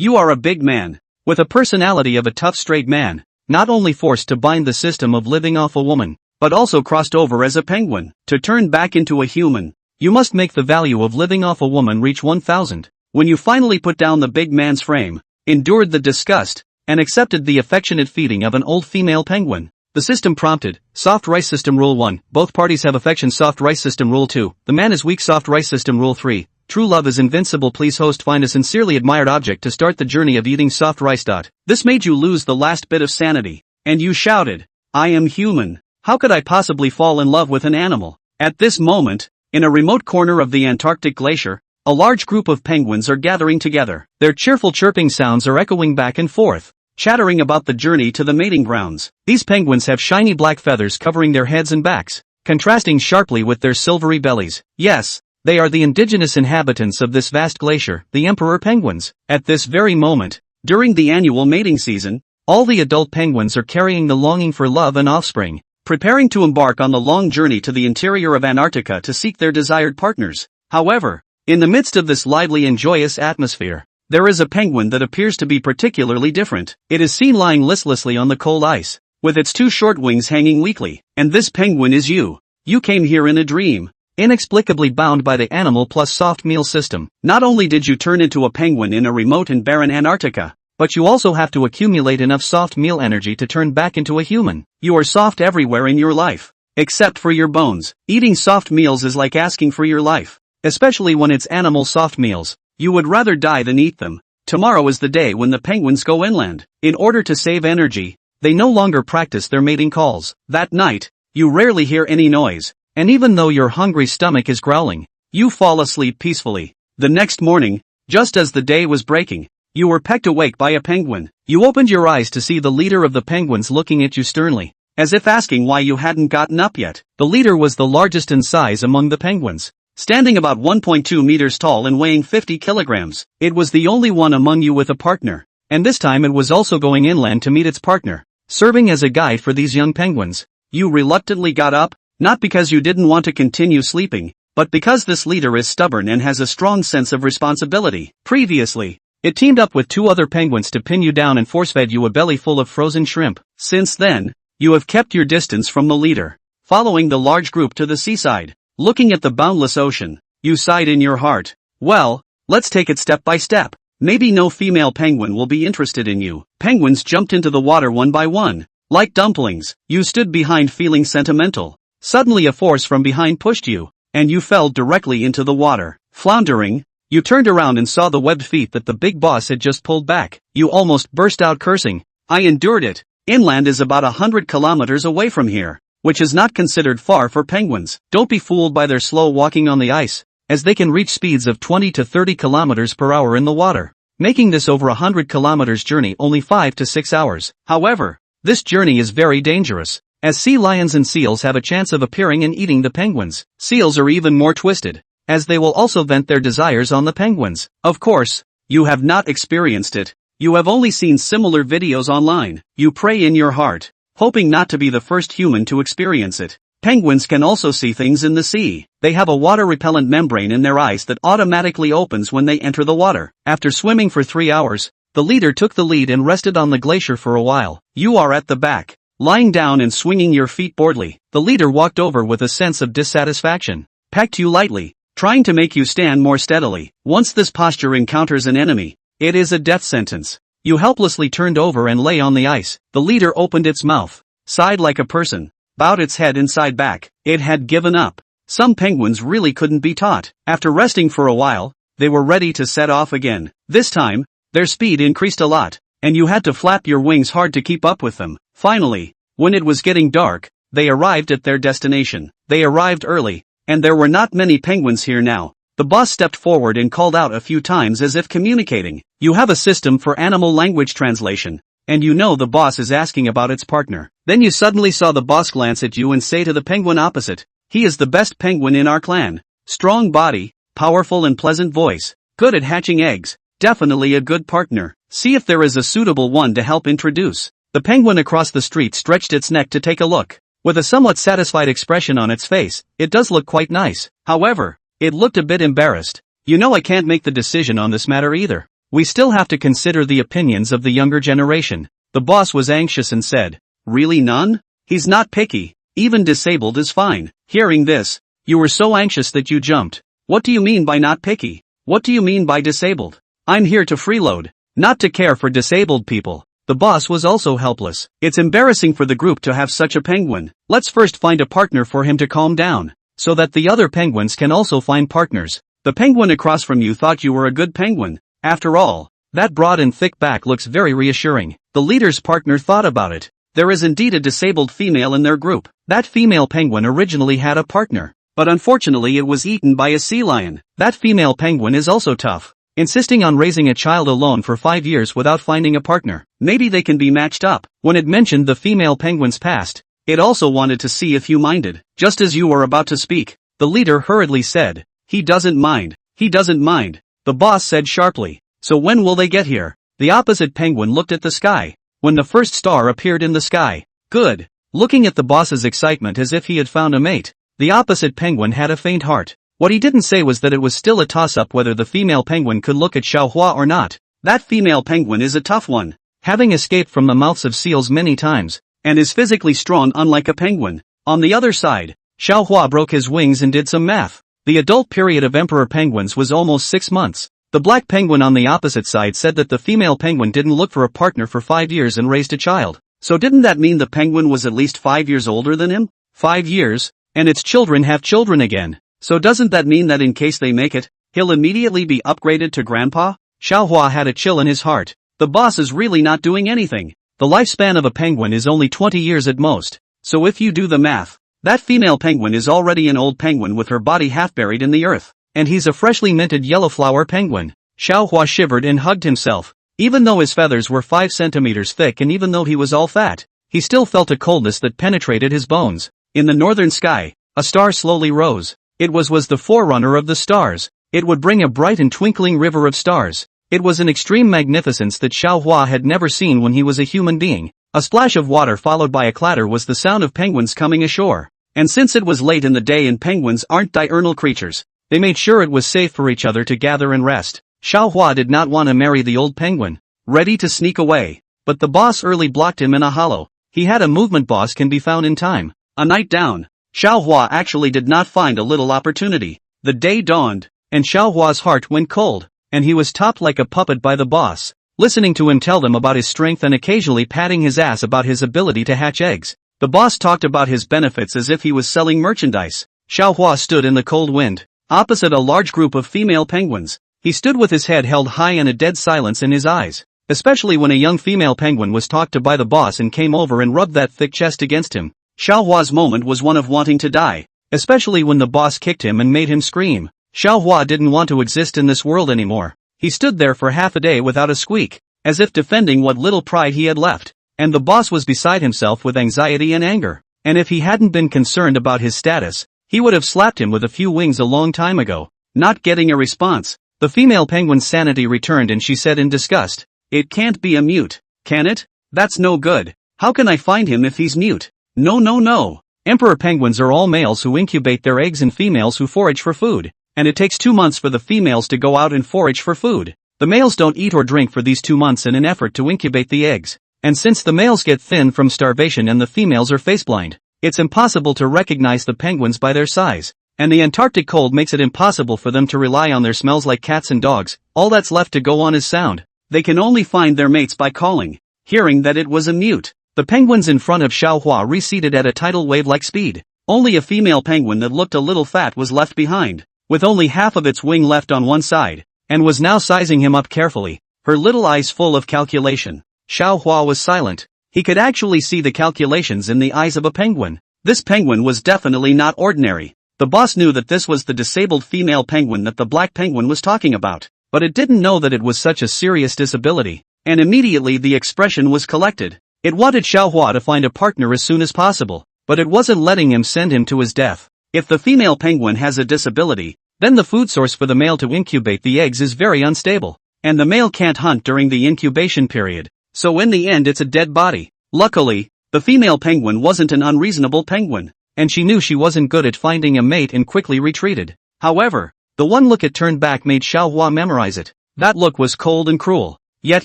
You are a big man, with a personality of a tough straight man, not only forced to bind the system of living off a woman, but also crossed over as a penguin. To turn back into a human, you must make the value of living off a woman reach 1,000. When you finally put down the big man's frame, endured the disgust, and accepted the affectionate feeding of an old female penguin, the system prompted, Soft Rice System Rule 1, both parties have affection. Soft Rice System Rule 2, the man is weak. Soft Rice System Rule 3, true love is invincible. Please host find a sincerely admired object to start the journey of eating soft rice. This made you lose the last bit of sanity, and you shouted, I am human. How could I possibly fall in love with an animal? At this moment, in a remote corner of the Antarctic glacier, a large group of penguins are gathering together. Their cheerful chirping sounds are echoing back and forth, chattering about the journey to the mating grounds. These penguins have shiny black feathers covering their heads and backs, contrasting sharply with their silvery bellies. Yes, they are the indigenous inhabitants of this vast glacier, the emperor penguins. At this very moment, during the annual mating season, all the adult penguins are carrying the longing for love and offspring, preparing to embark on the long journey to the interior of Antarctica to seek their desired partners. However, in the midst of this lively and joyous atmosphere, there is a penguin that appears to be particularly different. It is seen lying listlessly on the cold ice, with its two short wings hanging weakly. And this penguin is you. You came here in a dream, inexplicably bound by the animal plus soft meal system. Not only did you turn into a penguin in a remote and barren Antarctica, but you also have to accumulate enough soft meal energy to turn back into a human. You are soft everywhere in your life, except for your bones. Eating soft meals is like asking for your life, especially when it's animal soft meals. You would rather die than eat them. Tomorrow is the day when the penguins go inland. In order to save energy, they no longer practice their mating calls. That night, you rarely hear any noise, and even though your hungry stomach is growling, you fall asleep peacefully. The next morning, just as the day was breaking, you were pecked awake by a penguin. You opened your eyes to see the leader of the penguins looking at you sternly, as if asking why you hadn't gotten up yet. The leader was the largest in size among the penguins, standing about 1.2 meters tall and weighing 50 kilograms. It was the only one among you with a partner, and this time it was also going inland to meet its partner, serving as a guide for these young penguins. You reluctantly got up, not because you didn't want to continue sleeping, but because this leader is stubborn and has a strong sense of responsibility. Previously, it teamed up with two other penguins to pin you down and force-fed you a belly full of frozen shrimp. Since then, you have kept your distance from the leader, following the large group to the seaside. Looking at the boundless ocean, you sighed in your heart. Well, let's take it step by step. Maybe no female penguin will be interested in you. Penguins jumped into the water one by one. Like dumplings, you stood behind feeling sentimental. Suddenly a force from behind pushed you, and you fell directly into the water. Floundering, you turned around and saw the webbed feet that the big boss had just pulled back. You almost burst out cursing. I endured it. Inland is about 100 kilometers away from here, which is not considered far for penguins. Don't be fooled by their slow walking on the ice, as they can reach speeds of 20 to 30 kilometers per hour in the water, making this over 100 kilometers journey only 5 to 6 hours. However, this journey is very dangerous, as sea lions and seals have a chance of appearing and eating the penguins. Seals are even more twisted, as they will also vent their desires on the penguins. Of course, you have not experienced it. You have only seen similar videos online. You pray in your heart, hoping not to be the first human to experience it. Penguins can also see things in the sea. They have a water-repellent membrane in their eyes that automatically opens when they enter the water. After swimming for 3 hours, the leader took the lead and rested on the glacier for a while. You are at the back, lying down and swinging your feet boredly. The leader walked over with a sense of dissatisfaction, pecked you lightly, trying to make you stand more steadily. Once this posture encounters an enemy, it is a death sentence. You helplessly turned over and lay on the ice. The leader opened its mouth, sighed like a person, bowed its head inside back. It had given up. Some penguins really couldn't be taught. After resting for a while, they were ready to set off again. This time, their speed increased a lot, and you had to flap your wings hard to keep up with them. Finally, when it was getting dark, they arrived at their destination. They arrived early, and there were not many penguins here now. The boss stepped forward and called out a few times as if communicating. You have a system for animal language translation, and you know the boss is asking about its partner. Then you suddenly saw the boss glance at you and say to the penguin opposite, "He is the best penguin in our clan. Strong body, powerful and pleasant voice, good at hatching eggs, definitely a good partner. See if there is a suitable one to help introduce." The penguin across the street stretched its neck to take a look. With a somewhat satisfied expression on its face, it does look quite nice. However, it looked a bit embarrassed. "You know I can't make the decision on this matter either. We still have to consider the opinions of the younger generation. The boss was anxious and said, "Really none? He's not picky. Even disabled is fine." Hearing this, "You were so anxious that you jumped. What do you mean by not picky? What do you mean by disabled? I'm here to freeload, not to care for disabled people." The boss was also helpless. "It's embarrassing for the group to have such a penguin. Let's first find a partner for him to calm down, so that the other penguins can also find partners. The penguin across from you thought you were a good penguin. After all, that broad and thick back looks very reassuring." The leader's partner thought about it. There is indeed a disabled female in their group. That female penguin originally had a partner, but unfortunately it was eaten by a sea lion. That female penguin is also tough, insisting on raising a child alone for 5 years without finding a partner. Maybe they can be matched up. When it mentioned the female penguin's past, it also wanted to see if you minded. Just as you were about to speak, the leader hurriedly said, "He doesn't mind. He doesn't mind." The boss said sharply, "So when will they get here?" The opposite penguin looked at the sky. When the first star appeared in the sky. Good. Looking at the boss's excitement as if he had found a mate, the opposite penguin had a faint heart. What he didn't say was that it was still a toss-up whether the female penguin could look at Xiaohua or not. That female penguin is a tough one, having escaped from the mouths of seals many times, and is physically strong unlike a penguin. On the other side, Xiaohua broke his wings and did some math. The adult period of emperor penguins was almost 6 months. The black penguin on the opposite side said that the female penguin didn't look for a partner for 5 years and raised a child. So didn't that mean the penguin was at least 5 years older than him? 5 years, and its children have children again. So doesn't that mean that in case they make it, he'll immediately be upgraded to grandpa? Xiaohua had a chill in his heart. The boss is really not doing anything. The lifespan of a penguin is only 20 years at most. So if you do the math, that female penguin is already an old penguin with her body half buried in the earth. And he's a freshly minted yellow flower penguin. Xiaohua shivered and hugged himself. Even though his feathers were 5 centimeters thick and even though he was all fat, he still felt a coldness that penetrated his bones. In the northern sky, a star slowly rose. It was the forerunner of the stars. It would bring a bright and twinkling river of stars. It was an extreme magnificence that Xiaohua had never seen when he was a human being. A splash of water followed by a clatter was the sound of penguins coming ashore. And since it was late in the day and penguins aren't diurnal creatures, they made sure it was safe for each other to gather and rest. Xiaohua did not want to marry the old penguin, ready to sneak away. But the boss early blocked him in a hollow. He had a movement boss can be found in time. A night down. Xiaohua actually did not find a little opportunity. The day dawned, and Xiaohua's heart went cold, and he was topped like a puppet by the boss, listening to him tell them about his strength and occasionally patting his ass about his ability to hatch eggs. The boss talked about his benefits as if he was selling merchandise. Xiaohua stood in the cold wind, opposite a large group of female penguins. He stood with his head held high and a dead silence in his eyes, especially when a young female penguin was talked to by the boss and came over and rubbed that thick chest against him. Xiaohua's moment was one of wanting to die, especially when the boss kicked him and made him scream. Xiaohua didn't want to exist in this world anymore. He stood there for half a day without a squeak, as if defending what little pride he had left, and the boss was beside himself with anxiety and anger. And if he hadn't been concerned about his status, he would have slapped him with a few wings a long time ago. Not getting a response, the female penguin's sanity returned and she said in disgust, "It can't be a mute, can it? That's no good. How can I find him if he's mute? No. Emperor penguins are all males who incubate their eggs and females who forage for food, and it takes 2 months for the females to go out and forage for food. The males don't eat or drink for these 2 months in an effort to incubate the eggs, and since the males get thin from starvation and the females are faceblind, it's impossible to recognize the penguins by their size. And the Antarctic cold makes it impossible for them to rely on their smells like cats and dogs. All that's left to go on is sound. They can only find their mates by calling." Hearing that it was a mute, the penguins in front of Xiaohua receded at a tidal wave-like speed. Only a female penguin that looked a little fat was left behind, with only half of its wing left on one side, and was now sizing him up carefully, her little eyes full of calculation. Xiaohua was silent. He could actually see the calculations in the eyes of a penguin. This penguin was definitely not ordinary. The boss knew that this was the disabled female penguin that the black penguin was talking about, but it didn't know that it was such a serious disability, and immediately the expression was collected. It wanted Xiaohua to find a partner as soon as possible, but it wasn't letting him send him to his death. If the female penguin has a disability, then the food source for the male to incubate the eggs is very unstable, and the male can't hunt during the incubation period, so in the end it's a dead body. Luckily, the female penguin wasn't an unreasonable penguin, and she knew she wasn't good at finding a mate and quickly retreated. However, the one look it turned back made Xiaohua memorize it. That look was cold and cruel, yet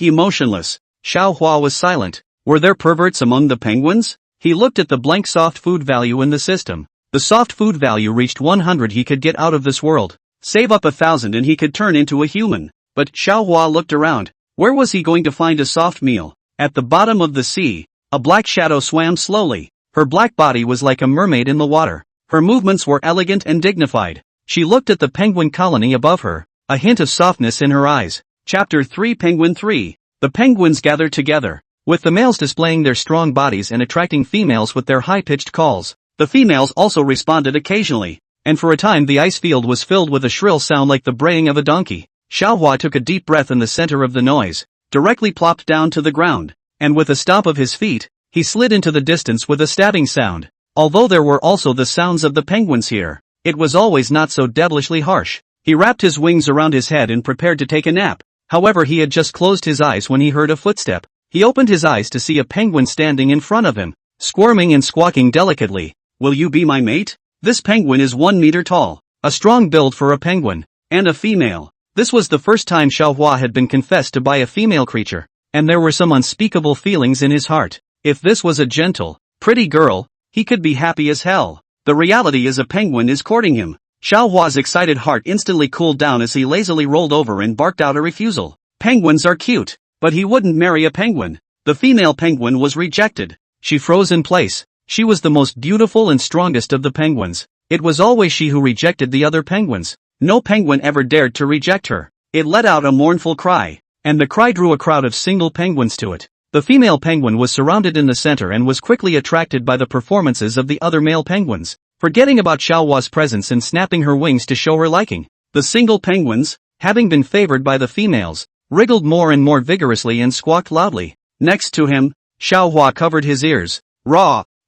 emotionless. Xiao Hua was silent. Were there perverts among the penguins? He looked at the blank soft food value in the system. The soft food value reached 100. He could get out of this world. Save up 1,000 and he could turn into a human. But Xiao Hua looked around. Where was he going to find a soft meal? At the bottom of the sea, a black shadow swam slowly. Her black body was like a mermaid in the water. Her movements were elegant and dignified. She looked at the penguin colony above her, a hint of softness in her eyes. Chapter 3 Penguin 3. The penguins gathered together, with the males displaying their strong bodies and attracting females with their high-pitched calls. The females also responded occasionally, and for a time the ice field was filled with a shrill sound like the braying of a donkey. Xiao Hua took a deep breath in the center of the noise, directly plopped down to the ground, and with a stomp of his feet, he slid into the distance with a stabbing sound. Although there were also the sounds of the penguins here, it was always not so devilishly harsh. He wrapped his wings around his head and prepared to take a nap. However, he had just closed his eyes when he heard a footstep. He opened his eyes to see a penguin standing in front of him, squirming and squawking delicately. Will you be my mate? This penguin is 1 meter tall, a strong build for a penguin, and a female. This was the first time Xiao Hua had been confessed to by a female creature, and there were some unspeakable feelings in his heart. If this was a gentle, pretty girl, he could be happy as hell. The reality is a penguin is courting him. Xiao Hua's excited heart instantly cooled down as he lazily rolled over and barked out a refusal. Penguins are cute, but he wouldn't marry a penguin. The female penguin was rejected. She froze in place. She was the most beautiful and strongest of the penguins. It was always she who rejected the other penguins. No penguin ever dared to reject her. It let out a mournful cry, and the cry drew a crowd of single penguins to it. The female penguin was surrounded in the center and was quickly attracted by the performances of the other male penguins, forgetting about Xiao Hua's presence and snapping her wings to show her liking. The single penguins, having been favored by the females, wriggled more and more vigorously and squawked loudly. Next to him, Xiao Hua covered his ears.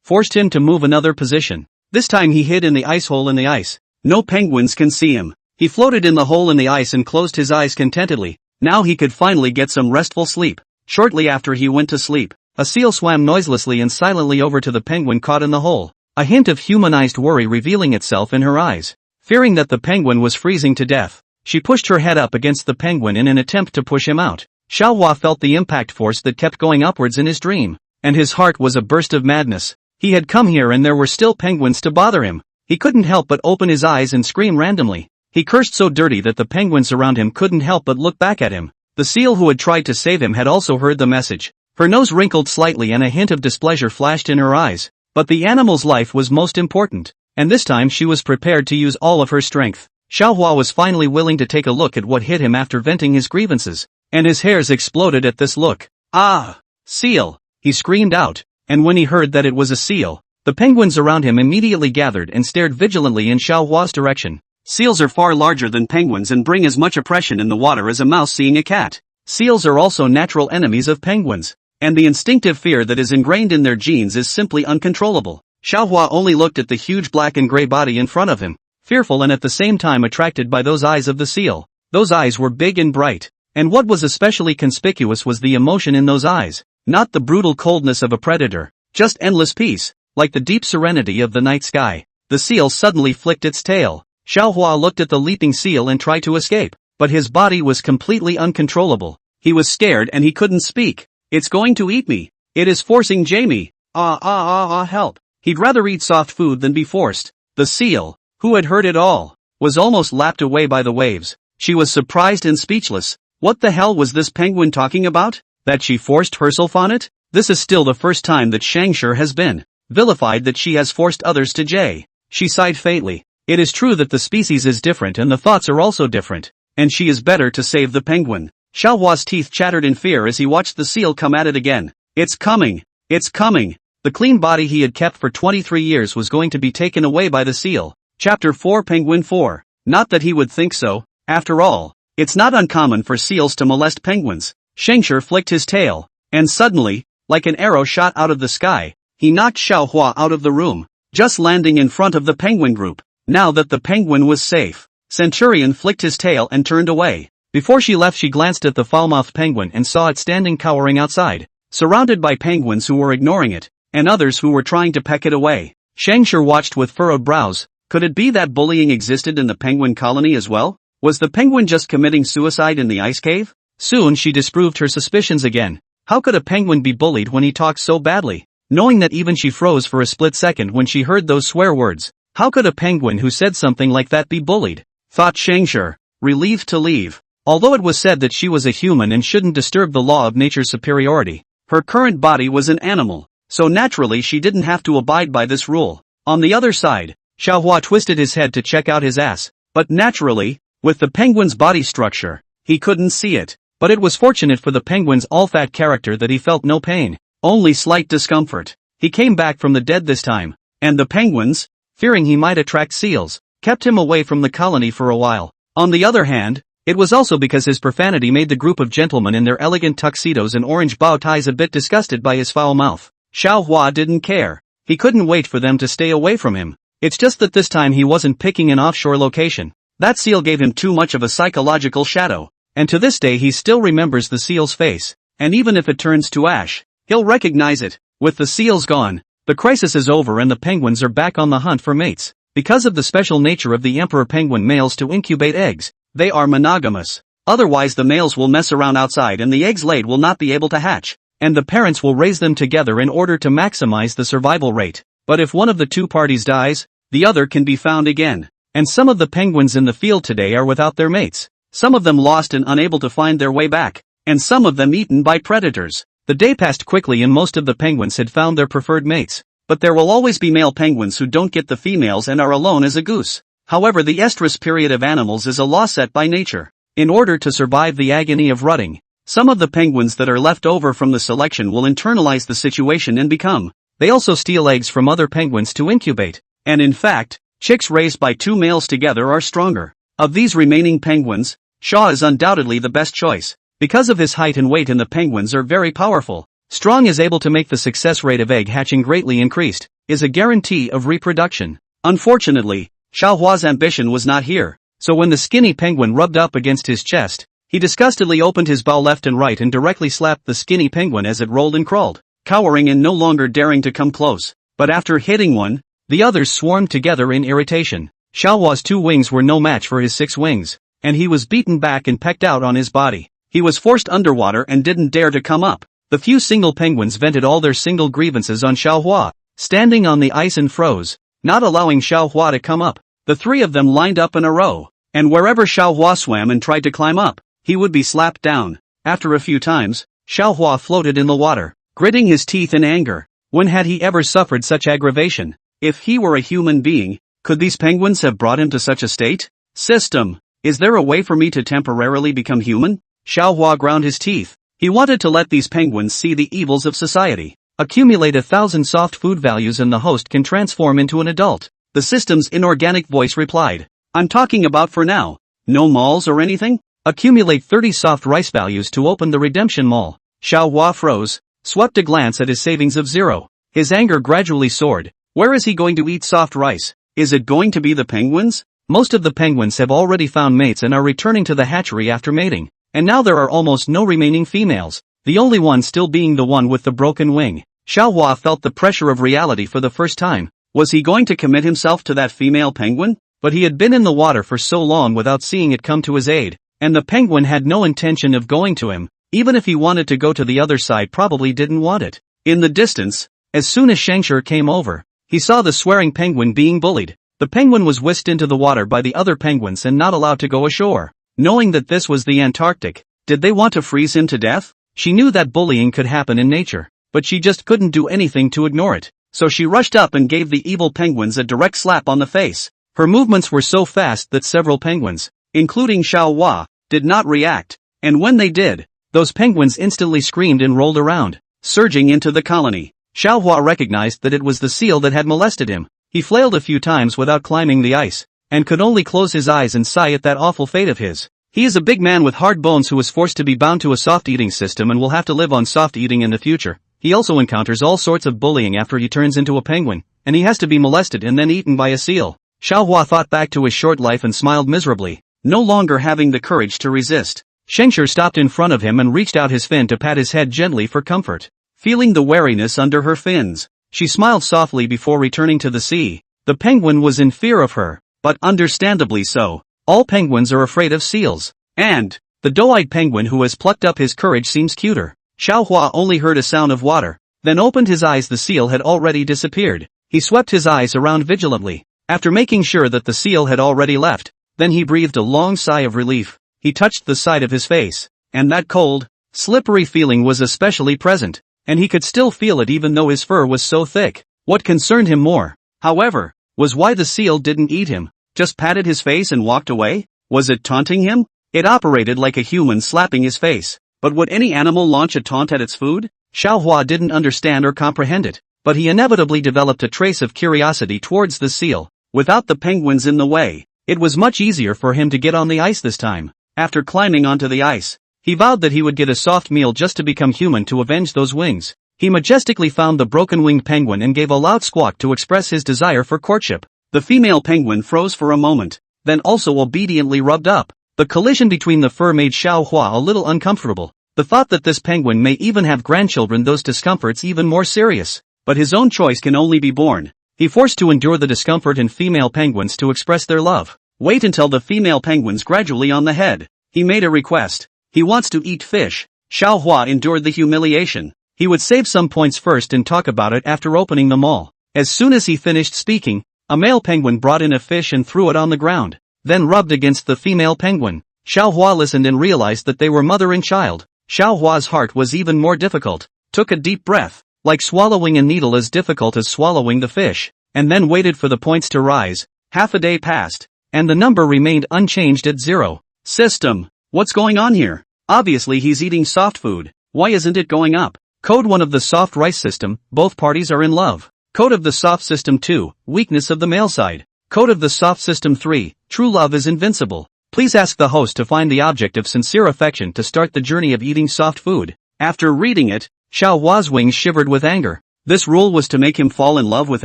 Forced him to move another position. This time he hid in the ice hole in the ice. No penguins can see him. He floated in the hole in the ice and closed his eyes contentedly. Now he could finally get some restful sleep. Shortly after he went to sleep, a seal swam noiselessly and silently over to the penguin caught in the hole, a hint of humanized worry revealing itself in her eyes. Fearing that the penguin was freezing to death, she pushed her head up against the penguin in an attempt to push him out. Xiao Hua felt the impact force that kept going upwards in his dream, and his heart was a burst of madness. He had come here and there were still penguins to bother him. He couldn't help but open his eyes and scream randomly. He cursed so dirty that the penguins around him couldn't help but look back at him. The seal who had tried to save him had also heard the message. Her nose wrinkled slightly and a hint of displeasure flashed in her eyes. But the animal's life was most important, and this time she was prepared to use all of her strength. Xiao Hua was finally willing to take a look at what hit him after venting his grievances, and his hairs exploded at this look. Ah! Seal! He screamed out, and when he heard that it was a seal, the penguins around him immediately gathered and stared vigilantly in Xiao Hua's direction. Seals are far larger than penguins and bring as much oppression in the water as a mouse seeing a cat. Seals are also natural enemies of penguins, and the instinctive fear that is ingrained in their genes is simply uncontrollable. Xiao Hua only looked at the huge black and gray body in front of him, fearful and at the same time attracted by those eyes of the seal. Those eyes were big and bright, and what was especially conspicuous was the emotion in those eyes, not the brutal coldness of a predator, just endless peace, like the deep serenity of the night sky. The seal suddenly flicked its tail. Xiao Hua looked at the leaping seal and tried to escape, but his body was completely uncontrollable. He was scared and he couldn't speak. It's going to eat me. It is forcing Jamie. Help. He'd rather eat soft food than be forced. The seal, who had heard it all, was almost lapped away by the waves. She was surprised and speechless. What the hell was this penguin talking about? That she forced herself on it? This is still the first time that Scavenger has been vilified that she has forced others to J. She sighed faintly. It is true that the species is different and the thoughts are also different, and she is better to save the penguin. Xiao Hua's teeth chattered in fear as he watched the seal come at it again. It's coming! It's coming! The clean body he had kept for 23 years was going to be taken away by the seal. Chapter 4 Penguin 4. Not that he would think so. After all, it's not uncommon for seals to molest penguins. Scavenger flicked his tail, and suddenly, like an arrow shot out of the sky, he knocked Xiao Hua out of the room, just landing in front of the penguin group. Now that the penguin was safe, Centurion flicked his tail and turned away. Before she left she glanced at the foul-mouthed penguin and saw it standing cowering outside, surrounded by penguins who were ignoring it, and others who were trying to peck it away. Scavenger watched with furrowed brows. Could it be that bullying existed in the penguin colony as well? Was the penguin just committing suicide in the ice cave? Soon she disproved her suspicions again. How could a penguin be bullied when he talks so badly? Knowing that even she froze for a split second when she heard those swear words. How could a penguin who said something like that be bullied? Thought Scavenger, relieved to leave. Although it was said that she was a human and shouldn't disturb the law of nature's superiority, her current body was an animal, so naturally she didn't have to abide by this rule. On the other side, Xiaohua twisted his head to check out his ass, but naturally, with the penguin's body structure, he couldn't see it. But it was fortunate for the penguin's all-fat character that he felt no pain, only slight discomfort. He came back from the dead this time, and the penguins, fearing he might attract seals, kept him away from the colony for a while. On the other hand, it was also because his profanity made the group of gentlemen in their elegant tuxedos and orange bow ties a bit disgusted by his foul mouth. Xiaohua didn't care. He couldn't wait for them to stay away from him. It's just that this time he wasn't picking an offshore location. That seal gave him too much of a psychological shadow. And to this day he still remembers the seal's face, and even if it turns to ash, he'll recognize it. With the seals gone, the crisis is over and the penguins are back on the hunt for mates. Because of the special nature of the emperor penguin males to incubate eggs, they are monogamous. Otherwise the males will mess around outside and the eggs laid will not be able to hatch, and the parents will raise them together in order to maximize the survival rate. But if one of the two parties dies, the other can be found again. And some of the penguins in the field today are without their mates. Some of them lost and unable to find their way back, and some of them eaten by predators. The day passed quickly and most of the penguins had found their preferred mates. But there will always be male penguins who don't get the females and are alone as a goose. However, the estrus period of animals is a law set by nature. In order to survive the agony of rutting, some of the penguins that are left over from the selection will internalize the situation and become. They also steal eggs from other penguins to incubate. And in fact, chicks raised by two males together are stronger. Of these remaining penguins, Shaw is undoubtedly the best choice. Because of his height and weight, and the penguins are very powerful. Strong is able to make the success rate of egg hatching greatly increased, is a guarantee of reproduction. Unfortunately, Xiaohua's ambition was not here, so when the skinny penguin rubbed up against his chest, he disgustedly opened his bow left and right and directly slapped the skinny penguin as it rolled and crawled, cowering and no longer daring to come close. But after hitting one, the others swarmed together in irritation. Xiaohua's 2 wings were no match for his 6 wings, and he was beaten back and pecked out on his body. He was forced underwater and didn't dare to come up. The few single penguins vented all their single grievances on Xiaohua, standing on the ice and froze, not allowing Xiaohua to come up. The 3 of them lined up in a row, and wherever Xiaohua swam and tried to climb up, he would be slapped down. After a few times, Xiaohua floated in the water, gritting his teeth in anger. When had he ever suffered such aggravation? If he were a human being, could these penguins have brought him to such a state? System, is there a way for me to temporarily become human? Xiaohua ground his teeth. He wanted to let these penguins see the evils of society. Accumulate 1,000 soft food values and the host can transform into an adult. The system's inorganic voice replied. I'm talking about for now. No malls or anything? Accumulate 30 soft rice values to open the redemption mall. Xiaohua froze, swept a glance at his savings of 0. His anger gradually soared. Where is he going to eat soft rice? Is it going to be the penguins? Most of the penguins have already found mates and are returning to the hatchery after mating. And now there are almost no remaining females, the only one still being the one with the broken wing. Xiaohua felt the pressure of reality for the first time. Was he going to commit himself to that female penguin? But he had been in the water for so long without seeing it come to his aid, and the penguin had no intention of going to him. Even if he wanted to go to the other side, probably didn't want it. In the distance, as soon as Scavenger came over, he saw the swearing penguin being bullied. The penguin was whisked into the water by the other penguins and not allowed to go ashore. Knowing that this was the Antarctic, did they want to freeze him to death? She knew that bullying could happen in nature, but she just couldn't do anything to ignore it. So she rushed up and gave the evil penguins a direct slap on the face. Her movements were so fast that several penguins, including Xiaohua, did not react. And when they did, those penguins instantly screamed and rolled around, surging into the colony. Xiaohua recognized that it was the seal that had molested him. He flailed a few times without climbing the ice, and could only close his eyes and sigh at that awful fate of his. He is a big man with hard bones who was forced to be bound to a soft eating system and will have to live on soft eating in the future. He also encounters all sorts of bullying after he turns into a penguin, and he has to be molested and then eaten by a seal. Xiaohua thought back to his short life and smiled miserably, no longer having the courage to resist. Scavenger stopped in front of him and reached out his fin to pat his head gently for comfort. Feeling the wariness under her fins, she smiled softly before returning to the sea. The penguin was in fear of her, but understandably so. All penguins are afraid of seals. And the doe-eyed penguin who has plucked up his courage seems cuter. Xiaohua only heard a sound of water, then opened his eyes. The seal had already disappeared. He swept his eyes around vigilantly. After making sure that the seal had already left, then he breathed a long sigh of relief. He touched the side of his face, and that cold, slippery feeling was especially present, and he could still feel it even though his fur was so thick. What concerned him more, however, was why the seal didn't eat him, just patted his face and walked away. Was it taunting him? It operated like a human slapping his face. But would any animal launch a taunt at its food? Xiaohua didn't understand or comprehend it, but he inevitably developed a trace of curiosity towards the seal. Without the penguins in the way, it was much easier for him to get on the ice this time. After climbing onto the ice, he vowed that he would get a soft meal just to become human to avenge those wings. He majestically found the broken-winged penguin and gave a loud squawk to express his desire for courtship. The female penguin froze for a moment, then also obediently rubbed up. The collision between the fur made Xiaohua a little uncomfortable. The thought that this penguin may even have grandchildren, those discomforts even more serious. But his own choice can only be borne. He forced to endure the discomfort and female penguins to express their love. Wait until the female penguins gradually on the head. He made a request. He wants to eat fish. Xiaohua endured the humiliation. He would save some points first and talk about it after opening them all. As soon as he finished speaking, a male penguin brought in a fish and threw it on the ground, then rubbed against the female penguin. Xiaohua listened and realized that they were mother and child. Xiaohua's heart was even more difficult, took a deep breath, like swallowing a needle as difficult as swallowing the fish, and then waited for the points to rise. Half a day passed, and the number remained unchanged at 0. System, what's going on here? Obviously he's eating soft food, why isn't it going up? Code 1 of the soft rice system, both parties are in love. Code of the soft system 2, weakness of the male side. Code of the soft system 3, true love is invincible. Please ask the host to find the object of sincere affection to start the journey of eating soft food. After reading it, Xiaohua's wings shivered with anger. This rule was to make him fall in love with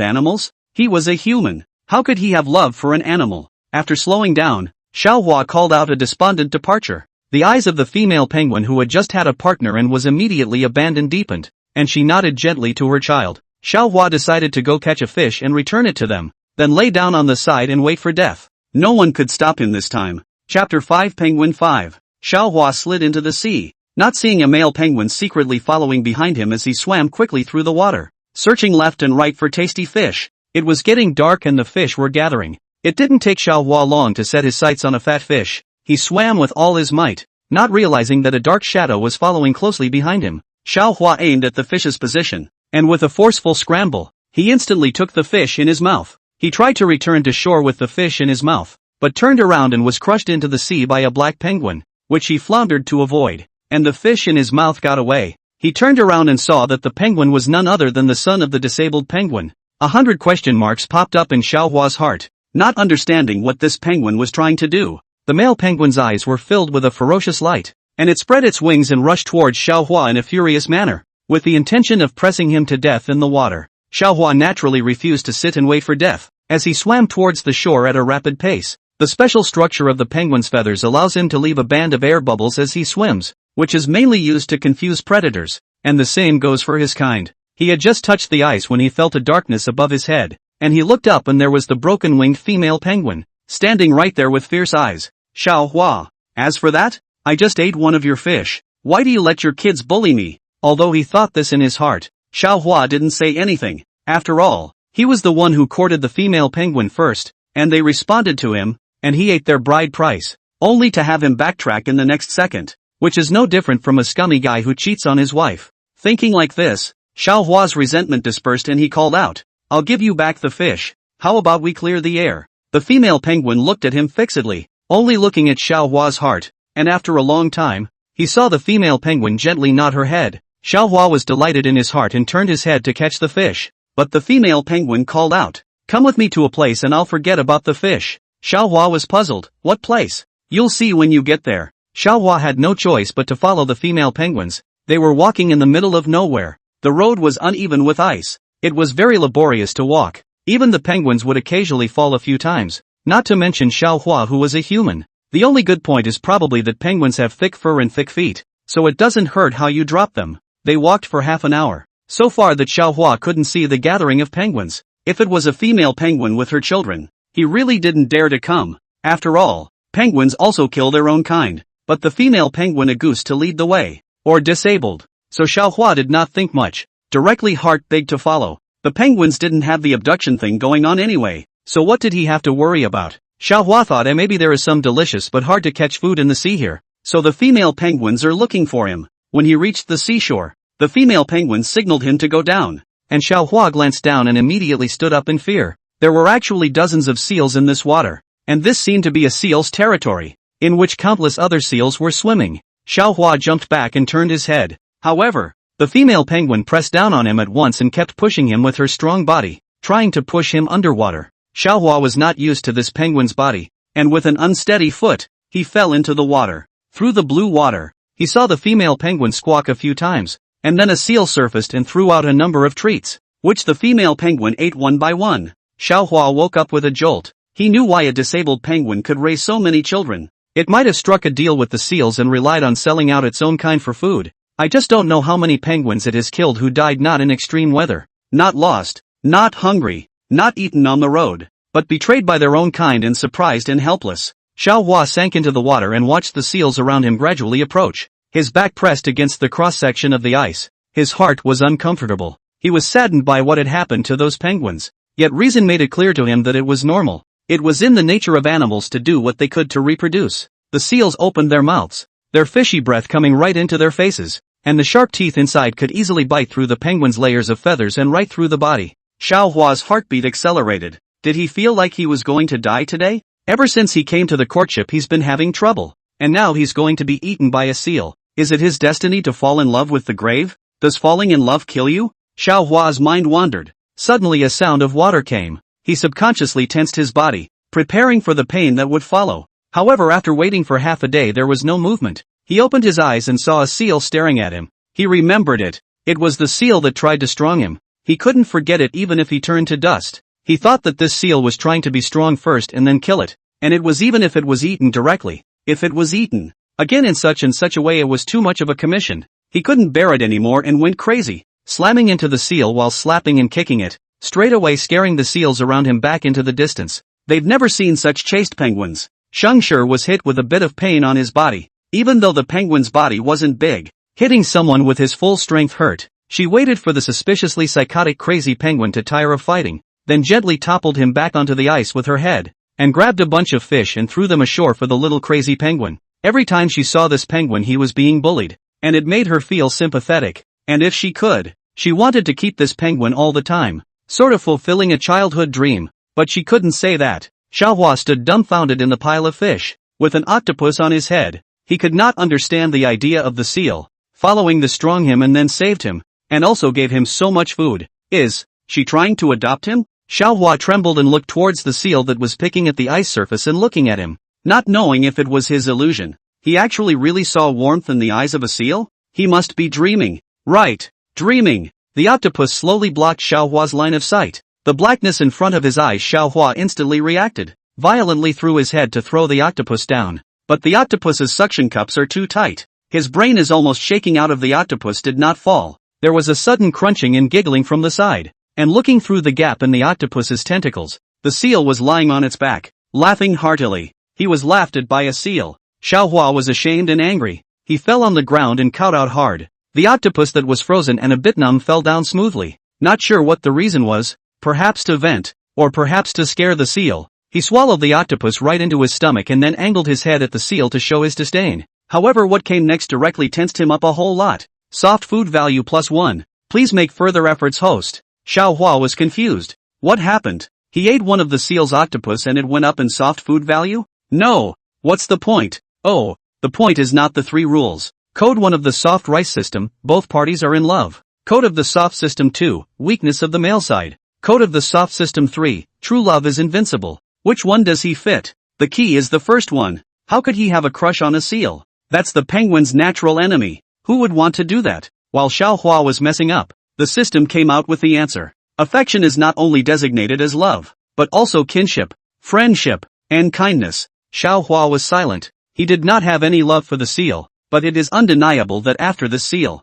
animals? He was a human. How could he have love for an animal? After slowing down, Xiaohua called out a despondent departure. The eyes of the female penguin who had just had a partner and was immediately abandoned deepened, and she nodded gently to her child. Xiaohua decided to go catch a fish and return it to them, then lay down on the side and wait for death. No one could stop him this time. Chapter 5 Penguin 5. Xiaohua slid into the sea, not seeing a male penguin secretly following behind him as he swam quickly through the water, searching left and right for tasty fish. It was getting dark and the fish were gathering. It didn't take Xiaohua long to set his sights on a fat fish. He swam with all his might, not realizing that a dark shadow was following closely behind him. Xiaohua aimed at the fish's position, and with a forceful scramble, he instantly took the fish in his mouth. He tried to return to shore with the fish in his mouth, but turned around and was crushed into the sea by a black penguin, which he floundered to avoid, and the fish in his mouth got away. He turned around and saw that the penguin was none other than the son of the disabled penguin. 100 question marks popped up in Xiaohua's heart, not understanding what this penguin was trying to do. The male penguin's eyes were filled with a ferocious light, and it spread its wings and rushed towards Xiaohua in a furious manner, with the intention of pressing him to death in the water. Xiaohua naturally refused to sit and wait for death, as he swam towards the shore at a rapid pace. The special structure of the penguin's feathers allows him to leave a band of air bubbles as he swims, which is mainly used to confuse predators, and the same goes for his kind. He had just touched the ice when he felt a darkness above his head, and he looked up and there was the broken-winged female penguin, standing right there with fierce eyes. Xiaohua, as for that, I just ate one of your fish. Why do you let your kids bully me? Although he thought this in his heart, Xiaohua didn't say anything. After all, he was the one who courted the female penguin first, and they responded to him, and he ate their bride price, only to have him backtrack in the next second, which is no different from a scummy guy who cheats on his wife. Thinking like this, Xiaohua's resentment dispersed and he called out, I'll give you back the fish. How about we clear the air? The female penguin looked at him fixedly, only looking at Xiaohua's heart, and after a long time, he saw the female penguin gently nod her head. Xiaohua was delighted in his heart and turned his head to catch the fish, but the female penguin called out, come with me to a place and I'll forget about the fish. Xiaohua was puzzled. What place? You'll see when you get there. Xiaohua had no choice but to follow the female penguins. They were walking in the middle of nowhere. The road was uneven with ice. It was very laborious to walk. Even the penguins would occasionally fall a few times, not to mention Xiaohua who was a human. The only good point is probably that penguins have thick fur and thick feet, so it doesn't hurt how you drop them. They walked for half an hour, so far that Xiaohua couldn't see the gathering of penguins. If it was a female penguin with her children, he really didn't dare to come. After all, Penguins also kill their own kind, but the female penguin a goose to lead the way, or disabled. So Xiaohua did not think much, directly heart big to follow. The penguins didn't have the abduction thing going on anyway, so what did he have to worry about? Xiaohua thought maybe there is some delicious but hard to catch food in the sea here, so the female penguins are looking for him. When he reached the seashore, the female penguin signaled him to go down, and Xiaohua glanced down and immediately stood up in fear. There were actually dozens of seals in this water, and this seemed to be a seal's territory, in which countless other seals were swimming. Xiaohua jumped back and turned his head. However, the female penguin pressed down on him at once and kept pushing him with her strong body, trying to push him underwater. Xiaohua was not used to this penguin's body, and with an unsteady foot, he fell into the water. Through the blue water, he saw the female penguin squawk a few times, and then a seal surfaced and threw out a number of treats, which the female penguin ate one by one. Xiaohua woke up with a jolt. He knew why a disabled penguin could raise so many children. It might have struck a deal with the seals and relied on selling out its own kind for food. I just don't know how many penguins it has killed who died not in extreme weather, not lost, not hungry, not eaten on the road, but betrayed by their own kind and surprised and helpless. Xiaohua sank into the water and watched the seals around him gradually approach. His back pressed against the cross-section of the ice. His heart was uncomfortable. He was saddened by what had happened to those penguins. Yet reason made it clear to him that it was normal. It was in the nature of animals to do what they could to reproduce. The seals opened their mouths, their fishy breath coming right into their faces, and the sharp teeth inside could easily bite through the penguin's layers of feathers and right through the body. Xiaohua's heartbeat accelerated. Did he feel like he was going to die today? Ever since he came to the courtship he's been having trouble, and now he's going to be eaten by a seal. Is it his destiny to fall in love with the grave? Does falling in love kill you? Xiaohua's mind wandered. Suddenly a sound of water came. He subconsciously tensed his body, preparing for the pain that would follow. However, after waiting for half a day there was no movement. He opened his eyes and saw a seal staring at him. He remembered it. It was the seal that tried to strong him. He couldn't forget it even if he turned to dust. He thought that this seal was trying to be strong first and then kill it. And it was even if it was eaten directly. If it was eaten again in such a way it was too much of a commission. He couldn't bear it anymore and went crazy, slamming into the seal while slapping and kicking it, straight away scaring the seals around him back into the distance. They've never seen such chaste penguins. Shengshi was hit with a bit of pain on his body, even though the penguin's body wasn't big. Hitting someone with his full strength hurt. She waited for the suspiciously psychotic crazy penguin to tire of fighting, then gently toppled him back onto the ice with her head, and grabbed a bunch of fish and threw them ashore for the little crazy penguin. Every time she saw this penguin he was being bullied, and it made her feel sympathetic, and if she could, she wanted to keep this penguin all the time, sort of fulfilling a childhood dream, but she couldn't say that. Xiaohua stood dumbfounded in the pile of fish, with an octopus on his head. He could not understand the idea of the seal following the strong him and then saved him, and also gave him so much food. Is she trying to adopt him? Xiaohua trembled and looked towards the seal that was picking at the ice surface and looking at him, not knowing if it was his illusion. He actually really saw warmth in the eyes of a seal? He must be dreaming. Right, dreaming. The octopus slowly blocked Xiaohua's line of sight. The blackness in front of his eyes. Xiaohua instantly reacted, violently threw his head to throw the octopus down. But the octopus's suction cups are too tight. His brain is almost shaking out of the octopus did not fall. There was a sudden crunching and giggling from the side, and looking through the gap in the octopus's tentacles, the seal was lying on its back, laughing heartily. He was laughed at by a seal. Xiaohua was ashamed and angry. He fell on the ground and cowed out hard. The octopus that was frozen and a bit numb fell down smoothly. Not sure what the reason was, perhaps to vent, or perhaps to scare the seal. He swallowed the octopus right into his stomach and then angled his head at the seal to show his disdain. However, what came next directly tensed him up a whole lot. Soft food value +1. Please make further efforts, host. Xiaohua was confused. What happened? He ate one of the seal's octopus and it went up in soft food value? No. What's the point? Oh, the point is not the 3 rules. Code 1 of the soft rice system, both parties are in love. Code of the soft system 2, weakness of the male side. Code of the soft system 3, true love is invincible. Which one does he fit? The key is the first one. How could he have a crush on a seal? That's the penguin's natural enemy. Who would want to do that? While Xiaohua was messing up, the system came out with the answer. Affection is not only designated as love, but also kinship, friendship, and kindness. Xiaohua was silent. He did not have any love for the seal, but it is undeniable that after the seal,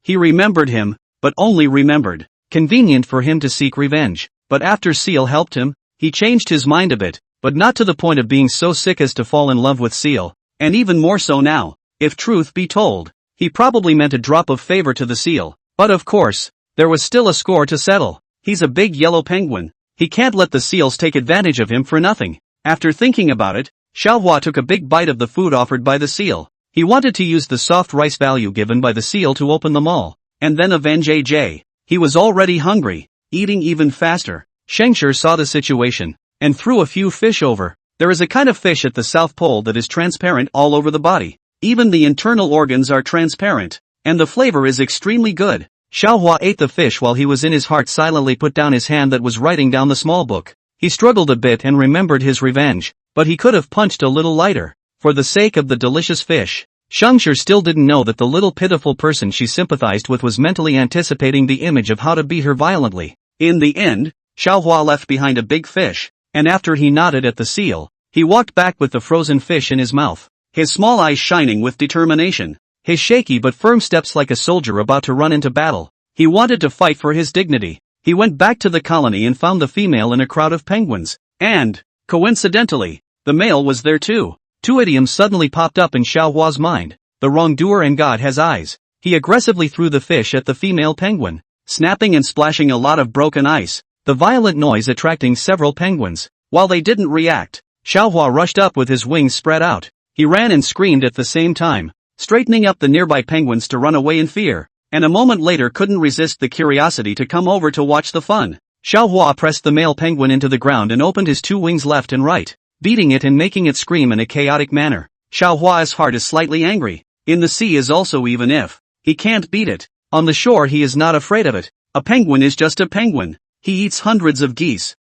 he remembered him, but only remembered. Convenient for him to seek revenge. But after seal helped him, he changed his mind a bit, but not to the point of being so sick as to fall in love with seal, and even more so now. If truth be told, he probably meant a drop of favor to the seal, but of course, there was still a score to settle. He's a big yellow penguin. He can't let the seals take advantage of him for nothing. After thinking about it, Xiaohua took a big bite of the food offered by the seal. He wanted to use the soft rice value given by the seal to open them all, and then avenge AJ. He was already hungry, eating even faster. Scavenger saw the situation, and threw a few fish over. There is a kind of fish at the South Pole that is transparent all over the body. Even the internal organs are transparent, and the flavor is extremely good. Xiaohua ate the fish while he was in his heart silently put down his hand that was writing down the small book. He struggled a bit and remembered his revenge, but he could have punched a little lighter, for the sake of the delicious fish. Scavenger still didn't know that the little pitiful person she sympathized with was mentally anticipating the image of how to beat her violently. In the end, Xiaohua left behind a big fish, and after he nodded at the seal, he walked back with the frozen fish in his mouth, his small eyes shining with determination, his shaky but firm steps like a soldier about to run into battle. He wanted to fight for his dignity. He went back to the colony and found the female in a crowd of penguins, and, coincidentally, the male was there too. Two idioms suddenly popped up in Xiaohua's mind. The wrongdoer and God has eyes. He aggressively threw the fish at the female penguin, snapping and splashing a lot of broken ice, the violent noise attracting several penguins. While they didn't react, Xiaohua rushed up with his wings spread out. He ran and screamed at the same time, straightening up the nearby penguins to run away in fear, and a moment later couldn't resist the curiosity to come over to watch the fun. Xiaohua pressed the male penguin into the ground and opened his two wings left and right, beating it and making it scream in a chaotic manner. Xiaohua's heart is slightly angry. In the sea is also even if he can't beat it. On the shore he is not afraid of it. A penguin is just a penguin. He eats hundreds of geese.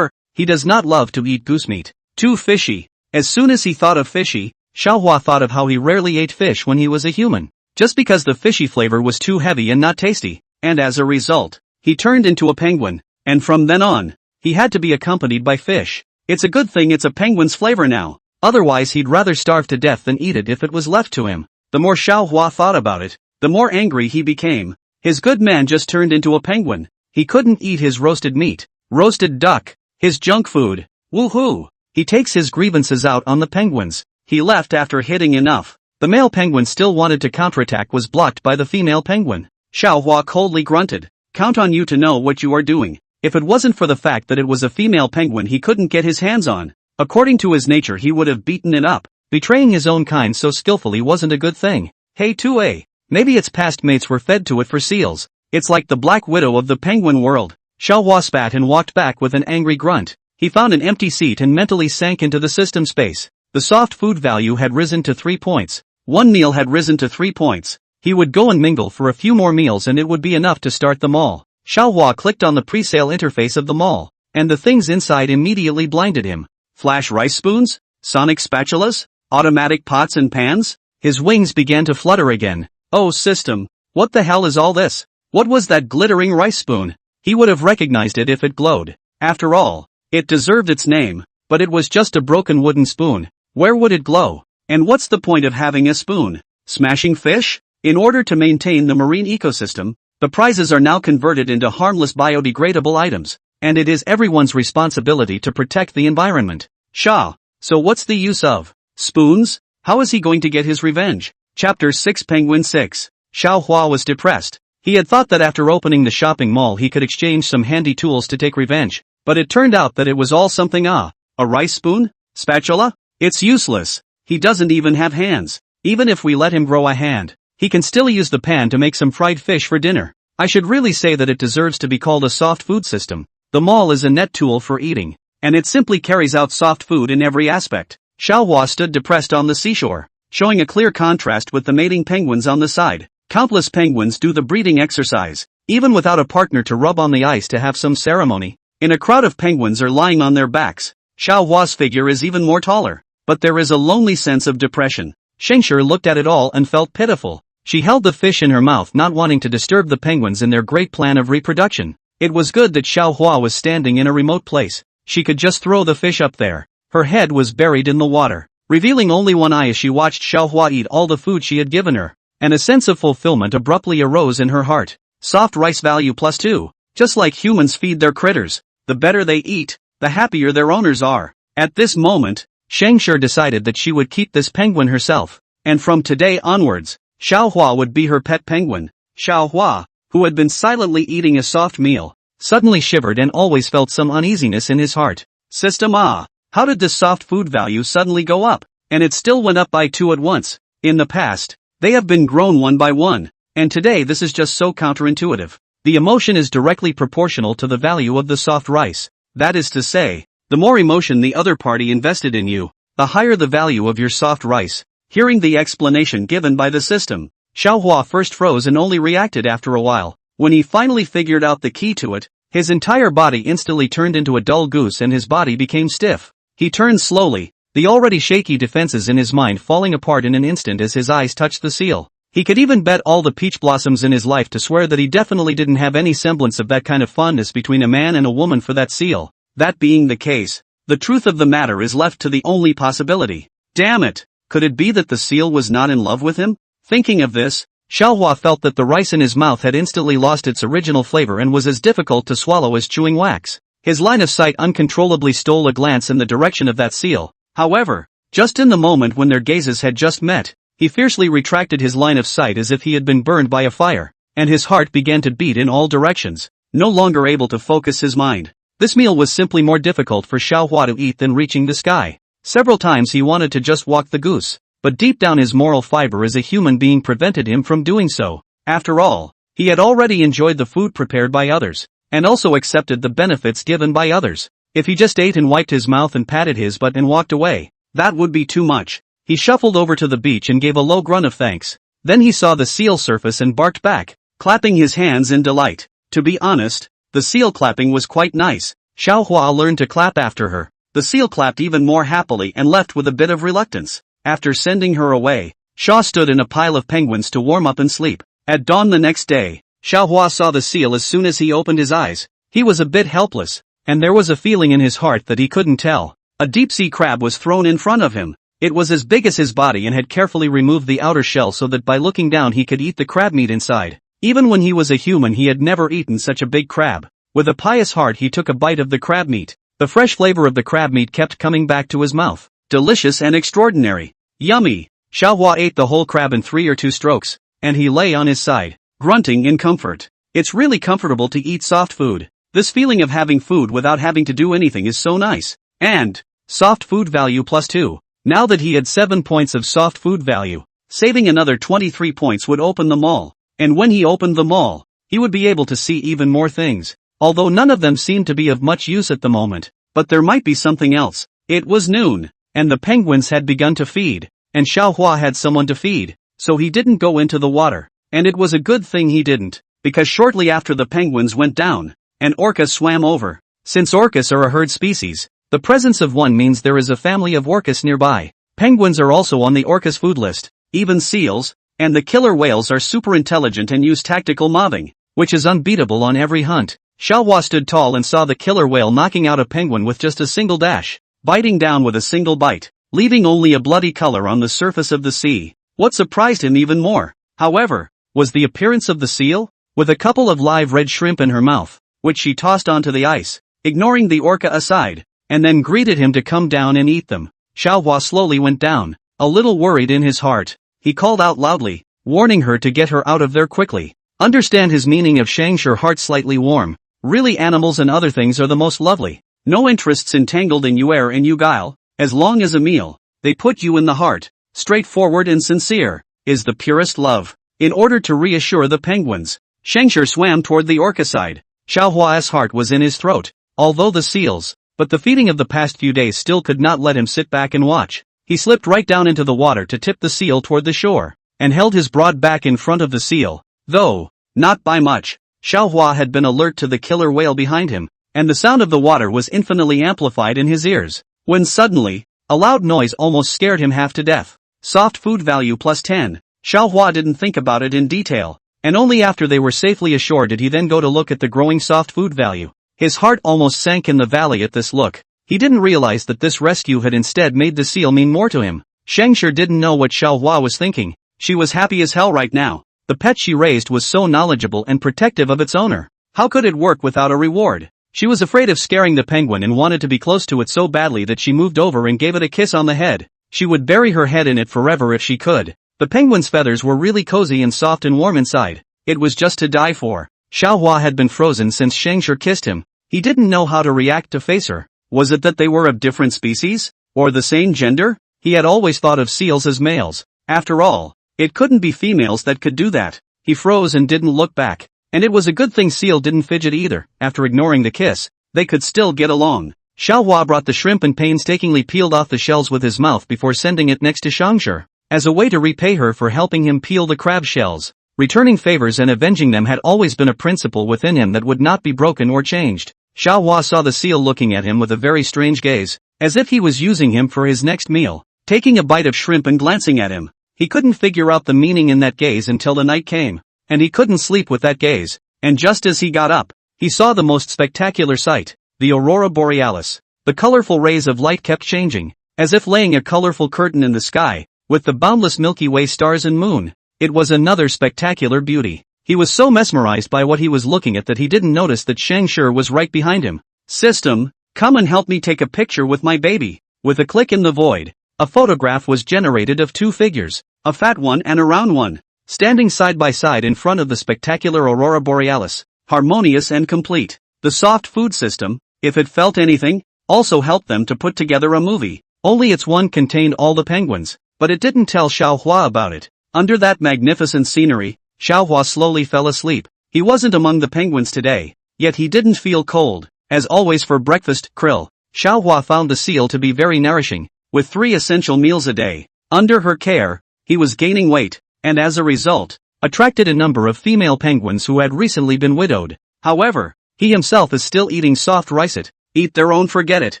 He does not love to eat goose meat. Too fishy. As soon as he thought of fishy, Xiaohua thought of how he rarely ate fish when he was a human, just because the fishy flavor was too heavy and not tasty, and as a result, he turned into a penguin, and from then on, he had to be accompanied by fish. It's a good thing it's a penguin's flavor now, otherwise he'd rather starve to death than eat it if it was left to him. The more Xiaohua thought about it, the more angry he became. His good man just turned into a penguin. He couldn't eat his roasted meat, roasted duck, his junk food. Woohoo! He takes his grievances out on the penguins. He left after hitting enough. The male penguin still wanted to counterattack was blocked by the female penguin. Xiaohua coldly grunted. Count on you to know what you are doing. If it wasn't for the fact that it was a female penguin he couldn't get his hands on, according to his nature he would have beaten it up. Betraying his own kind so skillfully wasn't a good thing. Hey 2A. Maybe its past mates were fed to it for seals. It's like the Black Widow of the penguin world. Xiaohua spat and walked back with an angry grunt. He found an empty seat and mentally sank into the system space. The soft food value had risen to 3 points. One meal had risen to 3 points. He would go and mingle for a few more meals and it would be enough to start the mall. Xiaohua clicked on the pre-sale interface of the mall, and the things inside immediately blinded him. Flash rice spoons? Sonic spatulas? Automatic pots and pans? His wings began to flutter again. Oh system, what the hell is all this? What was that glittering rice spoon? He would have recognized it if it glowed. After all, it deserved its name, but it was just a broken wooden spoon. Where would it glow? And what's the point of having a spoon? Smashing fish? In order to maintain the marine ecosystem, the prizes are now converted into harmless biodegradable items, and it is everyone's responsibility to protect the environment. So what's the use of spoons? How is he going to get his revenge? Chapter 6 Penguin 6. Xiaohua was depressed. He had thought that after opening the shopping mall he could exchange some handy tools to take revenge, but it turned out that it was all something a rice spoon? Spatula? It's useless. He doesn't even have hands. Even if we let him grow a hand, he can still use the pan to make some fried fish for dinner. I should really say that it deserves to be called a soft food system. The mall is a net tool for eating, and it simply carries out soft food in every aspect. Xiaohua stood depressed on the seashore, showing a clear contrast with the mating penguins on the side. Countless penguins do the breeding exercise, even without a partner to rub on the ice to have some ceremony. In a crowd of penguins are lying on their backs. Xiaohua's figure is even more taller, but there is a lonely sense of depression. Scavenger looked at it all and felt pitiful. She held the fish in her mouth, not wanting to disturb the penguins in their great plan of reproduction. It was good that Xiaohua was standing in a remote place. She could just throw the fish up there. Her head was buried in the water, revealing only one eye as she watched Xiaohua eat all the food she had given her, and a sense of fulfillment abruptly arose in her heart. Soft rice value +2. Just like humans feed their critters, the better they eat, the happier their owners are. At this moment, Scavenger decided that she would keep this penguin herself, and from today onwards, Xiaohua would be her pet penguin. Xiaohua, who had been silently eating a soft meal, suddenly shivered and always felt some uneasiness in his heart. System how did this soft food value suddenly go up? And it still went up by 2 at once. In the past, they have been grown 1 by 1, and today this is just so counterintuitive. The emotion is directly proportional to the value of the soft rice. That is to say, the more emotion the other party invested in you, the higher the value of your soft rice. Hearing the explanation given by the system, Xiaohua first froze and only reacted after a while. When he finally figured out the key to it, his entire body instantly turned into a dull goose and his body became stiff. He turned slowly, the already shaky defenses in his mind falling apart in an instant as his eyes touched the seal. He could even bet all the peach blossoms in his life to swear that he definitely didn't have any semblance of that kind of fondness between a man and a woman for that seal. That being the case, the truth of the matter is left to the only possibility. Damn it! Could it be that the seal was not in love with him? Thinking of this, Xiaohua felt that the rice in his mouth had instantly lost its original flavor and was as difficult to swallow as chewing wax. His line of sight uncontrollably stole a glance in the direction of that seal. However, just in the moment when their gazes had just met, he fiercely retracted his line of sight as if he had been burned by a fire, and his heart began to beat in all directions, no longer able to focus his mind. This meal was simply more difficult for Xiaohua to eat than reaching the sky. Several times he wanted to just walk the goose, but deep down his moral fiber as a human being prevented him from doing so. After all, he had already enjoyed the food prepared by others, and also accepted the benefits given by others. If he just ate and wiped his mouth and patted his butt and walked away, that would be too much. He shuffled over to the beach and gave a low grunt of thanks. Then he saw the seal surface and barked back, clapping his hands in delight. To be honest, the seal clapping was quite nice. Xiaohua learned to clap after her. The seal clapped even more happily and left with a bit of reluctance. After sending her away, Xia stood in a pile of penguins to warm up and sleep. At dawn the next day, Xiaohua saw the seal as soon as he opened his eyes. He was a bit helpless, and there was a feeling in his heart that he couldn't tell. A deep-sea crab was thrown in front of him. It was as big as his body and had carefully removed the outer shell so that by looking down he could eat the crab meat inside. Even when he was a human he had never eaten such a big crab. With a pious heart he took a bite of the crab meat. The fresh flavor of the crab meat kept coming back to his mouth. Delicious and extraordinary. Yummy! Xiaohua ate the whole crab in 3 or 2 strokes, and he lay on his side, grunting in comfort. It's really comfortable to eat soft food. This feeling of having food without having to do anything is so nice. And soft food value +2. Now that he had 7 points of soft food value, saving another 23 points would open them all. And when he opened them all, he would be able to see even more things. Although none of them seemed to be of much use at the moment, but there might be something else. It was noon, and the penguins had begun to feed, and Xiaohua had someone to feed, so he didn't go into the water. And it was a good thing he didn't, because shortly after the penguins went down, an orca swam over. Since orcas are a herd species, the presence of one means there is a family of orcas nearby. Penguins are also on the orcas food list, even seals, and the killer whales are super intelligent and use tactical mobbing, which is unbeatable on every hunt. Xiaohua stood tall and saw the killer whale knocking out a penguin with just a single dash, biting down with a single bite, leaving only a bloody color on the surface of the sea. What surprised him even more, however, was the appearance of the seal, with a couple of live red shrimp in her mouth, which she tossed onto the ice, ignoring the orca aside, and then greeted him to come down and eat them. Xiaohua slowly went down, a little worried in his heart. He called out loudly, warning her to get her out of there quickly. Understand his meaning of Scavenger heart slightly warm. Really animals and other things are the most lovely. No interests entangled in you err and you guile, as long as a meal, they put you in the heart, straightforward and sincere, is the purest love. In order to reassure the penguins, Scavenger swam toward the orca side. Xiaohua's heart was in his throat, although the seals, but the feeding of the past few days still could not let him sit back and watch. He slipped right down into the water to tip the seal toward the shore, and held his broad back in front of the seal, though, not by much. Xiaohua had been alert to the killer whale behind him, and the sound of the water was infinitely amplified in his ears, when suddenly, a loud noise almost scared him half to death. Soft food value +10. Xiaohua didn't think about it in detail, and only after they were safely ashore did he then go to look at the growing soft food value. His heart almost sank in the valley at this look. He didn't realize that this rescue had instead made the seal mean more to him. Scavenger didn't know what Xiaohua was thinking. She was happy as hell right now. The pet she raised was so knowledgeable and protective of its owner. How could it work without a reward? She was afraid of scaring the penguin and wanted to be close to it so badly that she moved over and gave it a kiss on the head. She would bury her head in it forever if she could. The penguin's feathers were really cozy and soft and warm inside. It was just to die for. Xiaohua had been frozen since Scavenger kissed him. He didn't know how to react to face her. Was it that they were of different species? Or the same gender? He had always thought of seals as males. After all, it couldn't be females that could do that. He froze and didn't look back. And it was a good thing Seal didn't fidget either. After ignoring the kiss, they could still get along. Xiaohua brought the shrimp and painstakingly peeled off the shells with his mouth before sending it next to Scavenger, as a way to repay her for helping him peel the crab shells. Returning favors and avenging them had always been a principle within him that would not be broken or changed. Xiaohua saw the seal looking at him with a very strange gaze, as if he was using him for his next meal. Taking a bite of shrimp and glancing at him, he couldn't figure out the meaning in that gaze until the night came. And he couldn't sleep with that gaze. And just as he got up, he saw the most spectacular sight, the aurora borealis. The colorful rays of light kept changing, as if laying a colorful curtain in the sky, with the boundless Milky Way stars and moon. It was another spectacular beauty. He was so mesmerized by what he was looking at that he didn't notice that Scavenger was right behind him. System, come and help me take a picture with my baby. With a click in the void, a photograph was generated of two figures, a fat one and a round one, standing side by side in front of the spectacular aurora borealis, harmonious and complete. The soft food system, if it felt anything, also helped them to put together a movie. Only its one contained all the penguins, but it didn't tell Xiaohua about it. Under that magnificent scenery, Xiaohua slowly fell asleep. He wasn't among the penguins today, yet he didn't feel cold. As always for breakfast, krill. Xiaohua found the seal to be very nourishing, with 3 essential meals a day. Under her care, he was gaining weight, and as a result, attracted a number of female penguins who had recently been widowed. However, he himself is still eating soft rice-it. Eat their own, forget it.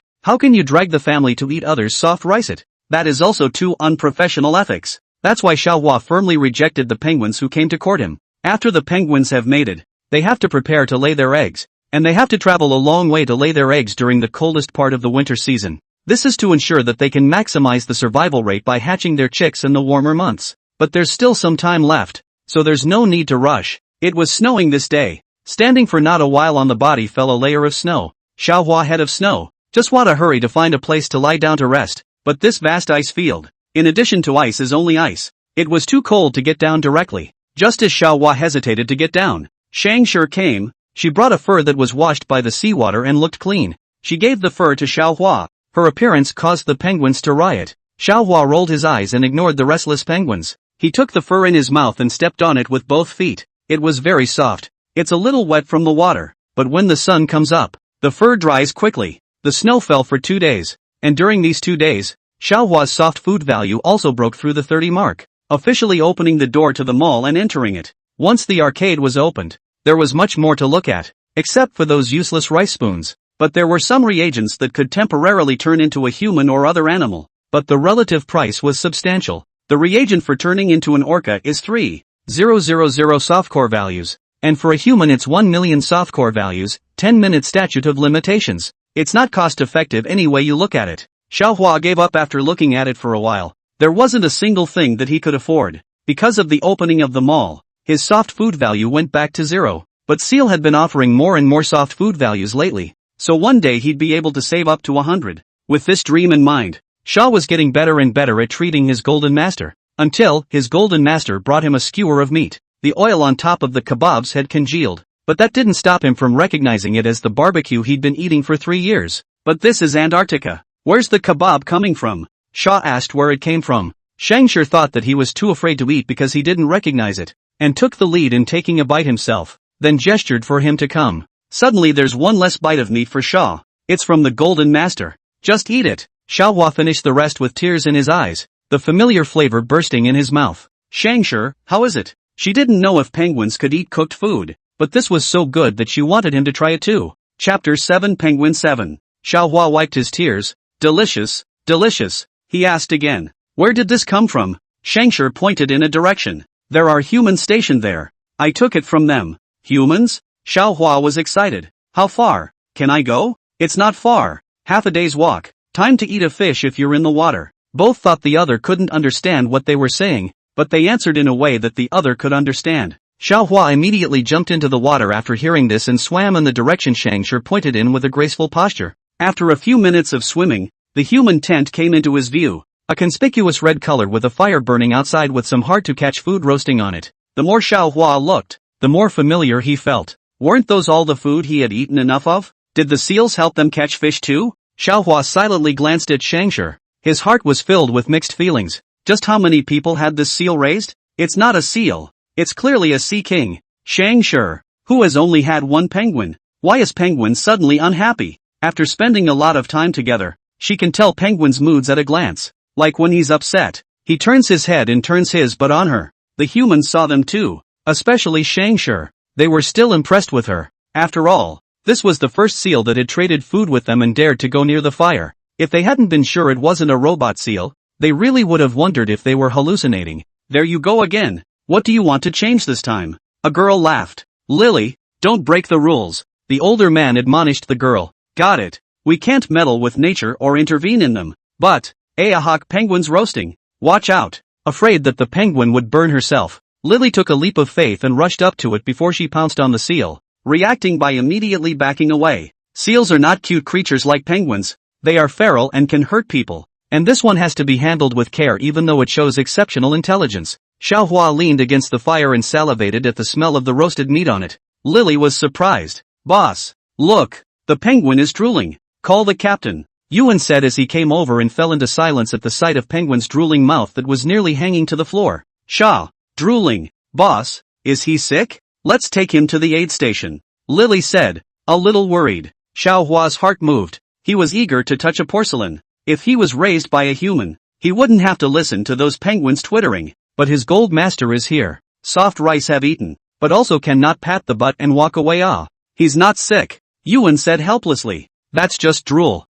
How can you drag the family to eat others' soft rice-it? That is also too unprofessional ethics. That's why Xiaohua firmly rejected the penguins who came to court him. After the penguins have mated, they have to prepare to lay their eggs, and they have to travel a long way to lay their eggs during the coldest part of the winter season. This is to ensure that they can maximize the survival rate by hatching their chicks in the warmer months. But there's still some time left, so there's no need to rush. It was snowing this day. Standing for not a while on the body fell a layer of snow. Xiaohua head of snow. Just want to hurry to find a place to lie down to rest. But this vast ice field, in addition to ice, is only ice. It was too cold to get down directly. Just as Xiaohua hesitated to get down, Scavenger came. She brought a fur that was washed by the seawater and looked clean. She gave the fur to Xiaohua. Her appearance caused the penguins to riot. Xiaohua rolled his eyes and ignored the restless penguins. He took the fur in his mouth and stepped on it with both feet. It was very soft. It's a little wet from the water, but when the sun comes up, the fur dries quickly. The snow fell for 2 days, and during these 2 days, Xiaohua's soft food value also broke through the 30 mark, officially opening the door to the mall and entering it. Once the arcade was opened, there was much more to look at, except for those useless rice spoons. But there were some reagents that could temporarily turn into a human or other animal, but the relative price was substantial. The reagent for turning into an orca is 3,000 softcore values, and for a human it's 1 million softcore values, 10-minute statute of limitations. It's not cost-effective any way you look at it. Xiaohua gave up after looking at it for a while. There wasn't a single thing that he could afford. Because of the opening of the mall, his soft food value went back to 0. But Seal had been offering more and more soft food values lately, so one day he'd be able to save up to 100. With this dream in mind, Shaw was getting better and better at treating his golden master, until his golden master brought him a skewer of meat. The oil on top of the kebabs had congealed, but that didn't stop him from recognizing it as the barbecue he'd been eating for 3 years. But this is Antarctica. Where's the kebab coming from? Shaw asked where it came from. Scavenger thought that he was too afraid to eat because he didn't recognize it, and took the lead in taking a bite himself, then gestured for him to come. Suddenly there's one less bite of meat for Shaw. It's from the golden master. Just eat it. Xiaohua finished the rest with tears in his eyes, the familiar flavor bursting in his mouth. Scavenger, how is it? She didn't know if penguins could eat cooked food, but this was so good that she wanted him to try it too. Chapter 7 Penguin 7. Xiaohua wiped his tears. Delicious, delicious. He asked again. Where did this come from? Scavenger pointed in a direction. There are humans stationed there. I took it from them. Humans? Xiaohua was excited. How far? Can I go? It's not far. Half a day's walk. Time to eat a fish if you're in the water. Both thought the other couldn't understand what they were saying, but they answered in a way that the other could understand. Xiaohua immediately jumped into the water after hearing this and swam in the direction Scavenger pointed in with a graceful posture. After a few minutes of swimming, the human tent came into his view, a conspicuous red color with a fire burning outside with some hard-to-catch food roasting on it. The more Xiaohua looked, the more familiar he felt. Weren't those all the food he had eaten enough of? Did the seals help them catch fish too? Xiaohua silently glanced at Scavenger. His heart was filled with mixed feelings. Just how many people had this seal raised? It's not a seal. It's clearly a sea king. Scavenger, who has only had one penguin. Why is Penguin suddenly unhappy? After spending a lot of time together, she can tell Penguin's moods at a glance. Like when he's upset, he turns his head and turns his butt on her. The humans saw them too, especially Scavenger. They were still impressed with her. After all, this was the first seal that had traded food with them and dared to go near the fire. If they hadn't been sure it wasn't a robot seal, they really would have wondered if they were hallucinating. There you go again. What do you want to change this time? A girl laughed. Lily, don't break the rules. The older man admonished the girl. Got it. We can't meddle with nature or intervene in them. But, Ahawk Penguin's roasting. Watch out. Afraid that the penguin would burn herself, Lily took a leap of faith and rushed up to it before she pounced on the seal, reacting by immediately backing away. Seals are not cute creatures like penguins. They are feral and can hurt people. And this one has to be handled with care even though it shows exceptional intelligence. Xiaohua leaned against the fire and salivated at the smell of the roasted meat on it. Lily was surprised. Boss, look, the penguin is drooling. Call the captain, Yuan said as he came over and fell into silence at the sight of Penguin's drooling mouth that was nearly hanging to the floor. Sha, drooling. Boss, is he sick? Let's take him to the aid station, Lily said, a little worried. Xiaohua's heart moved. He was eager to touch a porcelain. If he was raised by a human, he wouldn't have to listen to those penguins twittering. But his gold master is here. Soft rice have eaten, but also cannot pat the butt and walk away. He's not sick, Yuan said helplessly. That's just drool.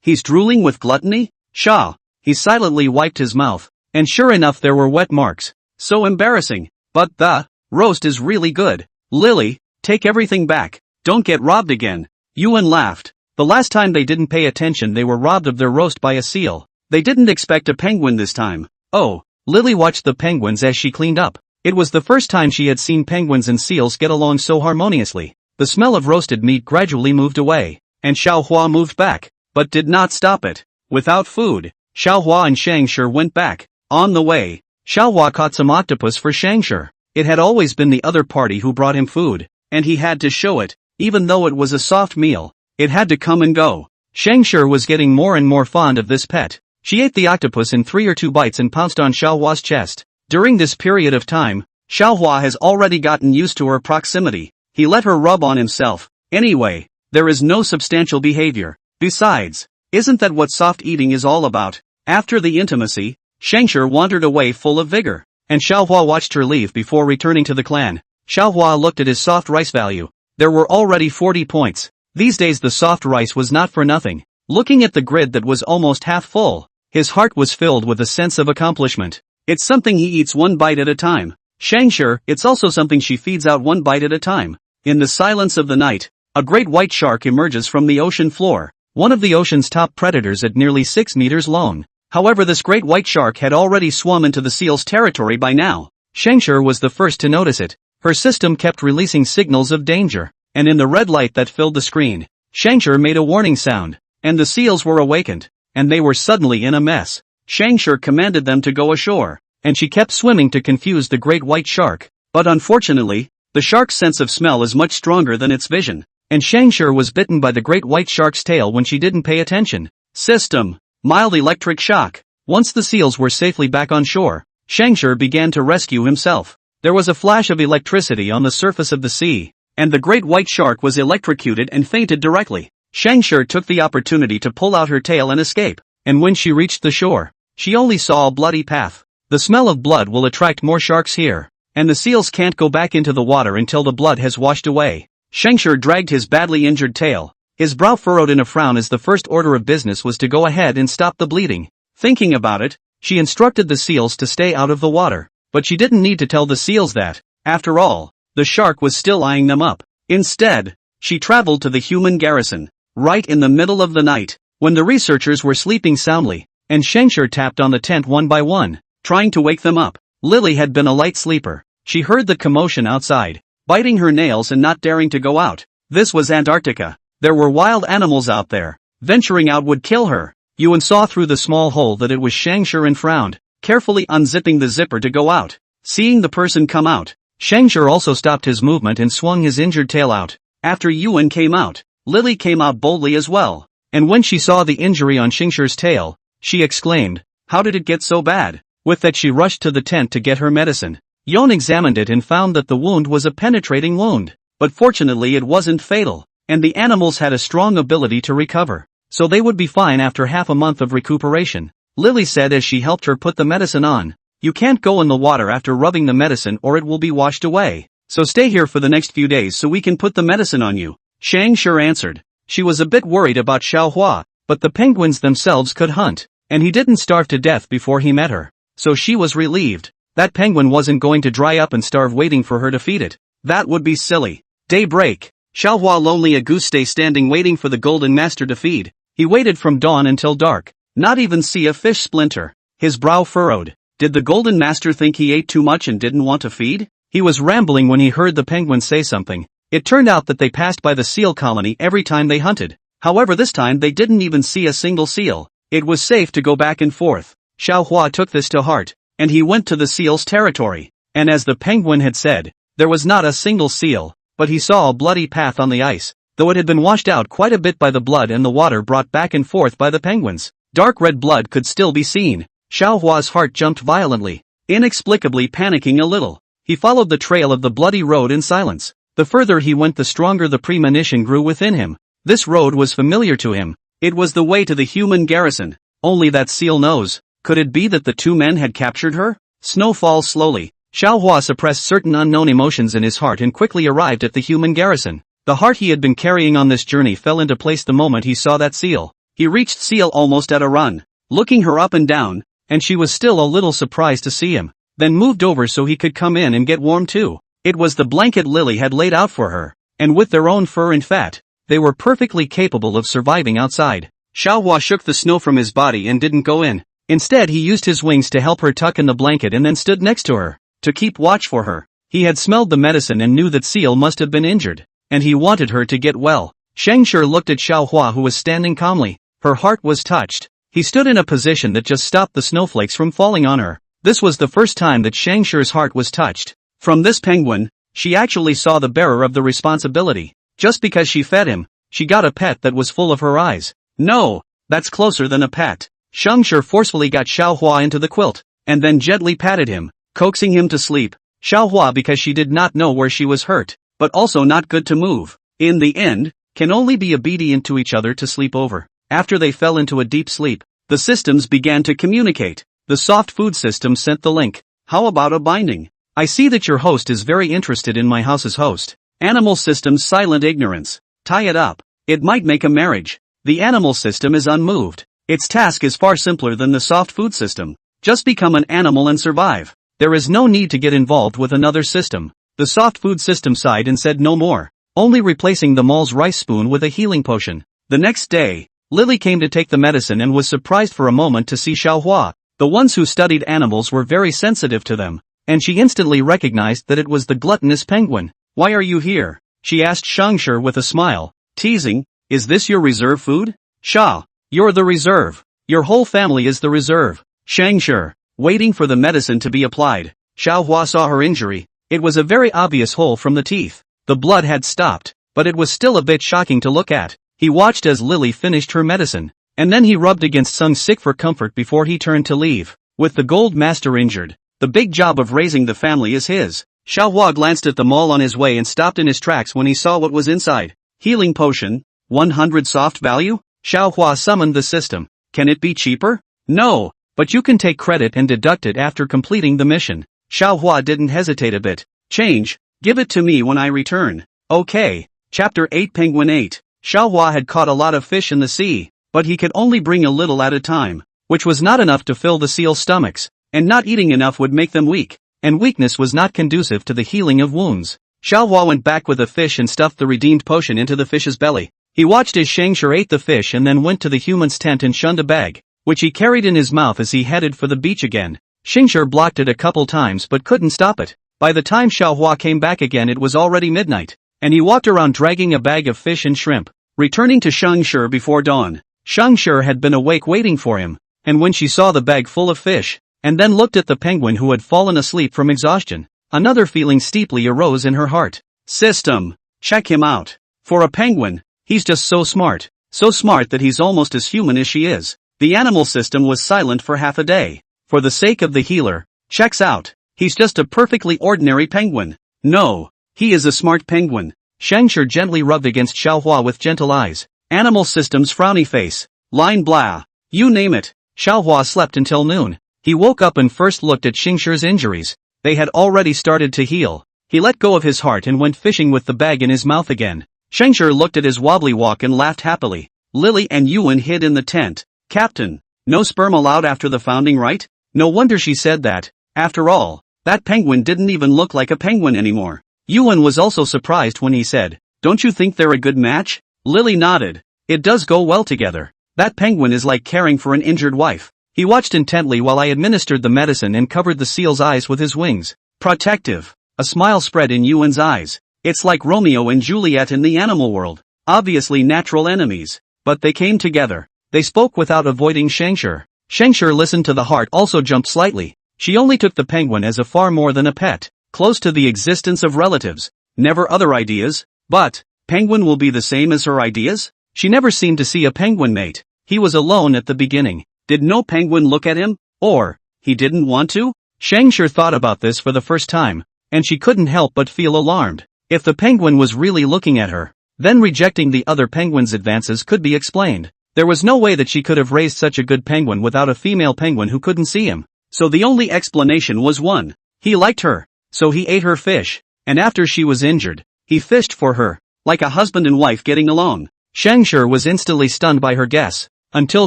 He's drooling with gluttony? Sha. He silently wiped his mouth, and sure enough there were wet marks. So embarrassing. But the roast is really good. Lily, take everything back. Don't get robbed again. Yuan laughed. The last time they didn't pay attention they were robbed of their roast by a seal. They didn't expect a penguin this time. Oh. Lily watched the penguins as she cleaned up. It was the first time she had seen penguins and seals get along so harmoniously. The smell of roasted meat gradually moved away, and Xiaohua moved back, but did not stop it. Without food, Xiaohua and Scavenger went back. On the way, Xiaohua caught some octopus for Scavenger. It had always been the other party who brought him food, and he had to show it, even though it was a soft meal. It had to come and go. Scavenger was getting more and more fond of this pet. She ate the octopus in 3 or 2 bites and pounced on Xiaohua's chest. During this period of time, Xiaohua has already gotten used to her proximity. He let her rub on himself. Anyway, there is no substantial behavior. Besides, isn't that what soft eating is all about? After the intimacy, Scavenger wandered away full of vigor, and Xiaohua watched her leave before returning to the clan. Xiaohua looked at his soft rice value. There were already 40 points. These days the soft rice was not for nothing. Looking at the grid that was almost half full, his heart was filled with a sense of accomplishment. It's something he eats 1 bite at a time. Scavenger, it's also something she feeds out 1 bite at a time. In the silence of the night, a great white shark emerges from the ocean floor, one of the ocean's top predators at nearly 6 meters long. However, this great white shark had already swum into the seal's territory by now. Scavenger was the first to notice it. Her system kept releasing signals of danger, and in the red light that filled the screen, Scavenger made a warning sound, and the seals were awakened, and they were suddenly in a mess. Scavenger commanded them to go ashore, and she kept swimming to confuse the great white shark. But unfortunately, the shark's sense of smell is much stronger than its vision, and Scavenger was bitten by the great white shark's tail when she didn't pay attention. System. Mild electric shock. Once the seals were safely back on shore, Scavenger began to rescue himself. There was a flash of electricity on the surface of the sea, and the great white shark was electrocuted and fainted directly. Scavenger took the opportunity to pull out her tail and escape, and when she reached the shore, she only saw a bloody path. The smell of blood will attract more sharks here, and the seals can't go back into the water until the blood has washed away. Scavenger dragged his badly injured tail, his brow furrowed in a frown as the first order of business was to go ahead and stop the bleeding. Thinking about it, she instructed the seals to stay out of the water, but she didn't need to tell the seals that, after all, the shark was still eyeing them up. Instead, she traveled to the human garrison, right in the middle of the night, when the researchers were sleeping soundly, and Scavenger tapped on the tent one by one, trying to wake them up. Lily had been a light sleeper. She heard the commotion outside, biting her nails and not daring to go out. This was Antarctica. There were wild animals out there. Venturing out would kill her. Yuan saw through the small hole that it was Scavenger and frowned, carefully unzipping the zipper to go out. Seeing the person come out, Scavenger also stopped his movement and swung his injured tail out. After Yuan came out, Lily came out boldly as well. And when she saw the injury on Shanger's tail, she exclaimed, "How did it get so bad?" With that she rushed to the tent to get her medicine. Yuan examined it and found that the wound was a penetrating wound. But fortunately it wasn't fatal, and the animals had a strong ability to recover, so they would be fine after half a month of recuperation. Lily said as she helped her put the medicine on, "You can't go in the water after rubbing the medicine or it will be washed away. So stay here for the next few days so we can put the medicine on you." Scavenger answered. She was a bit worried about Xiaohua, but the penguins themselves could hunt, and he didn't starve to death before he met her. So she was relieved. That penguin wasn't going to dry up and starve waiting for her to feed it. That would be silly. Daybreak. Xiaohua lonely a goose day standing waiting for the golden master to feed. He waited from dawn until dark. Not even see a fish splinter. His brow furrowed. Did the golden master think he ate too much and didn't want to feed? He was rambling when he heard the penguins say something. It turned out that they passed by the seal colony every time they hunted. However, this time they didn't even see a single seal. It was safe to go back and forth. Xiaohua took this to heart, and he went to the seal's territory. And as the penguin had said, there was not a single seal, but he saw a bloody path on the ice, though it had been washed out quite a bit by the blood and the water brought back and forth by the penguins. Dark red blood could still be seen. Xiaohua's heart jumped violently, inexplicably panicking a little. He followed the trail of the bloody road in silence. The further he went, the stronger the premonition grew within him. This road was familiar to him. It was the way to the human garrison. Only that seal knows. Could it be that the two men had captured her? Snow falls slowly. Xiaohua suppressed certain unknown emotions in his heart and quickly arrived at the human garrison. The heart he had been carrying on this journey fell into place the moment he saw that seal. He reached seal almost at a run, looking her up and down, and she was still a little surprised to see him, then moved over so he could come in and get warm too. It was the blanket Lily had laid out for her, and with their own fur and fat, they were perfectly capable of surviving outside. Xiaohua shook the snow from his body and didn't go in. Instead he used his wings to help her tuck in the blanket and then stood next to her, to keep watch for her. He had smelled the medicine and knew that seal must have been injured, and he wanted her to get well. Scavenger looked at Xiaohua who was standing calmly. Her heart was touched. He stood in a position that just stopped the snowflakes from falling on her. This was the first time that Shanger's heart was touched. From this penguin, she actually saw the bearer of the responsibility. Just because she fed him, she got a pet that was full of her eyes. No, that's closer than a pet. Scavenger forcefully got Xiaohua into the quilt, and then gently patted him, coaxing him to sleep. Xiaohua, because she did not know where she was hurt, but also not good to move, in the end, can only be obedient to each other to sleep over. After they fell into a deep sleep, the systems began to communicate. The soft food system sent the link. How about a binding? I see that your host is very interested in my house's host. Animal system's silent ignorance. Tie it up. It might make a marriage. The animal system is unmoved. Its task is far simpler than the soft food system. Just become an animal and survive. There is no need to get involved with another system. The soft food system sighed and said no more, only replacing the mole's rice spoon with a healing potion. The next day, Lily came to take the medicine and was surprised for a moment to see Xiaohua. The ones who studied animals were very sensitive to them, and she instantly recognized that it was the gluttonous penguin. Why are you here? She asked Scavenger with a smile, teasing, is this your reserve food? Sha, you're the reserve. Your whole family is the reserve. Scavenger, waiting for the medicine to be applied. Xiaohua saw her injury. It was a very obvious hole from the teeth. The blood had stopped, but it was still a bit shocking to look at. He watched as Lily finished her medicine, and then he rubbed against Sung sick for comfort before he turned to leave. With the gold master injured, the big job of raising the family is his. Xiaohua glanced at the mole on his way and stopped in his tracks when he saw what was inside. Healing potion, 100 soft value? Xiaohua summoned the system. Can it be cheaper? No, but you can take credit and deduct it after completing the mission. Xiaohua didn't hesitate a bit. Change, give it to me when I return. Okay. Chapter 8 Penguin 8. Xiaohua had caught a lot of fish in the sea, but he could only bring a little at a time, which was not enough to fill the seal's stomachs, and not eating enough would make them weak, and weakness was not conducive to the healing of wounds. Xiaohua went back with the fish and stuffed the redeemed potion into the fish's belly. He watched as Scavenger ate the fish and then went to the human's tent and shunned a bag, which he carried in his mouth as he headed for the beach again. Scavenger blocked it a couple times but couldn't stop it. By the time Xiaohua came back again it was already midnight, and he walked around dragging a bag of fish and shrimp. Returning to Scavenger before dawn, Scavenger had been awake waiting for him, and when she saw the bag full of fish, and then looked at the penguin who had fallen asleep from exhaustion, another feeling steeply arose in her heart. System. Check him out. For a penguin, he's just so smart that he's almost as human as she is. The animal system was silent for half a day. For the sake of the healer, checks out. He's just a perfectly ordinary penguin. No, he is a smart penguin. Scavenger gently rubbed against Xiaohua with gentle eyes. Animal system's frowny face. Line blah. You name it. Xiaohua slept until noon. He woke up and first looked at Scavenger's injuries. They had already started to heal. He let go of his heart and went fishing with the bag in his mouth again. Scavenger looked at his wobbly walk and laughed happily. Lily and Yuan hid in the tent. Captain, no sperm allowed after the founding, right? No wonder she said that. After all, that penguin didn't even look like a penguin anymore. Yuan was also surprised when he said, don't you think they're a good match? Lily nodded. It does go well together. That penguin is like caring for an injured wife. He watched intently while I administered the medicine and covered the seal's eyes with his wings. Protective. A smile spread in Yuan's eyes. It's like Romeo and Juliet in the animal world. Obviously natural enemies. But they came together. They spoke without avoiding Scavenger. Scavenger listened to the heart also jumped slightly. She only took the penguin as a far more than a pet. Close to the existence of relatives. Never other ideas. But, penguin will be the same as her ideas? She never seemed to see a penguin mate. He was alone at the beginning. Did no penguin look at him? Or, he didn't want to? Scavenger thought about this for the first time, and she couldn't help but feel alarmed. If the penguin was really looking at her, then rejecting the other penguin's advances could be explained. There was no way that she could have raised such a good penguin without a female penguin who couldn't see him. So the only explanation was one. He liked her, so he ate her fish, and after she was injured, he fished for her, like a husband and wife getting along. Scavenger was instantly stunned by her guess. Until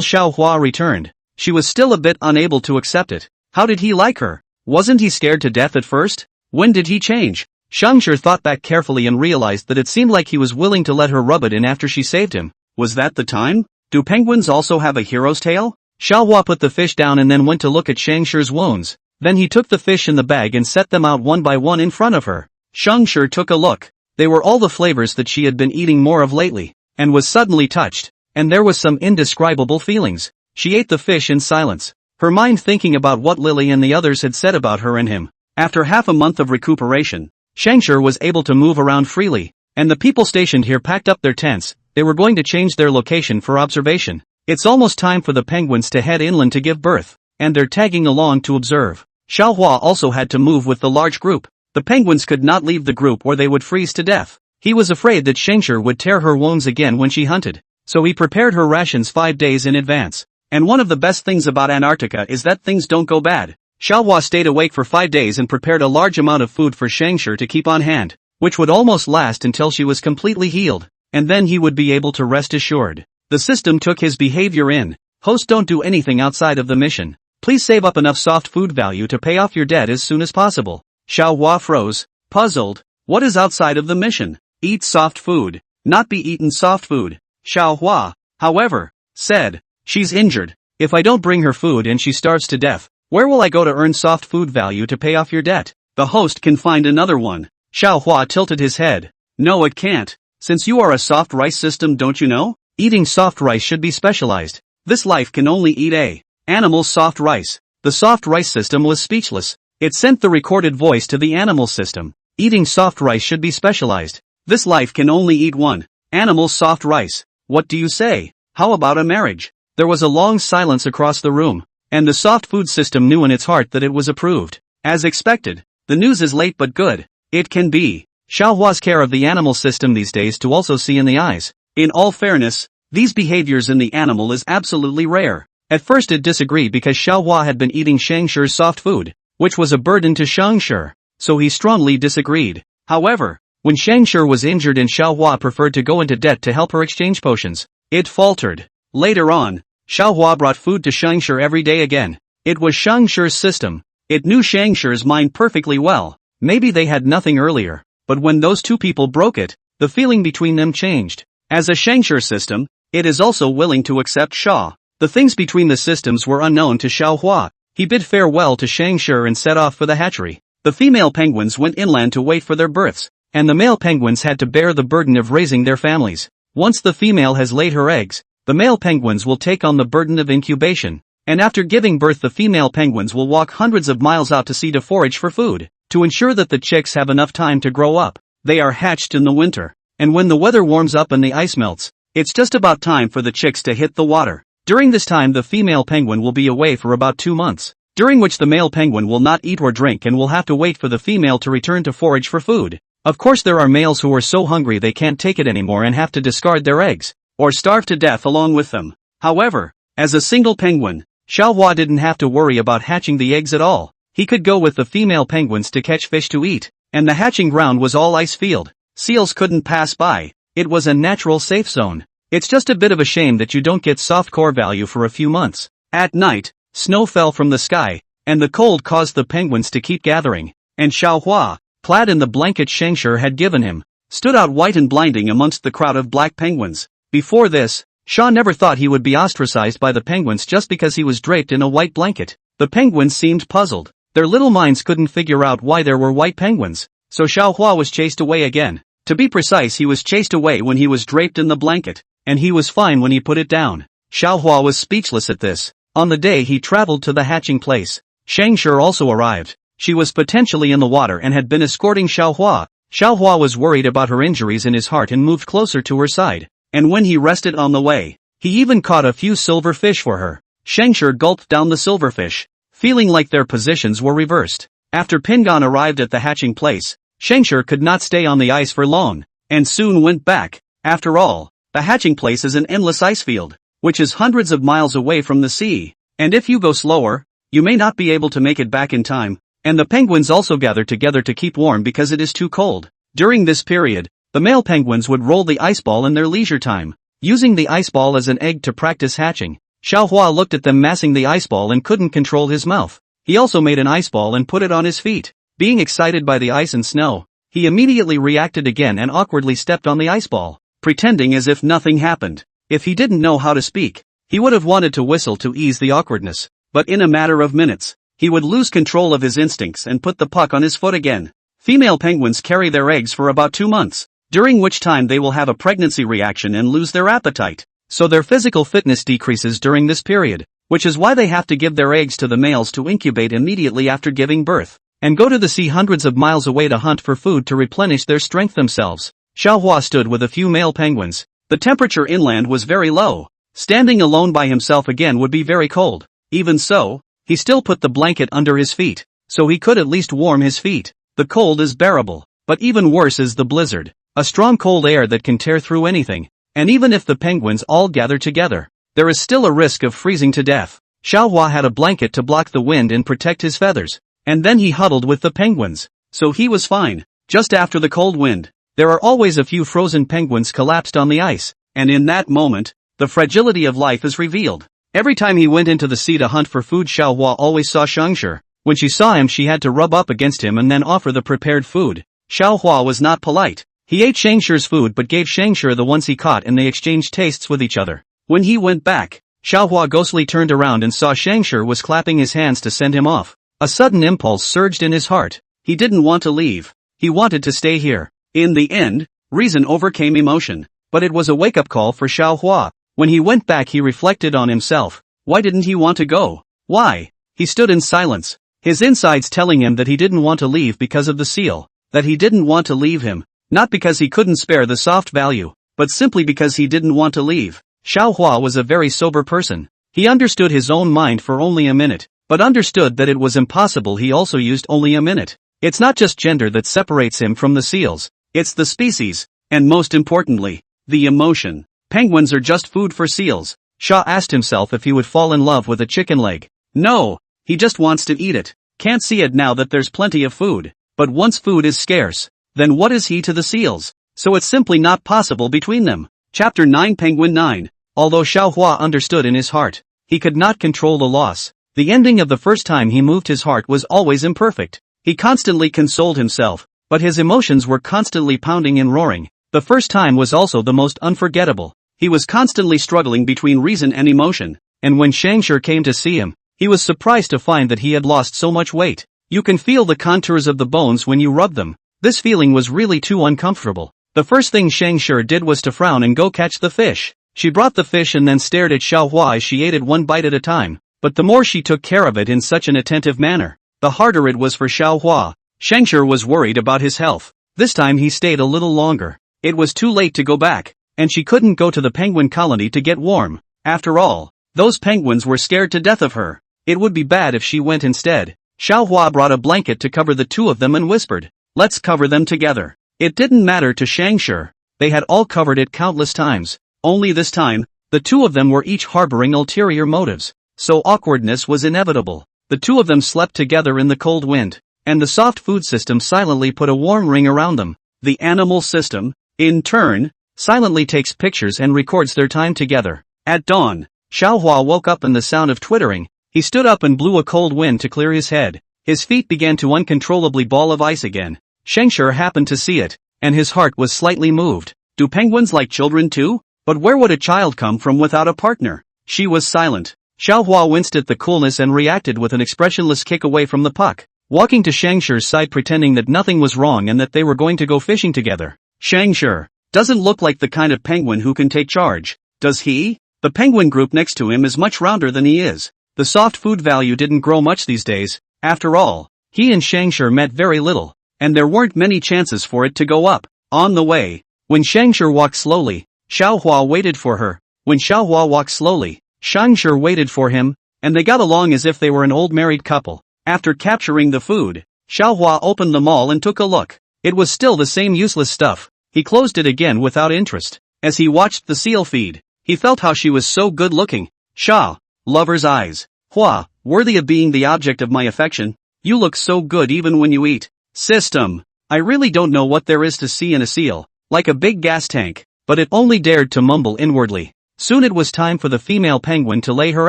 Xiaohua returned, she was still a bit unable to accept it. How did he like her? Wasn't he scared to death at first? When did he change? Scavenger thought back carefully and realized that it seemed like he was willing to let her rub it in after she saved him. Was that the time? Do penguins also have a hero's tale? Xiaohua put the fish down and then went to look at Scavenger's wounds. Then he took the fish in the bag and set them out one by one in front of her. Scavenger took a look. They were all the flavors that she had been eating more of lately, and was suddenly touched. And there was some indescribable feelings. She ate the fish in silence, her mind thinking about what Lily and the others had said about her and him. After half a month of recuperation, Scavenger was able to move around freely, and the people stationed here packed up their tents. They were going to change their location for observation. It's almost time for the penguins to head inland to give birth, and they're tagging along to observe. Xiaohua also had to move with the large group. The penguins could not leave the group or they would freeze to death. He was afraid that Scavenger would tear her wounds again when she hunted. So he prepared her rations 5 days in advance. And one of the best things about Antarctica is that things don't go bad. Xiaohua stayed awake for 5 days and prepared a large amount of food for Scavenger to keep on hand, which would almost last until she was completely healed, and then he would be able to rest assured. The system took his behavior in. Host, don't do anything outside of the mission. Please save up enough soft food value to pay off your debt as soon as possible. Xiaohua froze, puzzled. What is outside of the mission? Eat soft food. Not be eaten soft food. Xiaohua, however, said, she's injured. If I don't bring her food and she starves to death, where will I go to earn soft food value to pay off your debt? The host can find another one. Xiaohua tilted his head. No, it can't. Since you are a soft rice system, don't you know? Eating soft rice should be specialized. This life can only eat a animal soft rice. The soft rice system was speechless. It sent the recorded voice to the animal system. Eating soft rice should be specialized. This life can only eat one animal soft rice. What do you say? How about a marriage? There was a long silence across the room, and the soft food system knew in its heart that it was approved. As expected, the news is late but good. It can be. Xiaohua's care of the animal system these days to also see in the eyes. In all fairness, these behaviors in the animal is absolutely rare. At first it disagreed because Xiaohua had been eating Scavenger's soft food, which was a burden to Scavenger, so he strongly disagreed. However, when Scavenger was injured and Xiaohua preferred to go into debt to help her exchange potions, it faltered. Later on, Xiaohua brought food to Scavenger every day again. It was Scavenger's system. It knew Scavenger's mind perfectly well. Maybe they had nothing earlier, but when those two people broke it, the feeling between them changed. As a Scavenger system, it is also willing to accept Xia. The things between the systems were unknown to Xiaohua. He bid farewell to Scavenger and set off for the hatchery. the female penguins went inland to wait for their births, and the male penguins had to bear the burden of raising their families. Once the female has laid her eggs, the male penguins will take on the burden of incubation, and after giving birth the female penguins will walk hundreds of miles out to sea to forage for food. To ensure that the chicks have enough time to grow up, they are hatched in the winter, and when the weather warms up and the ice melts, it's just about time for the chicks to hit the water. During this time the female penguin will be away for about 2 months, during which the male penguin will not eat or drink and will have to wait for the female to return to forage for food. Of course there are males who are so hungry they can't take it anymore and have to discard their eggs, or starve to death along with them. However, as a single penguin, Xiaohua didn't have to worry about hatching the eggs at all. He could go with the female penguins to catch fish to eat, and the hatching ground was all ice field. Seals couldn't pass by. It was a natural safe zone. It's just a bit of a shame that you don't get soft core value for a few months. At night, snow fell from the sky, and the cold caused the penguins to keep gathering, and Xiaohua, clad in the blanket Scavenger had given him, stood out white and blinding amongst the crowd of black penguins. Before this, Xia never thought he would be ostracized by the penguins just because he was draped in a white blanket. The penguins seemed puzzled. Their little minds couldn't figure out why there were white penguins, so Xiaohua was chased away again. To be precise, he was chased away when he was draped in the blanket, and he was fine when he put it down. Xiaohua was speechless at this. On the day he traveled to the hatching place, Scavenger also arrived. She was potentially in the water and had been escorting Xiaohua. Xiaohua was worried about her injuries in his heart and moved closer to her side, and when he rested on the way, he even caught a few silver fish for her. Scavenger gulped down the silverfish, feeling like their positions were reversed. After Pingon arrived at the hatching place, Scavenger could not stay on the ice for long, and soon went back. After all, the hatching place is an endless ice field, which is hundreds of miles away from the sea, and if you go slower, you may not be able to make it back in time, and the penguins also gather together to keep warm because it is too cold. During this period, the male penguins would roll the ice ball in their leisure time, using the ice ball as an egg to practice hatching. Xiaohua looked at them massing the ice ball and couldn't control his mouth. He also made an ice ball and put it on his feet. Being excited by the ice and snow, he immediately reacted again and awkwardly stepped on the ice ball, pretending as if nothing happened. If he didn't know how to speak, he would have wanted to whistle to ease the awkwardness, but in a matter of minutes, he would lose control of his instincts and put the puck on his foot again. Female penguins carry their eggs for about 2 months, during which time they will have a pregnancy reaction and lose their appetite. So their physical fitness decreases during this period, which is why they have to give their eggs to the males to incubate immediately after giving birth, and go to the sea hundreds of miles away to hunt for food to replenish their strength themselves. Xiaohua stood with a few male penguins. The temperature inland was very low. Standing alone by himself again would be very cold. Even so, he still put the blanket under his feet, so he could at least warm his feet. The cold is bearable, but even worse is the blizzard, a strong cold air that can tear through anything. And even if the penguins all gather together, there is still a risk of freezing to death. Xiaohua had a blanket to block the wind and protect his feathers, and then he huddled with the penguins, so he was fine. Just after the cold wind, there are always a few frozen penguins collapsed on the ice, and in that moment, the fragility of life is revealed. Every time he went into the sea to hunt for food, Xiaohua always saw Scavenger. When she saw him, she had to rub up against him and then offer the prepared food. Xiaohua was not polite. He ate Scavenger's food but gave Scavenger the ones he caught and they exchanged tastes with each other. When he went back, Xiaohua ghostly turned around and saw Scavenger was clapping his hands to send him off. A sudden impulse surged in his heart. He didn't want to leave. He wanted to stay here. In the end, reason overcame emotion, but it was a wake-up call for Xiaohua. When he went back he reflected on himself. Why didn't he want to go? Why? He stood in silence, his insides telling him that he didn't want to leave because of the seal, that he didn't want to leave him. Not because he couldn't spare the soft value, but simply because he didn't want to leave. Xiaohua was a very sober person. He understood his own mind for only a minute, but understood that it was impossible. He also used only a minute. It's not just gender that separates him from the seals, it's the species, and most importantly, the emotion. Penguins are just food for seals. Xia asked himself if he would fall in love with a chicken leg. No, he just wants to eat it. Can't see it now that there's plenty of food, but once food is scarce, then what is he to the seals? So it's simply not possible between them. Chapter 9 Penguin 9. Although Xiaohua understood in his heart, he could not control the loss. The ending of the first time he moved his heart was always imperfect. He constantly consoled himself, but his emotions were constantly pounding and roaring. The first time was also the most unforgettable. He was constantly struggling between reason and emotion, and when Scavenger came to see him, he was surprised to find that he had lost so much weight. You can feel the contours of the bones when you rub them. This feeling was really too uncomfortable. The first thing Scavenger did was to frown and go catch the fish. She brought the fish and then stared at Xiaohua as she ate it one bite at a time. But the more she took care of it in such an attentive manner, the harder it was for Xiaohua. Scavenger was worried about his health. This time he stayed a little longer. It was too late to go back, and she couldn't go to the penguin colony to get warm. After all, those penguins were scared to death of her. It would be bad if she went instead. Xiaohua brought a blanket to cover the two of them and whispered, "Let's cover them together." It didn't matter to Scavenger. They had all covered it countless times. Only this time, the two of them were each harboring ulterior motives, so awkwardness was inevitable. The two of them slept together in the cold wind, and the soft food system silently put a warm ring around them. The animal system, in turn, silently takes pictures and records their time together. At dawn, Xiaohua woke up in the sound of twittering. He stood up and blew a cold wind to clear his head. His feet began to uncontrollably ball of ice again. Scavenger happened to see it, and his heart was slightly moved. Do penguins like children too? But where would a child come from without a partner? She was silent. Xiaohua winced at the coolness and reacted with an expressionless kick away from the puck, walking to Scavenger's side pretending that nothing was wrong and that they were going to go fishing together. Scavenger doesn't look like the kind of penguin who can take charge, does he? The penguin group next to him is much rounder than he is. The soft food value didn't grow much these days. After all, he and Scavenger met very little, and there weren't many chances for it to go up. On the way, when Scavenger walked slowly, Xiaohua waited for her. When Xiaohua walked slowly, Scavenger waited for him, and they got along as if they were an old married couple. After capturing the food, Xiaohua opened them all and took a look. It was still the same useless stuff. He closed it again without interest. As he watched the seal feed, he felt how she was so good looking. Sha, lover's eyes. Hua, worthy of being the object of my affection. You look so good even when you eat. System. I really don't know what there is to see in a seal, like a big gas tank, but it only dared to mumble inwardly. Soon it was time for the female penguin to lay her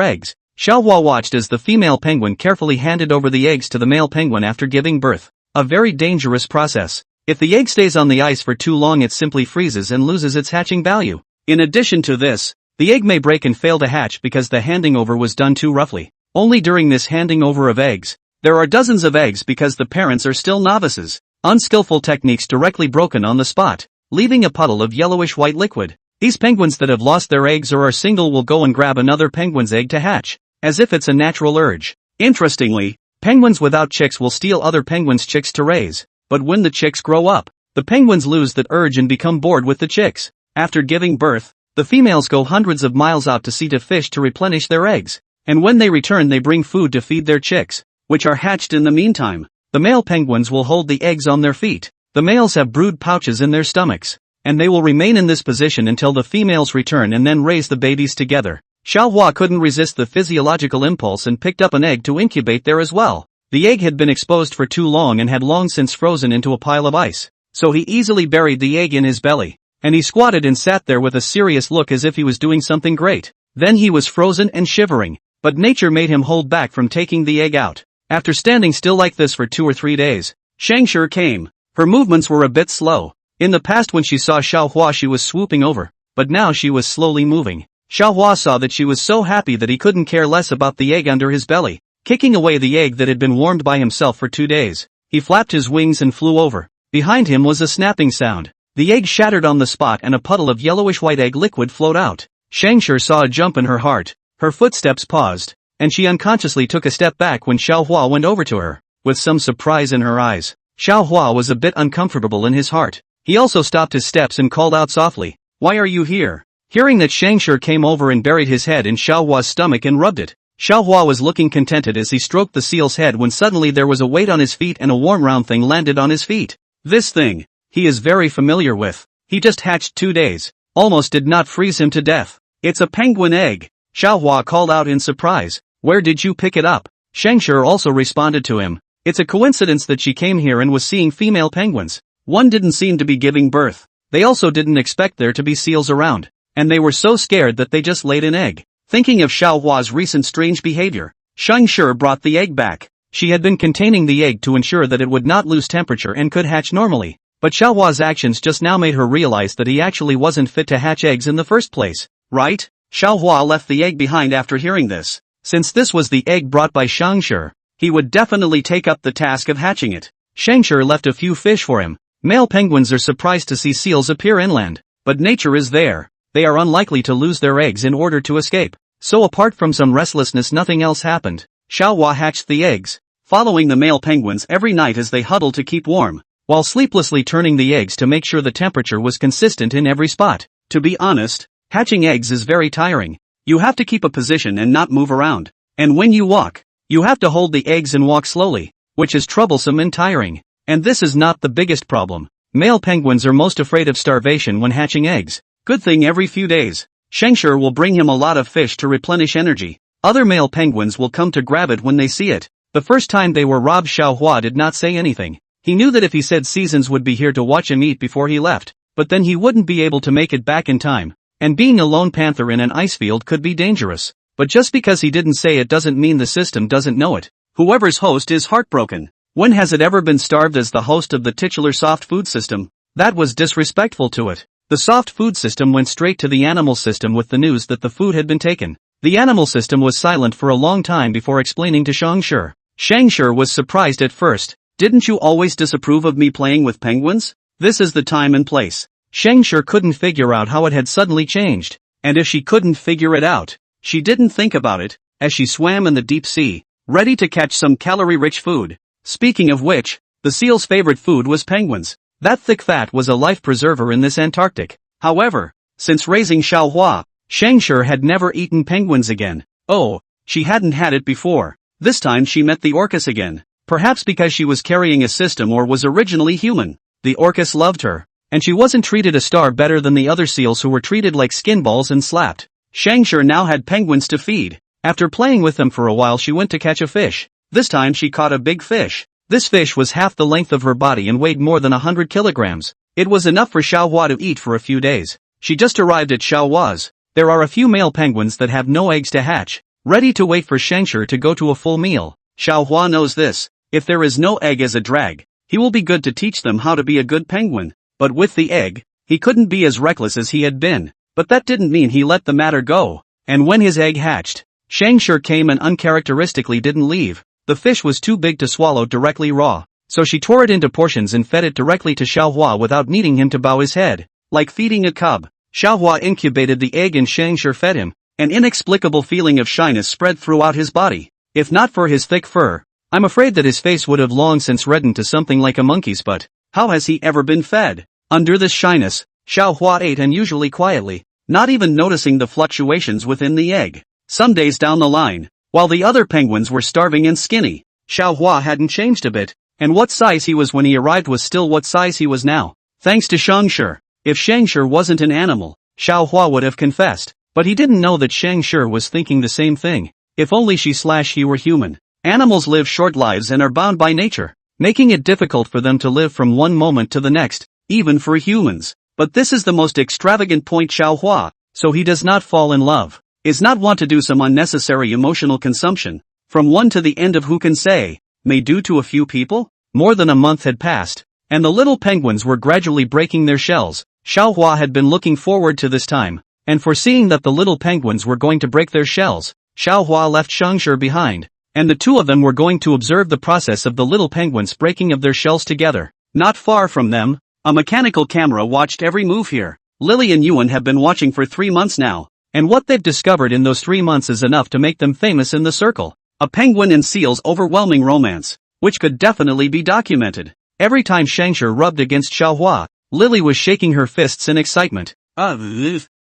eggs. Xiaohua watched as the female penguin carefully handed over the eggs to the male penguin after giving birth. A very dangerous process. If the egg stays on the ice for too long, it simply freezes and loses its hatching value. In addition to this, the egg may break and fail to hatch because the handing over was done too roughly. Only during this handing over of eggs, there are dozens of eggs because the parents are still novices. Unskillful techniques directly broken on the spot, leaving a puddle of yellowish-white liquid. These penguins that have lost their eggs or are single will go and grab another penguin's egg to hatch, as if it's a natural urge. Interestingly, penguins without chicks will steal other penguins' chicks to raise, but when the chicks grow up, the penguins lose that urge and become bored with the chicks. After giving birth, the females go hundreds of miles out to sea to fish to replenish their eggs, and when they return they bring food to feed their chicks, which are hatched in the meantime. The male penguins will hold the eggs on their feet. The males have brood pouches in their stomachs, and they will remain in this position until the females return and then raise the babies together. Xiaohua couldn't resist the physiological impulse and picked up an egg to incubate there as well. The egg had been exposed for too long and had long since frozen into a pile of ice, so he easily buried the egg in his belly, and he squatted and sat there with a serious look as if he was doing something great. Then he was frozen and shivering, but nature made him hold back from taking the egg out. After standing still like this for 2 or 3 days, Scavenger came. Her movements were a bit slow. In the past when she saw Xiaohua she was swooping over, but now she was slowly moving. Xiaohua saw that she was so happy that he couldn't care less about the egg under his belly. Kicking away the egg that had been warmed by himself for 2 days, he flapped his wings and flew over. Behind him was a snapping sound. The egg shattered on the spot and a puddle of yellowish-white egg liquid flowed out. Scavenger saw a jump in her heart. Her footsteps paused, and she unconsciously took a step back when Xiaohua went over to her, with some surprise in her eyes. Xiaohua was a bit uncomfortable in his heart. He also stopped his steps and called out softly, "Why are you here?" Hearing that, Scavenger came over and buried his head in Xiaohua's stomach and rubbed it. Xiaohua was looking contented as he stroked the seal's head when suddenly there was a weight on his feet and a warm round thing landed on his feet. This thing, he is very familiar with. He just hatched 2 days. Almost did not freeze him to death. It's a penguin egg. Xiaohua called out in surprise. Where did you pick it up? Scavenger also responded to him. It's a coincidence that she came here and was seeing female penguins. One didn't seem to be giving birth. They also didn't expect there to be seals around, and they were so scared that they just laid an egg. Thinking of Xiaohua's recent strange behavior, Scavenger brought the egg back. She had been containing the egg to ensure that it would not lose temperature and could hatch normally, but Xiaohua's actions just now made her realize that he actually wasn't fit to hatch eggs in the first place. Right? Xiaohua left the egg behind after hearing this. Since this was the egg brought by Scavenger, he would definitely take up the task of hatching it. Scavenger left a few fish for him. Male penguins are surprised to see seals appear inland, but nature is there. They are unlikely to lose their eggs in order to escape. So apart from some restlessness, nothing else happened. Xiaohua hatched the eggs, following the male penguins every night as they huddled to keep warm, while sleeplessly turning the eggs to make sure the temperature was consistent in every spot. To be honest, hatching eggs is very tiring. You have to keep a position and not move around. And when you walk, you have to hold the eggs and walk slowly, which is troublesome and tiring. And this is not the biggest problem. Male penguins are most afraid of starvation when hatching eggs. Good thing every few days, Scavenger will bring him a lot of fish to replenish energy. Other male penguins will come to grab it when they see it. The first time they were robbed, Xiaohua did not say anything. He knew that if he said Seasons would be here to watch him eat before he left, but then he wouldn't be able to make it back in time. And being a lone panther in an ice field could be dangerous. But just because he didn't say it doesn't mean the system doesn't know it. Whoever's host is heartbroken. When has it ever been starved as the host of the titular soft food system? That was disrespectful to it. The soft food system went straight to the animal system with the news that the food had been taken. The animal system was silent for a long time before explaining to Scavenger. Scavenger was surprised at first. Didn't you always disapprove of me playing with penguins? This is the time and place. Scavenger couldn't figure out how it had suddenly changed. And if she couldn't figure it out, she didn't think about it, as she swam in the deep sea, ready to catch some calorie-rich food. Speaking of which, the seal's favorite food was penguins. That thick fat was a life preserver in this Antarctic. However, since raising Xiaohua, Scavenger had never eaten penguins again. Oh, she hadn't had it before. This time she met the orcas again. Perhaps because she was carrying a system or was originally human. The orcas loved her, and she wasn't treated a star better than the other seals who were treated like skin balls and slapped. Scavenger now had penguins to feed. After playing with them for a while, she went to catch a fish. This time she caught a big fish. This fish was half the length of her body and weighed more than 100 kilograms. It was enough for Xiaohua to eat for a few days. She just arrived at Xiaohua's. There are a few male penguins that have no eggs to hatch, ready to wait for Scavenger to go to a full meal. Xiaohua knows this. If there is no egg as a drag, he will be good to teach them how to be a good penguin. But with the egg, he couldn't be as reckless as he had been. But that didn't mean he let the matter go. And when his egg hatched, Scavenger came and uncharacteristically didn't leave. The fish was too big to swallow directly raw, so she tore it into portions and fed it directly to Xiaohua without needing him to bow his head. Like feeding a cub, Xiaohua incubated the egg and Scavenger fed him. An inexplicable feeling of shyness spread throughout his body. If not for his thick fur, I'm afraid that his face would have long since reddened to something like a monkey's butt. How has he ever been fed? Under this shyness, Xiaohua ate unusually quietly, not even noticing the fluctuations within the egg. Some days down the line, while the other penguins were starving and skinny, Xiaohua hadn't changed a bit, and what size he was when he arrived was still what size he was now. Thanks to Scavenger. If Scavenger wasn't an animal, Xiaohua would have confessed, but he didn't know that Scavenger was thinking the same thing. If only he were human. Animals live short lives and are bound by nature, making it difficult for them to live from one moment to the next, even for humans. But this is the most extravagant point. Xiaohua, so he does not fall in love, is not want to do some unnecessary emotional consumption. From one to the end of who can say, may do to a few people? More than a month had passed, and the little penguins were gradually breaking their shells. Xiaohua had been looking forward to this time, and foreseeing that the little penguins were going to break their shells, Xiaohua left Scavenger behind, and the two of them were going to observe the process of the little penguins breaking of their shells together. Not far from them, a mechanical camera watched every move here. Lily and Yuan have been watching for 3 months now, and what they've discovered in those 3 months is enough to make them famous in the circle. A penguin and seal's overwhelming romance, which could definitely be documented. Every time Scavenger rubbed against Xiaohua, Lily was shaking her fists in excitement.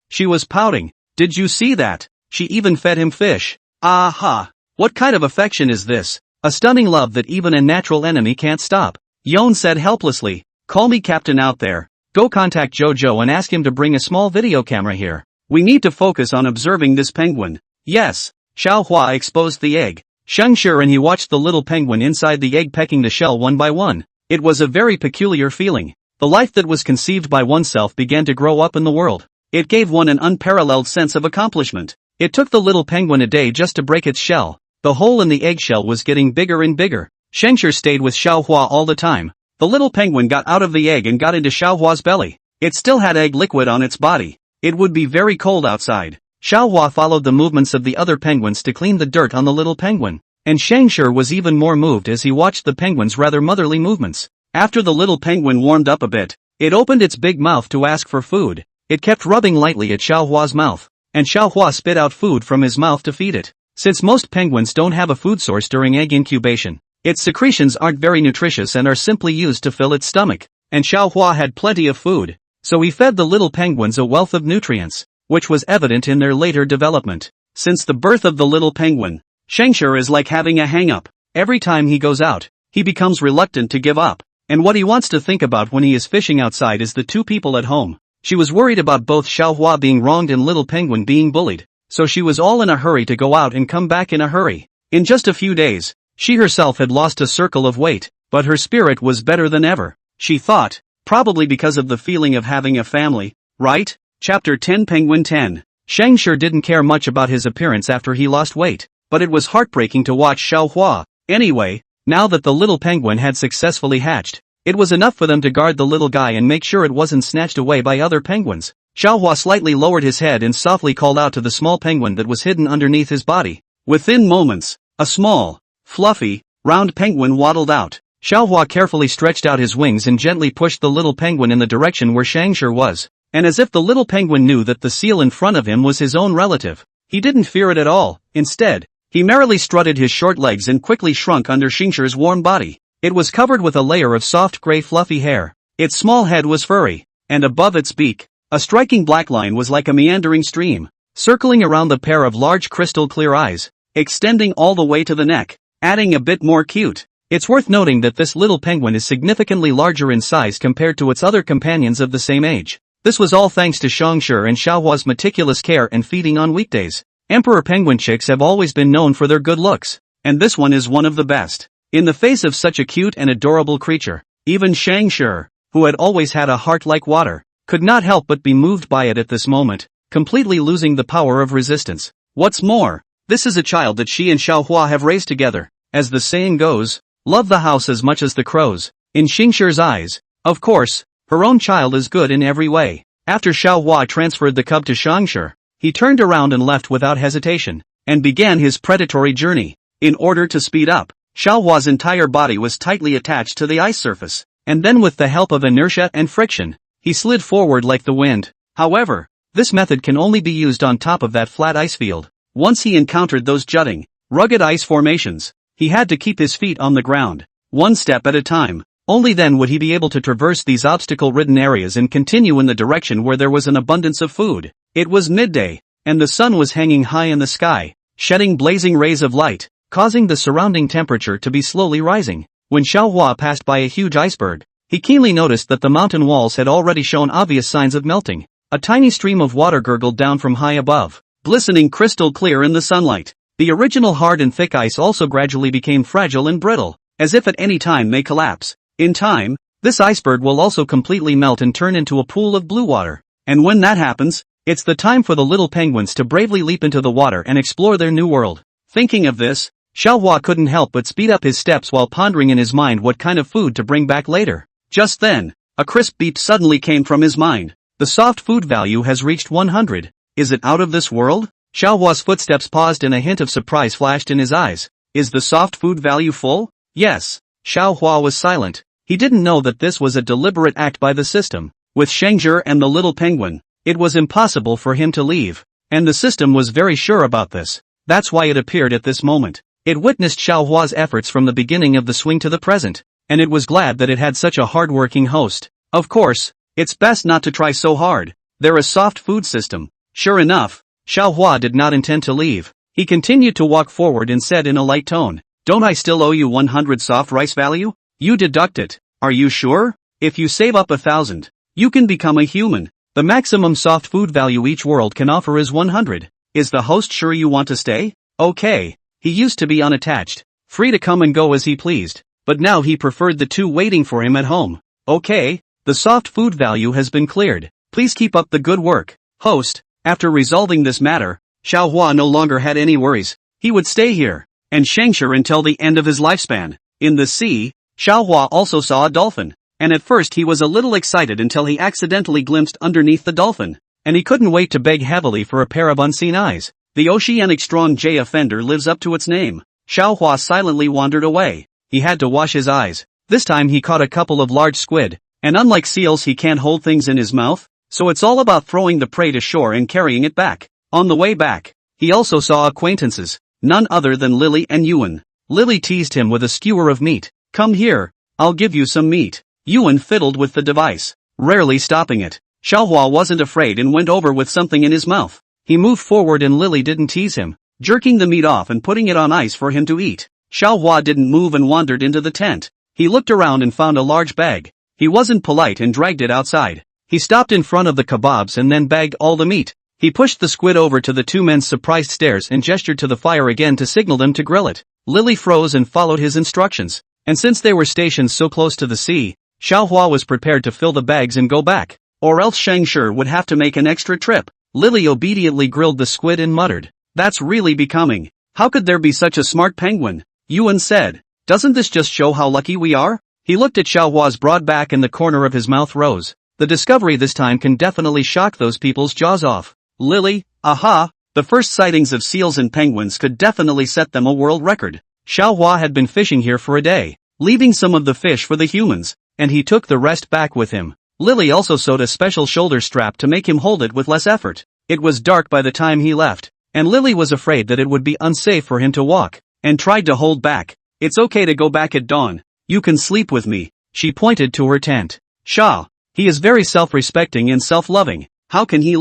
She was pouting. Did you see that? She even fed him fish. Aha! What kind of affection is this? A stunning love that even a natural enemy can't stop. Yon said helplessly. Call me captain out there. Go contact Jojo and ask him to bring a small video camera here. We need to focus on observing this penguin. Yes. Xiaohua exposed the egg. Scavenger and he watched the little penguin inside the egg pecking the shell one by one. It was a very peculiar feeling. The life that was conceived by oneself began to grow up in the world. It gave one an unparalleled sense of accomplishment. It took the little penguin a day just to break its shell. The hole in the eggshell was getting bigger and bigger. Scavenger stayed with Xiaohua all the time. The little penguin got out of the egg and got into Xiaohua's belly. It still had egg liquid on its body. It would be very cold outside. Xiaohua followed the movements of the other penguins to clean the dirt on the little penguin. And Scavenger was even more moved as he watched the penguin's rather motherly movements. After the little penguin warmed up a bit, it opened its big mouth to ask for food. It kept rubbing lightly at Xiaohua's mouth, and Xiaohua spit out food from his mouth to feed it. Since most penguins don't have a food source during egg incubation, its secretions aren't very nutritious and are simply used to fill its stomach. And Xiaohua had plenty of food, so he fed the little penguins a wealth of nutrients, which was evident in their later development. Since the birth of the little penguin, Scavenger is like having a hang-up. Every time he goes out, he becomes reluctant to give up, and what he wants to think about when he is fishing outside is the two people at home. She was worried about both Xiaohua being wronged and little penguin being bullied, so she was all in a hurry to go out and come back in a hurry. In just a few days, she herself had lost a circle of weight, but her spirit was better than ever. She thought, probably because of the feeling of having a family, right? Chapter 10 Penguin 10. Scavenger didn't care much about his appearance after he lost weight, but it was heartbreaking to watch Xiaohua. Anyway, now that the little penguin had successfully hatched, it was enough for them to guard the little guy and make sure it wasn't snatched away by other penguins. Xiaohua slightly lowered his head and softly called out to the small penguin that was hidden underneath his body. Within moments, a small, fluffy, round penguin waddled out. Xiaohua carefully stretched out his wings and gently pushed the little penguin in the direction where Scavenger was. And as if the little penguin knew that the seal in front of him was his own relative, he didn't fear it at all. Instead, he merrily strutted his short legs and quickly shrunk under Scavenger's warm body. It was covered with a layer of soft gray fluffy hair. Its small head was furry, and above its beak, a striking black line was like a meandering stream, circling around the pair of large crystal clear eyes, extending all the way to the neck, adding a bit more cute. It's worth noting that this little penguin is significantly larger in size compared to its other companions of the same age. This was all thanks to Scavenger and Xiaohua's meticulous care and feeding on weekdays. Emperor penguin chicks have always been known for their good looks, and this one is one of the best. In the face of such a cute and adorable creature, even Scavenger, who had always had a heart like water, could not help but be moved by it at this moment, completely losing the power of resistance. What's more, this is a child that she and Xiaohua have raised together. As the saying goes, love the house as much as the crows. In Scavenger's eyes, of course, her own child is good in every way. After Xiaohua transferred the cub to Scavenger, he turned around and left without hesitation, and began his predatory journey. In order to speed up, Xiaohua's entire body was tightly attached to the ice surface, and then with the help of inertia and friction, he slid forward like the wind. However, this method can only be used on top of that flat ice field. Once he encountered those jutting, rugged ice formations, he had to keep his feet on the ground, one step at a time. Only then would he be able to traverse these obstacle-ridden areas and continue in the direction where there was an abundance of food. It was midday, and the sun was hanging high in the sky, shedding blazing rays of light, causing the surrounding temperature to be slowly rising. When Xiaohua passed by a huge iceberg, he keenly noticed that the mountain walls had already shown obvious signs of melting. A tiny stream of water gurgled down from high above, glistening crystal clear in the sunlight. The original hard and thick ice also gradually became fragile and brittle, as if at any time may collapse. In time, this iceberg will also completely melt and turn into a pool of blue water. And when that happens, it's the time for the little penguins to bravely leap into the water and explore their new world. Thinking of this, Xiaohua couldn't help but speed up his steps while pondering in his mind what kind of food to bring back later. Just then, a crisp beep suddenly came from his mind. The soft food value has reached 100. Is it out of this world? Xiaohua's footsteps paused and a hint of surprise flashed in his eyes. Is the soft food value full? Yes. Xiaohua was silent. He didn't know that this was a deliberate act by the system. With Scavenger and the little penguin, it was impossible for him to leave, and the system was very sure about this. That's why it appeared at this moment. It witnessed Xiaohua's efforts from the beginning of the swing to the present, and it was glad that it had such a hard-working host. Of course, it's best not to try so hard. They're a soft food system. Sure enough, Xiaohua did not intend to leave. He continued to walk forward and said in a light tone, "Don't I still owe you 100 soft rice value? You deduct it. Are you sure? If you save up 1,000, you can become a human. The maximum soft food value each world can offer is 100. Is the host sure you want to stay?" Okay. He used to be unattached, free to come and go as he pleased, but now he preferred the two waiting for him at home. Okay, the soft food value has been cleared. Please keep up the good work, host. After resolving this matter, Xiaohua no longer had any worries. He would stay here, and Scavenger until the end of his lifespan. In the sea, Xiaohua also saw a dolphin, and at first he was a little excited until he accidentally glimpsed underneath the dolphin, and he couldn't wait to beg heavily for a pair of unseen eyes. The oceanic strong J offender lives up to its name. Xiaohua silently wandered away. He had to wash his eyes. This time he caught a couple of large squid, and unlike seals he can't hold things in his mouth, so it's all about throwing the prey to shore and carrying it back. On the way back, he also saw acquaintances, none other than Lily and Yuan. Lily teased him with a skewer of meat. "Come here, I'll give you some meat." Yuan fiddled with the device, rarely stopping it. Xiaohua wasn't afraid and went over with something in his mouth. He moved forward and Lily didn't tease him, jerking the meat off and putting it on ice for him to eat. Xiaohua didn't move and wandered into the tent. He looked around and found a large bag. He wasn't polite and dragged it outside. He stopped in front of the kebabs and then bagged all the meat. He pushed the squid over to the two men's surprised stares and gestured to the fire again to signal them to grill it. Lily froze and followed his instructions. And since they were stationed so close to the sea, Xiaohua was prepared to fill the bags and go back, or else Scavenger would have to make an extra trip. Lily obediently grilled the squid and muttered, "That's really becoming. How could there be such a smart penguin?" Yuan said, "Doesn't this just show how lucky we are?" He looked at Xiaohua's broad back and the corner of his mouth rose. The discovery this time can definitely shock those people's jaws off. Lily, aha, the first sightings of seals and penguins could definitely set them a world record. Xiaohua had been fishing here for a day, leaving some of the fish for the humans, and he took the rest back with him. Lily also sewed a special shoulder strap to make him hold it with less effort. It was dark by the time he left, and Lily was afraid that it would be unsafe for him to walk, and tried to hold back. "It's okay to go back at dawn. You can sleep with me." She pointed to her tent. "Sha, he is very self-respecting and self-loving. How can he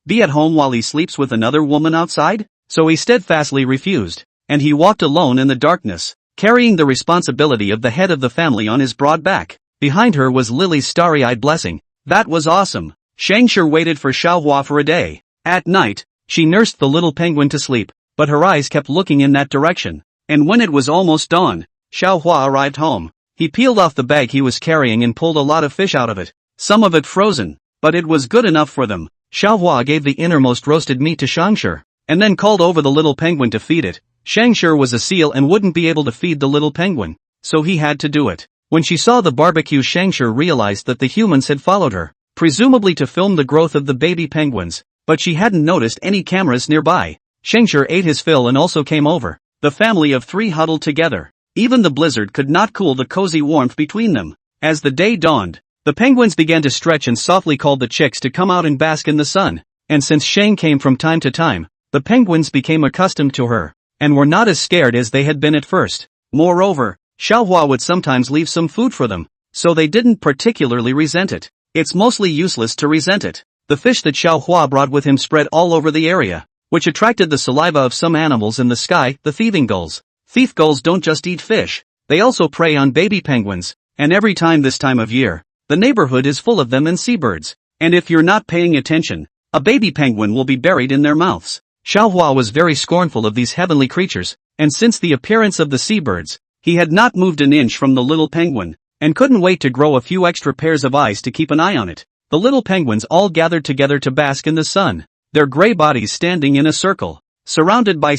be at home while he sleeps with another woman outside?" So he steadfastly refused, and he walked alone in the darkness, carrying the responsibility of the head of the family on his broad back. Behind her was Lily's starry-eyed blessing. That was awesome. Scavenger waited for Xiaohua for a day. At night, she nursed the little penguin to sleep, but her eyes kept looking in that direction. And when it was almost dawn, Xiaohua arrived home. He peeled off the bag he was carrying and pulled a lot of fish out of it, some of it frozen, but it was good enough for them. Xiaohua gave the innermost roasted meat to Scavenger, and then called over the little penguin to feed it. Scavenger was a seal and wouldn't be able to feed the little penguin, so he had to do it. When she saw the barbecue, Scavenger realized that the humans had followed her, presumably to film the growth of the baby penguins, but she hadn't noticed any cameras nearby. Scavenger ate his fill and also came over. The family of three huddled together. Even the blizzard could not cool the cozy warmth between them. As the day dawned, the penguins began to stretch and softly called the chicks to come out and bask in the sun, and since Shane came from time to time, the penguins became accustomed to her, and were not as scared as they had been at first. Moreover, Xiaohua would sometimes leave some food for them, so they didn't particularly resent it. It's mostly useless to resent it. The fish that Xiaohua brought with him spread all over the area, which attracted the saliva of some animals in the sky, the thieving gulls. Thief gulls don't just eat fish, they also prey on baby penguins, and every time this time of year, the neighborhood is full of them and seabirds. And if you're not paying attention, a baby penguin will be buried in their mouths. Xiaohua was very scornful of these heavenly creatures, and since the appearance of the seabirds, he had not moved an inch from the little penguin, and couldn't wait to grow a few extra pairs of eyes to keep an eye on it. The little penguins all gathered together to bask in the sun, their gray bodies standing in a circle, surrounded by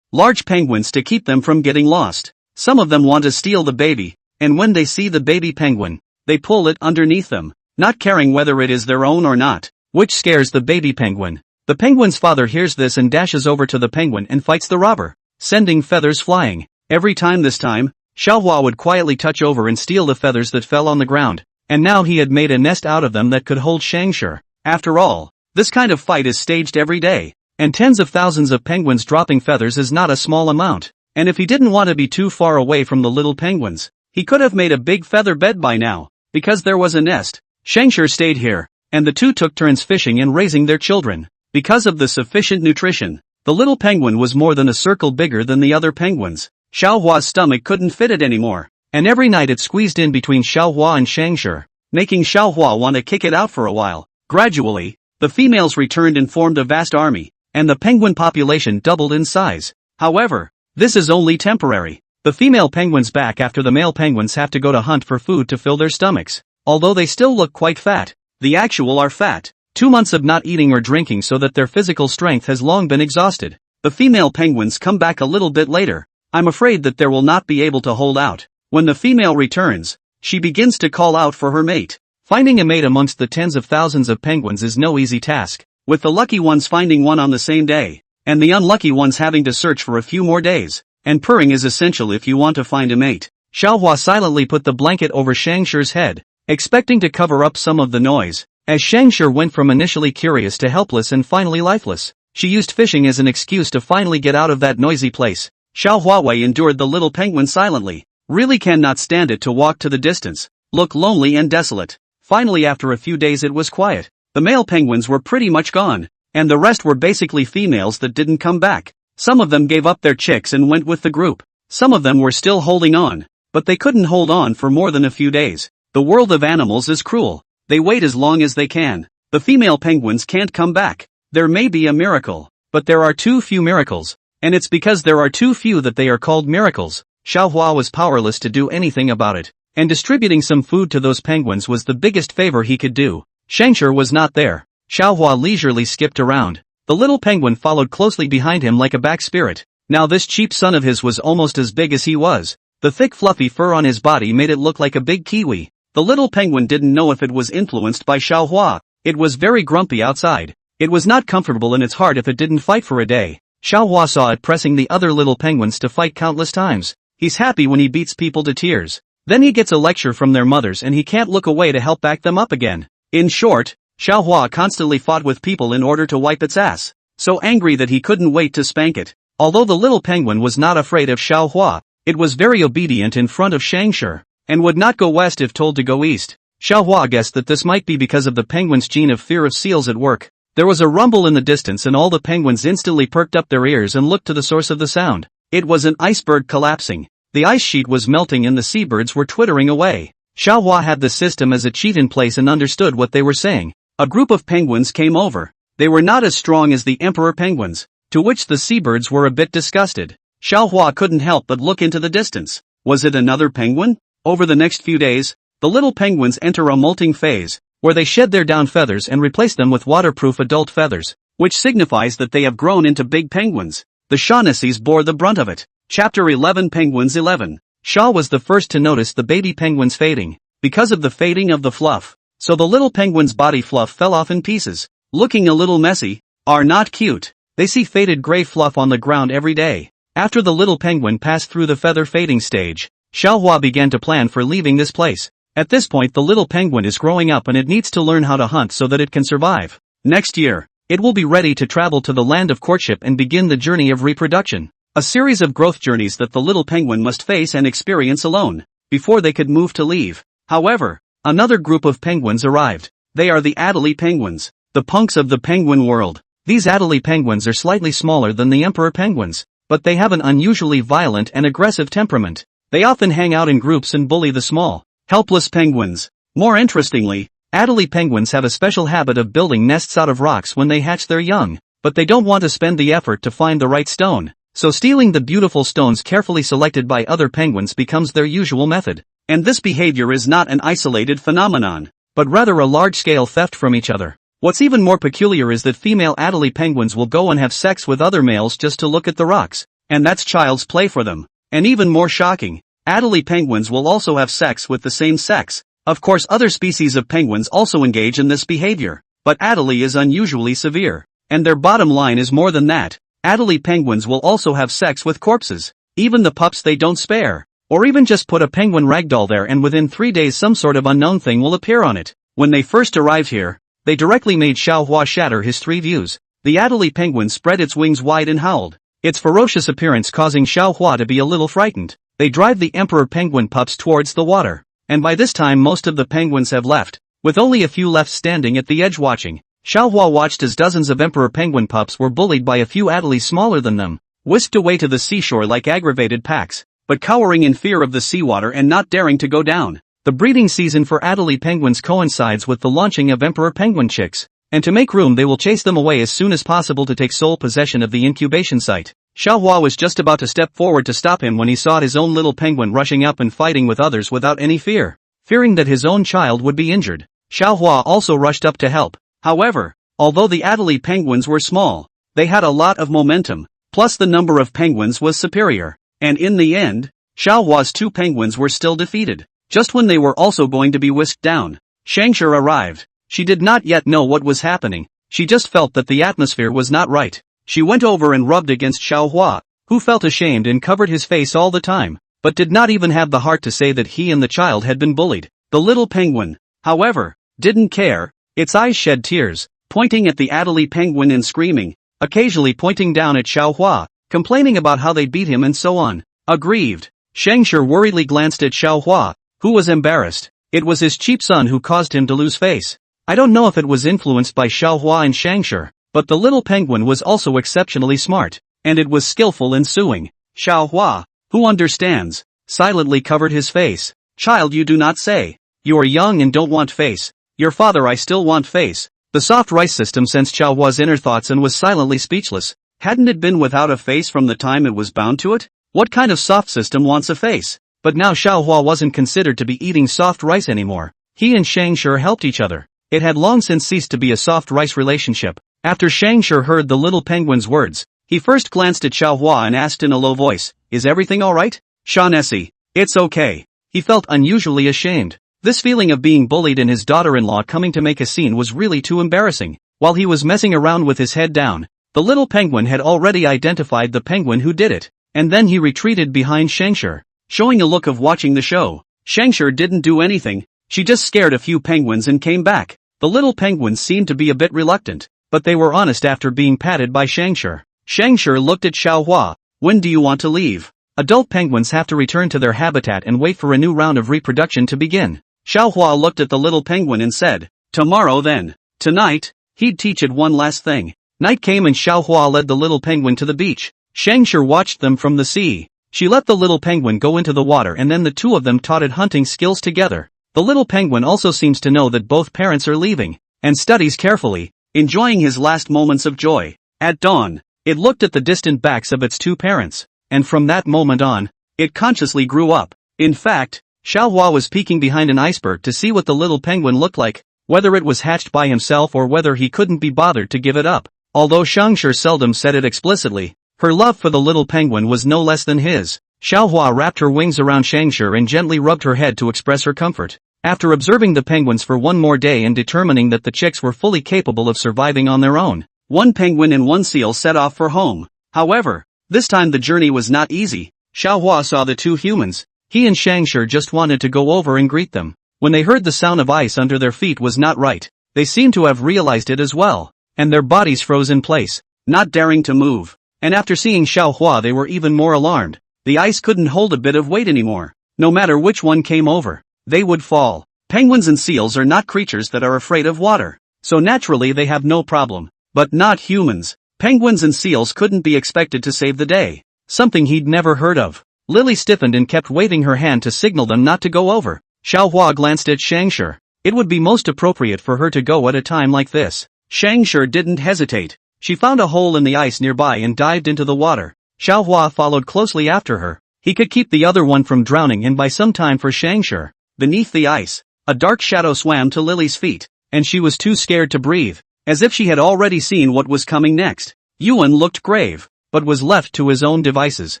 large penguins to keep them from getting lost. Some of them want to steal the baby, and when they see the baby penguin, they pull it underneath them, not caring whether it is their own or not, which scares the baby penguin. The penguin's father hears this and dashes over to the penguin and fights the robber, sending feathers flying. Every time this time, Xiaohua would quietly touch over and steal the feathers that fell on the ground, and now he had made a nest out of them that could hold Scavenger. After all, this kind of fight is staged every day, and tens of thousands of penguins dropping feathers is not a small amount, and if he didn't want to be too far away from the little penguins, he could have made a big feather bed by now, because there was a nest. Scavenger stayed here, and the two took turns fishing and raising their children. Because of the sufficient nutrition, the little penguin was more than a circle bigger than the other penguins. Xiaohua's stomach couldn't fit it anymore, and every night it squeezed in between Xiaohua and Scavenger, making Xiaohua want to kick it out for a while. Gradually, the females returned and formed a vast army, and the penguin population doubled in size. However, this is only temporary. The female penguins back after the male penguins have to go to hunt for food to fill their stomachs. Although they still look quite fat, the actual are fat. 2 months of not eating or drinking so that their physical strength has long been exhausted. The female penguins come back a little bit later. I'm afraid that they will not be able to hold out. When the female returns, she begins to call out for her mate. Finding a mate amongst the tens of thousands of penguins is no easy task, with the lucky ones finding one on the same day, and the unlucky ones having to search for a few more days. and purring is essential if you want to find a mate. Xiaohua silently put the blanket over Shangshi's head, expecting to cover up some of the noise. As Shangshi went from initially curious to helpless and finally lifeless, she used fishing as an excuse to finally get out of that noisy place. Xiao Huawei endured the little penguin silently, really cannot stand it to walk to the distance, look lonely and desolate. Finally, after a few days, it was quiet. The male penguins were pretty much gone, and the rest were basically females that didn't come back. Some of them gave up their chicks and went with the group. Some of them were still holding on, but they couldn't hold on for more than a few days. The world of animals is cruel. They wait as long as they can. The female penguins can't come back. There may be a miracle, but there are too few miracles. And it's because there are too few that they are called miracles. Xiaohua was powerless to do anything about it, and distributing some food to those penguins was the biggest favor he could do. Shangshi was not there. Xiaohua leisurely skipped around. The little penguin followed closely behind him like a back spirit. Now this cheap son of his was almost as big as he was. The thick fluffy fur on his body made it look like a big kiwi. The little penguin didn't know if it was influenced by Xiaohua. It was very grumpy outside. It was not comfortable in its heart if it didn't fight for a day. Xiaohua saw it pressing the other little penguins to fight countless times. He's happy when he beats people to tears. Then he gets a lecture from their mothers and he can't look away to help back them up again. In short, Xiaohua constantly fought with people in order to wipe its ass. So angry that he couldn't wait to spank it. Although the little penguin was not afraid of Xiaohua, it was very obedient in front of Shangshi, and would not go west if told to go east. Xiaohua guessed that this might be because of the penguin's gene of fear of seals at work. There was a rumble in the distance and all the penguins instantly perked up their ears and looked to the source of the sound. It was an iceberg collapsing. The ice sheet was melting and the seabirds were twittering away. Xiaohua had the system as a cheat in place and understood what they were saying. A group of penguins came over. They were not as strong as the emperor penguins, to which the seabirds were a bit disgusted. Xiaohua couldn't help but look into the distance. Was it another penguin? Over the next few days, the little penguins enter a molting phase, where they shed their down feathers and replace them with waterproof adult feathers, which signifies that they have grown into big penguins. The Shaughnesses bore the brunt of it. Chapter 11 Penguins 11. Shaw was the first to notice the baby penguins fading, because of the fading of the fluff. So the little penguin's body fluff fell off in pieces, looking a little messy. Are not cute. They see faded gray fluff on the ground every day. After the little penguin passed through the feather fading stage, Xiaohua began to plan for leaving this place. At this point the little penguin is growing up and it needs to learn how to hunt so that it can survive. Next year, it will be ready to travel to the land of courtship and begin the journey of reproduction. A series of growth journeys that the little penguin must face and experience alone, before they could move to leave. However, another group of penguins arrived. They are the Adelie penguins, the punks of the penguin world. These Adelie penguins are slightly smaller than the emperor penguins, but they have an unusually violent and aggressive temperament. They often hang out in groups and bully the small, helpless penguins. More interestingly, Adelie penguins have a special habit of building nests out of rocks when they hatch their young, but they don't want to spend the effort to find the right stone, so stealing the beautiful stones carefully selected by other penguins becomes their usual method. And this behavior is not an isolated phenomenon, but rather a large-scale theft from each other. What's even more peculiar is that female Adelie penguins will go and have sex with other males just to look at the rocks, and that's child's play for them. And even more shocking, Adelie penguins will also have sex with the same sex. Of course, other species of penguins also engage in this behavior, but Adelie is unusually severe. And their bottom line is more than that. Adelie penguins will also have sex with corpses, even the pups they don't spare. Or even just put a penguin ragdoll there and within 3 days some sort of unknown thing will appear on it. When they first arrived here, they directly made Xiaohua shatter his 3 views. The Adelie penguin spread its wings wide and howled, its ferocious appearance causing Xiaohua to be a little frightened. They drive the emperor penguin pups towards the water, and by this time most of the penguins have left, with only a few left standing at the edge watching. Xiaohua watched as dozens of emperor penguin pups were bullied by a few Adelies smaller than them, whisked away to the seashore like aggravated packs, but cowering in fear of the seawater and not daring to go down. The breeding season for Adelie penguins coincides with the launching of emperor penguin chicks, and to make room they will chase them away as soon as possible to take sole possession of the incubation site. Xiaohua was just about to step forward to stop him when he saw his own little penguin rushing up and fighting with others without any fear. Fearing that his own child would be injured, Xiaohua also rushed up to help. However, although the Adelie penguins were small, they had a lot of momentum, plus the number of penguins was superior, and in the end, Xiaohua's 2 penguins were still defeated. Just when they were also going to be whisked down, Shangshi arrived. She did not yet know what was happening, she just felt that the atmosphere was not right. She went over and rubbed against Xiaohua, who felt ashamed and covered his face all the time, but did not even have the heart to say that he and the child had been bullied. The little penguin, however, didn't care. Its eyes shed tears, pointing at the Adelie penguin and screaming, occasionally pointing down at Xiaohua, complaining about how they beat him and so on. Aggrieved, Scavenger worriedly glanced at Xiaohua, who was embarrassed. It was his cheap son who caused him to lose face. I don't know if it was influenced by Xiaohua and Scavenger, but the little penguin was also exceptionally smart, and it was skillful in suing. Xiaohua, who understands, silently covered his face. Child, you do not say. You are young and don't want face. Your father, I still want face. The soft rice system sensed Xiaohua's inner thoughts and was silently speechless. Hadn't it been without a face from the time it was bound to it? What kind of soft system wants a face? But now Xiaohua wasn't considered to be eating soft rice anymore. He and Scavenger helped each other. It had long since ceased to be a soft rice relationship. After Scavenger heard the little penguin's words, he first glanced at Xiaohua and asked in a low voice, "Is everything alright? Shaughnessy, it's okay." He felt unusually ashamed. This feeling of being bullied and his daughter-in-law coming to make a scene was really too embarrassing. While he was messing around with his head down, the little penguin had already identified the penguin who did it, and then he retreated behind Scavenger, showing a look of watching the show. Scavenger didn't do anything, she just scared a few penguins and came back. The little penguins seemed to be a bit reluctant, but they were honest after being patted by Scavenger. Scavenger looked at Xiaohua. "When do you want to leave?" Adult penguins have to return to their habitat and wait for a new round of reproduction to begin. Xiaohua looked at the little penguin and said, "Tomorrow then. Tonight, he'd teach it one last thing." Night came and Xiaohua led the little penguin to the beach. Scavenger watched them from the sea. She let the little penguin go into the water and then the two of them taught it hunting skills together. The little penguin also seems to know that both parents are leaving, and studies carefully, enjoying his last moments of joy. At dawn, it looked at the distant backs of its two parents, and from that moment on, it consciously grew up. In fact, Xiaohua was peeking behind an iceberg to see what the little penguin looked like, whether it was hatched by himself or whether he couldn't be bothered to give it up. Although Scavenger seldom said it explicitly, her love for the little penguin was no less than his. Xiaohua wrapped her wings around Scavenger and gently rubbed her head to express her comfort. After observing the penguins for one more day and determining that the chicks were fully capable of surviving on their own, one penguin and one seal set off for home. However, this time the journey was not easy. Xiaohua saw the two humans. He and Scavenger just wanted to go over and greet them. When they heard the sound of ice under their feet was not right, they seemed to have realized it as well, and their bodies froze in place, not daring to move. And after seeing Xiaohua they were even more alarmed. The ice couldn't hold a bit of weight anymore. No matter which one came over, they would fall. Penguins and seals are not creatures that are afraid of water, so naturally they have no problem. But not humans. Penguins and seals couldn't be expected to save the day. Something he'd never heard of. Lily stiffened and kept waving her hand to signal them not to go over. Xiaohua glanced at Scavenger. It would be most appropriate for her to go at a time like this. Scavenger didn't hesitate. She found a hole in the ice nearby and dived into the water. Xiaohua followed closely after her. He could keep the other one from drowning and buy some time for Scavenger. Beneath the ice, a dark shadow swam to Lily's feet, and she was too scared to breathe, as if she had already seen what was coming next. Yuan looked grave, but was left to his own devices.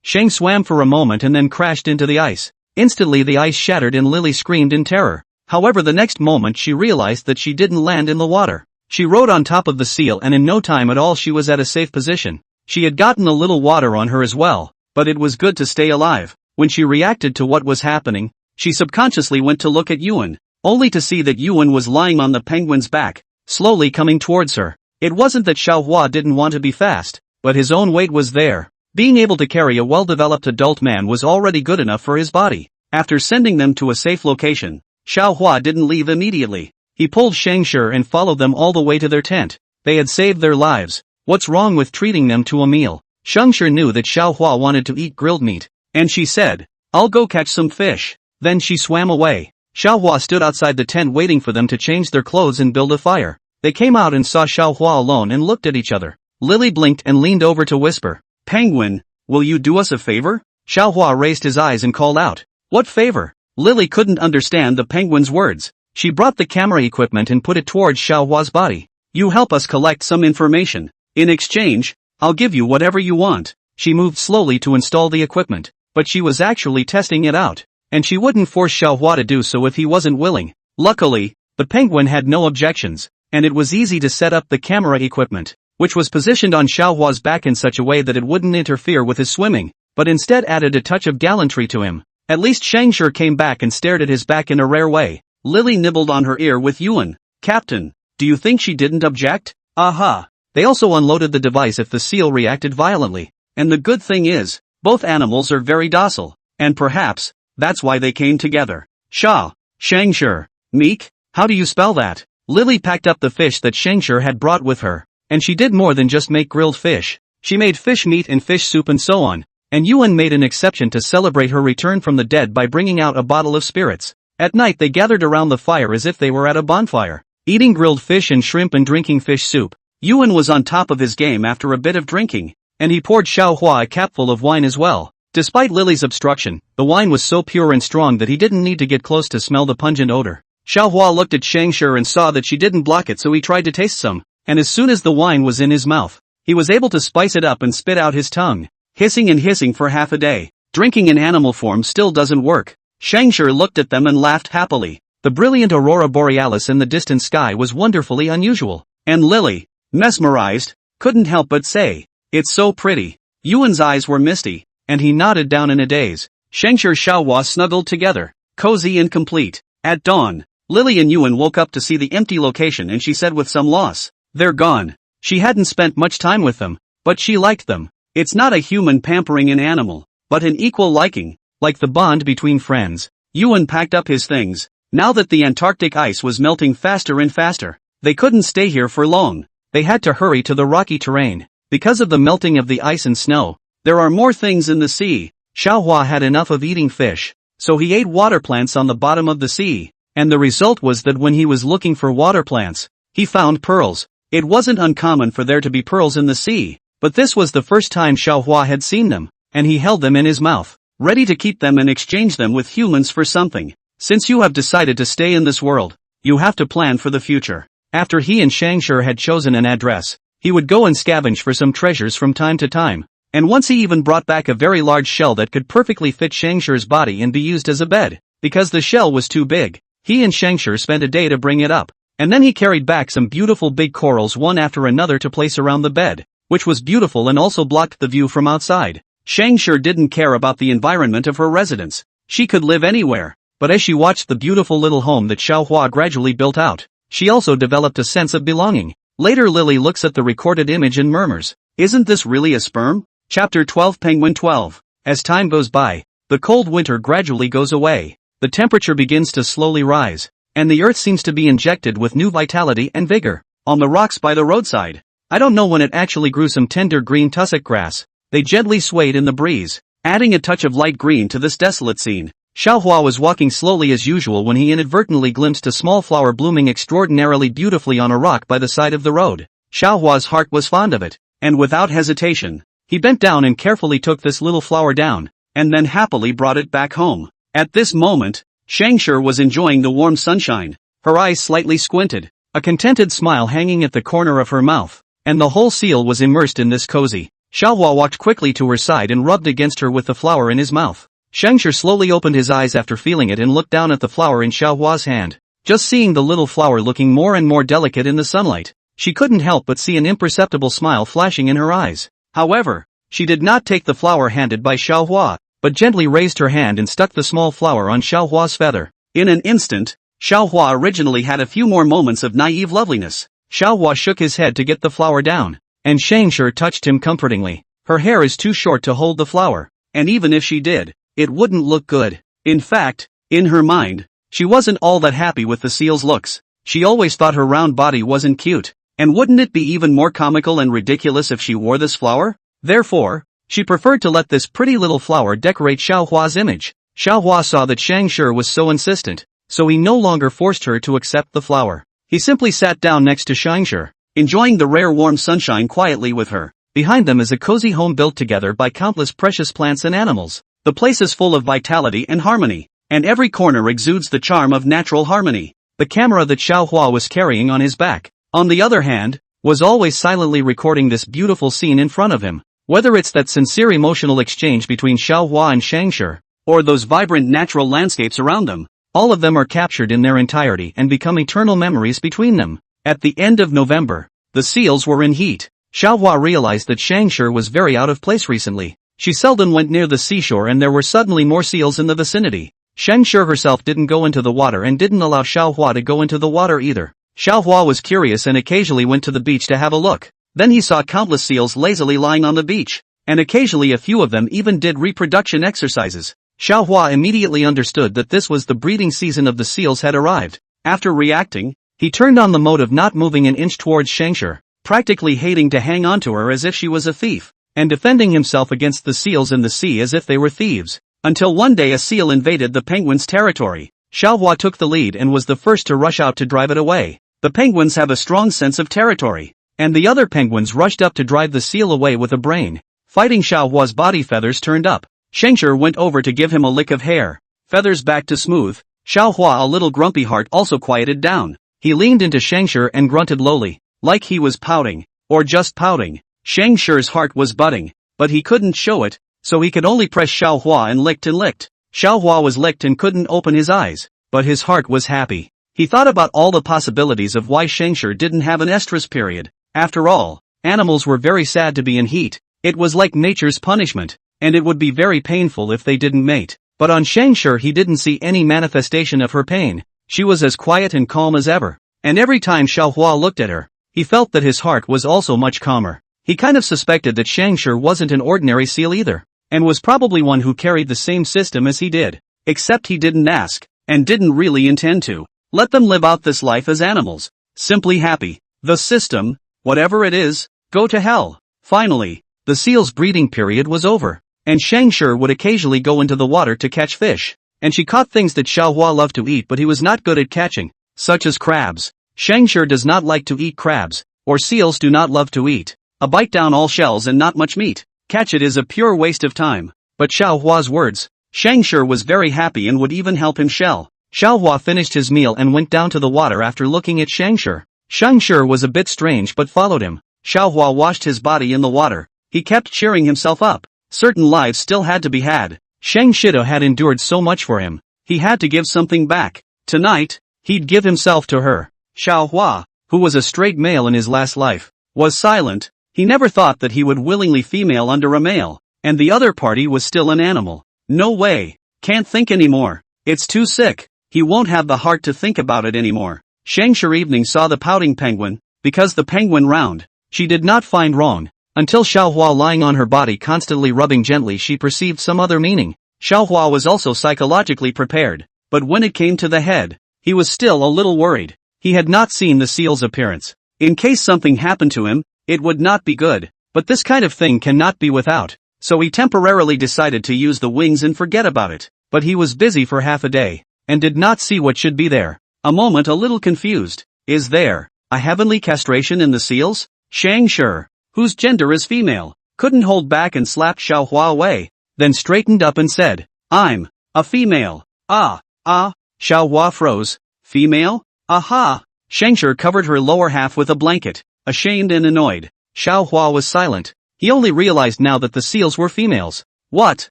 Shang swam for a moment and then crashed into the ice. Instantly the ice shattered and Lily screamed in terror. However, the next moment she realized that she didn't land in the water. She rode on top of the seal and in no time at all she was at a safe position. She had gotten a little water on her as well, but it was good to stay alive. When she reacted to what was happening, she subconsciously went to look at Yuan, only to see that Yuan was lying on the penguin's back, slowly coming towards her. It wasn't that Xiaohua didn't want to be fast, but his own weight was there. Being able to carry a well-developed adult man was already good enough for his body. After sending them to a safe location, Xiaohua didn't leave immediately. He pulled Scavenger and followed them all the way to their tent. They had saved their lives. What's wrong with treating them to a meal? Scavenger knew that Xiaohua wanted to eat grilled meat, and she said, "I'll go catch some fish." Then she swam away. Xiaohua stood outside the tent waiting for them to change their clothes and build a fire. They came out and saw Xiaohua alone and looked at each other. Lily blinked and leaned over to whisper, "Penguin, will you do us a favor?" Xiaohua raised his eyes and called out, "What favor?" Lily couldn't understand the penguin's words. She brought the camera equipment and put it towards Xiaohua's body. "You help us collect some information. In exchange, I'll give you whatever you want." She moved slowly to install the equipment, but she was actually testing it out, and she wouldn't force Xiaohua to do so if he wasn't willing. Luckily, the penguin had no objections, and it was easy to set up the camera equipment. which was positioned on Xiaohua's back in such a way that it wouldn't interfere with his swimming, but instead added a touch of gallantry to him. At least Scavenger came back and stared at his back in a rare way. Lily nibbled on her ear with Yuan. Captain, do you think she didn't object? Aha. They also unloaded the device if the seal reacted violently. And the good thing is, both animals are very docile. And perhaps, that's why they came together. Scavenger. Meek? How do you spell that? Lily packed up the fish that Scavenger had brought with her. And she did more than just make grilled fish. She made fish meat and fish soup and so on. And Yuan made an exception to celebrate her return from the dead by bringing out a bottle of spirits. At night they gathered around the fire as if they were at a bonfire, eating grilled fish and shrimp and drinking fish soup. Yuan was on top of his game after a bit of drinking, and he poured Xiaohua a capful of wine as well. Despite Lily's obstruction, the wine was so pure and strong that he didn't need to get close to smell the pungent odor. Xiaohua looked at Scavenger and saw that she didn't block it, so he tried to taste some, and as soon as the wine was in his mouth, he was able to spice it up and spit out his tongue, hissing and hissing for half a day. Drinking in animal form still doesn't work. Scavenger looked at them and laughed happily. The brilliant aurora borealis in the distant sky was wonderfully unusual, and Lily, mesmerized, couldn't help but say, "It's so pretty." Yuan's eyes were misty, and he nodded down in a daze. Scavenger and Xiaohua snuggled together, cozy and complete. At dawn, Lily and Yuan woke up to see the empty location and she said with some loss, "They're gone." She hadn't spent much time with them, but she liked them. It's not a human pampering an animal, but an equal liking, like the bond between friends. Yuan packed up his things. Now that the Antarctic ice was melting faster and faster, they couldn't stay here for long. They had to hurry to the rocky terrain. Because of the melting of the ice and snow, there are more things in the sea. Xiaohua had enough of eating fish, so he ate water plants on the bottom of the sea, and the result was that when he was looking for water plants, he found pearls. It wasn't uncommon for there to be pearls in the sea, but this was the first time Xiaohua had seen them, and he held them in his mouth, ready to keep them and exchange them with humans for something. Since you have decided to stay in this world, you have to plan for the future. After he and Scavenger had chosen an address, he would go and scavenge for some treasures from time to time, and once he even brought back a very large shell that could perfectly fit Scavenger's body and be used as a bed. Because the shell was too big, he and Scavenger spent a day to bring it up, and then he carried back some beautiful big corals one after another to place around the bed, which was beautiful and also blocked the view from outside. Scavenger didn't care about the environment of her residence. She could live anywhere, but as she watched the beautiful little home that Xiaohua gradually built out, she also developed a sense of belonging. Later Lily looks at the recorded image and murmurs, "Isn't this really a sperm?" Chapter 12 Penguin 12. As time goes by, the cold winter gradually goes away, the temperature begins to slowly rise, and the earth seems to be injected with new vitality and vigor. On the rocks by the roadside, I don't know when it actually grew some tender green tussock grass. They gently swayed in the breeze, adding a touch of light green to this desolate scene. Xiaohua was walking slowly as usual when he inadvertently glimpsed a small flower blooming extraordinarily beautifully on a rock by the side of the road. Xiaohua's heart was fond of it, and without hesitation, he bent down and carefully took this little flower down, and then happily brought it back home. At this moment, Scavenger was enjoying the warm sunshine, her eyes slightly squinted, a contented smile hanging at the corner of her mouth, and the whole seal was immersed in this cozy. Xiaohua walked quickly to her side and rubbed against her with the flower in his mouth. Scavenger slowly opened his eyes after feeling it and looked down at the flower in Xiaohua's hand. Just seeing the little flower looking more and more delicate in the sunlight, she couldn't help but see an imperceptible smile flashing in her eyes. However, she did not take the flower handed by Xiaohua, but gently raised her hand and stuck the small flower on Xiaohua's feather. In an instant, Xiaohua originally had a few more moments of naive loveliness. Xiaohua shook his head to get the flower down, and Scavenger touched him comfortingly. Her hair is too short to hold the flower, and even if she did, it wouldn't look good. In fact, in her mind, she wasn't all that happy with the seal's looks. She always thought her round body wasn't cute, and wouldn't it be even more comical and ridiculous if she wore this flower? Therefore, she preferred to let this pretty little flower decorate Xiaohua's image. Xiaohua saw that Scavenger was so insistent, so he no longer forced her to accept the flower. He simply sat down next to Scavenger, enjoying the rare warm sunshine quietly with her. Behind them is a cozy home built together by countless precious plants and animals. The place is full of vitality and harmony, and every corner exudes the charm of natural harmony. The camera that Xiaohua was carrying on his back, on the other hand, was always silently recording this beautiful scene in front of him. Whether it's that sincere emotional exchange between Xiaohua and Scavenger, or those vibrant natural landscapes around them, all of them are captured in their entirety and become eternal memories between them. At the end of November, the seals were in heat. Xiaohua realized that Shangshi was very out of place recently. She seldom went near the seashore and there were suddenly more seals in the vicinity. Shangshi herself didn't go into the water and didn't allow Xiaohua to go into the water either. Xiaohua was curious and occasionally went to the beach to have a look. Then he saw countless seals lazily lying on the beach, and occasionally a few of them even did reproduction exercises. Xiaohua immediately understood that this was the breeding season of the seals had arrived. After reacting, he turned on the mode of not moving an inch towards Shangshi, practically hating to hang onto her as if she was a thief, and defending himself against the seals in the sea as if they were thieves. Until one day a seal invaded the penguin's territory. Xiaohua took the lead and was the first to rush out to drive it away. The penguins have a strong sense of territory, and the other penguins rushed up to drive the seal away with a brain. Fighting, Xiaohua's body feathers turned up. Shangshi went over to give him a lick of hair. Feathers back to smooth. Xiaohua, a little grumpy heart, also quieted down. He leaned into Shangshi and grunted lowly, like he was pouting, or just pouting. Shangshi's heart was budding, but he couldn't show it, so he could only press Xiaohua and licked and licked. Xiaohua was licked and couldn't open his eyes, but his heart was happy. He thought about all the possibilities of why Shangshi didn't have an estrus period. After all, animals were very sad to be in heat. It was like nature's punishment, and it would be very painful if they didn't mate. But on Shangshi he didn't see any manifestation of her pain. She was as quiet and calm as ever. And every time Xiaohua looked at her, he felt that his heart was also much calmer. He kind of suspected that Shangshi wasn't an ordinary seal either, and was probably one who carried the same system as he did. Except he didn't ask, and didn't really intend to. Let them live out this life as animals. Simply happy. The system, whatever it is, go to hell. Finally, the seal's breeding period was over, and Shangshi would occasionally go into the water to catch fish. And she caught things that Xiaohua loved to eat but he was not good at catching, such as crabs. Shangshi does not like to eat crabs, or seals do not love to eat. A bite down all shells and not much meat. Catch it is a pure waste of time. But Xiaohua's words. Shangshi was very happy and would even help him shell. Xiaohua finished his meal and went down to the water after looking at Shangshi. Shangshi was a bit strange but followed him. Xiaohua washed his body in the water. He kept cheering himself up. Certain lives still had to be had. Shangshi had endured so much for him. He had to give something back. Tonight, he'd give himself to her. Xiaohua, who was a straight male in his last life, was silent. He never thought that he would willingly female under a male, and the other party was still an animal. No way. Can't think anymore. It's too sick. He won't have the heart to think about it anymore. Shangshi evening saw the pouting penguin, because the penguin round, she did not find wrong. Until Xiaohua lying on her body constantly rubbing gently she perceived some other meaning. Xiaohua was also psychologically prepared, but when it came to the head, he was still a little worried. He had not seen the seal's appearance. In case something happened to him, it would not be good, but this kind of thing cannot be without, so he temporarily decided to use the wings and forget about it. But he was busy for half a day, and did not see what should be there. A moment a little confused. Is there a heavenly castration in the seals? Shangshi, whose gender is female, couldn't hold back and slapped Xiaohua away, then straightened up and said, I'm a female. Xiaohua froze. Female? Aha! Shangshi covered her lower half with a blanket, ashamed and annoyed. Xiaohua was silent. He only realized now that the seals were females. What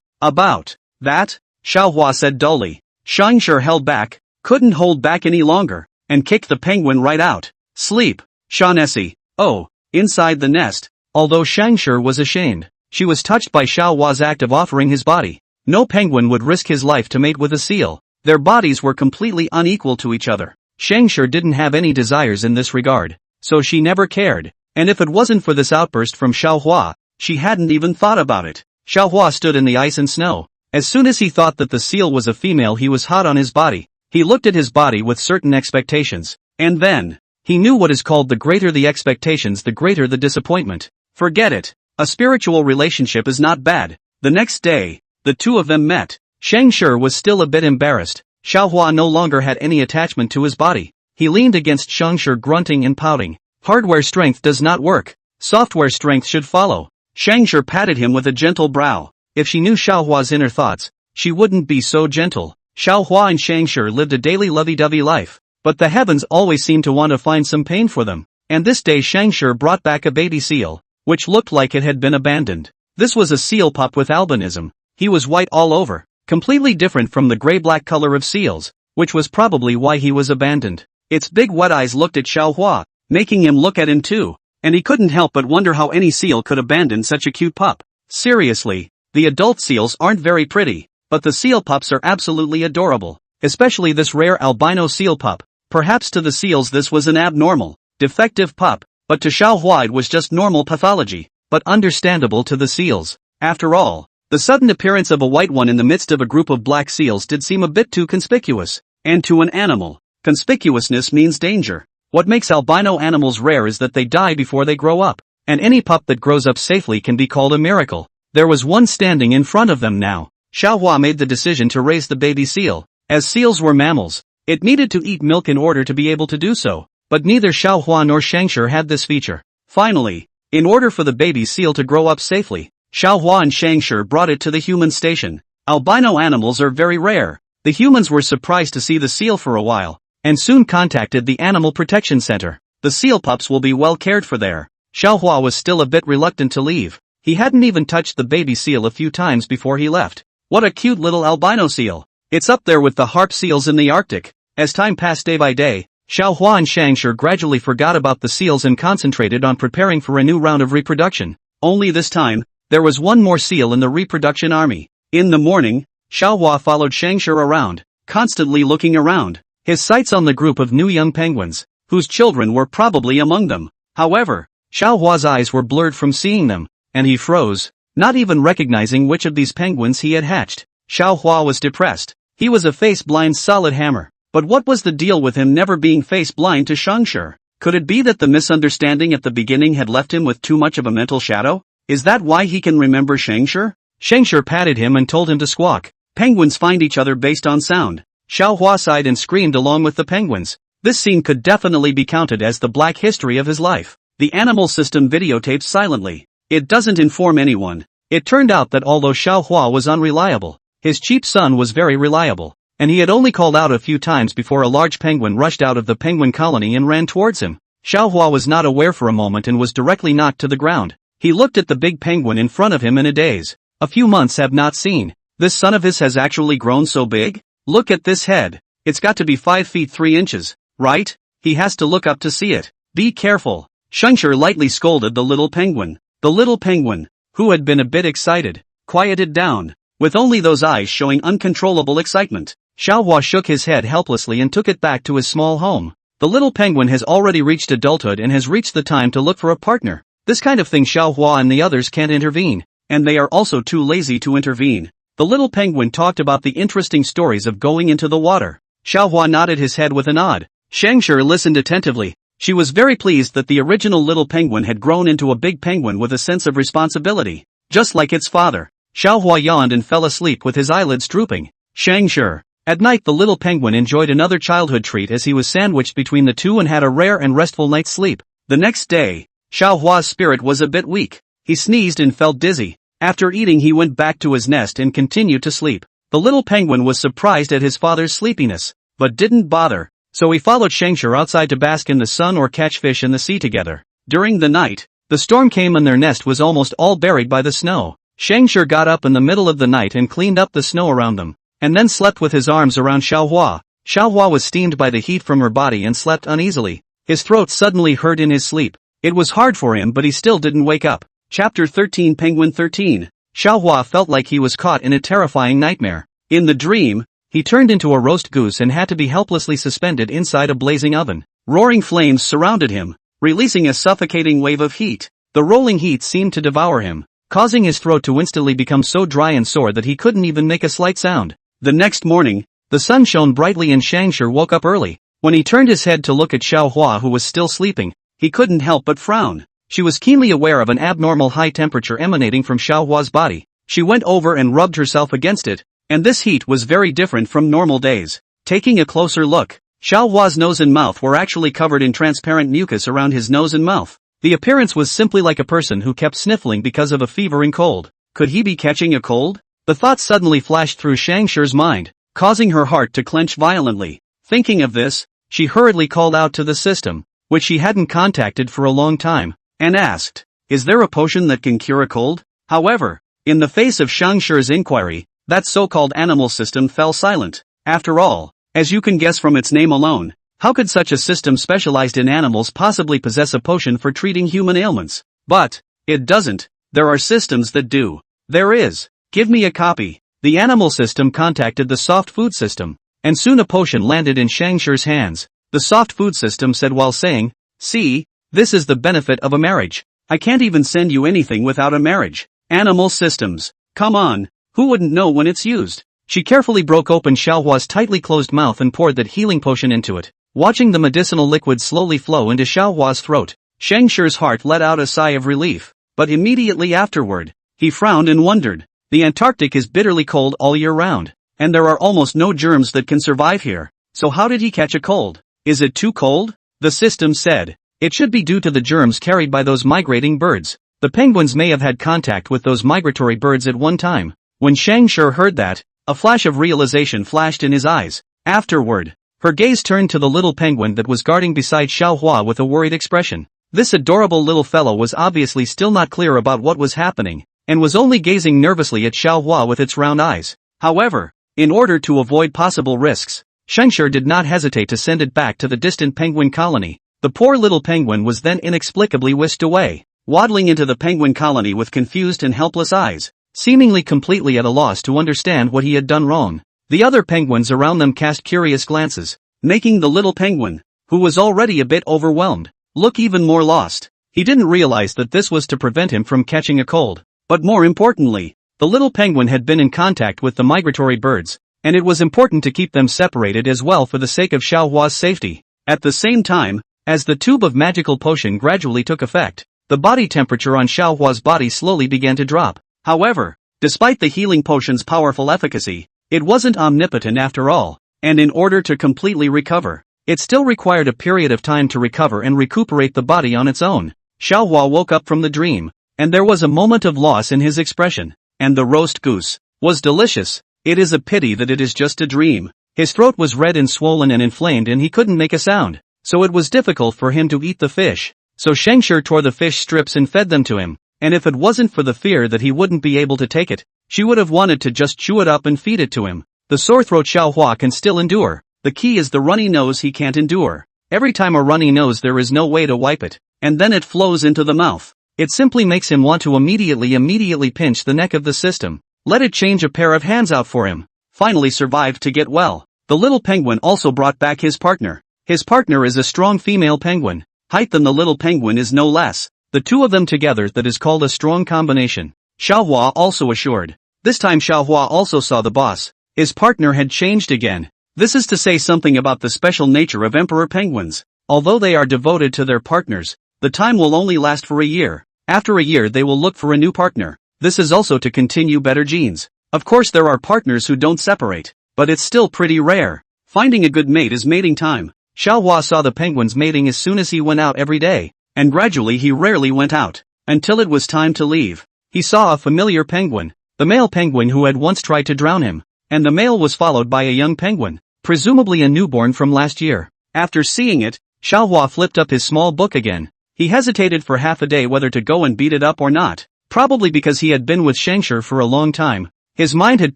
about that? Xiaohua said dully. Shangshi held back, couldn't hold back any longer, and kicked the penguin right out. Sleep, Shaughnessy. Oh, inside the nest. Although Shangshi was ashamed, she was touched by Xiaohua's act of offering his body. No penguin would risk his life to mate with a seal. Their bodies were completely unequal to each other. Shangshi didn't have any desires in this regard, so she never cared. And if it wasn't for this outburst from Xiaohua, she hadn't even thought about it. Xiaohua stood in the ice and snow. As soon as he thought that the seal was a female he was hot on his body. He looked at his body with certain expectations. And then, he knew what is called the greater the expectations the greater the disappointment. Forget it. A spiritual relationship is not bad. The next day, the two of them met. Shangshi was still a bit embarrassed. Xiaohua no longer had any attachment to his body. He leaned against Shangshi grunting and pouting. Hardware strength does not work. Software strength should follow. Shangshi patted him with a gentle brow. If she knew Xiaohua's inner thoughts, she wouldn't be so gentle. Xiaohua and Shangshi lived a daily lovey-dovey life, but the heavens always seemed to want to find some pain for them. And this day Shangshi brought back a baby seal, which looked like it had been abandoned. This was a seal pup with albinism. He was white all over, completely different from the gray-black color of seals, which was probably why he was abandoned. Its big wet eyes looked at Xiaohua, making him look at him too. and he couldn't help but wonder how any seal could abandon such a cute pup. Seriously, the adult seals aren't very pretty, but the seal pups are absolutely adorable, especially this rare albino seal pup. Perhaps to the seals this was an abnormal, defective pup, but to Xiaohua it was just normal pathology, but understandable to the seals. After all, the sudden appearance of a white one in the midst of a group of black seals did seem a bit too conspicuous, and to an animal, conspicuousness means danger. What makes albino animals rare is that they die before they grow up, and any pup that grows up safely can be called a miracle. There was one standing in front of them now. Xiaohua made the decision to raise the baby seal. As seals were mammals, it needed to eat milk in order to be able to do so, but neither Xiaohua nor Scavenger had this feature. Finally, in order for the baby seal to grow up safely, Xiaohua and Scavenger brought it to the human station. Albino animals are very rare. The humans were surprised to see the seal for a while, and soon contacted the Animal Protection Center. The seal pups will be well cared for there. Xiaohua was still a bit reluctant to leave. He hadn't even touched the baby seal a few times before he left. What a cute little albino seal. It's up there with the harp seals in the Arctic. As time passed day by day, Xiaohua and Scavenger gradually forgot about the seals and concentrated on preparing for a new round of reproduction. Only this time, there was one more seal in the reproduction army. In the morning, Xiaohua followed Scavenger around, constantly looking around, his sights on the group of new young penguins, whose children were probably among them. However, Xiaohua's eyes were blurred from seeing them, and he froze, not even recognizing which of these penguins he had hatched. Xiaohua was depressed. He was a face-blind solid hammer. But what was the deal with him never being face-blind to Scavenger? Could it be that the misunderstanding at the beginning had left him with too much of a mental shadow? Is that why he can remember Scavenger? Scavenger patted him and told him to squawk. Penguins find each other based on sound. Xiaohua sighed and screamed along with the penguins. This scene could definitely be counted as the black history of his life. The animal system videotapes silently. It doesn't inform anyone. It turned out that although Xiaohua was unreliable, his cheap son was very reliable, and he had only called out a few times before a large penguin rushed out of the penguin colony and ran towards him. Xiaohua was not aware for a moment and was directly knocked to the ground. He looked at the big penguin in front of him in a daze. A few months have not seen. This son of his has actually grown so big? Look at this head. It's got to be 5 feet 3 inches, right? He has to look up to see it. Be careful. Scavenger lightly scolded the little penguin. The little penguin, who had been a bit excited, quieted down, with only those eyes showing uncontrollable excitement. Xiaohua shook his head helplessly and took it back to his small home. The little penguin has already reached adulthood and has reached the time to look for a partner. This kind of thing Xiaohua and the others can't intervene, and they are also too lazy to intervene. The little penguin talked about the interesting stories of going into the water. Xiaohua nodded his head with a nod. Scavenger listened attentively. She was very pleased that the original little penguin had grown into a big penguin with a sense of responsibility, just like its father. Xiaohua yawned and fell asleep with his eyelids drooping. Scavenger. At night the little penguin enjoyed another childhood treat as he was sandwiched between the two and had a rare and restful night's sleep. The next day, Xiaohua's spirit was a bit weak. He sneezed and felt dizzy. After eating he went back to his nest and continued to sleep. The little penguin was surprised at his father's sleepiness, but didn't bother. So he followed Scavenger outside to bask in the sun or catch fish in the sea together. During the night, the storm came and their nest was almost all buried by the snow. Scavenger got up in the middle of the night and cleaned up the snow around them, and then slept with his arms around Xiaohua. Xiaohua was steamed by the heat from her body and slept uneasily. His throat suddenly hurt in his sleep. It was hard for him but he still didn't wake up. Chapter 13 Penguin 13. Xiaohua felt like he was caught in a terrifying nightmare. In the dream, he turned into a roast goose and had to be helplessly suspended inside a blazing oven. Roaring flames surrounded him, releasing a suffocating wave of heat. The rolling heat seemed to devour him, causing his throat to instantly become so dry and sore that he couldn't even make a slight sound. The next morning, the sun shone brightly and Scavenger woke up early. When he turned his head to look at Xiaohua who was still sleeping, he couldn't help but frown. She was keenly aware of an abnormal high temperature emanating from Xiaohua's body. She went over and rubbed herself against it, and this heat was very different from normal days. Taking a closer look, Xiaohua's nose and mouth were actually covered in transparent mucus around his nose and mouth. The appearance was simply like a person who kept sniffling because of a fevering cold. Could he be catching a cold? The thought suddenly flashed through Scavenger's mind, causing her heart to clench violently. Thinking of this, she hurriedly called out to the system, which she hadn't contacted for a long time, and asked, "Is there a potion that can cure a cold?" However, in the face of Scavenger's inquiry, that so-called animal system fell silent. After all, as you can guess from its name alone, How could such a system specialized in animals possibly possess a potion for treating human ailments? But it doesn't. There are systems that do. There is. Give me a copy. The animal system contacted the soft food system, and soon a potion landed in Shangshir's hands. The soft food system said while saying, "See, this is the benefit of a marriage. I can't even send you anything without a marriage." Animal systems. Come on, who wouldn't know when it's used? She carefully broke open Xiaohua's tightly closed mouth and poured that healing potion into it. Watching the medicinal liquid slowly flow into Xiaohua's throat, Shangshir's heart let out a sigh of relief, but immediately afterward, he frowned and wondered. The Antarctic is bitterly cold all year round, and there are almost no germs that can survive here, so how did he catch a cold? Is it too cold? The system said. It should be due to the germs carried by those migrating birds. The penguins may have had contact with those migratory birds at one time. When Shangshir heard that, a flash of realization flashed in his eyes. Afterward, her gaze turned to the little penguin that was guarding beside Xiaohua with a worried expression. This adorable little fellow was obviously still not clear about what was happening, and was only gazing nervously at Xiaohua with its round eyes. However, in order to avoid possible risks, Shangshir did not hesitate to send it back to the distant penguin colony. The poor little penguin was then inexplicably whisked away, waddling into the penguin colony with confused and helpless eyes, seemingly completely at a loss to understand what he had done wrong. The other penguins around them cast curious glances, making the little penguin, who was already a bit overwhelmed, look even more lost. He didn't realize that this was to prevent him from catching a cold. But more importantly, the little penguin had been in contact with the migratory birds, and it was important to keep them separated as well for the sake of Xiaohua's safety. At the same time, as the tube of magical potion gradually took effect, the body temperature on Xiaohua's body slowly began to drop. However, despite the healing potion's powerful efficacy, it wasn't omnipotent after all, and in order to completely recover, it still required a period of time to recover and recuperate the body on its own. Xiaohua woke up from the dream, and there was a moment of loss in his expression. And the roast goose was delicious. It is a pity that it is just a dream. His throat was red and swollen and inflamed and he couldn't make a sound, so it was difficult for him to eat the fish. So Shangshir tore the fish strips and fed them to him, and if it wasn't for the fear that he wouldn't be able to take it, she would have wanted to just chew it up and feed it to him. The sore throat Xiaohua can still endure. The key is the runny nose he can't endure. Every time a runny nose there is no way to wipe it, and then it flows into the mouth. It simply makes him want to immediately pinch the neck of the system. Let it change a pair of hands out for him. Finally survived to get well. The little penguin also brought back his partner. His partner is a strong female penguin. Height than the little penguin is no less. The two of them together that is called a strong combination. Xiaohua also assured. This time Xiaohua also saw the boss. His partner had changed again. This is to say something about the special nature of emperor penguins. Although they are devoted to their partners, the time will only last for a year. After a year they will look for a new partner. This is also to continue better genes. Of course there are partners who don't separate, but it's still pretty rare. Finding a good mate is mating time. Xiaohua saw the penguins mating as soon as he went out every day, and gradually he rarely went out, until it was time to leave. He saw a familiar penguin, the male penguin who had once tried to drown him, and the male was followed by a young penguin, presumably a newborn from last year. After seeing it, Xiaohua flipped up his small book again. He hesitated for half a day whether to go and beat it up or not, probably because he had been with Shangshir for a long time. His mind had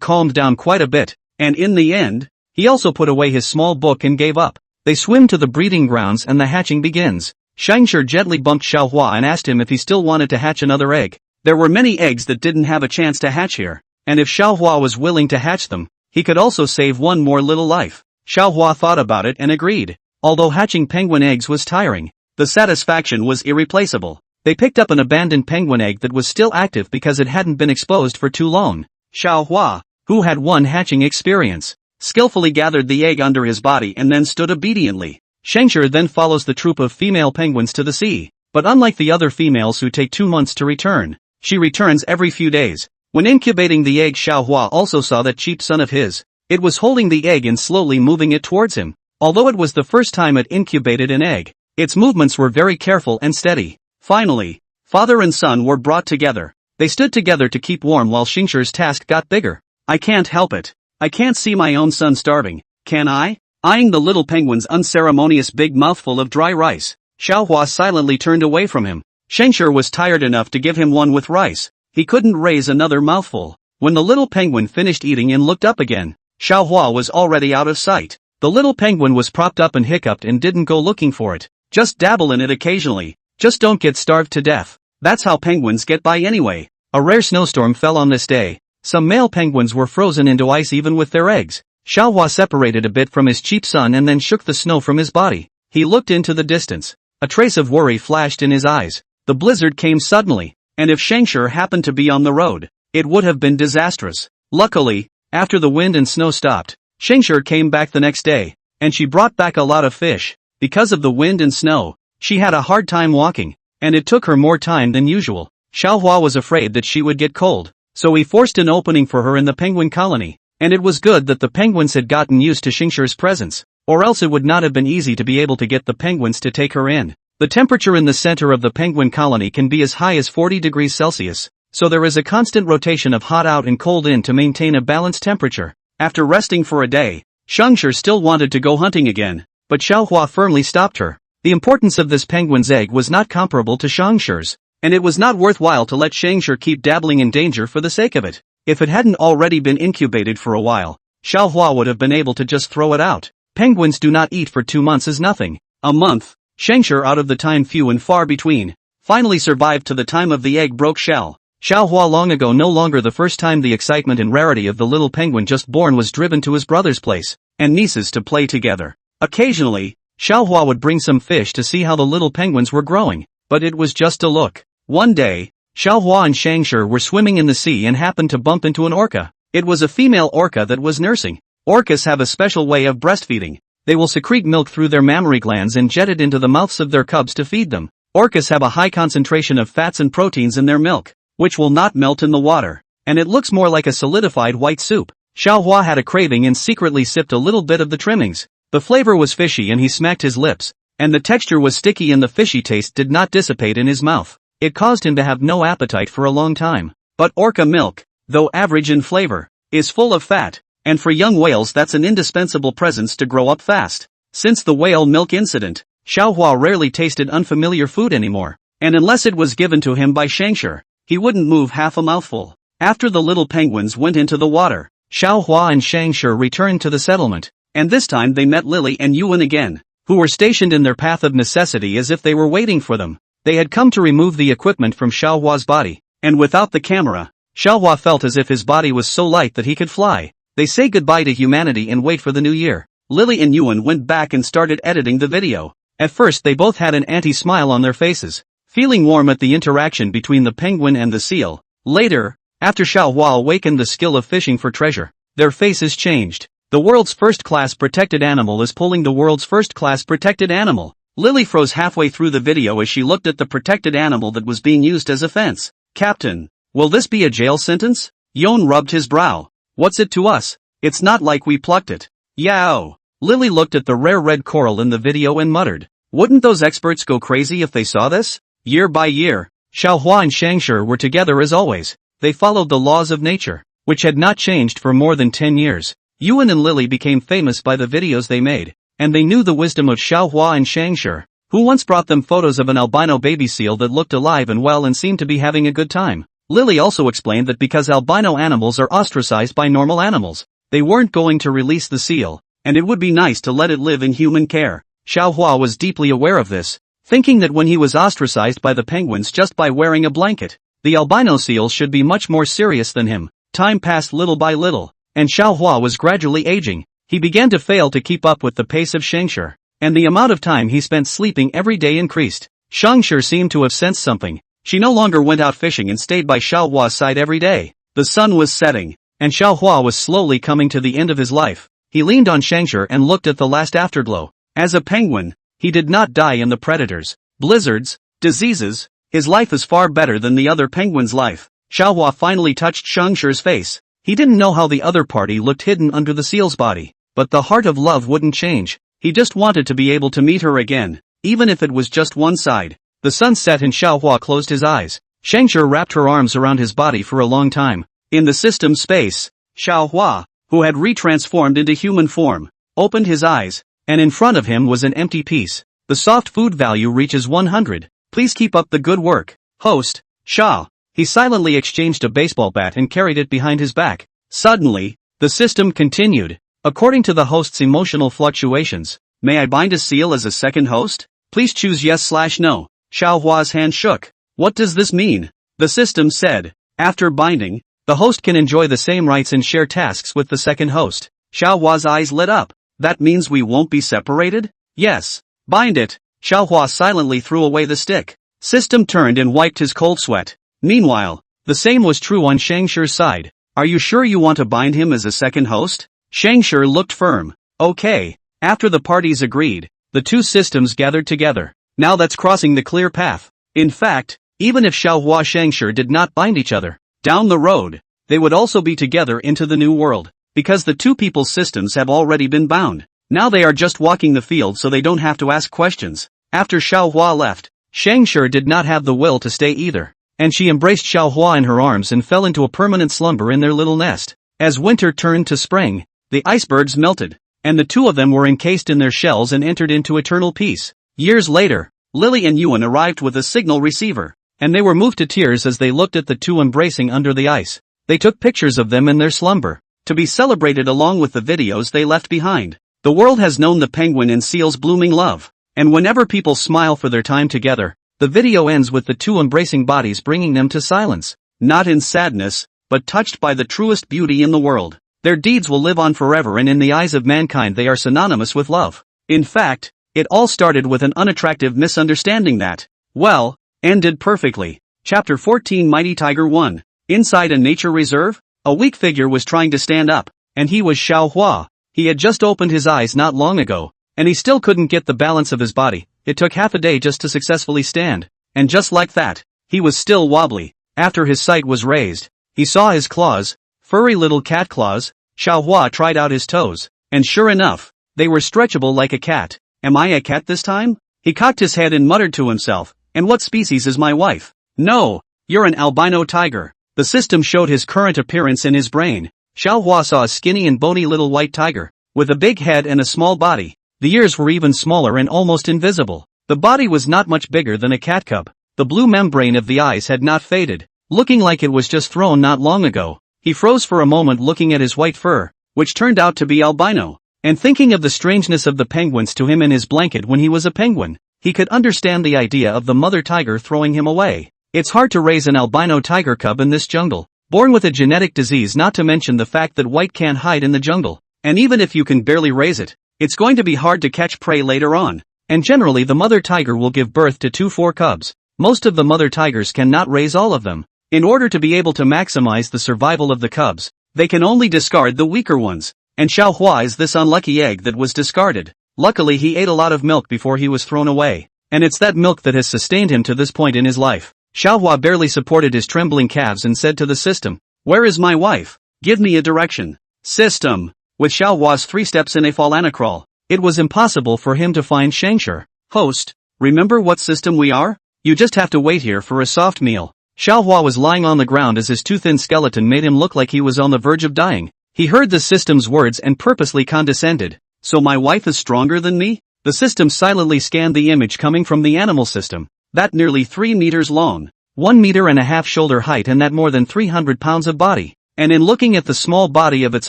calmed down quite a bit, and in the end, he also put away his small book and gave up. They swim to the breeding grounds and the hatching begins. Shangshir gently bumped Xiaohua and asked him if he still wanted to hatch another egg. There were many eggs that didn't have a chance to hatch here, and if Xiaohua was willing to hatch them, he could also save one more little life. Xiaohua thought about it and agreed. Although hatching penguin eggs was tiring, the satisfaction was irreplaceable. They picked up an abandoned penguin egg that was still active because it hadn't been exposed for too long. Xiaohua, who had one hatching experience, skillfully gathered the egg under his body and then stood obediently. Shangshir then follows the troop of female penguins to the sea, but unlike the other females who take 2 months to return, she returns every few days. When incubating the egg, Xiaohua also saw that cheap son of his. It was holding the egg and slowly moving it towards him. Although it was the first time it incubated an egg, its movements were very careful and steady. Finally, father and son were brought together. They stood together to keep warm while Shangshir's task got bigger. I can't help it. I can't see my own son starving, can I? Eyeing the little penguin's unceremonious big mouthful of dry rice, Xiaohua silently turned away from him. Shangshir was tired enough to give him one with rice. He couldn't raise another mouthful. When the little penguin finished eating and looked up again, Xiaohua was already out of sight. The little penguin was propped up and hiccuped and didn't go looking for it. Just dabble in it occasionally. Just don't get starved to death. That's how penguins get by anyway. A rare snowstorm fell on this day. Some male penguins were frozen into ice even with their eggs. Xiaohua separated a bit from his cheap son and then shook the snow from his body. He looked into the distance. A trace of worry flashed in his eyes. The blizzard came suddenly, and if Scavenger happened to be on the road, it would have been disastrous. Luckily, after the wind and snow stopped, Scavenger came back the next day, and she brought back a lot of fish. Because of the wind and snow, she had a hard time walking, and it took her more time than usual. Xiaohua was afraid that she would get cold, so he forced an opening for her in the penguin colony, and it was good that the penguins had gotten used to Scavenger's presence, or else it would not have been easy to be able to get the penguins to take her in. The temperature in the center of the penguin colony can be as high as 40 degrees Celsius, so there is a constant rotation of hot out and cold in to maintain a balanced temperature. After resting for a day, Scavenger still wanted to go hunting again, but Xiaohua firmly stopped her. The importance of this penguin's egg was not comparable to Scavenger's, and it was not worthwhile to let Scavenger keep dabbling in danger for the sake of it. If it hadn't already been incubated for a while, Xiaohua would have been able to just throw it out. Penguins do not eat for 2 months is nothing. A month, Scavenger out of the time few and far between, finally survived to the time of the egg broke shell. Xiaohua long ago no longer the first time the excitement and rarity of the little penguin just born was driven to his brother's place, and nieces to play together. Occasionally, Xiaohua would bring some fish to see how the little penguins were growing, but it was just a look. One day, Xiaohua and Scavenger were swimming in the sea and happened to bump into an orca. It was a female orca that was nursing. Orcas have a special way of breastfeeding. They will secrete milk through their mammary glands and jet it into the mouths of their cubs to feed them. Orcas have a high concentration of fats and proteins in their milk, which will not melt in the water, and it looks more like a solidified white soup. Xiaohua had a craving and secretly sipped a little bit of the trimmings. The flavor was fishy and he smacked his lips, and the texture was sticky and the fishy taste did not dissipate in his mouth. It caused him to have no appetite for a long time. But orca milk, though average in flavor, is full of fat, and for young whales that's an indispensable presence to grow up fast. Since the whale milk incident, Xiaohua rarely tasted unfamiliar food anymore, and unless it was given to him by Scavenger, he wouldn't move half a mouthful. After the little penguins went into the water, Xiaohua and Scavenger returned to the settlement, and this time they met Lily and Yuan again, who were stationed in their path of necessity as if they were waiting for them. They had come to remove the equipment from Xiaohua's body, and without the camera, Xiaohua felt as if his body was so light that he could fly. They say goodbye to humanity and wait for the new year. Lily and Yuan went back and started editing the video. At first they both had an anti-smile on their faces, feeling warm at the interaction between the penguin and the seal. Later, after Xiaohua awakened the skill of fishing for treasure, their faces changed. The world's first-class protected animal is pulling the world's first-class protected animal. Lily froze halfway through the video as she looked at the protected animal that was being used as a fence. Captain, will this be a jail sentence? Yuan rubbed his brow. What's it to us? It's not like we plucked it. Yow. Lily looked at the rare red coral in the video and muttered. Wouldn't those experts go crazy if they saw this? Year by year, Xiaohua and Scavenger were together as always. They followed the laws of nature, which had not changed for more than 10 years. Yuan and Lily became famous by the videos they made, and they knew the wisdom of Xiaohua and Scavenger, who once brought them photos of an albino baby seal that looked alive and well and seemed to be having a good time. Lily also explained that because albino animals are ostracized by normal animals, they weren't going to release the seal, and it would be nice to let it live in human care. Xiaohua was deeply aware of this, thinking that when he was ostracized by the penguins just by wearing a blanket, the albino seals should be much more serious than him. Time passed little by little, and Xiaohua was gradually aging. He began to fail to keep up with the pace of Scavenger, and the amount of time he spent sleeping every day increased. Scavenger seemed to have sensed something. She no longer went out fishing and stayed by Xiaohua's side every day. The sun was setting, and Xiaohua was slowly coming to the end of his life. He leaned on Scavenger and looked at the last afterglow. As a penguin, he did not die in the predators, blizzards, diseases. His life is far better than the other penguin's life. Xiaohua finally touched Scavenger's face. He didn't know how the other party looked hidden under the seal's body, but the heart of love wouldn't change. He just wanted to be able to meet her again, even if it was just one side. The sun set and Xiaohua closed his eyes. Scavenger wrapped her arms around his body for a long time. In the system space, Xiaohua, who had retransformed into human form, opened his eyes, and in front of him was an empty piece. The soft food value reaches 100. Please keep up the good work, host, Xia. He silently exchanged a baseball bat and carried it behind his back. Suddenly, the system continued. According to the host's emotional fluctuations, may I bind a seal as a second host? Please choose yes/no. Xiaohua's hand shook. What does this mean? The system said. After binding, the host can enjoy the same rights and share tasks with the second host. Xiaohua's eyes lit up. That means we won't be separated? Yes. Bind it. Xiaohua silently threw away the stick. System turned and wiped his cold sweat. Meanwhile, the same was true on Shangshi's side. Are you sure you want to bind him as a second host? Shangshi looked firm. Okay. After the parties agreed, the two systems gathered together. Now that's crossing the clear path. In fact, even if Xiaohua Shangshi did not bind each other, down the road, they would also be together into the new world. Because the two people's systems have already been bound. Now they are just walking the field so they don't have to ask questions. After Xiaohua left, Shangshi did not have the will to stay either. And she embraced Xiaohua in her arms and fell into a permanent slumber in their little nest. As winter turned to spring, the icebergs melted, and the two of them were encased in their shells and entered into eternal peace. Years later, Lily and Yuan arrived with a signal receiver, and they were moved to tears as they looked at the two embracing under the ice. They took pictures of them in their slumber, to be celebrated along with the videos they left behind. The world has known the penguin and seal's blooming love, and whenever people smile for their time together, the video ends with the two embracing bodies bringing them to silence, not in sadness, but touched by the truest beauty in the world. Their deeds will live on forever, and in the eyes of mankind they are synonymous with love. In fact, it all started with an unattractive misunderstanding that, well, ended perfectly. Chapter 14 Mighty Tiger 1. Inside a nature reserve, a weak figure was trying to stand up, and he was Xiaohua. He had just opened his eyes not long ago, and he still couldn't get the balance of his body. It took half a day just to successfully stand, and just like that, he was still wobbly. After his sight was raised, he saw his claws, furry little cat claws. Xiaohua tried out his toes, and sure enough, they were stretchable like a cat. Am I a cat this time? He cocked his head and muttered to himself, and what species is my wife? No, you're an albino tiger. The system showed his current appearance in his brain. Xiaohua saw a skinny and bony little white tiger, with a big head and a small body. The ears were even smaller and almost invisible. The body was not much bigger than a cat cub. The blue membrane of the eyes had not faded, looking like it was just thrown not long ago. He froze for a moment looking at his white fur, which turned out to be albino, and thinking of the strangeness of the penguins to him in his blanket when he was a penguin. He could understand the idea of the mother tiger throwing him away. It's hard to raise an albino tiger cub in this jungle, born with a genetic disease, not to mention the fact that white can't hide in the jungle. And even if you can barely raise it, it's going to be hard to catch prey later on. And generally the mother tiger will give birth to 2-4 cubs. Most of the mother tigers cannot raise all of them. In order to be able to maximize the survival of the cubs, they can only discard the weaker ones. And Xiaohua is this unlucky egg that was discarded. Luckily he ate a lot of milk before he was thrown away. And it's that milk that has sustained him to this point in his life. Xiaohua barely supported his trembling calves and said to the system, "Where is my wife? Give me a direction." System. With Xiaohua's 3 steps in a crawl, it was impossible for him to find Shangshi. Host, remember what system we are? You just have to wait here for a soft meal. Xiaohua was lying on the ground as his too thin skeleton made him look like he was on the verge of dying. He heard the system's words and purposely condescended. So my wife is stronger than me? The system silently scanned the image coming from the animal system. That nearly 3 meters long, 1.5 meters shoulder height, and that more than 300 pounds of body. And in looking at the small body of its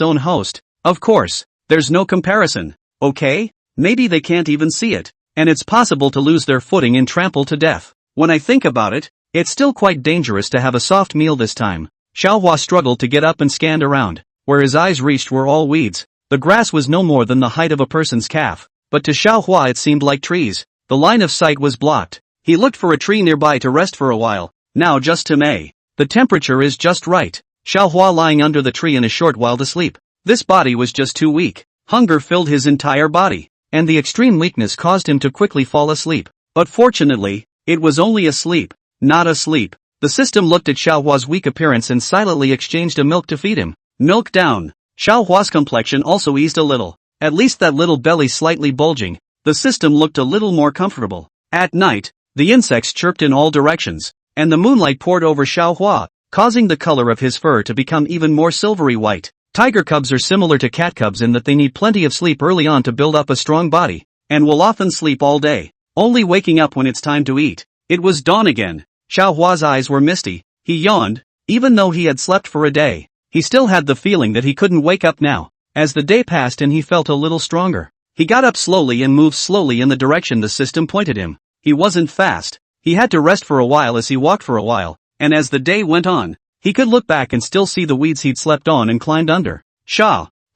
own host, of course, there's no comparison. Okay? Maybe they can't even see it. And it's possible to lose their footing and trample to death. When I think about it, it's still quite dangerous to have a soft meal this time. Xiaohua struggled to get up and scanned around. Where his eyes reached were all weeds. The grass was no more than the height of a person's calf. But to Xiaohua it seemed like trees. The line of sight was blocked. He looked for a tree nearby to rest for a while. Now just to May. The temperature is just right. Xiaohua lying under the tree in a short while to sleep. This body was just too weak. Hunger filled his entire body, and the extreme weakness caused him to quickly fall asleep. But fortunately, it was only a sleep, not a sleep. The system looked at Xiaohua's weak appearance and silently exchanged a milk to feed him. Milk down. Xiaohua's complexion also eased a little. At least that little belly slightly bulging. The system looked a little more comfortable. At night, the insects chirped in all directions, and the moonlight poured over Xiaohua, causing the color of his fur to become even more silvery white. Tiger cubs are similar to cat cubs in that they need plenty of sleep early on to build up a strong body, and will often sleep all day, only waking up when it's time to eat. It was dawn again. Xiaohua's eyes were misty. He yawned. Even though he had slept for a day, he still had the feeling that he couldn't wake up now. As the day passed and he felt a little stronger, he got up slowly and moved slowly in the direction the system pointed him. He wasn't fast. He had to rest for a while as he walked for a while, and as the day went on, he could look back and still see the weeds he'd slept on and climbed under.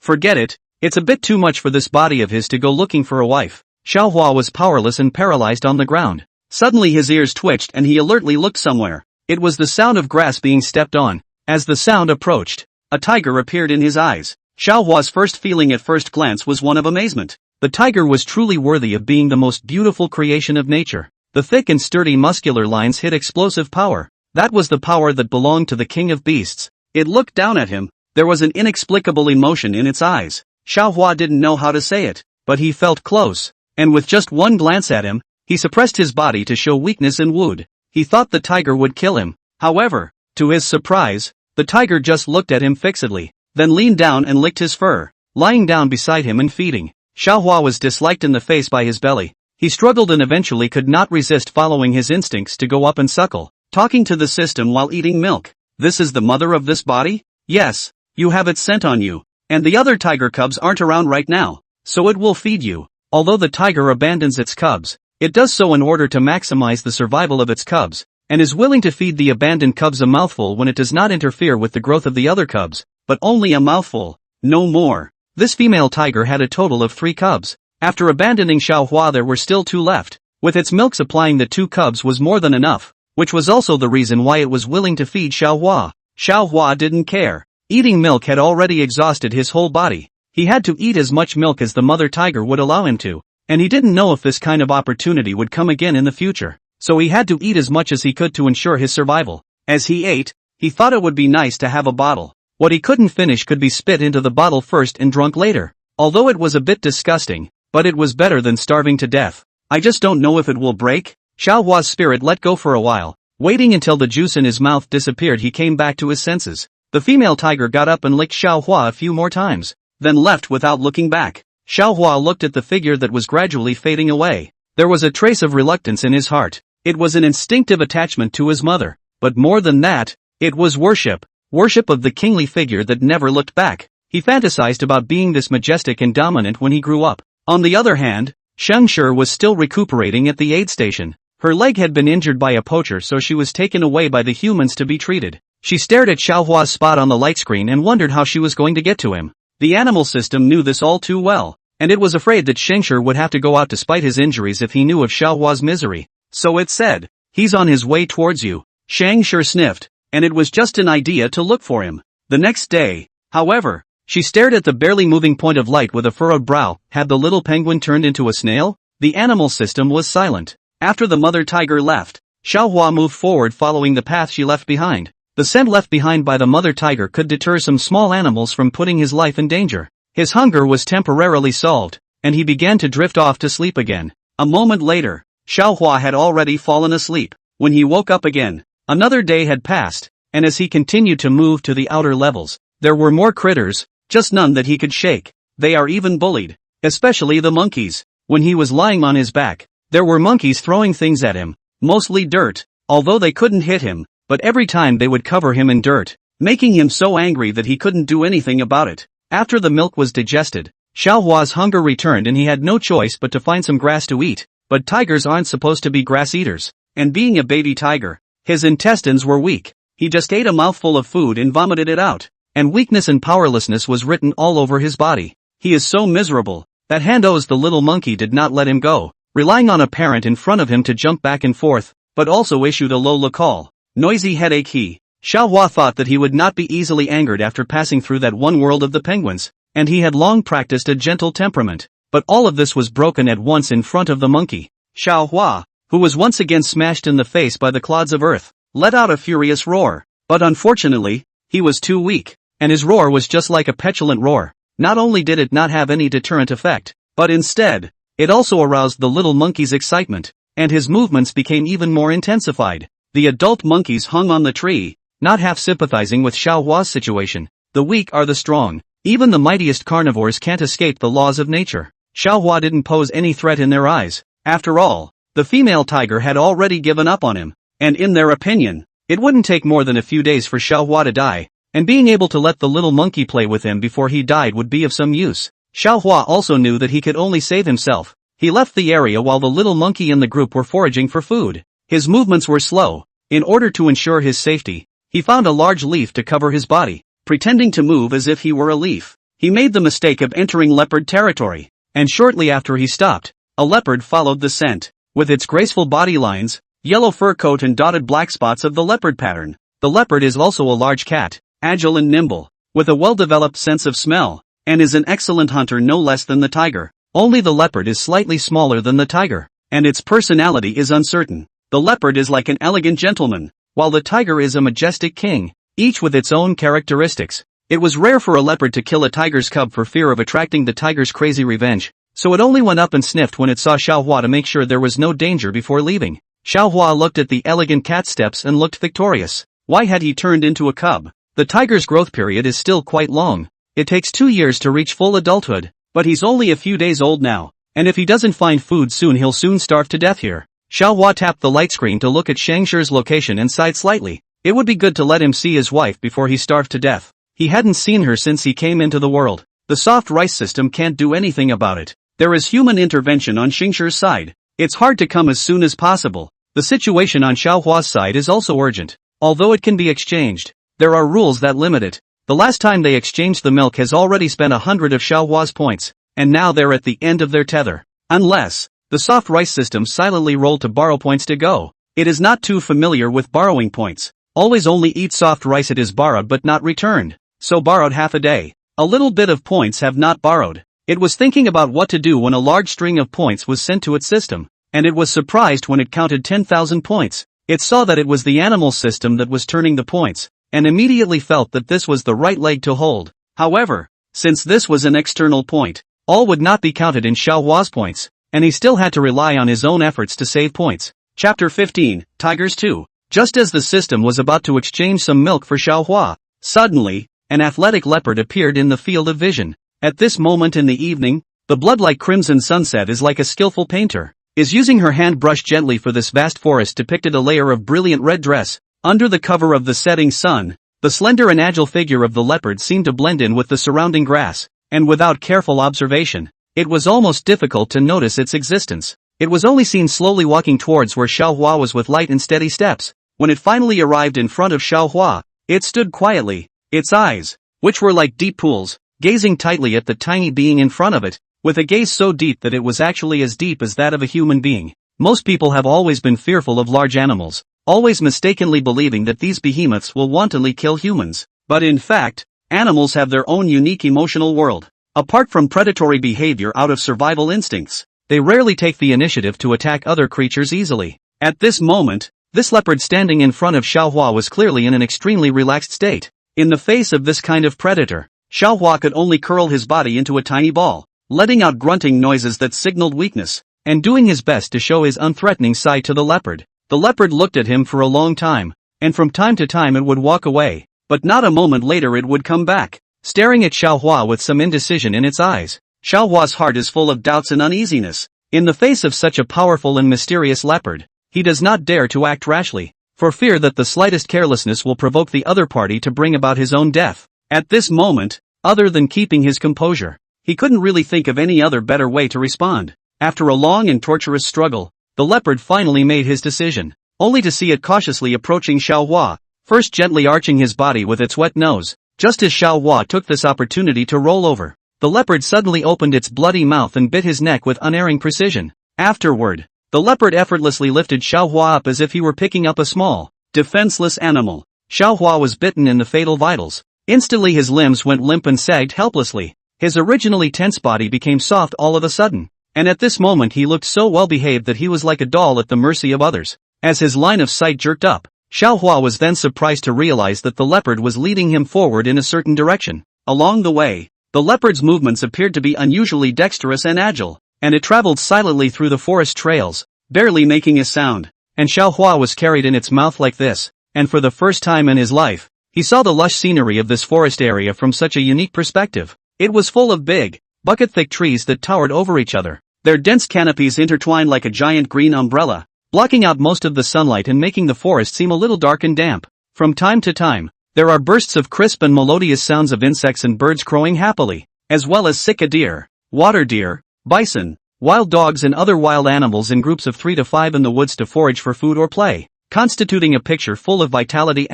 Forget it. It's a bit too much for this body of his to go looking for a wife. Xiaohua was powerless and paralyzed on the ground. Suddenly his ears twitched and he alertly looked somewhere. It was the sound of grass being stepped on. As the sound approached, a tiger appeared in his eyes. Xiaohua's first feeling at first glance was one of amazement. The tiger was truly worthy of being the most beautiful creation of nature. The thick and sturdy muscular lines hid explosive power. That was the power that belonged to the king of beasts. It looked down at him. There was an inexplicable emotion in its eyes. Xiaohua didn't know how to say it, but he felt close, and with just one glance at him, he suppressed his body to show weakness and would. He thought the tiger would kill him. However, to his surprise, the tiger just looked at him fixedly, then leaned down and licked his fur, lying down beside him and feeding. Xiaohua was disliked in the face by his belly. He struggled and eventually could not resist following his instincts to go up and suckle, talking to the system while eating milk. This is the mother of this body? Yes, you have it sent on you. And the other tiger cubs aren't around right now, so it will feed you. Although the tiger abandons its cubs, it does so in order to maximize the survival of its cubs, and is willing to feed the abandoned cubs a mouthful when it does not interfere with the growth of the other cubs, but only a mouthful, no more. This female tiger had a total of 3 cubs. After abandoning Xiaohua there were still 2 left. With its milk supplying the 2 cubs was more than enough, which was also the reason why it was willing to feed Xiaohua. Xiaohua didn't care. Eating milk had already exhausted his whole body. He had to eat as much milk as the mother tiger would allow him to, and he didn't know if this kind of opportunity would come again in the future, so he had to eat as much as he could to ensure his survival. As he ate, he thought it would be nice to have a bottle. What he couldn't finish could be spit into the bottle first and drunk later. Although it was a bit disgusting, but it was better than starving to death. I just don't know if it will break. Xiaohua's spirit let go for a while. Waiting until the juice in his mouth disappeared, he came back to his senses. The female tiger got up and licked Xiaohua a few more times, then left without looking back. Xiaohua looked at the figure that was gradually fading away. There was a trace of reluctance in his heart. It was an instinctive attachment to his mother, but more than that, it was worship. Worship of the kingly figure that never looked back. He fantasized about being this majestic and dominant when he grew up. On the other hand, Scavenger was still recuperating at the aid station. Her leg had been injured by a poacher, so she was taken away by the humans to be treated. She stared at Xiaohua's spot on the light screen and wondered how she was going to get to him. The animal system knew this all too well, and it was afraid that Scavenger would have to go out despite his injuries if he knew of Xiaohua's misery. So it said, "He's on his way towards you." Scavenger sniffed, and it was just an idea to look for him. The next day, however, she stared at the barely moving point of light with a furrowed brow. Had the little penguin turned into a snail? The animal system was silent. After the mother tiger left, Xiaohua moved forward following the path she left behind. The scent left behind by the mother tiger could deter some small animals from putting his life in danger. His hunger was temporarily solved, and he began to drift off to sleep again. A moment later, Xiaohua had already fallen asleep. When he woke up again, another day had passed, and as he continued to move to the outer levels, there were more critters, just none that he could shake. They are even bullied, especially the monkeys. When he was lying on his back, there were monkeys throwing things at him, mostly dirt, although they couldn't hit him, but every time they would cover him in dirt, making him so angry that he couldn't do anything about it. After the milk was digested, Xiaohua's hunger returned and he had no choice but to find some grass to eat, but tigers aren't supposed to be grass eaters, and being a baby tiger, his intestines were weak. He just ate a mouthful of food and vomited it out, and weakness and powerlessness was written all over his body. He is so miserable, that Hando's the little monkey did not let him go, relying on a parent in front of him to jump back and forth, but also issued a Lola call. Noisy headache he. Xiaohua thought that he would not be easily angered after passing through that one world of the penguins, and he had long practiced a gentle temperament, but all of this was broken at once in front of the monkey. Xiaohua, who was once again smashed in the face by the clods of earth, let out a furious roar, but unfortunately, he was too weak, and his roar was just like a petulant roar. Not only did it not have any deterrent effect, but instead, it also aroused the little monkey's excitement, and his movements became even more intensified. The adult monkeys hung on the tree, not half sympathizing with Xiaohua's situation. The weak are the strong. Even the mightiest carnivores can't escape the laws of nature. Xiaohua didn't pose any threat in their eyes. After all, the female tiger had already given up on him, and in their opinion, it wouldn't take more than a few days for Xiaohua to die. and being able to let the little monkey play with him before he died would be of some use. Xiaohua also knew that he could only save himself. He left the area while the little monkey and the group were foraging for food. His movements were slow. In order to ensure his safety, he found a large leaf to cover his body, pretending to move as if he were a leaf. He made the mistake of entering leopard territory, and shortly after he stopped, a leopard followed the scent. With its graceful body lines, yellow fur coat and dotted black spots of the leopard pattern, the leopard is also a large cat, agile and nimble, with a well-developed sense of smell, and is an excellent hunter no less than the tiger. Only the leopard is slightly smaller than the tiger, and its personality is uncertain. The leopard is like an elegant gentleman, while the tiger is a majestic king, each with its own characteristics. It was rare for a leopard to kill a tiger's cub for fear of attracting the tiger's crazy revenge, so it only went up and sniffed when it saw Xiaohua to make sure there was no danger before leaving. Xiaohua looked at the elegant cat steps and looked victorious. Why had he turned into a cub? The tiger's growth period is still quite long. It takes 2 years to reach full adulthood, but he's only a few days old now, and if he doesn't find food soon he'll soon starve to death here. Xiaohua tapped the light screen to look at Scavenger's location and sighed slightly. It would be good to let him see his wife before he starved to death. He hadn't seen her since he came into the world. The soft rice system can't do anything about it. There is human intervention on Scavenger's side. It's hard to come as soon as possible. The situation on Xiaohua's side is also urgent. Although it can be exchanged, there are rules that limit it. The last time they exchanged the milk has already spent 100 of Xiaohua's points, and now they're at the end of their tether. Unless the soft rice system silently rolled to borrow points to go. It is not too familiar with borrowing points. Always only eat soft rice it is borrowed but not returned. So borrowed half a day. A little bit of points have not borrowed. It was thinking about what to do when a large string of points was sent to its system, and it was surprised when it counted 10,000 points. It saw that it was the animal system that was turning the points, and immediately felt that this was the right leg to hold. However, since this was an external point, all would not be counted in Xiaohua's points, and he still had to rely on his own efforts to save points. Chapter 15, Tigers 2. Just as the system was about to exchange some milk for Xiaohua, suddenly, an athletic leopard appeared in the field of vision. At this moment in the evening, the blood-like crimson sunset is like a skillful painter, is using her hand brush gently for this vast forest depicted a layer of brilliant red dress. Under the cover of the setting sun, the slender and agile figure of the leopard seemed to blend in with the surrounding grass, and without careful observation, it was almost difficult to notice its existence. It was only seen slowly walking towards where Xiaohua was with light and steady steps. When it finally arrived in front of Xiaohua, it stood quietly, its eyes, which were like deep pools, gazing tightly at the tiny being in front of it, with a gaze so deep that it was actually as deep as that of a human being. Most people have always been fearful of large animals, always mistakenly believing that these behemoths will wantonly kill humans. But in fact, animals have their own unique emotional world. Apart from predatory behavior out of survival instincts, they rarely take the initiative to attack other creatures easily. At this moment, this leopard standing in front of Xiaohua was clearly in an extremely relaxed state. In the face of this kind of predator, Xiaohua could only curl his body into a tiny ball, letting out grunting noises that signaled weakness, and doing his best to show his unthreatening side to the leopard. The leopard looked at him for a long time, and from time to time it would walk away, but not a moment later it would come back, staring at Xiaohua with some indecision in its eyes. Xiaohua's heart is full of doubts and uneasiness. In the face of such a powerful and mysterious leopard, he does not dare to act rashly, for fear that the slightest carelessness will provoke the other party to bring about his own death. At this moment, other than keeping his composure, he couldn't really think of any other better way to respond. After a long and torturous struggle, the leopard finally made his decision, only to see it cautiously approaching Xiaohua, first gently arching his body with its wet nose. Just as Xiaohua took this opportunity to roll over, the leopard suddenly opened its bloody mouth and bit his neck with unerring precision. Afterward, the leopard effortlessly lifted Xiaohua up as if he were picking up a small, defenseless animal. Xiaohua was bitten in the fatal vitals. Instantly his limbs went limp and sagged helplessly. His originally tense body became soft all of a sudden, and at this moment he looked so well behaved that he was like a doll at the mercy of others. As his line of sight jerked up, Xiaohua was then surprised to realize that the leopard was leading him forward in a certain direction. Along the way, the leopard's movements appeared to be unusually dexterous and agile, and it traveled silently through the forest trails, barely making a sound. And Xiaohua was carried in its mouth like this, and for the first time in his life, he saw the lush scenery of this forest area from such a unique perspective. It was full of big, bucket-thick trees that towered over each other, their dense canopies intertwined like a giant green umbrella, blocking out most of the sunlight and making the forest seem a little dark and damp. From time to time, There are bursts of crisp and melodious sounds of insects and birds crowing happily, as well as sika deer, water deer, bison, wild dogs and other wild animals in groups of 3 to 5 in the woods to forage for food or play, constituting a picture full of vitality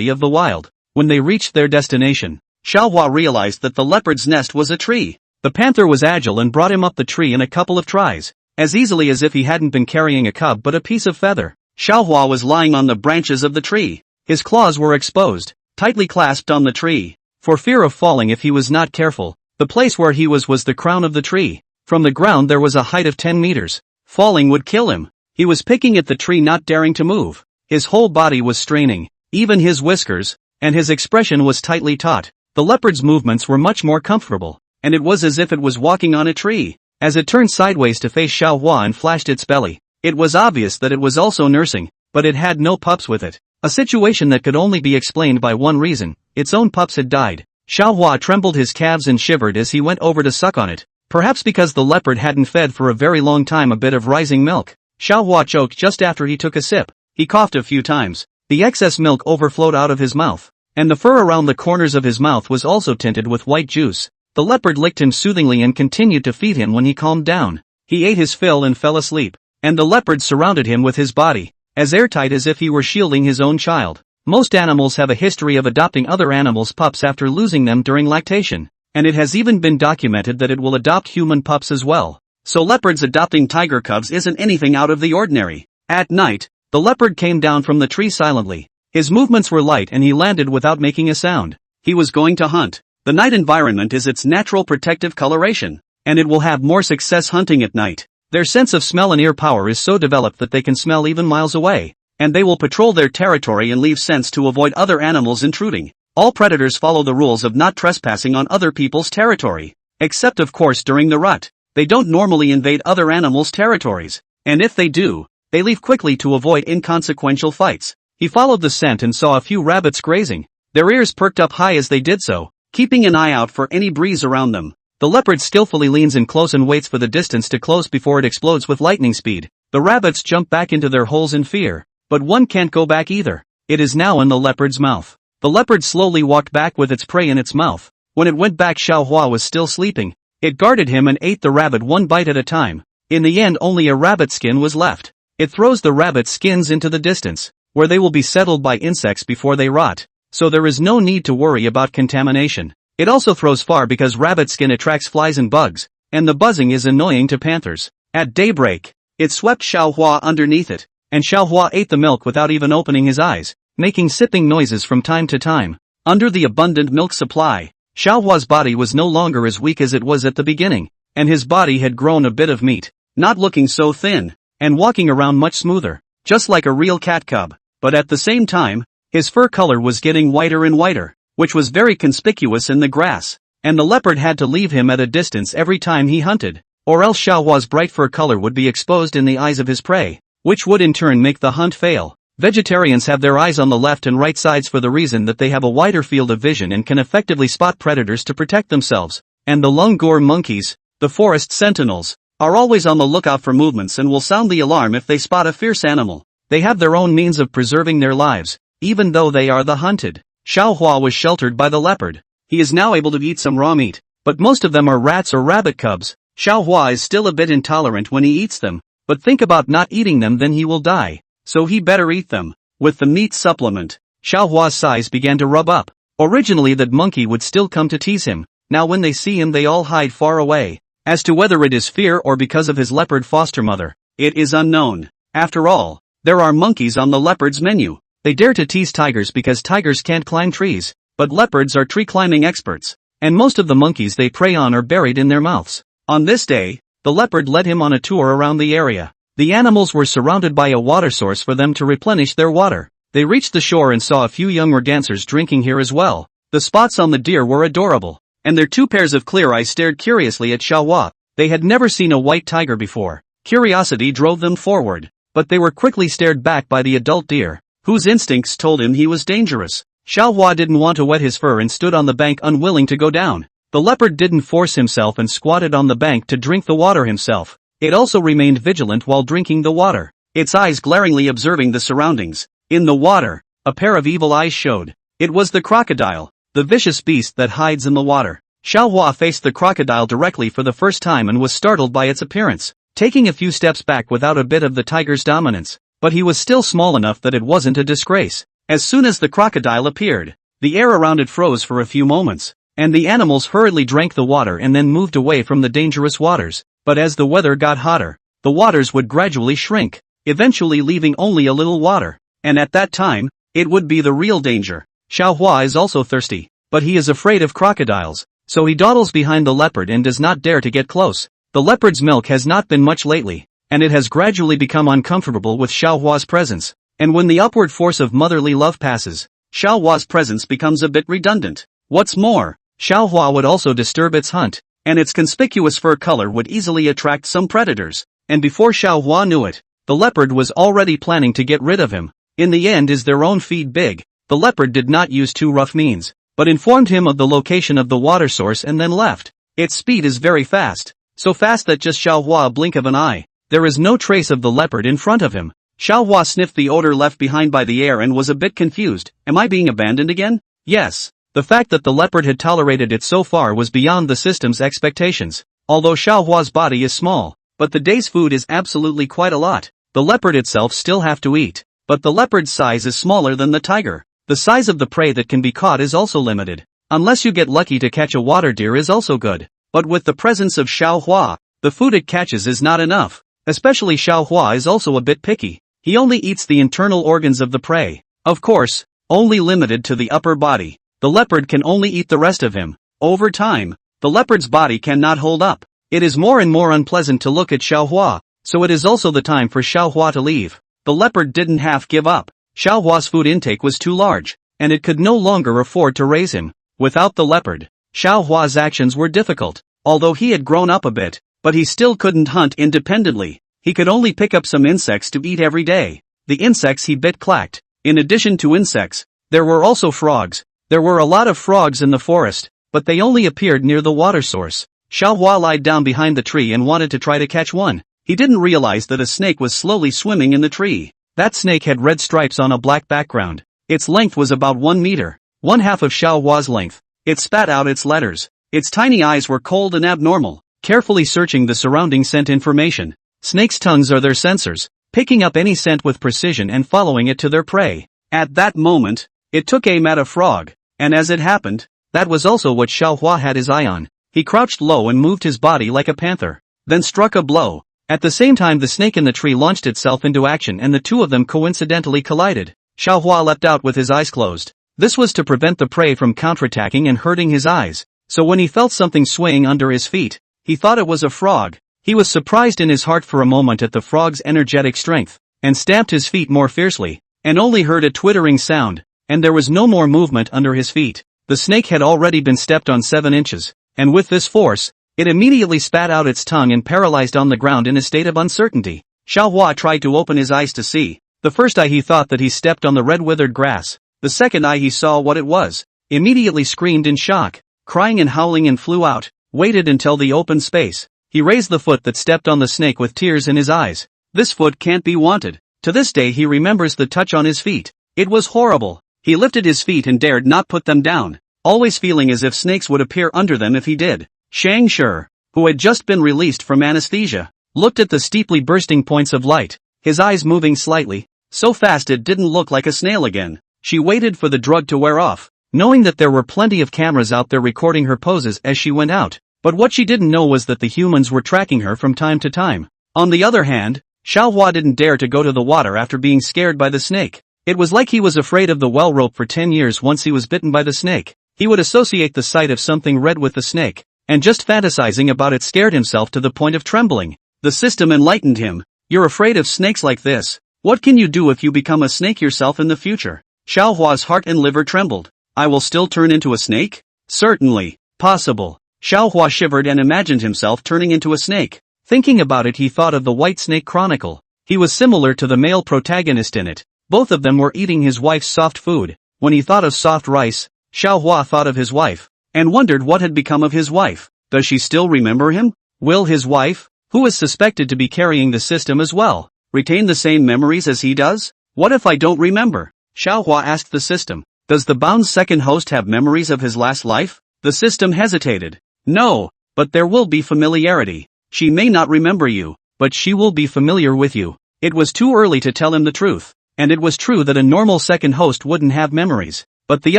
of the wild. When they reached their destination, Xiaohua realized that the leopard's nest was a tree. The panther was agile and brought him up the tree in a couple of tries, as easily as if he hadn't been carrying a cub but a piece of feather. Xiaohua was lying on the branches of the tree. His claws were exposed, tightly clasped on the tree, for fear of falling if he was not careful. The place where he was the crown of the tree. From the ground there was a height of 10 meters. Falling would kill him. He was picking at the tree, not daring to move. His whole body was straining, even his whiskers, and his expression was tightly taut. The leopard's movements were much more comfortable, and it was as if it was walking on a tree. As it turned sideways to face Xiaohua and flashed its belly, it was obvious that it was also nursing, but it had no pups with it. A situation that could only be explained by one reason: its own pups had died. Xiaohua trembled his calves and shivered as he went over to suck on it, perhaps because the leopard hadn't fed for a very long time a bit of rising milk. Xiaohua choked just after he took a sip. He coughed a few times. The excess milk overflowed out of his mouth, and the fur around the corners of his mouth was also tinted with white juice. The leopard licked him soothingly and continued to feed him when he calmed down. He ate his fill and fell asleep, and the leopard surrounded him with his body, as airtight as if he were shielding his own child. Most animals have a history of adopting other animals' pups after losing them during lactation, and it has even been documented that it will adopt human pups as well. So leopards adopting tiger cubs isn't anything out of the ordinary. At night, the leopard came down from the tree silently. His movements were light and he landed without making a sound. He was going to hunt. The night environment is its natural protective coloration, and it will have more success hunting at night. Their sense of smell and ear power is so developed that they can smell even miles away, and they will patrol their territory and leave scents to avoid other animals intruding. All predators follow the rules of not trespassing on other people's territory, except of course during the rut. They don't normally invade other animals' territories, and if they do, they leave quickly to avoid inconsequential fights. He followed the scent and saw a few rabbits grazing. Their ears perked up high as they did so, keeping an eye out for any breeze around them. The leopard skillfully leans in close and waits for the distance to close before it explodes with lightning speed. The rabbits jump back into their holes in fear, but one can't go back either. It is now in the leopard's mouth. The leopard slowly walked back with its prey in its mouth. When it went back, Xiaohua was still sleeping. It guarded him and ate the rabbit one bite at a time. In the end, only a rabbit skin was left. It throws the rabbit skins into the distance, where they will be settled by insects before they rot, so there is no need to worry about contamination. It also throws far because rabbit skin attracts flies and bugs, and the buzzing is annoying to panthers. At daybreak, it swept Xiaohua underneath it, and Xiaohua ate the milk without even opening his eyes, making sipping noises from time to time. Under the abundant milk supply, Xiaohua's body was no longer as weak as it was at the beginning, and his body had grown a bit of meat, not looking so thin, and walking around much smoother, just like a real cat cub. But at the same time, his fur color was getting whiter and whiter, which was very conspicuous in the grass, and the leopard had to leave him at a distance every time he hunted, or else Xiaohua's bright fur color would be exposed in the eyes of his prey, which would in turn make the hunt fail. Vegetarians have their eyes on the left and right sides for the reason that they have a wider field of vision and can effectively spot predators to protect themselves, and the langur monkeys, the forest sentinels, are always on the lookout for movements and will sound the alarm if they spot a fierce animal. They have their own means of preserving their lives, even though they are the hunted. Xiaohua was sheltered by the leopard. He is now able to eat some raw meat, but most of them are rats or rabbit cubs. Xiaohua is still a bit intolerant when he eats them, but think about not eating them, then he will die, so he better eat them. With the meat supplement, Xiaohua's size began to rub up. Originally that monkey would still come to tease him, now when they see him they all hide far away. As to whether it is fear or because of his leopard foster mother, it is unknown. After all, there are monkeys on the leopard's menu. They dare to tease tigers because tigers can't climb trees, but leopards are tree climbing experts, and most of the monkeys they prey on are buried in their mouths. On this day, the leopard led him on a tour around the area. The animals were surrounded by a water source for them to replenish their water. They reached the shore and saw a few younger dancers drinking here as well. The spots on the deer were adorable, and their 2 pairs of clear eyes stared curiously at Xiaohua. They had never seen a white tiger before. Curiosity drove them forward, but they were quickly stared back by the adult deer, whose instincts told him he was dangerous. Xiaohua didn't want to wet his fur and stood on the bank unwilling to go down. The leopard didn't force himself and squatted on the bank to drink the water himself. It also remained vigilant while drinking the water, its eyes glaringly observing the surroundings. In the water, a pair of evil eyes showed. It was the crocodile, the vicious beast that hides in the water. Xiao Hua faced the crocodile directly for the first time and was startled by its appearance, taking a few steps back without a bit of the tiger's dominance. But he was still small enough that it wasn't a disgrace. As soon as the crocodile appeared, the air around it froze for a few moments, and the animals hurriedly drank the water and then moved away from the dangerous waters. But as the weather got hotter, the waters would gradually shrink, eventually leaving only a little water. And at that time, it would be the real danger. Xiao Hua is also thirsty, but he is afraid of crocodiles, so he dawdles behind the leopard and does not dare to get close. The leopard's milk has not been much lately, and it has gradually become uncomfortable with Xiao Hua's presence. And when the upward force of motherly love passes, Xiao Hua's presence becomes a bit redundant. What's more, Xiao Hua would also disturb its hunt, and its conspicuous fur color would easily attract some predators. And before Xiao Hua knew it, the leopard was already planning to get rid of him. In the end, is their own feed big? The leopard did not use too rough means, but informed him of the location of the water source and then left. Its speed is very fast, so fast that just Xiao Hua a blink of an eye, there is no trace of the leopard in front of him. Xiao Hua sniffed the odor left behind by the air and was a bit confused. Am I being abandoned again? Yes. The fact that the leopard had tolerated it so far was beyond the system's expectations. Although Xiao Hua's body is small, but the day's food is absolutely quite a lot. The leopard itself still have to eat, but the leopard's size is smaller than the tiger. The size of the prey that can be caught is also limited. Unless you get lucky to catch a water deer is also good. But with the presence of Xiao Hua, the food it catches is not enough. Especially Xiao Hua is also a bit picky. He only eats the internal organs of the prey. Of course, only limited to the upper body. The leopard can only eat the rest of him. Over time, the leopard's body cannot hold up. It is more and more unpleasant to look at Xiao Hua, so it is also the time for Xiao Hua to leave. The leopard didn't half give up. Xiao Hua's food intake was too large, and it could no longer afford to raise him. Without the leopard, Xiao Hua's actions were difficult. Although he had grown up a bit, but he still couldn't hunt independently. He could only pick up some insects to eat every day. The insects he bit clacked. In addition to insects, there were also frogs. There were a lot of frogs in the forest, but they only appeared near the water source. Xiao Hua lied down behind the tree and wanted to try to catch one. He didn't realize that a snake was slowly swimming in the tree. That snake had red stripes on a black background. Its length was about 1 meter, one half of Xiao Hua's length. It spat out its letters. Its tiny eyes were cold and abnormal, carefully searching the surrounding scent information. Snakes' tongues are their sensors, picking up any scent with precision and following it to their prey. At that moment, it took aim at a frog, and as it happened, that was also what Xiao Hua had his eye on. He crouched low and moved his body like a panther, then struck a blow. At the same time, the snake in the tree launched itself into action and the two of them coincidentally collided. Xiao Hua leapt out with his eyes closed. This was to prevent the prey from counterattacking and hurting his eyes, so when he felt something swaying under his feet, he thought it was a frog. He was surprised in his heart for a moment at the frog's energetic strength, and stamped his feet more fiercely, and only heard a twittering sound, and there was no more movement under his feet. The snake had already been stepped on 7 inches, and with this force, it immediately spat out its tongue and paralyzed on the ground in a state of uncertainty. Xiao Hua tried to open his eyes to see. The first eye he thought that he stepped on the red withered grass. The second eye he saw what it was, immediately screamed in shock, crying and howling and flew out, waited until the open space. He raised the foot that stepped on the snake with tears in his eyes. This foot can't be wanted. To this day he remembers the touch on his feet. It was horrible. He lifted his feet and dared not put them down, always feeling as if snakes would appear under them if he did. Shang Shi, who had just been released from anesthesia, looked at the steeply bursting points of light, his eyes moving slightly, so fast it didn't look like a snail again. She waited for the drug to wear off, knowing that there were plenty of cameras out there recording her poses as she went out, but what she didn't know was that the humans were tracking her from time to time. On the other hand, Xiao Hua didn't dare to go to the water after being scared by the snake. It was like he was afraid of the well rope for 10 years once he was bitten by the snake. He would associate the sight of something red with the snake, and just fantasizing about it scared himself to the point of trembling. The system enlightened him. You're afraid of snakes like this. What can you do if you become a snake yourself in the future? Xiao Hua's heart and liver trembled. I will still turn into a snake? Certainly. Possible. Xiao Hua shivered and imagined himself turning into a snake. Thinking about it, he thought of the White Snake Chronicle. He was similar to the male protagonist in it. Both of them were eating his wife's soft food. When he thought of soft rice, Xiao Hua thought of his wife, and wondered what had become of his wife. Does she still remember him? Will his wife, who is suspected to be carrying the system as well, retain the same memories as he does? What if I don't remember? Xiao Hua asked the system. Does the bound's second host have memories of his last life? The system hesitated. No, but there will be familiarity. She may not remember you, but she will be familiar with you. It was too early to tell him the truth, and it was true that a normal second host wouldn't have memories, but the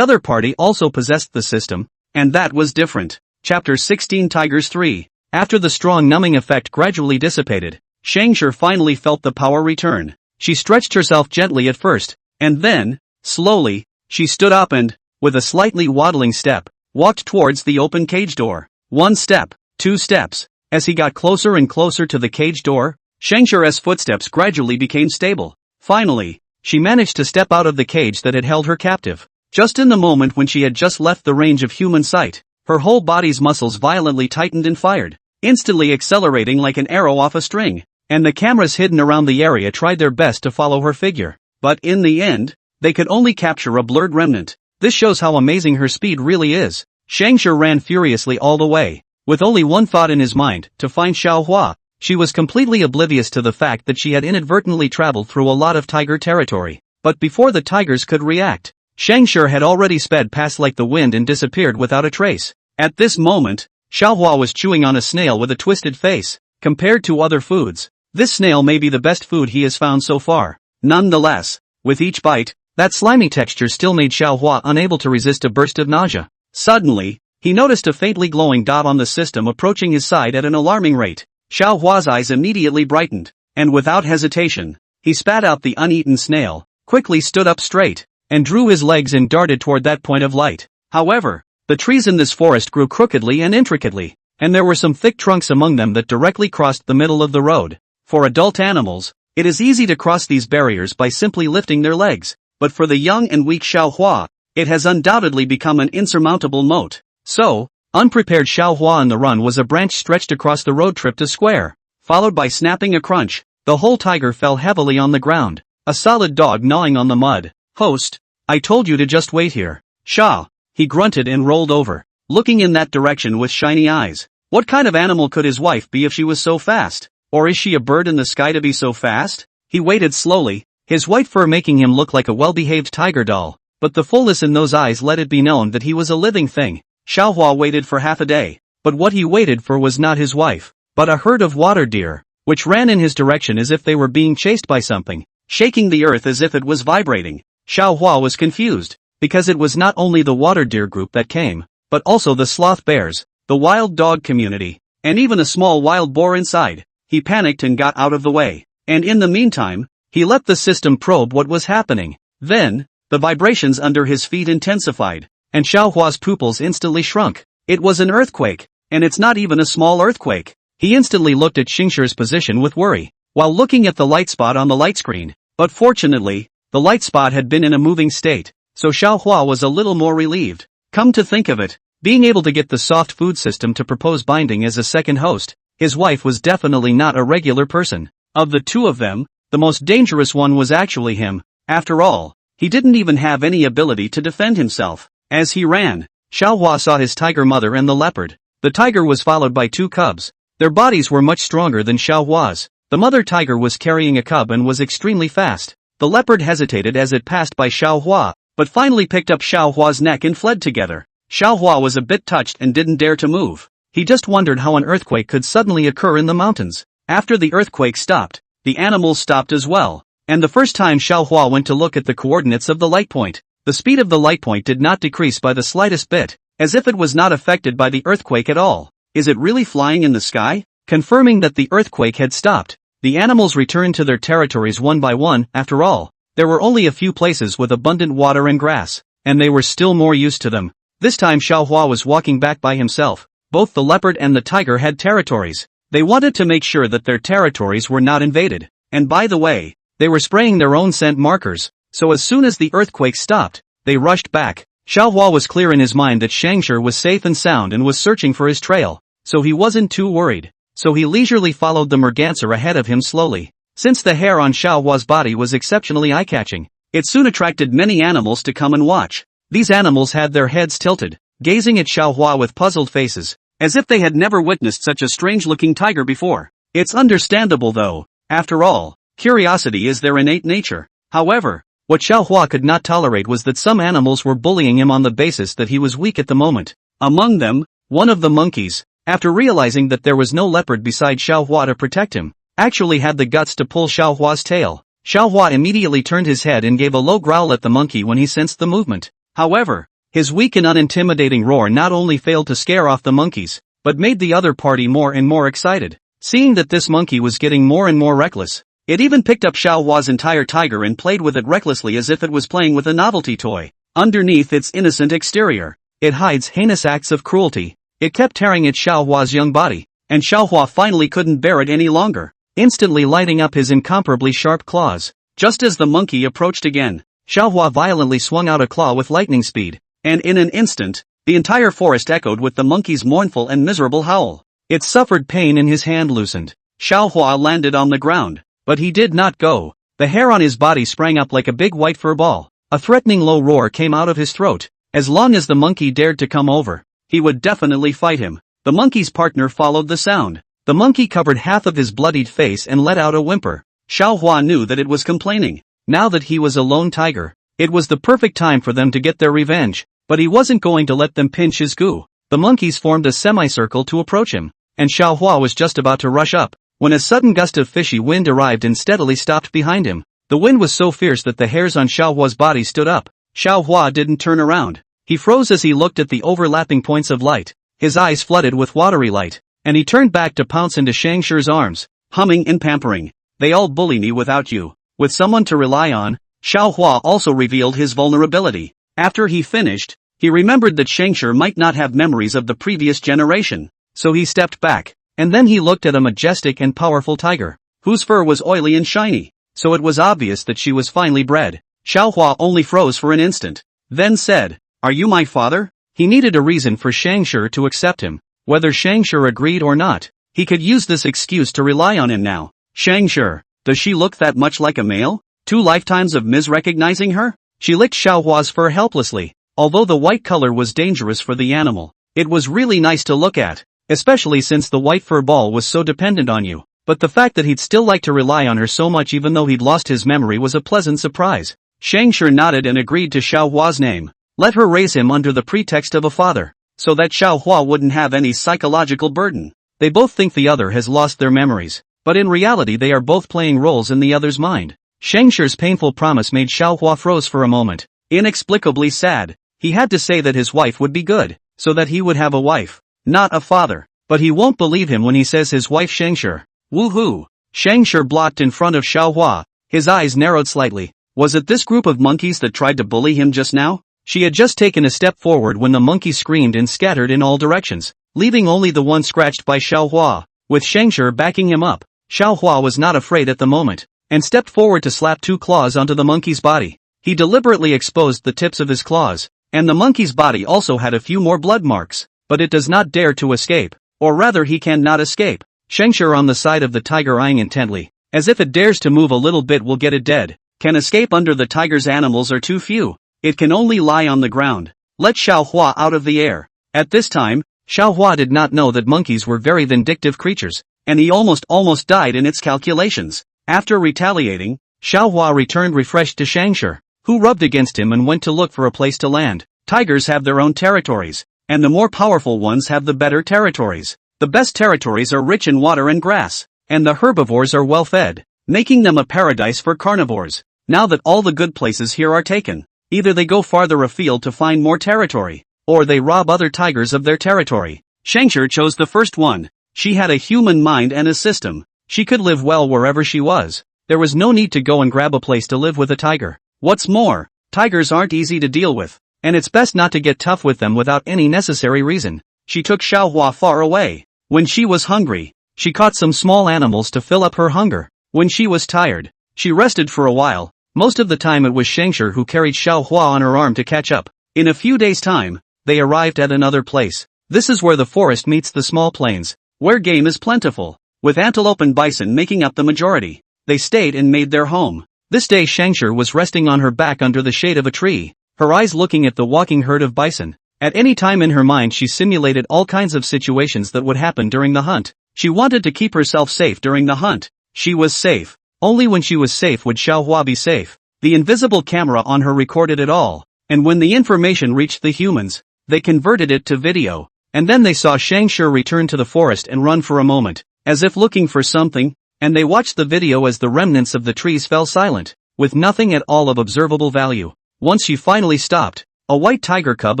other party also possessed the system, and that was different. Chapter 16 Tigers 3. After the strong numbing effect gradually dissipated, Scavenger finally felt the power return. She stretched herself gently at first, and then, slowly, she stood up and, with a slightly waddling step, walked towards the open cage door. 1 step, 2 steps. As he got closer and closer to the cage door, Scanger's footsteps gradually became stable. Finally, she managed to step out of the cage that had held her captive. Just in the moment when she had just left the range of human sight, her whole body's muscles violently tightened and fired, instantly accelerating like an arrow off a string, and the cameras hidden around the area tried their best to follow her figure. But in the end, they could only capture a blurred remnant. This shows how amazing her speed really is. Scavenger ran furiously all the way, with only one thought in his mind, to find Xiaohua. She was completely oblivious to the fact that she had inadvertently traveled through a lot of tiger territory. But before the tigers could react, Scavenger had already sped past like the wind and disappeared without a trace. At this moment, Xiaohua was chewing on a snail with a twisted face. Compared to other foods, this snail may be the best food he has found so far. Nonetheless, with each bite, that slimy texture still made Xiaohua unable to resist a burst of nausea. Suddenly, he noticed a faintly glowing dot on the system approaching his side at an alarming rate. Xiaohua's eyes immediately brightened, and without hesitation, he spat out the uneaten snail, quickly stood up straight, and drew his legs and darted toward that point of light. However, the trees in this forest grew crookedly and intricately, and there were some thick trunks among them that directly crossed the middle of the road. For adult animals, it is easy to cross these barriers by simply lifting their legs, but for the young and weak Xiaohua, it has undoubtedly become an insurmountable moat. So, unprepared Xiaohua on the run was a branch stretched across the road tripped a square, followed by snapping a crunch. The whole tiger fell heavily on the ground, a solid dog gnawing on the mud. Host, I told you to just wait here. Sha, he grunted and rolled over, looking in that direction with shiny eyes. What kind of animal could his wife be if she was so fast? Or is she a bird in the sky to be so fast? He waited slowly, his white fur making him look like a well-behaved tiger doll, but the fullness in those eyes let it be known that he was a living thing. Xiaohua waited for half a day, but what he waited for was not his wife, but a herd of water deer, which ran in his direction as if they were being chased by something, shaking the earth as if it was vibrating. Xiaohua was confused, because it was not only the water deer group that came, but also the sloth bears, the wild dog community, and even a small wild boar inside. He panicked and got out of the way, and in the meantime, he let the system probe what was happening. Then, the vibrations under his feet intensified, and Xiaohua's pupils instantly shrunk. It was an earthquake, and it's not even a small earthquake. He instantly looked at Scavenger's position with worry, while looking at the light spot on the light screen. But fortunately, the light spot had been in a moving state, so Xiaohua was a little more relieved. Come to think of it, being able to get the soft food system to propose binding as a second host, his wife was definitely not a regular person. Of the two of them, the most dangerous one was actually him. After all, he didn't even have any ability to defend himself. As he ran, Xiaohua saw his tiger mother and the leopard. The tiger was followed by 2 cubs. Their bodies were much stronger than Xiaohua's. The mother tiger was carrying a cub and was extremely fast. The leopard hesitated as it passed by Xiaohua, but finally picked up Xiaohua's neck and fled together. Xiaohua was a bit touched and didn't dare to move. He just wondered how an earthquake could suddenly occur in the mountains. After the earthquake stopped, the animals stopped as well, and the first time Xiaohua went to look at the coordinates of the light point, the speed of the light point did not decrease by the slightest bit, as if it was not affected by the earthquake at all. Is it really flying in the sky? Confirming that the earthquake had stopped, the animals returned to their territories one by one. After all, there were only a few places with abundant water and grass, and they were still more used to them. This time Xiaohua was walking back by himself. Both the leopard and the tiger had territories. They wanted to make sure that their territories were not invaded. And by the way, they were spraying their own scent markers, so as soon as the earthquake stopped, they rushed back. Xiaohua was clear in his mind that Scavenger was safe and sound and was searching for his trail, so he wasn't too worried. So he leisurely followed the merganser ahead of him slowly. Since the hair on Xiaohua's body was exceptionally eye-catching, it soon attracted many animals to come and watch. These animals had their heads tilted, gazing at Xiaohua with puzzled faces, as if they had never witnessed such a strange-looking tiger before. It's understandable though. After all, curiosity is their innate nature. However, What Xiaohua could not tolerate was that some animals were bullying him on the basis that he was weak at the moment. Among them, one of the monkeys, after realizing that there was no leopard beside Xiaohua to protect him, actually had the guts to pull Xiaohua's tail. Xiaohua immediately turned his head and gave a low growl at the monkey when he sensed the movement. However, his weak and unintimidating roar not only failed to scare off the monkeys, but made the other party more and more excited. Seeing that this monkey was getting more and more reckless, it even picked up Xiaohua's entire tiger and played with it recklessly as if it was playing with a novelty toy. Underneath its innocent exterior, it hides heinous acts of cruelty. It kept tearing at Xiaohua's young body, and Xiaohua finally couldn't bear it any longer, instantly lighting up his incomparably sharp claws. Just as the monkey approached again, Xiaohua violently swung out a claw with lightning speed, and in an instant, the entire forest echoed with the monkey's mournful and miserable howl. It suffered pain and his hand loosened. Xiaohua landed on the ground, but he did not go. The hair on his body sprang up like a big white fur ball. A threatening low roar came out of his throat. As long as the monkey dared to come over, he would definitely fight him. The monkey's partner followed the sound. The monkey covered half of his bloodied face and let out a whimper. Xiaohua knew that it was complaining. Now that he was a lone tiger, it was the perfect time for them to get their revenge, but he wasn't going to let them pinch his goo. The monkeys formed a semicircle to approach him, and Xiaohua was just about to rush up, when a sudden gust of fishy wind arrived and steadily stopped behind him. The wind was so fierce that the hairs on Xiaohua's body stood up. Xiaohua didn't turn around. He froze as he looked at the overlapping points of light. His eyes flooded with watery light, and he turned back to pounce into Shangshir's arms, humming and pampering. They all bully me without you. With someone to rely on, Xiaohua also revealed his vulnerability. After he finished, he remembered that Shangshir might not have memories of the previous generation, so he stepped back, and then he looked at a majestic and powerful tiger, whose fur was oily and shiny, so it was obvious that she was finely bred. Xiaohua only froze for an instant, then said, "Are you my father?" He needed a reason for Shangshir to accept him. Whether Shangshir agreed or not, he could use this excuse to rely on him now. Shangshir, does she look that much like a male? 2 lifetimes of misrecognizing her? She licked Xiaohua's fur helplessly. Although the white color was dangerous for the animal, it was really nice to look at, especially since the white fur ball was so dependent on you. But the fact that he'd still like to rely on her so much even though he'd lost his memory was a pleasant surprise. Shangshir nodded and agreed to Xiaohua's name. Let her raise him under the pretext of a father, so that Xiaohua wouldn't have any psychological burden. They both think the other has lost their memories, but in reality they are both playing roles in the other's mind. Shangshir's painful promise made Xiaohua froze for a moment. Inexplicably sad, he had to say that his wife would be good, so that he would have a wife, not a father. But he won't believe him when he says his wife Shangshir. Woohoo! Shangshir blocked in front of Xiaohua. His eyes narrowed slightly. Was it this group of monkeys that tried to bully him just now? She had just taken a step forward when the monkey screamed and scattered in all directions, leaving only the one scratched by Xiaohua. With Shangshir backing him up, Xiaohua was not afraid at the moment, and stepped forward to slap 2 claws onto the monkey's body. He deliberately exposed the tips of his claws, and the monkey's body also had a few more blood marks, but it does not dare to escape, or rather he cannot escape. Shangshir on the side of the tiger eyeing intently, as if it dares to move a little bit will get it dead. Can escape under the tiger's animals are too few. It can only lie on the ground. Let Xiaohua out of the air. At this time, Xiaohua did not know that monkeys were very vindictive creatures, and he almost died in its calculations. After retaliating, Xiaohua returned refreshed to Shangshir, who rubbed against him and went to look for a place to land. Tigers have their own territories, and the more powerful ones have the better territories. The best territories are rich in water and grass, and the herbivores are well fed, making them a paradise for carnivores. Now that all the good places here are taken, either they go farther afield to find more territory, or they rob other tigers of their territory. Shangshir chose the first one. She had a human mind and a system. She could live well wherever she was. There was no need to go and grab a place to live with a tiger. What's more, tigers aren't easy to deal with, and it's best not to get tough with them without any necessary reason. She took Xiaohua far away. When she was hungry, she caught some small animals to fill up her hunger. When she was tired, she rested for a while. Most of the time it was Shangshir who carried Xiaohua on her arm to catch up. In a few days' time, they arrived at another place. This is where the forest meets the small plains, where game is plentiful, with antelope and bison making up the majority. They stayed and made their home. This day Shangshir was resting on her back under the shade of a tree, her eyes looking at the walking herd of bison. At any time in her mind she simulated all kinds of situations that would happen during the hunt. She wanted to keep herself safe during the hunt. She was safe. Only when she was safe would Xiaohua be safe. The invisible camera on her recorded it all, and when the information reached the humans, they converted it to video, and then they saw Scavenger return to the forest and run for a moment, as if looking for something, and they watched the video as the remnants of the trees fell silent, with nothing at all of observable value. Once she finally stopped, a white tiger cub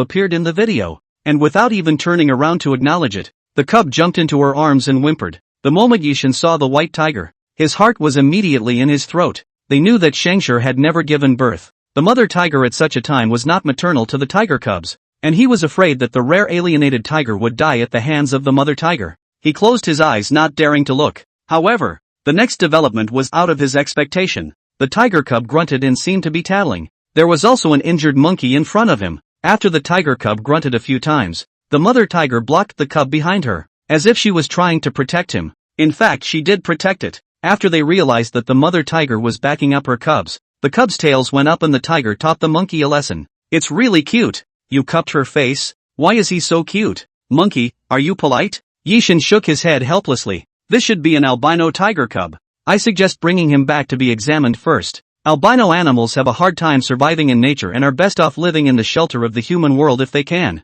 appeared in the video, and without even turning around to acknowledge it, the cub jumped into her arms and whimpered. The moment Yishan saw the white tiger, his heart was immediately in his throat. They knew that Scavenger had never given birth. The mother tiger at such a time was not maternal to the tiger cubs, and he was afraid that the rare alienated tiger would die at the hands of the mother tiger. He closed his eyes, not daring to look. However, the next development was out of his expectation. The tiger cub grunted and seemed to be tattling. There was also an injured monkey in front of him. After the tiger cub grunted a few times, the mother tiger blocked the cub behind her, as if she was trying to protect him. In fact, she did protect it. After they realized that the mother tiger was backing up her cubs, the cubs' tails went up and the tiger taught the monkey a lesson. It's really cute. You cupped her face? Why is he so cute? Monkey, are you polite? Yishan shook his head helplessly. This should be an albino tiger cub. I suggest bringing him back to be examined first. Albino animals have a hard time surviving in nature and are best off living in the shelter of the human world if they can.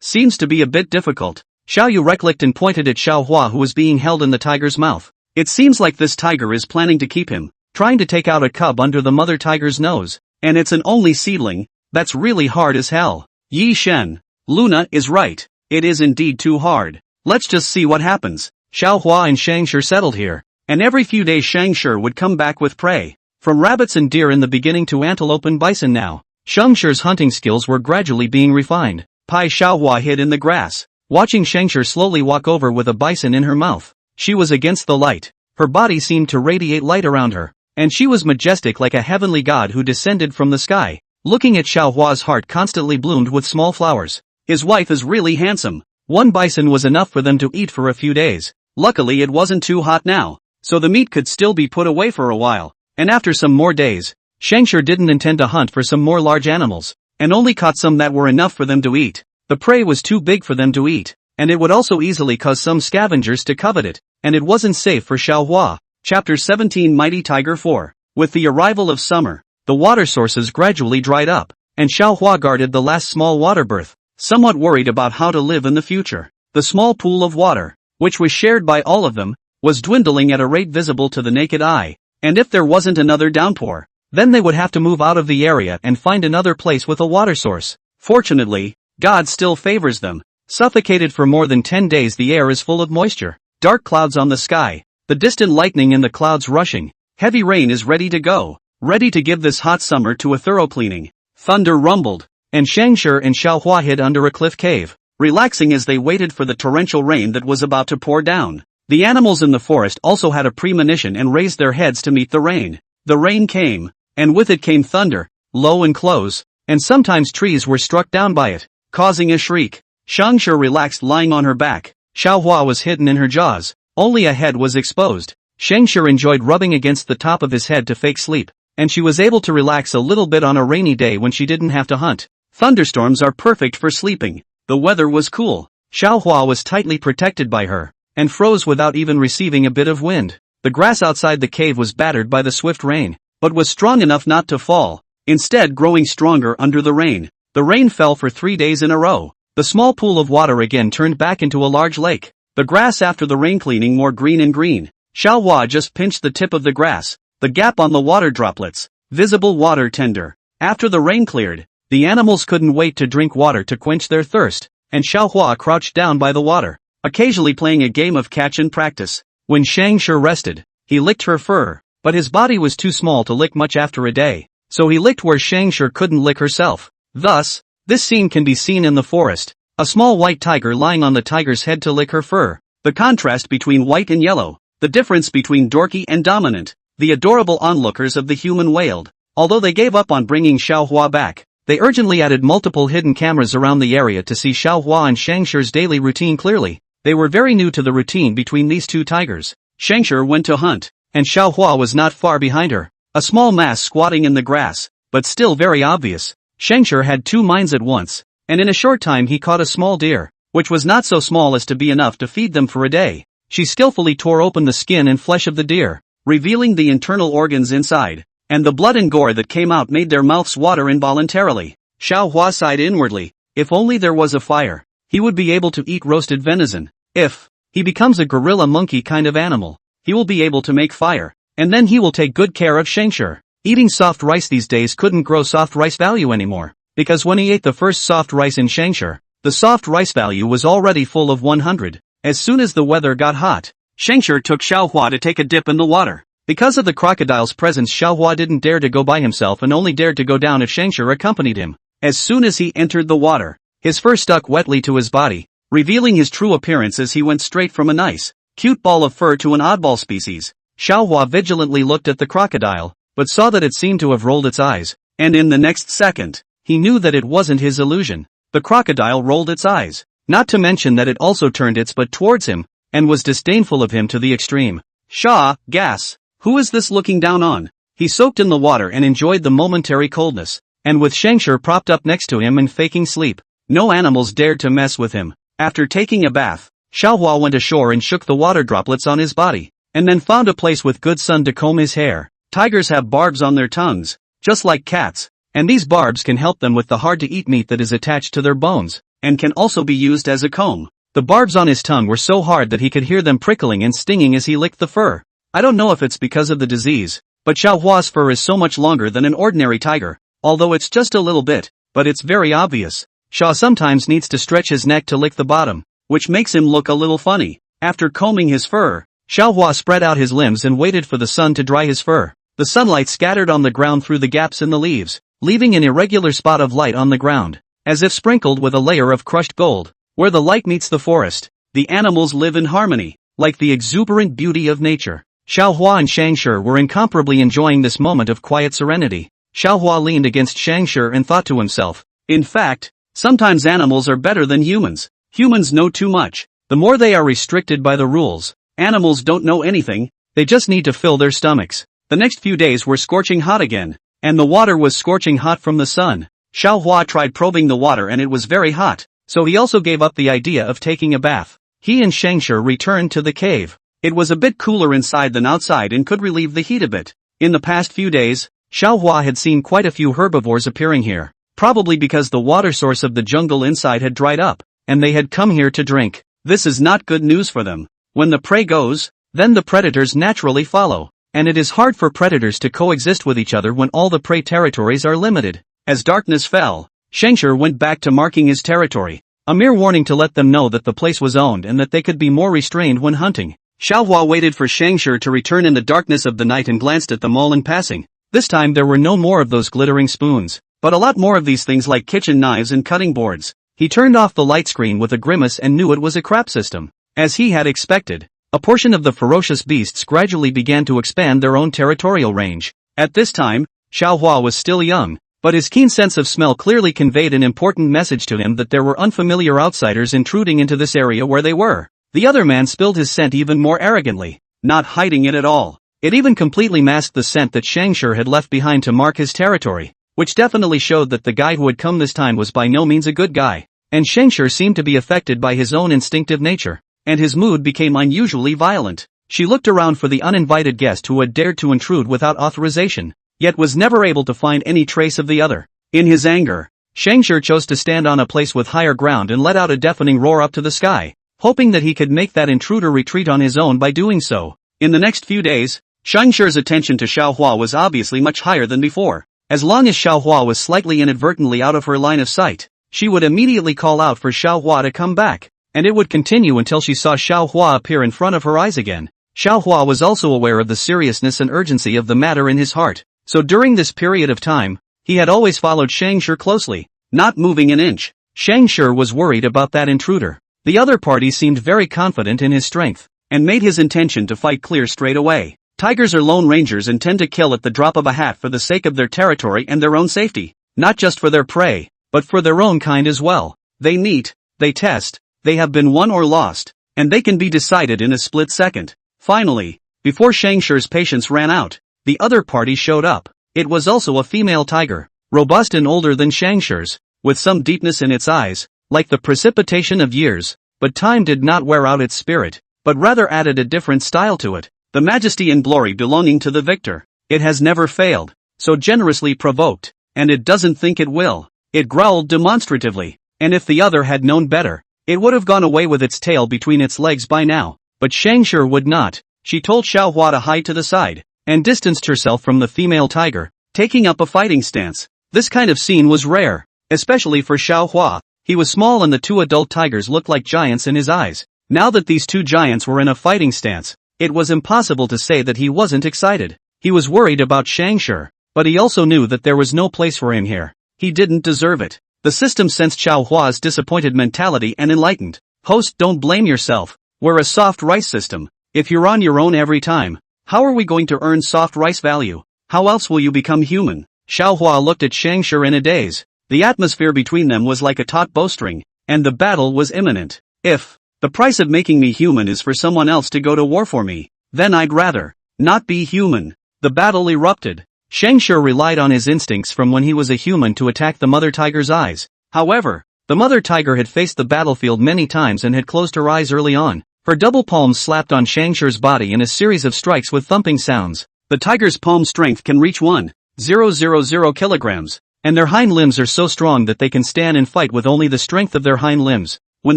Seems to be a bit difficult. Xiao Yu reclicked and pointed at Xiao Hua, who was being held in the tiger's mouth. It seems like this tiger is planning to keep him, trying to take out a cub under the mother tiger's nose. And it's an only seedling. That's really hard as hell. Yi Shen. Luna is right. It is indeed too hard. Let's just see what happens. Xiao Hua and Scavenger settled here, and every few days Scavenger would come back with prey. From rabbits and deer in the beginning to antelope and bison now. Scavenger's hunting skills were gradually being refined. Pai Xiaohua hid in the grass, watching Scavenger slowly walk over with a bison in her mouth. She was against the light. Her body seemed to radiate light around her, and she was majestic like a heavenly god who descended from the sky. Looking at Xiaohua's heart constantly bloomed with small flowers. His wife is really handsome. One bison was enough for them to eat for a few days. Luckily it wasn't too hot now, so the meat could still be put away for a while. And after some more days, Scavenger didn't intend to hunt for some more large animals, and only caught some that were enough for them to eat. The prey was too big for them to eat, and it would also easily cause some scavengers to covet it, and it wasn't safe for Xiaohua. Chapter 17 Mighty Tiger 4. With the arrival of summer, the water sources gradually dried up, and Xiaohua guarded the last small water berth, somewhat worried about how to live in the future. The small pool of water, which was shared by all of them, was dwindling at a rate visible to the naked eye. And if there wasn't another downpour, then they would have to move out of the area and find another place with a water source. Fortunately, God still favors them. Suffocated for more than 10 days, the air is full of moisture. Dark clouds on the sky, the distant lightning in the clouds rushing. Heavy rain is ready to go, ready to give this hot summer to a thorough cleaning. Thunder rumbled, and Scavenger and Xiaohua hid under a cliff cave, relaxing as they waited for the torrential rain that was about to pour down. The animals in the forest also had a premonition and raised their heads to meet the rain. The rain came, and with it came thunder, low and close, and sometimes trees were struck down by it, causing a shriek. Scavenger relaxed lying on her back. Xiaohua was hidden in her jaws, only a head was exposed. Scavenger enjoyed rubbing against the top of his head to fake sleep, and she was able to relax a little bit on a rainy day when she didn't have to hunt. Thunderstorms are perfect for sleeping. The weather was cool. Xiaohua was tightly protected by her, and froze without even receiving a bit of wind. The grass outside the cave was battered by the swift rain, but was strong enough not to fall, instead growing stronger under the rain. The rain fell for 3 days in a row. The small pool of water again turned back into a large lake. The grass after the rain cleaning more green and green. Xiaohua just pinched the tip of the grass, the gap on the water droplets, visible water tender. After the rain cleared, the animals couldn't wait to drink water to quench their thirst, and Xiaohua crouched down by the water, occasionally playing a game of catch and practice. When Scavenger rested, he licked her fur, but his body was too small to lick much after a day, so he licked where Scavenger couldn't lick herself. Thus, this scene can be seen in the forest, a small white tiger lying on the tiger's head to lick her fur. The contrast between white and yellow, the difference between dorky and dominant. The adorable onlookers of the human wailed. Although they gave up on bringing Xiaohua back, they urgently added multiple hidden cameras around the area to see Xiaohua and Scavenger's daily routine clearly. They were very new to the routine between these two tigers. Scavenger went to hunt, and Xiaohua was not far behind her, a small mass squatting in the grass, but still very obvious. Scavenger had two minds at once, and in a short time he caught a small deer, which was not so small as to be enough to feed them for a day. She skillfully tore open the skin and flesh of the deer, revealing the internal organs inside. and the blood and gore that came out made their mouths water involuntarily. Xiaohua sighed inwardly. If only there was a fire, he would be able to eat roasted venison. If he becomes a gorilla monkey kind of animal, he will be able to make fire, and then he will take good care of Scavenger. Eating soft rice these days couldn't grow soft rice value anymore, because when he ate the first soft rice in Scavenger, the soft rice value was already full of 100. As soon as the weather got hot, Scavenger took Xiaohua to take a dip in the water. Because of the crocodile's presence, Xiaohua didn't dare to go by himself and only dared to go down if Scavenger accompanied him. As soon as he entered the water, his fur stuck wetly to his body, revealing his true appearance as he went straight from a nice, cute ball of fur to an oddball species. Xiaohua vigilantly looked at the crocodile, but saw that it seemed to have rolled its eyes, and in the next second, he knew that it wasn't his illusion. The crocodile rolled its eyes, not to mention that it also turned its butt towards him, and was disdainful of him to the extreme. Sha, gas, who is this looking down on? He soaked in the water and enjoyed the momentary coldness, and with Scavenger propped up next to him and faking sleep, no animals dared to mess with him. After taking a bath, Xiaohua went ashore and shook the water droplets on his body, and then found a place with good sun to comb his hair. Tigers have barbs on their tongues, just like cats, and these barbs can help them with the hard-to-eat meat that is attached to their bones, and can also be used as a comb. The barbs on his tongue were so hard that he could hear them prickling and stinging as he licked the fur. I don't know if it's because of the disease, but Xiaohua's fur is so much longer than an ordinary tiger, although it's just a little bit, but it's very obvious. Sha sometimes needs to stretch his neck to lick the bottom, which makes him look a little funny. After combing his fur, Xiaohua spread out his limbs and waited for the sun to dry his fur. The sunlight scattered on the ground through the gaps in the leaves, leaving an irregular spot of light on the ground, as if sprinkled with a layer of crushed gold. Where the light meets the forest, the animals live in harmony, like the exuberant beauty of nature. Xiaohua and Scavenger were incomparably enjoying this moment of quiet serenity. Xiaohua leaned against Scavenger and thought to himself, in fact, sometimes animals are better than humans. Humans know too much. The more they are restricted by the rules, animals don't know anything, they just need to fill their stomachs. The next few days were scorching hot again, and the water was scorching hot from the sun. Xiaohua tried probing the water and it was very hot, so he also gave up the idea of taking a bath. He and Scavenger returned to the cave. It was a bit cooler inside than outside and could relieve the heat a bit. In the past few days, Xiaohua had seen quite a few herbivores appearing here, probably because the water source of the jungle inside had dried up, and they had come here to drink. This is not good news for them. When the prey goes, then the predators naturally follow, and it is hard for predators to coexist with each other when all the prey territories are limited. As darkness fell, Scavenger went back to marking his territory, a mere warning to let them know that the place was owned and that they could be more restrained when hunting. Xiaohua waited for Scavenger to return in the darkness of the night and glanced at them all in passing. This time there were no more of those glittering spoons, but a lot more of these things like kitchen knives and cutting boards. He turned off the light screen with a grimace and knew it was a crap system. As he had expected, a portion of the ferocious beasts gradually began to expand their own territorial range. At this time, Xiaohua was still young, but his keen sense of smell clearly conveyed an important message to him that there were unfamiliar outsiders intruding into this area where they were. The other man spilled his scent even more arrogantly, not hiding it at all. It even completely masked the scent that Scavenger had left behind to mark his territory, which definitely showed that the guy who had come this time was by no means a good guy. And Scavenger seemed to be affected by his own instinctive nature, and his mood became unusually violent. She looked around for the uninvited guest who had dared to intrude without authorization, yet was never able to find any trace of the other. In his anger, Scavenger chose to stand on a place with higher ground and let out a deafening roar up to the sky, hoping that he could make that intruder retreat on his own by doing so. In the next few days, Scavenger's attention to Xiaohua was obviously much higher than before. As long as Xiaohua was slightly inadvertently out of her line of sight, she would immediately call out for Xiaohua to come back, and it would continue until she saw Xiaohua appear in front of her eyes again. Xiaohua was also aware of the seriousness and urgency of the matter in his heart, so during this period of time, he had always followed Scavenger closely, not moving an inch. Scavenger was worried about that intruder. The other party seemed very confident in his strength, and made his intention to fight clear straight away. Tigers are lone rangers and tend to kill at the drop of a hat for the sake of their territory and their own safety, not just for their prey, but for their own kind as well. They meet, they test, they have been won or lost, and they can be decided in a split second. Finally, before Scavenger's patience ran out, the other party showed up. It was also a female tiger, robust and older than Scavenger's, with some deepness in its eyes, like the precipitation of years, but time did not wear out its spirit, but rather added a different style to it, the majesty and glory belonging to the victor. It has never failed. So generously provoked. And it doesn't think it will. It growled demonstratively. And if the other had known better, it would have gone away with its tail between its legs by now. But Scavenger would not. She told Xiaohua to hide to the side, and distanced herself from the female tiger, taking up a fighting stance. This kind of scene was rare, especially for Xiaohua. He was small and the two adult tigers looked like giants in his eyes. Now that these two giants were in a fighting stance, it was impossible to say that he wasn't excited. He was worried about Scavenger, but he also knew that there was no place for him here. He didn't deserve it. The system sensed Xiaohua's disappointed mentality and enlightened. Host, don't blame yourself. We're a soft rice system. If you're on your own every time, how are we going to earn soft rice value? How else will you become human? Xiaohua looked at Scavenger in a daze. The atmosphere between them was like a taut bowstring, and the battle was imminent. If the price of making me human is for someone else to go to war for me, then I'd rather not be human. The battle erupted. Scavenger relied on his instincts from when he was a human to attack the mother tiger's eyes. However, the mother tiger had faced the battlefield many times and had closed her eyes early on. Her double palms slapped on Scavenger's body in a series of strikes with thumping sounds. The tiger's palm strength can reach 1,000 kilograms, and their hind limbs are so strong that they can stand and fight with only the strength of their hind limbs. When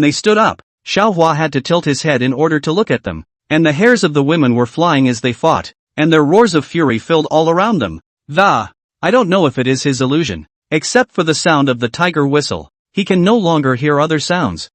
they stood up, Xiaohua had to tilt his head in order to look at them, and the hairs of the women were flying as they fought, and their roars of fury filled all around them. I don't know if it is his illusion. Except for the sound of the tiger whistle, he can no longer hear other sounds.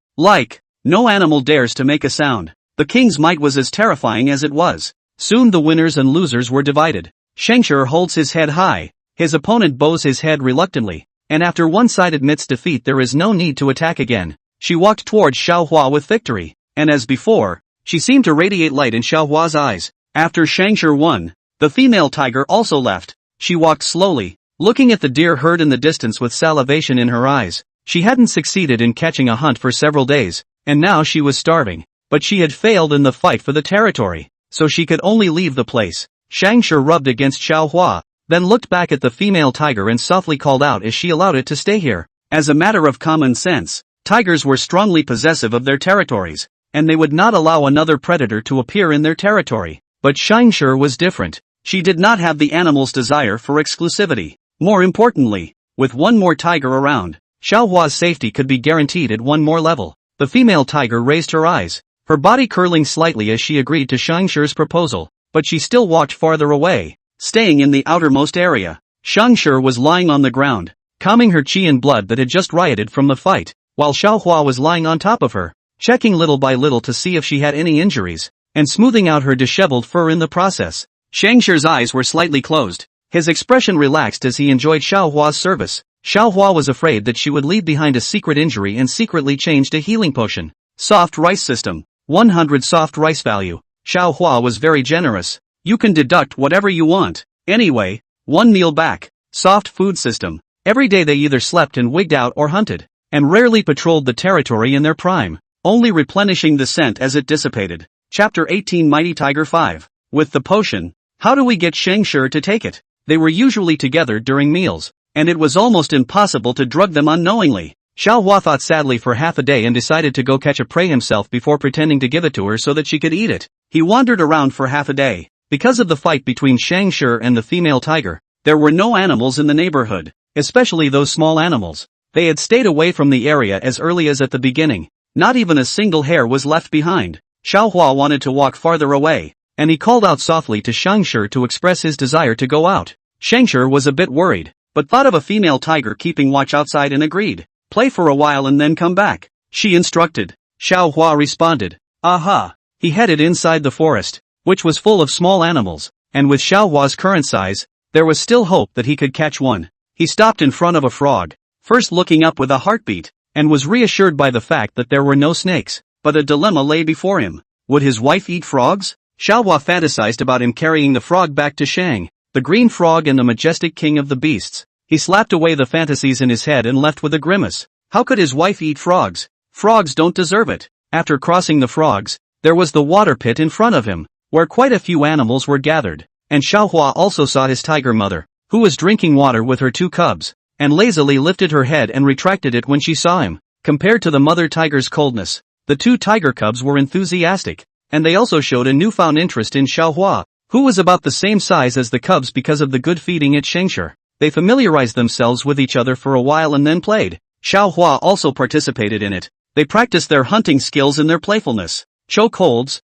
No animal dares to make a sound. The king's might was as terrifying as it was. Soon the winners and losers were divided. Scavenger holds his head high. His opponent bows his head reluctantly, and after one side admits defeat there is no need to attack again. She walked towards Xiaohua with victory, and as before, she seemed to radiate light in Xiaohua's eyes. After Scavenger won, the female tiger also left. She walked slowly, looking at the deer herd in the distance with salivation in her eyes. She hadn't succeeded in catching a hunt for several days, and now she was starving. But she had failed in the fight for the territory, so she could only leave the place. Scavenger rubbed against Xiaohua, then looked back at the female tiger and softly called out as she allowed it to stay here. As a matter of common sense, tigers were strongly possessive of their territories, and they would not allow another predator to appear in their territory. But Scavenger was different. She did not have the animal's desire for exclusivity. More importantly, with one more tiger around, Xiaohua's safety could be guaranteed at one more level. The female tiger raised her eyes, her body curling slightly as she agreed to Scavenger's proposal, but she still walked farther away, staying in the outermost area. Scavenger was lying on the ground, calming her chi and blood that had just rioted from the fight, while Xiaohua was lying on top of her, checking little by little to see if she had any injuries, and smoothing out her disheveled fur in the process. Scavenger's eyes were slightly closed. His expression relaxed as he enjoyed Xiaohua's service. Xiaohua was afraid that she would leave behind a secret injury and secretly changed a healing potion. Soft rice system. 100 soft rice value. Xiaohua was very generous. You can deduct whatever you want. Anyway, 1 meal back. Soft food system. Every day they either slept and wigged out or hunted, and rarely patrolled the territory in their prime, only replenishing the scent as it dissipated. Chapter 18 Mighty Tiger 5. With the potion, how do we get Scavenger to take it? They were usually together during meals, and it was almost impossible to drug them unknowingly. Xiaohua thought sadly for half a day and decided to go catch a prey himself before pretending to give it to her so that she could eat it. He wandered around for half a day. Because of the fight between Scavenger and the female tiger, there were no animals in the neighborhood, especially those small animals. They had stayed away from the area as early as at the beginning. Not even a single hair was left behind. Xiaohua wanted to walk farther away, and he called out softly to Scavenger to express his desire to go out. Scavenger was a bit worried, but thought of a female tiger keeping watch outside and agreed. Play for a while and then come back, she instructed. Xiaohua responded. Aha! He headed inside the forest, which was full of small animals, and with Xiaohua's current size, there was still hope that he could catch one. He stopped in front of a frog, first looking up with a heartbeat, and was reassured by the fact that there were no snakes, but a dilemma lay before him. Would his wife eat frogs? Xiaohua fantasized about him carrying the frog back to Shang, the green frog and the majestic king of the beasts. He slapped away the fantasies in his head and left with a grimace. How could his wife eat frogs? Frogs don't deserve it. After crossing the frogs, there was the water pit in front of him, where quite a few animals were gathered, and Xiaohua also saw his tiger mother, who was drinking water with her 2 cubs, and lazily lifted her head and retracted it when she saw him. Compared to the mother tiger's coldness, the 2 tiger cubs were enthusiastic, and they also showed a newfound interest in Xiaohua, who was about the same size as the cubs because of the good feeding at Scavenger. They familiarized themselves with each other for a while and then played. Xiaohua also participated in it. They practiced their hunting skills and their playfulness. Choke holds,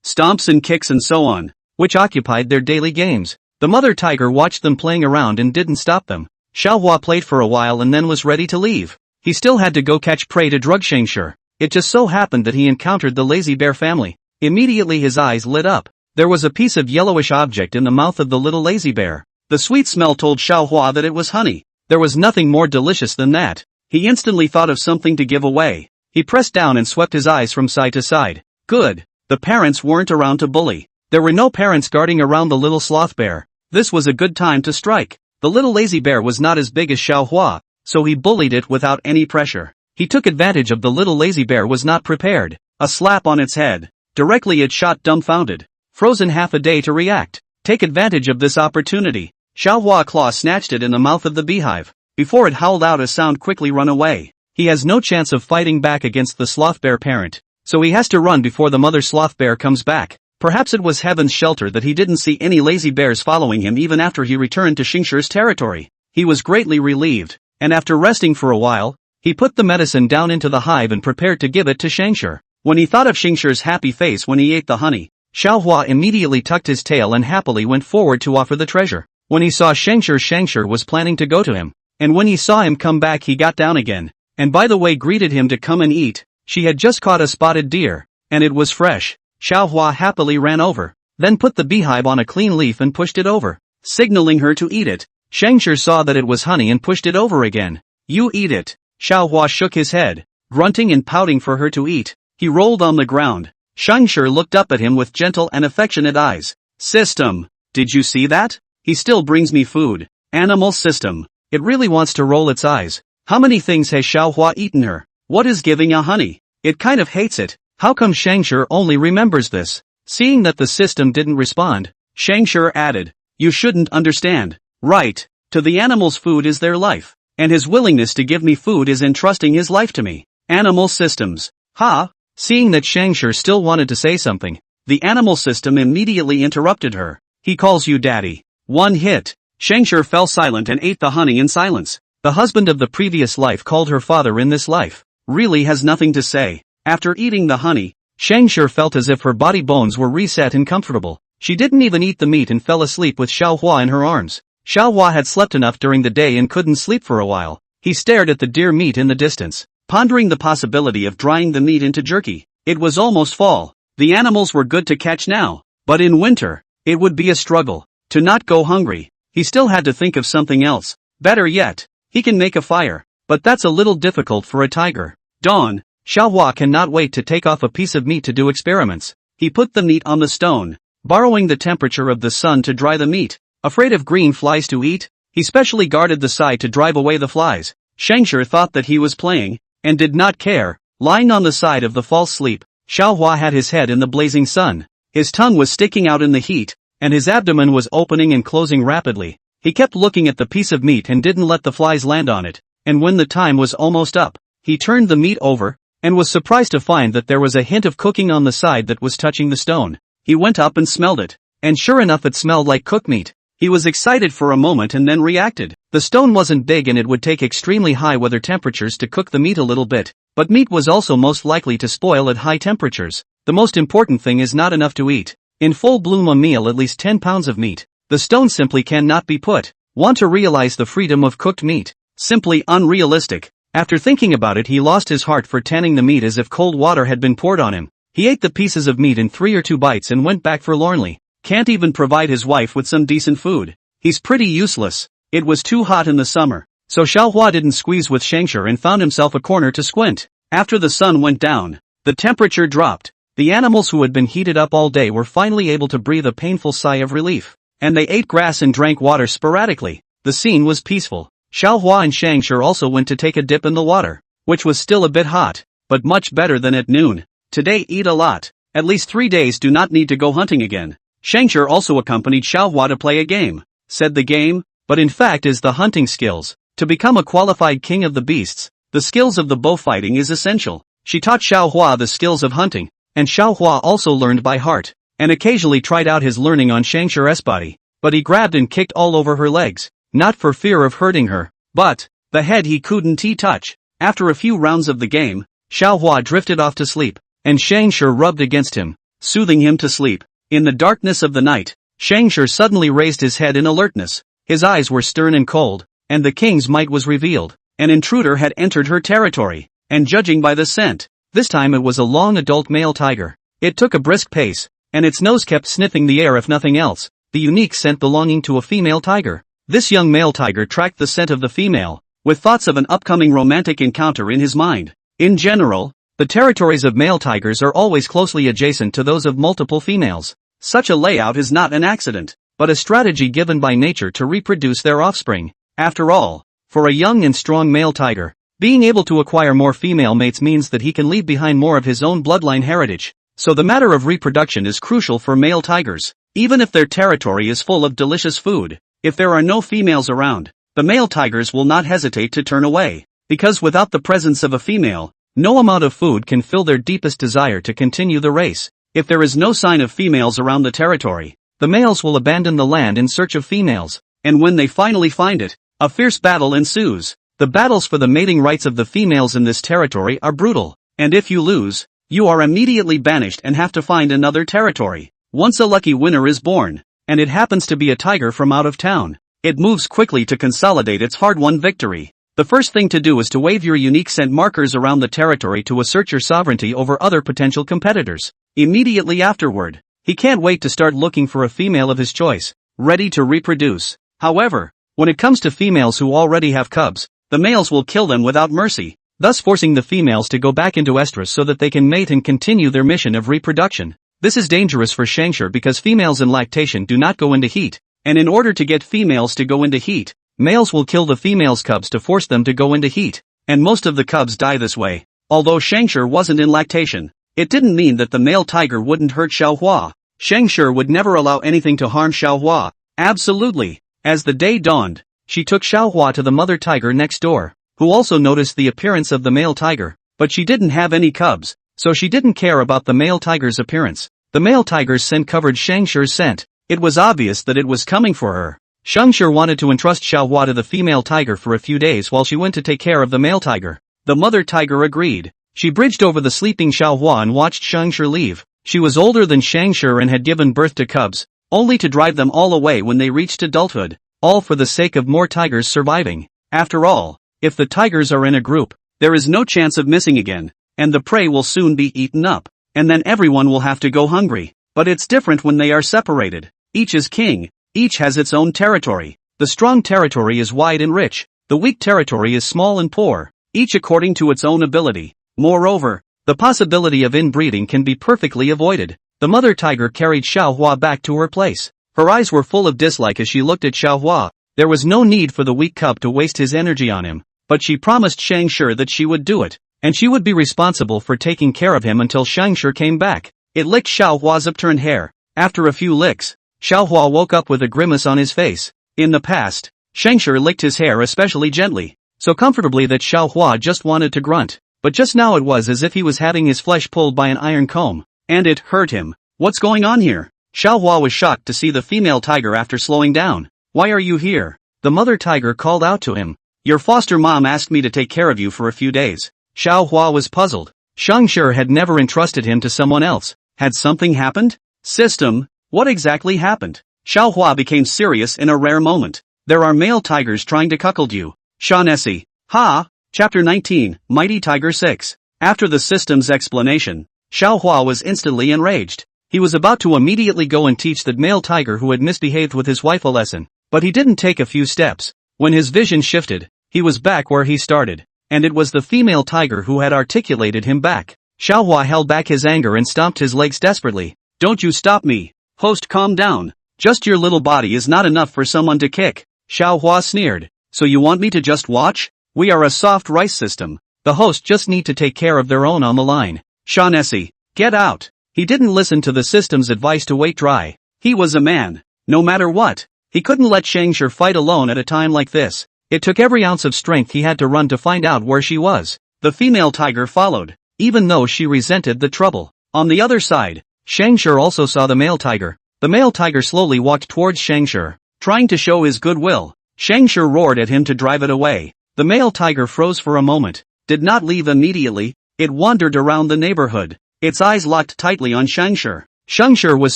stomps and kicks and so on, which occupied their daily games. The mother tiger watched them playing around and didn't stop them. Xiaohua played for a while and then was ready to leave. He still had to go catch prey to drug Scavenger. It just so happened that he encountered the lazy bear family. Immediately his eyes lit up. There was a piece of yellowish object in the mouth of the little lazy bear. The sweet smell told Xiaohua that it was honey. There was nothing more delicious than that. He instantly thought of something to give away. He pressed down and swept his eyes from side to side. Good. The parents weren't around to bully. There were no parents guarding around the little sloth bear. This was a good time to strike. The little lazy bear was not as big as Xiaohua, so he bullied it without any pressure. He took advantage of the little lazy bear was not prepared. A slap on its head. Directly it shot dumbfounded. Frozen half a day to react. Take advantage of this opportunity. Xiaohua claw snatched it in the mouth of the beehive. Before it howled out a sound, quickly run away. He has no chance of fighting back against the sloth bear parent. So he has to run before the mother sloth bear comes back. Perhaps it was heaven's shelter that he didn't see any lazy bears following him even after he returned to Scavenger's territory. He was greatly relieved, and after resting for a while, he put the medicine down into the hive and prepared to give it to Scavenger. When he thought of Scavenger's happy face when he ate the honey, Xiaohua immediately tucked his tail and happily went forward to offer the treasure. When he saw Scavenger was planning to go to him, and when he saw him come back he got down again, and by the way greeted him to come and eat. She had just caught a spotted deer, and it was fresh. Xiaohua happily ran over, then put the beehive on a clean leaf and pushed it over, signaling her to eat it. Scavenger saw that it was honey and pushed it over again. You eat it. Xiaohua shook his head, grunting and pouting for her to eat. He rolled on the ground. Scavenger looked up at him with gentle and affectionate eyes. System. Did you see that? He still brings me food. Animal system. It really wants to roll its eyes. How many things has Xiaohua eaten her? What is giving a honey? It kind of hates it. How come Scavenger only remembers this? Seeing that the system didn't respond, Scavenger added, you shouldn't understand. Right. To the animals food is their life, and his willingness to give me food is entrusting his life to me. Animal systems. Ha! Seeing that Scavenger still wanted to say something, the animal system immediately interrupted her. He calls you daddy. One hit. Scavenger fell silent and ate the honey in silence. The husband of the previous life called her father in this life. Really has nothing to say. After eating the honey, Scavenger felt as if her body bones were reset and comfortable. She didn't even eat the meat and fell asleep with Xiaohua in her arms. Xiaohua had slept enough during the day and couldn't sleep for a while. He stared at the deer meat in the distance, pondering the possibility of drying the meat into jerky. It was almost fall. The animals were good to catch now, but in winter, it would be a struggle to not go hungry. He still had to think of something else. Better yet, he can make a fire, but that's a little difficult for a tiger. Dawn. Xiaohua cannot wait to take off a piece of meat to do experiments. He put the meat on the stone, borrowing the temperature of the sun to dry the meat. Afraid of green flies to eat, he specially guarded the side to drive away the flies. Scavenger thought that he was playing, and did not care. Lying on the side of the false sleep, Xiaohua had his head in the blazing sun. His tongue was sticking out in the heat, and his abdomen was opening and closing rapidly. He kept looking at the piece of meat and didn't let the flies land on it, and when the time was almost up, he turned the meat over, and was surprised to find that there was a hint of cooking on the side that was touching the stone. He went up and smelled it, and sure enough it smelled like cooked meat. He was excited for a moment and then reacted. The stone wasn't big and it would take extremely high weather temperatures to cook the meat a little bit, but meat was also most likely to spoil at high temperatures. The most important thing is not enough to eat. In full bloom a meal at least 10 pounds of meat. The stone simply cannot be put. Want to realize the freedom of cooked meat? Simply unrealistic. After thinking about it he lost his heart for tanning the meat as if cold water had been poured on him. He ate the pieces of meat in 3 or 2 bites and went back forlornly. Can't even provide his wife with some decent food. He's pretty useless. It was too hot in the summer, so Xiaohua didn't squeeze with Scavenger and found himself a corner to squint. After the sun went down, the temperature dropped. The animals who had been heated up all day were finally able to breathe a painful sigh of relief, and they ate grass and drank water sporadically. The scene was peaceful. Xiaohua and Scavenger also went to take a dip in the water, which was still a bit hot, but much better than at noon. Today eat a lot. At least 3 days do not need to go hunting again. Scavenger also accompanied Xiaohua to play a game. Said the game, but in fact is the hunting skills. To become a qualified king of the beasts, the skills of the bow fighting is essential. She taught Xiaohua the skills of hunting, and Xiaohua also learned by heart. and occasionally tried out his learning on Shangshir's body, but he grabbed and kicked all over her legs, not for fear of hurting her, but the head he couldn't touch. After a few rounds of the game, Xiaohua drifted off to sleep, and Shangshir rubbed against him, soothing him to sleep. In the darkness of the night, Shangshir suddenly raised his head in alertness. His eyes were stern and cold, and the king's might was revealed. An intruder had entered her territory, and judging by the scent, this time it was a long adult male tiger. It took a brisk pace, and its nose kept sniffing the air if nothing else, the unique scent belonging to a female tiger. This young male tiger tracked the scent of the female, with thoughts of an upcoming romantic encounter in his mind. In general, the territories of male tigers are always closely adjacent to those of multiple females. Such a layout is not an accident, but a strategy given by nature to reproduce their offspring. After all, for a young and strong male tiger, being able to acquire more female mates means that he can leave behind more of his own bloodline heritage. So the matter of reproduction is crucial for male tigers, even if their territory is full of delicious food. If there are no females around, the male tigers will not hesitate to turn away, because without the presence of a female, no amount of food can fill their deepest desire to continue the race. If there is no sign of females around the territory, the males will abandon the land in search of females, and when they finally find it, a fierce battle ensues. The battles for the mating rights of the females in this territory are brutal, and if you lose, you are immediately banished and have to find another territory. Once a lucky winner is born, and it happens to be a tiger from out of town, it moves quickly to consolidate its hard-won victory. The first thing to do is to wave your unique scent markers around the territory to assert your sovereignty over other potential competitors. Immediately afterward, he can't wait to start looking for a female of his choice, ready to reproduce. However, when it comes to females who already have cubs, the males will kill them without mercy, thus forcing the females to go back into estrus so that they can mate and continue their mission of reproduction. This is dangerous for Shangshir because females in lactation do not go into heat, and in order to get females to go into heat, males will kill the females' cubs to force them to go into heat, and most of the cubs die this way. Although Shangshir wasn't in lactation, it didn't mean that the male tiger wouldn't hurt Xiaohua. Shangshir would never allow anything to harm Xiaohua. Absolutely. As the day dawned, she took Xiaohua to the mother tiger next door, who also noticed the appearance of the male tiger, but she didn't have any cubs, so she didn't care about the male tiger's appearance. The male tiger's scent covered Shangshir's scent. It was obvious that it was coming for her. Shangshir wanted to entrust Xiaohua to the female tiger for a few days while she went to take care of the male tiger. The mother tiger agreed. She bridged over the sleeping Xiaohua and watched Shangshir leave. She was older than Shangshir and had given birth to cubs, only to drive them all away when they reached adulthood, all for the sake of more tigers surviving. After all, if the tigers are in a group, there is no chance of missing again, and the prey will soon be eaten up, and then everyone will have to go hungry. But it's different when they are separated. Each is king, each has its own territory. The strong territory is wide and rich, the weak territory is small and poor, each according to its own ability. Moreover, the possibility of inbreeding can be perfectly avoided. The mother tiger carried Xiaohua back to her place. Her eyes were full of dislike as she looked at Xiaohua. There was no need for the weak cub to waste his energy on him, but she promised Shangshir that she would do it, and she would be responsible for taking care of him until Shangshir came back. It licked Xiaohua's upturned hair. After a few licks, Xiaohua woke up with a grimace on his face. In the past, Shangshir licked his hair especially gently, so comfortably that Xiaohua just wanted to grunt, but just now it was as if he was having his flesh pulled by an iron comb, and it hurt him. What's going on here? Xiaohua was shocked to see the female tiger after slowing down. Why are you here? The mother tiger called out to him. Your foster mom asked me to take care of you for a few days. Xiaohua was puzzled. Shangshir had never entrusted him to someone else. Had something happened? System, what exactly happened? Xiaohua became serious in a rare moment. There are male tigers trying to cuckold you. Shaughnessy. Ha! Chapter 19, Mighty Tiger 6. After the system's explanation, Xiaohua was instantly enraged. He was about to immediately go and teach the male tiger who had misbehaved with his wife a lesson, but he didn't take a few steps. When his vision shifted, he was back where he started, and it was the female tiger who had articulated him back. Xiaohua held back his anger and stomped his legs desperately. Don't you stop me. Host, calm down. Just your little body is not enough for someone to kick. Xiaohua sneered. So you want me to just watch? We are a soft rice system. The host just need to take care of their own on the line. Shaughnessy, get out. He didn't listen to the system's advice to wait dry. He was a man. No matter what, he couldn't let Shangshir fight alone at a time like this. It took every ounce of strength he had to run to find out where she was. The female tiger followed, even though she resented the trouble. On the other side, Scavenger also saw the male tiger. The male tiger slowly walked towards Scavenger, trying to show his goodwill. Scavenger roared at him to drive it away. The male tiger froze for a moment, did not leave immediately. It wandered around the neighborhood, its eyes locked tightly on Scavenger. Scavenger was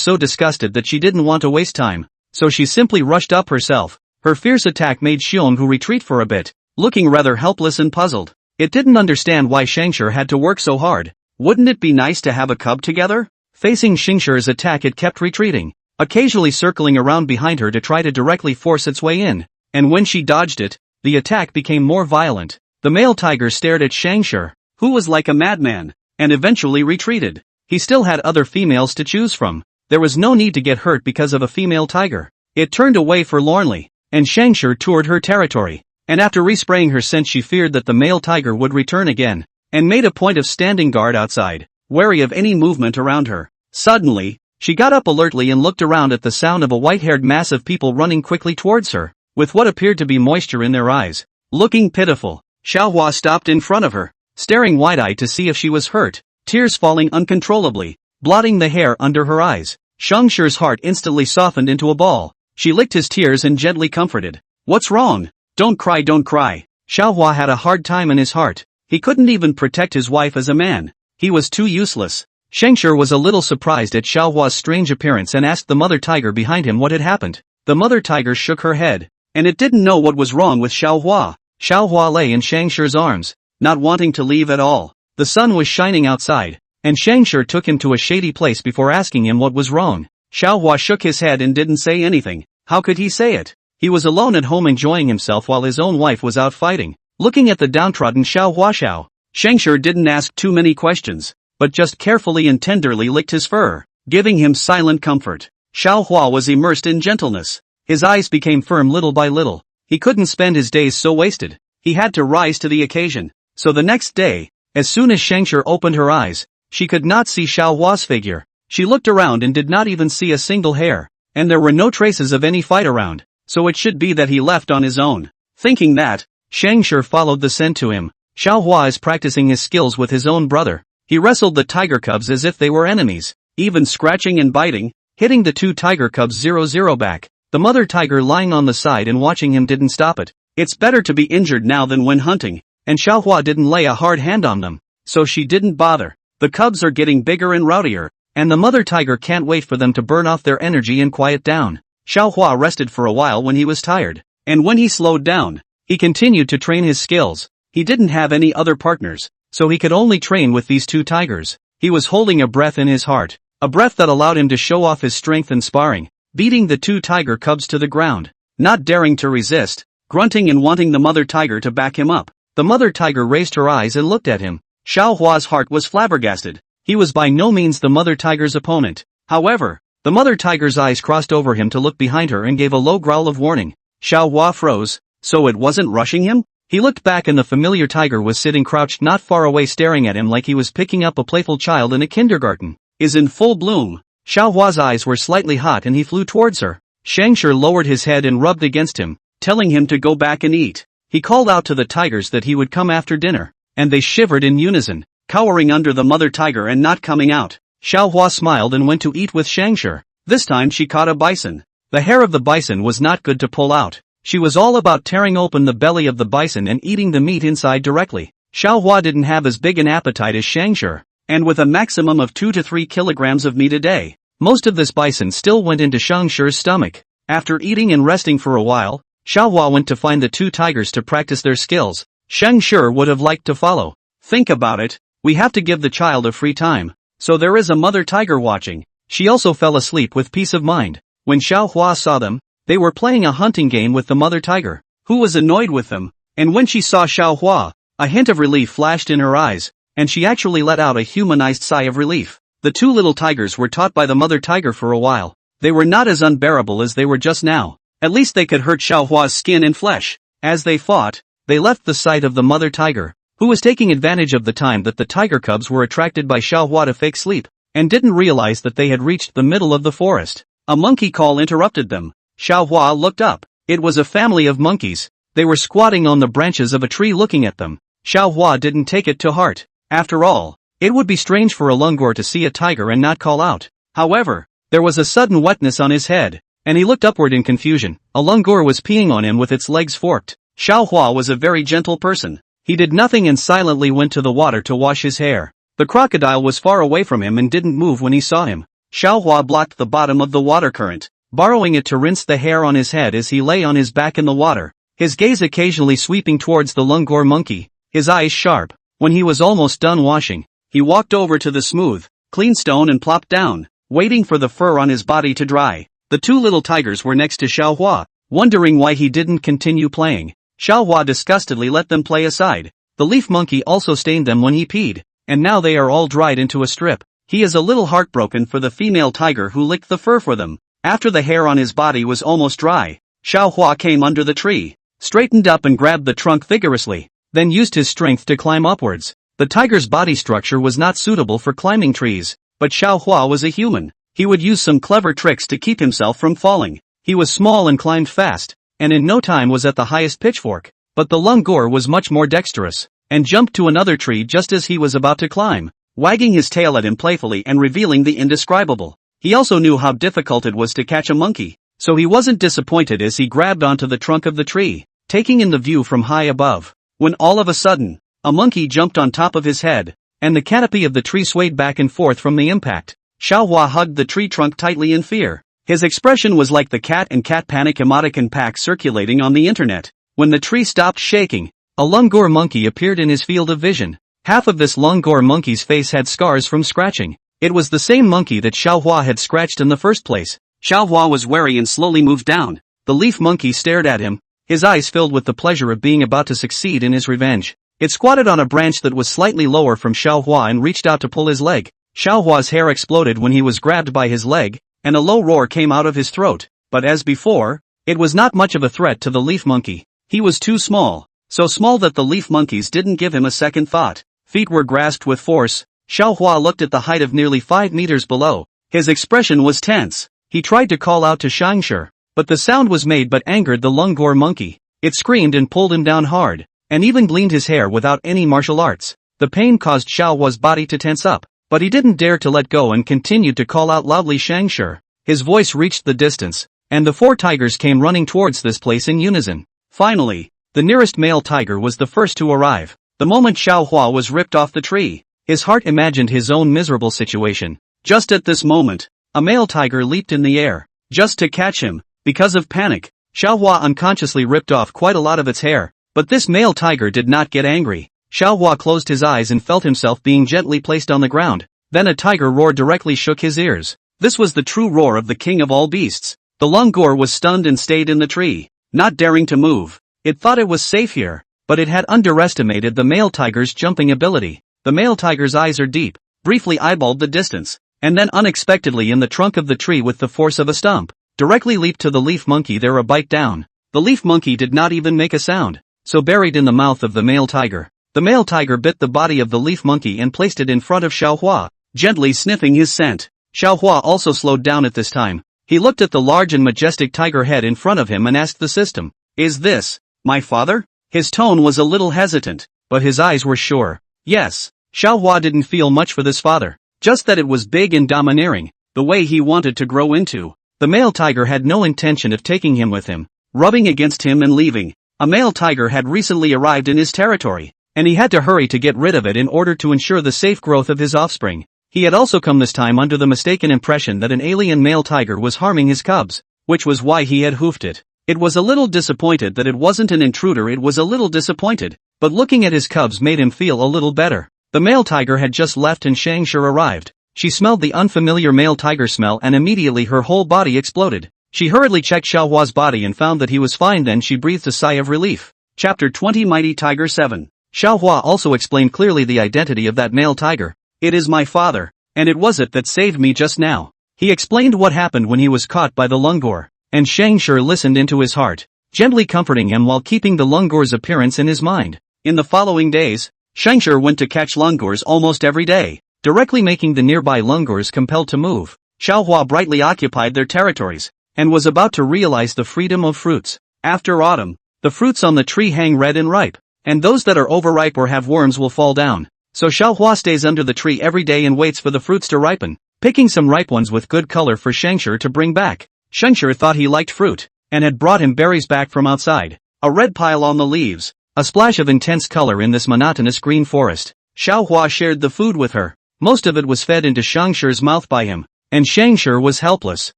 so disgusted that she didn't want to waste time, so she simply rushed up herself. Her fierce attack made Scavenger retreat for a bit, looking rather helpless and puzzled. It didn't understand why Scavenger had to work so hard. Wouldn't it be nice to have a cub together? Facing Scanger's attack, it kept retreating, occasionally circling around behind her to try to directly force its way in. And when she dodged it, the attack became more violent. The male tiger stared at Scavenger, who was like a madman, and eventually retreated. He still had other females to choose from. There was no need to get hurt because of a female tiger. It turned away forlornly, and Scavenger toured her territory. And after respraying her scent, she feared that the male tiger would return again, and made a point of standing guard outside, wary of any movement around her. Suddenly, she got up alertly and looked around at the sound of a white-haired mass of people running quickly towards her, with what appeared to be moisture in their eyes. Looking pitiful, Xiaohua stopped in front of her, staring wide-eyed to see if she was hurt, tears falling uncontrollably, blotting the hair under her eyes. Shanger's heart instantly softened into a ball. She licked his tears and gently comforted. "What's wrong? Don't cry, don't cry." Xiaohua had a hard time in his heart. He couldn't even protect his wife as a man. He was too useless. Scavenger was a little surprised at Xiaohua's strange appearance and asked the mother tiger behind him what had happened. The mother tiger shook her head, and it didn't know what was wrong with Xiaohua. Xiaohua lay in Shanger's arms, not wanting to leave at all. The sun was shining outside, and Scavenger took him to a shady place before asking him what was wrong. Xiaohua shook his head and didn't say anything. How could he say it? He was alone at home enjoying himself while his own wife was out fighting. Looking at the downtrodden Xiaohua, Scavenger didn't ask too many questions, but just carefully and tenderly licked his fur, giving him silent comfort. Xiaohua was immersed in gentleness. His eyes became firm little by little. He couldn't spend his days so wasted. He had to rise to the occasion. So the next day, as soon as Scavenger opened her eyes, she could not see Xiaohua's figure. She looked around and did not even see a single hair, and there were no traces of any fight around, so it should be that he left on his own. Thinking that, Scavenger followed the scent to him. Xiaohua is practicing his skills with his own brother. He wrestled the tiger cubs as if they were enemies, even scratching and biting, hitting the two tiger cubs 0-0 back. The mother tiger lying on the side and watching him didn't stop it. It's better to be injured now than when hunting, and Xiaohua didn't lay a hard hand on them, so she didn't bother. The cubs are getting bigger and rowdier, and the mother tiger can't wait for them to burn off their energy and quiet down. Xiaohua rested for a while when he was tired, and when he slowed down, he continued to train his skills. He didn't have any other partners, so he could only train with these two tigers. He was holding a breath in his heart, a breath that allowed him to show off his strength in sparring, beating the two tiger cubs to the ground, not daring to resist, grunting and wanting the mother tiger to back him up. The mother tiger raised her eyes and looked at him. Xiaohua's heart was flabbergasted. He was by no means the mother tiger's opponent. However, the mother tiger's eyes crossed over him to look behind her and gave a low growl of warning. Xiaohua froze. So it wasn't rushing him? He looked back and the familiar tiger was sitting crouched not far away staring at him like he was picking up a playful child in a kindergarten. Is in full bloom. Xiaohua's eyes were slightly hot and he flew towards her. Scavenger lowered his head and rubbed against him, telling him to go back and eat. He called out to the tigers that he would come after dinner, and they shivered in unison, cowering under the mother tiger and not coming out. Xiaohua smiled and went to eat with Scavenger. This time she caught a bison. The hair of the bison was not good to pull out. She was all about tearing open the belly of the bison and eating the meat inside directly. Xiaohua didn't have as big an appetite as Scavenger, and with a maximum of 2 to 3 kilograms of meat a day, most of this bison still went into Scavenger's stomach. After eating and resting for a while, Xiaohua went to find the two tigers to practice their skills. Scavenger would have liked to follow. Think about it, we have to give the child a free time, so there is a mother tiger watching. She also fell asleep with peace of mind. When Xiaohua saw them, they were playing a hunting game with the mother tiger, who was annoyed with them, and when she saw Xiaohua, a hint of relief flashed in her eyes, and she actually let out a humanized sigh of relief. The two little tigers were taught by the mother tiger for a while. They were not as unbearable as they were just now. At least they could hurt Xiaohua's skin and flesh. As they fought, they left the sight of the mother tiger, who was taking advantage of the time that the tiger cubs were attracted by Xiaohua to fake sleep, and didn't realize that they had reached the middle of the forest. A monkey call interrupted them. Xiaohua looked up. It was a family of monkeys. They were squatting on the branches of a tree looking at them. Xiaohua didn't take it to heart. After all, it would be strange for a lungor to see a tiger and not call out. However, there was a sudden wetness on his head, and he looked upward in confusion. A langur was peeing on him with its legs forked. Xiaohua was a very gentle person. He did nothing and silently went to the water to wash his hair. The crocodile was far away from him and didn't move when he saw him. Xiaohua blocked the bottom of the water current, borrowing it to rinse the hair on his head as he lay on his back in the water, his gaze occasionally sweeping towards the langur monkey, his eyes sharp. When he was almost done washing, he walked over to the smooth, clean stone and plopped down, waiting for the fur on his body to dry. The two little tigers were next to Xiaohua, wondering why he didn't continue playing. Xiaohua disgustedly let them play aside. The leaf monkey also stained them when he peed, and now they are all dried into a strip. He is a little heartbroken for the female tiger who licked the fur for them. After the hair on his body was almost dry, Xiaohua came under the tree, straightened up and grabbed the trunk vigorously, then used his strength to climb upwards. The tiger's body structure was not suitable for climbing trees, but Xiaohua was a human. He would use some clever tricks to keep himself from falling. He was small and climbed fast, and in no time was at the highest pitchfork. But the langur was much more dexterous, and jumped to another tree just as he was about to climb, wagging his tail at him playfully and revealing the indescribable. He also knew how difficult it was to catch a monkey, so he wasn't disappointed as he grabbed onto the trunk of the tree, taking in the view from high above, when all of a sudden, a monkey jumped on top of his head, and the canopy of the tree swayed back and forth from the impact. Xiaohua hugged the tree trunk tightly in fear. His expression was like the cat and cat panic emoticon pack circulating on the internet. When the tree stopped shaking, a langur monkey appeared in his field of vision. Half of this langur monkey's face had scars from scratching. It was the same monkey that Xiaohua had scratched in the first place. Xiaohua was wary and slowly moved down. The leaf monkey stared at him, his eyes filled with the pleasure of being about to succeed in his revenge. It squatted on a branch that was slightly lower from Xiaohua and reached out to pull his leg. Xiaohua's hair exploded when he was grabbed by his leg, and a low roar came out of his throat. But as before, it was not much of a threat to the leaf monkey. He was too small, so small that the leaf monkeys didn't give him a second thought. Feet were grasped with force. Xiaohua looked at the height of nearly 5 meters below. His expression was tense. He tried to call out to Scavenger, but the sound was made but angered the langur monkey. It screamed and pulled him down hard, and even gleaned his hair without any martial arts. The pain caused Xiaohua's body to tense up, but he didn't dare to let go and continued to call out loudly Scavenger. His voice reached the distance, and the 4 tigers came running towards this place in unison. Finally, the nearest male tiger was the first to arrive. The moment Xiaohua was ripped off the tree, his heart imagined his own miserable situation. Just at this moment, a male tiger leaped in the air, just to catch him. Because of panic, Xiaohua unconsciously ripped off quite a lot of its hair, but this male tiger did not get angry. Xiaohua closed his eyes and felt himself being gently placed on the ground. Then a tiger roar directly shook his ears. This was the true roar of the king of all beasts. The langur was stunned and stayed in the tree, not daring to move. It thought it was safe here, but it had underestimated the male tiger's jumping ability. The male tiger's eyes are deep, briefly eyeballed the distance, and then unexpectedly in the trunk of the tree with the force of a stump, directly leaped to the leaf monkey there a bite down. The leaf monkey did not even make a sound, so buried in the mouth of the male tiger. The male tiger bit the body of the leaf monkey and placed it in front of Xiaohua, gently sniffing his scent. Xiaohua also slowed down at this time. He looked at the large and majestic tiger head in front of him and asked the system, "Is this my father?" His tone was a little hesitant, but his eyes were sure. Yes. Xiaohua didn't feel much for this father, just that it was big and domineering, the way he wanted to grow into. The male tiger had no intention of taking him with him, rubbing against him and leaving. A male tiger had recently arrived in his territory, and he had to hurry to get rid of it in order to ensure the safe growth of his offspring. He had also come this time under the mistaken impression that an alien male tiger was harming his cubs, which was why he had hoofed it. It was a little disappointed that it wasn't an intruder. It was a little disappointed, but looking at his cubs made him feel a little better. The male tiger had just left and Scavenger arrived. She smelled the unfamiliar male tiger smell and immediately her whole body exploded. She hurriedly checked Xiaohua's body and found that he was fine. Then she breathed a sigh of relief. Chapter 20 Mighty Tiger 7. Xiaohua also explained clearly the identity of that male tiger. "It is my father, and it was it that saved me just now." He explained what happened when he was caught by the langur, and Scavenger listened into his heart, gently comforting him while keeping the langur's appearance in his mind. In the following days, Scavenger went to catch langurs almost every day, directly making the nearby langurs compelled to move. Xiaohua brightly occupied their territories, and was about to realize the freedom of fruits. After autumn, the fruits on the tree hang red and ripe, and those that are overripe or have worms will fall down. So Xiaohua stays under the tree every day and waits for the fruits to ripen. picking some ripe ones with good color for Scavenger to bring back. Scavenger thought he liked fruit, and had brought him berries back from outside. A red pile on the leaves, a splash of intense color in this monotonous green forest. Xiaohua shared the food with her. Most of it was fed into Scavenger's mouth by him, and Scavenger was helpless.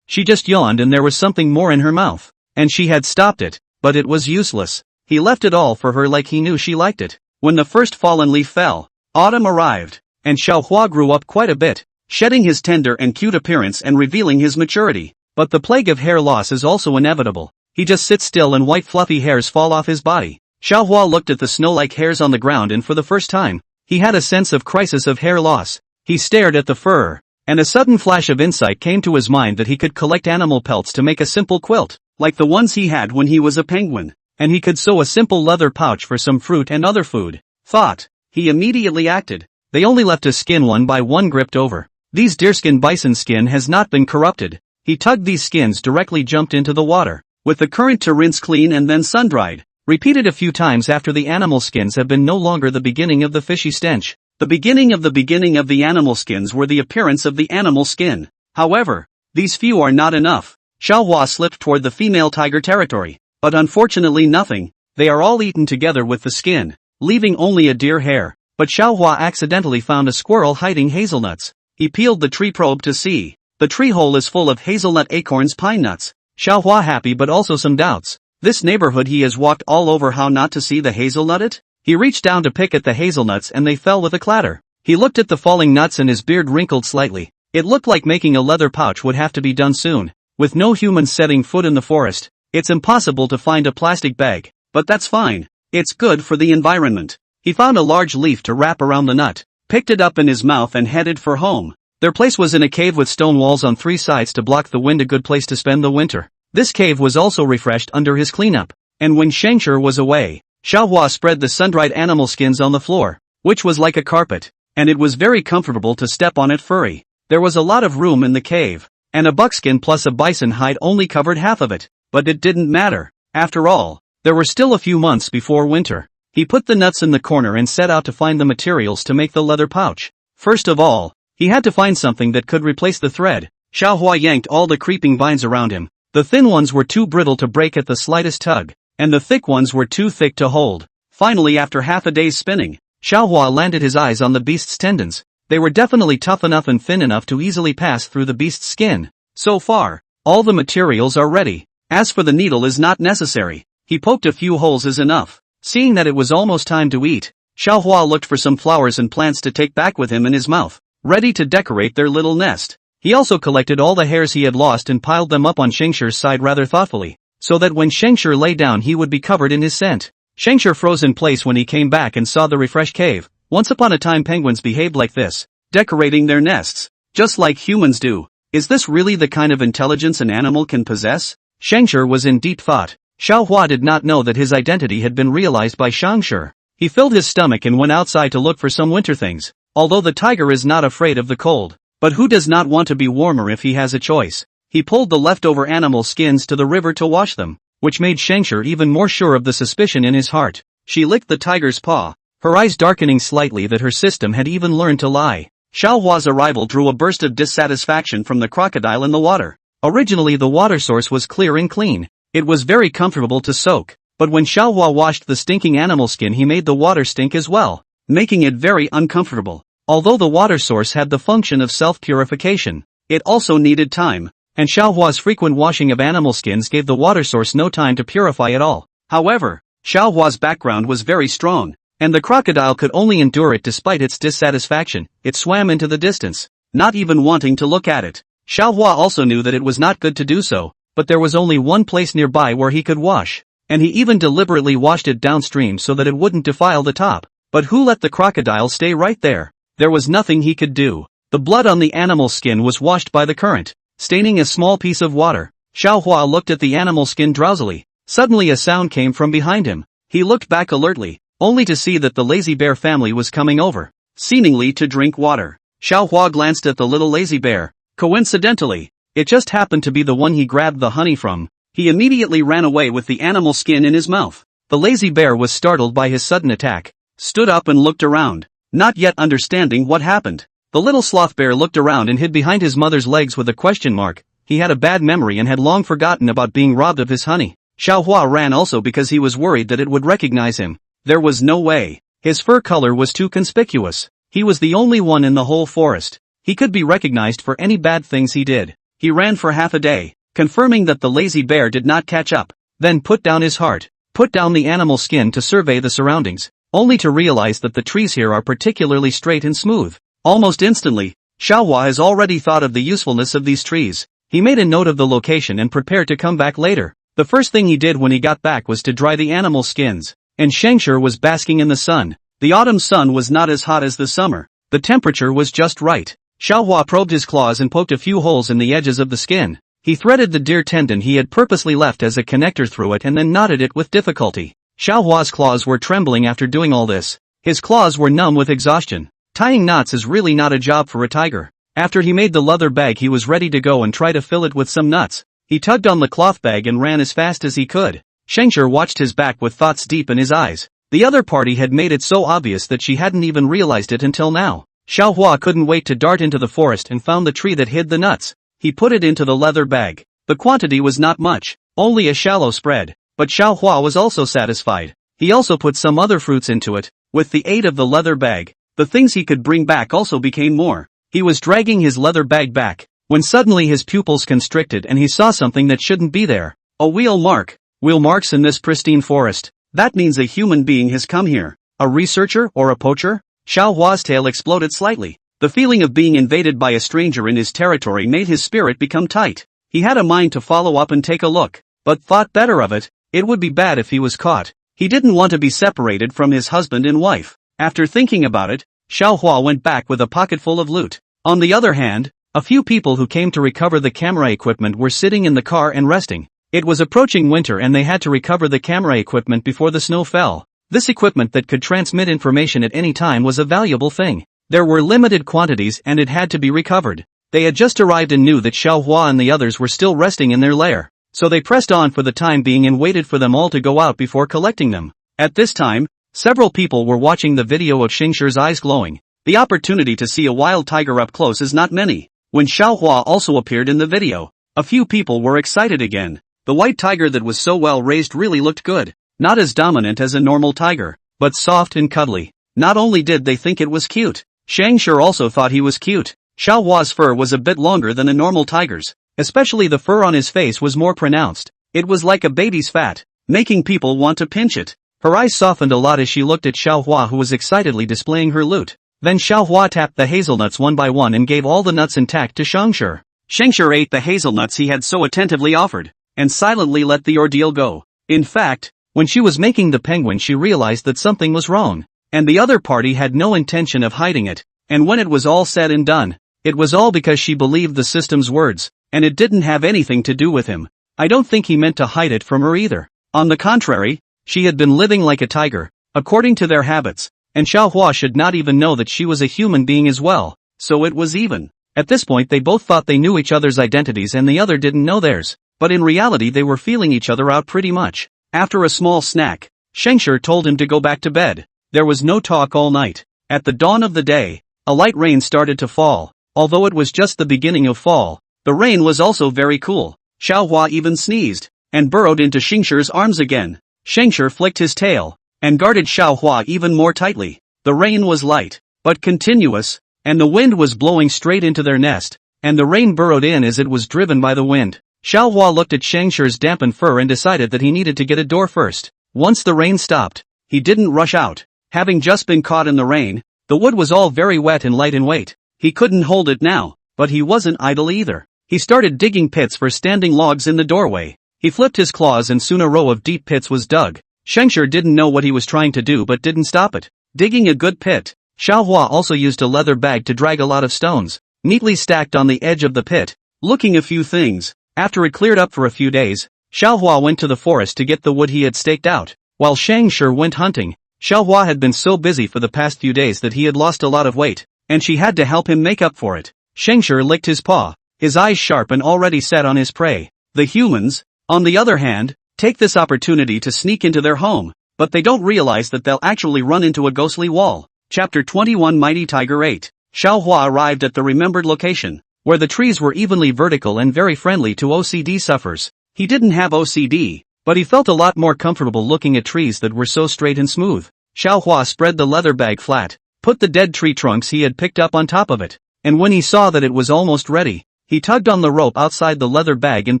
She just yawned and there was something more in her mouth, and she had stopped it, but it was useless. He left it all for her like he knew she liked it. When the first fallen leaf fell, autumn arrived, and Xiaohua grew up quite a bit, shedding his tender and cute appearance and revealing his maturity. But the plague of hair loss is also inevitable. He just sits still and white fluffy hairs fall off his body. Xiaohua looked at the snow-like hairs on the ground and for the first time, he had a sense of crisis of hair loss. He stared at the fur, and a sudden flash of insight came to his mind that he could collect animal pelts to make a simple quilt, like the ones he had when he was a penguin, and he could sew a simple leather pouch for some fruit and other food. Thought. He immediately acted. They only left his skin one by one gripped over. These deerskin bison skin has not been corrupted. He tugged these skins directly jumped into the water, with the current to rinse clean and then sun-dried. Repeated a few times after the animal skins have been no longer the beginning of the fishy stench. The beginning of the animal skins were the appearance of the animal skin. However, these few are not enough. Xiaohua slipped toward the female tiger territory, but unfortunately nothing. They are all eaten together with the skin, leaving only a deer hair. But Xiaohua accidentally found a squirrel hiding hazelnuts. He peeled the tree probe to see. The tree hole is full of hazelnut acorns pine nuts. Xiaohua happy but also some doubts. This neighborhood he has walked all over, how not to see the hazelnut it? He reached down to pick at the hazelnuts and they fell with a clatter. He looked at the falling nuts and his beard wrinkled slightly. It looked like making a leather pouch would have to be done soon. With no humans setting foot in the forest, it's impossible to find a plastic bag. But that's fine. It's good for the environment. He found a large leaf to wrap around the nut, picked it up in his mouth and headed for home. Their place was in a cave with stone walls on 3 sides to block the wind, a good place to spend the winter. This cave was also refreshed under his cleanup. And when Scavenger was away, Xiaohua spread the sun-dried animal skins on the floor, which was like a carpet, and it was very comfortable to step on it furry. There was a lot of room in the cave, and a buckskin plus a bison hide only covered half of it, but it didn't matter. After all, there were still a few months before winter. He put the nuts in the corner and set out to find the materials to make the leather pouch. First of all, he had to find something that could replace the thread. Xiaohua yanked all the creeping vines around him. The thin ones were too brittle to break at the slightest tug, and the thick ones were too thick to hold. Finally, after half a day's spinning, Xiaohua landed his eyes on the beast's tendons. They were definitely tough enough and thin enough to easily pass through the beast's skin. So far, all the materials are ready. As for the needle is not necessary. He poked a few holes is enough. Seeing that it was almost time to eat, Xiaohua looked for some flowers and plants to take back with him in his mouth, ready to decorate their little nest. He also collected all the hairs he had lost and piled them up on Scavenger's side rather thoughtfully, so that when Scavenger lay down he would be covered in his scent. Scavenger froze in place when he came back and saw the refreshed cave. Once upon a time penguins behaved like this, decorating their nests, just like humans do. Is this really the kind of intelligence an animal can possess? Scavenger was in deep thought. Xiaohua did not know that his identity had been realized by Scavenger. He filled his stomach and went outside to look for some winter things. Although the tiger is not afraid of the cold, but who does not want to be warmer if he has a choice? He pulled the leftover animal skins to the river to wash them, which made Scavenger even more sure of the suspicion in his heart. She licked the tiger's paw, her eyes darkening slightly that her system had even learned to lie. Xiaohua's arrival drew a burst of dissatisfaction from the crocodile in the water. Originally the water source was clear and clean. It was very comfortable to soak, but when Xiaohua washed the stinking animal skin he made the water stink as well, making it very uncomfortable. Although the water source had the function of self-purification, it also needed time, and Xiaohua's frequent washing of animal skins gave the water source no time to purify at all. However, Xiaohua's background was very strong, and the crocodile could only endure it despite its dissatisfaction. It swam into the distance, not even wanting to look at it. Xiaohua also knew that it was not good to do so, but there was only one place nearby where he could wash, and he even deliberately washed it downstream so that it wouldn't defile the top. But who let the crocodile stay right there? There was nothing he could do. The blood on the animal skin was washed by the current, staining a small piece of water. Xiaohua looked at the animal skin drowsily. Suddenly a sound came from behind him. He looked back alertly, only to see that the lazy bear family was coming over, seemingly to drink water. Xiaohua glanced at the little lazy bear. Coincidentally, it just happened to be the one he grabbed the honey from. He immediately ran away with the animal skin in his mouth. The lazy bear was startled by his sudden attack, stood up and looked around, not yet understanding what happened. The little sloth bear looked around and hid behind his mother's legs with a question mark. He had a bad memory and had long forgotten about being robbed of his honey. Xiaohua ran also because he was worried that it would recognize him. There was no way. His fur color was too conspicuous. He was the only one in the whole forest. He could be recognized for any bad things he did. He ran for half a day, confirming that the lazy bear did not catch up, then put down his heart, put down the animal skin to survey the surroundings, only to realize that the trees here are particularly straight and smooth. Almost instantly, Xiaohua has already thought of the usefulness of these trees. He made a note of the location and prepared to come back later. The first thing he did when he got back was to dry the animal skins, and Scavenger was basking in the sun. The autumn sun was not as hot as the summer. The temperature was just right. Xiaohua probed his claws and poked a few holes in the edges of the skin. He threaded the deer tendon he had purposely left as a connector through it and then knotted it with difficulty. Xiaohua's claws were trembling after doing all this. His claws were numb with exhaustion. Tying knots is really not a job for a tiger. After he made the leather bag, he was ready to go and try to fill it with some nuts. He tugged on the cloth bag and ran as fast as he could. Scavenger watched his back with thoughts deep in his eyes. The other party had made it so obvious that she hadn't even realized it until now. Xiaohua couldn't wait to dart into the forest and found the tree that hid the nuts. He put it into the leather bag. The quantity was not much, only a shallow spread, but Xiaohua was also satisfied. He also put some other fruits into it. With the aid of the leather bag, the things he could bring back also became more. He was dragging his leather bag back, when suddenly his pupils constricted and he saw something that shouldn't be there. A wheel mark. Wheel marks in this pristine forest. That means a human being has come here. A researcher or a poacher? Xiaohua's tail exploded slightly. The feeling of being invaded by a stranger in his territory made his spirit become tight. He had a mind to follow up and take a look, but thought better of it. It would be bad if he was caught. He didn't want to be separated from his husband and wife. After thinking about it, Xiaohua went back with a pocketful of loot. On the other hand, a few people who came to recover the camera equipment were sitting in the car and resting. It was approaching winter and they had to recover the camera equipment before the snow fell. This equipment that could transmit information at any time was a valuable thing. There were limited quantities and it had to be recovered. They had just arrived and knew that Xiaohua and the others were still resting in their lair. So they pressed on for the time being and waited for them all to go out before collecting them. At this time, several people were watching the video of Xingshir's eyes glowing. The opportunity to see a wild tiger up close is not many. When Xiaohua also appeared in the video, a few people were excited again. The white tiger that was so well raised really looked good. Not as dominant as a normal tiger, but soft and cuddly. Not only did they think it was cute, Xiangshir also thought he was cute. Xiaohua's fur was a bit longer than a normal tiger's. Especially the fur on his face was more pronounced. It was like a baby's fat, making people want to pinch it. Her eyes softened a lot as she looked at Xiaohua, who was excitedly displaying her loot. Then Xiaohua tapped the hazelnuts one by one and gave all the nuts intact to Xiangshir. Xiangshir ate the hazelnuts he had so attentively offered, and silently let the ordeal go. In fact, when she was making the penguin, she realized that something was wrong, and the other party had no intention of hiding it. And when it was all said and done, it was all because she believed the system's words, and it didn't have anything to do with him. I don't think he meant to hide it from her either. On the contrary, she had been living like a tiger, according to their habits, and Xiaohua should not even know that she was a human being as well, so it was even. At this point they both thought they knew each other's identities and the other didn't know theirs, but in reality they were feeling each other out pretty much. After a small snack, Xiangshir told him to go back to bed. There was no talk all night. At the dawn of the day, a light rain started to fall. Although it was just the beginning of fall, the rain was also very cool. Xiaohua even sneezed, and burrowed into Xingshir's arms again. Xingshir flicked his tail, and guarded Xiaohua even more tightly. The rain was light, but continuous, and the wind was blowing straight into their nest, and the rain burrowed in as it was driven by the wind. Xiaohua looked at Xingshir's dampened fur and decided that he needed to get a door first. Once the rain stopped, he didn't rush out. Having just been caught in the rain, the wood was all very wet and light in weight. He couldn't hold it now, but he wasn't idle either. He started digging pits for standing logs in the doorway. He flipped his claws and soon a row of deep pits was dug. Xingshir didn't know what he was trying to do but didn't stop it. Digging a good pit, Xiaohua also used a leather bag to drag a lot of stones, neatly stacked on the edge of the pit, looking a few things. After it cleared up for a few days, Xiaohua went to the forest to get the wood he had staked out. While Xingshir went hunting, Xiaohua had been so busy for the past few days that he had lost a lot of weight, and she had to help him make up for it. Xingshir licked his paw, his eyes sharp and already set on his prey. The humans, on the other hand, take this opportunity to sneak into their home, but they don't realize that they'll actually run into a ghostly wall. Chapter 21 Mighty Tiger 8. Xiaohua arrived at the remembered location, where the trees were evenly vertical and very friendly to OCD sufferers. He didn't have OCD, but he felt a lot more comfortable looking at trees that were so straight and smooth. Xiaohua spread the leather bag flat, put the dead tree trunks he had picked up on top of it, and when he saw that it was almost ready, he tugged on the rope outside the leather bag and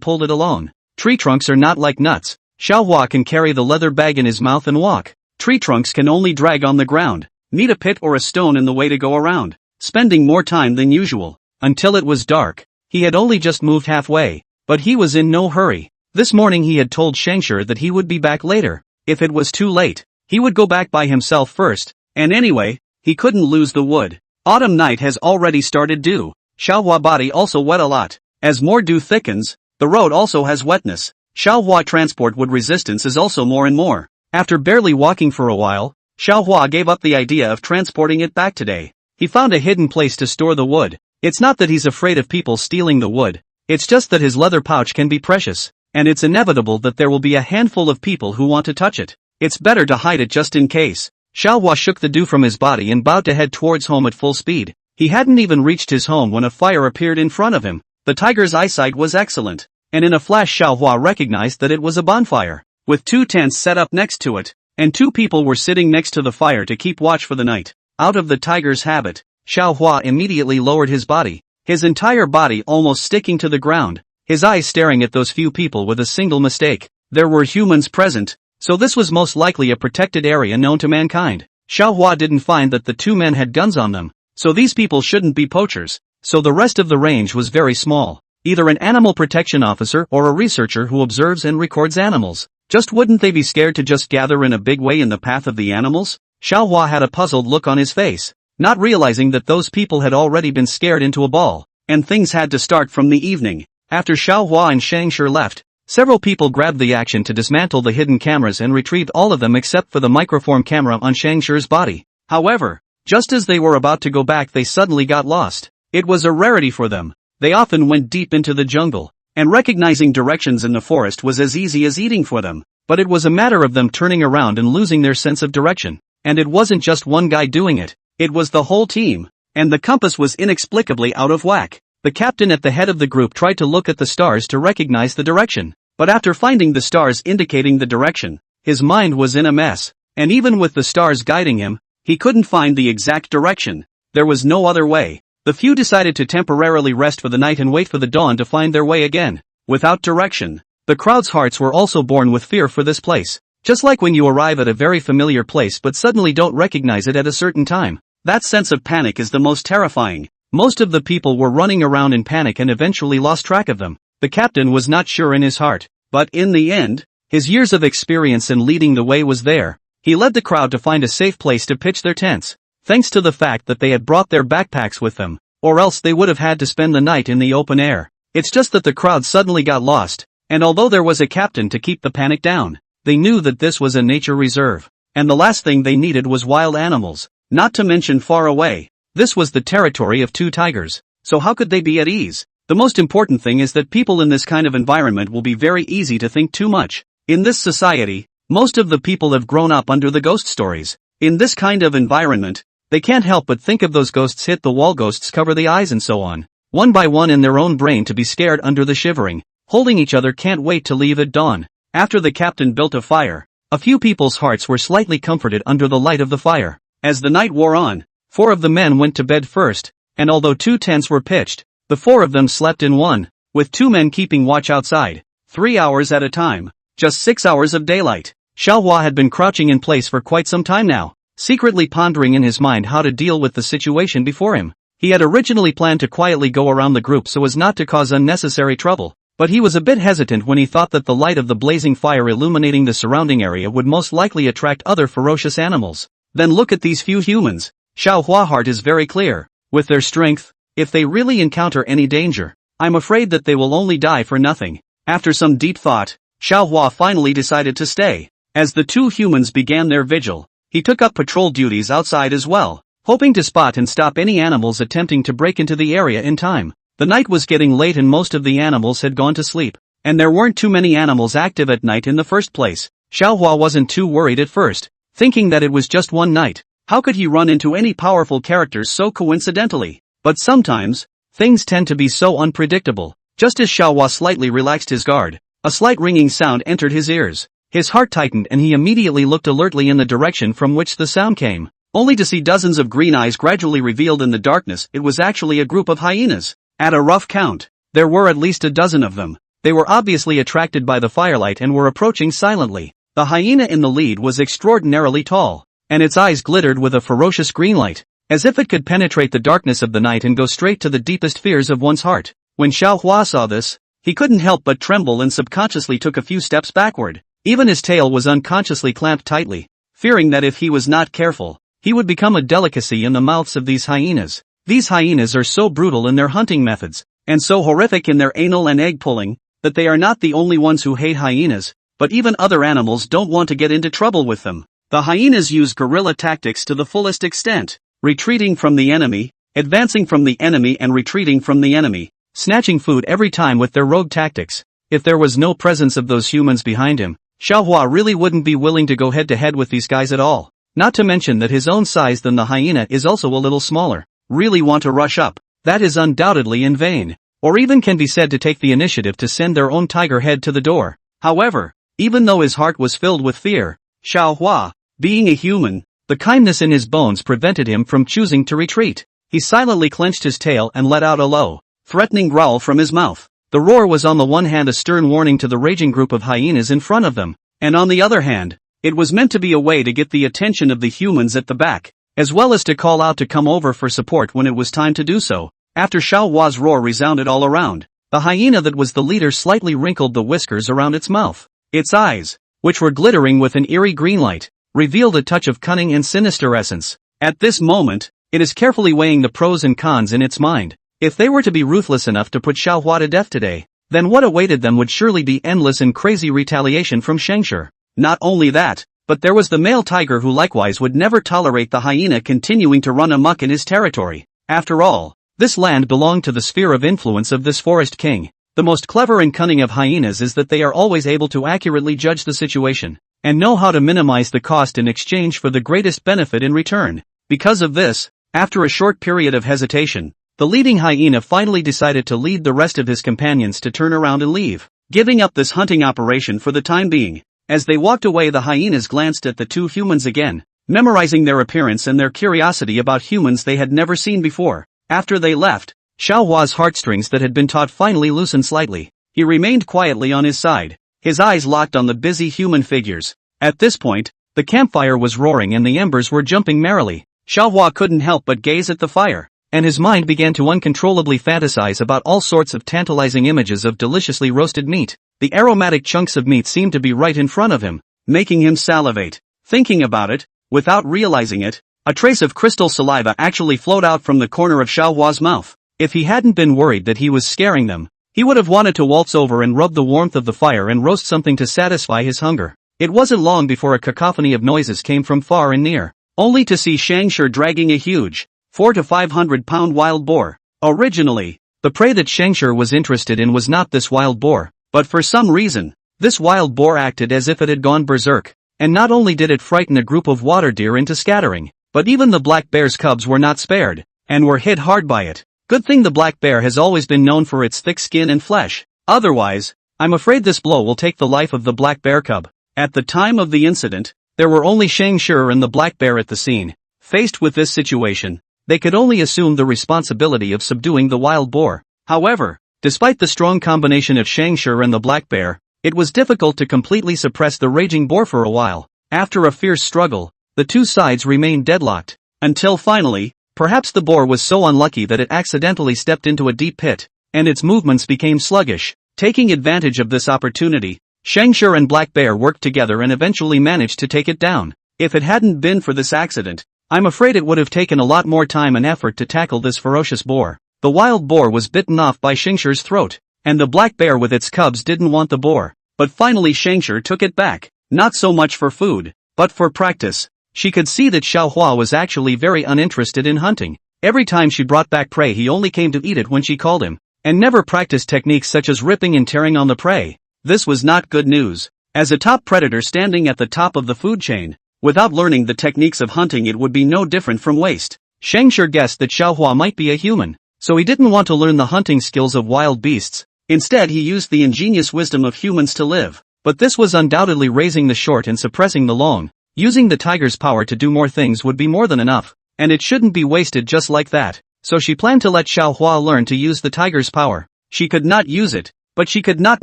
pulled it along. Tree trunks are not like nuts. Xiaohua can carry the leather bag in his mouth and walk. Tree trunks can only drag on the ground, need a pit or a stone in the way to go around, spending more time than usual. Until it was dark, he had only just moved halfway, but he was in no hurry. This morning he had told Scavenger that he would be back later. If it was too late, he would go back by himself first, and anyway, he couldn't lose the wood. Autumn night has already started dew. Xiaohua body also wet a lot. As more dew thickens, the road also has wetness. Xiaohua transport wood resistance is also more and more. After barely walking for a while, Xiaohua gave up the idea of transporting it back today. He found a hidden place to store the wood. It's not that he's afraid of people stealing the wood, it's just that his leather pouch can be precious, and it's inevitable that there will be a handful of people who want to touch it. It's better to hide it just in case. Xiaohua shook the dew from his body and bowed to head towards home at full speed. He hadn't even reached his home when a fire appeared in front of him. The tiger's eyesight was excellent, and in a flash Xiaohua recognized that it was a bonfire, with 2 tents set up next to it, and 2 people were sitting next to the fire to keep watch for the night. Out of the tiger's habit, Xiaohua immediately lowered his body, his entire body almost sticking to the ground, his eyes staring at those few people with a single mistake. There were humans present, so this was most likely a protected area known to mankind. Xiaohua didn't find that the 2 men had guns on them, so these people shouldn't be poachers, so the rest of the range was very small. Either an animal protection officer or a researcher who observes and records animals. Just wouldn't they be scared to just gather in a big way in the path of the animals? Xiaohua had a puzzled look on his face, not realizing that those people had already been scared into a ball, and things had to start from the evening. After Xiaohua and Scavenger left, several people grabbed the action to dismantle the hidden cameras and retrieved all of them except for the microform camera on Scavenger's body. However, just as they were about to go back they suddenly got lost. It was a rarity for them. They often went deep into the jungle, and recognizing directions in the forest was as easy as eating for them, but it was a matter of them turning around and losing their sense of direction. And it wasn't just one guy doing it, it was the whole team, and the compass was inexplicably out of whack. The captain at the head of the group tried to look at the stars to recognize the direction, but after finding the stars indicating the direction, his mind was in a mess, and even with the stars guiding him, he couldn't find the exact direction. There was no other way. The few decided to temporarily rest for the night and wait for the dawn to find their way again. Without direction, the crowd's hearts were also born with fear for this place. Just like when you arrive at a very familiar place but suddenly don't recognize it at a certain time. That sense of panic is the most terrifying. Most of the people were running around in panic and eventually lost track of them. The captain was not sure in his heart, but in the end, his years of experience in leading the way was there. He led the crowd to find a safe place to pitch their tents, thanks to the fact that they had brought their backpacks with them, or else they would have had to spend the night in the open air. It's just that the crowd suddenly got lost, and although there was a captain to keep the panic down, they knew that this was a nature reserve, and the last thing they needed was wild animals, not to mention far away. This was the territory of 2 tigers, so how could they be at ease? The most important thing is that people in this kind of environment will be very easy to think too much. In this society, most of the people have grown up under the ghost stories. In this kind of environment, they can't help but think of those ghosts hit the wall, ghosts cover the eyes and so on, one by one in their own brain to be scared under the shivering, holding each other can't wait to leave at dawn. After the captain built a fire, a few people's hearts were slightly comforted under the light of the fire. As the night wore on, 4 of the men went to bed first, and although 2 tents were pitched, the 4 of them slept in one, with 2 men keeping watch outside, 3 hours at a time, just 6 hours of daylight. Xiaohua had been crouching in place for quite some time now, secretly pondering in his mind how to deal with the situation before him. He had originally planned to quietly go around the group so as not to cause unnecessary trouble, but he was a bit hesitant when he thought that the light of the blazing fire illuminating the surrounding area would most likely attract other ferocious animals. Then look at these few humans. Xiaohua's heart is very clear. With their strength, if they really encounter any danger, I'm afraid that they will only die for nothing. After some deep thought, Xiaohua finally decided to stay. As the 2 humans began their vigil, he took up patrol duties outside as well, hoping to spot and stop any animals attempting to break into the area in time. The night was getting late and most of the animals had gone to sleep, and there weren't too many animals active at night in the first place. Xiaohua wasn't too worried at first, thinking that it was just one night, How could he run into any powerful characters so coincidentally? But sometimes, things tend to be so unpredictable. Just as Xiaohua slightly relaxed his guard, a slight ringing sound entered his ears. His heart tightened and he immediately looked alertly in the direction from which the sound came, only to see dozens of green eyes gradually revealed in the darkness. It was actually a group of hyenas. At a rough count, there were at least a dozen of them. They were obviously attracted by the firelight and were approaching silently. The hyena in the lead was extraordinarily tall, and its eyes glittered with a ferocious green light, as if it could penetrate the darkness of the night and go straight to the deepest fears of one's heart. When Xiaohua saw this, he couldn't help but tremble and subconsciously took a few steps backward. Even his tail was unconsciously clamped tightly, fearing that if he was not careful, he would become a delicacy in the mouths of these hyenas. These hyenas are so brutal in their hunting methods, and so horrific in their anal and egg pulling, that they are not the only ones who hate hyenas, but even other animals don't want to get into trouble with them. The hyenas use guerrilla tactics to the fullest extent, retreating from the enemy, advancing from the enemy and retreating from the enemy, snatching food every time with their rogue tactics. If there was no presence of those humans behind him, Xiaohua really wouldn't be willing to go head to head with these guys at all. Not to mention that his own size than the hyena is also a little smaller. Really want to rush up? That is undoubtedly in vain. Or even can be said to take the initiative to send their own tiger head to the door. However, even though his heart was filled with fear, Xiaohua, being a human, the kindness in his bones prevented him from choosing to retreat. He silently clenched his tail and let out a low, threatening growl from his mouth. The roar was on the one hand a stern warning to the raging group of hyenas in front of them, and on the other hand, it was meant to be a way to get the attention of the humans at the back, as well as to call out to come over for support when it was time to do so. After Xiaohua's roar resounded all around, the hyena that was the leader slightly wrinkled the whiskers around its mouth. Its eyes, which were glittering with an eerie green light, revealed a touch of cunning and sinister essence. At this moment, it is carefully weighing the pros and cons in its mind. If they were to be ruthless enough to put Xiaohua to death today, then what awaited them would surely be endless and crazy retaliation from Scavenger. Not only that, but there was the male tiger who likewise would never tolerate the hyena continuing to run amok in his territory. After all, this land belonged to the sphere of influence of this forest king. The most clever and cunning of hyenas is that they are always able to accurately judge the situation, and know how to minimize the cost in exchange for the greatest benefit in return. Because of this, after a short period of hesitation, the leading hyena finally decided to lead the rest of his companions to turn around and leave, giving up this hunting operation for the time being. As they walked away, the hyenas glanced at the two humans again, memorizing their appearance and their curiosity about humans they had never seen before. After they left, Xiaohua's heartstrings that had been taut finally loosened slightly. He remained quietly on his side, his eyes locked on the busy human figures. At this point, the campfire was roaring and the embers were jumping merrily. Xiaohua couldn't help but gaze at the fire, and his mind began to uncontrollably fantasize about all sorts of tantalizing images of deliciously roasted meat. The aromatic chunks of meat seemed to be right in front of him, making him salivate. Thinking about it, without realizing it, a trace of crystal saliva actually flowed out from the corner of Xiaohua's mouth. If he hadn't been worried that he was scaring them, he would have wanted to waltz over and rub the warmth of the fire and roast something to satisfy his hunger. It wasn't long before a cacophony of noises came from far and near, only to see Scavenger dragging a huge, 400 to 500 pound wild boar. Originally, the prey that Scavenger was interested in was not this wild boar, but for some reason, this wild boar acted as if it had gone berserk, and not only did it frighten a group of water deer into scattering, but even the black bear's cubs were not spared, and were hit hard by it. Good thing the black bear has always been known for its thick skin and flesh. Otherwise, I'm afraid this blow will take the life of the black bear cub. At the time of the incident, there were only Scavenger and the black bear at the scene. Faced with this situation, they could only assume the responsibility of subduing the wild boar. However, despite the strong combination of Scavenger and the black bear, it was difficult to completely suppress the raging boar for a while. After a fierce struggle, the two sides remained deadlocked, until finally, perhaps the boar was so unlucky that it accidentally stepped into a deep pit, and its movements became sluggish. Taking advantage of this opportunity, Scavenger and Black Bear worked together and eventually managed to take it down. If it hadn't been for this accident, I'm afraid it would have taken a lot more time and effort to tackle this ferocious boar. The wild boar was bitten off by Scavenger's throat, and the black bear with its cubs didn't want the boar. But finally Scavenger took it back, not so much for food, but for practice. She could see that Xiaohua was actually very uninterested in hunting. Every time she brought back prey he only came to eat it when she called him, and never practiced techniques such as ripping and tearing on the prey. This was not good news. As a top predator standing at the top of the food chain, Without learning the techniques of hunting, it would be no different from waste. Scavenger guessed that Xiaohua might be a human, so he didn't want to learn the hunting skills of wild beasts. Instead, he used the ingenious wisdom of humans to live. But this was undoubtedly raising the short and suppressing the long. Using the tiger's power to do more things would be more than enough, and it shouldn't be wasted just like that. So she planned to let Xiaohua learn to use the tiger's power. She could not use it, but she could not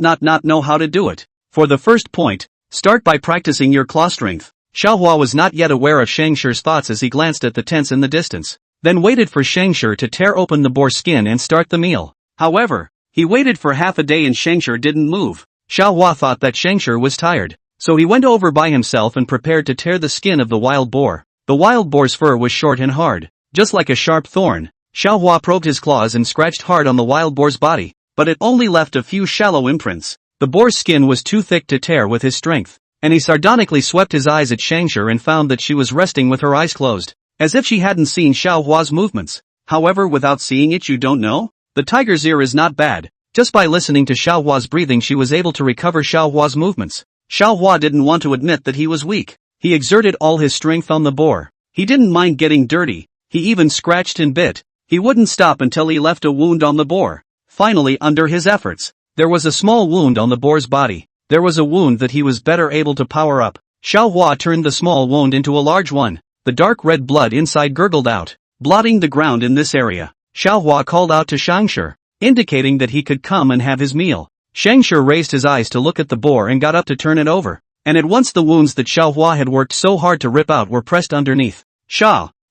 know how to do it. For the first point, start by practicing your claw strength. Xiaohua was not yet aware of Scavenger's thoughts as he glanced at the tents in the distance, then waited for Scavenger to tear open the boar skin and start the meal. However, he waited for half a day and Scavenger didn't move. Xiaohua thought that Scavenger was tired, so he went over by himself and prepared to tear the skin of the wild boar. The wild boar's fur was short and hard, just like a sharp thorn. Xiaohua probed his claws and scratched hard on the wild boar's body, but it only left a few shallow imprints. The boar's skin was too thick to tear with his strength, and he sardonically swept his eyes at Scavenger and found that she was resting with her eyes closed, as if she hadn't seen Xiaohua's movements. However, without seeing it, you don't know? The tiger's ear is not bad. Just by listening to Xiaohua's breathing, she was able to recover Xiaohua's movements. Xiaohua didn't want to admit that he was weak. He exerted all his strength on the boar. He didn't mind getting dirty. He even scratched and bit. He wouldn't stop until he left a wound on the boar. Finally, under his efforts, there was a small wound on the boar's body. There was a wound that he was better able to power up. Xiaohua turned the small wound into a large one. The dark red blood inside gurgled out, blotting the ground in this area. Xiaohua called out to Scavenger, indicating that he could come and have his meal. Scavenger raised his eyes to look at the boar and got up to turn it over, and at once the wounds that Xiaohua had worked so hard to rip out were pressed underneath.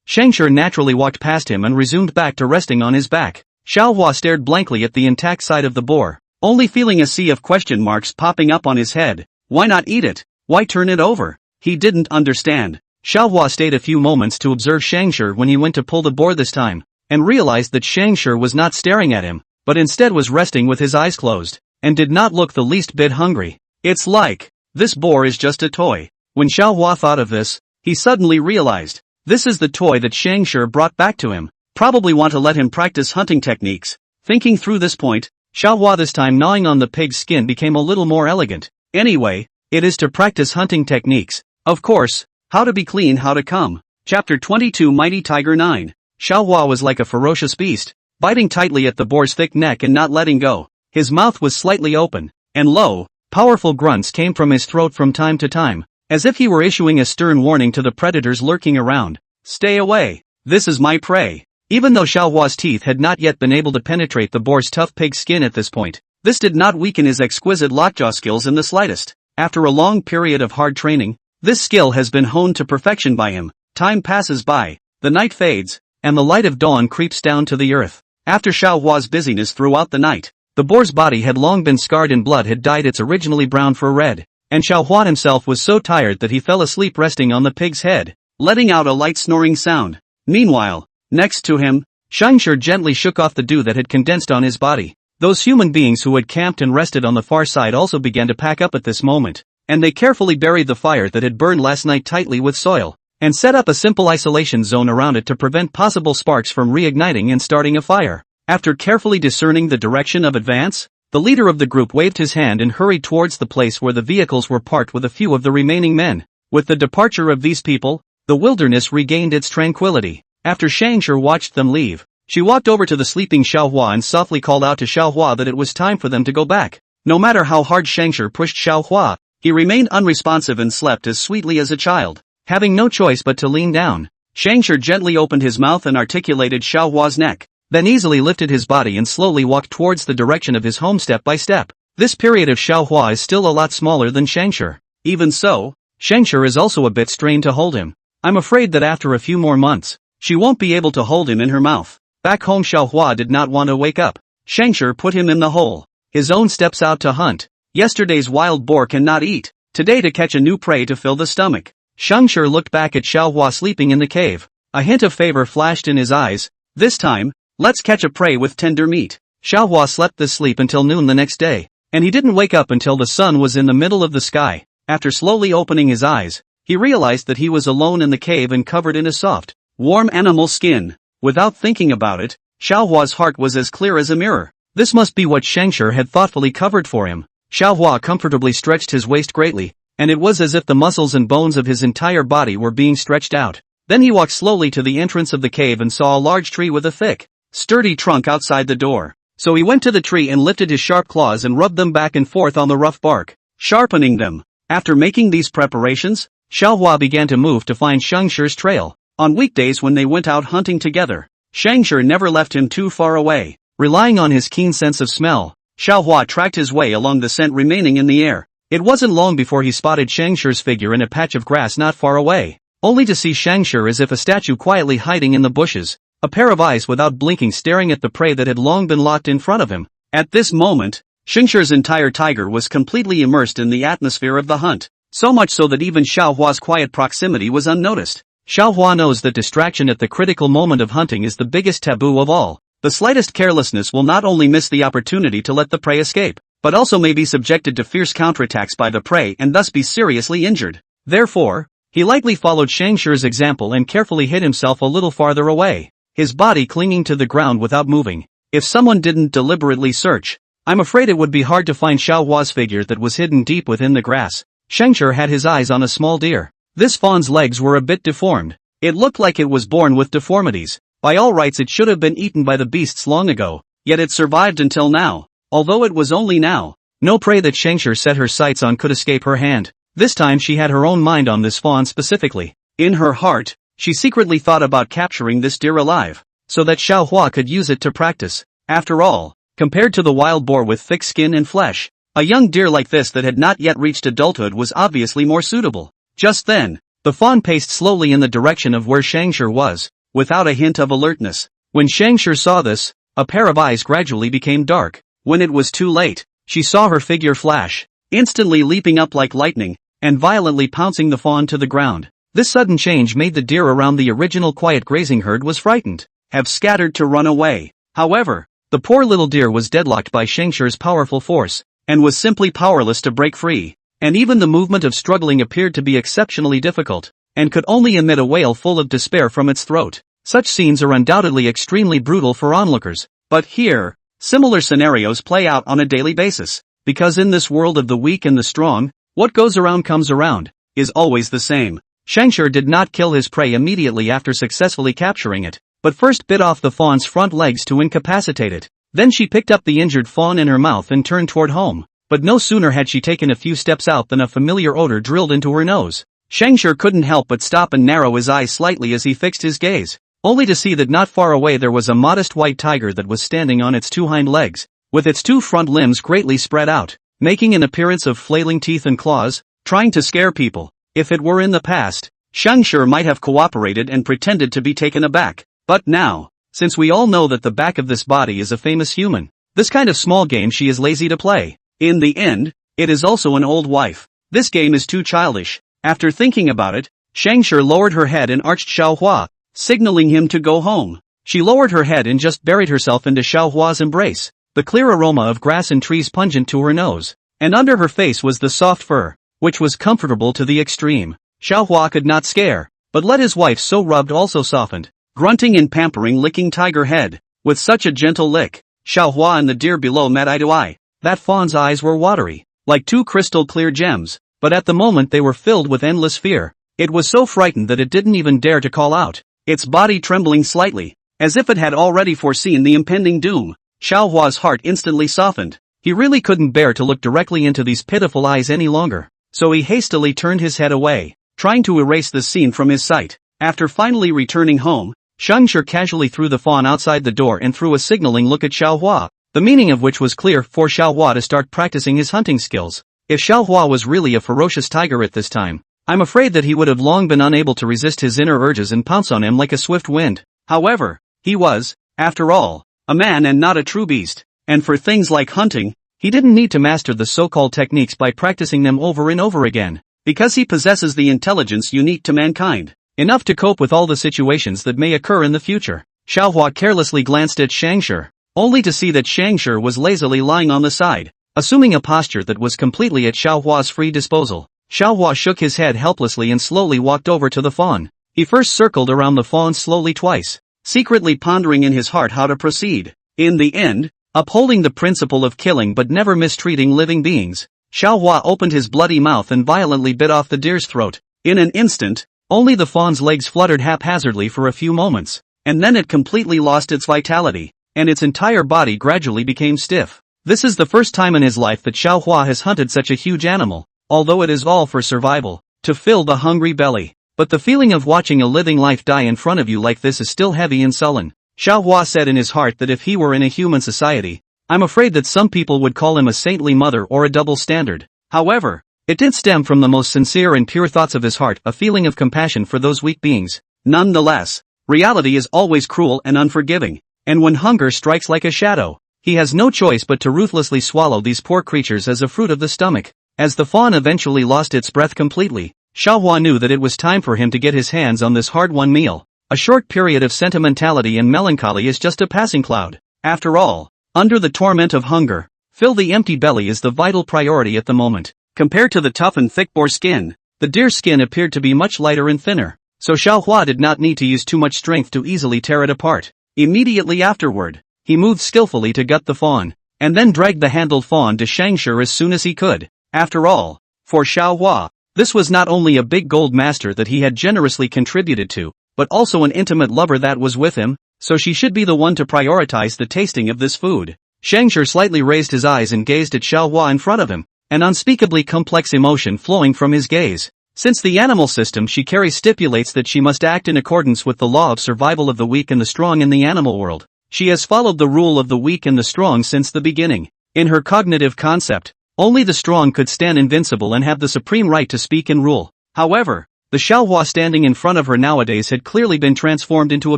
Scavenger naturally walked past him and resumed back to resting on his back. Xiaohua stared blankly at the intact side of the boar, only feeling a sea of question marks popping up on his head. Why not eat it? Why turn it over? He didn't understand. Xiaohua stayed a few moments to observe Scavenger when he went to pull the boar this time, and realized that Scavenger was not staring at him, but instead was resting with his eyes closed, and did not look the least bit hungry. It's like, this boar is just a toy. When Xiaohua thought of this, he suddenly realized, this is the toy that Scavenger brought back to him. Probably want to let him practice hunting techniques. Thinking through this point, Xiaohua this time gnawing on the pig's skin became a little more elegant. Anyway, it is to practice hunting techniques. Of course, how to be clean, how to come. Chapter 22 Mighty Tiger 9. Xiaohua was like a ferocious beast, biting tightly at the boar's thick neck and not letting go. His mouth was slightly open, and low, powerful grunts came from his throat from time to time, as if he were issuing a stern warning to the predators lurking around. Stay away. This is my prey. Even though Xiaohua's teeth had not yet been able to penetrate the boar's tough pig skin at this point, this did not weaken his exquisite lockjaw skills in the slightest. After a long period of hard training, this skill has been honed to perfection by him. Time passes by, the night fades, and the light of dawn creeps down to the earth. After Xiaohua's busyness throughout the night, the boar's body had long been scarred and blood had dyed its originally brown for red, and Xiaohua himself was so tired that he fell asleep resting on the pig's head, letting out a light snoring sound. Meanwhile, next to him, Scavenger gently shook off the dew that had condensed on his body. Those human beings who had camped and rested on the far side also began to pack up at this moment, and they carefully buried the fire that had burned last night tightly with soil, and set up a simple isolation zone around it to prevent possible sparks from reigniting and starting a fire. After carefully discerning the direction of advance, the leader of the group waved his hand and hurried towards the place where the vehicles were parked with a few of the remaining men. With the departure of these people, the wilderness regained its tranquility. After Scavenger watched them leave, she walked over to the sleeping Xiaohua and softly called out to Xiaohua that it was time for them to go back. No matter how hard Scavenger pushed Xiaohua, he remained unresponsive and slept as sweetly as a child. Having no choice but to lean down, Scavenger gently opened his mouth and articulated Xiaohua's neck, then easily lifted his body and slowly walked towards the direction of his home step by step. This period of Xiaohua is still a lot smaller than Scavenger. Even so, Scavenger is also a bit strained to hold him. I'm afraid that after a few more months, she won't be able to hold him in her mouth. Back home, Xiaohua did not want to wake up. Scavenger put him in the hole. His own steps out to hunt. Yesterday's wild boar cannot eat. Today to catch a new prey to fill the stomach. Scavenger looked back at Xiaohua sleeping in the cave. A hint of favor flashed in his eyes. This time, let's catch a prey with tender meat. Xiaohua slept this sleep until noon the next day, and he didn't wake up until the sun was in the middle of the sky. After slowly opening his eyes, he realized that he was alone in the cave and covered in a soft, warm animal skin. Without thinking about it, Xiaohua's heart was as clear as a mirror. This must be what Scavenger had thoughtfully covered for him. Xiaohua comfortably stretched his waist greatly, and it was as if the muscles and bones of his entire body were being stretched out. Then he walked slowly to the entrance of the cave and saw a large tree with a thick, sturdy trunk outside the door. So he went to the tree and lifted his sharp claws and rubbed them back and forth on the rough bark, sharpening them. After making these preparations, Xiaohua began to move to find Shengshir's trail. On weekdays when they went out hunting together, Shengshir never left him too far away. Relying on his keen sense of smell, Xiaohua tracked his way along the scent remaining in the air. It wasn't long before he spotted Shengshir's figure in a patch of grass not far away, only to see Shengshir as if a statue quietly hiding in the bushes, a pair of eyes without blinking staring at the prey that had long been locked in front of him. At this moment, Shengshir's entire tiger was completely immersed in the atmosphere of the hunt, so much so that even Xiaohua's quiet proximity was unnoticed. Xiaohua knows that distraction at the critical moment of hunting is the biggest taboo of all. The slightest carelessness will not only miss the opportunity to let the prey escape, but also may be subjected to fierce counterattacks by the prey and thus be seriously injured. Therefore, he likely followed Shengshir's example and carefully hid himself a little farther away, his body clinging to the ground without moving. If someone didn't deliberately search, I'm afraid it would be hard to find Xiaohua's figure that was hidden deep within the grass. Shengshir had his eyes on a small deer. This fawn's legs were a bit deformed. It looked like it was born with deformities. By all rights it should have been eaten by the beasts long ago, yet it survived until now. Although it was only now, no prey that Shengshir set her sights on could escape her hand. This time she had her own mind on this fawn specifically. In her heart, she secretly thought about capturing this deer alive, so that Xiaohua could use it to practice. After all, compared to the wild boar with thick skin and flesh, a young deer like this that had not yet reached adulthood was obviously more suitable. Just then, the fawn paced slowly in the direction of where Shengshir was, without a hint of alertness. When Shengshir saw this, a pair of eyes gradually became dark. When it was too late, she saw her figure flash, instantly leaping up like lightning, and violently pouncing the fawn to the ground. This sudden change made the deer around the original quiet grazing herd was frightened, have scattered to run away. However, the poor little deer was deadlocked by Shengshir's powerful force, and was simply powerless to break free, and even the movement of struggling appeared to be exceptionally difficult, and could only emit a wail full of despair from its throat. Such scenes are undoubtedly extremely brutal for onlookers, but here, similar scenarios play out on a daily basis, because in this world of the weak and the strong, what goes around comes around, is always the same. Shengshir did not kill his prey immediately after successfully capturing it, but first bit off the fawn's front legs to incapacitate it. Then she picked up the injured fawn in her mouth and turned toward home, but no sooner had she taken a few steps out than a familiar odor drilled into her nose. Shengshir couldn't help but stop and narrow his eyes slightly as he fixed his gaze, only to see that not far away there was a modest white tiger that was standing on its two hind legs, with its two front limbs greatly spread out, making an appearance of flailing teeth and claws, trying to scare people. If it were in the past, Shengshir might have cooperated and pretended to be taken aback. But now, since we all know that the back of this body is a famous human, this kind of small game she is lazy to play. In the end, it is also an old wife. This game is too childish. After thinking about it, Shengshir lowered her head and arched Xiaohua, signaling him to go home. She lowered her head and just buried herself into Xiaohua's embrace, the clear aroma of grass and trees pungent to her nose, and under her face was the soft fur, which was comfortable to the extreme. Xiaohua could not scare, but let his wife so rubbed also softened, grunting and pampering licking tiger head. With such a gentle lick, Xiaohua and the deer below met eye to eye. That fawn's eyes were watery, like two crystal clear gems, but at the moment they were filled with endless fear. It was so frightened that it didn't even dare to call out, its body trembling slightly, as if it had already foreseen the impending doom. Xiaohua's heart instantly softened. He really couldn't bear to look directly into these pitiful eyes any longer, so he hastily turned his head away, trying to erase the scene from his sight. After finally returning home, Shengshir casually threw the fawn outside the door and threw a signaling look at Xiaohua, the meaning of which was clear for Xiaohua to start practicing his hunting skills. If Xiaohua was really a ferocious tiger at this time, I'm afraid that he would have long been unable to resist his inner urges and pounce on him like a swift wind. However, he was, after all, a man and not a true beast, and for things like hunting, he didn't need to master the so-called techniques by practicing them over and over again, because he possesses the intelligence unique to mankind, enough to cope with all the situations that may occur in the future. Xiaohua carelessly glanced at Shengshir, only to see that Shengshir was lazily lying on the side, assuming a posture that was completely at Xiaohua's free disposal. Xiaohua shook his head helplessly and slowly walked over to the fawn. He first circled around the fawn slowly twice, secretly pondering in his heart how to proceed. In the end, upholding the principle of killing but never mistreating living beings, Xiaohua opened his bloody mouth and violently bit off the deer's throat. In an instant, only the fawn's legs fluttered haphazardly for a few moments, and then it completely lost its vitality, and its entire body gradually became stiff. This is the first time in his life that Xiaohua has hunted such a huge animal, although it is all for survival, to fill the hungry belly. But the feeling of watching a living life die in front of you like this is still heavy and sullen. Xiaohua said in his heart that if he were in a human society, I'm afraid that some people would call him a saintly mother or a double standard. However, it did stem from the most sincere and pure thoughts of his heart, a feeling of compassion for those weak beings. Nonetheless, reality is always cruel and unforgiving, and when hunger strikes like a shadow, he has no choice but to ruthlessly swallow these poor creatures as a fruit of the stomach. As the fawn eventually lost its breath completely, Xiaohua knew that it was time for him to get his hands on this hard-won meal. A short period of sentimentality and melancholy is just a passing cloud. After all, under the torment of hunger, fill the empty belly is the vital priority at the moment. Compared to the tough and thick boar skin, the deer's skin appeared to be much lighter and thinner, so Xiaohua did not need to use too much strength to easily tear it apart. Immediately afterward, he moved skillfully to gut the fawn, and then dragged the handled fawn to Scavenger as soon as he could. After all, for Xiaohua, this was not only a big gold master that he had generously contributed to, but also an intimate lover that was with him, so she should be the one to prioritize the tasting of this food. Scavenger slightly raised his eyes and gazed at Xiaohua in front of him, an unspeakably complex emotion flowing from his gaze. Since the animal system she carries stipulates that she must act in accordance with the law of survival of the weak and the strong in the animal world, she has followed the rule of the weak and the strong since the beginning. In her cognitive concept, only the strong could stand invincible and have the supreme right to speak and rule. However, the Xiaohua standing in front of her nowadays had clearly been transformed into a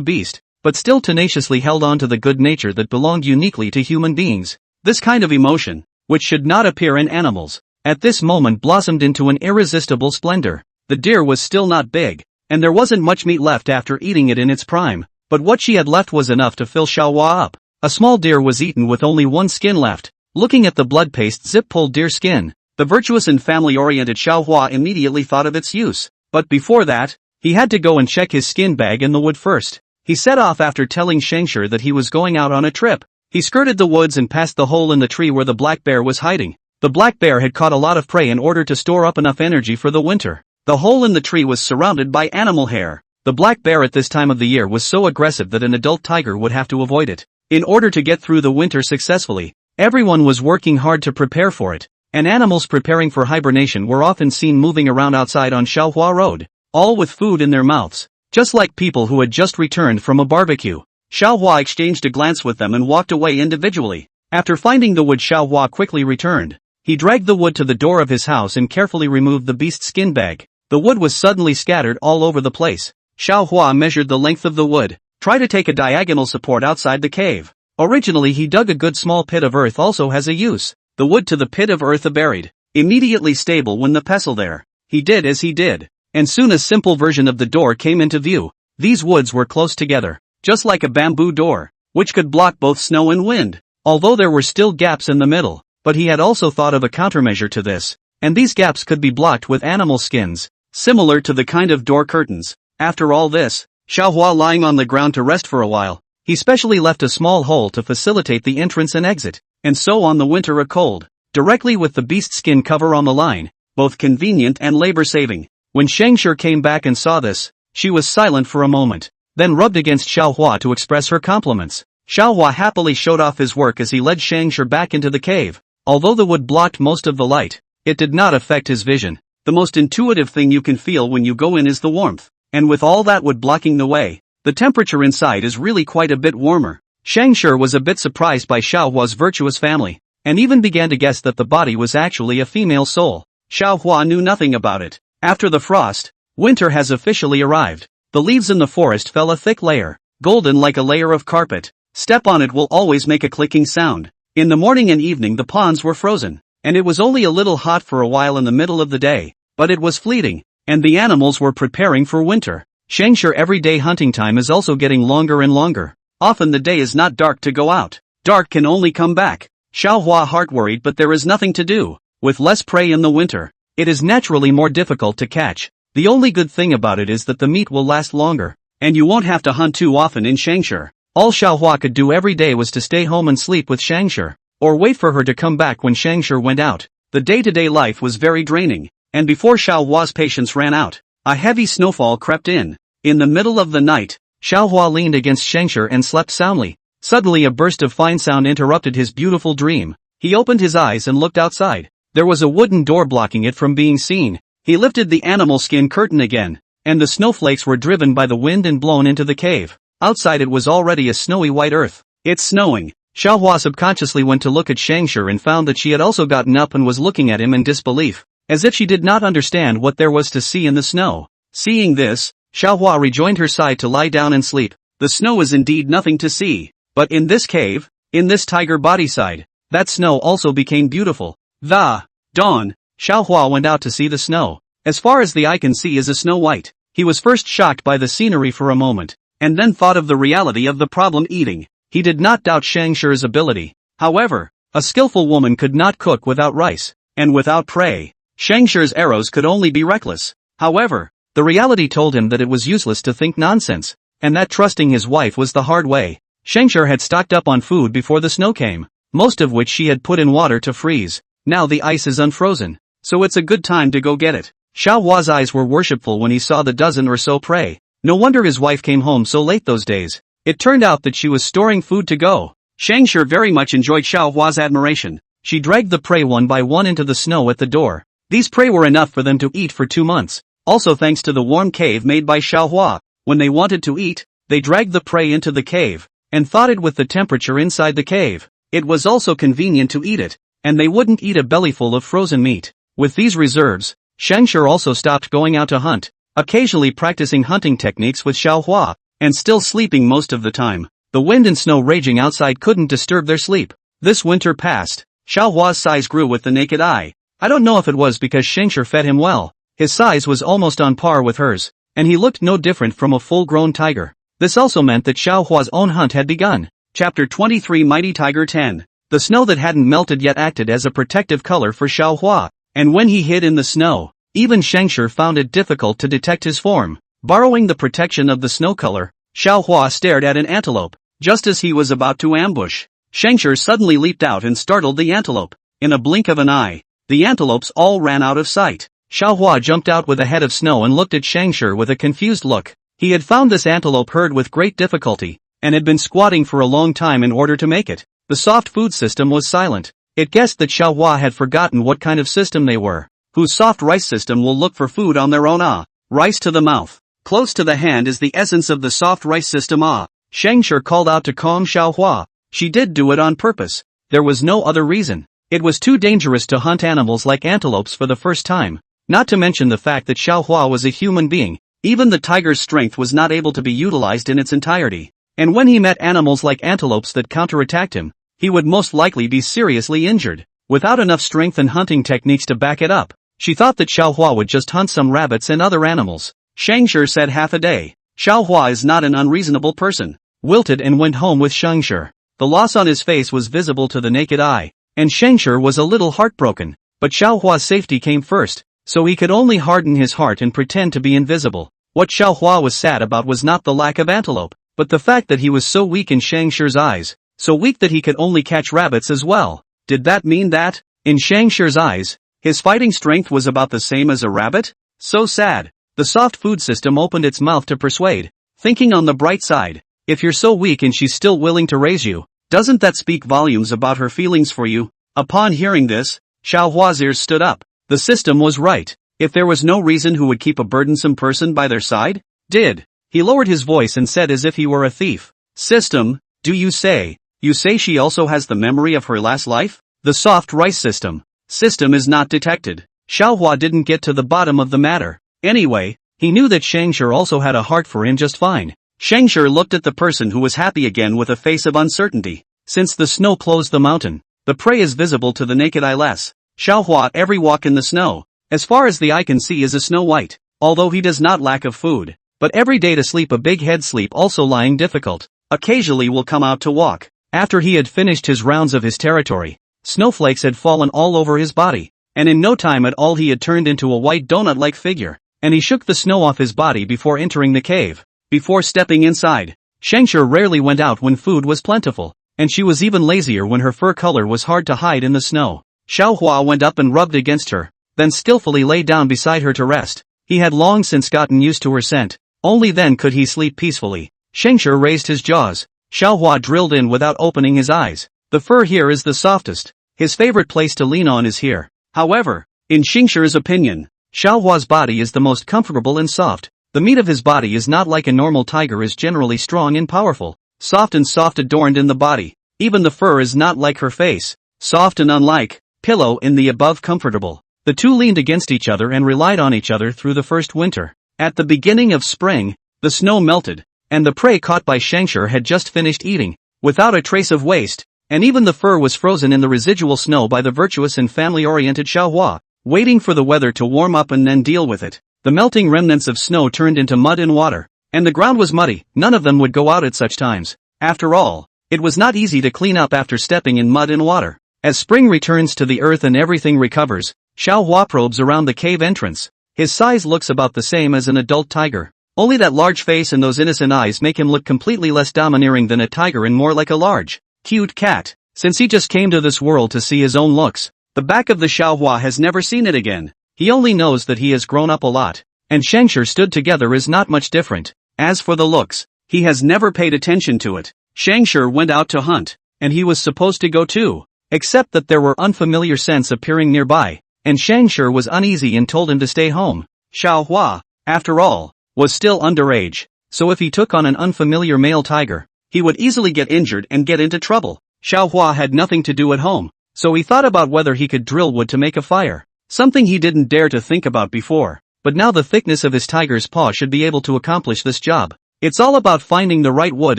beast, but still tenaciously held on to the good nature that belonged uniquely to human beings. This kind of emotion, which should not appear in animals, at this moment blossomed into an irresistible splendor. The deer was still not big, and there wasn't much meat left after eating it in its prime, but what she had left was enough to fill Xiaohua up. A small deer was eaten with only one skin left. Looking at the blood-paste zip-pulled deer skin, the virtuous and family-oriented Xiaohua immediately thought of its use. But before that, he had to go and check his skin bag in the wood first. He set off after telling Scavenger that he was going out on a trip. He skirted the woods and passed the hole in the tree where the black bear was hiding. The black bear had caught a lot of prey in order to store up enough energy for the winter. The hole in the tree was surrounded by animal hair. The black bear at this time of the year was so aggressive that an adult tiger would have to avoid it. In order to get through the winter successfully, everyone was working hard to prepare for it, and animals preparing for hibernation were often seen moving around outside on Xiaohua Road, all with food in their mouths, just like people who had just returned from a barbecue. Xiaohua exchanged a glance with them and walked away individually. After finding the wood, Xiaohua quickly returned. He dragged the wood to the door of his house and carefully removed the beast's skin bag. The wood was suddenly scattered all over the place. Xiaohua measured the length of the wood. Try to take a diagonal support outside the cave. Originally he dug a good small pit of earth also has a use. The wood to the pit of earth buried. Immediately stable when the pestle there. He did as he did. And soon a simple version of the door came into view. These woods were close together, just like a bamboo door, which could block both snow and wind. Although there were still gaps in the middle, but he had also thought of a countermeasure to this, and these gaps could be blocked with animal skins, similar to the kind of door curtains. After all this, Xiaohua lying on the ground to rest for a while, he specially left a small hole to facilitate the entrance and exit, and so on the winter a cold, directly with the beast skin cover on the line, both convenient and labor-saving. When Scavenger came back and saw this, she was silent for a moment, then rubbed against Xiaohua to express her compliments. Xiaohua happily showed off his work as he led Scavenger back into the cave. Although the wood blocked most of the light, it did not affect his vision. The most intuitive thing you can feel when you go in is the warmth, and with all that wood blocking the way, the temperature inside is really quite a bit warmer. Scavenger was a bit surprised by Xiaohua's virtuous family, and even began to guess that the body was actually a female soul. Xiaohua knew nothing about it. After the frost, winter has officially arrived. The leaves in the forest fell a thick layer, golden like a layer of carpet. Step on it will always make a clicking sound. In the morning and evening the ponds were frozen, and it was only a little hot for a while in the middle of the day, but it was fleeting, and the animals were preparing for winter. Scavenger everyday hunting time is also getting longer and longer. Often the day is not dark to go out. Dark can only come back. Xiaohua heart worried, but there is nothing to do. With less prey in the winter, it is naturally more difficult to catch. The only good thing about it is that the meat will last longer, and you won't have to hunt too often in Scavenger. All Xiaohua could do every day was to stay home and sleep with Scavenger, or wait for her to come back when Scavenger went out. The day-to-day life was very draining, and before Xiaohua's patience ran out, a heavy snowfall crept in. In the middle of the night, Xiaohua leaned against Scavenger and slept soundly. Suddenly a burst of fine sound interrupted his beautiful dream. He opened his eyes and looked outside. There was a wooden door blocking it from being seen. He lifted the animal skin curtain again, and the snowflakes were driven by the wind and blown into the cave. Outside it was already a snowy white earth. It's snowing. Xiaohua subconsciously went to look at Scavenger and found that she had also gotten up and was looking at him in disbelief, as if she did not understand what there was to see in the snow. Seeing this, Xiaohua rejoined her side to lie down and sleep. The snow is indeed nothing to see, but in this cave, in this tiger body side, that snow also became beautiful. The dawn. Xiaohua went out to see the snow. As far as the eye can see is a snow white. He was first shocked by the scenery for a moment, and then thought of the reality of the problem eating. He did not doubt Scavenger's ability. However, a skillful woman could not cook without rice, and without prey. Scavenger's arrows could only be reckless. However, the reality told him that it was useless to think nonsense, and that trusting his wife was the hard way. Scavenger had stocked up on food before the snow came, most of which she had put in water to freeze. Now the ice is unfrozen, so it's a good time to go get it. Xiaohua's eyes were worshipful when he saw the dozen or so prey. No wonder his wife came home so late those days. It turned out that she was storing food to go. Scavenger very much enjoyed Xiaohua's admiration. She dragged the prey one by one into the snow at the door. These prey were enough for them to eat for 2 months. Also thanks to the warm cave made by Xiaohua. When they wanted to eat, they dragged the prey into the cave, and thawed it with the temperature inside the cave. It was also convenient to eat it, and they wouldn't eat a bellyful of frozen meat. With these reserves, Scavenger also stopped going out to hunt, occasionally practicing hunting techniques with Xiaohua, and still sleeping most of the time. The wind and snow raging outside couldn't disturb their sleep. This winter passed. Xiaohua's size grew with the naked eye. I don't know if it was because Scavenger fed him well. His size was almost on par with hers, and he looked no different from a full-grown tiger. This also meant that Xiaohua's own hunt had begun. Chapter 23 Mighty Tiger 10. The snow that hadn't melted yet acted as a protective color for Xiaohua, and when he hid in the snow, even Scavenger found it difficult to detect his form. Borrowing the protection of the snow color, Xiaohua stared at an antelope. Just as he was about to ambush, Scavenger suddenly leaped out and startled the antelope. In a blink of an eye, the antelopes all ran out of sight. Xiaohua jumped out with a head of snow and looked at Scavenger with a confused look. He had found this antelope herd with great difficulty, and had been squatting for a long time in order to make it. The soft food system was silent. It guessed that Xiaohua had forgotten what kind of system they were, whose soft rice system will look for food on their own. Rice to the mouth. Close to the hand is the essence of the soft rice system. Scavenger called out to calm Xiaohua. She did do it on purpose. There was no other reason. It was too dangerous to hunt animals like antelopes for the first time. Not to mention the fact that Xiaohua was a human being. Even the tiger's strength was not able to be utilized in its entirety. And when he met animals like antelopes that counterattacked him, he would most likely be seriously injured. Without enough strength and hunting techniques to back it up, she thought that Xiaohua would just hunt some rabbits and other animals. Scavenger said half a day. Xiaohua is not an unreasonable person. Wilted and went home with Scavenger. The loss on his face was visible to the naked eye, and Scavenger was a little heartbroken. But Xiaohua's safety came first, so he could only harden his heart and pretend to be invisible. What Xiaohua was sad about was not the lack of antelope, but the fact that he was so weak in Scavenger's eyes, so weak that he could only catch rabbits as well. Did that mean that, in Scavenger's eyes, his fighting strength was about the same as a rabbit? So sad. The soft food system opened its mouth to persuade, thinking on the bright side. If you're so weak and she's still willing to raise you, doesn't that speak volumes about her feelings for you? Upon hearing this, Xiaohua's ears stood up. The system was right. If there was no reason who would keep a burdensome person by their side? He lowered his voice and said as if he were a thief. System, do you say? You say she also has the memory of her last life? The soft rice system. System is not detected. Xiaohua didn't get to the bottom of the matter. Anyway, he knew that Scavenger also had a heart for him just fine. Scavenger looked at the person who was happy again with a face of uncertainty. Since the snow closed the mountain, the prey is visible to the naked eye less. Xiaohua every walk in the snow, as far as the eye can see is a snow white, although he does not lack of food. But every day to sleep a big head sleep also lying difficult. Occasionally will come out to walk. After he had finished his rounds of his territory, snowflakes had fallen all over his body, and in no time at all he had turned into a white donut-like figure. And he shook the snow off his body before entering the cave. Before stepping inside, Scavenger rarely went out when food was plentiful, and she was even lazier when her fur color was hard to hide in the snow. Xiaohua went up and rubbed against her, then skillfully lay down beside her to rest. He had long since gotten used to her scent. Only then could he sleep peacefully. Scavenger raised his jaws. Xiaohua drilled in without opening his eyes. The fur here is the softest. His favorite place to lean on is here. However, in Scavenger's opinion, Xiaohua's body is the most comfortable and soft. The meat of his body is not like a normal tiger, is generally strong and powerful. Soft adorned in the body. Even the fur is not like her face. Soft and unlike pillow in the above comfortable. The two leaned against each other and relied on each other through the first winter. At the beginning of spring, the snow melted, and the prey caught by Scavenger had just finished eating, without a trace of waste, and even the fur was frozen in the residual snow by the virtuous and family-oriented Xiaohua, waiting for the weather to warm up and then deal with it. The melting remnants of snow turned into mud and water, and the ground was muddy. None of them would go out at such times. After all, it was not easy to clean up after stepping in mud and water. As spring returns to the earth and everything recovers, Xiaohua probes around the cave entrance. His size looks about the same as an adult tiger. Only that large face and those innocent eyes make him look completely less domineering than a tiger and more like a large, cute cat. Since he just came to this world to see his own looks, the back of the Xiaohua has never seen it again. He only knows that he has grown up a lot, and Scavenger stood together is not much different. As for the looks, he has never paid attention to it. Scavenger went out to hunt, and he was supposed to go too, except that there were unfamiliar scents appearing nearby, and Scavenger was uneasy and told him to stay home. Xiaohua, after all, was still underage, so if he took on an unfamiliar male tiger, he would easily get injured and get into trouble. Xiaohua had nothing to do at home, so he thought about whether he could drill wood to make a fire, something he didn't dare to think about before, but now the thickness of his tiger's paw should be able to accomplish this job. It's all about finding the right wood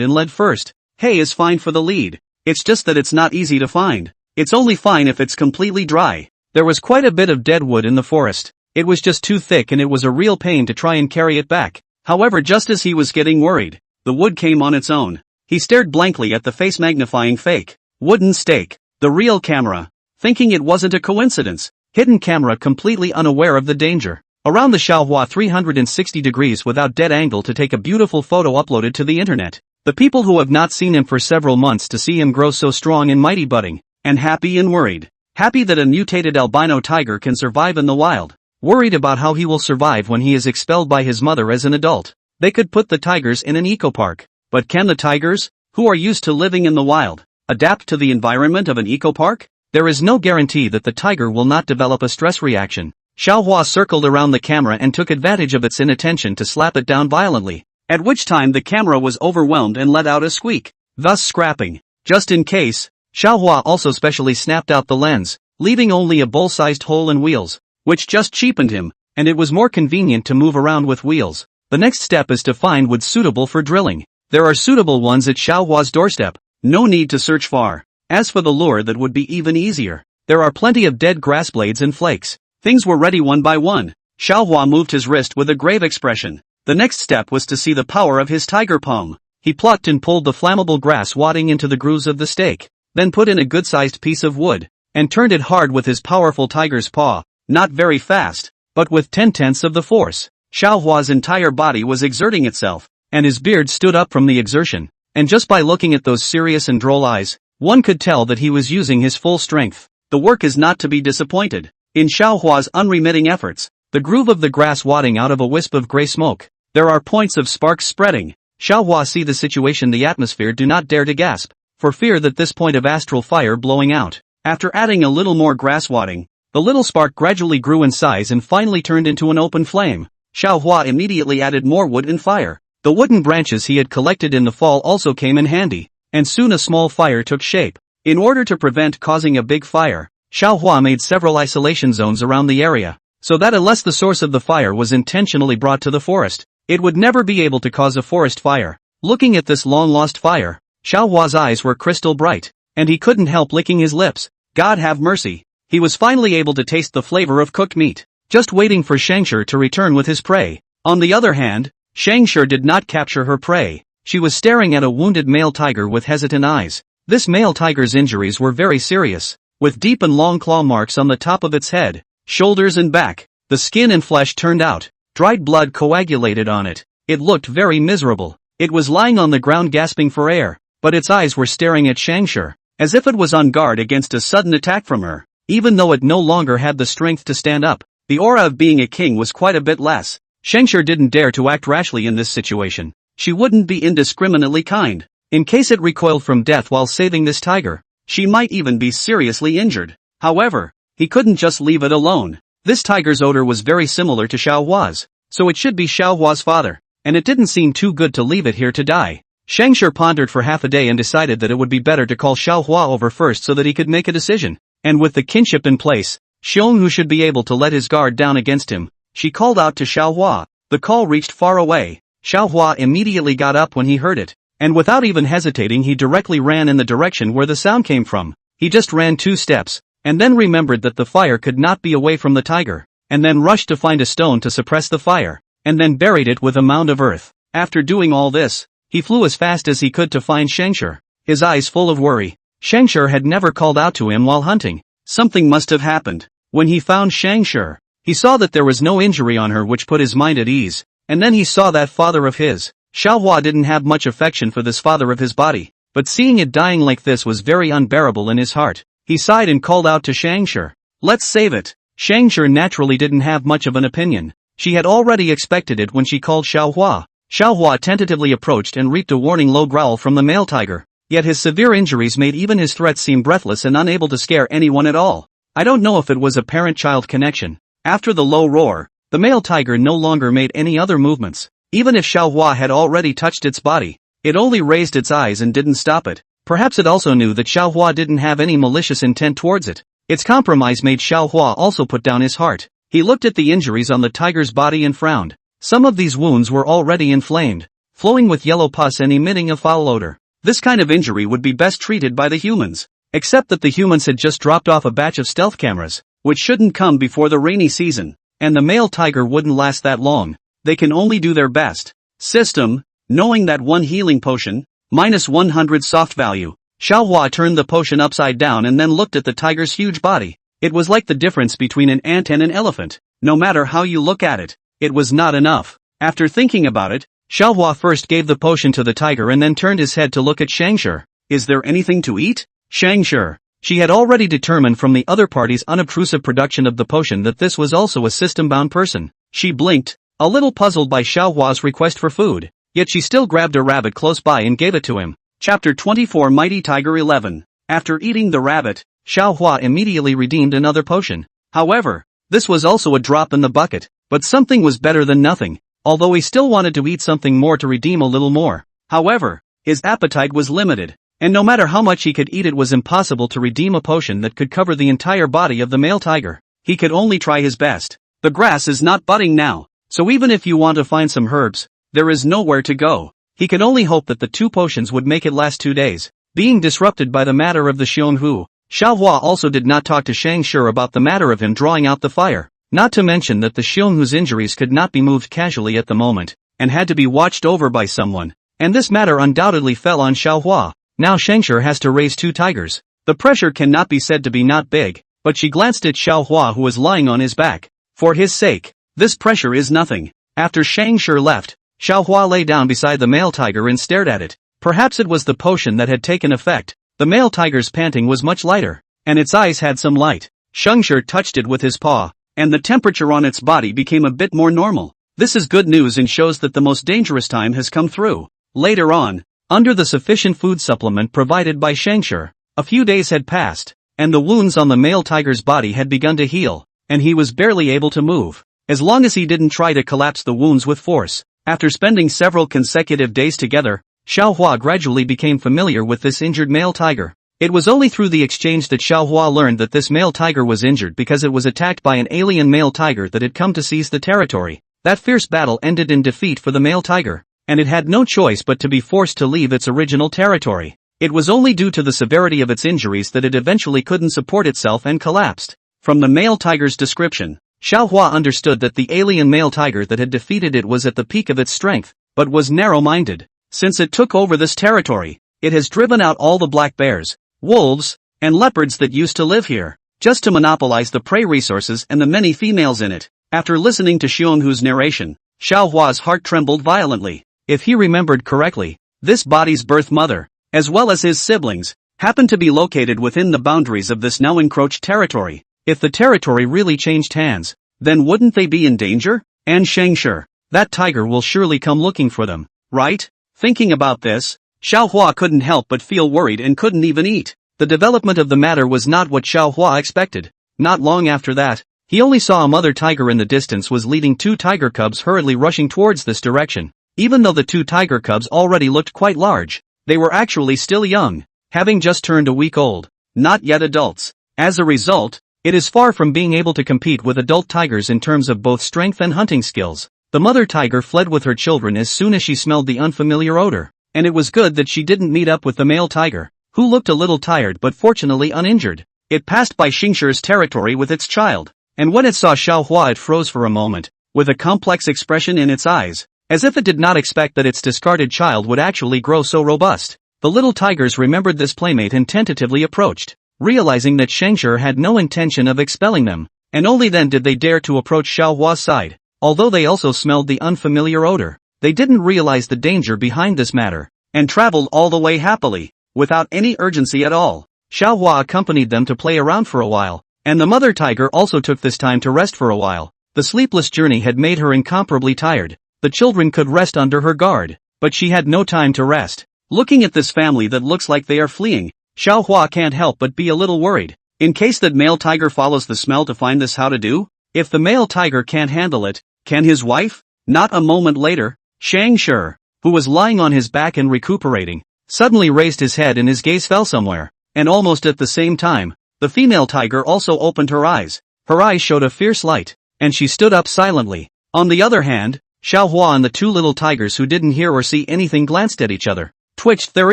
and lead first. Hay is fine for the lead, it's just that it's not easy to find. It's only fine if it's completely dry. There was quite a bit of dead wood in the forest. It was just too thick and it was a real pain to try and carry it back. However, just as he was getting worried, the wood came on its own. He stared blankly at the face magnifying fake wooden stake, the real camera, thinking it wasn't a coincidence. Hidden camera completely unaware of the danger. Around the Xiaohua 360 degrees without dead angle to take a beautiful photo uploaded to the internet. The people who have not seen him for several months to see him grow so strong and mighty, budding, and happy and worried. Happy that a mutated albino tiger can survive in the wild. Worried about how he will survive when he is expelled by his mother as an adult. They could put the tigers in an eco-park. But can the tigers, who are used to living in the wild, adapt to the environment of an eco-park? There is no guarantee that the tiger will not develop a stress reaction. Xiaohua circled around the camera and took advantage of its inattention to slap it down violently, at which time the camera was overwhelmed and let out a squeak, thus scrapping. Just in case, Xiaohua also specially snapped out the lens, leaving only a bowl-sized hole and wheels, which just cheapened him, and it was more convenient to move around with wheels. The next step is to find wood suitable for drilling. There are suitable ones at Xiaohua's doorstep. No need to search far. As for the lure, that would be even easier. There are plenty of dead grass blades and flakes. Things were ready one by one. Xiaohua moved his wrist with a grave expression. The next step was to see the power of his tiger palm. He plucked and pulled the flammable grass wadding into the grooves of the stake, then put in a good-sized piece of wood, and turned it hard with his powerful tiger's paw. Not very fast, but with 10/10 of the force. Xiaohua's entire body was exerting itself, and his beard stood up from the exertion, and just by looking at those serious and droll eyes, one could tell that he was using his full strength. The work is not to be disappointed. In Xiaohua's unremitting efforts, the groove of the grass wadding out of a wisp of gray smoke, there are points of sparks spreading. Xiaohua see the situation, the atmosphere, do not dare to gasp, for fear that this point of astral fire blowing out. After adding a little more grass wadding, the little spark gradually grew in size and finally turned into an open flame. Xiaohua immediately added more wood and fire. The wooden branches he had collected in the fall also came in handy, and soon a small fire took shape. In order to prevent causing a big fire, Xiaohua made several isolation zones around the area, so that unless the source of the fire was intentionally brought to the forest, it would never be able to cause a forest fire. Looking at this long-lost fire, Xiaohua's eyes were crystal bright, and he couldn't help licking his lips. God have mercy. He was finally able to taste the flavor of cooked meat, just waiting for Scavenger to return with his prey. On the other hand, Scavenger did not capture her prey. She was staring at a wounded male tiger with hesitant eyes. This male tiger's injuries were very serious, with deep and long claw marks on the top of its head, shoulders and back. The skin and flesh turned out. Dried blood coagulated on it. It looked very miserable. It was lying on the ground gasping for air, but its eyes were staring at Scavenger, as if it was on guard against a sudden attack from her. Even though it no longer had the strength to stand up, the aura of being a king was quite a bit less. Scavenger didn't dare to act rashly in this situation. She wouldn't be indiscriminately kind. In case it recoiled from death while saving this tiger, she might even be seriously injured. However, he couldn't just leave it alone. This tiger's odor was very similar to Xiaohua's, so it should be Xiaohua's father, and it didn't seem too good to leave it here to die. Scavenger pondered for half a day and decided that it would be better to call Xiaohua over first so that he could make a decision. And with the kinship in place, Xionghu should be able to let his guard down against him. She called out to Xiaohua. The call reached far away. Xiaohua immediately got up when he heard it, and without even hesitating he directly ran in the direction where the sound came from. He just ran 2 steps, and then remembered that the fire could not be away from the tiger, and then rushed to find a stone to suppress the fire, and then buried it with a mound of earth. After doing all this, he flew as fast as he could to find Scavenger, his eyes full of worry. Scavenger had never called out to him while hunting. Something must have happened. When he found Scavenger, he saw that there was no injury on her, which put his mind at ease, and then he saw that father of his. Xiaohua didn't have much affection for this father of his body, but seeing it dying like this was very unbearable in his heart. He sighed and called out to Scavenger, "Let's save it." Scavenger naturally didn't have much of an opinion. She had already expected it when she called Xiaohua. Xiaohua tentatively approached and reaped a warning low growl from the male tiger, yet his severe injuries made even his threats seem breathless and unable to scare anyone at all. I don't know if it was a parent-child connection. After the low roar, the male tiger no longer made any other movements. Even if Xiaohua had already touched its body, it only raised its eyes and didn't stop it. Perhaps it also knew that Xiaohua didn't have any malicious intent towards it. Its compromise made Xiaohua also put down his heart. He looked at the injuries on the tiger's body and frowned. Some of these wounds were already inflamed, flowing with yellow pus and emitting a foul odor. This kind of injury would be best treated by the humans. Except that the humans had just dropped off a batch of stealth cameras, which shouldn't come before the rainy season, and the male tiger wouldn't last that long. They can only do their best. System, knowing that 1 healing potion, minus 100 soft value. Xiaohua turned the potion upside down and then looked at the tiger's huge body. It was like the difference between an ant and an elephant. No matter how you look at it, it was not enough. After thinking about it, Xiaohua first gave the potion to the tiger and then turned his head to look at Scavenger. "Is there anything to eat?" Scavenger. She had already determined from the other party's unobtrusive production of the potion that this was also a system-bound person. She blinked, a little puzzled by Xiaohua's request for food, yet she still grabbed a rabbit close by and gave it to him. Chapter 24 Mighty Tiger 11. After eating the rabbit, Xiaohua immediately redeemed another potion. However, this was also a drop in the bucket, but something was better than nothing, although he still wanted to eat something more to redeem a little more. However, his appetite was limited, and no matter how much he could eat, it was impossible to redeem a potion that could cover the entire body of the male tiger. He could only try his best. The grass is not budding now, so even if you want to find some herbs, there is nowhere to go. He could only hope that the 2 potions would make it last 2 days. Being disrupted by the matter of the Xionghu, Xiaohua also did not talk to Scavenger about the matter of him drawing out the fire. Not to mention that the Xionghu's injuries could not be moved casually at the moment, and had to be watched over by someone. And this matter undoubtedly fell on Xiaohua. Now Scavenger has to raise 2 tigers. The pressure cannot be said to be not big, but she glanced at Xiaohua, who was lying on his back. For his sake, this pressure is nothing. After Scavenger left, Xiaohua lay down beside the male tiger and stared at it. Perhaps it was the potion that had taken effect. The male tiger's panting was much lighter, and its eyes had some light. Scavenger touched it with his paw, and the temperature on its body became a bit more normal. This is good news and shows that the most dangerous time has come through. Later on, under the sufficient food supplement provided by Scavenger, a few days had passed, and the wounds on the male tiger's body had begun to heal, and he was barely able to move, as long as he didn't try to collapse the wounds with force. After spending several consecutive days together, Xiaohua gradually became familiar with this injured male tiger. It was only through the exchange that Xiaohua learned that this male tiger was injured because it was attacked by an alien male tiger that had come to seize the territory. That fierce battle ended in defeat for the male tiger, and it had no choice but to be forced to leave its original territory. It was only due to the severity of its injuries that it eventually couldn't support itself and collapsed. From the male tiger's description, Xiaohua understood that the alien male tiger that had defeated it was at the peak of its strength, but was narrow-minded. Since it took over this territory, it has driven out all the black bears, wolves, and leopards that used to live here, just to monopolize the prey resources and the many females in it. After listening to Xionghu's narration, Xiaohua's heart trembled violently. If he remembered correctly, this body's birth mother, as well as his siblings, happened to be located within the boundaries of this now encroached territory. If the territory really changed hands, then wouldn't they be in danger? And Scavenger, that tiger will surely come looking for them, right? Thinking about this, Xiaohua couldn't help but feel worried and couldn't even eat. The development of the matter was not what Xiaohua expected. Not long after that, he only saw a mother tiger in the distance was leading 2 tiger cubs hurriedly rushing towards this direction. Even though the 2 tiger cubs already looked quite large, they were actually still young, having just turned a week old, not yet adults. As a result, it is far from being able to compete with adult tigers in terms of both strength and hunting skills. The mother tiger fled with her children as soon as she smelled the unfamiliar odor, and it was good that she didn't meet up with the male tiger, who looked a little tired but fortunately uninjured. It passed by Scavenger's territory with its child, and when it saw Xiaohua it froze for a moment, with a complex expression in its eyes, as if it did not expect that its discarded child would actually grow so robust. The little tigers remembered this playmate and tentatively approached, realizing that Scavenger had no intention of expelling them, and only then did they dare to approach Xiaohua's side. Although they also smelled the unfamiliar odor, they didn't realize the danger behind this matter, and traveled all the way happily, without any urgency at all. Xiaohua accompanied them to play around for a while, and the mother tiger also took this time to rest for a while. The sleepless journey had made her incomparably tired. The children could rest under her guard, but she had no time to rest. Looking at this family that looks like they are fleeing, Xiaohua can't help but be a little worried. In case that male tiger follows the smell to find this how to do? If the male tiger can't handle it, can his wife? Not a moment later, Scavenger, who was lying on his back and recuperating, suddenly raised his head and his gaze fell somewhere, and almost at the same time, the female tiger also opened her eyes. Her eyes showed a fierce light, and she stood up silently. On the other hand, Xiaohua and the 2 little tigers who didn't hear or see anything glanced at each other, twitched their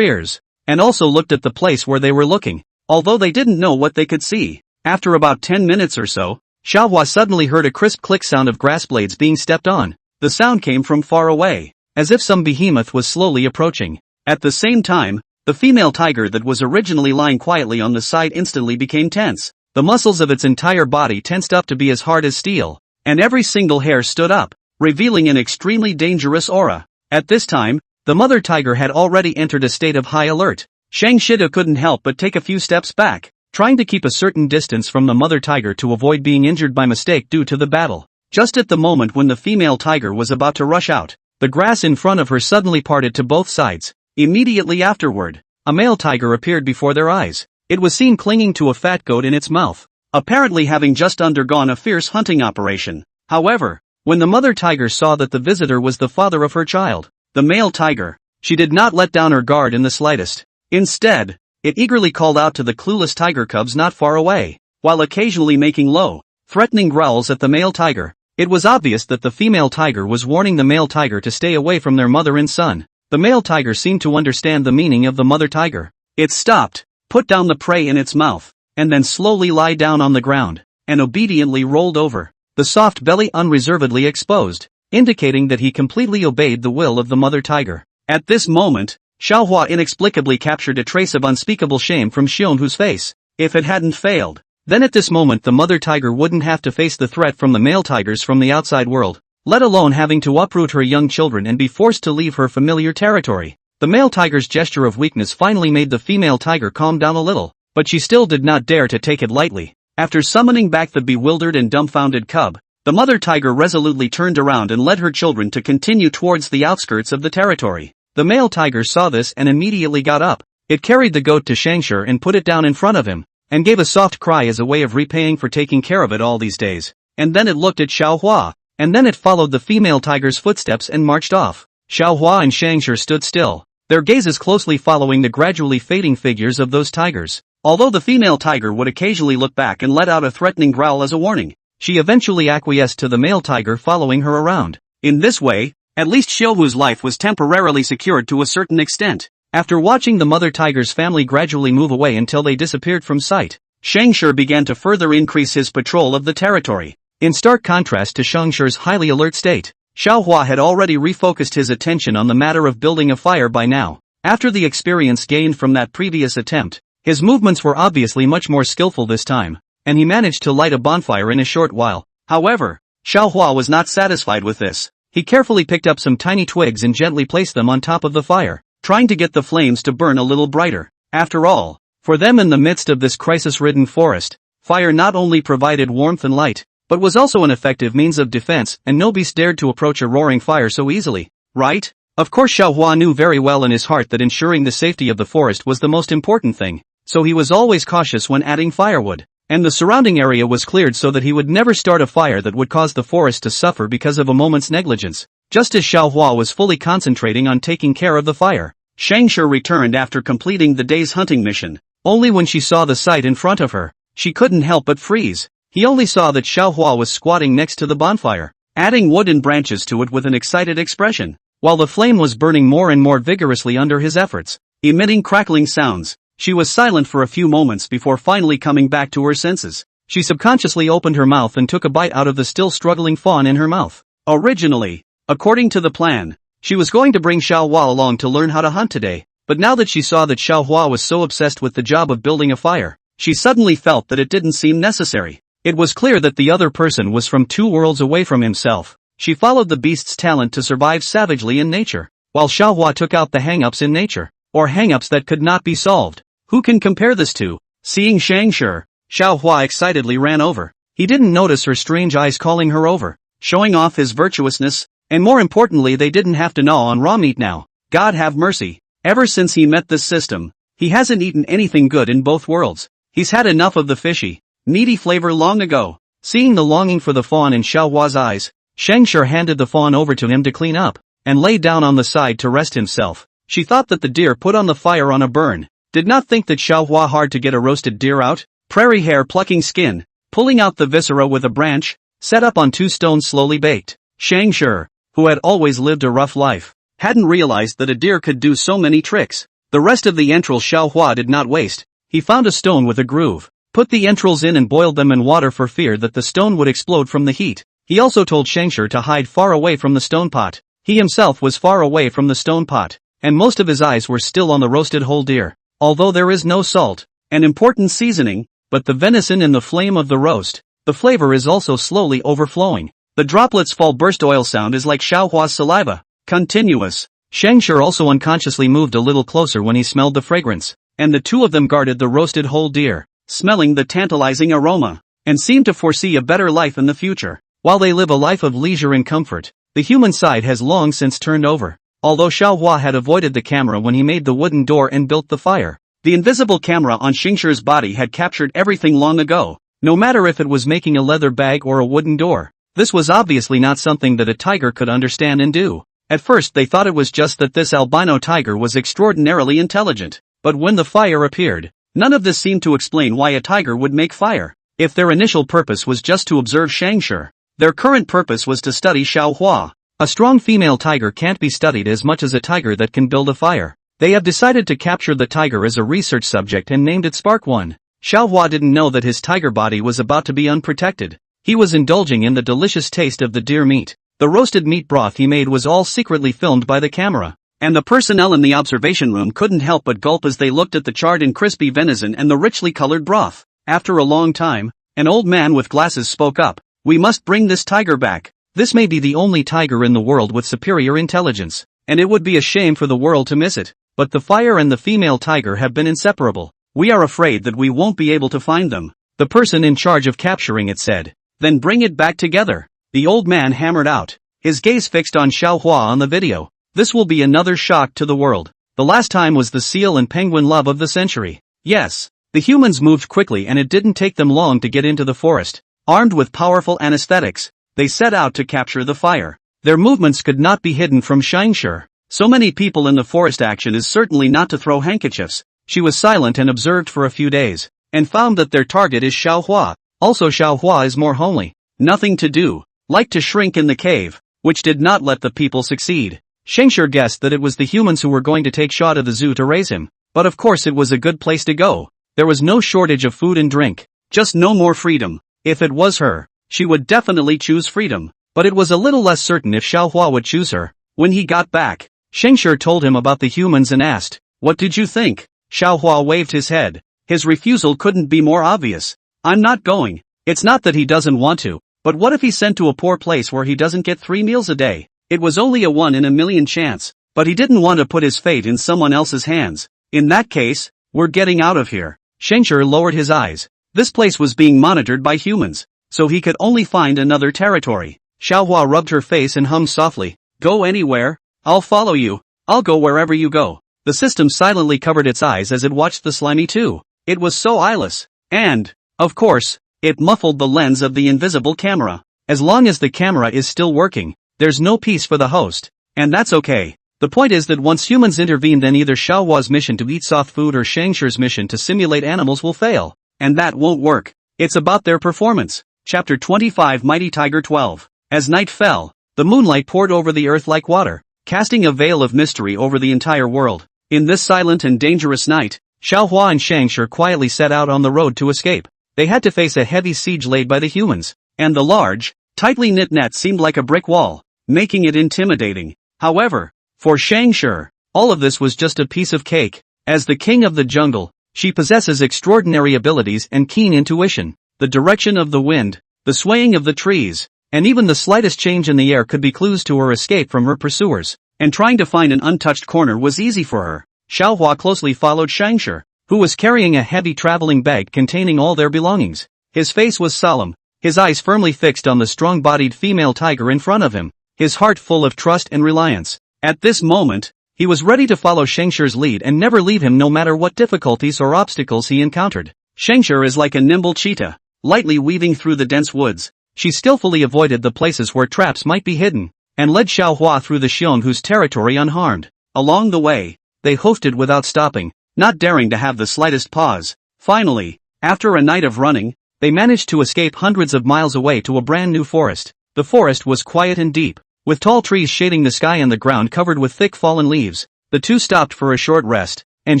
ears, and also looked at the place where they were looking, although they didn't know what they could see. After about 10 minutes or so, Xiaohua suddenly heard a crisp click sound of grass blades being stepped on. The sound came from far away, as if some behemoth was slowly approaching. At the same time, the female tiger that was originally lying quietly on the side instantly became tense. The muscles of its entire body tensed up to be as hard as steel, and every single hair stood up, revealing an extremely dangerous aura. At this time, the mother tiger had already entered a state of high alert. Scavenger couldn't help but take a few steps back, trying to keep a certain distance from the mother tiger to avoid being injured by mistake due to the battle. Just at the moment when the female tiger was about to rush out, the grass in front of her suddenly parted to both sides. Immediately afterward, a male tiger appeared before their eyes. It was seen clinging to a fat goat in its mouth, apparently having just undergone a fierce hunting operation. However, when the mother tiger saw that the visitor was the father of her child, the male tiger, she did not let down her guard in the slightest. Instead, it eagerly called out to the clueless tiger cubs not far away, while occasionally making low, threatening growls at the male tiger. It was obvious that the female tiger was warning the male tiger to stay away from their mother and son. The male tiger seemed to understand the meaning of the mother tiger. It stopped, put down the prey in its mouth, and then slowly lay down on the ground, and obediently rolled over, the soft belly unreservedly exposed, indicating that he completely obeyed the will of the mother tiger. At this moment, Xiaohua inexplicably captured a trace of unspeakable shame from Xionghu's face. If it hadn't failed, then at this moment the mother tiger wouldn't have to face the threat from the male tigers from the outside world, let alone having to uproot her young children and be forced to leave her familiar territory. The male tiger's gesture of weakness finally made the female tiger calm down a little, but she still did not dare to take it lightly. After summoning back the bewildered and dumbfounded cub, the mother tiger resolutely turned around and led her children to continue towards the outskirts of the territory. The male tiger saw this and immediately got up. It carried the goat to Scavenger and put it down in front of him, and gave a soft cry as a way of repaying for taking care of it all these days. And then it looked at Xiaohua, and then it followed the female tiger's footsteps and marched off. Xiaohua and Scavenger stood still, their gazes closely following the gradually fading figures of those tigers. Although the female tiger would occasionally look back and let out a threatening growl as a warning, she eventually acquiesced to the male tiger following her around. In this way, at least Xionghu's life was temporarily secured to a certain extent. After watching the mother tiger's family gradually move away until they disappeared from sight, Scavenger began to further increase his patrol of the territory. In stark contrast to Scavenger's highly alert state, Xiaohua had already refocused his attention on the matter of building a fire by now. After the experience gained from that previous attempt, his movements were obviously much more skillful this time, and he managed to light a bonfire in a short while. However, Xiaohua was not satisfied with this. He carefully picked up some tiny twigs and gently placed them on top of the fire, trying to get the flames to burn a little brighter. After all, For them in the midst of this crisis-ridden forest, fire not only provided warmth and light, but was also an effective means of defense, and no beast dared to approach a roaring fire so easily, right? Of course Xiaohua knew very well in his heart that ensuring the safety of the forest was the most important thing, so he was always cautious when adding firewood, and the surrounding area was cleared so that he would never start a fire that would cause the forest to suffer because of a moment's negligence. Just as Xiaohua was fully concentrating on taking care of the fire, Scavenger returned after completing the day's hunting mission. Only when she saw the sight in front of her, she couldn't help but freeze. He only saw that Xiaohua was squatting next to the bonfire, adding wood and branches to it with an excited expression, while the flame was burning more and more vigorously under his efforts, emitting crackling sounds. She was silent for a few moments before finally coming back to her senses. She subconsciously opened her mouth and took a bite out of the still struggling fawn in her mouth. Originally, according to the plan, she was going to bring Xiaohua along to learn how to hunt today, but now that she saw that Xiaohua was so obsessed with the job of building a fire, she suddenly felt that it didn't seem necessary. It was clear that the other person was from 2 worlds away from himself. She followed the beast's talent to survive savagely in nature, while Xiaohua took out the hang-ups in nature, or hang-ups that could not be solved. Who can compare this to? Seeing Scavenger, Xiaohua excitedly ran over. He didn't notice her strange eyes calling her over, showing off his virtuousness, and more importantly they didn't have to gnaw on raw meat now. God have mercy. Ever since he met this system, he hasn't eaten anything good in both worlds. He's had enough of the fishy, meaty flavor long ago. Seeing the longing for the fawn in Xiaohua's eyes, Scavenger handed the fawn over to him to clean up, and lay down on the side to rest himself. She thought that the deer put on the fire on a burn, did not think that Xiaohua hard to get a roasted deer out. Prairie hare plucking skin, pulling out the viscera with a branch, set up on 2 stones slowly baked. Scavenger, who had always lived a rough life, hadn't realized that a deer could do so many tricks. The rest of the entrails Xiaohua did not waste. He found a stone with a groove, put the entrails in and boiled them in water for fear that the stone would explode from the heat. He also told Scavenger to hide far away from the stone pot. He himself was far away from the stone pot, and most of his eyes were still on the roasted whole deer. Although there is no salt, an important seasoning, but the venison in the flame of the roast, the flavor is also slowly overflowing. The droplets fall burst oil sound is like Xiaohua's saliva, continuous. Scavenger also unconsciously moved a little closer when he smelled the fragrance, and the 2 of them guarded the roasted whole deer, smelling the tantalizing aroma, and seemed to foresee a better life in the future. While they live a life of leisure and comfort, the human side has long since turned over. Although Xiaohua had avoided the camera when he made the wooden door and built the fire, the invisible camera on Scavenger's body had captured everything long ago, no matter if it was making a leather bag or a wooden door. This was obviously not something that a tiger could understand and do. At first they thought it was just that this albino tiger was extraordinarily intelligent, but when the fire appeared, none of this seemed to explain why a tiger would make fire. If their initial purpose was just to observe Scavenger, their current purpose was to study Xiaohua. A strong female tiger can't be studied as much as a tiger that can build a fire. They have decided to capture the tiger as a research subject and named it Spark 1. Xiaohua didn't know that his tiger body was about to be unprotected. He was indulging in the delicious taste of the deer meat. The roasted meat broth he made was all secretly filmed by the camera, and the personnel in the observation room couldn't help but gulp as they looked at the charred and crispy venison and the richly colored broth. After a long time, an old man with glasses spoke up. "We must bring this tiger back. This may be the only tiger in the world with superior intelligence, and it would be a shame for the world to miss it. But the fire and the female tiger have been inseparable. We are afraid that we won't be able to find them." The person in charge of capturing it said. "Then bring it back together." The old man hammered out, his gaze fixed on Xiaohua on the video. "This will be another shock to the world. The last time was the seal and penguin love of the century." Yes, the humans moved quickly and it didn't take them long to get into the forest. Armed with powerful anesthetics, they set out to capture the fire. Their movements could not be hidden from Scavenger. So many people in the forest, action is certainly not to throw handkerchiefs. She was silent and observed for a few days, and found that their target is Xiaohua. Also Xiaohua is more homely, nothing to do, like to shrink in the cave, which did not let the people succeed. Scavenger guessed that it was the humans who were going to take Shaw to the zoo to raise him, but of course it was a good place to go. There was no shortage of food and drink, just no more freedom. If it was her, she would definitely choose freedom, but it was a little less certain if Xiaohua would choose her. When he got back, Scavenger told him about the humans and asked, "What did you think?" Xiaohua waved his head. His refusal couldn't be more obvious. "I'm not going." It's not that he doesn't want to, but what if he's sent to a poor place where he doesn't get 3 meals a day? It was only a 1 in a million chance, but he didn't want to put his fate in someone else's hands. In that case, We're getting out of here. Scavenger lowered his eyes. This place was being monitored by humans, so he could only find another territory. Xiaohua rubbed her face and hummed softly. Go anywhere. I'll follow you. I'll go wherever you go. The system silently covered its eyes as it watched the slimy two. It was so eyeless. And, of course, it muffled the lens of the invisible camera. As long as the camera is still working, there's no peace for the host. And that's okay. The point is that once humans intervene, then either Xiaohua's mission to eat soft food or Scanger's mission to simulate animals will fail. And that won't work. It's about their performance. Chapter 25 Mighty Tiger 12. As night fell, the moonlight poured over the earth like water, casting a veil of mystery over the entire world. In this silent and dangerous night, Xiaohua and Scavenger quietly set out on the road to escape. They had to face a heavy siege laid by the humans, and the large, tightly knit net seemed like a brick wall, making it intimidating. However, for Scavenger, all of this was just a piece of cake. As the king of the jungle, she possesses extraordinary abilities and keen intuition. The direction of the wind, the swaying of the trees, and even the slightest change in the air could be clues to her escape from her pursuers. And trying to find an untouched corner was easy for her. Xiaohua closely followed Scavenger, who was carrying a heavy traveling bag containing all their belongings. His face was solemn, his eyes firmly fixed on the strong-bodied female tiger in front of him, his heart full of trust and reliance. At this moment, he was ready to follow Scavenger's lead and never leave him no matter what difficulties or obstacles he encountered. Scavenger is like a nimble cheetah, lightly weaving through the dense woods. She skillfully avoided the places where traps might be hidden, and led Xiaohua through the Xionghu's territory unharmed. Along the way, they hoofed without stopping, not daring to have the slightest pause. Finally, after a night of running, they managed to escape hundreds of miles away to a brand new forest. The forest was quiet and deep, with tall trees shading the sky and the ground covered with thick fallen leaves. The two stopped for a short rest, and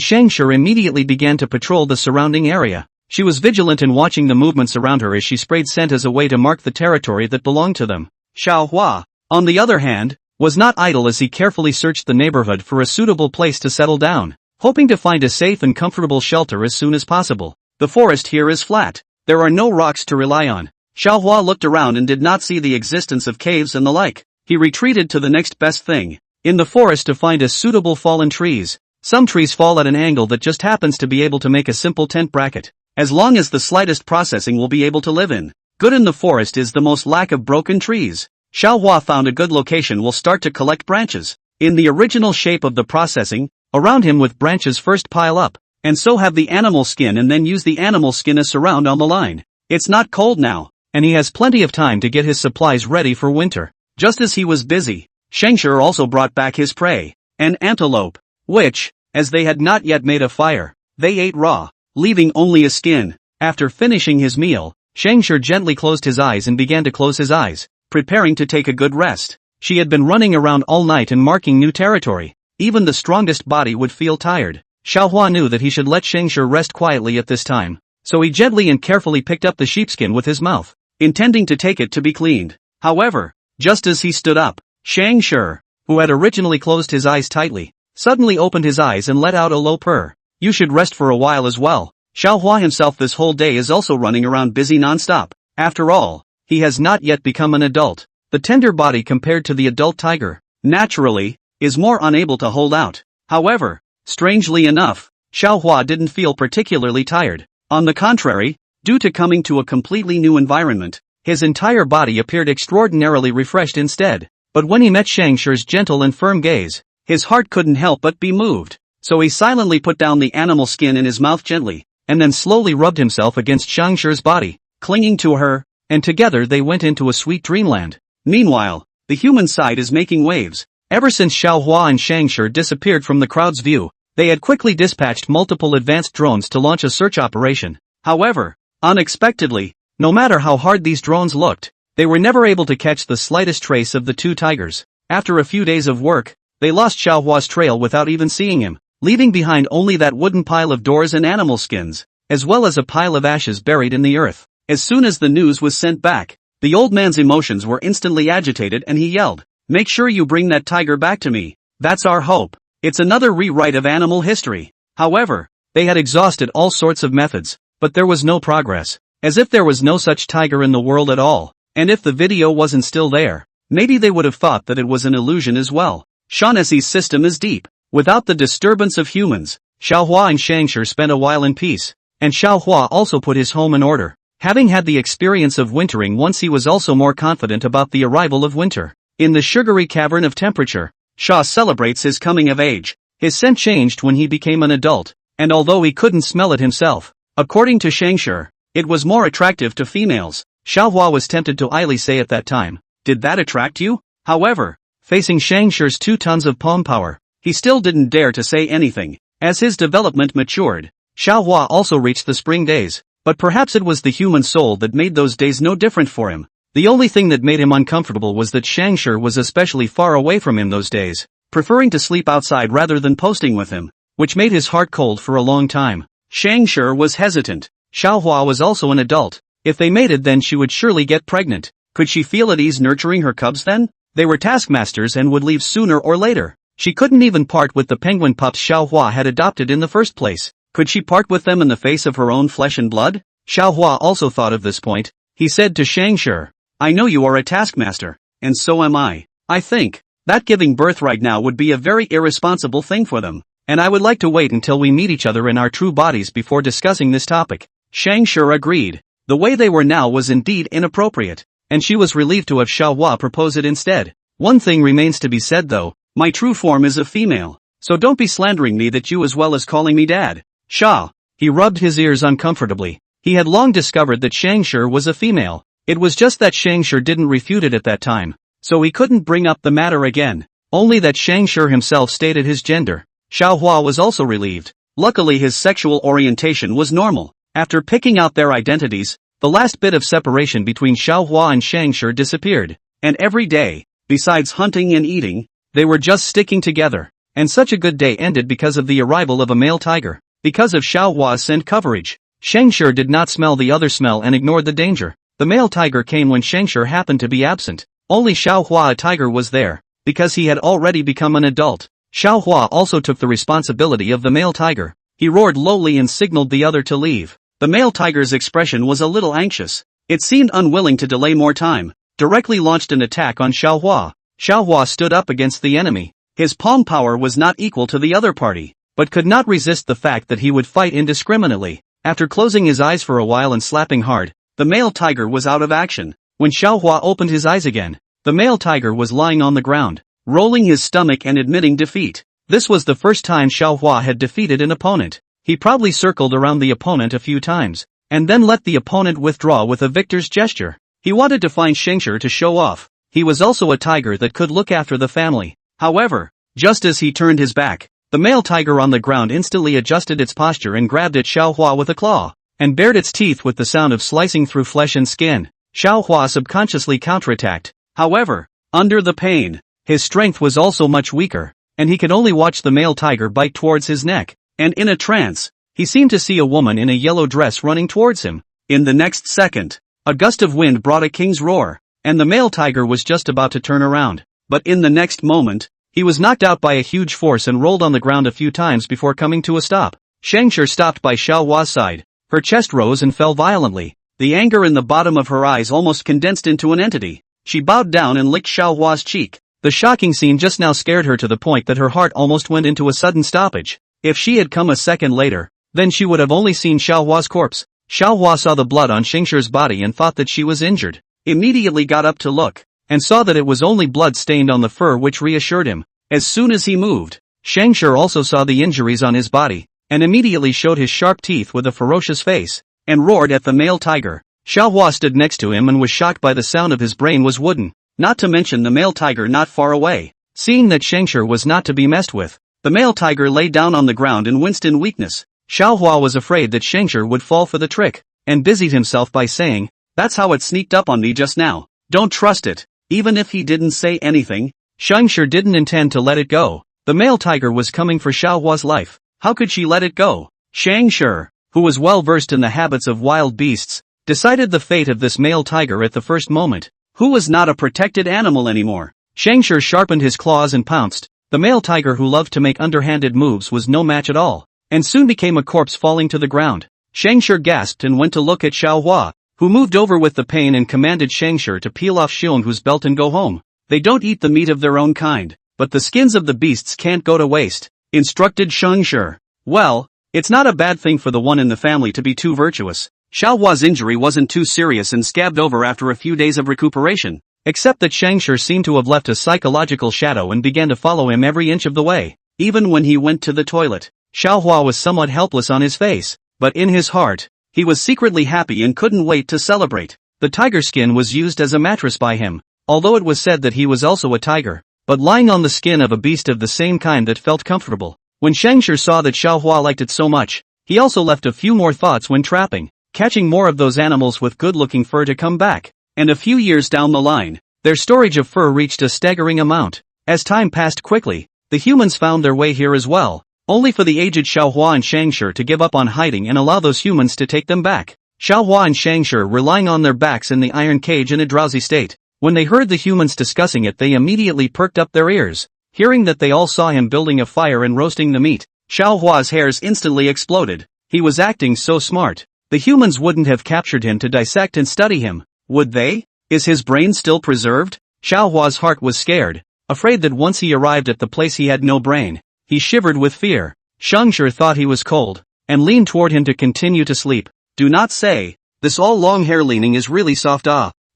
Scavenger immediately began to patrol the surrounding area. She was vigilant in watching the movements around her as she sprayed scent as a way to mark the territory that belonged to them. Xiaohua, on the other hand, was not idle as he carefully searched the neighborhood for a suitable place to settle down, hoping to find a safe and comfortable shelter as soon as possible. The forest here is flat. There are no rocks to rely on. Xiaohua looked around and did not see the existence of caves and the like. He retreated to the next best thing in the forest to find a suitable fallen trees. Some trees fall at an angle that just happens to be able to make a simple tent bracket. As long as the slightest processing will be able to live in. Good in the forest is the most lack of broken trees. Xiaohua found a good location will start to collect branches, in the original shape of the processing, around him with branches first pile up, and so have the animal skin and then use the animal skin as surround on the line. It's not cold now, and he has plenty of time to get his supplies ready for winter. Just as he was busy, Scavenger also brought back his prey, an antelope, which, as they had not yet made a fire, they ate raw, leaving only a skin. After finishing his meal, Scavenger gently closed his eyes and began to close his eyes, preparing to take a good rest. She had been running around all night and marking new territory. Even the strongest body would feel tired. Xiaohua knew that he should let Scavenger rest quietly at this time, so he gently and carefully picked up the sheepskin with his mouth, intending to take it to be cleaned. However, just as he stood up, Scavenger, who had originally closed his eyes tightly, suddenly opened his eyes and let out a low purr. You should rest for a while as well. Xiaohua himself this whole day is also running around busy non-stop. After all, he has not yet become an adult. The tender body compared to the adult tiger, naturally, is more unable to hold out. However, strangely enough, Xiaohua didn't feel particularly tired. On the contrary, due to coming to a completely new environment, his entire body appeared extraordinarily refreshed instead. But when he met Scavenger's gentle and firm gaze, his heart couldn't help but be moved. So he silently put down the animal skin in his mouth gently, and then slowly rubbed himself against Scavenger's body, clinging to her, and together they went into a sweet dreamland. Meanwhile, the human side is making waves. Ever since Xiaohua and Scavenger disappeared from the crowd's view, they had quickly dispatched multiple advanced drones to launch a search operation. However, unexpectedly, no matter how hard these drones looked, they were never able to catch the slightest trace of the two tigers. After a few days of work, they lost Xiaohua's trail without even seeing him, leaving behind only that wooden pile of doors and animal skins, as well as a pile of ashes buried in the earth. As soon as the news was sent back, the old man's emotions were instantly agitated and he yelled, "Make sure you bring that tiger back to me. That's our hope." It's another rewrite of animal history. However, they had exhausted all sorts of methods, but there was no progress, as if there was no such tiger in the world at all. And if the video wasn't still there, maybe they would have thought that it was an illusion as well. Shaughnessy's system is deep. Without the disturbance of humans, Xiaohua and Scavenger spent a while in peace, and Xiaohua also put his home in order. Having had the experience of wintering once, he was also more confident about the arrival of winter. In the sugary cavern of temperature, Sha celebrates his coming of age. His scent changed when he became an adult, and although he couldn't smell it himself, according to Scavenger, it was more attractive to females. Xiaohua was tempted to idly say at that time, "Did that attract you?" However, facing Scavenger's 2 tons of palm power, he still didn't dare to say anything. As his development matured, Xiaohua also reached the spring days, but perhaps it was the human soul that made those days no different for him. The only thing that made him uncomfortable was that Scavenger was especially far away from him those days, preferring to sleep outside rather than posting with him, which made his heart cold for a long time. Scavenger was hesitant. Xiaohua was also an adult. If they mated, then she would surely get pregnant. Could she feel at ease nurturing her cubs then? They were taskmasters and would leave sooner or later. She couldn't even part with the penguin pups Xiaohua had adopted in the first place. Could she part with them in the face of her own flesh and blood? Xiaohua also thought of this point. He said to Scavenger, "I know you are a taskmaster, and so am I. I think that giving birth right now would be a very irresponsible thing for them, and I would like to wait until we meet each other in our true bodies before discussing this topic." Scavenger agreed. The way they were now was indeed inappropriate, and she was relieved to have Xiaohua propose it instead. One thing remains to be said though, my true form is a female, so don't be slandering me that you as well as calling me dad. Sha. He rubbed his ears uncomfortably. He had long discovered that Scavenger was a female. It was just that Scavenger didn't refute it at that time, so he couldn't bring up the matter again. Only that Scavenger himself stated his gender. Xiaohua was also relieved. Luckily his sexual orientation was normal. After picking out their identities, the last bit of separation between Xiaohua and Scavenger disappeared, and every day, besides hunting and eating, they were just sticking together. And such a good day ended because of the arrival of a male tiger. Because of Xiaohua's scent coverage, Scavenger did not smell the other smell and ignored the danger. The male tiger came when Scavenger happened to be absent. Only Xiaohua a tiger was there, because he had already become an adult. Xiaohua also took the responsibility of the male tiger. He roared lowly and signaled the other to leave. The male tiger's expression was a little anxious. It seemed unwilling to delay more time. Directly launched an attack on Xiaohua. Xiaohua stood up against the enemy. His palm power was not equal to the other party, but could not resist the fact that he would fight indiscriminately. After closing his eyes for a while and slapping hard, the male tiger was out of action. When Xiaohua opened his eyes again, the male tiger was lying on the ground, rolling his stomach and admitting defeat. This was the first time Xiaohua had defeated an opponent. He proudly circled around the opponent a few times, and then let the opponent withdraw with a victor's gesture. He wanted to find Scavenger to show off. He was also a tiger that could look after the family. However, just as he turned his back, the male tiger on the ground instantly adjusted its posture and grabbed at Xiaohua with a claw, and bared its teeth with the sound of slicing through flesh and skin. Xiaohua subconsciously counterattacked. However, under the pain, his strength was also much weaker, and he could only watch the male tiger bite towards his neck. And in a trance, he seemed to see a woman in a yellow dress running towards him. In the next second, a gust of wind brought a king's roar, and the male tiger was just about to turn around. But in the next moment, he was knocked out by a huge force and rolled on the ground a few times before coming to a stop. Scavenger stopped by Xiaohua's side. Her chest rose and fell violently. The anger in the bottom of her eyes almost condensed into an entity. She bowed down and licked Xiaohua's cheek. The shocking scene just now scared her to the point that her heart almost went into a sudden stoppage. If she had come a second later, then she would have only seen Xiaohua's corpse. Xiaohua saw the blood on Scavenger's body and thought that she was injured. Immediately got up to look, and saw that it was only blood stained on the fur, which reassured him. As soon as he moved, Scavenger also saw the injuries on his body, and immediately showed his sharp teeth with a ferocious face, and roared at the male tiger. Xiaohua stood next to him and was shocked by the sound of his brain was wooden, not to mention the male tiger not far away. Seeing that Scavenger was not to be messed with, the male tiger lay down on the ground and winced in weakness. Xiaohua was afraid that Scavenger would fall for the trick, and busied himself by saying, "That's how it sneaked up on me just now. Don't trust it." Even if he didn't say anything, Scavenger didn't intend to let it go. The male tiger was coming for Xiaohua's life. How could she let it go? Scavenger, who was well versed in the habits of wild beasts, decided the fate of this male tiger at the first moment. Who was not a protected animal anymore? Scavenger sharpened his claws and pounced. The male tiger, who loved to make underhanded moves, was no match at all, and soon became a corpse falling to the ground. Scavenger gasped and went to look at Xiaohua, who moved over with the pain and commanded Scavenger to peel off Xionghu's belt and go home. They don't eat the meat of their own kind, but the skins of the beasts can't go to waste, instructed Scavenger. Well, it's not a bad thing for the one in the family to be too virtuous. Xiaohua's injury wasn't too serious and scabbed over after a few days of recuperation, except that Scavenger seemed to have left a psychological shadow and began to follow him every inch of the way. Even when he went to the toilet, Xiaohua was somewhat helpless on his face, but in his heart, he was secretly happy and couldn't wait to celebrate. The tiger skin was used as a mattress by him, although it was said that he was also a tiger, but lying on the skin of a beast of the same kind that felt comfortable. When Scavenger saw that Xiaohua liked it so much, he also left a few more thoughts when trapping, catching more of those animals with good-looking fur to come back, and a few years down the line, their storage of fur reached a staggering amount. As time passed quickly, the humans found their way here as well, only for the aged Xiaohua and Scavenger to give up on hiding and allow those humans to take them back. Xiaohua and Scavenger were lying on their backs in the iron cage in a drowsy state. When they heard the humans discussing it, they immediately perked up their ears. Hearing that they all saw him building a fire and roasting the meat, Xiaohua's hairs instantly exploded. He was acting so smart. The humans wouldn't have captured him to dissect and study him, would they? Is his brain still preserved? Xiaohua's heart was scared, afraid that once he arrived at the place he had no brain. He shivered with fear. Scavenger thought he was cold, and leaned toward him to continue to sleep. Do not say, this all long hair leaning is really soft.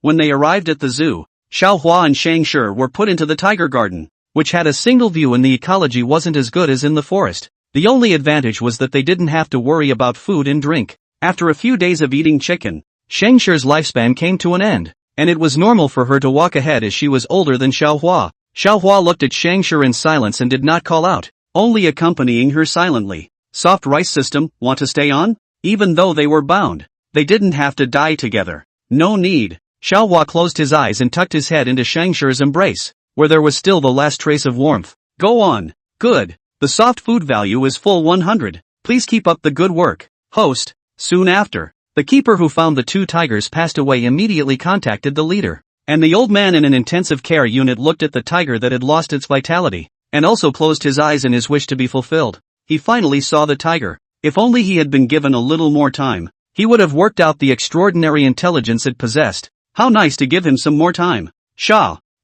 When they arrived at the zoo, Xiaohua and Scavenger were put into the tiger garden, which had a single view and the ecology wasn't as good as in the forest. The only advantage was that they didn't have to worry about food and drink. After a few days of eating chicken, Scavenger's lifespan came to an end, and it was normal for her to walk ahead as she was older than Xiaohua. Xiaohua looked at Scavenger in silence and did not call out, only accompanying her silently. Soft rice system, want to stay on? Even though they were bound, they didn't have to die together. No need. Xiaohua closed his eyes and tucked his head into Scavenger's embrace, where there was still the last trace of warmth. Go on. Good. The soft food value is full 100. Please keep up the good work. Host. Soon after, the keeper who found the two tigers passed away immediately contacted the leader, and the old man in an intensive care unit looked at the tiger that had lost its vitality, and also closed his eyes in his wish to be fulfilled. He finally saw the tiger. If only he had been given a little more time, he would have worked out the extraordinary intelligence it possessed. How nice to give him some more time.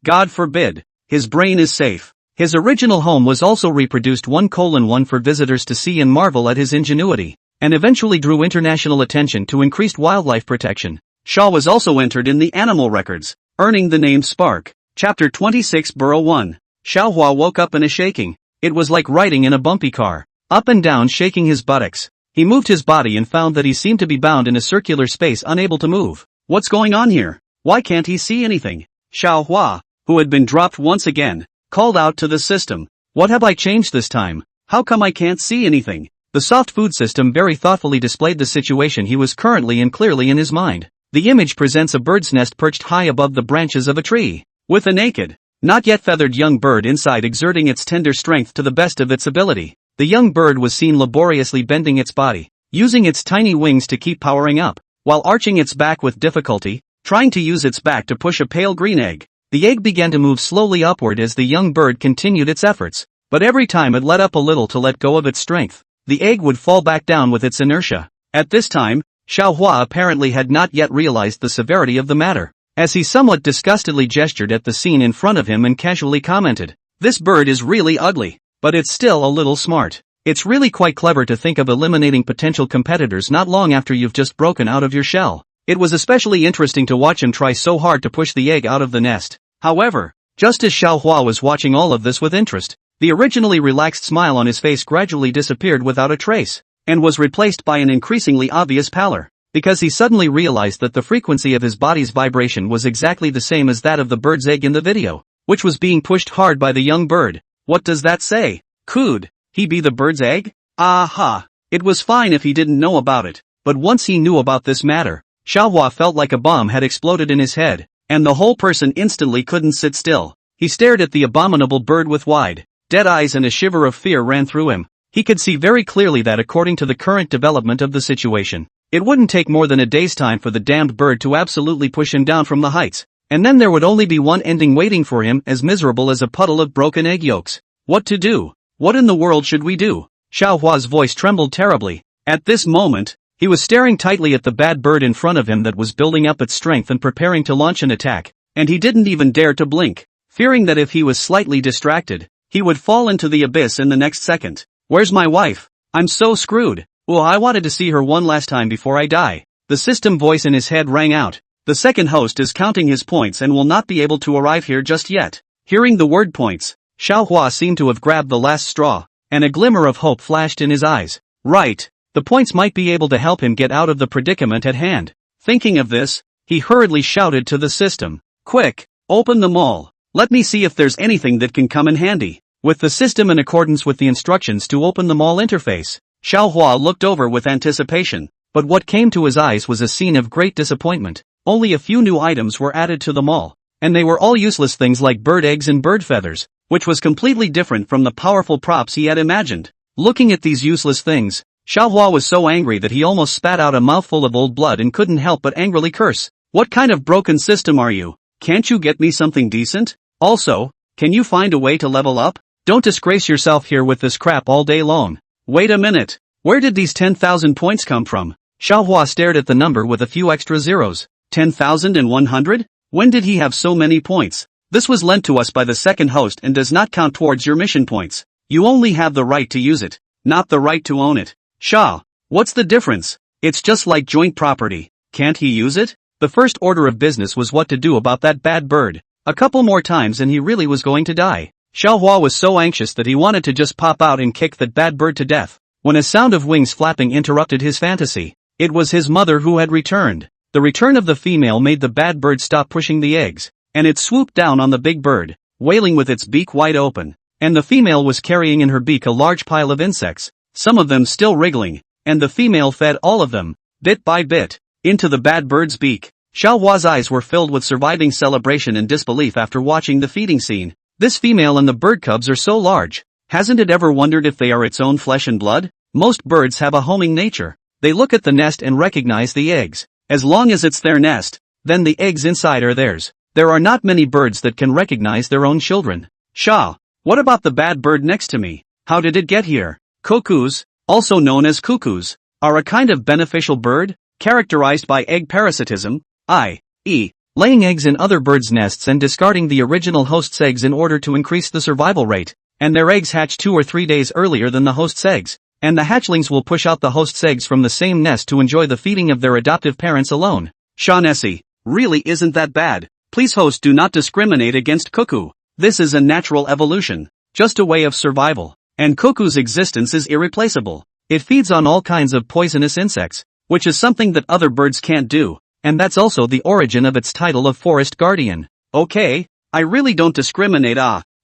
God forbid. His brain is safe. His original home was also reproduced 1:1 for visitors to see and marvel at his ingenuity, and eventually drew international attention to increased wildlife protection. Shaw was also entered in the animal records, earning the name Spark. Chapter 26 Burrow 1. Xiaohua woke up in a shaking. It was like riding in a bumpy car, up and down shaking his buttocks. He moved his body and found that he seemed to be bound in a circular space, unable to move. What's going on here? Why can't he see anything? Xiaohua, who had been dropped once again, called out to the system. What have I changed this time? How come I can't see anything? The soft food system very thoughtfully displayed the situation he was currently in clearly in his mind. The image presents a bird's nest perched high above the branches of a tree, with a naked, not yet feathered young bird inside exerting its tender strength to the best of its ability. The young bird was seen laboriously bending its body, using its tiny wings to keep powering up, while arching its back with difficulty, trying to use its back to push a pale green egg. The egg began to move slowly upward as the young bird continued its efforts, but every time it let up a little to let go of its strength, the egg would fall back down with its inertia. At this time, Xiaohua apparently had not yet realized the severity of the matter, as he somewhat disgustedly gestured at the scene in front of him and casually commented, "This bird is really ugly, but it's still a little smart. It's really quite clever to think of eliminating potential competitors not long after you've just broken out of your shell." It was especially interesting to watch him try so hard to push the egg out of the nest. However, just as Xiaohua was watching all of this with interest, the originally relaxed smile on his face gradually disappeared without a trace, and was replaced by an increasingly obvious pallor, because he suddenly realized that the frequency of his body's vibration was exactly the same as that of the bird's egg in the video, which was being pushed hard by the young bird. What does that say? Could he be the bird's egg? Aha! It was fine if he didn't know about it, but once he knew about this matter, Xiaohua felt like a bomb had exploded in his head, and the whole person instantly couldn't sit still. He stared at the abominable bird with wide, dead eyes, and a shiver of fear ran through him. He could see very clearly that according to the current development of the situation, it wouldn't take more than a day's time for the damned bird to absolutely push him down from the heights, and then there would only be one ending waiting for him, as miserable as a puddle of broken egg yolks. What to do? What in the world should we do? Xiaohua's voice trembled terribly. At this moment, he was staring tightly at the bad bird in front of him that was building up its strength and preparing to launch an attack, and he didn't even dare to blink, fearing that if he was slightly distracted, he would fall into the abyss in the next second. Where's my wife? I'm so screwed. Well, I wanted to see her one last time before I die. The system voice in his head rang out. The second host is counting his points and will not be able to arrive here just yet. Hearing the word points, Xiaohua seemed to have grabbed the last straw, and a glimmer of hope flashed in his eyes. Right. The points might be able to help him get out of the predicament at hand. Thinking of this, he hurriedly shouted to the system. Quick, open them all. Let me see if there's anything that can come in handy. With the system in accordance with the instructions to open them all interface, Xiaohua looked over with anticipation, but what came to his eyes was a scene of great disappointment. Only a few new items were added to them all, and they were all useless things like bird eggs and bird feathers, which was completely different from the powerful props he had imagined. Looking at these useless things, Xiaohua was so angry that he almost spat out a mouthful of old blood and couldn't help but angrily curse. What kind of broken system are you? Can't you get me something decent? Also, can you find a way to level up? Don't disgrace yourself here with this crap all day long. Wait a minute. Where did these 10,000 points come from? Xiaohua stared at the number with a few extra zeros. 10,100? When did he have so many points? This was lent to us by the second host and does not count towards your mission points. You only have the right to use it, not the right to own it. Sha, what's the difference? It's just like joint property. Can't he use it? The first order of business was what to do about that bad bird. A couple more times and he really was going to die. Xiaohua was so anxious that he wanted to just pop out and kick that bad bird to death, when a sound of wings flapping interrupted his fantasy. It was his mother who had returned. The return of the female made the bad bird stop pushing the eggs, and it swooped down on the big bird, wailing with its beak wide open, and the female was carrying in her beak a large pile of insects, some of them still wriggling, and the female fed all of them, bit by bit, into the bad bird's beak. Xiaohua's eyes were filled with surviving celebration and disbelief after watching the feeding scene. This female and the bird cubs are so large. Hasn't it ever wondered if they are its own flesh and blood? Most birds have a homing nature. They look at the nest and recognize the eggs. As long as it's their nest, then the eggs inside are theirs. There are not many birds that can recognize their own children. Sha, what about the bad bird next to me? How did it get here? Cuckoos, also known as cuckoos, are a kind of beneficial bird, characterized by egg parasitism, i.e., laying eggs in other birds' nests and discarding the original host's eggs in order to increase the survival rate, and their eggs hatch 2 or 3 days earlier than the host's eggs, and the hatchlings will push out the host's eggs from the same nest to enjoy the feeding of their adoptive parents alone. Shaughnessy, really isn't that bad. Please host, do not discriminate against Cuckoo. This is a natural evolution, just a way of survival, and Cuckoo's existence is irreplaceable. It feeds on all kinds of poisonous insects, which is something that other birds can't do. And that's also the origin of its title of Forest Guardian. Okay, I really don't discriminate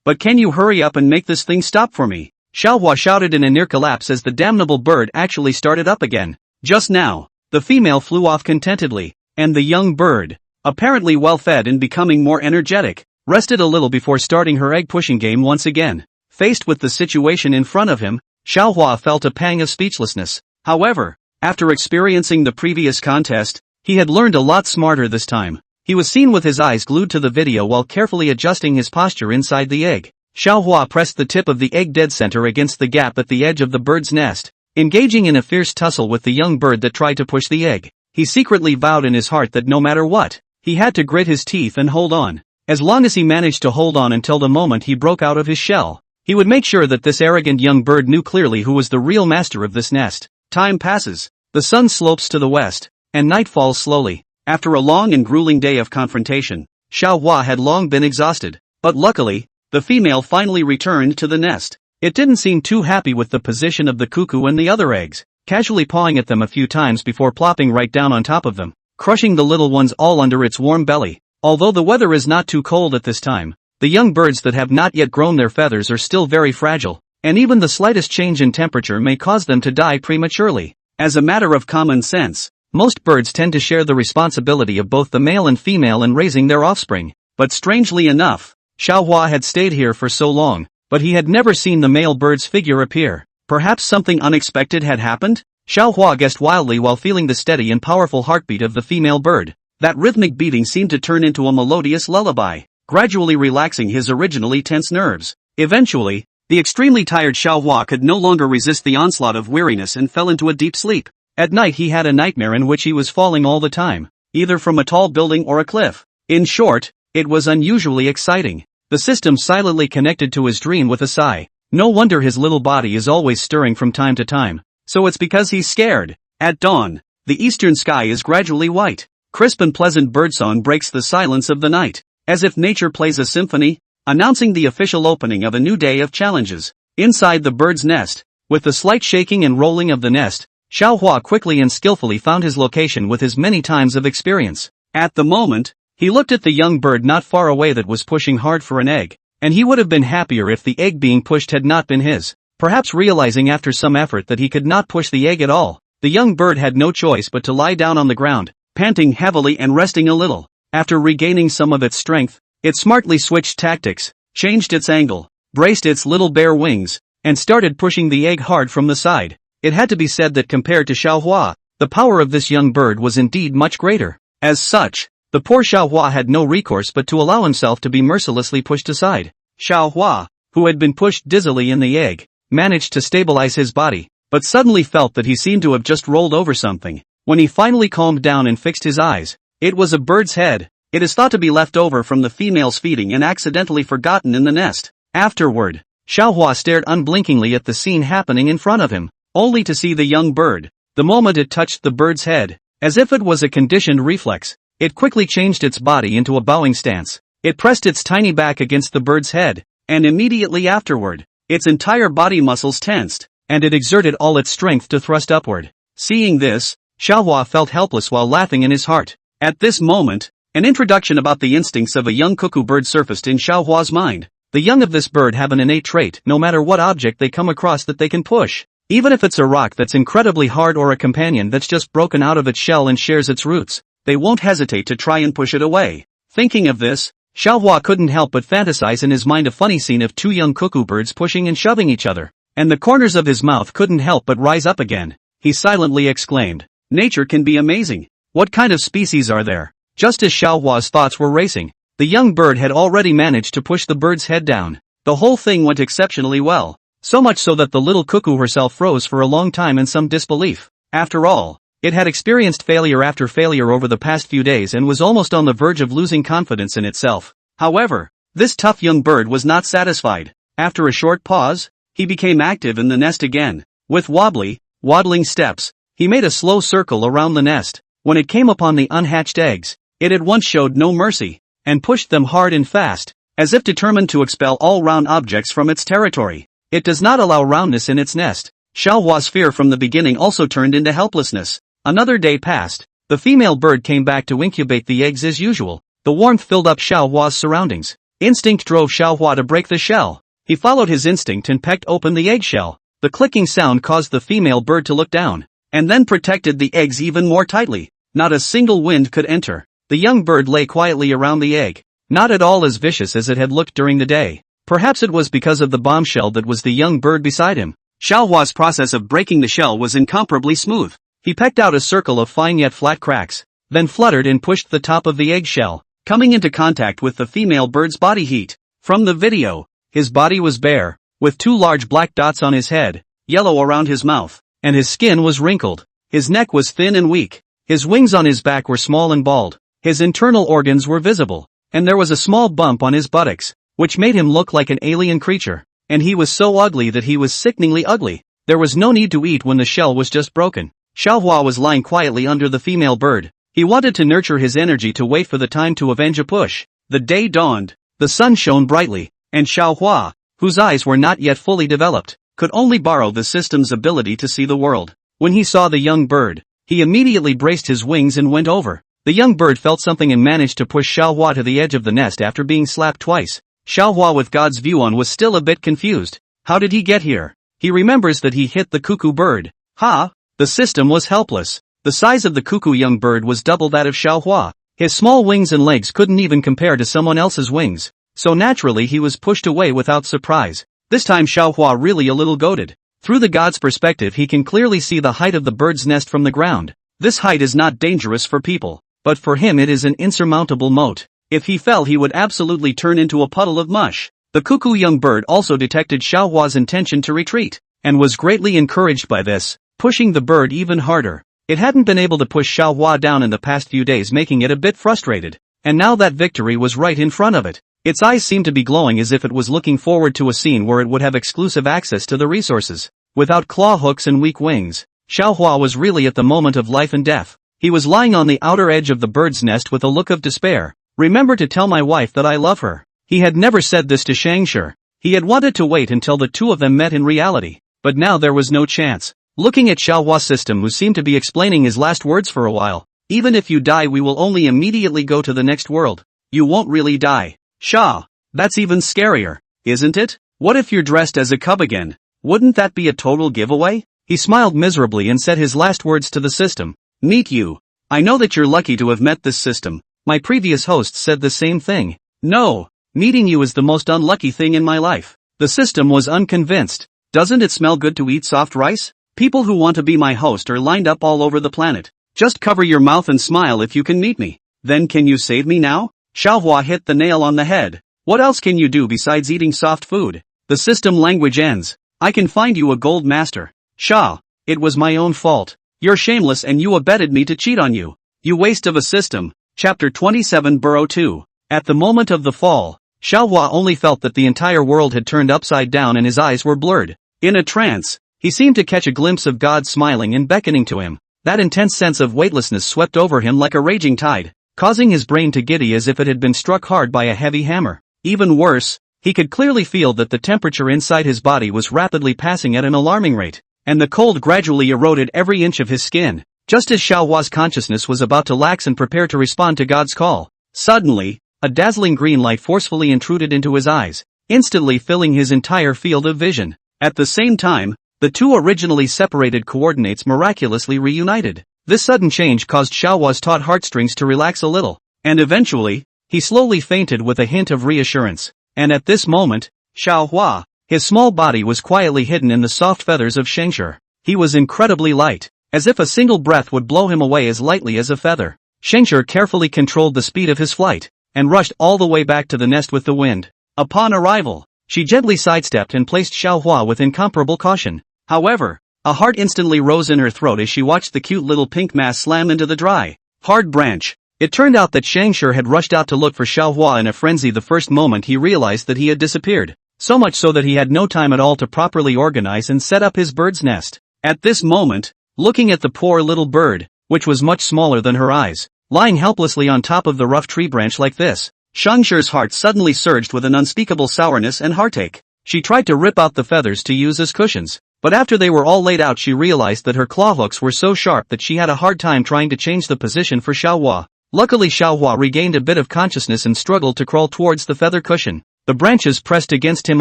but can you hurry up and make this thing stop for me? Xiaohua shouted in a near collapse as the damnable bird actually started up again. Just now, the female flew off contentedly, and the young bird, apparently well fed and becoming more energetic, rested a little before starting her egg-pushing game once again. Faced with the situation in front of him, Xiaohua felt a pang of speechlessness. However, after experiencing the previous contest, he had learned a lot smarter this time. He was seen with his eyes glued to the video while carefully adjusting his posture inside the egg. Xiaohua pressed the tip of the egg dead center against the gap at the edge of the bird's nest, engaging in a fierce tussle with the young bird that tried to push the egg. He secretly vowed in his heart that no matter what, he had to grit his teeth and hold on. As long as he managed to hold on until the moment he broke out of his shell, he would make sure that this arrogant young bird knew clearly who was the real master of this nest. Time passes. The sun slopes to the west, and night falls slowly. After a long and grueling day of confrontation, Xiaohua had long been exhausted, but luckily, the female finally returned to the nest. It didn't seem too happy with the position of the cuckoo and the other eggs, casually pawing at them a few times before plopping right down on top of them, crushing the little ones all under its warm belly. Although the weather is not too cold at this time, the young birds that have not yet grown their feathers are still very fragile, and even the slightest change in temperature may cause them to die prematurely. As a matter of common sense, most birds tend to share the responsibility of both the male and female in raising their offspring, but strangely enough, Xiaohua had stayed here for so long, but he had never seen the male bird's figure appear. Perhaps something unexpected had happened? Xiaohua guessed wildly while feeling the steady and powerful heartbeat of the female bird. That rhythmic beating seemed to turn into a melodious lullaby, gradually relaxing his originally tense nerves. Eventually, the extremely tired Xiaohua could no longer resist the onslaught of weariness and fell into a deep sleep. At night he had a nightmare in which he was falling all the time, either from a tall building or a cliff. In short, it was unusually exciting. The system silently connected to his dream with a sigh. No wonder his little body is always stirring from time to time. So it's because he's scared. At dawn, the eastern sky is gradually white. Crisp and pleasant birdsong breaks the silence of the night, as if nature plays a symphony, announcing the official opening of a new day of challenges. Inside the bird's nest, with the slight shaking and rolling of the nest, Xiaohua quickly and skillfully found his location with his many times of experience. At the moment, he looked at the young bird not far away that was pushing hard for an egg, and he would have been happier if the egg being pushed had not been his. Perhaps realizing after some effort that he could not push the egg at all, the young bird had no choice but to lie down on the ground, panting heavily and resting a little. After regaining some of its strength, it smartly switched tactics, changed its angle, braced its little bare wings, and started pushing the egg hard from the side. It had to be said that compared to Xiaohua, the power of this young bird was indeed much greater. As such, the poor Xiaohua had no recourse but to allow himself to be mercilessly pushed aside. Xiaohua, who had been pushed dizzily in the egg, managed to stabilize his body, but suddenly felt that he seemed to have just rolled over something. When he finally calmed down and fixed his eyes, it was a bird's head. It is thought to be left over from the females feeding and accidentally forgotten in the nest. Afterward, Xiaohua stared unblinkingly at the scene happening in front of him, only to see the young bird. The moment it touched the bird's head, as if it was a conditioned reflex, it quickly changed its body into a bowing stance. It pressed its tiny back against the bird's head, and immediately afterward, its entire body muscles tensed, and it exerted all its strength to thrust upward. Seeing this, Xiaohua felt helpless while laughing in his heart. At this moment, an introduction about the instincts of a young cuckoo bird surfaced in Xiaohua's mind. The young of this bird have an innate trait, no matter what object they come across, that they can push. Even if it's a rock that's incredibly hard or a companion that's just broken out of its shell and shares its roots, they won't hesitate to try and push it away. Thinking of this, Xiaohua couldn't help but fantasize in his mind a funny scene of two young cuckoo birds pushing and shoving each other, and the corners of his mouth couldn't help but rise up again. He silently exclaimed, "Nature can be amazing. What kind of species are there?" Just as Xiaohua's thoughts were racing, the young bird had already managed to push the bird's head down. The whole thing went exceptionally well, so much so that the little cuckoo herself froze for a long time in some disbelief. After all, it had experienced failure after failure over the past few days and was almost on the verge of losing confidence in itself. However, this tough young bird was not satisfied. After a short pause, he became active in the nest again. With waddling steps, he made a slow circle around the nest. When it came upon the unhatched eggs, it at once showed no mercy, and pushed them hard and fast, as if determined to expel all round objects from its territory. It does not allow roundness in its nest. Xiaohua's fear from the beginning also turned into helplessness. Another day passed. The female bird came back to incubate the eggs as usual. The warmth filled up Xiaohua's surroundings. Instinct drove Xiaohua to break the shell. He followed his instinct and pecked open the eggshell. The clicking sound caused the female bird to look down, and then protected the eggs even more tightly. Not a single wind could enter. The young bird lay quietly around the egg, not at all as vicious as it had looked during the day. Perhaps it was because of the bombshell that was the young bird beside him. Xiaohua's process of breaking the shell was incomparably smooth. He pecked out a circle of fine yet flat cracks, then fluttered and pushed the top of the eggshell, coming into contact with the female bird's body heat. From the video, his body was bare, with two large black dots on his head, yellow around his mouth, and his skin was wrinkled. His neck was thin and weak. His wings on his back were small and bald. His internal organs were visible, and there was a small bump on his buttocks, which made him look like an alien creature. And he was so ugly that he was sickeningly ugly. There was no need to eat when the shell was just broken. Xiaohua was lying quietly under the female bird. He wanted to nurture his energy to wait for the time to avenge a push. The day dawned. The sun shone brightly, and Xiaohua, whose eyes were not yet fully developed, could only borrow the system's ability to see the world. When he saw the young bird, he immediately braced his wings and went over. The young bird felt something and managed to push Xiaohua to the edge of the nest after being slapped twice. Xiaohua, with God's view on, was still a bit confused. How did he get here? He remembers that he hit the cuckoo bird. The system was helpless. The size of the cuckoo young bird was double that of Xiaohua. His small wings and legs couldn't even compare to someone else's wings. So naturally he was pushed away without surprise. This time Xiaohua really a little goaded. Through the god's perspective he can clearly see the height of the bird's nest from the ground. This height is not dangerous for people, but for him it is an insurmountable moat. If he fell he would absolutely turn into a puddle of mush. The cuckoo young bird also detected Xiaohua's intention to retreat, and was greatly encouraged by this, pushing the bird even harder. It hadn't been able to push Xiaohua down in the past few days, making it a bit frustrated, and now that victory was right in front of it. Its eyes seemed to be glowing as if it was looking forward to a scene where it would have exclusive access to the resources. Without claw hooks and weak wings, Xiaohua was really at the moment of life and death. He was lying on the outer edge of the bird's nest with a look of despair. Remember to tell my wife that I love her. He had never said this to Scavenger. He had wanted to wait until the two of them met in reality, but now there was no chance. Looking at Xiaohua's system, who seemed to be explaining his last words for a while. Even if you die, we will only immediately go to the next world. You won't really die. Sha, that's even scarier, isn't it? What if you're dressed as a cub again? Wouldn't that be a total giveaway? He smiled miserably and said his last words to the system. Meet you. I know that you're lucky to have met this system. My previous host said the same thing. No, meeting you is the most unlucky thing in my life. The system was unconvinced. Doesn't it smell good to eat soft rice? People who want to be my host are lined up all over the planet. Just cover your mouth and smile if you can meet me. Then can you save me now? Xiaohua hit the nail on the head. What else can you do besides eating soft food? The system language ends. I can find you a gold master. Sha, it was my own fault. You're shameless and you abetted me to cheat on you. You waste of a system. Chapter 27 Burrow 2. At the moment of the fall, Xiaohua only felt that the entire world had turned upside down and his eyes were blurred. In a trance, he seemed to catch a glimpse of God smiling and beckoning to him. That intense sense of weightlessness swept over him like a raging tide, causing his brain to giddy as if it had been struck hard by a heavy hammer. Even worse, he could clearly feel that the temperature inside his body was rapidly passing at an alarming rate, and the cold gradually eroded every inch of his skin. Just as Xiaohua's consciousness was about to lax and prepare to respond to God's call, suddenly, a dazzling green light forcefully intruded into his eyes, instantly filling his entire field of vision. At the same time, the two originally separated coordinates miraculously reunited. This sudden change caused Xiaohua's taut heartstrings to relax a little, and eventually, he slowly fainted with a hint of reassurance. And at this moment, Xiaohua, his small body was quietly hidden in the soft feathers of Scavenger. He was incredibly light, as if a single breath would blow him away as lightly as a feather. Scavenger carefully controlled the speed of his flight, and rushed all the way back to the nest with the wind. Upon arrival, she gently sidestepped and placed Xiaohua with incomparable caution. However, a heart instantly rose in her throat as she watched the cute little pink mass slam into the dry, hard branch. It turned out that Scavenger had rushed out to look for Xiaohua in a frenzy the first moment he realized that he had disappeared, so much so that he had no time at all to properly organize and set up his bird's nest. At this moment, looking at the poor little bird, which was much smaller than her eyes, lying helplessly on top of the rough tree branch like this, Scavenger's heart suddenly surged with an unspeakable sourness and heartache. She tried to rip out the feathers to use as cushions, but after they were all laid out she realized that her claw hooks were so sharp that she had a hard time trying to change the position for Xiaohua. Luckily Xiaohua regained a bit of consciousness and struggled to crawl towards the feather cushion. The branches pressed against him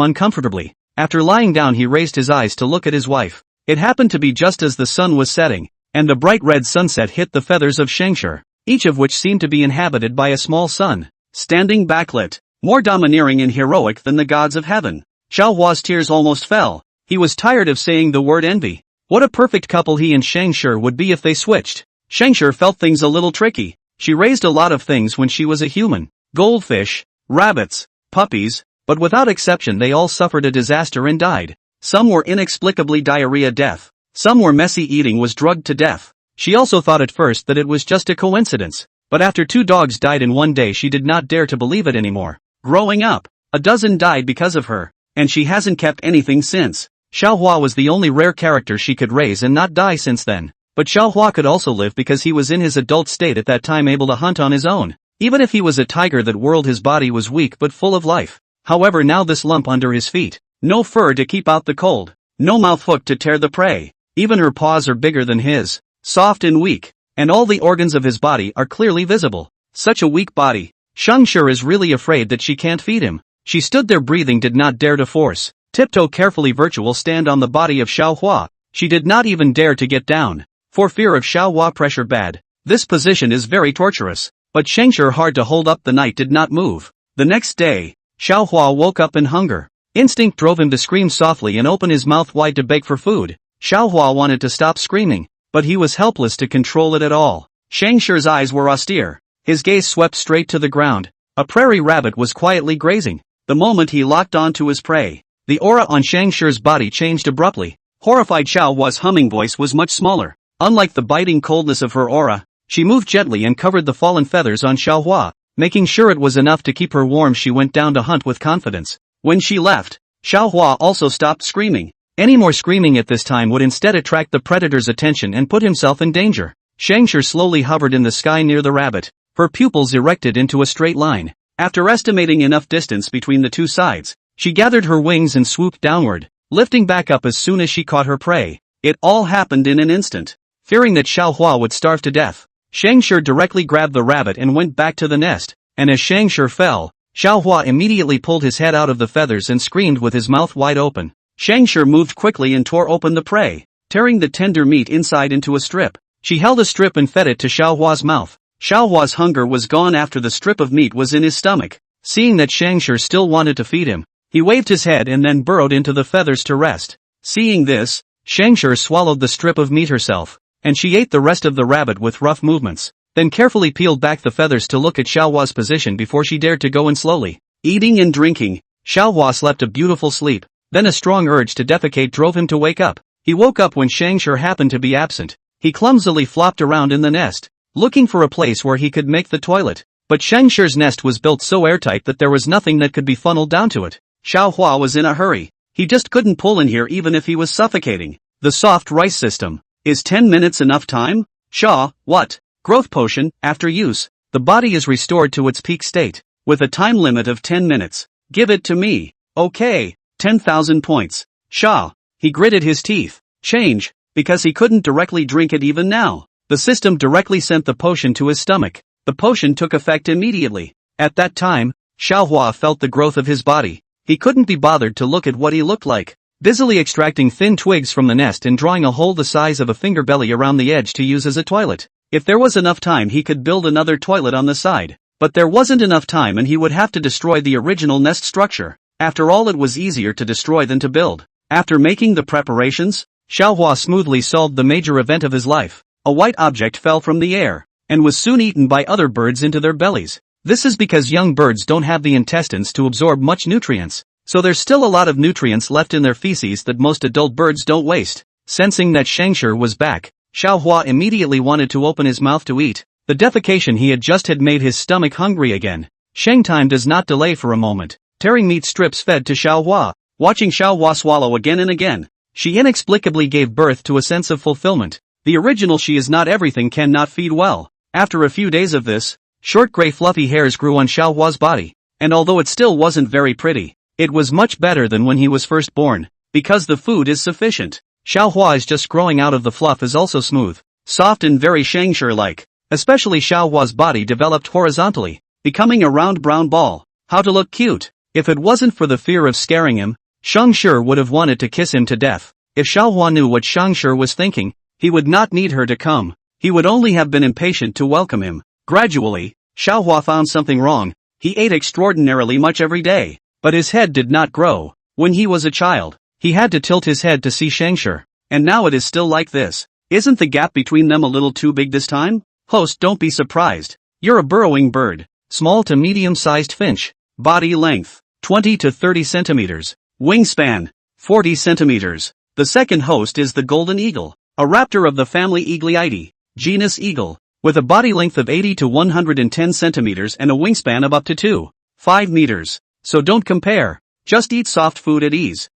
uncomfortably. After lying down he raised his eyes to look at his wife. It happened to be just as the sun was setting, and the bright red sunset hit the feathers of Scavenger, each of which seemed to be inhabited by a small sun, standing backlit, more domineering and heroic than the gods of heaven. Xiaohua's tears almost fell. He was tired of saying the word envy. What a perfect couple he and Scavenger would be if they switched. Scavenger felt things a little tricky. She raised a lot of things when she was a human. Goldfish, rabbits, puppies, but without exception they all suffered a disaster and died. Some were inexplicably diarrhea death. Some were messy eating was drugged to death. She also thought at first that it was just a coincidence, but after 2 dogs died in one day she did not dare to believe it anymore. Growing up, a dozen died because of her, and she hasn't kept anything since. Xiaohua was the only rare character she could raise and not die since then. But Xiaohua could also live because he was in his adult state at that time, able to hunt on his own. Even if he was a tiger that whirled, his body was weak but full of life. However, now this lump under his feet. No fur to keep out the cold. No mouth hook to tear the prey. Even her paws are bigger than his. Soft and weak. And all the organs of his body are clearly visible. Such a weak body. Scavenger is really afraid that she can't feed him. She stood there breathing, did not dare to force. Tiptoe carefully virtual stand on the body of Xiaohua. She did not even dare to get down, for fear of Xiaohua pressure bad. This position is very torturous. But Scavenger, hard to hold up the night, did not move. The next day, Xiaohua woke up in hunger. Instinct drove him to scream softly and open his mouth wide to beg for food. Xiaohua wanted to stop screaming, but he was helpless to control it at all. Scavenger's eyes were austere. His gaze swept straight to the ground. A prairie rabbit was quietly grazing. The moment he locked onto his prey, the aura on Scavenger's body changed abruptly. Horrified Xiaohua's humming voice was much smaller. Unlike the biting coldness of her aura, she moved gently and covered the fallen feathers on Xiaohua. Making sure it was enough to keep her warm, she went down to hunt with confidence. When she left, Xiaohua also stopped screaming. Any more screaming at this time would instead attract the predator's attention and put himself in danger. Scavenger slowly hovered in the sky near the rabbit, her pupils erected into a straight line. After estimating enough distance between the two sides, she gathered her wings and swooped downward, lifting back up as soon as she caught her prey. It all happened in an instant. Fearing that Xiaohua would starve to death, Scavenger directly grabbed the rabbit and went back to the nest, and as Scavenger fell, Xiaohua immediately pulled his head out of the feathers and screamed with his mouth wide open. Scavenger moved quickly and tore open the prey, tearing the tender meat inside into a strip. She held a strip and fed it to Xiaohua's mouth. Xiaohua's hunger was gone after the strip of meat was in his stomach. Seeing that Scavenger still wanted to feed him, he waved his head and then burrowed into the feathers to rest. Seeing this, Scavenger swallowed the strip of meat herself, and she ate the rest of the rabbit with rough movements, then carefully peeled back the feathers to look at Xiaohua's position before she dared to go in slowly. Eating and drinking, Xiaohua slept a beautiful sleep, then a strong urge to defecate drove him to wake up. He woke up when Scavenger happened to be absent. He clumsily flopped around in the nest, looking for a place where he could make the toilet, but Scavenger's nest was built so airtight that there was nothing that could be funneled down to it. Xiaohua was in a hurry. He just couldn't pull in here even if he was suffocating. The soft rice system. Is 10 minutes enough time? What? Growth potion. After use, the body is restored to its peak state, with a time limit of 10 minutes. Give it to me. Okay. 10,000 points. He gritted his teeth. Change. Because he couldn't directly drink it even now. The system directly sent the potion to his stomach. The potion took effect immediately. At that time, Xiaohua felt the growth of his body. He couldn't be bothered to look at what he looked like, busily extracting thin twigs from the nest and drawing a hole the size of a finger belly around the edge to use as a toilet. If there was enough time he could build another toilet on the side, but there wasn't enough time and he would have to destroy the original nest structure. After all, it was easier to destroy than to build. After making the preparations, Xiaohua smoothly solved the major event of his life. A white object fell from the air, and was soon eaten by other birds into their bellies. This is because young birds don't have the intestines to absorb much nutrients, so there's still a lot of nutrients left in their feces that most adult birds don't waste. Sensing that Scavenger was back, Xiaohua immediately wanted to open his mouth to eat. The defecation he had made his stomach hungry again. Time does not delay for a moment. Tearing meat strips fed to Xiaohua. Watching Xiaohua swallow again and again, she inexplicably gave birth to a sense of fulfillment. The original she is not everything cannot feed well. After a few days of this, short gray fluffy hairs grew on Xiaohua's body, and although it still wasn't very pretty, it was much better than when he was first born, because the food is sufficient. Xiaohua is just growing out of the fluff is also smooth, soft and very Scavenger-like. Especially Xiaohua's body developed horizontally, becoming a round brown ball. How to look cute. If it wasn't for the fear of scaring him, Scavenger would have wanted to kiss him to death. If Xiaohua knew what Scavenger was thinking, he would not need her to come. He would only have been impatient to welcome him. Gradually, Xiaohua found something wrong. He ate extraordinarily much every day, but his head did not grow. When he was a child, he had to tilt his head to see Scavenger, and now it is still like this. Isn't the gap between them a little too big this time? Host, don't be surprised. You're a burrowing bird. Small to medium-sized finch. Body length, 20 to 30 centimeters. Wingspan, 40 centimeters. The second host is the golden eagle, a raptor of the family Eagliidae, genus eagle, with a body length of 80 to 110 centimeters and a wingspan of up to 2.5 meters. So don't compare. Just eat soft food at ease.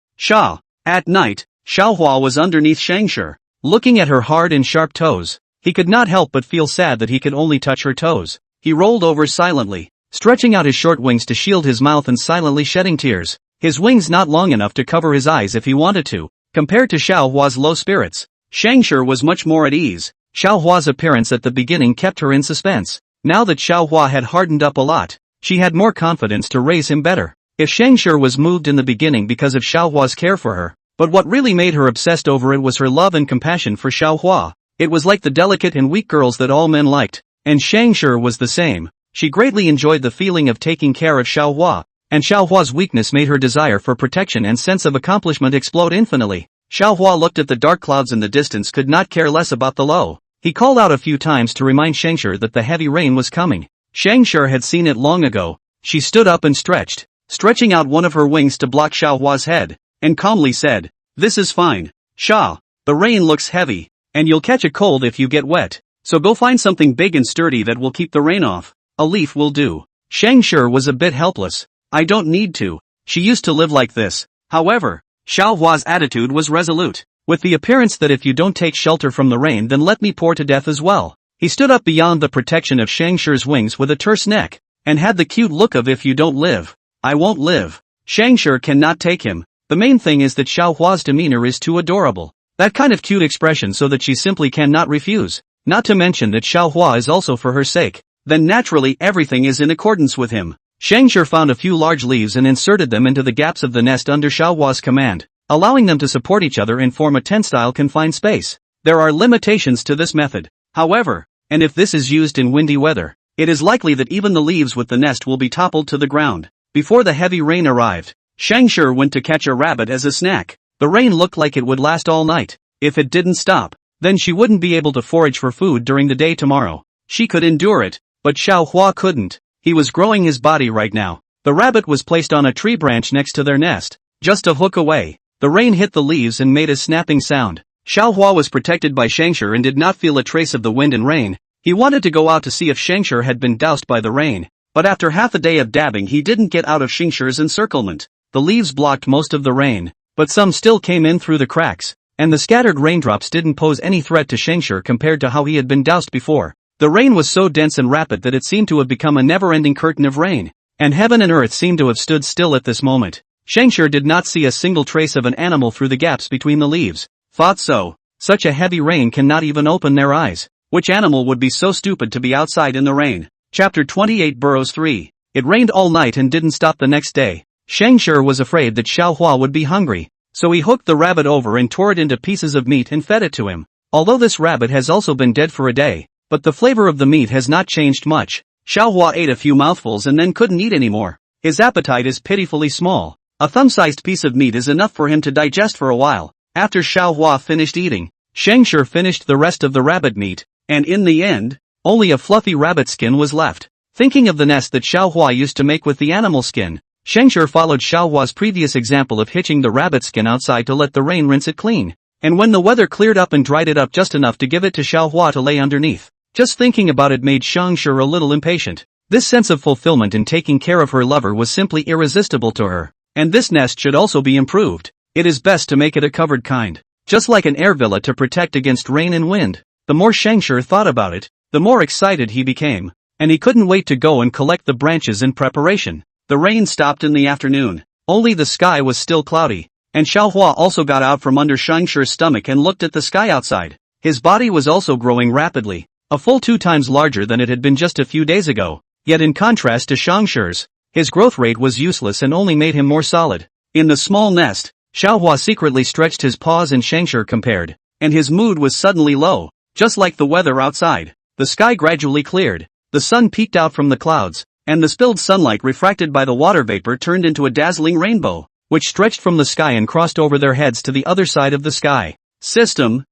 At night, Xiaohua was underneath Scavenger, looking at her hard and sharp toes. He could not help but feel sad that he could only touch her toes. He rolled over silently, stretching out his short wings to shield his mouth and silently shedding tears. His wings not long enough to cover his eyes if he wanted to. Compared to Xiaohua's low spirits, Scavenger was much more at ease. Xiaohua's appearance at the beginning kept her in suspense. Now that Xiaohua had hardened up a lot, she had more confidence to raise him better. If Scavenger was moved in the beginning because of Xiaohua's care for her, but what really made her obsessed over it was her love and compassion for Xiaohua. It was like the delicate and weak girls that all men liked, and Scavenger was the same. She greatly enjoyed the feeling of taking care of Xiaohua, and Xiaohua's weakness made her desire for protection and sense of accomplishment explode infinitely. Xiaohua looked at the dark clouds in the distance, could not care less about the low. He called out a few times to remind Scavenger that the heavy rain was coming. Scavenger had seen it long ago. She stood up and stretched, stretching out one of her wings to block Xiaohua's head, and calmly said, "This is fine. The rain looks heavy, and you'll catch a cold if you get wet, so go find something big and sturdy that will keep the rain off." a leaf will do. Scavenger was a bit helpless. I don't need to. She used to live like this. However, Xiaohua's attitude was resolute, with the appearance that if you don't take shelter from the rain then let me pour to death as well. He stood up beyond the protection of Scavenger's wings with a terse neck, and had the cute look of if you don't live, I won't live. Scavenger cannot take him. The main thing is that Xiaohua's demeanor is too adorable. That kind of cute expression so that she simply cannot refuse. Not to mention that Xiaohua is also for her sake. Then naturally everything is in accordance with him. Scavenger found a few large leaves and inserted them into the gaps of the nest under Xiaohua's command, allowing them to support each other and form a tent-style confined space. There are limitations to this method, however, and if this is used in windy weather, it is likely that even the leaves with the nest will be toppled to the ground. Before the heavy rain arrived, Scavenger went to catch a rabbit as a snack. The rain looked like it would last all night. If it didn't stop, then she wouldn't be able to forage for food during the day tomorrow. She could endure it, but Xiaohua couldn't. He was growing his body right now. The rabbit was placed on a tree branch next to their nest, just a hook away. The rain hit the leaves and made a snapping sound. Xiaohua was protected by Scavenger and did not feel a trace of the wind and rain. He wanted to go out to see if Scavenger had been doused by the rain, but after half a day of dabbing he didn't get out of Scavenger's encirclement. The leaves blocked most of the rain, but some still came in through the cracks, and the scattered raindrops didn't pose any threat to Scavenger compared to how he had been doused before. The rain was so dense and rapid that it seemed to have become a never-ending curtain of rain, and heaven and earth seemed to have stood still at this moment. Scavenger did not see a single trace of an animal through the gaps between the leaves. Thought so. Such a heavy rain cannot even open their eyes. Which animal would be so stupid to be outside in the rain? Chapter 28 Burrows 3. It rained all night and didn't stop the next day. Scavenger was afraid that Xiaohua would be hungry, so he hooked the rabbit over and tore it into pieces of meat and fed it to him. Although this rabbit has also been dead for a day, but the flavor of the meat has not changed much. Xiaohua ate a few mouthfuls and then couldn't eat anymore. His appetite is pitifully small. A thumb-sized piece of meat is enough for him to digest for a while. After Xiaohua finished eating, Scavenger finished the rest of the rabbit meat, and in the end, only a fluffy rabbit skin was left. Thinking of the nest that Xiaohua used to make with the animal skin, Scavenger followed Xiaohua's previous example of hitching the rabbit skin outside to let the rain rinse it clean. And when the weather cleared up and dried it up just enough to give it to Xiaohua to lay underneath. Just thinking about it made Scavenger a little impatient. This sense of fulfillment in taking care of her lover was simply irresistible to her. And this nest should also be improved. It is best to make it a covered kind, just like an air villa to protect against rain and wind. The more Scavenger thought about it, the more excited he became, and he couldn't wait to go and collect the branches in preparation. The rain stopped in the afternoon. Only the sky was still cloudy, and Xiaohua also got out from under Scavenger's stomach and looked at the sky outside. His body was also growing rapidly, a full 2 times larger than it had been just a few days ago. Yet in contrast to Scavenger's, his growth rate was useless and only made him more solid. In the small nest, Xiaohua secretly stretched his paws and Scavenger compared, and his mood was suddenly low, just like the weather outside. The sky gradually cleared, the sun peeked out from the clouds, and the spilled sunlight refracted by the water vapor turned into a dazzling rainbow, which stretched from the sky and crossed over their heads to the other side of the sky. System,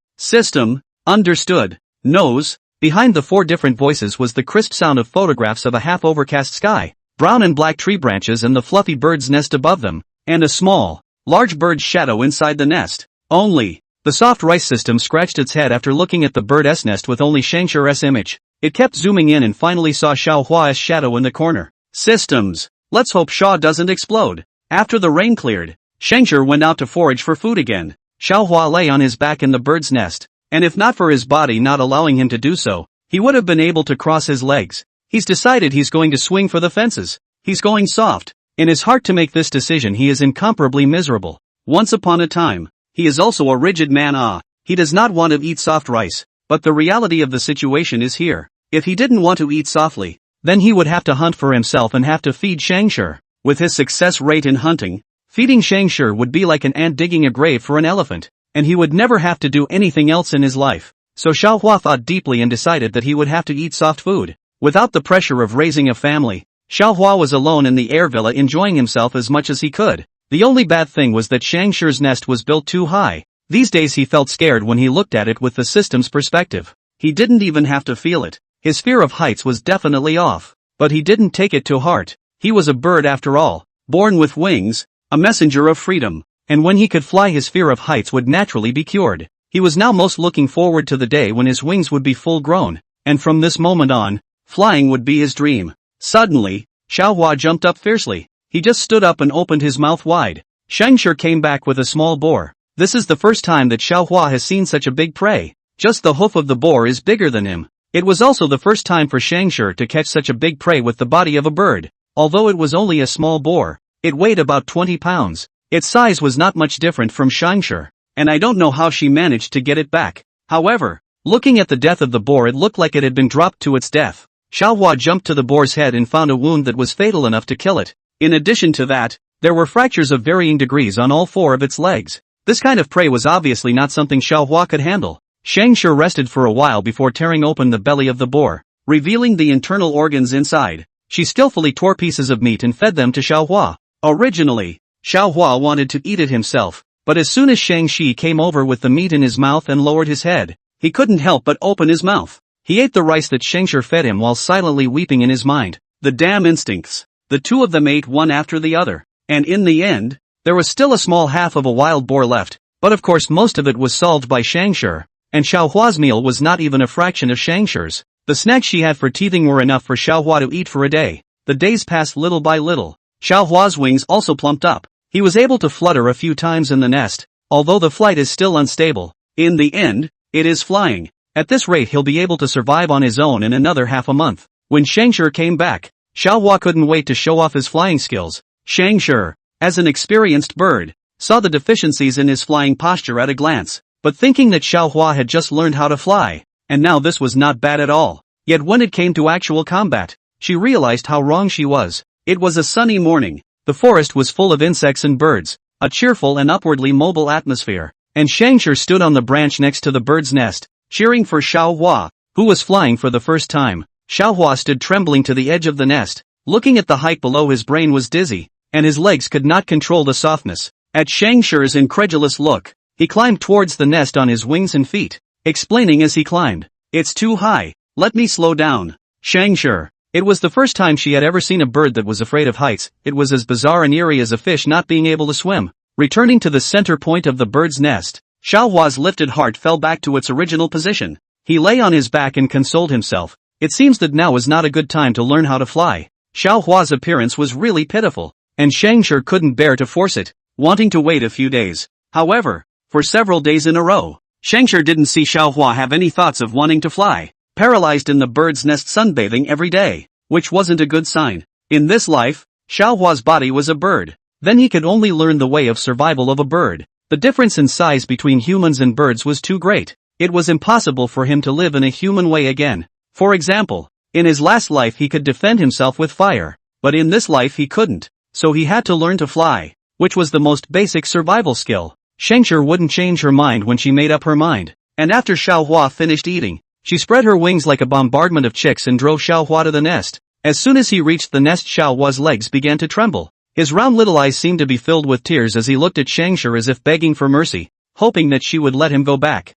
understood, knows. Behind the 4 different voices was the crisp sound of photographs of a half-overcast sky, brown and black tree branches and the fluffy bird's nest above them, and a small, large bird's shadow inside the nest. Only, the soft rice system scratched its head after looking at the bird's nest with only Scavenger's image. It kept zooming in and finally saw Xiaohua's shadow in the corner. Systems. Let's hope Xiao doesn't explode. After the rain cleared, Scavenger went out to forage for food again. Xiaohua lay on his back in the bird's nest, and if not for his body not allowing him to do so, he would have been able to cross his legs. He's decided he's going to swing for the fences. He's going soft. In his heart to make this decision he is incomparably miserable. Once upon a time, he is also a rigid man. He does not want to eat soft rice, but the reality of the situation is here. If he didn't want to eat softly, then he would have to hunt for himself and have to feed Scavenger. With his success rate in hunting, feeding Scavenger would be like an ant digging a grave for an elephant, and he would never have to do anything else in his life. So Xiaohua thought deeply and decided that he would have to eat soft food. Without the pressure of raising a family, Xiaohua was alone in the air villa enjoying himself as much as he could. The only bad thing was that Scavenger's nest was built too high. These days he felt scared when he looked at it with the system's perspective. He didn't even have to feel it. His fear of heights was definitely off, but he didn't take it to heart. He was a bird after all, born with wings, a messenger of freedom, and when he could fly his fear of heights would naturally be cured. He was now most looking forward to the day when his wings would be full grown, and from this moment on, Flying would be his dream. Suddenly, Xiaohua jumped up fiercely. He just stood up and opened his mouth wide. Scavenger came back with a small boar. This is the first time that Xiaohua has seen such a big prey. Just the hoof of the boar is bigger than him. It was also the first time for Scavenger to catch such a big prey with the body of a bird. Although it was only a small boar, it weighed about 20 pounds. Its size was not much different from Scavenger, and I don't know how she managed to get it back. However, looking at the death of the boar, it looked like it had been dropped to its death. Xiaohua jumped to the boar's head and found a wound that was fatal enough to kill it. In addition to that, there were fractures of varying degrees on all 4 of its legs. This kind of prey was obviously not something Xiaohua could handle. Scavenger rested for a while before tearing open the belly of the boar, revealing the internal organs inside. She skillfully tore pieces of meat and fed them to Xiaohua. Originally, Xiaohua wanted to eat it himself, but as soon as Shang-Chi came over with the meat in his mouth and lowered his head, he couldn't help but open his mouth. He ate the rice that Scavenger fed him while silently weeping in his mind. The damn instincts. The two of them ate one after the other, and in the end, there was still a small half of a wild boar left, but of course most of it was solved by Scavenger, and Xiaohua's meal was not even a fraction of Shangshur's. The snacks she had for teething were enough for Xiaohua to eat for a day. The days passed little by little. Xiaohua's wings also plumped up. He was able to flutter a few times in the nest, although the flight is still unstable. In the end, it is flying. At this rate he'll be able to survive on his own in another half a month. When Scavenger came back, Xiaohua couldn't wait to show off his flying skills. Scavenger, as an experienced bird, saw the deficiencies in his flying posture at a glance, but thinking that Xiaohua had just learned how to fly, and now this was not bad at all. Yet when it came to actual combat, she realized how wrong she was. It was a sunny morning. The forest was full of insects and birds, a cheerful and upwardly mobile atmosphere, and Scavenger stood on the branch next to the bird's nest, cheering for Xiaohua, who was flying for the first time. Xiaohua stood trembling to the edge of the nest. Looking at the height below, his brain was dizzy, and his legs could not control the softness. At Shangshur's incredulous look, he climbed towards the nest on his wings and feet, explaining as he climbed, "It's too high, let me slow down." Shangshur. It was the first time she had ever seen a bird that was afraid of heights. It was as bizarre and eerie as a fish not being able to swim. Returning to the center point of the bird's nest, Xiaohua's lifted heart fell back to its original position. He lay on his back and consoled himself. It seems that now is not a good time to learn how to fly. Xiaohua's appearance was really pitiful, and Shangshur couldn't bear to force it, wanting to wait a few days. However, for several days in a row, Shangshur didn't see Xiaohua have any thoughts of wanting to fly, paralyzed in the bird's nest sunbathing every day, which wasn't a good sign. In this life, Xiaohua's body was a bird. Then he could only learn the way of survival of a bird. The difference in size between humans and birds was too great. It was impossible for him to live in a human way again. For example, in his last life he could defend himself with fire, but in this life he couldn't, so he had to learn to fly, which was the most basic survival skill. Shangshur wouldn't change her mind when she made up her mind, and after Xiaohua finished eating, she spread her wings like a bombardment of chicks and drove Xiaohua to the nest. As soon as he reached the nest, Xiaohua's legs began to tremble. His round little eyes seemed to be filled with tears as he looked at Shangshur as if begging for mercy, hoping that she would let him go back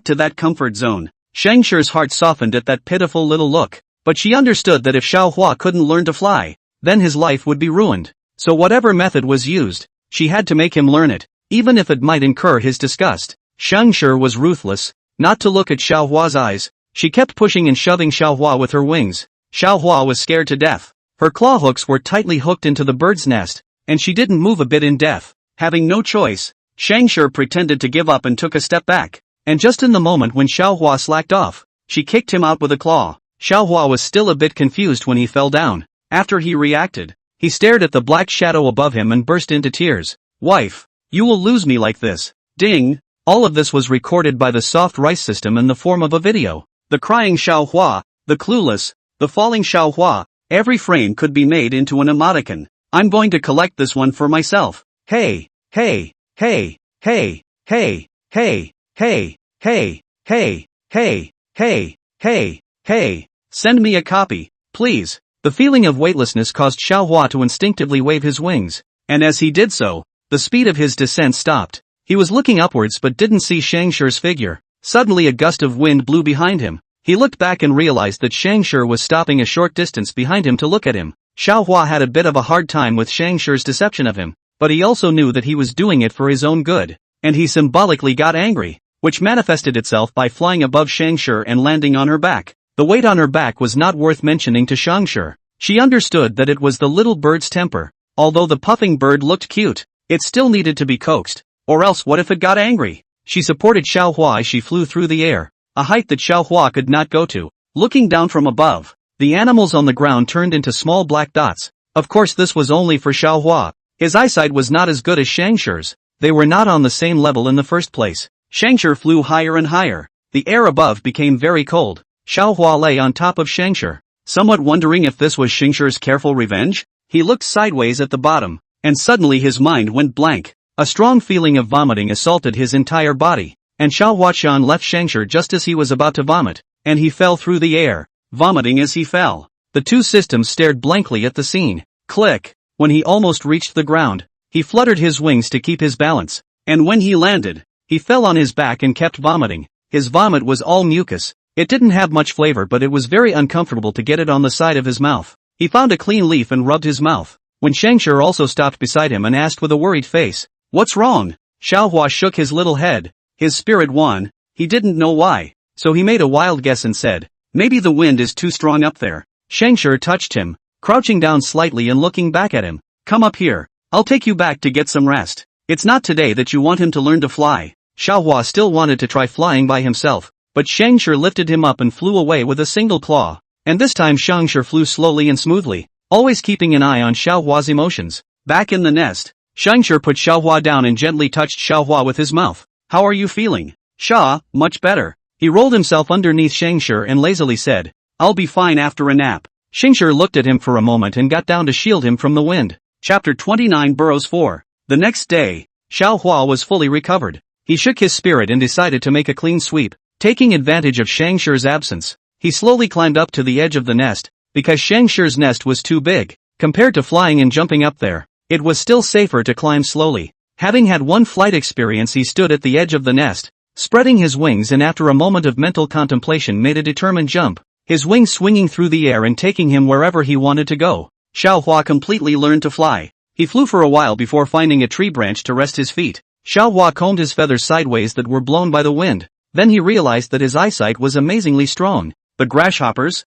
to that comfort zone. Shangshur's heart softened at that pitiful little look, but she understood that if Xiaohua couldn't learn to fly, then his life would be ruined. So whatever method was used, she had to make him learn it, even if it might incur his disgust. Shangshur was ruthless. Not to look at Xiaohua's eyes, she kept pushing and shoving Xiaohua with her wings. Xiaohua was scared to death. Her claw hooks were tightly hooked into the bird's nest, and she didn't move a bit in death. Having no choice, Shangshur pretended to give up and took a step back. And just in the moment when Xiaohua slacked off, she kicked him out with a claw. Xiaohua was still a bit confused when he fell down. After he reacted, he stared at the black shadow above him and burst into tears. "Wife, you will lose me like this." Ding! All of this was recorded by the soft rice system in the form of a video. The crying Xiaohua, the clueless, the falling Xiaohua, every frame could be made into an emoticon. I'm going to collect this one for myself. Hey, hey, hey, hey, hey, hey, hey, hey, hey, hey, hey, hey, hey, send me a copy, please. The feeling of weightlessness caused Xiaohua to instinctively wave his wings, and as he did so, the speed of his descent stopped. He was looking upwards but didn't see Shangshur's figure. Suddenly a gust of wind blew behind him. He looked back and realized that Shangshur was stopping a short distance behind him to look at him. Xiaohua had a bit of a hard time with Shangshur's deception of him, but he also knew that he was doing it for his own good, and he symbolically got angry, which manifested itself by flying above Shangshur and landing on her back. The weight on her back was not worth mentioning to Scavenger. She understood that it was the little bird's temper. Although the puffing bird looked cute, it still needed to be coaxed. Or else what if it got angry? She supported Xiaohua as she flew through the air, a height that Xiaohua could not go to. Looking down from above, the animals on the ground turned into small black dots. Of course this was only for Xiaohua. His eyesight was not as good as Scavenger's. They were not on the same level in the first place. Scavenger flew higher and higher. The air above became very cold. Xiaohua lay on top of Scavenger, somewhat wondering if this was Scavenger's careful revenge. He looked sideways at the bottom, and suddenly his mind went blank. A strong feeling of vomiting assaulted his entire body, and Xiaohua left Scavenger just as he was about to vomit, and he fell through the air, vomiting as he fell. The two systems stared blankly at the scene. Click! When he almost reached the ground, he fluttered his wings to keep his balance, and when he landed, he fell on his back and kept vomiting. His vomit was all mucus. It didn't have much flavor, but it was very uncomfortable to get it on the side of his mouth. He found a clean leaf and rubbed his mouth, when Scavenger also stopped beside him and asked with a worried face, "What's wrong?" Xiaohua shook his little head. His spirit won. He didn't know why, so he made a wild guess and said, "Maybe the wind is too strong up there." Scavenger touched him, crouching down slightly and looking back at him. "Come up here. I'll take you back to get some rest. It's not today that you want him to learn to fly." Xiaohua still wanted to try flying by himself, but Scavenger lifted him up and flew away with a single claw. And this time Scavenger flew slowly and smoothly, always keeping an eye on Xiaohua's emotions. Back in the nest, Scavenger put Xiaohua down and gently touched Xiaohua with his mouth. "How are you feeling?" "Xia, much better." He rolled himself underneath Scavenger and lazily said, "I'll be fine after a nap." Scavenger looked at him for a moment and got down to shield him from the wind. Chapter 29 Burrows 4. The next day, Xiaohua was fully recovered. He shook his spirit and decided to make a clean sweep. Taking advantage of Scavenger's absence, he slowly climbed up to the edge of the nest, because Scavenger's nest was too big. Compared to flying and jumping up there, it was still safer to climb slowly. Having had one flight experience, he stood at the edge of the nest, spreading his wings, and after a moment of mental contemplation made a determined jump, his wings swinging through the air and taking him wherever he wanted to go. Xiaohua completely learned to fly. He flew for a while before finding a tree branch to rest his feet. Xiaohua combed his feathers sideways that were blown by the wind. Then he realized that his eyesight was amazingly strong. The grasshoppers,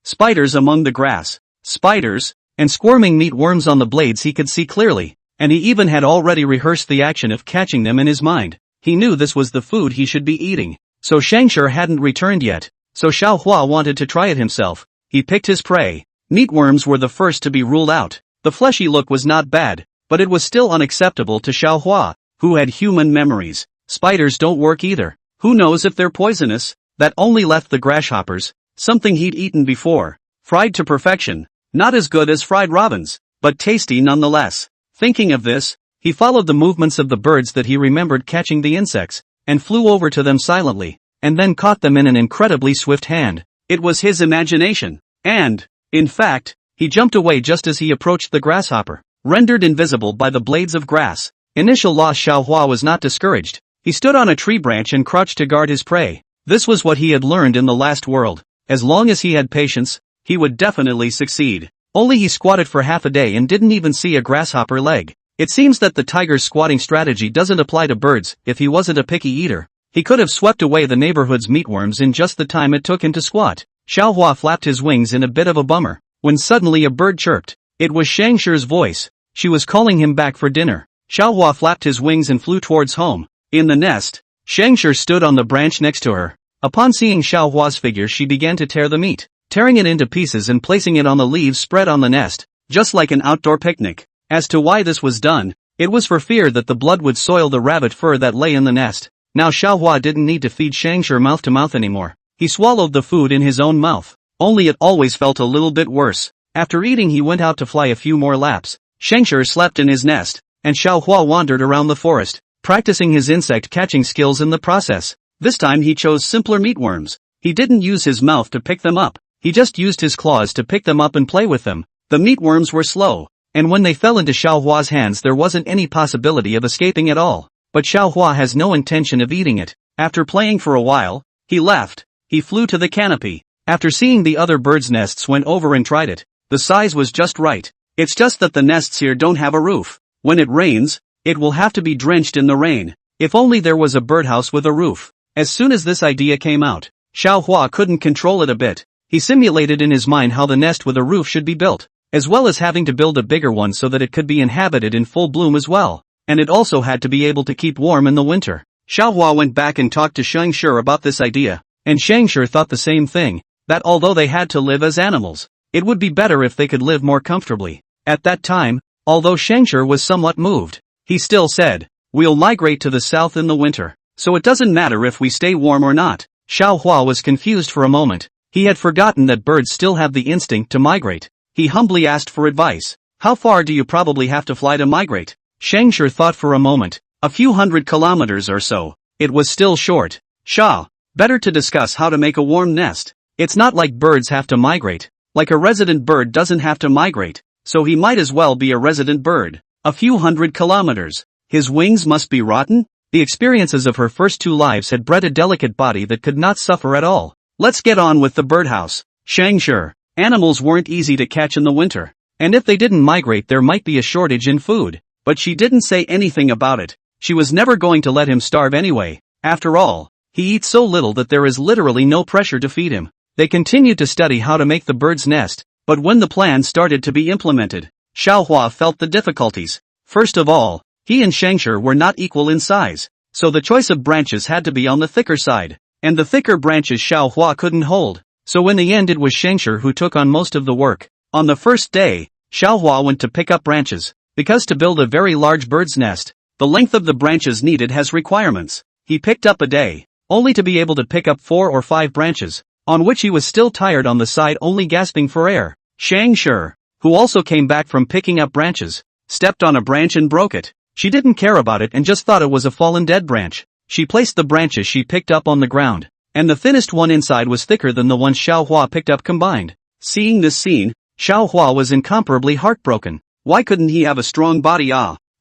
spiders among the grass, spiders, and squirming meatworms on the blades he could see clearly, and he even had already rehearsed the action of catching them in his mind. He knew this was the food he should be eating. So Scavenger hadn't returned yet, so Xiaohua wanted to try it himself. He picked his prey. Meatworms were the first to be ruled out. The fleshy look was not bad, but it was still unacceptable to Xiaohua, who had human memories. Spiders don't work either. Who knows if they're poisonous? That only left the grasshoppers, something he'd eaten before. Fried to perfection. Not as good as fried robins, but tasty nonetheless. Thinking of this, he followed the movements of the birds that he remembered catching the insects, and flew over to them silently, and then caught them in an incredibly swift hand. It was his imagination, and, in fact, he jumped away just as he approached the grasshopper, rendered invisible by the blades of grass. Initial loss. Xiaohua was not discouraged. He stood on a tree branch and crouched to guard his prey. This was what he had learned in the last world. As long as he had patience, he would definitely succeed. Only he squatted for half a day and didn't even see a grasshopper leg. It seems that the tiger's squatting strategy doesn't apply to birds. If he wasn't a picky eater, he could have swept away the neighborhood's meatworms in just the time it took him to squat. Xiaohua flapped his wings in a bit of a bummer, when suddenly a bird chirped. It was Scavenger's voice. She was calling him back for dinner. Xiaohua flapped his wings and flew towards home. In the nest, Scavenger stood on the branch next to her. Upon seeing Xiaohua's figure, she began to tear the meat, tearing it into pieces and placing it on the leaves spread on the nest, just like an outdoor picnic. As to why this was done, it was for fear that the blood would soil the rabbit fur that lay in the nest. Now Xiaohua didn't need to feed Scavenger mouth to mouth anymore. He swallowed the food in his own mouth. Only it always felt a little bit worse. After eating, he went out to fly a few more laps. Scavenger slept in his nest, and Xiaohua wandered around the forest, practicing his insect catching skills in the process. This time he chose simpler meatworms. He didn't use his mouth to pick them up. He just used his claws to pick them up and play with them. The meatworms were slow, and when they fell into Xiaohua's hands there wasn't any possibility of escaping at all. But Xiaohua has no intention of eating it. After playing for a while, he left. He flew to the canopy. After seeing the other birds' nests, went over and tried it. The size was just right. It's just that the nests here don't have a roof. When it rains, it will have to be drenched in the rain. If only there was a birdhouse with a roof. As soon as this idea came out, Xiao Hua couldn't control it a bit. He simulated in his mind how the nest with a roof should be built, as well as having to build a bigger one so that it could be inhabited in full bloom as well, and it also had to be able to keep warm in the winter. Xiao Hua went back and talked to Scavenger about this idea, and Scavenger thought the same thing, that although they had to live as animals, it would be better if they could live more comfortably. At that time, although Scavenger was somewhat moved, he still said, "We'll migrate to the south in the winter, so it doesn't matter if we stay warm or not." Xiao Hua was confused for a moment. He had forgotten that birds still have the instinct to migrate. He humbly asked for advice. "How far do you probably have to fly to migrate?" Scavenger thought for a moment. "A few 100 kilometers or so." It was still short. "Sha, better to discuss how to make a warm nest. It's not like birds have to migrate. Like a resident bird doesn't have to migrate, so he might as well be a resident bird. A few 100 kilometers. His wings must be rotten?" The experiences of her first 2 lives had bred a delicate body that could not suffer at all. "Let's get on with the birdhouse." Scavenger. Animals weren't easy to catch in the winter, and if they didn't migrate there might be a shortage in food, but she didn't say anything about it. She was never going to let him starve anyway. After all, he eats so little that there is literally no pressure to feed him. They continued to study how to make the bird's nest, but when the plan started to be implemented, Xiao Hua felt the difficulties. First of all, he and Scavenger were not equal in size, so the choice of branches had to be on the thicker side, and the thicker branches Xiao Hua couldn't hold, so in the end it was Scavenger who took on most of the work. On the first day, Xiao Hua went to pick up branches, because to build a very large bird's nest, the length of the branches needed has requirements. He picked up a day, only to be able to pick up 4 or 5 branches, on which he was still tired on the side only gasping for air. Scavenger, who also came back from picking up branches, stepped on a branch and broke it. She didn't care about it and just thought it was a fallen dead branch. She placed the branches she picked up on the ground, and the thinnest one inside was thicker than the one Xiao Hua picked up combined. Seeing this scene, Xiao Hua was incomparably heartbroken. Why couldn't he have a strong body?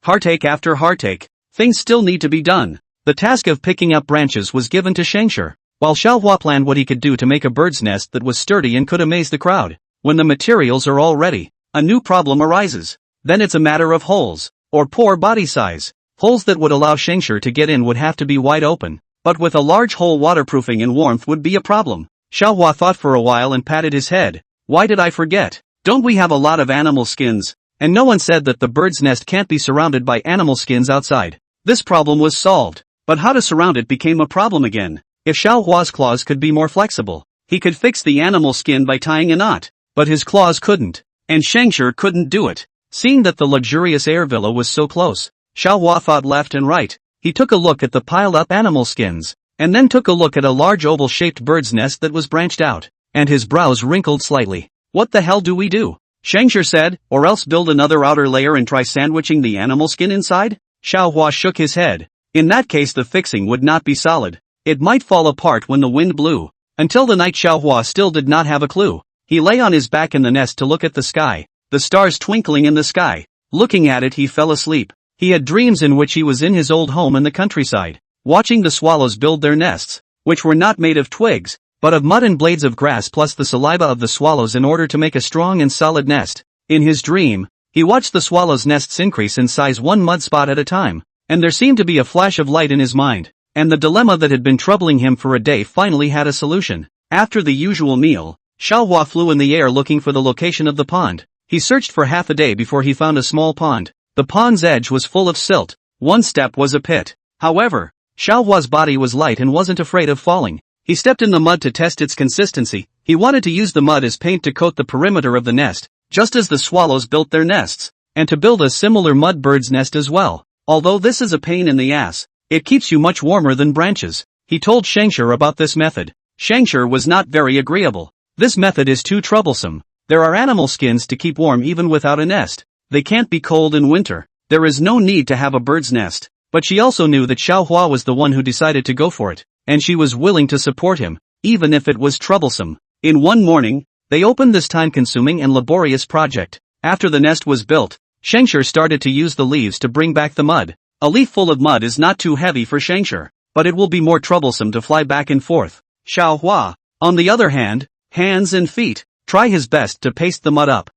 Heartache after heartache. Things still need to be done. The task of picking up branches was given to Scavenger, while Xiao Hua planned what he could do to make a bird's nest that was sturdy and could amaze the crowd. When the materials are all ready, a new problem arises. Then it's a matter of holes, or poor body size. Holes that would allow Scavenger to get in would have to be wide open, but with a large hole waterproofing and warmth would be a problem. Xiao Hua thought for a while and patted his head. "Why did I forget? Don't we have a lot of animal skins? And no one said that the bird's nest can't be surrounded by animal skins outside." This problem was solved, but how to surround it became a problem again. If Xiao Hua's claws could be more flexible, he could fix the animal skin by tying a knot, but his claws couldn't, and Scavenger couldn't do it. Seeing that the luxurious air villa was so close, Xiao Hua thought left and right. He took a look at the piled-up animal skins, and then took a look at a large oval-shaped bird's nest that was branched out, and his brows wrinkled slightly. "What the hell do we do?" Scavenger said, "Or else build another outer layer and try sandwiching the animal skin inside?" Xiao Hua shook his head. In that case the fixing would not be solid. It might fall apart when the wind blew. Until the night Xiao Hua still did not have a clue. He lay on his back in the nest to look at the sky, the stars twinkling in the sky. Looking at it he fell asleep. He had dreams in which he was in his old home in the countryside, watching the swallows build their nests, which were not made of twigs, but of mud and blades of grass plus the saliva of the swallows in order to make a strong and solid nest. In his dream, he watched the swallows' nests increase in size one mud spot at a time, and there seemed to be a flash of light in his mind, and the dilemma that had been troubling him for a day finally had a solution. After the usual meal, Xiao Hua flew in the air looking for the location of the pond. He searched for half a day before he found a small pond. The pond's edge was full of silt. One step was a pit. However, Xiao Hua's body was light and wasn't afraid of falling. He stepped in the mud to test its consistency. He wanted to use the mud as paint to coat the perimeter of the nest, just as the swallows built their nests, and to build a similar mud bird's nest as well. Although this is a pain in the ass, it keeps you much warmer than branches. He told Scavenger about this method. Scavenger was not very agreeable. "This method is too troublesome. There are animal skins to keep warm even without a nest. They can't be cold in winter. There is no need to have a bird's nest." But she also knew that Xiao Hua was the one who decided to go for it, and she was willing to support him, even if it was troublesome. In one morning, they opened this time-consuming and laborious project. After the nest was built, Scavenger started to use the leaves to bring back the mud. A leaf full of mud is not too heavy for Scavenger, but it will be more troublesome to fly back and forth. Xiao Hua, on the other hand, hands and feet, try his best to paste the mud up.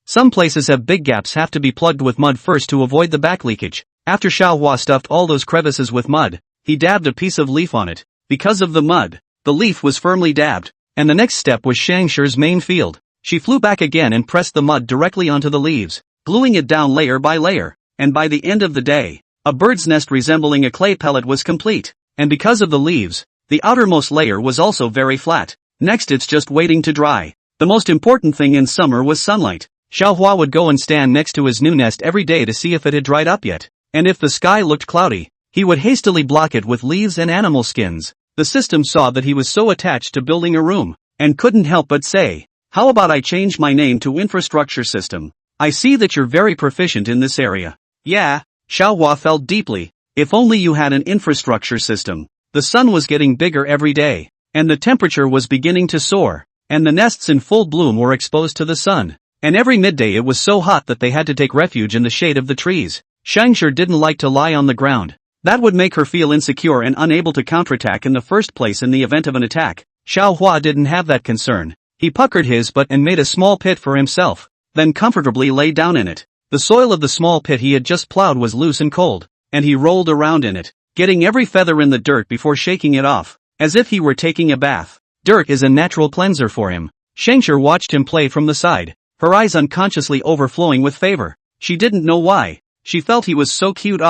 Some places have big gaps have to be plugged with mud first to avoid the back leakage. After Xiao Hua stuffed all those crevices with mud, he dabbed a piece of leaf on it. Because of the mud, the leaf was firmly dabbed, and the next step was Scavenger's main field. She flew back again and pressed the mud directly onto the leaves, gluing it down layer by layer, and by the end of the day, a bird's nest resembling a clay pellet was complete, and because of the leaves, the outermost layer was also very flat. Next it's just waiting to dry. The most important thing in summer was sunlight. Xiaohua would go and stand next to his new nest every day to see if it had dried up yet, and if the sky looked cloudy, he would hastily block it with leaves and animal skins. The system saw that he was so attached to building a room, and couldn't help but say, "How about I change my name to infrastructure system? I see that you're very proficient in this area." Yeah, Xiaohua felt deeply. If only you had an infrastructure system. The sun was getting bigger every day, and the temperature was beginning to soar, and the nests in full bloom were exposed to the sun, and every midday it was so hot that they had to take refuge in the shade of the trees. Scavenger didn't like to lie on the ground. That would make her feel insecure and unable to counterattack in the first place in the event of an attack. Xiaohua didn't have that concern. He puckered his butt and made a small pit for himself, then comfortably lay down in it. The soil of the small pit he had just plowed was loose and cold, and he rolled around in it, getting every feather in the dirt before shaking it off, as if he were taking a bath. Dirt is a natural cleanser for him. Scavenger watched him play from the side, her eyes unconsciously overflowing with favor. She didn't know why. She felt he was so cute.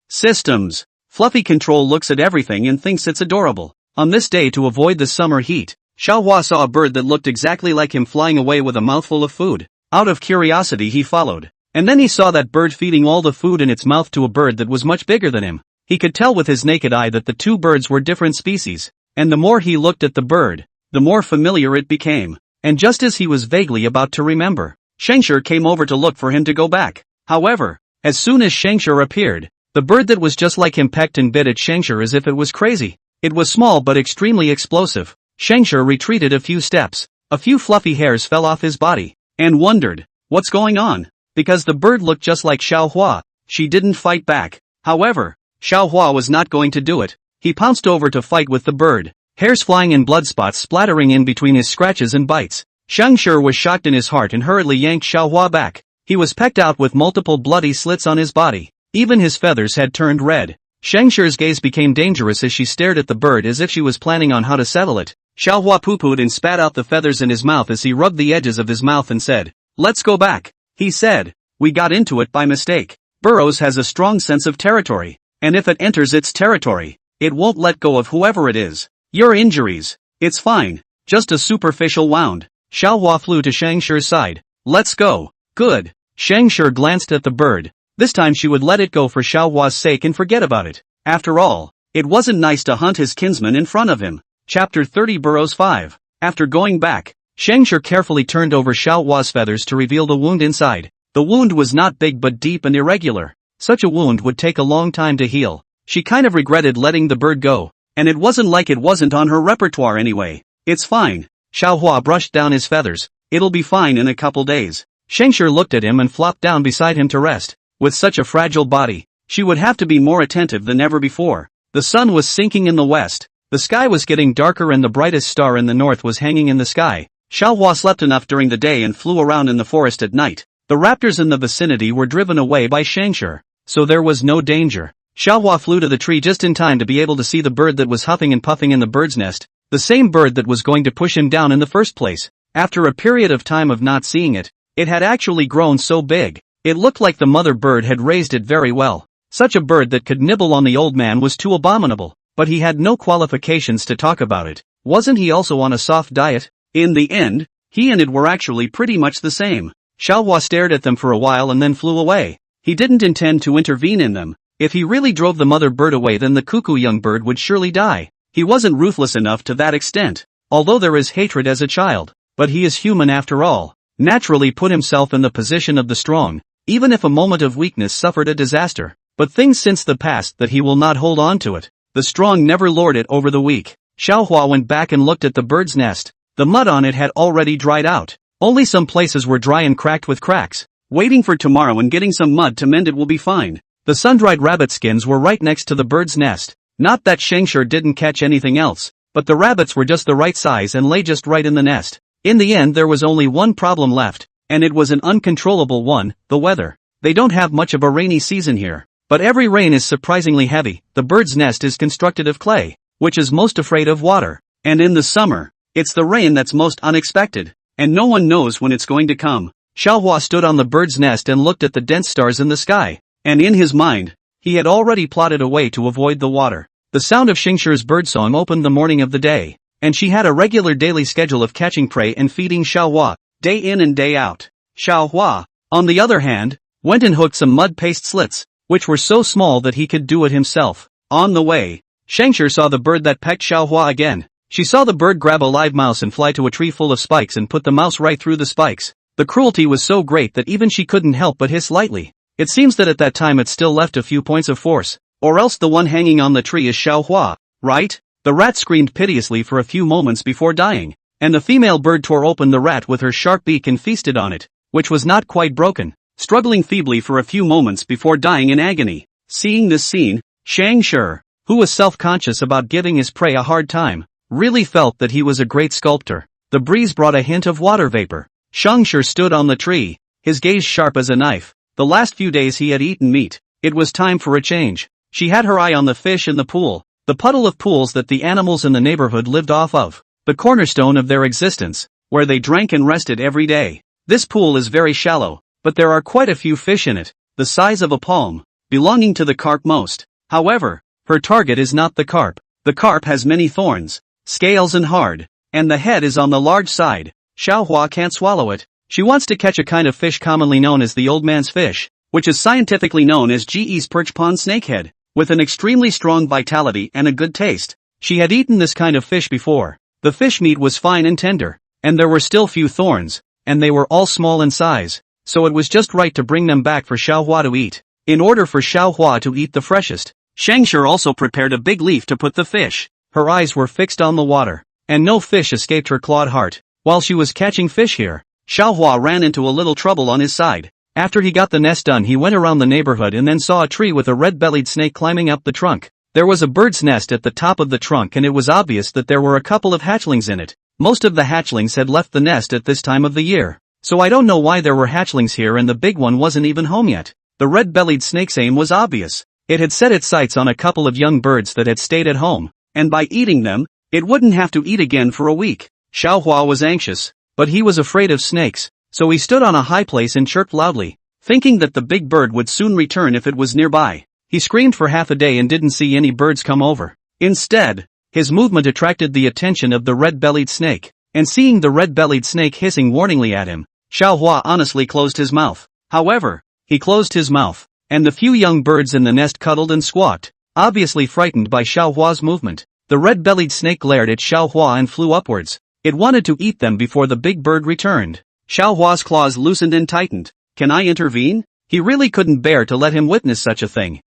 Systems. Fluffy Control looks at everything and thinks it's adorable. On this day, to avoid the summer heat, Xiaohua saw a bird that looked exactly like him flying away with a mouthful of food. Out of curiosity he followed, and then he saw that bird feeding all the food in its mouth to a bird that was much bigger than him. He could tell with his naked eye that the two birds were different species, and the more he looked at the bird, the more familiar it became. And just as he was vaguely about to remember, Scavenger came over to look for him to go back. However, as soon as Scavenger appeared, the bird that was just like him pecked and bit at Scavenger as if it was crazy. It was small but extremely explosive. Scavenger retreated a few steps, a few fluffy hairs fell off his body, and wondered, what's going on? Because the bird looked just like Xiaohua, she didn't fight back. However, Xiaohua was not going to do it. He pounced over to fight with the bird, hairs flying and blood spots splattering in between his scratches and bites. Scavenger was shocked in his heart and hurriedly yanked Xiaohua back. He was pecked out with multiple bloody slits on his body. Even his feathers had turned red. Scavenger's gaze became dangerous as she stared at the bird as if she was planning on how to settle it. Xiaohua poo-pooed and spat out the feathers in his mouth as he rubbed the edges of his mouth and said, "Let's go back." He said, "We got into it by mistake." Burrows has a strong sense of territory, and if it enters its territory, it won't let go of whoever it is. Your injuries. It's fine. Just a superficial wound. Xiaohua flew to Scavenger's side. "Let's go." "Good." Scavenger glanced at the bird. This time she would let it go for Xiaohua's sake and forget about it. After all, it wasn't nice to hunt his kinsman in front of him. Chapter 30 Burrows 5. After going back, Scavenger carefully turned over Xiaohua's feathers to reveal the wound inside. The wound was not big but deep and irregular. Such a wound would take a long time to heal. She kind of regretted letting the bird go, and it wasn't like it wasn't on her repertoire anyway. "It's fine." Xiaohua brushed down his feathers. "It'll be fine in a couple days." Scavenger looked at him and flopped down beside him to rest. With such a fragile body, she would have to be more attentive than ever before. The sun was sinking in the west. The sky was getting darker and the brightest star in the north was hanging in the sky. Xiaohua slept enough during the day and flew around in the forest at night. The raptors in the vicinity were driven away by Scavenger, so there was no danger. Xiaohua flew to the tree just in time to be able to see the bird that was huffing and puffing in the bird's nest, the same bird that was going to push him down in the first place. After a period of time of not seeing it, it had actually grown so big. It looked like the mother bird had raised it very well. Such a bird that could nibble on the old man was too abominable, but he had no qualifications to talk about it. Wasn't he also on a soft diet? In the end, he and it were actually pretty much the same. Xiaohua stared at them for a while and then flew away. He didn't intend to intervene in them. If he really drove the mother bird away, then the Cuckoo young bird would surely die. He wasn't ruthless enough to that extent. Although there is hatred as a child, but he is human after all. Naturally put himself in the position of the strong, even if a moment of weakness suffered a disaster. But things since the past that he will not hold on to it. The strong never lord it over the weak. Xiaohua went back and looked at the bird's nest. The mud on it had already dried out. Only some places were dry and cracked with cracks. Waiting for tomorrow and getting some mud to mend it will be fine. The sun-dried rabbit skins were right next to the bird's nest. Not that Scavenger didn't catch anything else, but the rabbits were just the right size and lay just right in the nest. In the end there was only one problem left, and it was an uncontrollable one, the weather. They don't have much of a rainy season here, but every rain is surprisingly heavy. The bird's nest is constructed of clay, which is most afraid of water, And in the summer, it's the rain that's most unexpected, and no one knows when it's going to come. Xiaohua stood on the bird's nest and looked at the dense stars in the sky, and in his mind, he had already plotted a way to avoid the water. The sound of Xingshir's birdsong opened the morning of the day, and she had a regular daily schedule of catching prey and feeding Xiaohua, day in and day out. Xiaohua, on the other hand, went and hooked some mud paste slits, which were so small that he could do it himself. On the way, Xingshir saw the bird that pecked Xiaohua again. She saw the bird grab a live mouse and fly to a tree full of spikes and put the mouse right through the spikes. The cruelty was so great that even she couldn't help but hiss lightly. It seems that at that time it still left a few points of force, or else the one hanging on the tree is Xiaohua, right? The rat screamed piteously for a few moments before dying, and the female bird tore open the rat with her sharp beak and feasted on it, which was not quite broken, struggling feebly for a few moments before dying in agony. Seeing this scene, Xingshir, who was self-conscious about giving his prey a hard time, really felt that he was a great sculptor. The breeze brought a hint of water vapor. Xingshir stood on the tree, his gaze sharp as a knife. The last few days he had eaten meat. It was time for a change. She had her eye on the fish in the pool, the puddle of pools that the animals in the neighborhood lived off of, the cornerstone of their existence, where they drank and rested every day. This pool is very shallow, but there are quite a few fish in it, the size of a palm, belonging to the carp most. However, her target is not the carp. The carp has many thorns, scales and hard, and the head is on the large side. Xiaohua can't swallow it. She wants to catch a kind of fish commonly known as the old man's fish, which is scientifically known as GE's perch pond snakehead, with an extremely strong vitality and a good taste. She had eaten this kind of fish before. The fish meat was fine and tender, and there were still few thorns, and they were all small in size, so it was just right to bring them back for Xiaohua to eat. In order for Xiaohua to eat the freshest, Xingshir also prepared a big leaf to put the fish. Her eyes were fixed on the water, and no fish escaped her clawed heart. While she was catching fish here, Xiaohua ran into a little trouble on his side. After he got the nest done, he went around the neighborhood and then saw a tree with a red-bellied snake climbing up the trunk. There was a bird's nest at the top of the trunk and it was obvious that there were a couple of hatchlings in it. Most of the hatchlings had left the nest at this time of the year, so I don't know why there were hatchlings here and the big one wasn't even home yet. The red-bellied snake's aim was obvious. It had set its sights on a couple of young birds that had stayed at home, and by eating them, it wouldn't have to eat again for a week. Xiaohua was anxious, but he was afraid of snakes, so he stood on a high place and chirped loudly, thinking that the big bird would soon return if it was nearby. He screamed for half a day and didn't see any birds come over. Instead, his movement attracted the attention of the red-bellied snake, and seeing the red-bellied snake hissing warningly at him, Xiaohua honestly closed his mouth. However, he closed his mouth, and the few young birds in the nest cuddled and squawked, obviously frightened by Xiaohua's movement. The red-bellied snake glared at Xiaohua and flew upwards. It wanted to eat them before the big bird returned. Xiaohua's claws loosened and tightened. Can I intervene? He really couldn't bear to let him witness such a thing.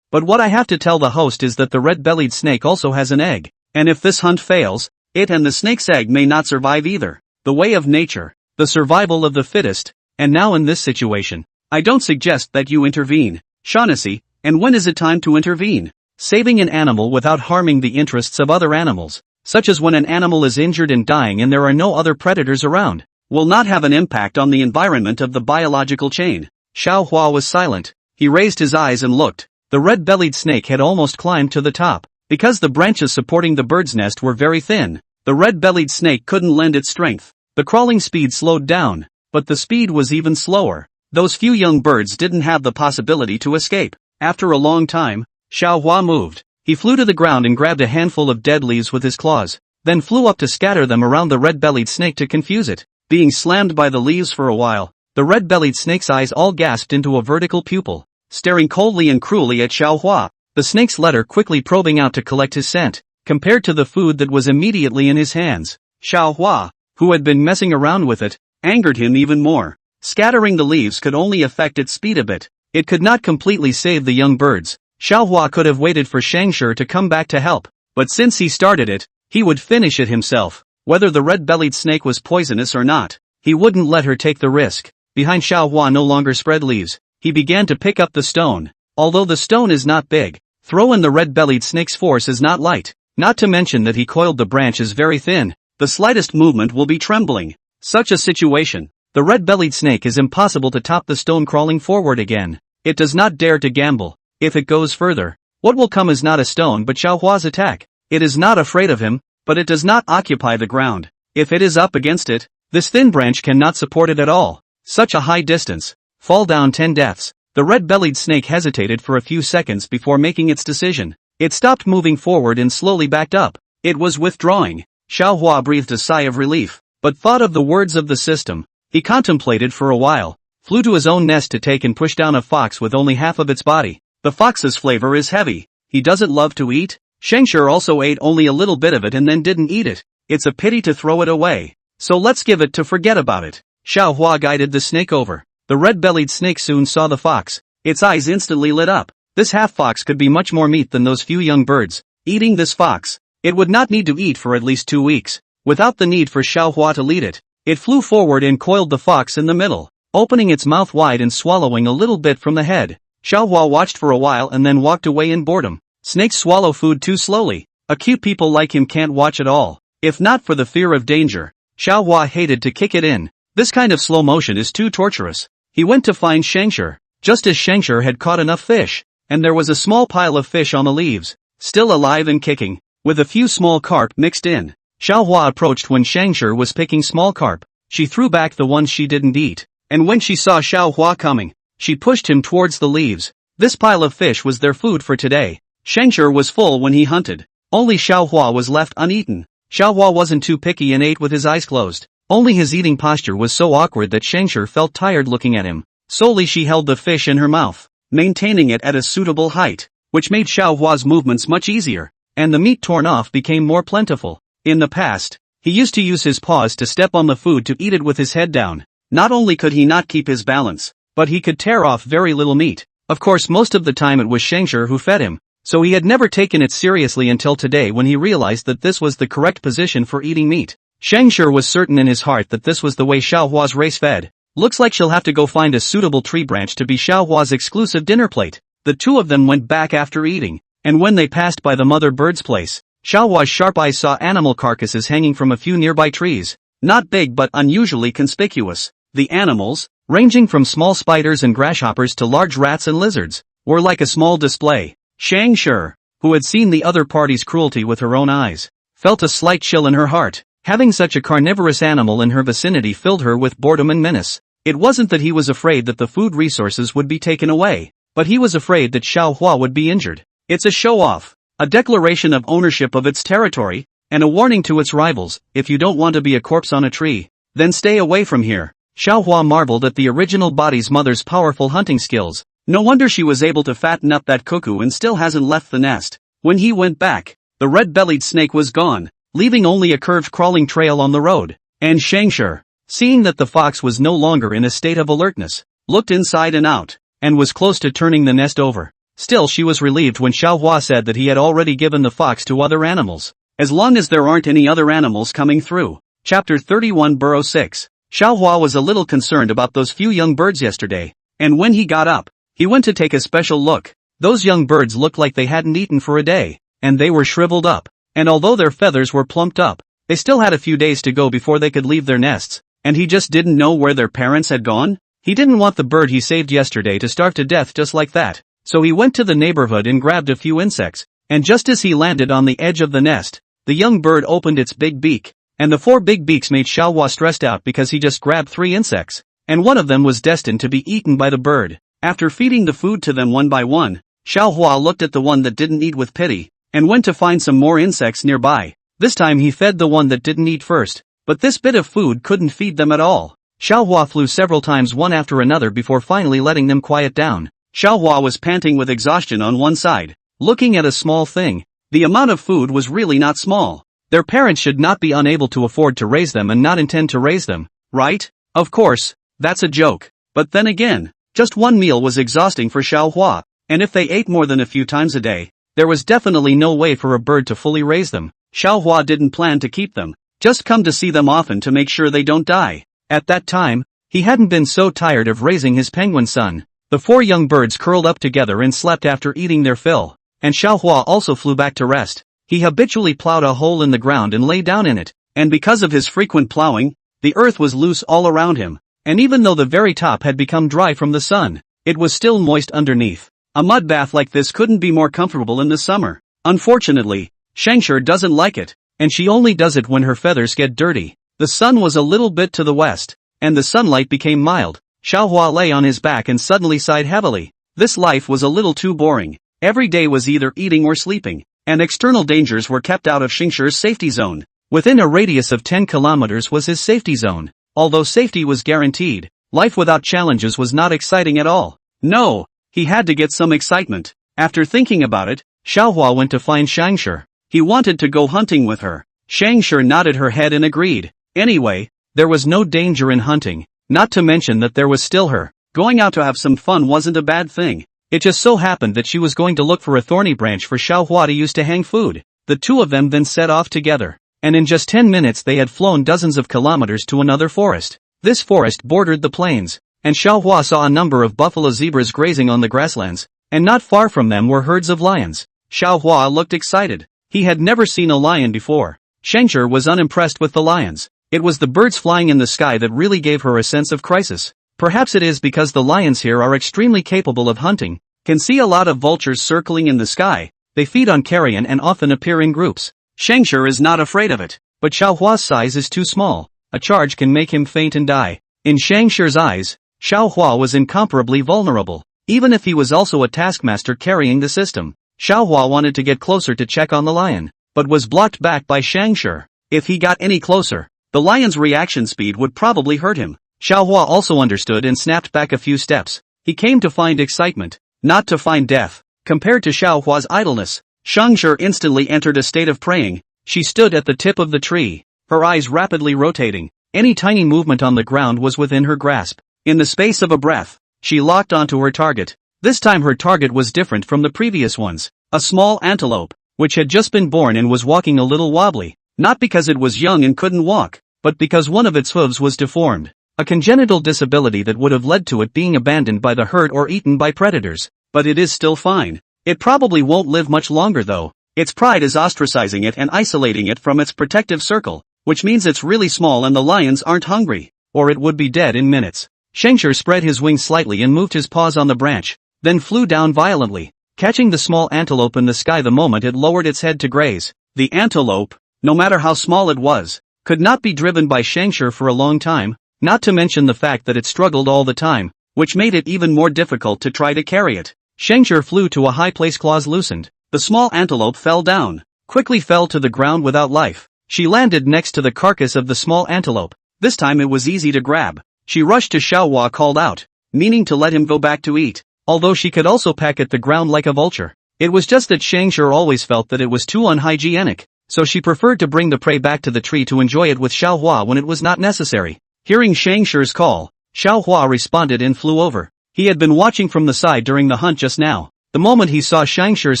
But what I have to tell the host is that the red-bellied snake also has an egg, and if this hunt fails, it and the snake's egg may not survive either. The way of nature, the survival of the fittest, and now in this situation, I don't suggest that you intervene. Shaughnessy, and when is it time to intervene? Saving an animal without harming the interests of other animals, such as when an animal is injured and dying and there are no other predators around, will not have an impact on the environment of the biological chain. Xiaohua was silent. He raised his eyes and looked. The red-bellied snake had almost climbed to the top. Because the branches supporting the bird's nest were very thin, the red-bellied snake couldn't lend its strength. The crawling speed slowed down, but the speed was even slower. Those few young birds didn't have the possibility to escape. After a long time, Xiaohua moved. He flew to the ground and grabbed a handful of dead leaves with his claws, then flew up to scatter them around the red-bellied snake to confuse it. Being slammed by the leaves for a while, the red-bellied snake's eyes all gasped into a vertical pupil, staring coldly and cruelly at Xiaohua. The snake's letter quickly probing out to collect his scent, compared to the food that was immediately in his hands. Xiaohua, who had been messing around with it, angered him even more. Scattering the leaves could only affect its speed a bit. It could not completely save the young birds. Xiaohua could have waited for Xingshir to come back to help, but since he started it, he would finish it himself. Whether the red-bellied snake was poisonous or not, he wouldn't let her take the risk. Behind Xiaohua no longer spread leaves. He began to pick up the stone. Although the stone is not big, throw in the red-bellied snake's force is not light. Not to mention that he coiled the branch is very thin. The slightest movement will be trembling. Such a situation, the red-bellied snake is impossible to top the stone crawling forward again. It does not dare to gamble. If it goes further, what will come is not a stone but Xiaohua's attack. It is not afraid of him. but it does not occupy the ground. If it is up against it, this thin branch cannot support it at all. Such a high distance. Fall down 10 deaths. The red-bellied snake hesitated for a few seconds before making its decision. It stopped moving forward and slowly backed up. It was withdrawing. Xiao Hua breathed a sigh of relief, but thought of the words of the system. He contemplated for a while, flew to his own nest to take and push down a fox with only half of its body. The fox's flavor is heavy. He doesn't love to eat. Scavenger also ate only a little bit of it and then didn't eat it. It's a pity to throw it away. So let's give it to forget about it. Xiao Hua guided the snake over. The red-bellied snake soon saw the fox. Its eyes instantly lit up. This half-fox could be much more meat than those few young birds. Eating this fox, it would not need to eat for at least 2 weeks, without the need for Xiao Hua to lead it. It flew forward and coiled the fox in the middle, opening its mouth wide and swallowing a little bit from the head. Xiao Hua watched for a while and then walked away in boredom. Snakes swallow food too slowly. Acute people like him can't watch at all. If not for the fear of danger, Xiao Hua hated to kick it in. This kind of slow motion is too torturous. He went to find Scavenger, just as Scavenger had caught enough fish, and there was a small pile of fish on the leaves, still alive and kicking, with a few small carp mixed in. Xiao Hua approached when Scavenger was picking small carp. She threw back the ones she didn't eat, and when she saw Xiao Hua coming, she pushed him towards the leaves. This pile of fish was their food for today. Scavenger was full when he hunted. Only Xiao Hua was left uneaten. Xiao Hua wasn't too picky and ate with his eyes closed. Only his eating posture was so awkward that Scavenger felt tired looking at him. Slowly she held the fish in her mouth, maintaining it at a suitable height, which made Xiao Hua's movements much easier, and the meat torn off became more plentiful. In the past, he used to use his paws to step on the food to eat it with his head down. Not only could he not keep his balance, but he could tear off very little meat. Of course, most of the time it was Scavenger who fed him, so he had never taken it seriously until today when he realized that this was the correct position for eating meat. Scavenger was certain in his heart that this was the way Xiao Hua's race fed. Looks like she'll have to go find a suitable tree branch to be Xiao Hua's exclusive dinner plate. The two of them went back after eating, and when they passed by the mother bird's place, Xiao Hua's sharp eyes saw animal carcasses hanging from a few nearby trees. Not big but unusually conspicuous. The animals, ranging from small spiders and grasshoppers to large rats and lizards, were like a small display. Scavenger, who had seen the other party's cruelty with her own eyes, felt a slight chill in her heart. Having such a carnivorous animal in her vicinity filled her with boredom and menace. It wasn't that he was afraid that the food resources would be taken away, but he was afraid that Xiao Hua would be injured. It's a show-off, a declaration of ownership of its territory, and a warning to its rivals. If you don't want to be a corpse on a tree, then stay away from here. Xiao Hua marveled at the original body's mother's powerful hunting skills. No wonder she was able to fatten up that cuckoo and still hasn't left the nest. When he went back, the red-bellied snake was gone, leaving only a curved crawling trail on the road. And Scavenger, seeing that the fox was no longer in a state of alertness, looked inside and out, and was close to turning the nest over. Still she was relieved when Xiao Hua said that he had already given the fox to other animals. As long as there aren't any other animals coming through. Chapter 31 Burrow 6. Xiao Hua was a little concerned about those few young birds yesterday, and when he got up, he went to take a special look. Those young birds looked like they hadn't eaten for a day, and they were shriveled up. And although their feathers were plumped up, they still had a few days to go before they could leave their nests, and he just didn't know where their parents had gone. He didn't want the bird he saved yesterday to starve to death just like that, so he went to the neighborhood and grabbed a few insects, and just as he landed on the edge of the nest, the young bird opened its big beak, and the 4 big beaks made Xiao Hua stressed out because he just grabbed 3 insects, and one of them was destined to be eaten by the bird. After feeding the food to them one by one, Xiao Hua looked at the one that didn't eat with pity, and went to find some more insects nearby. This time he fed the one that didn't eat first, but this bit of food couldn't feed them at all. Xiao Hua flew several times one after another before finally letting them quiet down. Xiao Hua was panting with exhaustion on one side, looking at a small thing. The amount of food was really not small. Their parents should not be unable to afford to raise them and not intend to raise them, right? Of course, that's a joke. But then again, just one meal was exhausting for Xiao Hua, and if they ate more than a few times a day, there was definitely no way for a bird to fully raise them. Xiao Hua didn't plan to keep them, just come to see them often to make sure they don't die. At that time, he hadn't been so tired of raising his penguin son. The 4 young birds curled up together and slept after eating their fill, and Xiao Hua also flew back to rest. He habitually plowed a hole in the ground and lay down in it, and because of his frequent plowing, the earth was loose all around him, and even though the very top had become dry from the sun, it was still moist underneath. A mud bath like this couldn't be more comfortable in the summer. Unfortunately, Scavenger doesn't like it. and she only does it when her feathers get dirty. The sun was a little bit to the west, and the sunlight became mild. Xiaohua lay on his back and suddenly sighed heavily. This life was a little too boring. Every day was either eating or sleeping, and external dangers were kept out of Xingshir's safety zone. Within a radius of 10 kilometers was his safety zone. Although safety was guaranteed, life without challenges was not exciting at all. No, he had to get some excitement. After thinking about it, Xiaohua went to find Xingshir. He wanted to go hunting with her. Xingshir nodded her head and agreed. Anyway, there was no danger in hunting, not to mention that there was still her. Going out to have some fun wasn't a bad thing. It just so happened that she was going to look for a thorny branch for Xiaohua to use to hang food. The two of them then set off together, and in just 10 minutes they had flown dozens of kilometers to another forest. This forest bordered the plains, and Xiaohua saw a number of buffalo zebras grazing on the grasslands, and not far from them were herds of lions. Xiaohua looked excited. He had never seen a lion before. Xingshir was unimpressed with the lions. It was the birds flying in the sky that really gave her a sense of crisis. Perhaps it is because the lions here are extremely capable of hunting. Can see a lot of vultures circling in the sky. They feed on carrion and often appear in groups. Xingshir is not afraid of it, but Xiaohua's size is too small. A charge can make him faint and die. In Xingshir's eyes, Xiaohua was incomparably vulnerable, even if he was also a taskmaster carrying the system. Xiaohua wanted to get closer to check on the lion, but was blocked back by Xingshir. If he got any closer, the lion's reaction speed would probably hurt him. Xiaohua also understood and snapped back a few steps. He came to find excitement, not to find death. Compared to Xiaohua's idleness, Xingshir instantly entered a state of praying. She stood at the tip of the tree, her eyes rapidly rotating. Any tiny movement on the ground was within her grasp. In the space of a breath, she locked onto her target. This time her target was different from the previous ones. A small antelope, which had just been born and was walking a little wobbly. Not because it was young and couldn't walk, but because one of its hooves was deformed. A congenital disability that would have led to it being abandoned by the herd or eaten by predators. But it is still fine. It probably won't live much longer though. Its pride is ostracizing it and isolating it from its protective circle, which means it's really small and the lions aren't hungry, or it would be dead in minutes. Xingshir spread his wings slightly and moved his paws on the branch, then flew down violently, catching the small antelope in the sky the moment it lowered its head to graze. The antelope, no matter how small it was, could not be driven by Xingshir for a long time, not to mention the fact that it struggled all the time, which made it even more difficult to try to carry it. Xingshir flew to a high place, claws loosened. The small antelope fell down, quickly fell to the ground without life. She landed next to the carcass of the small antelope. This time it was easy to grab. She rushed to Xiaohua, called out, meaning to let him go back to eat, although she could also peck at the ground like a vulture. It was just that Xingshir always felt that it was too unhygienic, so she preferred to bring the prey back to the tree to enjoy it with Xiaohua when it was not necessary. Hearing Xingshir's call, Xiaohua responded and flew over. He had been watching from the side during the hunt just now. The moment he saw Xingshir's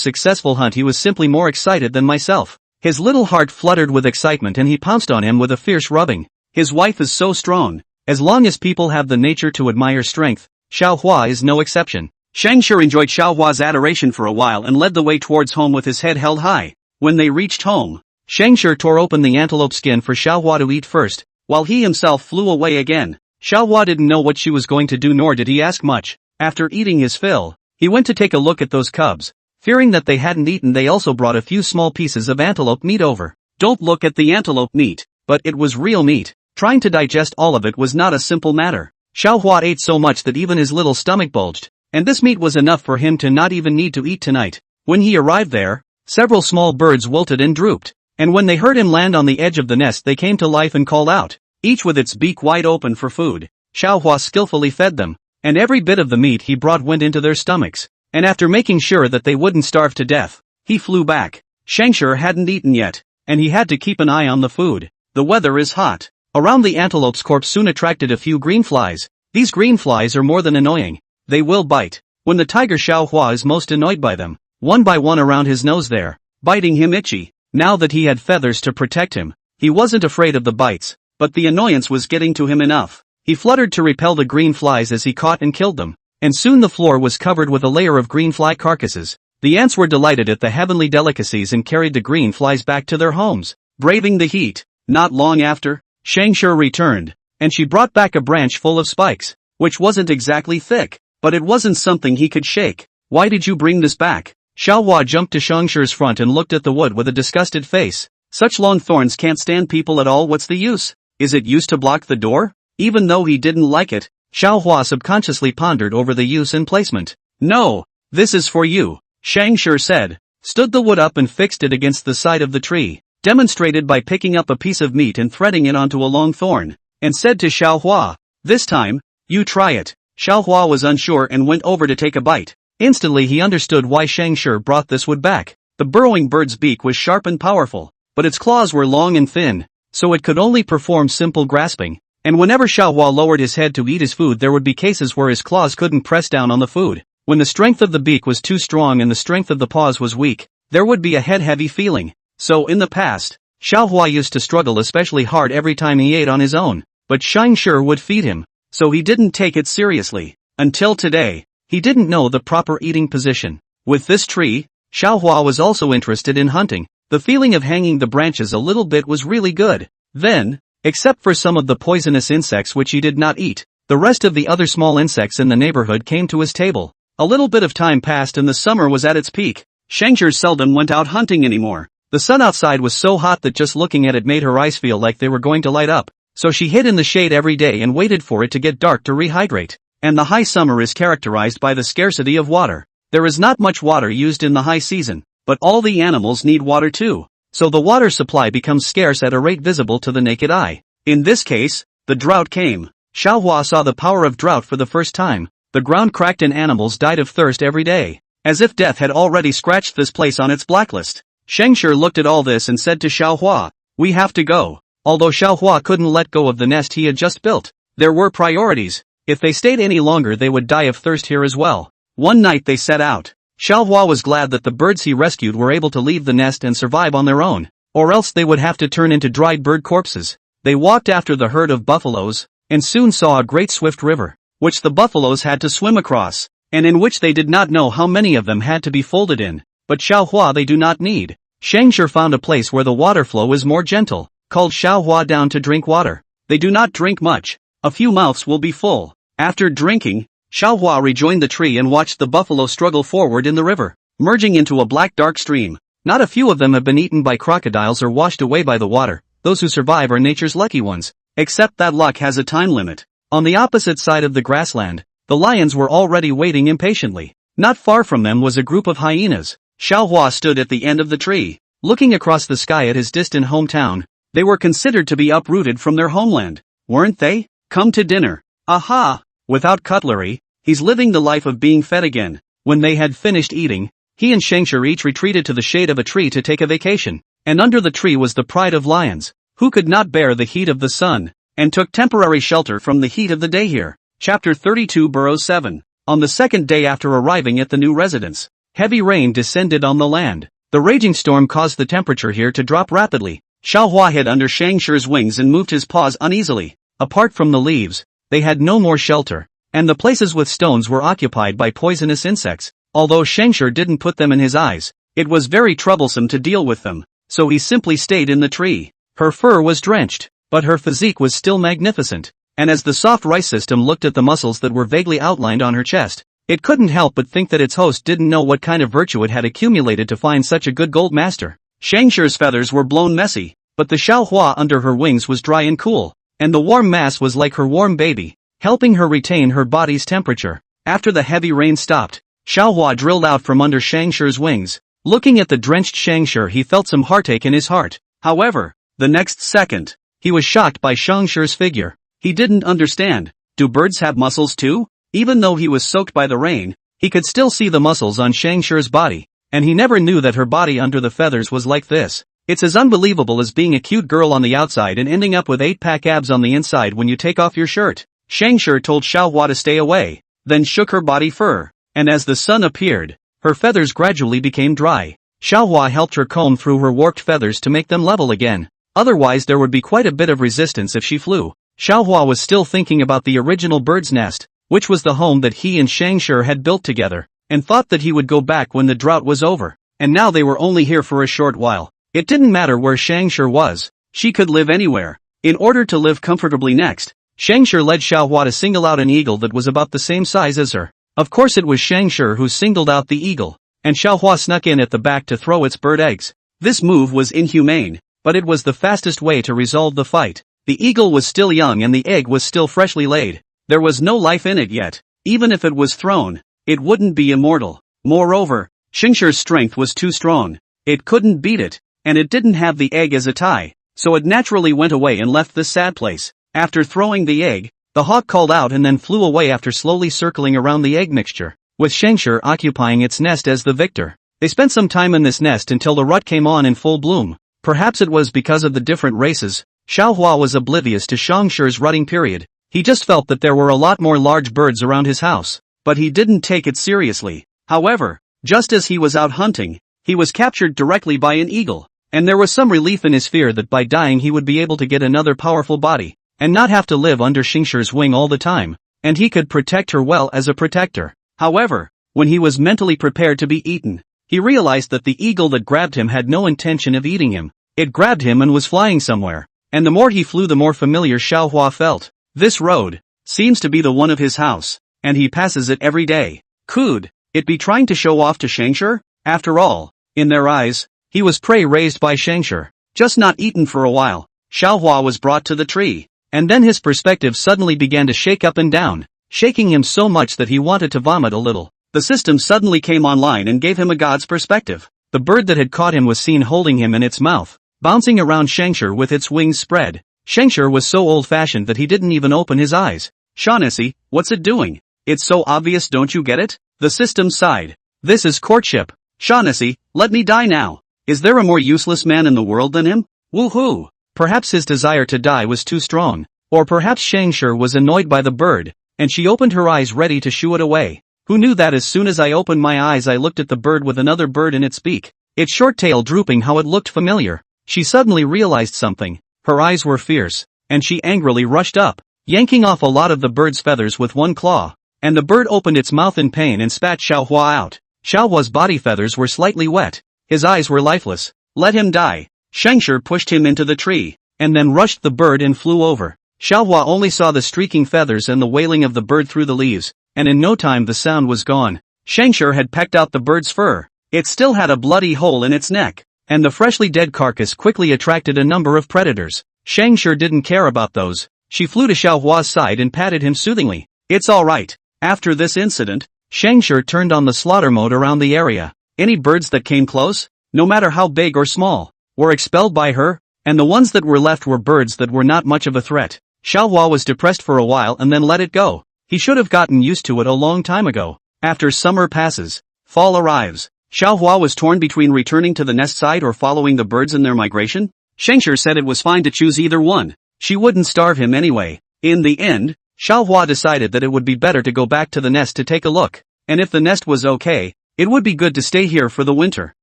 successful hunt, he was simply more excited than myself. His little heart fluttered with excitement and he pounced on him with a fierce rubbing. His wife is so strong. As long as people have the nature to admire strength, Xiaohua is no exception. Xingshir enjoyed Xiaohua's adoration for a while and led the way towards home with his head held high. When they reached home, Xingshir tore open the antelope skin for Xiaohua to eat first, while he himself flew away again. Xiaohua didn't know what she was going to do, nor did he ask much. After eating his fill, he went to take a look at those cubs. Fearing that they hadn't eaten, they also brought a few small pieces of antelope meat over. Don't look at the antelope meat, but it was real meat. Trying to digest all of it was not a simple matter. Xiaohua ate so much that even his little stomach bulged, and this meat was enough for him to not even need to eat tonight. When he arrived there, several small birds wilted and drooped, and when they heard him land on the edge of the nest they came to life and called out, each with its beak wide open for food. Xiaohua skillfully fed them, and every bit of the meat he brought went into their stomachs, and after making sure that they wouldn't starve to death, he flew back. Xingshir hadn't eaten yet, and he had to keep an eye on the food. The weather is hot. Around the antelope's corpse soon attracted a few green flies. These green flies are more than annoying. They will bite. When the tiger Xiaohua is most annoyed by them, one by one around his nose there, biting him itchy. Now that he had feathers to protect him, he wasn't afraid of the bites, but the annoyance was getting to him enough. He fluttered to repel the green flies as he caught and killed them, and soon the floor was covered with a layer of green fly carcasses. The ants were delighted at the heavenly delicacies and carried the green flies back to their homes, braving the heat. Not long after, Xingshir returned, and she brought back a branch full of spikes, which wasn't exactly thick, but it wasn't something he could shake. Why did you bring this back? Xiaohua jumped to Xingshir's front and looked at the wood with a disgusted face. Such long thorns can't stand people at all. What's the use? Is it used to block the door? Even though he didn't like it, Xiaohua subconsciously pondered over the use and placement. No, this is for you, Scavenger said, stood the wood up and fixed it against the side of the tree, demonstrated by picking up a piece of meat and threading it onto a long thorn, and said to Xiaohua, this time, you try it. Xiaohua was unsure and went over to take a bite. Instantly he understood why Scavenger brought this wood back. The burrowing bird's beak was sharp and powerful, but its claws were long and thin, so it could only perform simple grasping. And whenever Xiaohua lowered his head to eat his food, there would be cases where his claws couldn't press down on the food. When the strength of the beak was too strong and the strength of the paws was weak, there would be a head-heavy feeling. So in the past, Xiaohua used to struggle especially hard every time he ate on his own, but Scavenger would feed him, so he didn't take it seriously. Until today, he didn't know the proper eating position. With this tree, Xiaohua was also interested in hunting. The feeling of hanging the branches a little bit was really good. Then, except for some of the poisonous insects which he did not eat, the rest of the other small insects in the neighborhood came to his table. A little bit of time passed and the summer was at its peak. Scavenger seldom went out hunting anymore. The sun outside was so hot that just looking at it made her eyes feel like they were going to light up. So she hid in the shade every day and waited for it to get dark to rehydrate. And the high summer is characterized by the scarcity of water. There is not much water used in the high season, but all the animals need water too. So the water supply becomes scarce at a rate visible to the naked eye. In this case, the drought came. Xiaohua saw the power of drought for the first time. The ground cracked and animals died of thirst every day, as if death had already scratched this place on its blacklist. Scavenger looked at all this and said to Xiaohua, we have to go. Although Xiaohua couldn't let go of the nest he had just built, there were priorities. If they stayed any longer they would die of thirst here as well. One night they set out. Xiaohua was glad that the birds he rescued were able to leave the nest and survive on their own, or else they would have to turn into dried bird corpses. They walked after the herd of buffaloes, and soon saw a great swift river, which the buffaloes had to swim across, and in which they did not know how many of them had to be folded in. But Xiaohua they do not need. Scavenger found a place where the water flow is more gentle, called Xiaohua down to drink water. They do not drink much. A few mouths will be full. After drinking, Xiaohua rejoined the tree and watched the buffalo struggle forward in the river, merging into a black dark stream. Not a few of them have been eaten by crocodiles or washed away by the water. Those who survive are nature's lucky ones. Except that luck has a time limit. On the opposite side of the grassland, the lions were already waiting impatiently. Not far from them was a group of hyenas. Xiaohua stood at the end of the tree, looking across the sky at his distant hometown. They were considered to be uprooted from their homeland, weren't they? Come to dinner. Aha! Without cutlery, he's living the life of being fed again. When they had finished eating, he and Scavenger each retreated to the shade of a tree to take a vacation. And under the tree was the pride of lions, who could not bear the heat of the sun, and took temporary shelter from the heat of the day here. Chapter 32 Burrow 7. On the second day after arriving at the new residence, heavy rain descended on the land. The raging storm caused the temperature here to drop rapidly. Xiaohua hid under Scavenger's wings and moved his paws uneasily. Apart from the leaves, they had no more shelter, and the places with stones were occupied by poisonous insects. Although Scavenger didn't put them in his eyes, it was very troublesome to deal with them, so he simply stayed in the tree. Her fur was drenched, but her physique was still magnificent, and as the soft rice system looked at the muscles that were vaguely outlined on her chest, it couldn't help but think that its host didn't know what kind of virtue it had accumulated to find such a good gold master. Scavenger's feathers were blown messy, but the Xiaohua under her wings was dry and cool, and the warm mass was like her warm baby, helping her retain her body's temperature. After the heavy rain stopped, Xiaohua drilled out from under Scavenger's wings. Looking at the drenched Scavenger, he felt some heartache in his heart. However, the next second, he was shocked by Scavenger's figure. He didn't understand. Do birds have muscles too? Even though he was soaked by the rain, he could still see the muscles on Scavenger's body, and he never knew that her body under the feathers was like this. It's as unbelievable as being a cute girl on the outside and ending up with 8-pack abs on the inside when you take off your shirt. Scavenger told Xiaohua to stay away, then shook her body fur, and as the sun appeared, her feathers gradually became dry. Xiaohua helped her comb through her warped feathers to make them level again. Otherwise there would be quite a bit of resistance if she flew. Xiaohua was still thinking about the original bird's nest, which was the home that he and Scavenger had built together, and thought that he would go back when the drought was over. And now they were only here for a short while. It didn't matter where Scavenger was, she could live anywhere. In order to live comfortably next, Scavenger led Xiaohua to single out an eagle that was about the same size as her. Of course it was Scavenger who singled out the eagle, and Xiaohua snuck in at the back to throw its bird eggs. This move was inhumane, but it was the fastest way to resolve the fight. The eagle was still young and the egg was still freshly laid. There was no life in it yet. Even if it was thrown, it wouldn't be immortal. Moreover, Xingqi's strength was too strong. It couldn't beat it, and it didn't have the egg as a tie, so it naturally went away and left this sad place. After throwing the egg, the hawk called out and then flew away after slowly circling around the egg mixture, with Xingqi occupying its nest as the victor. They spent some time in this nest until the rut came on in full bloom. Perhaps it was because of the different races. Xiaohua was oblivious to Shangqi's rutting period. He just felt that there were a lot more large birds around his house, but he didn't take it seriously. However, just as he was out hunting, he was captured directly by an eagle, and there was some relief in his fear that by dying he would be able to get another powerful body, and not have to live under Xingqi's wing all the time, and he could protect her well as a protector. However, when he was mentally prepared to be eaten, he realized that the eagle that grabbed him had no intention of eating him. It grabbed him and was flying somewhere, and the more he flew the more familiar Xiaohua felt. This road seems to be the one of his house, and he passes it every day. Could it be trying to show off to Xingqi? After all, in their eyes, he was prey raised by Xingqi, just not eaten for a while. Xiaohua was brought to the tree, and then his perspective suddenly began to shake up and down, shaking him so much that he wanted to vomit a little. The system suddenly came online and gave him a god's perspective. The bird that had caught him was seen holding him in its mouth, bouncing around Xingqi with its wings spread. Xingqi was so old-fashioned that he didn't even open his eyes. Shaughnessy, what's it doing? It's so obvious, don't you get it? The system sighed. This is courtship. Shaughnessy, let me die now. Is there a more useless man in the world than him? Woohoo! Perhaps his desire to die was too strong. Or perhaps Xingqi was annoyed by the bird, and she opened her eyes ready to shoo it away. Who knew that as soon as I opened my eyes I looked at the bird with another bird in its beak, its short tail drooping how it looked familiar. She suddenly realized something. Her eyes were fierce, and she angrily rushed up, yanking off a lot of the bird's feathers with one claw, and the bird opened its mouth in pain and spat Xiaohua out. Xiaohua's body feathers were slightly wet. His eyes were lifeless. Let him die. Xingqi pushed him into the tree, and then rushed the bird and flew over. Xiaohua only saw the streaking feathers and the wailing of the bird through the leaves, and in no time the sound was gone. Xingqi had pecked out the bird's fur. It still had a bloody hole in its neck, and the freshly dead carcass quickly attracted a number of predators. Xingqi didn't care about those. She flew to Xiaohua's side and patted him soothingly. It's all right. After this incident, Xingqi turned on the slaughter mode around the area. Any birds that came close, no matter how big or small, were expelled by her, and the ones that were left were birds that were not much of a threat. Xiaohua was depressed for a while and then let it go. He should have gotten used to it a long time ago. After summer passes, fall arrives. Xiaohua was torn between returning to the nest site or following the birds in their migration. Xingqi said it was fine to choose either one. She wouldn't starve him anyway. In the end, Xiaohua decided that it would be better to go back to the nest to take a look, and if the nest was okay, it would be good to stay here for the winter.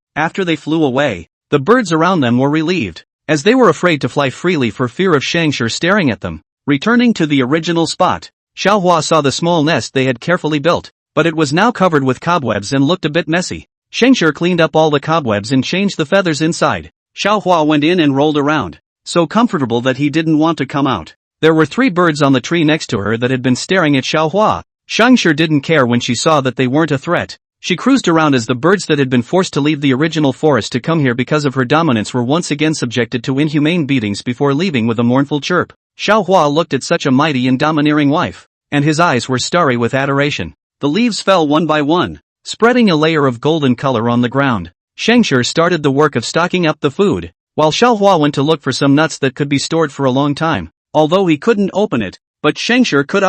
After they flew away, the birds around them were relieved, as they were afraid to fly freely for fear of Xingqi staring at them. Returning to the original spot, Xiaohua saw the small nest they had carefully built, but it was now covered with cobwebs and looked a bit messy. Xingqi cleaned up all the cobwebs and changed the feathers inside. Xiaohua went in and rolled around, so comfortable that he didn't want to come out. There were 3 birds on the tree next to her that had been staring at Xiaohua. Xingqi didn't care when she saw that they weren't a threat. She cruised around as the birds that had been forced to leave the original forest to come here because of her dominance were once again subjected to inhumane beatings before leaving with a mournful chirp. Xiaohua looked at such a mighty and domineering wife, and his eyes were starry with adoration. The leaves fell one by one, spreading a layer of golden color on the ground. Xingqi started the work of stocking up the food, while Xiaohua went to look for some nuts that could be stored for a long time. Although he couldn't open it, but Xingqi could.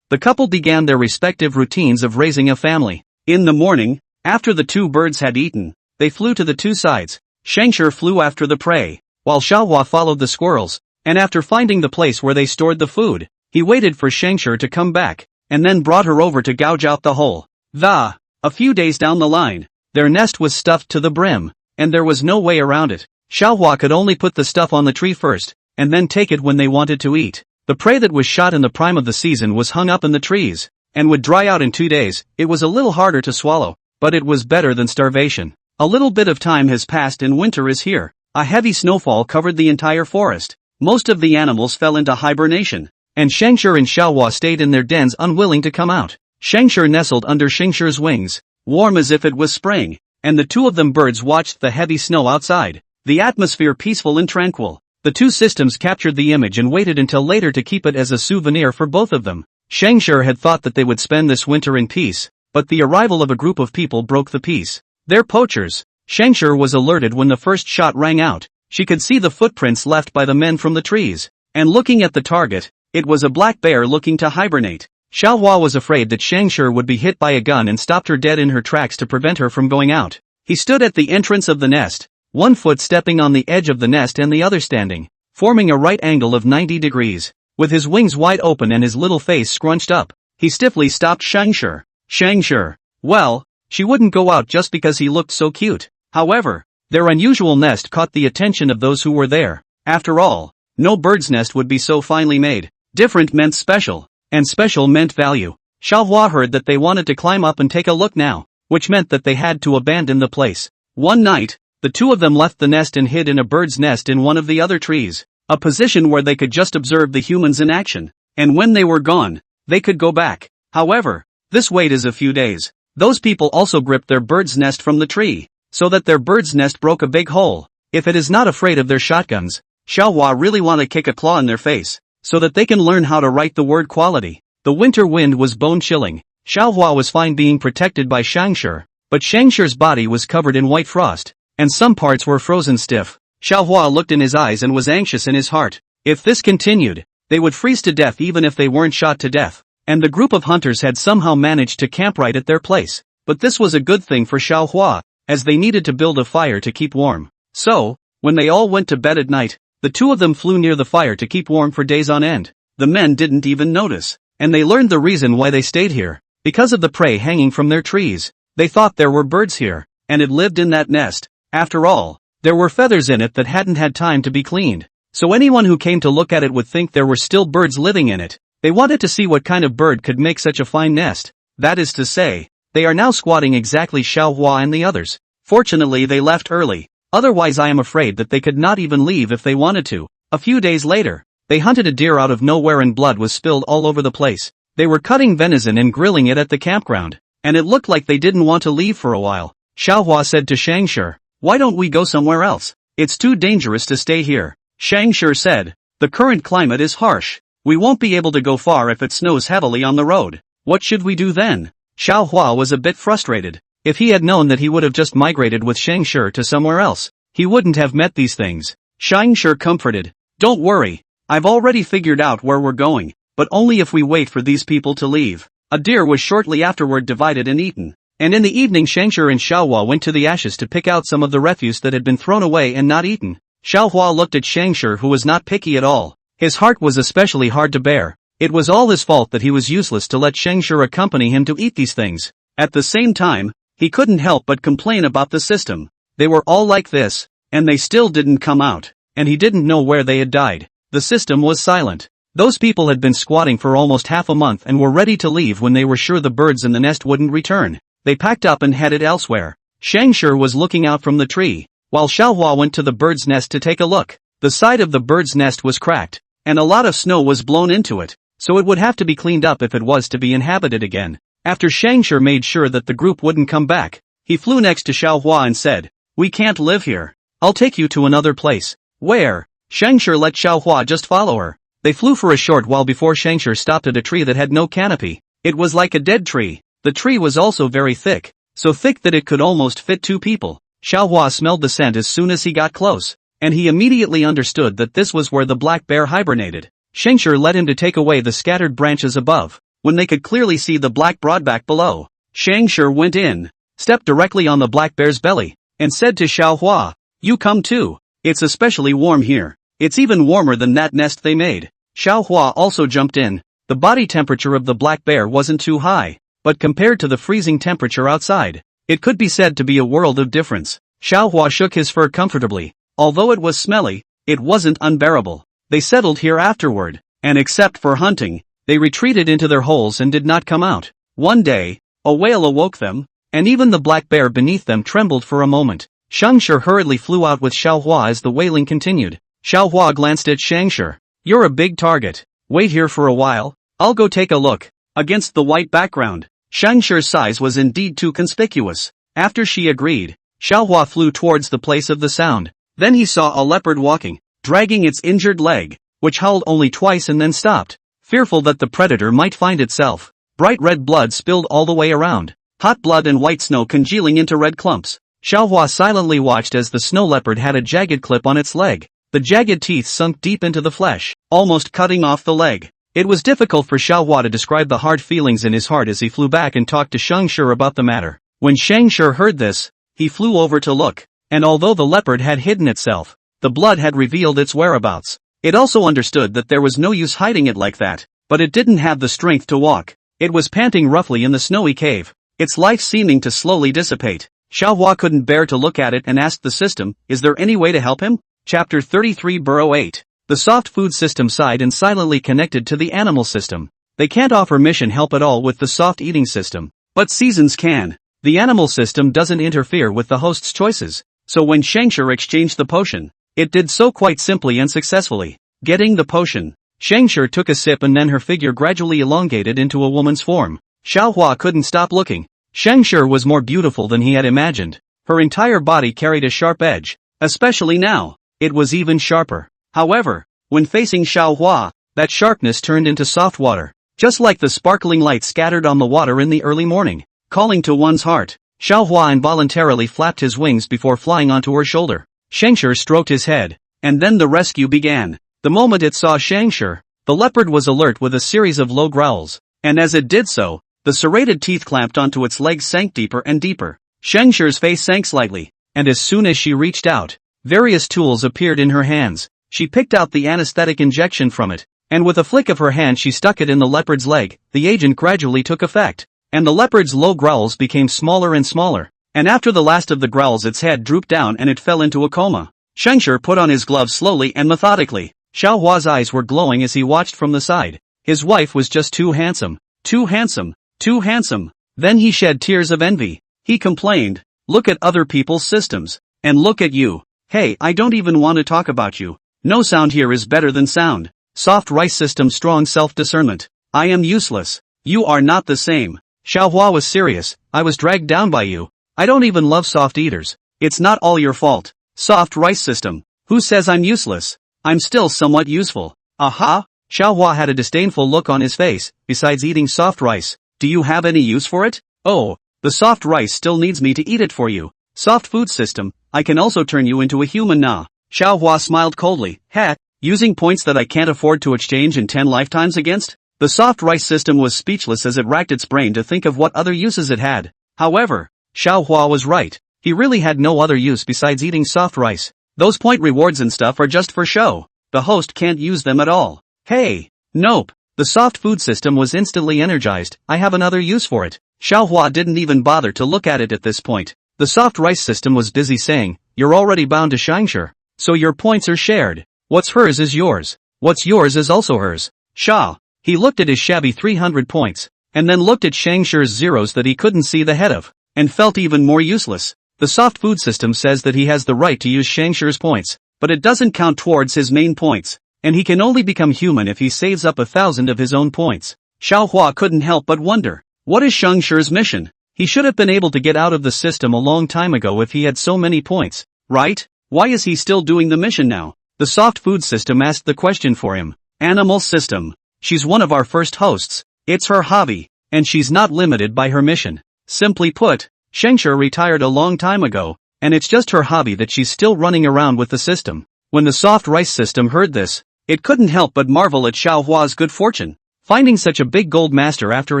The couple began their respective routines of raising a family. In the morning, after the 2 birds had eaten, they flew to the 2 sides. Xingqi flew after the prey, while Xiaohua followed the squirrels, and after finding the place where they stored the food, he waited for Xingqi to come back, and then brought her over to gouge out the hole. A few days down the line, their nest was stuffed to the brim, and there was no way around it. Xiaohua could only put the stuff on the tree first, and then take it when they wanted to eat. The prey that was shot in the prime of the season was hung up in the trees, and would dry out in 2 days. It was a little harder to swallow, but it was better than starvation. A little bit of time has passed and winter is here. A heavy snowfall covered the entire forest. Most of the animals fell into hibernation, and Xingqi and Xiaohua stayed in their dens unwilling to come out. Xingqi nestled under Xingqi's wings, warm as if it was spring, and the 2 of them birds watched the heavy snow outside. the atmosphere peaceful and tranquil. The two systems captured the image and waited until later to keep it as a souvenir for both of them. Scavenger had thought that they would spend this winter in peace, but the arrival of a group of people broke the peace. They're poachers. Scavenger was alerted when the first shot rang out. She could see the footprints left by the men from the trees. And looking at the target, it was a black bear looking to hibernate. Xiaohua was afraid that Scavenger would be hit by a gun and stopped her dead in her tracks to prevent her from going out. He stood at the entrance of the nest, one foot stepping on the edge of the nest and the other standing, forming a right angle of 90 degrees. With his wings wide open and his little face scrunched up, he stiffly stopped Scavenger. Scavenger. Well, she wouldn't go out just because he looked so cute. However, their unusual nest caught the attention of those who were there. After all, no bird's nest would be so finely made. Different meant special, and special meant value. Xiaohua heard that they wanted to climb up and take a look now, which meant that they had to abandon the place. One night, the two of them left the nest and hid in a bird's nest in one of the other trees, a position where they could just observe the humans in action, and when they were gone, they could go back. However, this wait is a few days. Those people also gripped their bird's nest from the tree, so that their bird's nest broke a big hole. If it is not afraid of their shotguns, Xiaohua really want to kick a claw in their face, so that they can learn how to write the word quality. The winter wind was bone-chilling. Xiaohua was fine being protected by Scavenger, but Scanger's body was covered in white frost, and some parts were frozen stiff. Xiaohua looked in his eyes and was anxious in his heart. If this continued, they would freeze to death even if they weren't shot to death. And the group of hunters had somehow managed to camp right at their place. But this was a good thing for Xiaohua, as they needed to build a fire to keep warm. So, when they all went to bed at night, the two of them flew near the fire to keep warm for days on end. The men didn't even notice, and they learned the reason why they stayed here. Because of the prey hanging from their trees. They thought there were birds here, and it lived in that nest. After all, there were feathers in it that hadn't had time to be cleaned. So anyone who came to look at it would think there were still birds living in it. They wanted to see what kind of bird could make such a fine nest. That is to say, they are now squatting exactly Xiaohua and the others. Fortunately they left early, otherwise I am afraid that they could not even leave if they wanted to. A few days later, they hunted a deer out of nowhere and blood was spilled all over the place. They were cutting venison and grilling it at the campground, and it looked like they didn't want to leave for a while. Xiaohua said to Scavenger, "Why don't we go somewhere else? It's too dangerous to stay here." Scavenger said, "The current climate is harsh. We won't be able to go far if it snows heavily on the road. What should we do then?" Xiaohua was a bit frustrated. If he had known that he would have just migrated with Scavenger to somewhere else, he wouldn't have met these things. Scavenger comforted, "Don't worry, I've already figured out where we're going, but only if we wait for these people to leave." A deer was shortly afterward divided and eaten, and in the evening Scavenger and Xiaohua went to the ashes to pick out some of the refuse that had been thrown away and not eaten. Xiaohua looked at Scavenger, who was not picky at all. His heart was especially hard to bear. It was all his fault that he was useless to let Scavenger accompany him to eat these things. At the same time, he couldn't help but complain about the system. They were all like this, and they still didn't come out, and he didn't know where they had died. The system was silent. Those people had been squatting for almost half a month and were ready to leave when they were sure the birds in the nest wouldn't return. They packed up and headed elsewhere. Scavenger was looking out from the tree, while Xiaohua went to the bird's nest to take a look. The side of the bird's nest was cracked, and a lot of snow was blown into it, so it would have to be cleaned up if it was to be inhabited again. After Scavenger made sure that the group wouldn't come back, he flew next to Xiaohua and said, "We can't live here. I'll take you to another place." "Where?" Scavenger let Xiaohua just follow her. They flew for a short while before Scavenger stopped at a tree that had no canopy. It was like a dead tree. The tree was also very thick, so thick that it could almost fit two people. Xiaohua smelled the scent as soon as he got close, and he immediately understood that this was where the black bear hibernated. Scavenger led him to take away the scattered branches above, when they could clearly see the black broadback below. Scavenger went in, stepped directly on the black bear's belly, and said to Xiaohua, "You come too. It's especially warm here. It's even warmer than that nest they made." Xiaohua also jumped in. The body temperature of the black bear wasn't too high, but compared to the freezing temperature outside, it could be said to be a world of difference. Xiaohua shook his fur comfortably. Although it was smelly, it wasn't unbearable. They settled here afterward, and except for hunting, they retreated into their holes and did not come out. One day, a whale awoke them, and even the black bear beneath them trembled for a moment. Scavenger hurriedly flew out with Xiaohua as the wailing continued. Xiaohua glanced at Scavenger. "You're a big target. Wait here for a while, I'll go take a look." Against the white background, Scavenger's size was indeed too conspicuous. After she agreed, Xiaohua flew towards the place of the sound. Then he saw a leopard walking, dragging its injured leg, which howled only twice and then stopped, fearful that the predator might find itself. Bright red blood spilled all the way around, hot blood and white snow congealing into red clumps. Xiaohua silently watched as the snow leopard had a jagged clip on its leg. The jagged teeth sunk deep into the flesh, almost cutting off the leg. It was difficult for Xiaohua to describe the hard feelings in his heart as he flew back and talked to Scavenger about the matter. When Scavenger heard this, he flew over to look, and although the leopard had hidden itself, the blood had revealed its whereabouts. It also understood that there was no use hiding it like that, but it didn't have the strength to walk. It was panting roughly in the snowy cave, its life seeming to slowly dissipate. Xiaohua couldn't bear to look at it and asked the system, "Is there any way to help him?" Chapter 33 Burrow 8. The soft food system sighed and silently connected to the animal system. They can't offer mission help at all with the soft eating system, but seasons can. The animal system doesn't interfere with the host's choices, so when Scavenger exchanged the potion, it did so quite simply and successfully. Getting the potion, Scavenger took a sip and then her figure gradually elongated into a woman's form. Xiaohua couldn't stop looking. Scavenger was more beautiful than he had imagined. Her entire body carried a sharp edge, especially now. It was even sharper. However, when facing Xiaohua, that sharpness turned into soft water, just like the sparkling light scattered on the water in the early morning, calling to one's heart. Xiaohua involuntarily flapped his wings before flying onto her shoulder. Scavenger stroked his head, and then the rescue began. The moment it saw Scavenger, the leopard was alert with a series of low growls, and as it did so, the serrated teeth clamped onto its legs sank deeper and deeper. Scavenger's face sank slightly, and as soon as she reached out, various tools appeared in her hands. She picked out the anesthetic injection from it, and with a flick of her hand she stuck it in the leopard's leg. The agent gradually took effect, and the leopard's low growls became smaller and smaller, and after the last of the growls its head drooped down and it fell into a coma. Scavenger put on his gloves slowly and methodically. Xiaohua's eyes were glowing as he watched from the side. His wife was just too handsome, too handsome, too handsome. Then he shed tears of envy. He complained, "Look at other people's systems, and look at you. Hey, I don't even want to talk about you. No sound here is better than sound. Soft rice system, strong self-discernment. I am useless. You are not the same." Xiaohua was serious. "I was dragged down by you. I don't even love soft eaters. It's not all your fault. Soft rice system. Who says I'm useless? I'm still somewhat useful." Aha! Xiaohua had a disdainful look on his face. "Besides eating soft rice, do you have any use for it?" "Oh, the soft rice still needs me to eat it for you. Soft food system, I can also turn you into a human now." Xiaohua smiled coldly. "Heck, using points that I can't afford to exchange in 10 lifetimes against?" The soft rice system was speechless as it racked its brain to think of what other uses it had. However, Xiaohua was right. He really had no other use besides eating soft rice. Those point rewards and stuff are just for show. The host can't use them at all. Hey! Nope. The soft food system was instantly energized. "I have another use for it." Xiaohua didn't even bother to look at it at this point. The soft rice system was busy saying, "You're already bound to Scavenger, so your points are shared. What's hers is yours. What's yours is also hers." Sha! He looked at his shabby 300 points, and then looked at Scavenger's zeros that he couldn't see the head of, and felt even more useless. The soft food system says that he has the right to use Scavenger's points, but it doesn't count towards his main points, and he can only become human if he saves up 1,000 of his own points. Xiaohua couldn't help but wonder, what is Scavenger's mission? He should have been able to get out of the system a long time ago if he had so many points, right? Why is he still doing the mission now? The soft food system asked the question for him. Animal system. She's one of our first hosts. It's her hobby, and she's not limited by her mission. Simply put, Scavenger retired a long time ago, and it's just her hobby that she's still running around with the system. When the soft rice system heard this, it couldn't help but marvel at Xiaohua's good fortune, finding such a big gold master after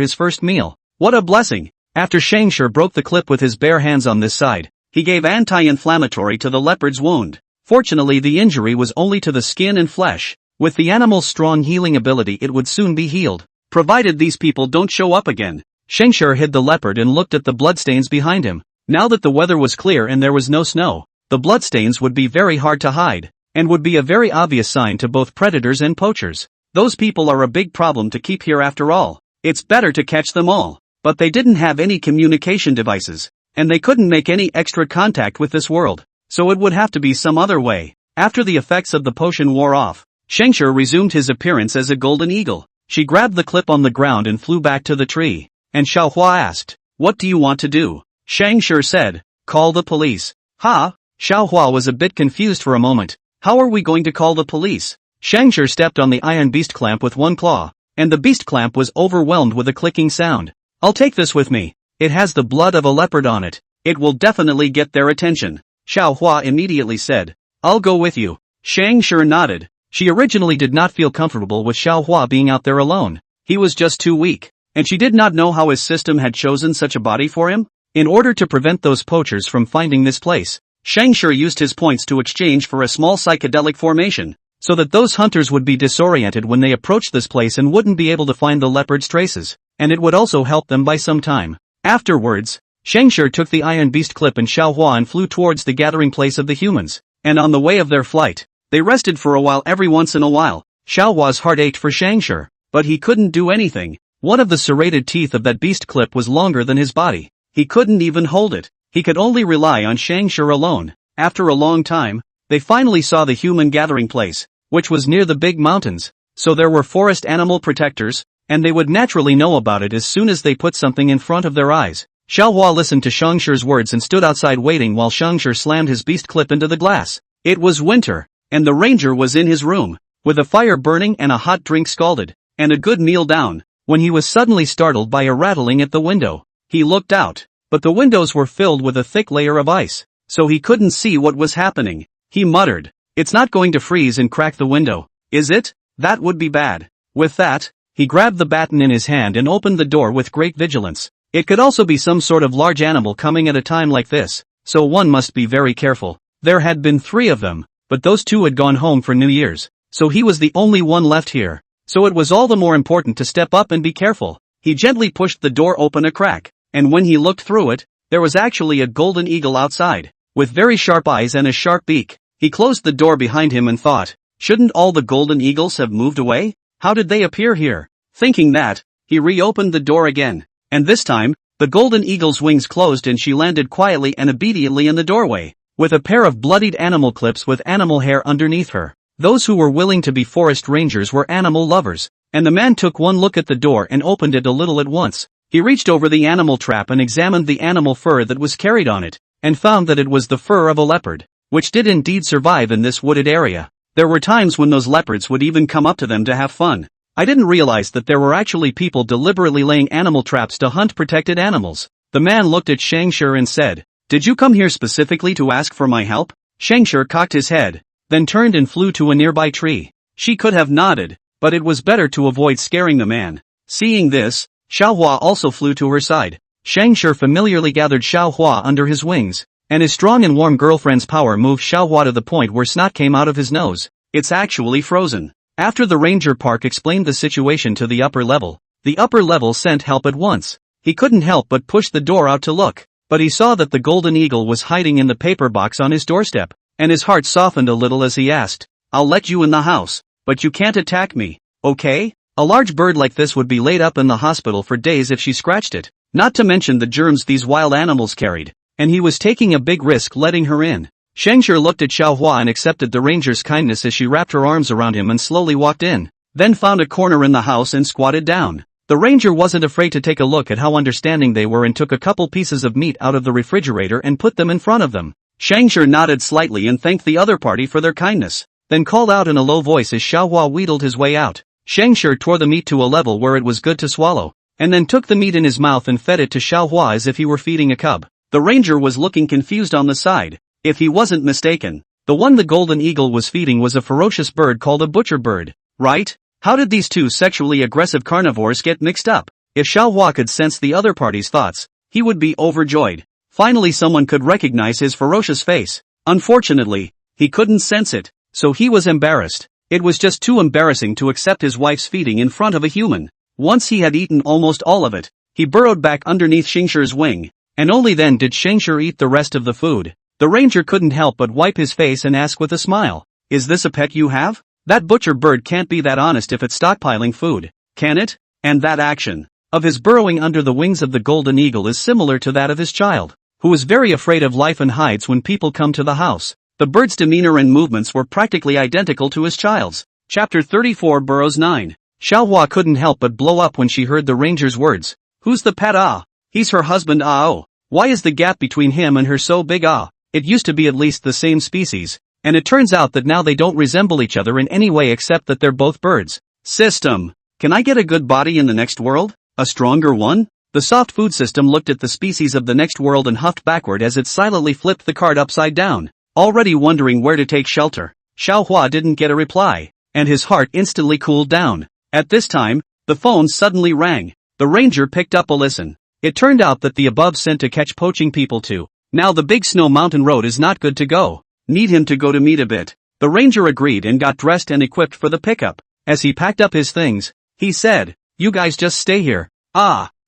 his first meal. What a blessing! After Scavenger broke the clip with his bare hands on this side, he gave anti-inflammatory to the leopard's wound. Fortunately, the injury was only to the skin and flesh. With the animal's strong healing ability, it would soon be healed, provided these people don't show up again. Scavenger hid the leopard and looked at the bloodstains behind him. Now that the weather was clear and there was no snow, the bloodstains would be very hard to hide, and would be a very obvious sign to both predators and poachers. Those people are a big problem to keep here after all. It's better to catch them all. But they didn't have any communication devices, and they couldn't make any extra contact with this world, so it would have to be some other way. After the effects of the potion wore off, Scavenger resumed his appearance as a golden eagle. She grabbed the clip on the ground and flew back to the tree, and Xiaohua asked, "What do you want to do?" Scavenger said, "Call the police." "Ha, Xiaohua was a bit confused for a moment. How are we going to call the police? Scavenger stepped on the iron beast clamp with one claw, and the beast clamp was overwhelmed with a clicking sound. I'll take this with me. It has the blood of a leopard on it. It will definitely get their attention. Xiaohua immediately said. I'll go with you. Scavenger nodded. She originally did not feel comfortable with Xiaohua being out there alone. He was just too weak, and she did not know how his system had chosen such a body for him. In order to prevent those poachers from finding this place, Scavenger used his points to exchange for a small psychedelic formation, so that those hunters would be disoriented when they approached this place and wouldn't be able to find the leopard's traces, and it would also help them by some time. Afterwards, Scavenger took the iron beast clip and Xiaohua and flew towards the gathering place of the humans, and on the way of their flight, they rested for a while every once in a while. Xiaohua's heart ached for Scavenger, but he couldn't do anything. One of the serrated teeth of that beast clip was longer than his body. He couldn't even hold it. He could only rely on Scavenger alone. After a long time, they finally saw the human gathering place, which was near the big mountains, so there were forest animal protectors, and they would naturally know about it as soon as they put something in front of their eyes. Xiaohua listened to Scavenger's words and stood outside waiting while Scavenger slammed his beast clip into the glass. It was winter, and the ranger was in his room, with a fire burning and a hot drink scalded, and a good meal down, when he was suddenly startled by a rattling at the window. He looked out, but the windows were filled with a thick layer of ice, so he couldn't see what was happening. He muttered, "It's not going to freeze and crack the window, is it? That would be bad." With that, he grabbed the baton in his hand and opened the door with great vigilance. It could also be some sort of large animal coming at a time like this, so one must be very careful. There had been 3 of them, but those 2 had gone home for New Year's, so he was the only one left here. So it was all the more important to step up and be careful. He gently pushed the door open a crack, and when he looked through it, there was actually a golden eagle outside, with very sharp eyes and a sharp beak. He closed the door behind him and thought, shouldn't all the golden eagles have moved away? How did they appear here? Thinking that, he reopened the door again, and this time, the golden eagle's wings closed and she landed quietly and obediently in the doorway, with a pair of bloodied animal clips with animal hair underneath her. Those who were willing to be forest rangers were animal lovers, and the man took one look at the door and opened it a little at once. He reached over the animal trap and examined the animal fur that was carried on it, and found that it was the fur of a leopard, which did indeed survive in this wooded area. There were times when those leopards would even come up to them to have fun. I didn't realize that there were actually people deliberately laying animal traps to hunt protected animals. The man looked at Scavenger and said, "Did you come here specifically to ask for my help?" Scavenger cocked his head, then turned and flew to a nearby tree. She could have nodded, but it was better to avoid scaring the man. Seeing this, Xiaohua also flew to her side. Scavenger familiarly gathered Xiaohua under his wings, and his strong and warm girlfriend's power moved Xiaohua to the point where snot came out of his nose. It's actually frozen. After the ranger park explained the situation to the upper level sent help at once. He couldn't help but push the door out to look, but he saw that the golden eagle was hiding in the paper box on his doorstep, and his heart softened a little as he asked, "I'll let you in the house, but you can't attack me, okay?" A large bird like this would be laid up in the hospital for days if she scratched it, not to mention the germs these wild animals carried, and he was taking a big risk letting her in. Scavenger looked at Xiaohua and accepted the ranger's kindness as she wrapped her arms around him and slowly walked in, then found a corner in the house and squatted down. The ranger wasn't afraid to take a look at how understanding they were and took a couple pieces of meat out of the refrigerator and put them in front of them. Scavenger nodded slightly and thanked the other party for their kindness, then called out in a low voice as Xiaohua wheedled his way out. Scavenger tore the meat to a level where it was good to swallow, and then took the meat in his mouth and fed it to Xiaohua as if he were feeding a cub. The ranger was looking confused on the side. If he wasn't mistaken, the one the golden eagle was feeding was a ferocious bird called a butcher bird, right? How did these 2 sexually aggressive carnivores get mixed up? If Xiaohua could sense the other party's thoughts, he would be overjoyed. Finally someone could recognize his ferocious face. Unfortunately, he couldn't sense it, so he was embarrassed. It was just too embarrassing to accept his wife's feeding in front of a human. Once he had eaten almost all of it, he burrowed back underneath Scavenger's wing, and only then did Scavenger eat the rest of the food. The ranger couldn't help but wipe his face and ask with a smile, "Is this a pet you have? That butcher bird can't be that honest if it's stockpiling food, can it?" And that action of his burrowing under the wings of the golden eagle is similar to that of his child, who is very afraid of life and hides when people come to the house. The bird's demeanor and movements were practically identical to his child's. Chapter 34 Burrows 9. Xiaohua couldn't help but blow up when she heard the ranger's words. Who's the pet? Ah, he's her husband. Ah, oh, why is the gap between him and her so big? Ah, It used to be at least the same species, and it turns out that now they don't resemble each other in any way except that they're both birds. System. Can I get a good body in the next world? A stronger one? The soft food system looked at the species of the next world and huffed backward as it silently flipped the card upside down. Already wondering where to take shelter, Xiaohua didn't get a reply, and his heart instantly cooled down. At this time, the phone suddenly rang. The ranger picked up a listen. It turned out that the above sent to catch poaching people too. Now the big snow mountain road is not good to go. Need him to go to meet a bit. The ranger agreed and got dressed and equipped for the pickup. As he packed up his things, he said, "You guys just stay here.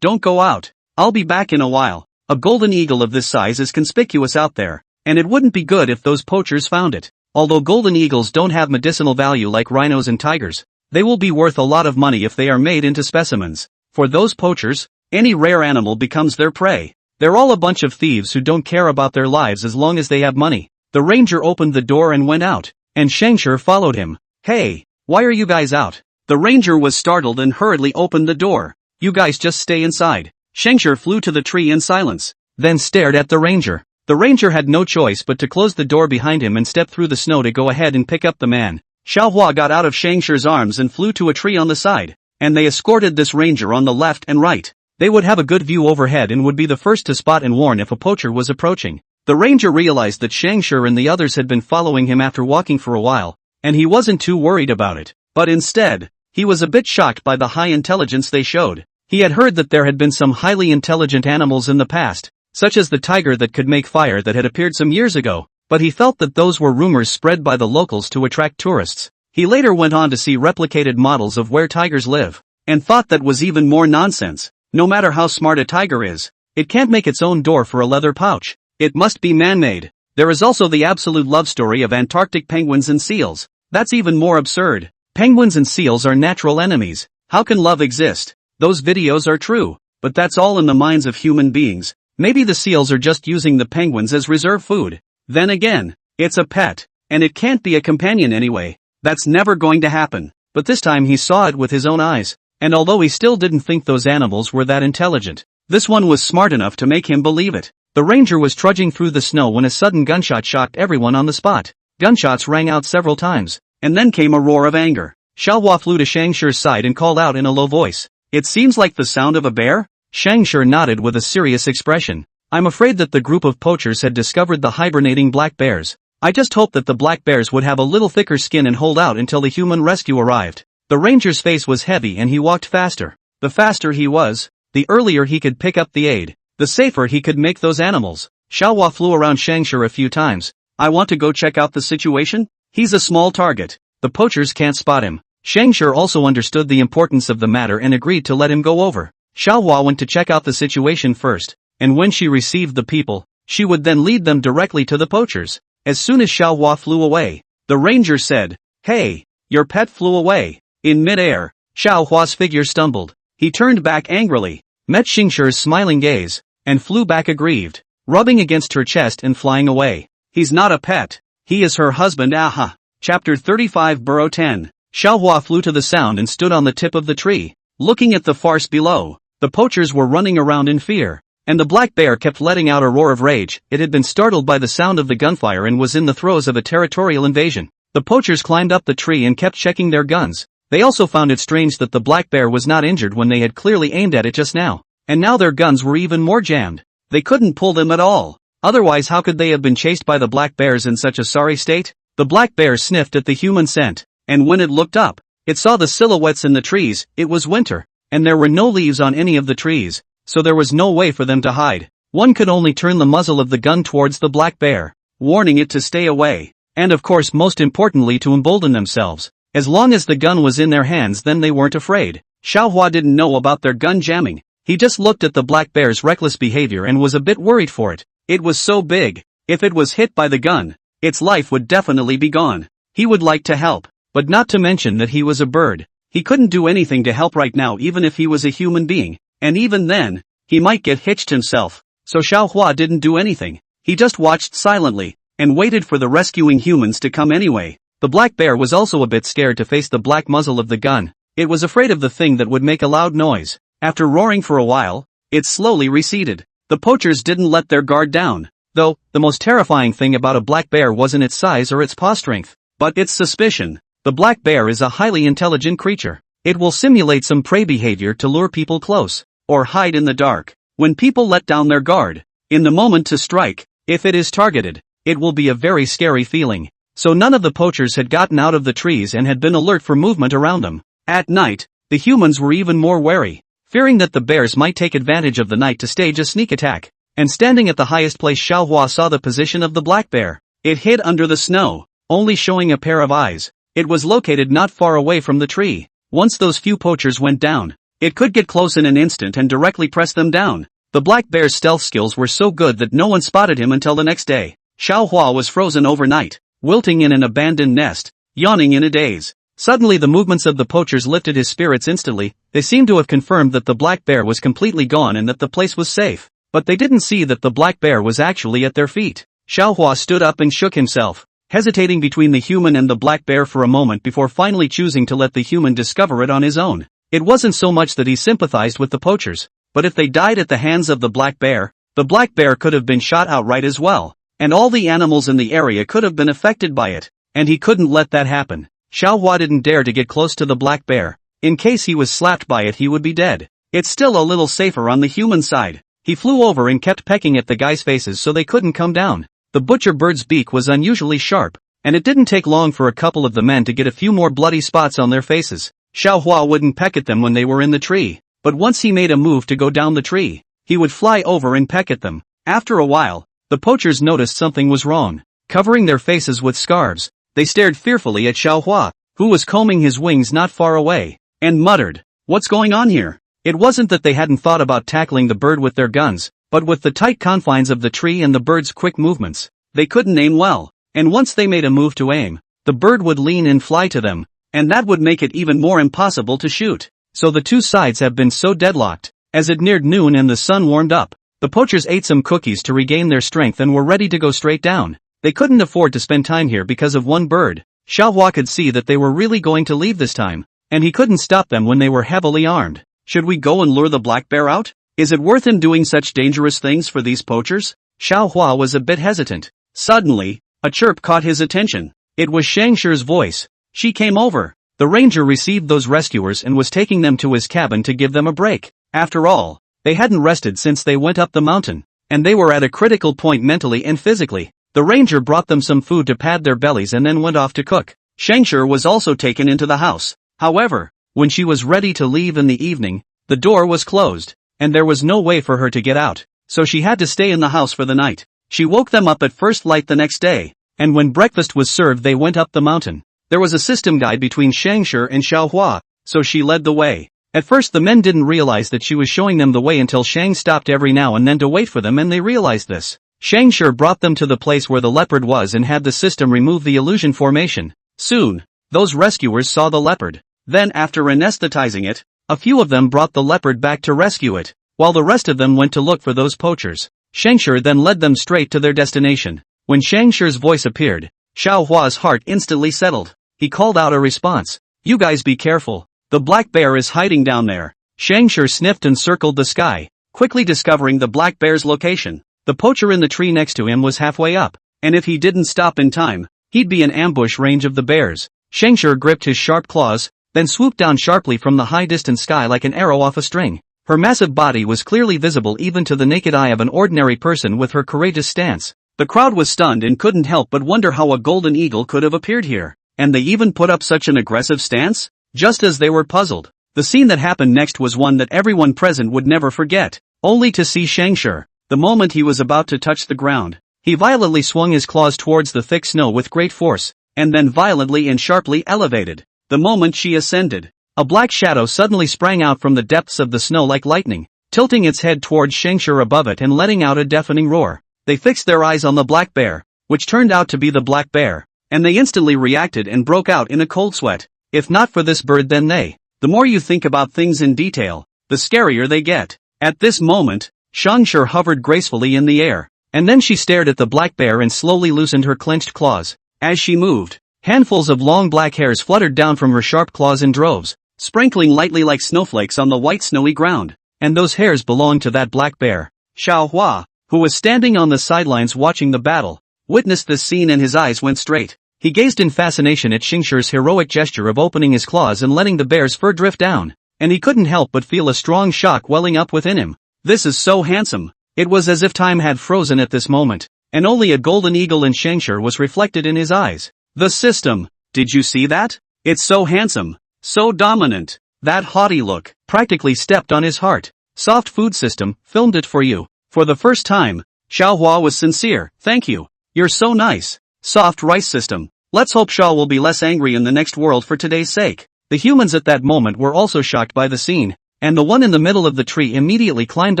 Don't go out. I'll be back in a while." A golden eagle of this size is conspicuous out there, and it wouldn't be good if those poachers found it. Although golden eagles don't have medicinal value like rhinos and tigers, they will be worth a lot of money if they are made into specimens. For those poachers, any rare animal becomes their prey. They're all a bunch of thieves who don't care about their lives as long as they have money. The ranger opened the door and went out, and Scavenger followed him. "Hey, why are you guys out?" The ranger was startled and hurriedly opened the door. "You guys just stay inside." Scavenger flew to the tree in silence, then stared at the ranger. The ranger had no choice but to close the door behind him and step through the snow to go ahead and pick up the man. Xiaohua got out of Scavenger's arms and flew to a tree on the side, and they escorted this ranger on the left and right. They would have a good view overhead and would be the first to spot and warn if a poacher was approaching. The ranger realized that Scavenger and the others had been following him after walking for a while, and he wasn't too worried about it. But instead, he was a bit shocked by the high intelligence they showed. He had heard that there had been some highly intelligent animals in the past, such as the tiger that could make fire that had appeared some years ago, but he felt that those were rumors spread by the locals to attract tourists. He later went on to see replicated models of where tigers live, and thought that was even more nonsense. No matter how smart a tiger is, it can't make its own door for a leather pouch. It must be man-made. There is also the absolute love story of Antarctic penguins and seals. That's even more absurd. Penguins and seals are natural enemies. How can love exist? Those videos are true, but that's all in the minds of human beings. Maybe the seals are just using the penguins as reserve food. Then again, it's a pet, and it can't be a companion anyway. That's never going to happen. But this time he saw it with his own eyes, and although he still didn't think those animals were that intelligent, this one was smart enough to make him believe it. The ranger was trudging through the snow when a sudden gunshot shocked everyone on the spot. Gunshots rang out several times, and then came a roar of anger. Xiaohua flew to Shangshir's side and called out in a low voice, "It seems like the sound of a bear?" Shangshir nodded with a serious expression. "I'm afraid that the group of poachers had discovered the hibernating black bears. I just hoped that the black bears would have a little thicker skin and hold out until the human rescue arrived." The ranger's face was heavy and he walked faster. The faster he was, the earlier he could pick up the aid, the safer he could make those animals. Xiaohua flew around Shangshir a few times. "I want to go check out the situation. He's a small target. The poachers can't spot him." Shangshir also understood the importance of the matter and agreed to let him go over. Xiaohua went to check out the situation first, and when she received the people, she would then lead them directly to the poachers. As soon as Xiaohua flew away, the ranger said, "Hey, your pet flew away." In mid-air, Xiaohua's figure stumbled. He turned back angrily, met Shangshir's smiling gaze, and flew back aggrieved, rubbing against her chest and flying away. "He's not a pet. He is her husband." Aha. Chapter 35 Burrow 10. Xiaohua flew to the sound and stood on the tip of the tree, looking at the farce below. The poachers were running around in fear, and the black bear kept letting out a roar of rage. It had been startled by the sound of the gunfire and was in the throes of a territorial invasion. The poachers climbed up the tree and kept checking their guns. They also found it strange that the black bear was not injured when they had clearly aimed at it just now, and now their guns were even more jammed. They couldn't pull them at all. Otherwise, how could they have been chased by the black bears in such a sorry state? The black bear sniffed at the human scent, and when it looked up, it saw the silhouettes in the trees. It was winter, and there were no leaves on any of the trees, so there was no way for them to hide. One could only turn the muzzle of the gun towards the black bear, warning it to stay away, and of course most importantly to embolden themselves. As long as the gun was in their hands, then they weren't afraid. Xiaohua didn't know about their gun jamming. He just looked at the black bear's reckless behavior and was a bit worried for it. It was so big. If it was hit by the gun, its life would definitely be gone. He would like to help, but not to mention that he was a bird. He couldn't do anything to help right now even if he was a human being, and even then, he might get hitched himself. So Xiaohua didn't do anything. He just watched silently, and waited for the rescuing humans to come anyway. The black bear was also a bit scared to face the black muzzle of the gun. It was afraid of the thing that would make a loud noise. After roaring for a while, it slowly receded. The poachers didn't let their guard down. Though, the most terrifying thing about a black bear wasn't its size or its paw strength, but its suspicion. The black bear is a highly intelligent creature. It will simulate some prey behavior to lure people close, or hide in the dark. When people let down their guard, in the moment to strike, if it is targeted, it will be a very scary feeling. So none of the poachers had gotten out of the trees and had been alert for movement around them. At night, the humans were even more wary, fearing that the bears might take advantage of the night to stage a sneak attack. And standing at the highest place, Xiaohua saw the position of the black bear. It hid under the snow, only showing a pair of eyes. It was located not far away from the tree. Once those few poachers went down, it could get close in an instant and directly press them down. The black bear's stealth skills were so good that no one spotted him until the next day. Xiaohua was frozen overnight, wilting in an abandoned nest, yawning in a daze. Suddenly the movements of the poachers lifted his spirits instantly. They seemed to have confirmed that the black bear was completely gone and that the place was safe. But they didn't see that the black bear was actually at their feet. Xiaohua stood up and shook himself, hesitating between the human and the black bear for a moment before finally choosing to let the human discover it on his own. It wasn't so much that he sympathized with the poachers, but if they died at the hands of the black bear could have been shot outright as well, and all the animals in the area could have been affected by it, and he couldn't let that happen. Xiaohua didn't dare to get close to the black bear. In case he was slapped by it, he would be dead. It's still a little safer on the human side. He flew over and kept pecking at the guys' faces so they couldn't come down. The butcher bird's beak was unusually sharp, and it didn't take long for a couple of the men to get a few more bloody spots on their faces. Xiaohua wouldn't peck at them when they were in the tree, but once he made a move to go down the tree, he would fly over and peck at them. After a while, the poachers noticed something was wrong. Covering their faces with scarves, they stared fearfully at Xiaohua, who was combing his wings not far away, and muttered, "What's going on here?" It wasn't that they hadn't thought about tackling the bird with their guns, but with the tight confines of the tree and the bird's quick movements, they couldn't aim well, and once they made a move to aim, the bird would lean and fly to them, and that would make it even more impossible to shoot. So the two sides have been so deadlocked. As it neared noon and the sun warmed up, the poachers ate some cookies to regain their strength and were ready to go straight down. They couldn't afford to spend time here because of one bird. Xiaohua could see that they were really going to leave this time, and he couldn't stop them when they were heavily armed. Should we go and lure the black bear out? Is it worth him doing such dangerous things for these poachers? Xiaohua was a bit hesitant. Suddenly, a chirp caught his attention. It was Shangshi's voice. She came over. The ranger received those rescuers and was taking them to his cabin to give them a break. After all, they hadn't rested since they went up the mountain, and they were at a critical point mentally and physically. The ranger brought them some food to pad their bellies and then went off to cook. Shangshi was also taken into the house. However, when she was ready to leave in the evening, the door was closed, and there was no way for her to get out, so she had to stay in the house for the night. She woke them up at first light the next day, and when breakfast was served they went up the mountain. There was a system guide between Shangshi and Xiaohua, so she led the way. At first the men didn't realize that she was showing them the way until Shang stopped every now and then to wait for them, and they realized this. Shangshi brought them to the place where the leopard was and had the system remove the illusion formation. Soon, those rescuers saw the leopard. Then after anesthetizing it, a few of them brought the leopard back to rescue it, while the rest of them went to look for those poachers. Shangshi then led them straight to their destination. When Shangshi's voice appeared, Xiaohua's heart instantly settled. He called out a response. "You guys be careful. The black bear is hiding down there." Shangshi sniffed and circled the sky, quickly discovering the black bear's location. The poacher in the tree next to him was halfway up, and if he didn't stop in time, he'd be in ambush range of the bears. Shangshi gripped his sharp claws, then swooped down sharply from the high distant sky like an arrow off a string. Her massive body was clearly visible even to the naked eye of an ordinary person with her courageous stance. The crowd was stunned and couldn't help but wonder how a golden eagle could have appeared here, and they even put up such an aggressive stance? Just as they were puzzled, the scene that happened next was one that everyone present would never forget, only to see Shangshi. The moment he was about to touch the ground, he violently swung his claws towards the thick snow with great force, and then violently and sharply elevated. The moment she ascended, a black shadow suddenly sprang out from the depths of the snow like lightning, tilting its head towards Shangshi above it and letting out a deafening roar. They fixed their eyes on the black bear, which turned out to be the black bear, and they instantly reacted and broke out in a cold sweat. If not for this bird, then the more you think about things in detail, the scarier they get. At this moment, Shangshi hovered gracefully in the air, and then she stared at the black bear and slowly loosened her clenched claws. As she moved, handfuls of long black hairs fluttered down from her sharp claws in droves, sprinkling lightly like snowflakes on the white snowy ground. And those hairs belonged to that black bear. Xiaohua, who was standing on the sidelines watching the battle, witnessed this scene and his eyes went straight. He gazed in fascination at Xingqi's heroic gesture of opening his claws and letting the bear's fur drift down, and he couldn't help but feel a strong shock welling up within him. This is so handsome. It was as if time had frozen at this moment, and only a golden eagle in Xingqi was reflected in his eyes. The system. Did you see that? It's so handsome. So dominant. That haughty look practically stepped on his heart. Soft food system, filmed it for you. For the first time, Xiaohua was sincere. Thank you. You're so nice. Soft rice system. Let's hope Xiao will be less angry in the next world for today's sake. The humans at that moment were also shocked by the scene, and the one in the middle of the tree immediately climbed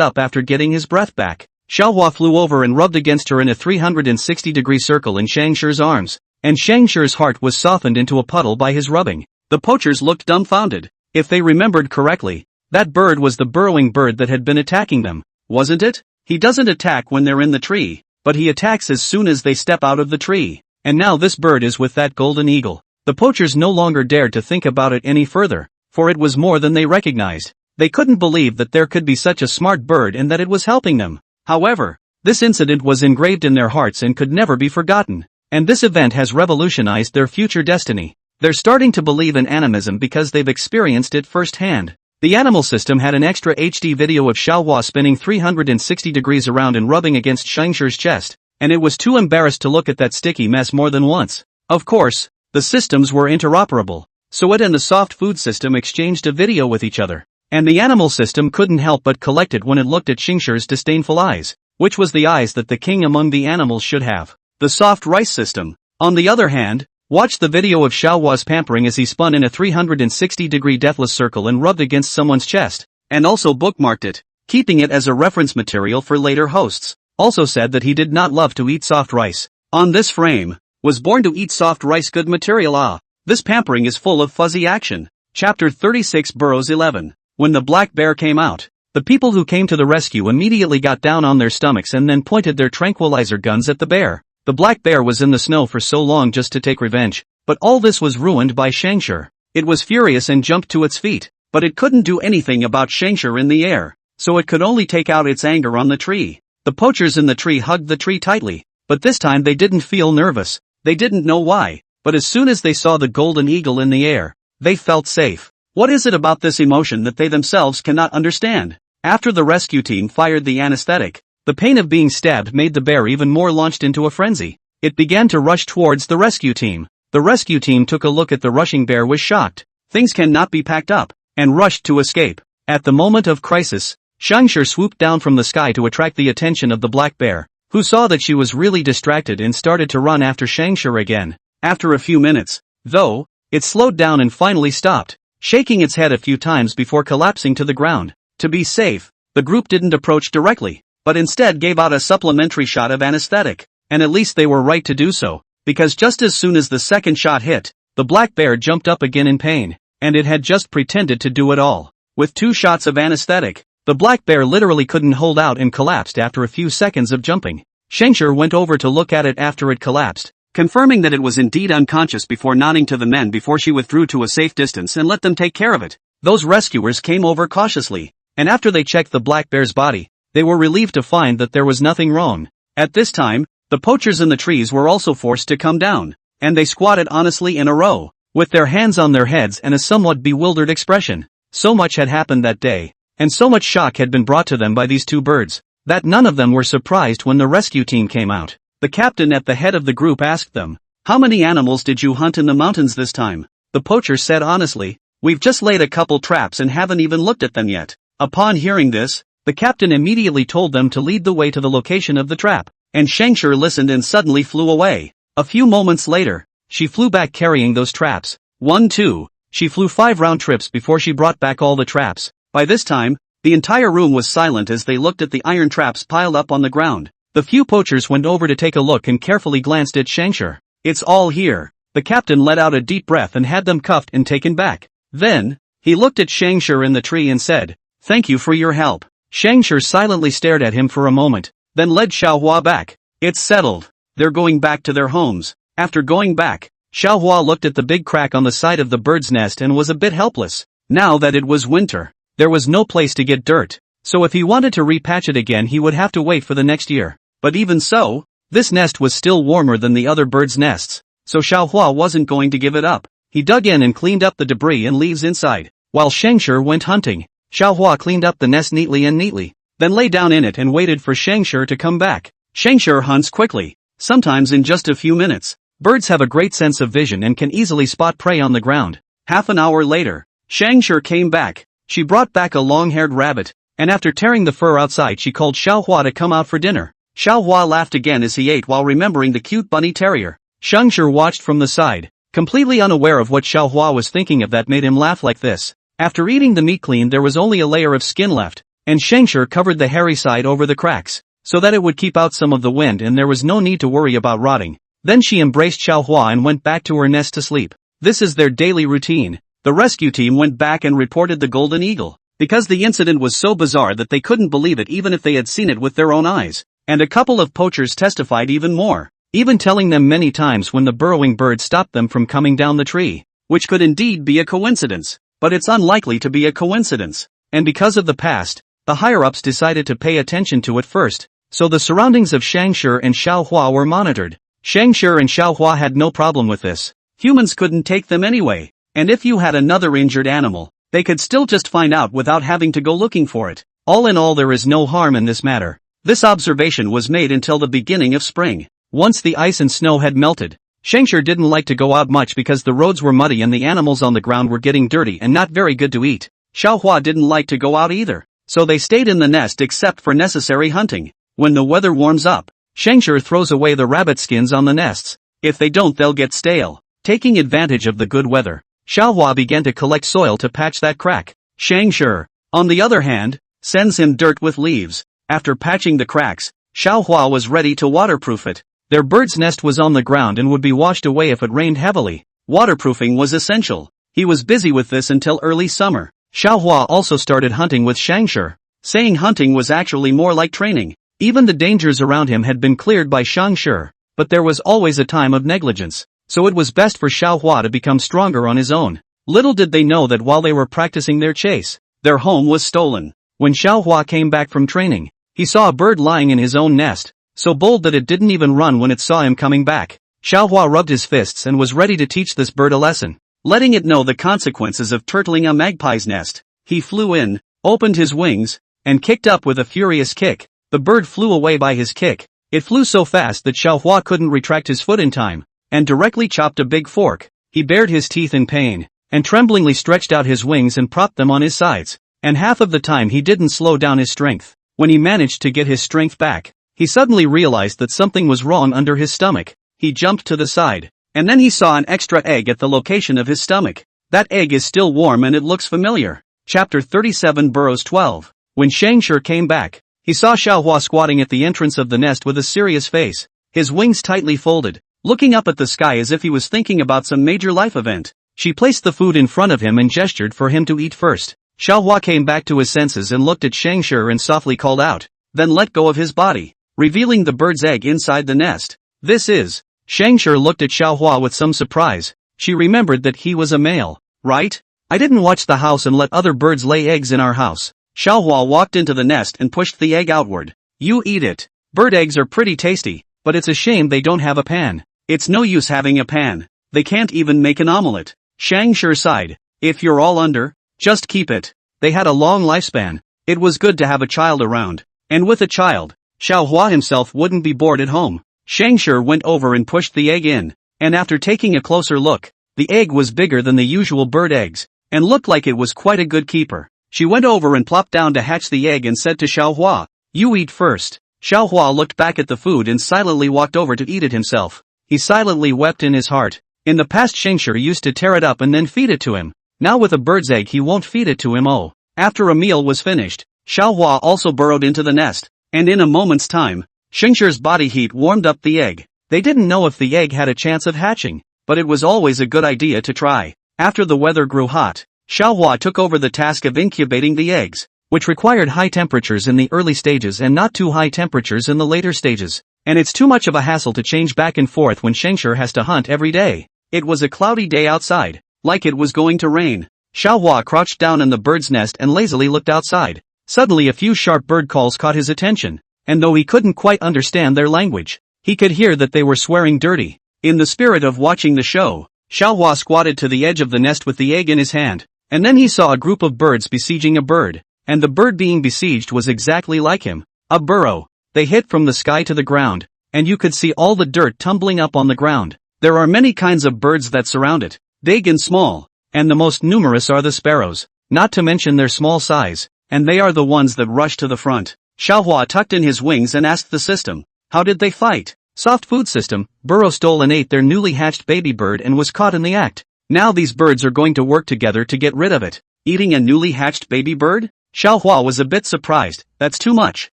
up after getting his breath back. Xiaohua flew over and rubbed against her in a 360-degree circle in Shangqi's arms, and Shangqi's heart was softened into a puddle by his rubbing. The poachers looked dumbfounded. If they remembered correctly, that bird was the burrowing bird that had been attacking them, wasn't it? He doesn't attack when they're in the tree, but he attacks as soon as they step out of the tree. And now this bird is with that golden eagle. The poachers no longer dared to think about it any further, for it was more than they recognized. They couldn't believe that there could be such a smart bird and that it was helping them. However, this incident was engraved in their hearts and could never be forgotten. And this event has revolutionized their future destiny. They're starting to believe in animism because they've experienced it firsthand. The animal system had an extra HD video of Xiaohua spinning 360 degrees around and rubbing against Shangqi's chest, and it was too embarrassed to look at that sticky mess more than once. Of course, the systems were interoperable, so it and the soft food system exchanged a video with each other, and the animal system couldn't help but collect it when it looked at Xingqi's disdainful eyes, which was the eyes that the king among the animals should have. The soft rice system, on the other hand, watched the video of Xiaohua's pampering as he spun in a 360-degree deathless circle and rubbed against someone's chest, and also bookmarked it, keeping it as a reference material for later hosts. Also said that he did not love to eat soft rice. On this frame, was born to eat soft rice. Good material. This pampering is full of fuzzy action. Chapter 36 Burrows 11. When the black bear came out, the people who came to the rescue immediately got down on their stomachs and then pointed their tranquilizer guns at the bear. The black bear was in the snow for so long just to take revenge, but all this was ruined by Shangqi. It was furious and jumped to its feet, but it couldn't do anything about Shangqi in the air, so it could only take out its anger on the tree. The poachers in the tree hugged the tree tightly, but this time they didn't feel nervous. They didn't know why, but as soon as they saw the golden eagle in the air, they felt safe. What is it about this emotion that they themselves cannot understand? After the rescue team fired the anesthetic, the pain of being stabbed made the bear even more launched into a frenzy. It began to rush towards the rescue team. The rescue team took a look at the rushing bear, was shocked. Things cannot be packed up, and rushed to escape. At the moment of crisis, Shangqi swooped down from the sky to attract the attention of the black bear, who saw that she was really distracted and started to run after Shangqi again. After a few minutes, though, it slowed down and finally stopped, shaking its head a few times before collapsing to the ground. To be safe, the group didn't approach directly, but instead gave out a supplementary shot of anesthetic, and at least they were right to do so, because just as soon as the second shot hit, the black bear jumped up again in pain, and it had just pretended to do it all. With 2 shots of anesthetic, the black bear literally couldn't hold out and collapsed after a few seconds of jumping. Shangqi went over to look at it after it collapsed, confirming that it was indeed unconscious before nodding to the men before she withdrew to a safe distance and let them take care of it. Those rescuers came over cautiously, and after they checked the black bear's body, they were relieved to find that there was nothing wrong. At this time, the poachers in the trees were also forced to come down, and they squatted honestly in a row, with their hands on their heads and a somewhat bewildered expression. So much had happened that day, and so much shock had been brought to them by these 2 birds, that none of them were surprised when the rescue team came out. The captain at the head of the group asked them, "How many animals did you hunt in the mountains this time?" The poacher said honestly, "We've just laid a couple traps and haven't even looked at them yet." Upon hearing this, the captain immediately told them to lead the way to the location of the trap, and Shangqi listened and suddenly flew away. A few moments later, she flew back carrying those traps. 1-2, she flew 5 round trips before she brought back all the traps. By this time, the entire room was silent as they looked at the iron traps piled up on the ground. The few poachers went over to take a look and carefully glanced at Shangqi. "It's all here." The captain let out a deep breath and had them cuffed and taken back. Then, he looked at Shangqi in the tree and said, "Thank you for your help." Shangqi silently stared at him for a moment, then led Xiaohua back. "It's settled. They're going back to their homes." After going back, Xiaohua looked at the big crack on the side of the bird's nest and was a bit helpless. Now that it was winter, there was no place to get dirt, so if he wanted to repatch it again he would have to wait for the next year. But even so, this nest was still warmer than the other birds' nests, so Xiaohua wasn't going to give it up. He dug in and cleaned up the debris and leaves inside. While Scavenger went hunting, Xiaohua cleaned up the nest neatly, then lay down in it and waited for Scavenger to come back. Scavenger hunts quickly, sometimes in just a few minutes. Birds have a great sense of vision and can easily spot prey on the ground. Half an hour later, Scavenger came back. She brought back a long-haired rabbit, and after tearing the fur outside she called Xiaohua to come out for dinner. Xiaohua laughed again as he ate while remembering the cute bunny terrier. Scavenger watched from the side, completely unaware of what Xiaohua was thinking of that made him laugh like this. After eating the meat clean there was only a layer of skin left, and Scavenger covered the hairy side over the cracks, so that it would keep out some of the wind and there was no need to worry about rotting. Then she embraced Xiaohua and went back to her nest to sleep. This is their daily routine. The rescue team went back and reported the golden eagle, because the incident was so bizarre that they couldn't believe it even if they had seen it with their own eyes. And a couple of poachers testified even more, even telling them many times when the burrowing bird stopped them from coming down the tree, which could indeed be a coincidence, but it's unlikely to be a coincidence. And because of the past, the higher-ups decided to pay attention to it first, so the surroundings of Scavenger and Xiaohua were monitored. Scavenger and Xiaohua had no problem with this. Humans couldn't take them anyway, and if you had another injured animal, they could still just find out without having to go looking for it. All in all, there is no harm in this matter. This observation was made until the beginning of spring. Once the ice and snow had melted, Scavenger didn't like to go out much because the roads were muddy and the animals on the ground were getting dirty and not very good to eat. Xiaohua didn't like to go out either, so they stayed in the nest except for necessary hunting. When the weather warms up, Scavenger throws away the rabbit skins on the nests. If they don't, they'll get stale. Taking advantage of the good weather, Xiaohua began to collect soil to patch that crack. Scavenger, on the other hand, sends him dirt with leaves. After patching the cracks, Xiaohua was ready to waterproof it. Their bird's nest was on the ground and would be washed away if it rained heavily. Waterproofing was essential. He was busy with this until early summer. Xiaohua also started hunting with Scavenger, saying hunting was actually more like training. Even the dangers around him had been cleared by Scavenger, but there was always a time of negligence, so it was best for Xiaohua to become stronger on his own. Little did they know that while they were practicing their chase, their home was stolen. When Xiaohua came back from training, he saw a bird lying in his own nest, so bold that it didn't even run when it saw him coming back. Xiaohua rubbed his fists and was ready to teach this bird a lesson, letting it know the consequences of turtling a magpie's nest. He flew in, opened his wings, and kicked up with a furious kick. The bird flew away by his kick. It flew so fast that Xiaohua couldn't retract his foot in time, and directly chopped a big fork. He bared his teeth in pain, and tremblingly stretched out his wings and propped them on his sides. And half of the time he didn't slow down his strength. When he managed to get his strength back, he suddenly realized that something was wrong under his stomach. He jumped to the side, and then he saw an extra egg at the location of his stomach. That egg is still warm and it looks familiar. Chapter 37 Burrows 12. When Scavenger came back, he saw Xiaohua squatting at the entrance of the nest with a serious face, his wings tightly folded, looking up at the sky as if he was thinking about some major life event. She placed the food in front of him and gestured for him to eat first. Xiaohua came back to his senses and looked at Scavenger and softly called out, then let go of his body, revealing the bird's egg inside the nest. This is. Scavenger looked at Xiaohua with some surprise. She remembered that he was a male, right? I didn't watch the house and let other birds lay eggs in our house. Xiaohua walked into the nest and pushed the egg outward. You eat it. Bird eggs are pretty tasty, but it's a shame they don't have a pan. It's no use having a pan. They can't even make an omelette. Scavenger sighed. If you're all under, just keep it. They had a long lifespan. It was good to have a child around. And with a child, Xiaohua himself wouldn't be bored at home. Scavenger went over and pushed the egg in, and after taking a closer look, the egg was bigger than the usual bird eggs, and looked like it was quite a good keeper. She went over and plopped down to hatch the egg and said to Xiaohua, you eat first. Xiaohua looked back at the food and silently walked over to eat it himself. He silently wept in his heart. In the past Scavenger used to tear it up and then feed it to him. Now with a bird's egg he won't feed it to him. Oh. After a meal was finished, Xiaohua also burrowed into the nest, and in a moment's time, Scavenger's body heat warmed up the egg. They didn't know if the egg had a chance of hatching, but it was always a good idea to try. After the weather grew hot, Xiaohua took over the task of incubating the eggs, which required high temperatures in the early stages and not too high temperatures in the later stages. And it's too much of a hassle to change back and forth when Scavenger has to hunt every day. It was a cloudy day outside, like it was going to rain. Xiaohua crouched down in the bird's nest and lazily looked outside. Suddenly a few sharp bird calls caught his attention, and though he couldn't quite understand their language, he could hear that they were swearing dirty. In the spirit of watching the show, Xiaohua squatted to the edge of the nest with the egg in his hand, and then he saw a group of birds besieging a bird, and the bird being besieged was exactly like him, a burrow. They hit from the sky to the ground, and you could see all the dirt tumbling up on the ground. There are many kinds of birds that surround it, big and small, and the most numerous are the sparrows, not to mention their small size, and they are the ones that rush to the front. Xiaohua tucked in his wings and asked the system, how did they fight? Soft food system, burrow stole and ate their newly hatched baby bird and was caught in the act. Now these birds are going to work together to get rid of it. Eating a newly hatched baby bird? Xiaohua was a bit surprised. That's too much.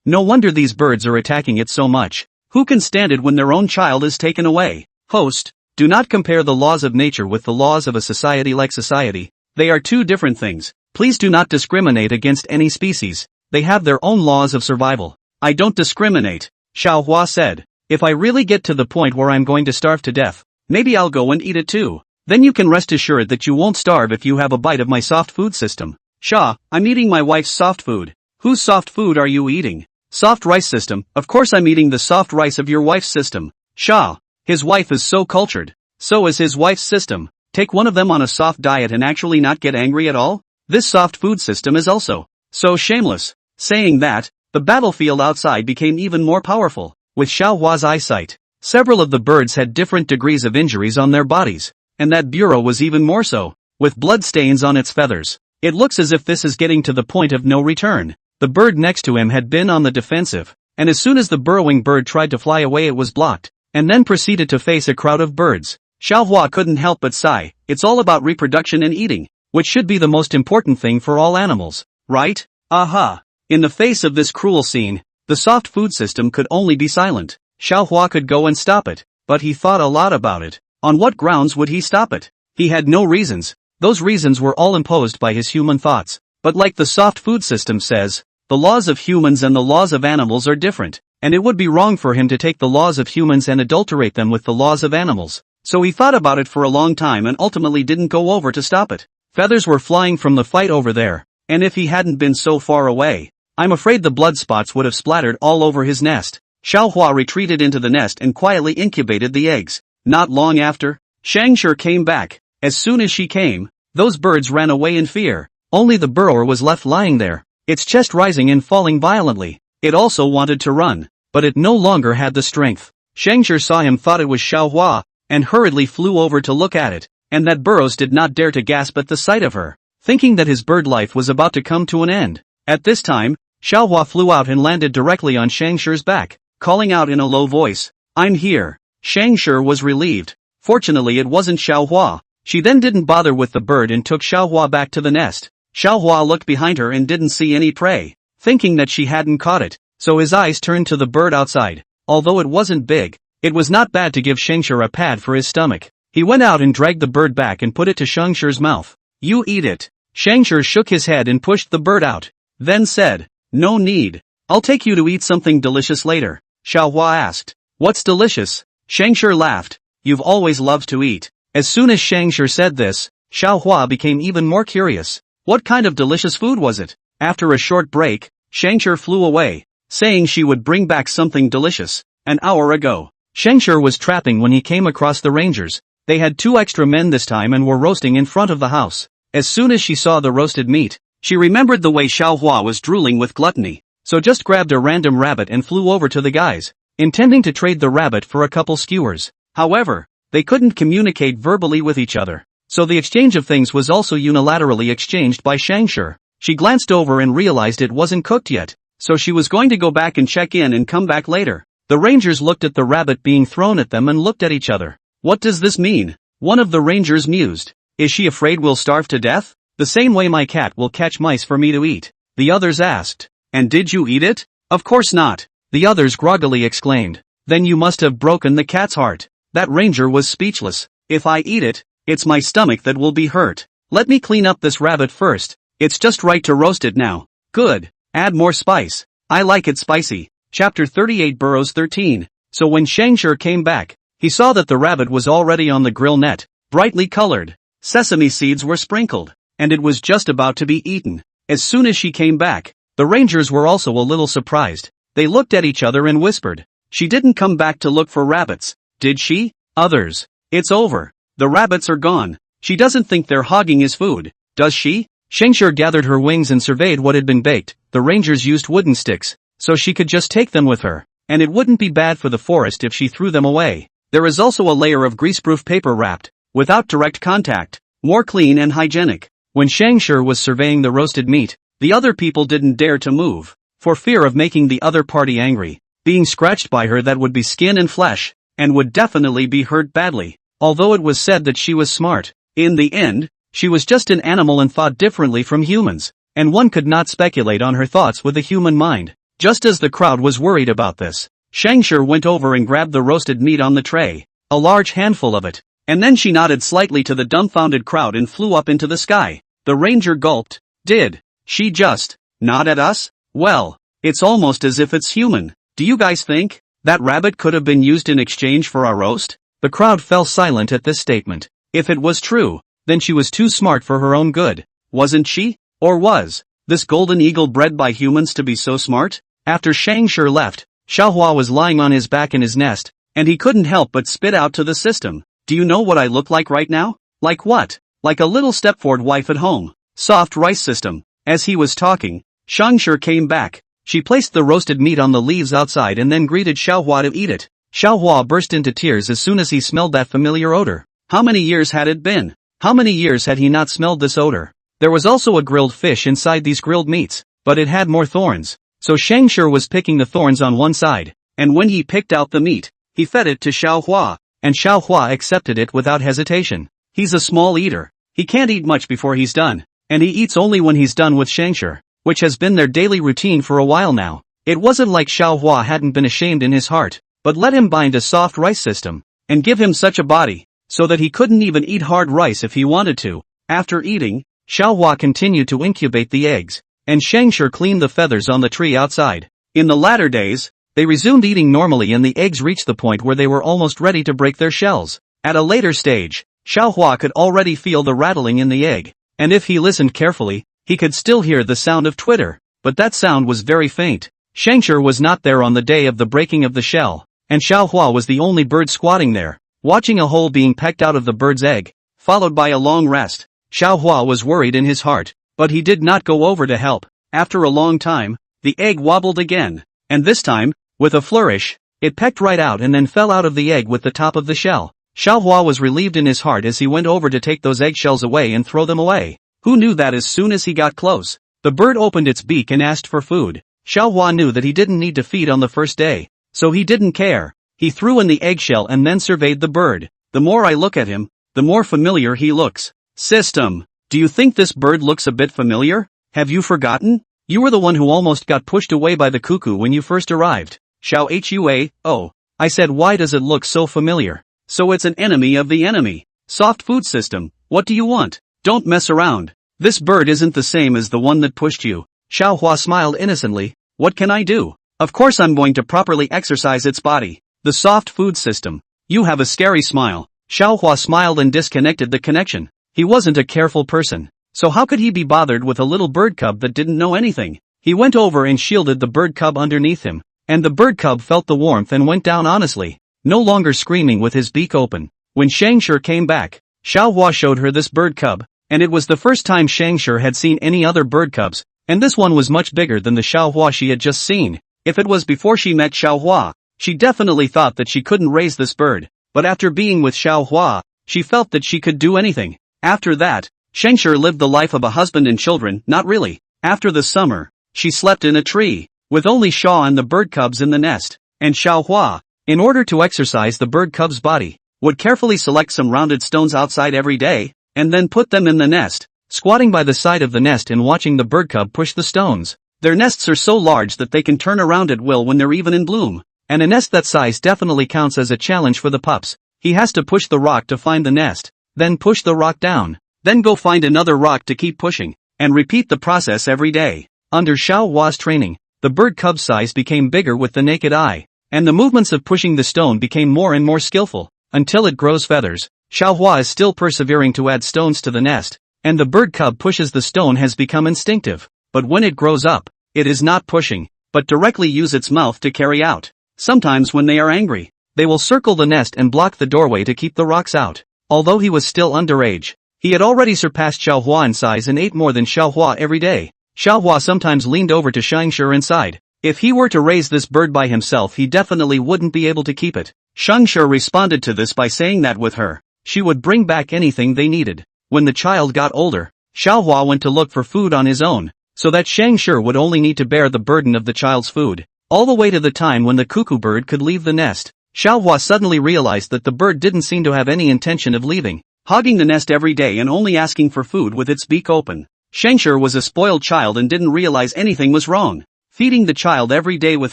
No wonder these birds are attacking it so much. Who can stand it when their own child is taken away? Host, do not compare the laws of nature with the laws of a society like society. They are two different things. Please do not discriminate against any species. They have their own laws of survival. I don't discriminate, Xiaohua said. If I really get to the point where I'm going to starve to death, maybe I'll go and eat it too. Then you can rest assured that you won't starve if you have a bite of my soft food system. Sha, I'm eating my wife's soft food. Whose soft food are you eating? Soft rice system. Of course I'm eating the soft rice of your wife's system. Sha, his wife is so cultured. So is his wife's system. Take one of them on a soft diet and actually not get angry at all? This soft food system is also so shameless. Saying that, the battlefield outside became even more powerful. With Xiaohua's eyesight, several of the birds had different degrees of injuries on their bodies, and that burrow was even more so, with blood stains on its feathers. It looks as if this is getting to the point of no return. The bird next to him had been on the defensive, and as soon as the burrowing bird tried to fly away it was blocked, and then proceeded to face a crowd of birds. Xiaohua couldn't help but sigh. It's all about reproduction and eating, which should be the most important thing for all animals, right? Aha! In the face of this cruel scene, the soft food system could only be silent. Xiaohua could go and stop it, but he thought a lot about it. On what grounds would he stop it? He had no reasons. Those reasons were all imposed by his human thoughts. But like the soft food system says, the laws of humans and the laws of animals are different, and it would be wrong for him to take the laws of humans and adulterate them with the laws of animals. So he thought about it for a long time and ultimately didn't go over to stop it. Feathers were flying from the fight over there, and if he hadn't been so far away, I'm afraid the blood spots would have splattered all over his nest. Xiaohua retreated into the nest and quietly incubated the eggs. Not long after, Scavenger came back. As soon as she came, those birds ran away in fear. Only the burrower was left lying there, its chest rising and falling violently. It also wanted to run, but it no longer had the strength. Scavenger saw him, thought it was Xiaohua, and hurriedly flew over to look at it, and that burrows did not dare to gasp at the sight of her, thinking that his bird life was about to come to an end. At this time, Xiaohua flew out and landed directly on Scanger's back, calling out in a low voice, I'm here. Scavenger was relieved. Fortunately it wasn't Xiaohua. She then didn't bother with the bird and took Xiaohua back to the nest. Xiaohua looked behind her and didn't see any prey, thinking that she hadn't caught it, so his eyes turned to the bird outside. Although it wasn't big, it was not bad to give Scavenger a pad for his stomach. He went out and dragged the bird back and put it to Scanger's mouth. You eat it. Scavenger shook his head and pushed the bird out, then said, no need. I'll take you to eat something delicious later. Xiaohua asked, what's delicious? Scavenger laughed, you've always loved to eat. As soon as Scavenger said this, Xiaohua became even more curious. What kind of delicious food was it? After a short break, Scavenger flew away, saying she would bring back something delicious. An hour ago, Scavenger was trapping when he came across the rangers. They had 2 extra men this time and were roasting in front of the house. As soon as she saw the roasted meat, she remembered the way Xiaohua was drooling with gluttony, so just grabbed a random rabbit and flew over to the guys, intending to trade the rabbit for a couple skewers. However, they couldn't communicate verbally with each other, so the exchange of things was also unilaterally exchanged by Scavenger. She glanced over and realized it wasn't cooked yet, so she was going to go back and check in and come back later. The rangers looked at the rabbit being thrown at them and looked at each other. What does this mean? One of the rangers mused. Is she afraid we'll starve to death? The same way my cat will catch mice for me to eat. The others asked. And did you eat it? Of course not. The others groggily exclaimed. Then you must have broken the cat's heart. That ranger was speechless. If I eat it, it's my stomach that will be hurt. Let me clean up this rabbit first. It's just right to roast it now. Good. Add more spice. I like it spicy. Chapter 38 Burrows 13. So when Scavenger came back, he saw that the rabbit was already on the grill net, brightly colored. Sesame seeds were sprinkled, and it was just about to be eaten. As soon as she came back, The rangers were also a little surprised. They looked at each other and whispered, "She didn't come back to look for rabbits, did she?" Others, "It's over. The rabbits are gone. She doesn't think they're hogging his food, does she?" Scavenger gathered her wings and surveyed what had been baked. The rangers used wooden sticks, so she could just take them with her, and it wouldn't be bad for the forest if she threw them away. There is also a layer of greaseproof paper wrapped, without direct contact, more clean and hygienic. When Scavenger was surveying the roasted meat, the other people didn't dare to move, for fear of making the other party angry. Being scratched by her, that would be skin and flesh, and would definitely be hurt badly. Although it was said that she was smart, in the end, she was just an animal and thought differently from humans, and one could not speculate on her thoughts with a human mind. Just as the crowd was worried about this, Scavenger went over and grabbed the roasted meat on the tray, a large handful of it, and then she nodded slightly to the dumbfounded crowd and flew up into the sky. The ranger gulped. "Did she just nod at us? Well, it's almost as if it's human. Do you guys think that rabbit could have been used in exchange for our roast?" The crowd fell silent at this statement. If it was true, then she was too smart for her own good, wasn't she? Or was this golden eagle bred by humans to be so smart? After Scavenger left, Manhwa was lying on his back in his nest, and he couldn't help but spit out to the system. "Do you know what I look like right now?" "Like what?" "Like a little Stepford wife at home. Soft rice system." As he was talking, Scavenger came back. She placed the roasted meat on the leaves outside and then greeted Manhwa to eat it. Manhwa burst into tears as soon as he smelled that familiar odor. How many years had it been? How many years had he not smelled this odor? There was also a grilled fish inside these grilled meats, but it had more thorns. So Scavenger was picking the thorns on one side, and when he picked out the meat, he fed it to Manhwa, and Manhwa accepted it without hesitation. He's a small eater. He can't eat much before he's done, and he eats only when he's done with Scavenger, which has been their daily routine for a while now. It wasn't like Manhwa hadn't been ashamed in his heart, but let him bind a soft rice system, and give him such a body, so that he couldn't even eat hard rice if he wanted to. After eating, Manhwa continued to incubate the eggs, and Scavenger cleaned the feathers on the tree outside. In the latter days, they resumed eating normally and the eggs reached the point where they were almost ready to break their shells. At a later stage, Manhwa could already feel the rattling in the egg, and if he listened carefully, he could still hear the sound of twitter, but that sound was very faint. Scavenger was not there on the day of the breaking of the shell, and Manhwa was the only bird squatting there, watching a hole being pecked out of the bird's egg, followed by a long rest. Manhwa was worried in his heart, but he did not go over to help. After a long time, the egg wobbled again, and this time, with a flourish, it pecked right out and then fell out of the egg with the top of the shell. Manhwa was relieved in his heart as he went over to take those eggshells away and throw them away. Who knew that as soon as he got close, the bird opened its beak and asked for food. Manhwa knew that he didn't need to feed on the first day, so he didn't care. He threw in the eggshell and then surveyed the bird. "The more I look at him, the more familiar he looks." System. Do you think this bird looks a bit familiar? Have you forgotten? You were the one who almost got pushed away by the cuckoo when you first arrived. Hua. Oh. I said, why does it look so familiar? So it's an enemy of the enemy. Soft food system. What do you want? Don't mess around. This bird isn't the same as the one that pushed you. Manhwa smiled innocently. What can I do? Of course I'm going to properly exercise its body. The soft food system. You have a scary smile. Manhwa smiled and disconnected the connection. He wasn't a careful person, so how could he be bothered with a little bird cub that didn't know anything? He went over and shielded the bird cub underneath him, and the bird cub felt the warmth and went down honestly, no longer screaming with his beak open. When Scavenger came back, Manhwa showed her this bird cub, and it was the first time Scavenger had seen any other bird cubs, and this one was much bigger than the Manhwa she had just seen. If it was before she met Manhwa, she definitely thought that she couldn't raise this bird, but after being with Manhwa, she felt that she could do anything. After that, Scavenger lived the life of a husband and children. Not really. After the summer, she slept in a tree, with only Shaw and the bird cubs in the nest, and Manhwa, in order to exercise the bird cub's body, would carefully select some rounded stones outside every day, and then put them in the nest, squatting by the side of the nest and watching the bird cub push the stones. Their nests are so large that they can turn around at will when they're even in bloom, and a nest that size definitely counts as a challenge for the pups. He has to push the rock to find the nest, then push the rock down, then go find another rock to keep pushing, and repeat the process every day. Under Manhwa's training, the bird cub's size became bigger with the naked eye, and the movements of pushing the stone became more and more skillful, until it grows feathers. Manhwa is still persevering to add stones to the nest, and the bird cub pushes the stone has become instinctive, but when it grows up, it is not pushing, but directly use its mouth to carry out. Sometimes when they are angry, they will circle the nest and block the doorway to keep the rocks out. Although he was still underage, he had already surpassed Xiaohua in size and ate more than Xiaohua every day. Xiaohua sometimes leaned over to Scavenger and sighed. If he were to raise this bird by himself, he definitely wouldn't be able to keep it. Scavenger responded to this by saying that with her, she would bring back anything they needed. When the child got older, Xiaohua went to look for food on his own, so that Scavenger would only need to bear the burden of the child's food, all the way to the time when the cuckoo bird could leave the nest. Xiaohua suddenly realized that the bird didn't seem to have any intention of leaving, hogging the nest every day and only asking for food with its beak open. Scavenger was a spoiled child and didn't realize anything was wrong. Feeding the child every day with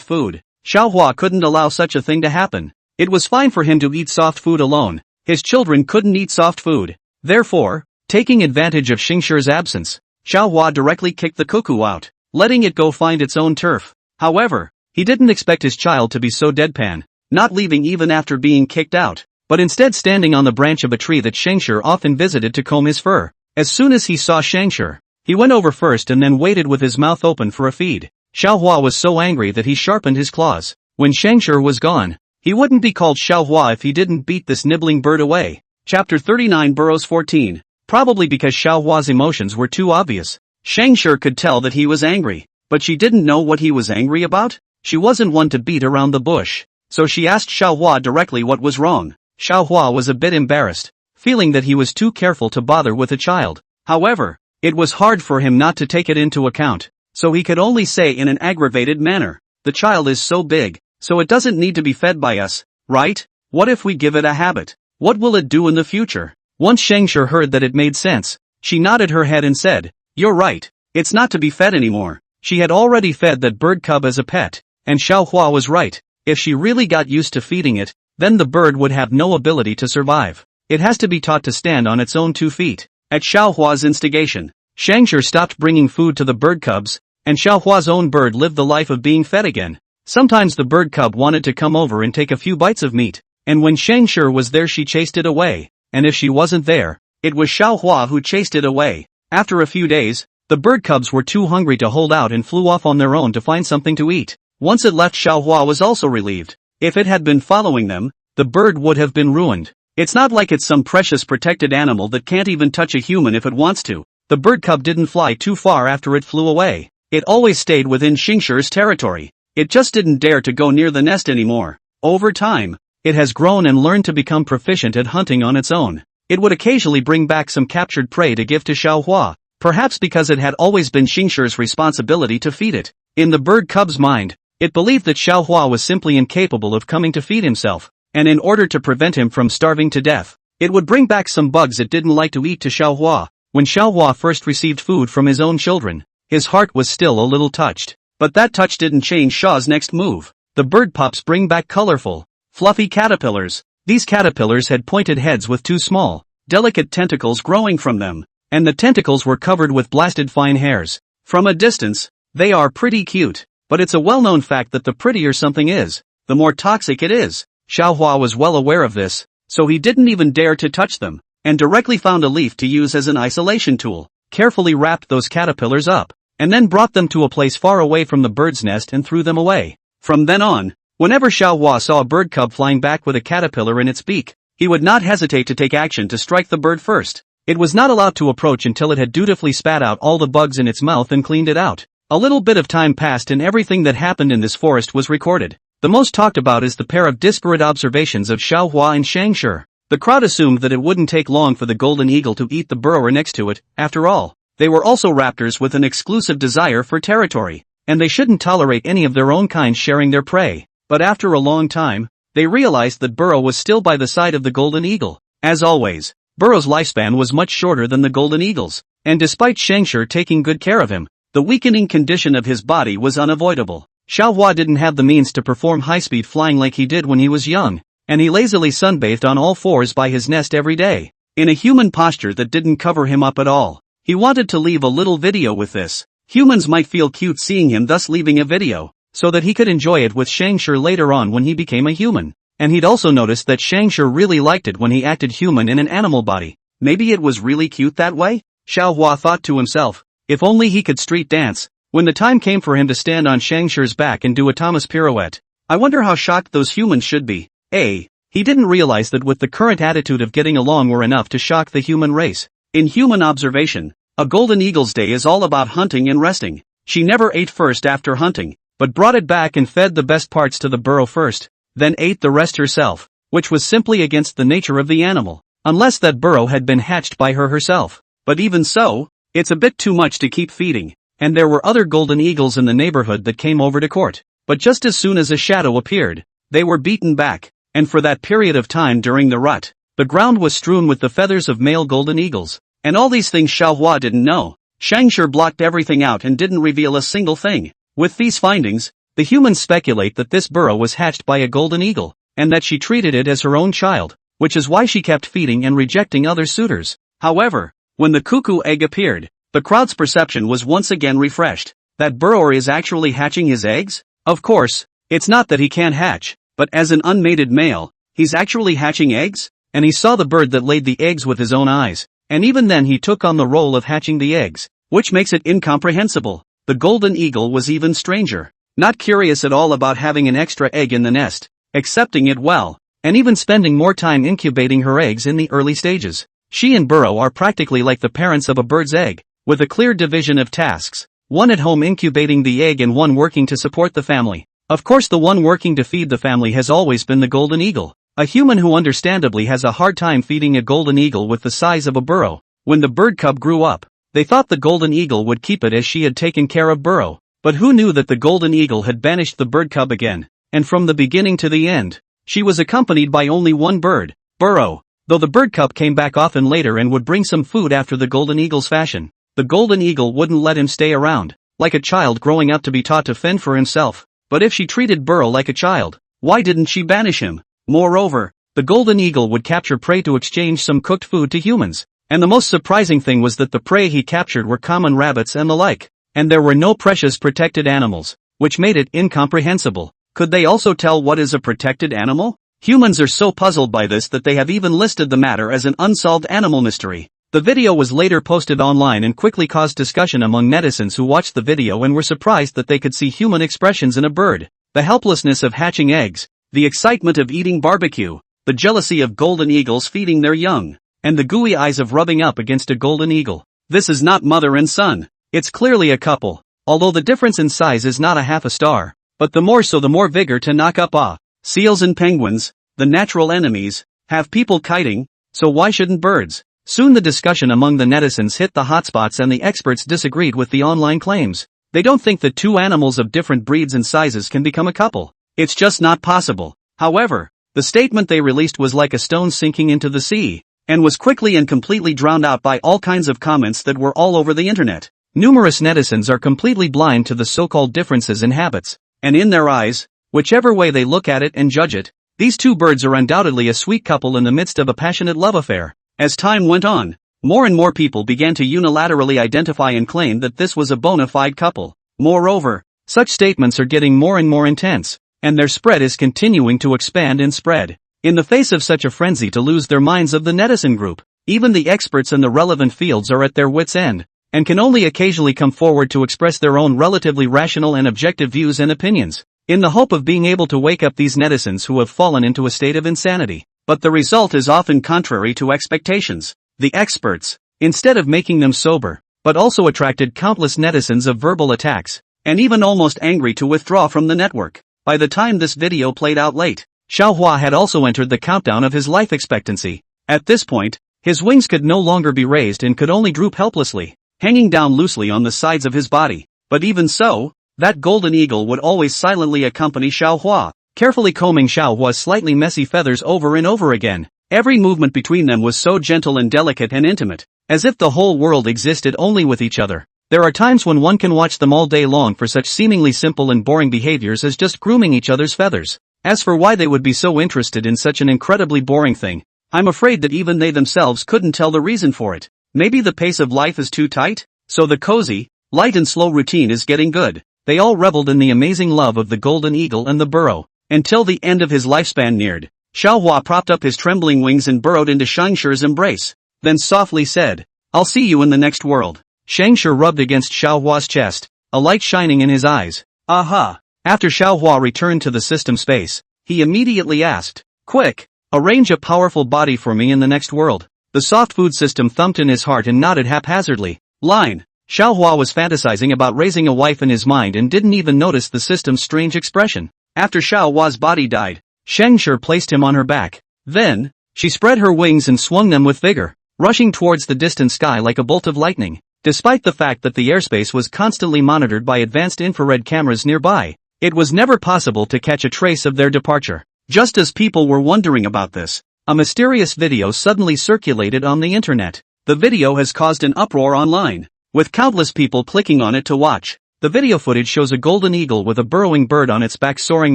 food, Xiaohua couldn't allow such a thing to happen. It was fine for him to eat soft food alone. His children couldn't eat soft food. Therefore, taking advantage of Scavenger's absence, Xiaohua directly kicked the cuckoo out, letting it go find its own turf. However, he didn't expect his child to be so deadpan, not leaving even after being kicked out, but instead standing on the branch of a tree that Scavenger often visited to comb his fur. As soon as he saw Scavenger, he went over first and then waited with his mouth open for a feed. Xiaohua was so angry that he sharpened his claws. When Scavenger was gone, he wouldn't be called Xiaohua if he didn't beat this nibbling bird away. Chapter 39 Burrows 14. Probably because Xiaohua's emotions were too obvious, Scavenger could tell that he was angry, but she didn't know what he was angry about. She wasn't one to beat around the bush, so she asked Xiaohua directly what was wrong. Xiaohua was a bit embarrassed, feeling that he was too careful to bother with a child. However, it was hard for him not to take it into account, so he could only say in an aggravated manner, "The child is so big, so it doesn't need to be fed by us, right? What if we give it a habit? What will it do in the future?" Once Scavenger heard that it made sense, she nodded her head and said, "You're right, it's not to be fed anymore." She had already fed that bird cub as a pet, and Xiaohua was right. If she really got used to feeding it, then the bird would have no ability to survive. It has to be taught to stand on its own 2 feet. At Xiaohua's instigation, Scavenger stopped bringing food to the bird cubs, and Xiaohua's own bird lived the life of being fed again. Sometimes the bird cub wanted to come over and take a few bites of meat, and when Scavenger was there she chased it away, and if she wasn't there, it was Xiaohua who chased it away. After a few days, the bird cubs were too hungry to hold out and flew off on their own to find something to eat. Once it left, Xiaohua was also relieved. If it had been following them, the bird would have been ruined. It's not like it's some precious protected animal that can't even touch a human if it wants to. The bird cub didn't fly too far after it flew away. It always stayed within Scavenger's territory. It just didn't dare to go near the nest anymore. Over time, it has grown and learned to become proficient at hunting on its own. It would occasionally bring back some captured prey to give to Xiaohua, perhaps because it had always been Scavenger's responsibility to feed it. In the bird cub's mind, it believed that Xiaohua was simply incapable of coming to feed himself, and in order to prevent him from starving to death, it would bring back some bugs it didn't like to eat to Xiaohua. When Xiaohua first received food from his own children, his heart was still a little touched. But that touch didn't change Xiao's next move. The bird pups bring back colorful, fluffy caterpillars. These caterpillars had pointed heads with 2 small, delicate tentacles growing from them, and the tentacles were covered with blasted fine hairs. From a distance, they are pretty cute, but it's a well-known fact that the prettier something is, the more toxic it is. Xiaohua was well aware of this, so he didn't even dare to touch them, and directly found a leaf to use as an isolation tool, carefully wrapped those caterpillars up, and then brought them to a place far away from the bird's nest and threw them away. From then on, whenever Xiaohua saw a bird cub flying back with a caterpillar in its beak, he would not hesitate to take action to strike the bird first. It was not allowed to approach until it had dutifully spat out all the bugs in its mouth and cleaned it out. A little bit of time passed and everything that happened in this forest was recorded. The most talked about is the pair of disparate observations of Xiaohua and Scavenger. The crowd assumed that it wouldn't take long for the golden eagle to eat the burrower next to it. After all, they were also raptors with an exclusive desire for territory, and they shouldn't tolerate any of their own kind sharing their prey. But after a long time, they realized that Burrow was still by the side of the golden eagle. As always, Burrow's lifespan was much shorter than the golden eagle's, and despite Scavenger taking good care of him, the weakening condition of his body was unavoidable. Xiaohua didn't have the means to perform high-speed flying like he did when he was young, and he lazily sunbathed on all fours by his nest every day, in a human posture that didn't cover him up at all. He wanted to leave a little video with this. Humans might feel cute seeing him thus leaving a video, so that he could enjoy it with Scavenger later on when he became a human. And he'd also noticed that Scavenger really liked it when he acted human in an animal body. Maybe it was really cute that way? Xiaohua thought to himself. If only he could street dance, When the time came for him to stand on Scavenger's back and do a Thomas pirouette, I wonder how shocked those humans should be. He didn't realize that with the current attitude of getting along were enough to shock the human race. In human observation, a golden eagle's day is all about hunting and resting. She never ate first after hunting, but brought it back and fed the best parts to the burrow first, then ate the rest herself, which was simply against the nature of the animal, unless that burrow had been hatched by her herself. But even so, it's a bit too much to keep feeding, and there were other golden eagles in the neighborhood that came over to court. But just as soon as a shadow appeared, they were beaten back, and for that period of time during the rut, the ground was strewn with the feathers of male golden eagles. And all these things Xiaohua didn't know. Scavenger blocked everything out and didn't reveal a single thing. With these findings, the humans speculate that this burrow was hatched by a golden eagle, and that she treated it as her own child, which is why she kept feeding and rejecting other suitors. However, when the cuckoo egg appeared, the crowd's perception was once again refreshed. That burrower is actually hatching his eggs? Of course, it's not that he can't hatch, but as an unmated male, he's actually hatching eggs? And he saw the bird that laid the eggs with his own eyes. And even then he took on the role of hatching the eggs, which makes it incomprehensible. The golden eagle was even stranger, not curious at all about having an extra egg in the nest, accepting it well, and even spending more time incubating her eggs in the early stages. She and burrow are practically like the parents of a bird's egg, with a clear division of tasks, one at home incubating the egg and one working to support the family. Of course the one working to feed the family has always been the golden eagle. A human who understandably has a hard time feeding a golden eagle with the size of a burrow. When the bird cub grew up, they thought the golden eagle would keep it as she had taken care of burrow. But who knew that the golden eagle had banished the bird cub again? And from the beginning to the end, she was accompanied by only one bird, burrow. Though the bird cub came back often later and would bring some food after the golden eagle's fashion, the golden eagle wouldn't let him stay around, like a child growing up to be taught to fend for himself. But if she treated burrow like a child, why didn't she banish him? Moreover, the golden eagle would capture prey to exchange some cooked food to humans. And the most surprising thing was that the prey he captured were common rabbits and the like. And there were no precious protected animals, which made it incomprehensible. Could they also tell what is a protected animal? Humans are so puzzled by this that they have even listed the matter as an unsolved animal mystery. The video was later posted online and quickly caused discussion among netizens who watched the video and were surprised that they could see human expressions in a bird. The helplessness of hatching eggs, the excitement of eating barbecue, the jealousy of golden eagles feeding their young, and the gooey eyes of rubbing up against a golden eagle. This is not mother and son. It's clearly a couple, although the difference in size is not a half a star, but the more so the more vigor to knock up. Seals and penguins, the natural enemies, have people kiting, so why shouldn't birds? Soon the discussion among the netizens hit the hotspots and the experts disagreed with the online claims. They don't think that two animals of different breeds and sizes can become a couple. It's just not possible. However, the statement they released was like a stone sinking into the sea, and was quickly and completely drowned out by all kinds of comments that were all over the internet. Numerous netizens are completely blind to the so-called differences in habits, and in their eyes, whichever way they look at it and judge it, these two birds are undoubtedly a sweet couple in the midst of a passionate love affair. As time went on, more and more people began to unilaterally identify and claim that this was a bona fide couple. Moreover, such statements are getting more and more intense, and their spread is continuing to expand and spread. In the face of such a frenzy to lose their minds of the netizen group, even the experts in the relevant fields are at their wits' end, and can only occasionally come forward to express their own relatively rational and objective views and opinions, in the hope of being able to wake up these netizens who have fallen into a state of insanity. But the result is often contrary to expectations. The experts, instead of making them sober, but also attracted countless netizens of verbal attacks, and even almost angry to withdraw from the network. By the time this video played out late, Xiaohua had also entered the countdown of his life expectancy. At this point, his wings could no longer be raised and could only droop helplessly, hanging down loosely on the sides of his body. But even so, that golden eagle would always silently accompany Xiaohua, carefully combing Xiaohua's slightly messy feathers over and over again. Every movement between them was so gentle and delicate and intimate, as if the whole world existed only with each other. There are times when one can watch them all day long for such seemingly simple and boring behaviors as just grooming each other's feathers. As for why they would be so interested in such an incredibly boring thing, I'm afraid that even they themselves couldn't tell the reason for it. Maybe the pace of life is too tight? So the cozy, light and slow routine is getting good. They all reveled in the amazing love of the golden eagle and the burrow, until the end of his lifespan neared. Xiaohua propped up his trembling wings and burrowed into Scavenger's embrace, then softly said, "I'll see you in the next world." Scavenger rubbed against Xiaohua's chest, a light shining in his eyes. Aha! After Xiaohua returned to the system space, he immediately asked, "Quick! Arrange a powerful body for me in the next world." The soft food system thumped in his heart and nodded haphazardly. Line. Xiaohua was fantasizing about raising a wife in his mind and didn't even notice the system's strange expression. After Xiaohua's body died, Shengshi placed him on her back. Then, she spread her wings and swung them with vigor, rushing towards the distant sky like a bolt of lightning. Despite the fact that the airspace was constantly monitored by advanced infrared cameras nearby, it was never possible to catch a trace of their departure. Just as people were wondering about this, a mysterious video suddenly circulated on the internet. The video has caused an uproar online, with countless people clicking on it to watch. The video footage shows a golden eagle with a burrowing bird on its back soaring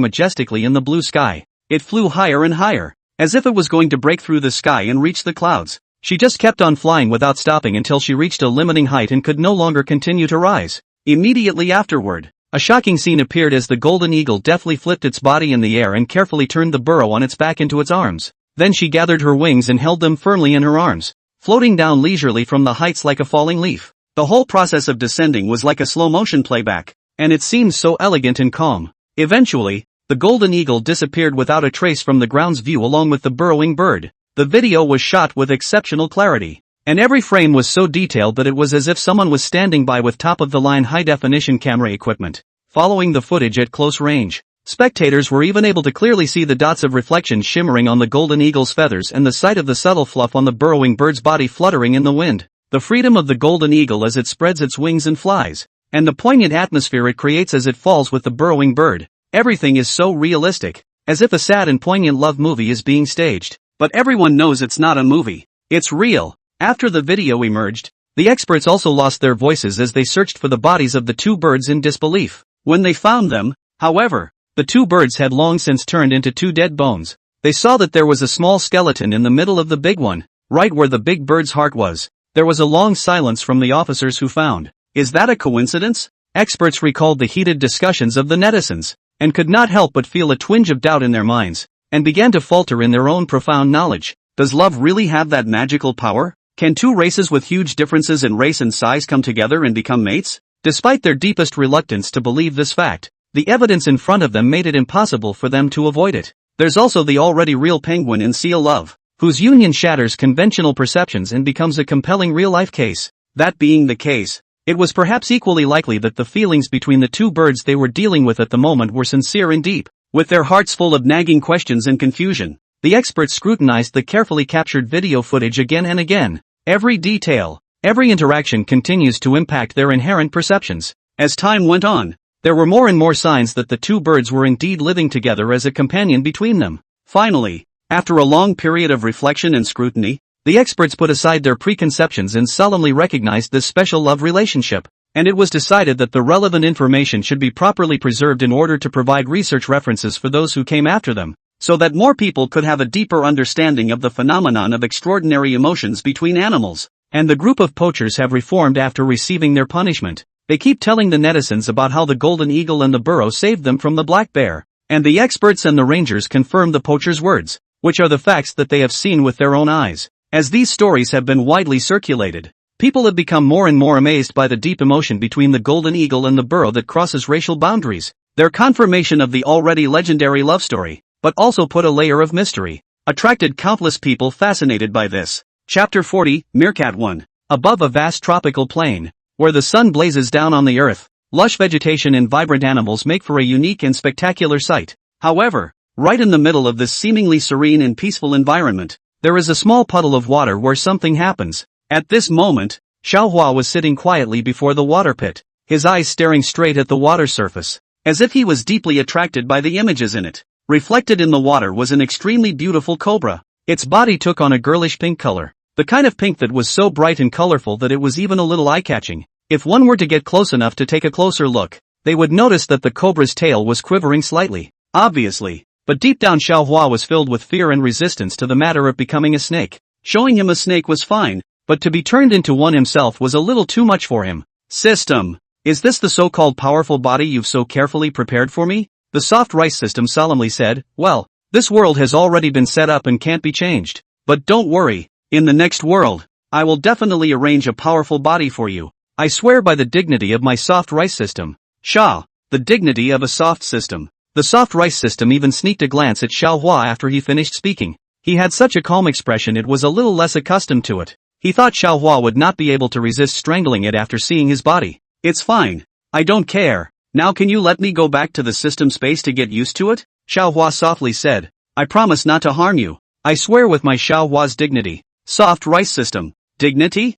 majestically in the blue sky. It flew higher and higher, as if it was going to break through the sky and reach the clouds. She just kept on flying without stopping until she reached a limiting height and could no longer continue to rise. Immediately afterward, a shocking scene appeared as the golden eagle deftly flipped its body in the air and carefully turned the burrow on its back into its arms. Then she gathered her wings and held them firmly in her arms, floating down leisurely from the heights like a falling leaf. The whole process of descending was like a slow-motion playback, and it seemed so elegant and calm. Eventually, the golden eagle disappeared without a trace from the ground's view along with the burrowing bird. The video was shot with exceptional clarity, and every frame was so detailed that it was as if someone was standing by with top-of-the-line high-definition camera equipment, following the footage at close range. Spectators were even able to clearly see the dots of reflection shimmering on the golden eagle's feathers and the sight of the subtle fluff on the burrowing bird's body fluttering in the wind. The freedom of the golden eagle as it spreads its wings and flies, and the poignant atmosphere it creates as it falls with the burrowing bird. Everything is so realistic, as if a sad and poignant love movie is being staged. But everyone knows it's not a movie. It's real. After the video emerged, the experts also lost their voices as they searched for the bodies of the two birds in disbelief. When they found them, however, the two birds had long since turned into two dead bones. They saw that there was a small skeleton in the middle of the big one, right where the big bird's heart was. There was a long silence from the officers who found. Is that a coincidence? Experts recalled the heated discussions of the netizens, and could not help but feel a twinge of doubt in their minds, and began to falter in their own profound knowledge. Does love really have that magical power? Can two races with huge differences in race and size come together and become mates? Despite their deepest reluctance to believe this fact, the evidence in front of them made it impossible for them to avoid it. There's also the already real penguin and seal love, whose union shatters conventional perceptions and becomes a compelling real-life case. That being the case, it was perhaps equally likely that the feelings between the two birds they were dealing with at the moment were sincere and deep. With their hearts full of nagging questions and confusion, the experts scrutinized the carefully captured video footage again and again. Every detail, every interaction continues to impact their inherent perceptions. As time went on, there were more and more signs that the two birds were indeed living together as a companion between them. Finally, after a long period of reflection and scrutiny, the experts put aside their preconceptions and solemnly recognized this special love relationship, and it was decided that the relevant information should be properly preserved in order to provide research references for those who came after them, so that more people could have a deeper understanding of the phenomenon of extraordinary emotions between animals. And the group of poachers have reformed after receiving their punishment. They keep telling the netizens about how the golden eagle and the burrow saved them from the black bear, and the experts and the rangers confirm the poachers' words, which are the facts that they have seen with their own eyes. As these stories have been widely circulated, people have become more and more amazed by the deep emotion between the golden eagle and the burrow that crosses racial boundaries. Their confirmation of the already legendary love story, but also put a layer of mystery, attracted countless people fascinated by this. Chapter 40, Meerkat 1. Above a vast tropical plain, where the sun blazes down on the earth, lush vegetation and vibrant animals make for a unique and spectacular sight. However, right in the middle of this seemingly serene and peaceful environment, there is a small puddle of water where something happens. At this moment, Xiaohua was sitting quietly before the water pit, his eyes staring straight at the water surface, as if he was deeply attracted by the images in it. Reflected in the water was an extremely beautiful cobra. Its body took on a girlish pink color, the kind of pink that was so bright and colorful that it was even a little eye-catching. If one were to get close enough to take a closer look, they would notice that the cobra's tail was quivering slightly, obviously, but deep down Xiaohua was filled with fear and resistance to the matter of becoming a snake. Showing him a snake was fine, but to be turned into one himself was a little too much for him. System. Is this the so-called powerful body you've so carefully prepared for me? The soft rice system solemnly said, well, this world has already been set up and can't be changed. But don't worry, in the next world, I will definitely arrange a powerful body for you. I swear by the dignity of my soft rice system. Sha, the dignity of a soft system. The soft rice system even sneaked a glance at Xiaohua after he finished speaking. He had such a calm expression it was a little less accustomed to it. He thought Xiaohua would not be able to resist strangling it after seeing his body. It's fine. I don't care. Now can you let me go back to the system space to get used to it? Xiaohua softly said. I promise not to harm you. I swear with my Xiaohua's dignity. Soft rice system. Dignity?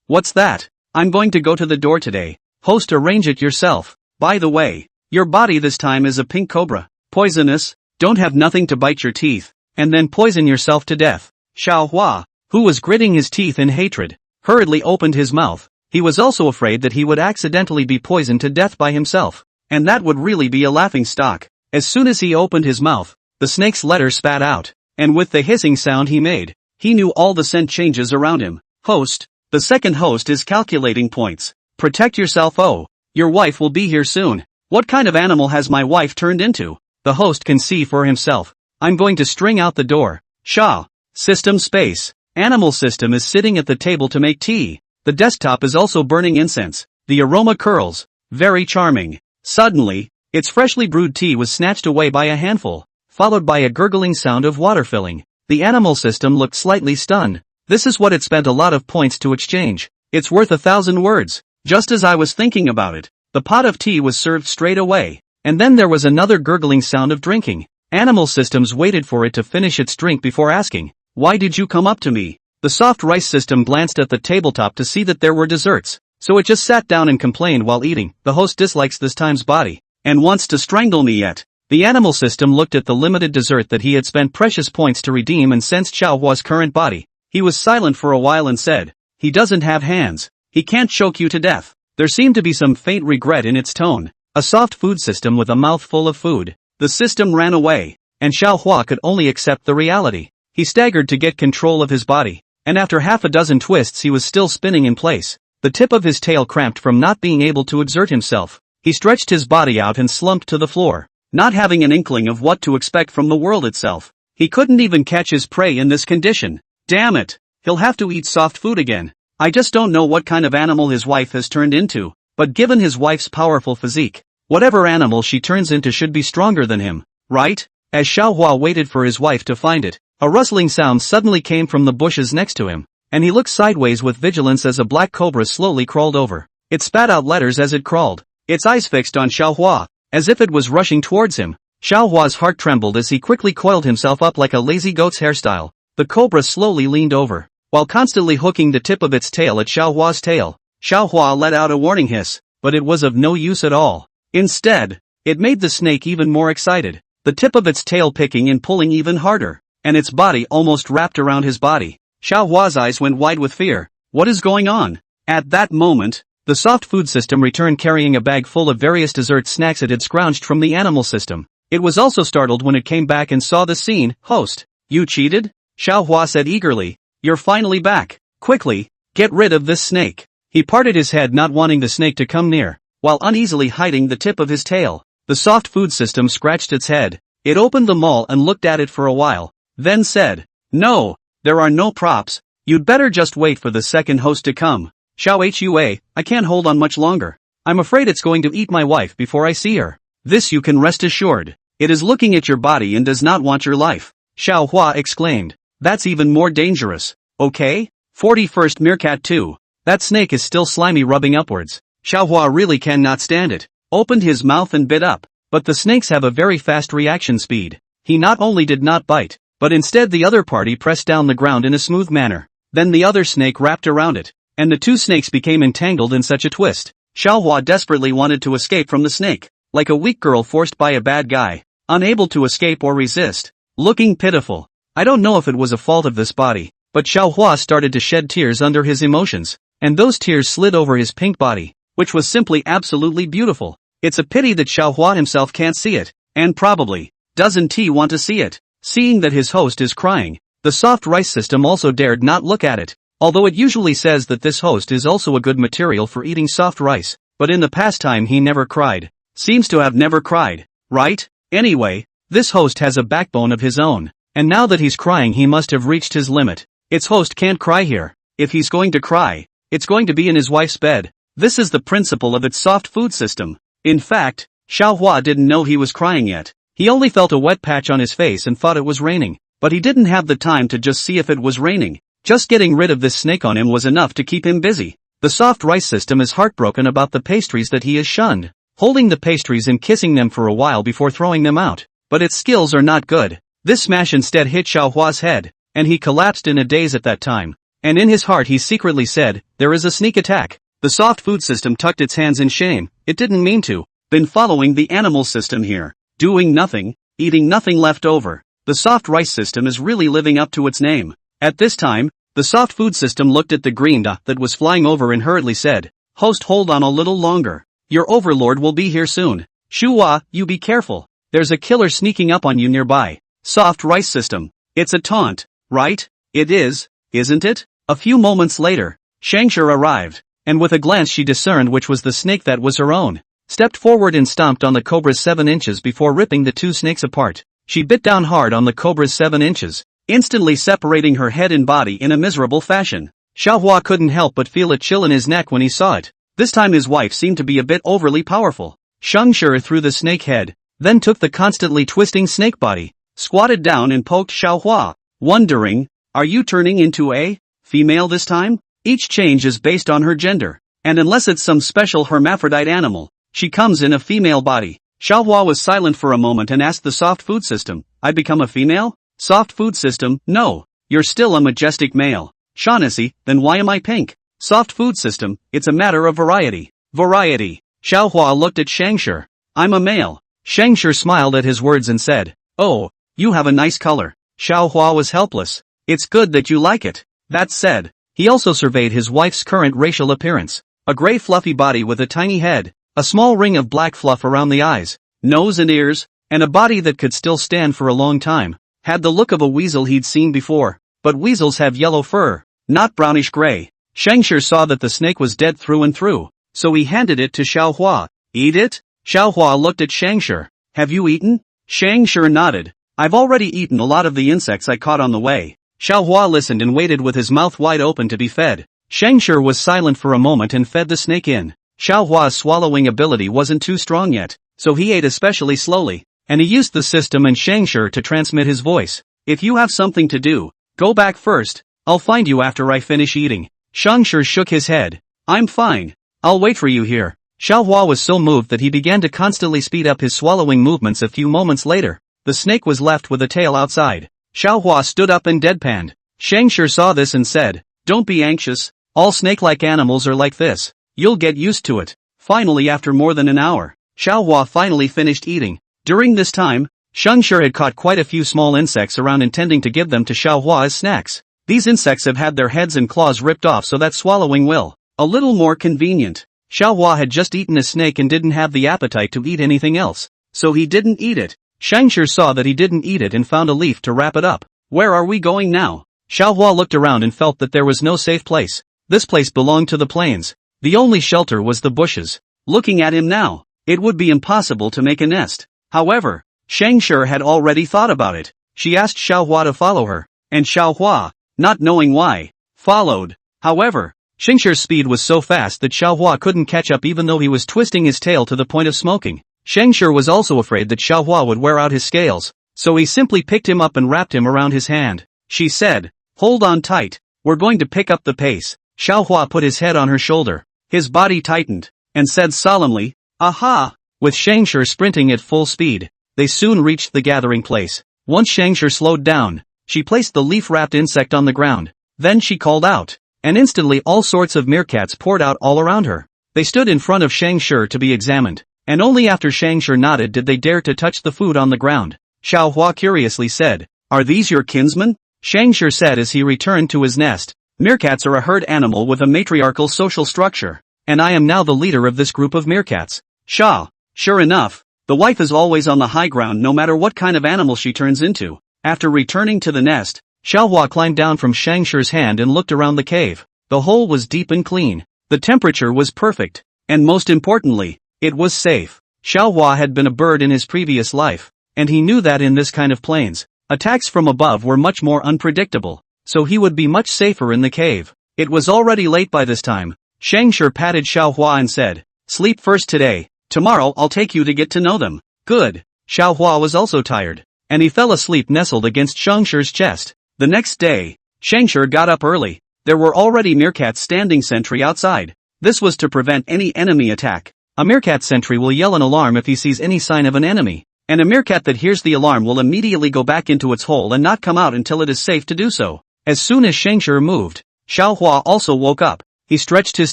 What's that? I'm going to go to the door today. Host, arrange it yourself. By the way, your body this time is a pink cobra. Poisonous, don't have nothing to bite your teeth, and then poison yourself to death. Xiaohua, who was gritting his teeth in hatred, hurriedly opened his mouth. He was also afraid that he would accidentally be poisoned to death by himself, and that would really be a laughing stock. As soon as he opened his mouth, the snake's letter spat out, and with the hissing sound he made, he knew all the scent changes around him. Host, the second host is calculating points. Protect yourself. Oh, your wife will be here soon. What kind of animal has my wife turned into? The host can see for himself. I'm going to string out the door. Sha. System space. Animal system is sitting at the table to make tea. The desktop is also burning incense. The aroma curls. Very charming. Suddenly, its freshly brewed tea was snatched away by a handful, followed by a gurgling sound of water filling. The animal system looked slightly stunned. This is what it spent a lot of points to exchange. It's worth 1,000 words. Just as I was thinking about it, the pot of tea was served straight away, and then there was another gurgling sound of drinking. Animal systems waited for it to finish its drink before asking, why did you come up to me? The soft rice system glanced at the tabletop to see that there were desserts, so it just sat down and complained while eating. The host dislikes this time's body, and wants to strangle me yet. The animal system looked at the limited dessert that he had spent precious points to redeem and sensed Xiaohua's current body. He was silent for a while and said, he doesn't have hands. He can't choke you to death. There seemed to be some faint regret in its tone. A soft food system with a mouthful of food. The system ran away, and Xiaohua could only accept the reality. He staggered to get control of his body, and after half a dozen twists he was still spinning in place. The tip of his tail cramped from not being able to exert himself. He stretched his body out and slumped to the floor, not having an inkling of what to expect from the world itself. He couldn't even catch his prey in this condition. Damn it! He'll have to eat soft food again. I just don't know what kind of animal his wife has turned into, but given his wife's powerful physique, whatever animal she turns into should be stronger than him, right? As Xiaohua waited for his wife to find it, a rustling sound suddenly came from the bushes next to him, and he looked sideways with vigilance as a black cobra slowly crawled over. It spat out letters as it crawled, its eyes fixed on Xiaohua, as if it was rushing towards him. Xiaohua's heart trembled as he quickly coiled himself up like a lazy goat's hairstyle. The cobra slowly leaned over, while constantly hooking the tip of its tail at Xiaohua's tail. Xiaohua let out a warning hiss, but it was of no use at all. Instead, it made the snake even more excited, the tip of its tail picking and pulling even harder, and its body almost wrapped around his body. Xiaohua's eyes went wide with fear. What is going on? At that moment, the soft food system returned carrying a bag full of various dessert snacks it had scrounged from the animal system. It was also startled when it came back and saw the scene. Host, you cheated? Xiaohua said eagerly. You're finally back. Quickly, get rid of this snake. He parted his head not wanting the snake to come near, while uneasily hiding the tip of his tail. The soft food system scratched its head. It opened the maul and looked at it for a while, then said, no, there are no props. You'd better just wait for the second host to come. Xiaohua, I can't hold on much longer. I'm afraid it's going to eat my wife before I see her. This you can rest assured. It is looking at your body and does not want your life. Xiaohua exclaimed. That's even more dangerous. Okay? 41st Meerkat 2. That snake is still slimy rubbing upwards. Xiaohua really cannot stand it. Opened his mouth and bit up. But the snakes have a very fast reaction speed. He not only did not bite, but instead the other party pressed down the ground in a smooth manner. Then the other snake wrapped around it, and the two snakes became entangled in such a twist. Xiaohua desperately wanted to escape from the snake, like a weak girl forced by a bad guy, unable to escape or resist. Looking pitiful. I don't know if it was a fault of this body, but Xiaohua started to shed tears under his emotions, and those tears slid over his pink body, which was simply absolutely beautiful. It's a pity that Xiaohua himself can't see it, and probably doesn't want to see it. Seeing that his host is crying, the soft rice system also dared not look at it, although it usually says that this host is also a good material for eating soft rice, but in the past time he never cried. Seems to have never cried, right? Anyway, this host has a backbone of his own. And now that he's crying he must have reached his limit. Its host can't cry here. If he's going to cry, it's going to be in his wife's bed. This is the principle of its soft food system. In fact, Xiaohua didn't know he was crying yet. He only felt a wet patch on his face and thought it was raining. But he didn't have the time to just see if it was raining. Just getting rid of this snake on him was enough to keep him busy. The soft rice system is heartbroken about the pastries that he has shunned, holding the pastries and kissing them for a while before throwing them out. But its skills are not good. This smash instead hit Xiaohua's head, and he collapsed in a daze at that time. And in his heart he secretly said, "There is a sneak attack." The soft food system tucked its hands in shame. It didn't mean to. Been following the animal system here. Doing nothing, eating nothing left over. The soft rice system is really living up to its name. At this time, the soft food system looked at the green dot that was flying over and hurriedly said, "Host, hold on a little longer. Your overlord will be here soon. Shuhua, you be careful. There's a killer sneaking up on you nearby." Soft rice system. It's a taunt, right? It is, isn't it? A few moments later, Scavenger arrived, and with a glance she discerned which was the snake that was her own. Stepped forward and stomped on the cobra's 7 inches before ripping the two snakes apart. She bit down hard on the cobra's 7 inches, instantly separating her head and body in a miserable fashion. Xiaohua couldn't help but feel a chill in his neck when he saw it. This time his wife seemed to be a bit overly powerful. Scavenger threw the snake head, then took the constantly twisting snake body, squatted down and poked Xiaohua, wondering, "Are you turning into a female this time?" Each change is based on her gender, and unless it's some special hermaphrodite animal, she comes in a female body. Xiaohua was silent for a moment and asked the soft food system, "I become a female?" Soft food system, "No. You're still a majestic male." "Shaughnessy, then why am I pink?" Soft food system, "It's a matter of variety." Variety. Xiaohua looked at Scavenger. "I'm a male." Scavenger smiled at his words and said, "Oh, you have a nice color." Xiaohua was helpless. "It's good that you like it." That said, he also surveyed his wife's current racial appearance. A gray fluffy body with a tiny head, a small ring of black fluff around the eyes, nose and ears, and a body that could still stand for a long time. Had the look of a weasel he'd seen before, but weasels have yellow fur, not brownish-gray. Scavenger saw that the snake was dead through and through, so he handed it to Xiaohua. "Eat it?" Xiaohua looked at Scavenger. "Have you eaten?" Scavenger nodded. "I've already eaten a lot of the insects I caught on the way." Xiaohua listened and waited with his mouth wide open to be fed. Scavenger was silent for a moment and fed the snake in. Xiaohua's swallowing ability wasn't too strong yet, so he ate especially slowly, and he used the system and Scavenger to transmit his voice. "If you have something to do, go back first. I'll find you after I finish eating." Scavenger shook his head. "I'm fine. I'll wait for you here." Xiaohua was so moved that he began to constantly speed up his swallowing movements. A few moments later, the snake was left with a tail outside. Xiaohua stood up and deadpanned. Scavenger saw this and said, "Don't be anxious. All snake-like animals are like this. You'll get used to it." Finally, after more than an hour, Xiaohua finally finished eating. During this time, Scavenger had caught quite a few small insects around, intending to give them to Xiaohua as snacks. These insects have had their heads and claws ripped off so that swallowing will a little more convenient. Xiaohua had just eaten a snake and didn't have the appetite to eat anything else, so he didn't eat it. Scavenger saw that he didn't eat it and found a leaf to wrap it up. "Where are we going now?" Xiaohua looked around and felt that there was no safe place. This place belonged to the plains. The only shelter was the bushes. Looking at him now, it would be impossible to make a nest. However, Scavenger had already thought about it. She asked Xiaohua to follow her, and Xiaohua, not knowing why, followed. However, Scavenger's speed was so fast that Xiaohua couldn't catch up even though he was twisting his tail to the point of smoking. Scavenger was also afraid that Xiaohua would wear out his scales, so he simply picked him up and wrapped him around his hand. She said, "Hold on tight, we're going to pick up the pace." Xiaohua put his head on her shoulder. His body tightened, and said solemnly, "Aha!" With Scavenger sprinting at full speed, they soon reached the gathering place. Once Scavenger slowed down, she placed the leaf-wrapped insect on the ground. Then she called out, and instantly all sorts of meerkats poured out all around her. They stood in front of Scavenger to be examined, and only after Scavenger nodded did they dare to touch the food on the ground. Xiaohua curiously said, "Are these your kinsmen?" Scavenger said as he returned to his nest, "Meerkats are a herd animal with a matriarchal social structure, and I am now the leader of this group of meerkats." Sure enough, the wife is always on the high ground no matter what kind of animal she turns into. After returning to the nest, Xiaohua climbed down from Scavenger's hand and looked around the cave. The hole was deep and clean. The temperature was perfect, and most importantly, it was safe. Xiaohua had been a bird in his previous life, and he knew that in this kind of plains, attacks from above were much more unpredictable, so he would be much safer in the cave. It was already late by this time, Scavenger patted Xiaohua and said, "Sleep first today, tomorrow I'll take you to get to know them." "Good." Xiaohua was also tired, and he fell asleep nestled against Scavenger's chest. The next day, Scavenger got up early. There were already meerkats standing sentry outside. This was to prevent any enemy attack. A meerkat sentry will yell an alarm if he sees any sign of an enemy, and a meerkat that hears the alarm will immediately go back into its hole and not come out until it is safe to do so. As soon as Scavenger moved, Xiaohua also woke up. He stretched his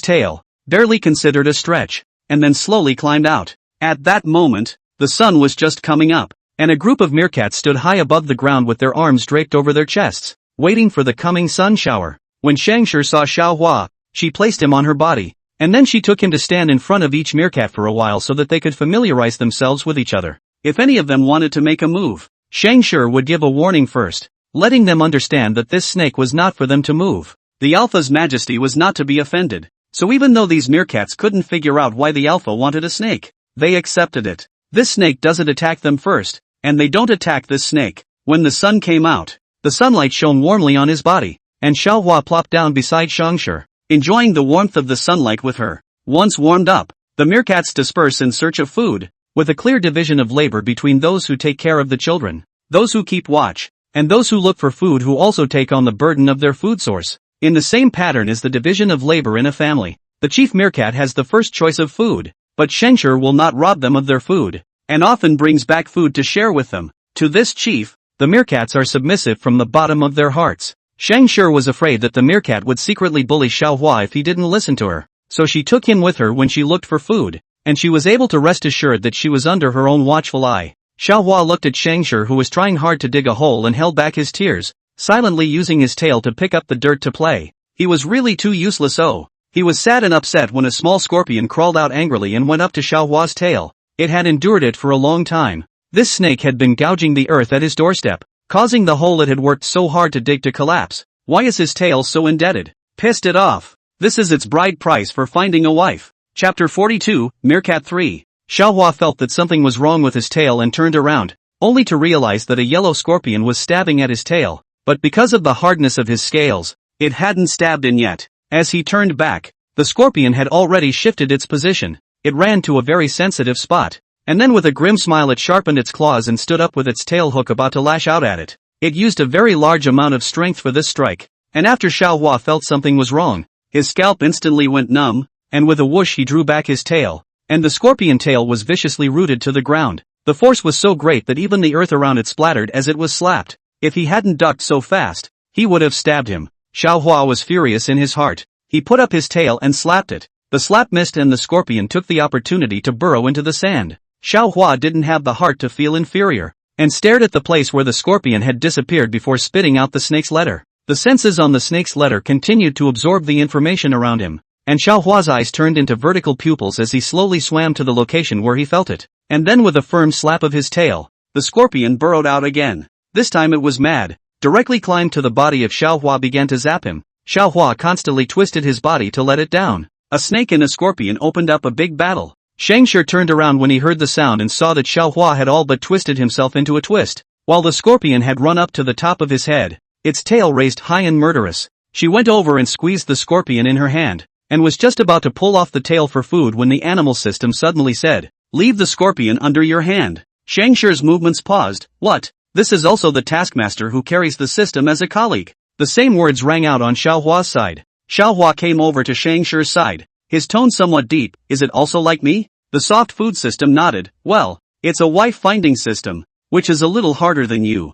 tail, barely considered a stretch, and then slowly climbed out. At that moment, the sun was just coming up, and a group of meerkats stood high above the ground with their arms draped over their chests, waiting for the coming sun shower. When Scavenger saw Xiaohua, she placed him on her body, and then she took him to stand in front of each meerkat for a while so that they could familiarize themselves with each other. If any of them wanted to make a move, Scavenger would give a warning first, letting them understand that this snake was not for them to move. The alpha's majesty was not to be offended, so even though these meerkats couldn't figure out why the alpha wanted a snake, they accepted it. This snake doesn't attack them first, and they don't attack this snake. When the sun came out, the sunlight shone warmly on his body, and Xiaohua plopped down beside Scavenger, enjoying the warmth of the sunlight with her. Once warmed up, the meerkats disperse in search of food, with a clear division of labor between those who take care of the children, those who keep watch, and those who look for food who also take on the burden of their food source. In the same pattern as the division of labor in a family, the chief meerkat has the first choice of food, but Scavenger will not rob them of their food, and often brings back food to share with them. To this chief, the meerkats are submissive from the bottom of their hearts. Scavenger was afraid that the meerkat would secretly bully Xiaohua if he didn't listen to her, so she took him with her when she looked for food, and she was able to rest assured that she was under her own watchful eye. Xiaohua looked at Scavenger, who was trying hard to dig a hole, and held back his tears, silently using his tail to pick up the dirt to play. He was really too useless. He was sad and upset when a small scorpion crawled out angrily and went up to Xiaohua's tail. It had endured it for a long time. This snake had been gouging the earth at his doorstep, causing the hole it had worked so hard to dig to collapse. Why is his tail so indebted? Pissed it off. This is its bride price for finding a wife. Chapter 42, Meerkat 3. Xiaohua felt that something was wrong with his tail and turned around, only to realize that a yellow scorpion was stabbing at his tail, but because of the hardness of his scales, it hadn't stabbed in yet. As he turned back, the scorpion had already shifted its position. It ran to a very sensitive spot, and then with a grim smile it sharpened its claws and stood up with its tail hook about to lash out at it. It used a very large amount of strength for this strike, and after Xiaohua felt something was wrong, his scalp instantly went numb, and with a whoosh he drew back his tail, and the scorpion tail was viciously rooted to the ground. The force was so great that even the earth around it splattered as it was slapped. If he hadn't ducked so fast, he would have stabbed him. Xiaohua was furious in his heart. He put up his tail and slapped it. The slap missed and the scorpion took the opportunity to burrow into the sand. Xiaohua didn't have the heart to feel inferior, and stared at the place where the scorpion had disappeared before spitting out the snake's letter. The senses on the snake's letter continued to absorb the information around him, and Xiaohua's eyes turned into vertical pupils as he slowly swam to the location where he felt it. And then with a firm slap of his tail, the scorpion burrowed out again. This time it was mad, directly climbed to the body of Xiaohua, began to zap him. Xiaohua constantly twisted his body to let it down. A snake and a scorpion opened up a big battle. Scavenger turned around when he heard the sound and saw that Xiaohua had all but twisted himself into a twist, while the scorpion had run up to the top of his head, its tail raised high and murderous. She went over and squeezed the scorpion in her hand, and was just about to pull off the tail for food when the animal system suddenly said, "Leave the scorpion under your hand." Scavenger's movements paused. "What?" This is also the taskmaster who carries the system as a colleague. The same words rang out on Xiaohua's side. Xiaohua came over to Scavenger's side, his tone somewhat deep. "Is it also like me?" The soft food system nodded. "Well, it's a wife-finding system, which is a little harder than you."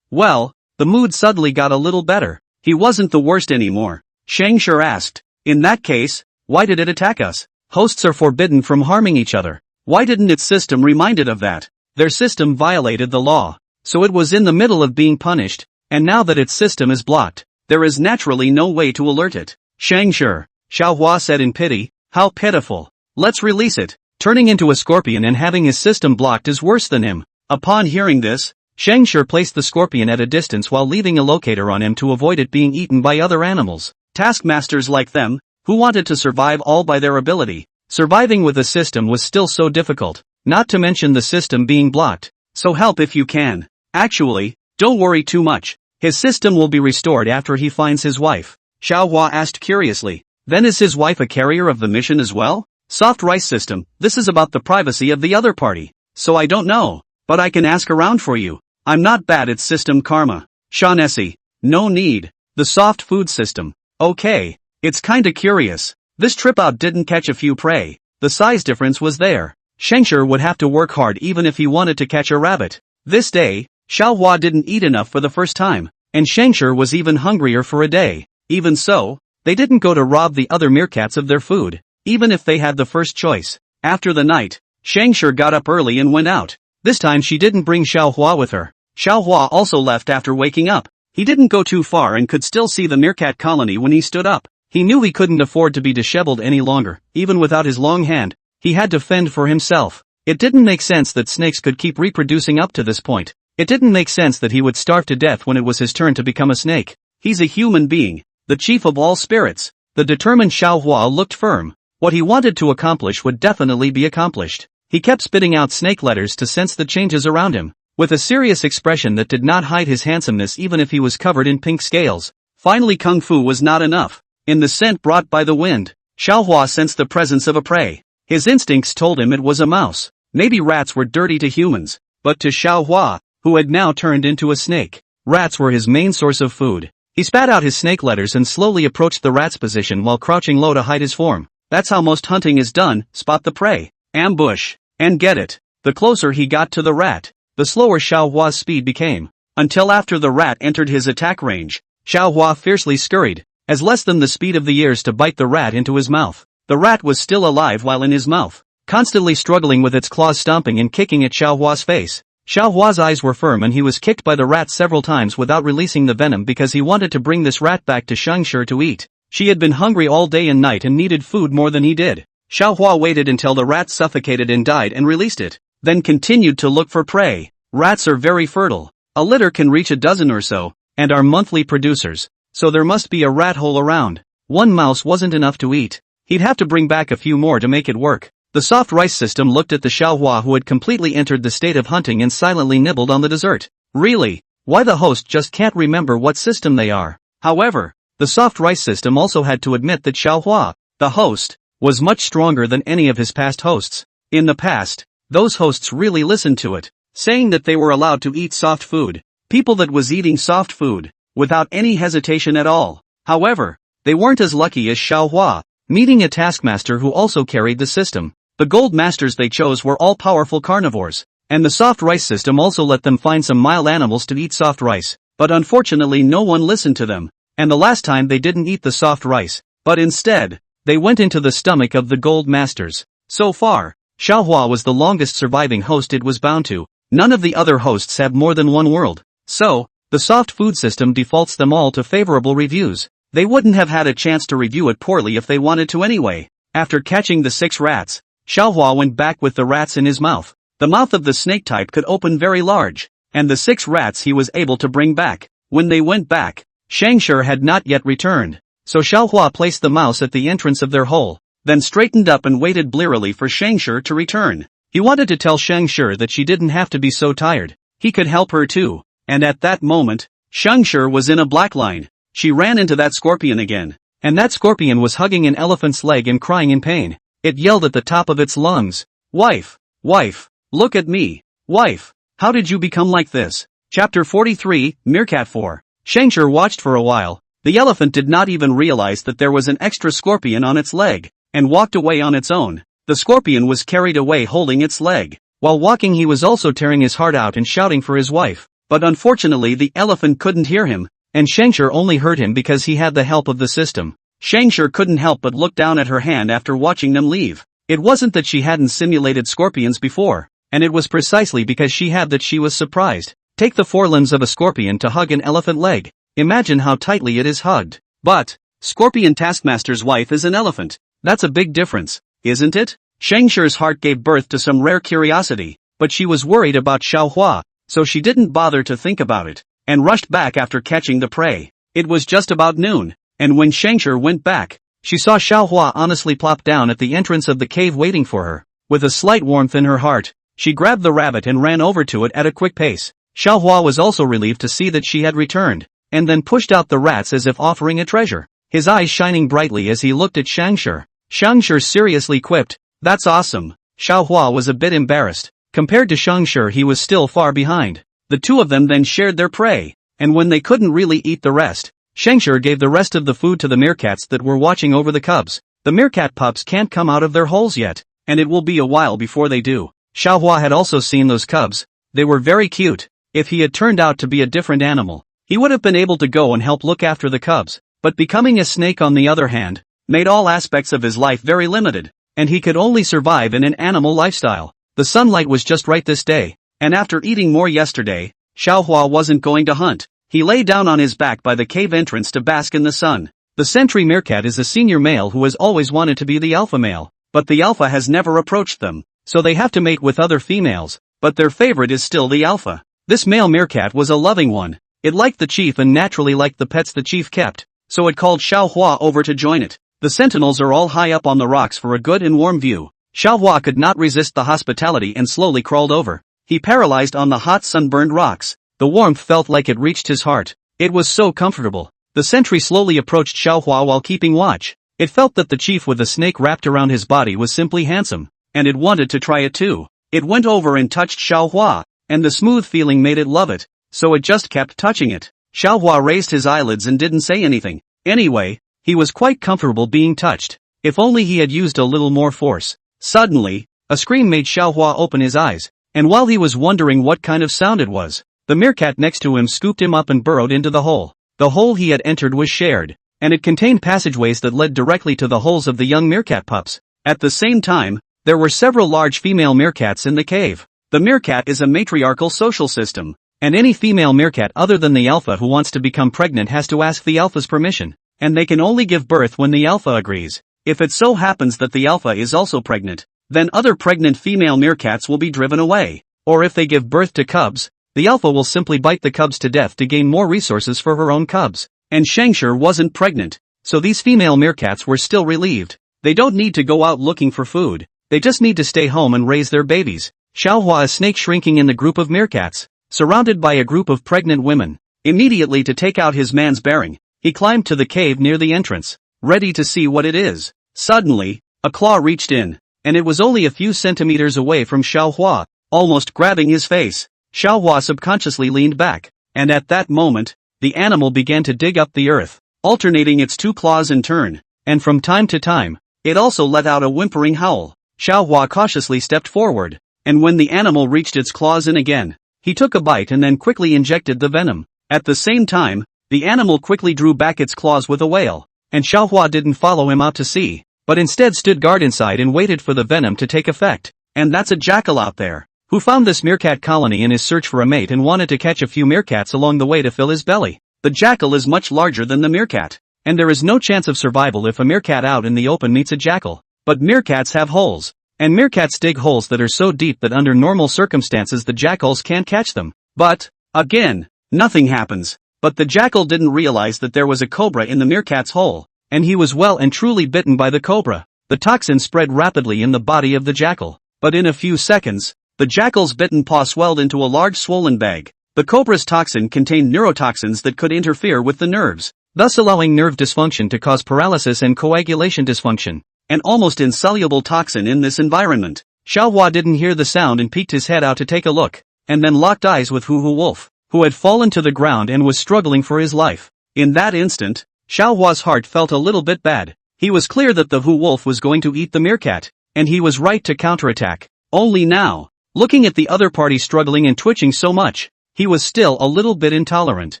Well, the mood suddenly got a little better. He wasn't the worst anymore. Scavenger asked, "In that case, why did it attack us? Hosts are forbidden from harming each other. Why didn't its system remind it of that?" Their system violated the law, so it was in the middle of being punished, and now that its system is blocked, there is naturally no way to alert it. "Scavenger," Xiaohua said in pity, "how pitiful. Let's release it. Turning into a scorpion and having his system blocked is worse than him." Upon hearing this, Scavenger placed the scorpion at a distance while leaving a locator on him to avoid it being eaten by other animals. Taskmasters like them, who wanted to survive all by their ability, surviving with the system was still so difficult, not to mention the system being blocked. So help if you can. Actually, don't worry too much. His system will be restored after he finds his wife. Xiaohua asked curiously. Then is his wife a carrier of the mission as well? Soft rice system, this is about the privacy of the other party. So I don't know, but I can ask around for you. I'm not bad at system karma. Shaughnessy. No need. The soft food system. Okay. It's kinda curious. This trip out didn't catch a few prey. The size difference was there. Scavenger would have to work hard even if he wanted to catch a rabbit. This day, Xiaohua didn't eat enough for the first time, and Scavenger was even hungrier for a day. Even so, they didn't go to rob the other meerkats of their food, even if they had the first choice. After the night, Scavenger got up early and went out. This time she didn't bring Xiaohua with her. Xiaohua also left after waking up. He didn't go too far and could still see the meerkat colony when he stood up. He knew he couldn't afford to be disheveled any longer, even without his long hand. He had to fend for himself. It didn't make sense that snakes could keep reproducing up to this point. It didn't make sense that he would starve to death when it was his turn to become a snake. He's a human being, the chief of all spirits. The determined Xiaohua looked firm. What he wanted to accomplish would definitely be accomplished. He kept spitting out snake letters to sense the changes around him, with a serious expression that did not hide his handsomeness even if he was covered in pink scales. Finally, kung fu was not enough. In the scent brought by the wind, Xiaohua sensed the presence of a prey. His instincts told him it was a mouse. Maybe rats were dirty to humans, but to Xiaohua, who had now turned into a snake, rats were his main source of food. He spat out his snake letters and slowly approached the rat's position while crouching low to hide his form. That's how most hunting is done: spot the prey, ambush, and get it. The closer he got to the rat, the slower Xiaohua's speed became, until after the rat entered his attack range, Xiaohua fiercely scurried, as less than the speed of the ears to bite the rat into his mouth. The rat was still alive while in his mouth, constantly struggling with its claws, stomping and kicking at Xiaohua's face. Xiaohua's eyes were firm and he was kicked by the rat several times without releasing the venom because he wanted to bring this rat back to Scavenger to eat. She had been hungry all day and night and needed food more than he did. Xiaohua waited until the rat suffocated and died and released it, then continued to look for prey. Rats are very fertile. A litter can reach a dozen or so, and are monthly producers, so there must be a rat hole around. One mouse wasn't enough to eat. He'd have to bring back a few more to make it work. The soft rice system looked at the Xiaohua who had completely entered the state of hunting and silently nibbled on the dessert. Really? Why the host just can't remember what system they are? However, the soft rice system also had to admit that Xiaohua, the host, was much stronger than any of his past hosts. In the past, those hosts really listened to it, saying that they were allowed to eat soft food. People that was eating soft food, without any hesitation at all. However, they weren't as lucky as Xiaohua, meeting a taskmaster who also carried the system. The gold masters they chose were all powerful carnivores, and the soft rice system also let them find some mild animals to eat soft rice, but unfortunately no one listened to them, and the last time they didn't eat the soft rice, but instead, they went into the stomach of the gold masters. So far, Xiaohua was the longest surviving host it was bound to. None of the other hosts have more than one world, so, the soft food system defaults them all to favorable reviews. They wouldn't have had a chance to review it poorly if they wanted to anyway. After catching the 6 rats, Xiaohua went back with the rats in his mouth. The mouth of the snake type could open very large, and the 6 rats he was able to bring back. When they went back, Scavenger had not yet returned, so Xiaohua placed the mouse at the entrance of their hole, then straightened up and waited blearily for Scavenger to return. He wanted to tell Scavenger that she didn't have to be so tired. He could help her too, and at that moment, Scavenger was in a black line. She ran into that scorpion again, and that scorpion was hugging an elephant's leg and crying in pain. It yelled at the top of its lungs, "Wife, wife, look at me, wife, how did you become like this?" Chapter 43, Meerkat 4. Scavenger watched for a while. The elephant did not even realize that there was an extra scorpion on its leg, and walked away on its own. The scorpion was carried away holding its leg. While walking he was also tearing his heart out and shouting for his wife, but unfortunately the elephant couldn't hear him, and Scavenger only heard him because he had the help of the system. Scavenger couldn't help but look down at her hand after watching them leave. It wasn't that she hadn't simulated scorpions before, and it was precisely because she had that she was surprised. Take the forelimbs of a scorpion to hug an elephant leg. Imagine how tightly it is hugged. But, Scorpion Taskmaster's wife is an elephant. That's a big difference, isn't it? Scavenger's heart gave birth to some rare curiosity, but she was worried about Xiaohua, so she didn't bother to think about it, and rushed back after catching the prey. It was just about noon, and when Scavenger went back, she saw Xiaohua honestly plop down at the entrance of the cave waiting for her. With a slight warmth in her heart, she grabbed the rabbit and ran over to it at a quick pace. Xiaohua was also relieved to see that she had returned, and then pushed out the rats as if offering a treasure. his eyes shining brightly as he looked at Scavenger. Scavenger seriously quipped, "That's awesome." Xiaohua was a bit embarrassed. Compared to Scavenger, he was still far behind. The two of them then shared their prey, and when they couldn't really eat the rest, Scavenger gave the rest of the food to the meerkats that were watching over the cubs. The meerkat pups can't come out of their holes yet, and it will be a while before they do. Xiaohua had also seen those cubs. They were very cute. If he had turned out to be a different animal, he would have been able to go and help look after the cubs, but becoming a snake on the other hand, made all aspects of his life very limited, and he could only survive in an animal lifestyle. The sunlight was just right this day, and after eating more yesterday, Xiaohua wasn't going to hunt. He lay down on his back by the cave entrance to bask in the sun. The sentry meerkat is a senior male who has always wanted to be the alpha male, but the alpha has never approached them, so they have to mate with other females, but their favorite is still the alpha. This male meerkat was a loving one. It liked the chief and naturally liked the pets the chief kept, so it called Xiaohua over to join it. The sentinels are all high up on the rocks for a good and warm view. Xiaohua could not resist the hospitality and slowly crawled over. He paralyzed on the hot sunburned rocks. The warmth felt like it reached his heart. It was so comfortable. The sentry slowly approached Xiaohua while keeping watch. It felt that the chief with the snake wrapped around his body was simply handsome, and it wanted to try it too. It went over and touched Xiaohua, and the smooth feeling made it love it, so it just kept touching it. Xiaohua raised his eyelids and didn't say anything. Anyway, he was quite comfortable being touched. If only he had used a little more force. Suddenly, a scream made Xiaohua open his eyes, and while he was wondering what kind of sound it was, the meerkat next to him scooped him up and burrowed into the hole. The hole he had entered was shared, and it contained passageways that led directly to the holes of the young meerkat pups. At the same time, there were several large female meerkats in the cave. The meerkat is a matriarchal social system, and any female meerkat other than the alpha who wants to become pregnant has to ask the alpha's permission, and they can only give birth when the alpha agrees. If it so happens that the alpha is also pregnant, then other pregnant female meerkats will be driven away, or if they give birth to cubs, the alpha will simply bite the cubs to death to gain more resources for her own cubs. And Scavenger wasn't pregnant, so these female meerkats were still relieved. They don't need to go out looking for food, they just need to stay home and raise their babies. Xiaohua, a snake shrinking in the group of meerkats, surrounded by a group of pregnant women. Immediately to take out his man's bearing, he climbed to the cave near the entrance, ready to see what it is. Suddenly, a claw reached in, and it was only a few centimeters away from Xiaohua, almost grabbing his face. Xiaohua subconsciously leaned back, and at that moment, the animal began to dig up the earth, alternating its two claws in turn, and from time to time, it also let out a whimpering howl. Xiaohua cautiously stepped forward, and when the animal reached its claws in again, he took a bite and then quickly injected the venom. At the same time, the animal quickly drew back its claws with a wail, and Xiaohua didn't follow him out to sea, but instead stood guard inside and waited for the venom to take effect. And that's a jackal out there, who found this meerkat colony in his search for a mate and wanted to catch a few meerkats along the way to fill his belly. The jackal is much larger than the meerkat, and there is no chance of survival if a meerkat out in the open meets a jackal. But meerkats have holes, and meerkats dig holes that are so deep that under normal circumstances the jackals can't catch them. But, again, nothing happens. But the jackal didn't realize that there was a cobra in the meerkat's hole, and he was well and truly bitten by the cobra. The toxin spread rapidly in the body of the jackal, but in a few seconds, the jackal's bitten paw swelled into a large swollen bag. The cobra's toxin contained neurotoxins that could interfere with the nerves, thus allowing nerve dysfunction to cause paralysis and coagulation dysfunction. An almost insoluble toxin in this environment. Xiaohua didn't hear the sound and peeked his head out to take a look, and then locked eyes with Hu Wolf, who had fallen to the ground and was struggling for his life. In that instant, Xiaohua's heart felt a little bit bad. He was clear that the Hu Wolf was going to eat the meerkat, and he was right to counterattack. Only now, looking at the other party struggling and twitching so much, he was still a little bit intolerant.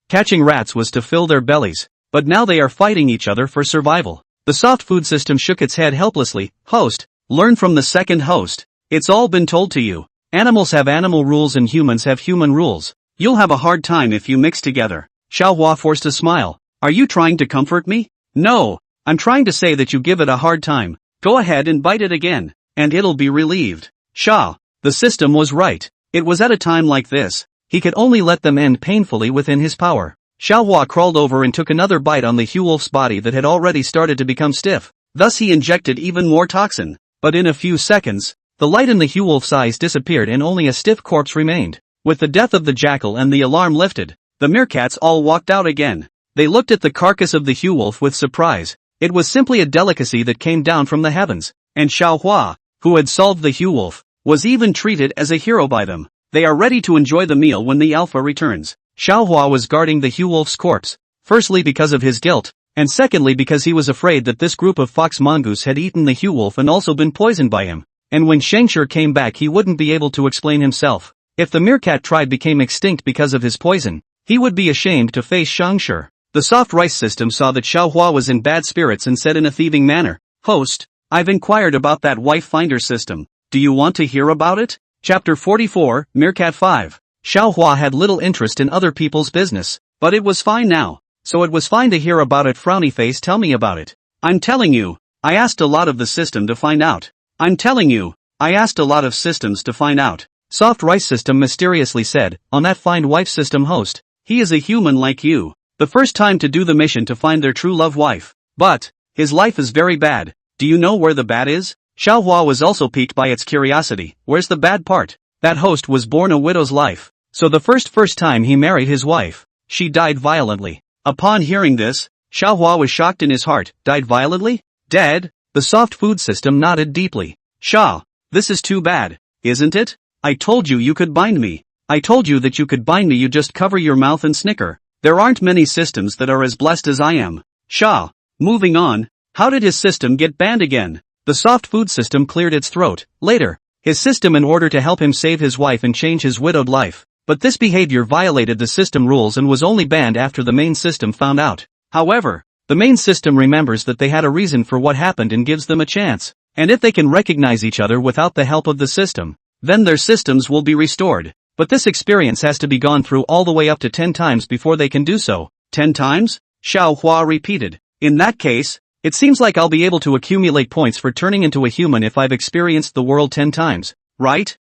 Catching rats was to fill their bellies, but now they are fighting each other for survival. The soft food system shook its head helplessly. Host, learn from the second host. It's all been told to you. Animals have animal rules and humans have human rules. You'll have a hard time if you mix together. Xiaohua forced a smile. Are you trying to comfort me? No, I'm trying to say that you give it a hard time. Go ahead and bite it again, and it'll be relieved. Xia, the system was right. It was at a time like this, he could only let them end painfully within his power. Xiaohua crawled over and took another bite on the Hu Wolf's body that had already started to become stiff. Thus he injected even more toxin, but in a few seconds, the light in the Hu Wolf's eyes disappeared and only a stiff corpse remained. With the death of the jackal and the alarm lifted, the meerkats all walked out again. They looked at the carcass of the Hue Wolf with surprise. It was simply a delicacy that came down from the heavens, and Xiaohua, who had solved the Hue Wolf, was even treated as a hero by them. They are ready to enjoy the meal when the alpha returns. Xiaohua was guarding the Hue Wolf's corpse, firstly because of his guilt, and secondly because he was afraid that this group of fox mongoose had eaten the Hue Wolf and also been poisoned by him. And when Scavenger came back he wouldn't be able to explain himself. If the meerkat tribe became extinct because of his poison, he would be ashamed to face Scavenger. The soft rice system saw that Xiaohua was in bad spirits and said in a thieving manner, "Host, I've inquired about that wife finder system. Do you want to hear about it?" Chapter 44, Meerkat 5. Xiaohua had little interest in other people's business, but it was fine now. So it was fine to hear about it. Frowny face, tell me about it. I'm telling you, I asked a lot of the system to find out. I'm telling you, I asked a lot of systems to find out. Soft rice system mysteriously said, on that find wife system host, he is a human like you. The first time to do the mission to find their true love wife. But, his life is very bad. Do you know where the bad is? Xiaohua was also piqued by its curiosity. Where's the bad part? That host was born a widow's life. So the first time he married his wife, she died violently. Upon hearing this, Xiaohua was shocked in his heart. Died violently? Dead? The soft food system nodded deeply. Sha, this is too bad, isn't it? I told you you could bind me. I told you that you could bind me. You just cover your mouth and snicker. There aren't many systems that are as blessed as I am. Sha. Moving on, how did his system get banned again? The soft food system cleared its throat. Later, his system in order to help him save his wife and change his widowed life. But this behavior violated the system rules and was only banned after the main system found out. However, the main system remembers that they had a reason for what happened and gives them a chance. And if they can recognize each other without the help of the system, then their systems will be restored. But this experience has to be gone through all the way up to 10 times before they can do so. 10 times? Xiaohua repeated. In that case, it seems like I'll be able to accumulate points for turning into a human if I've experienced the world 10 times, right?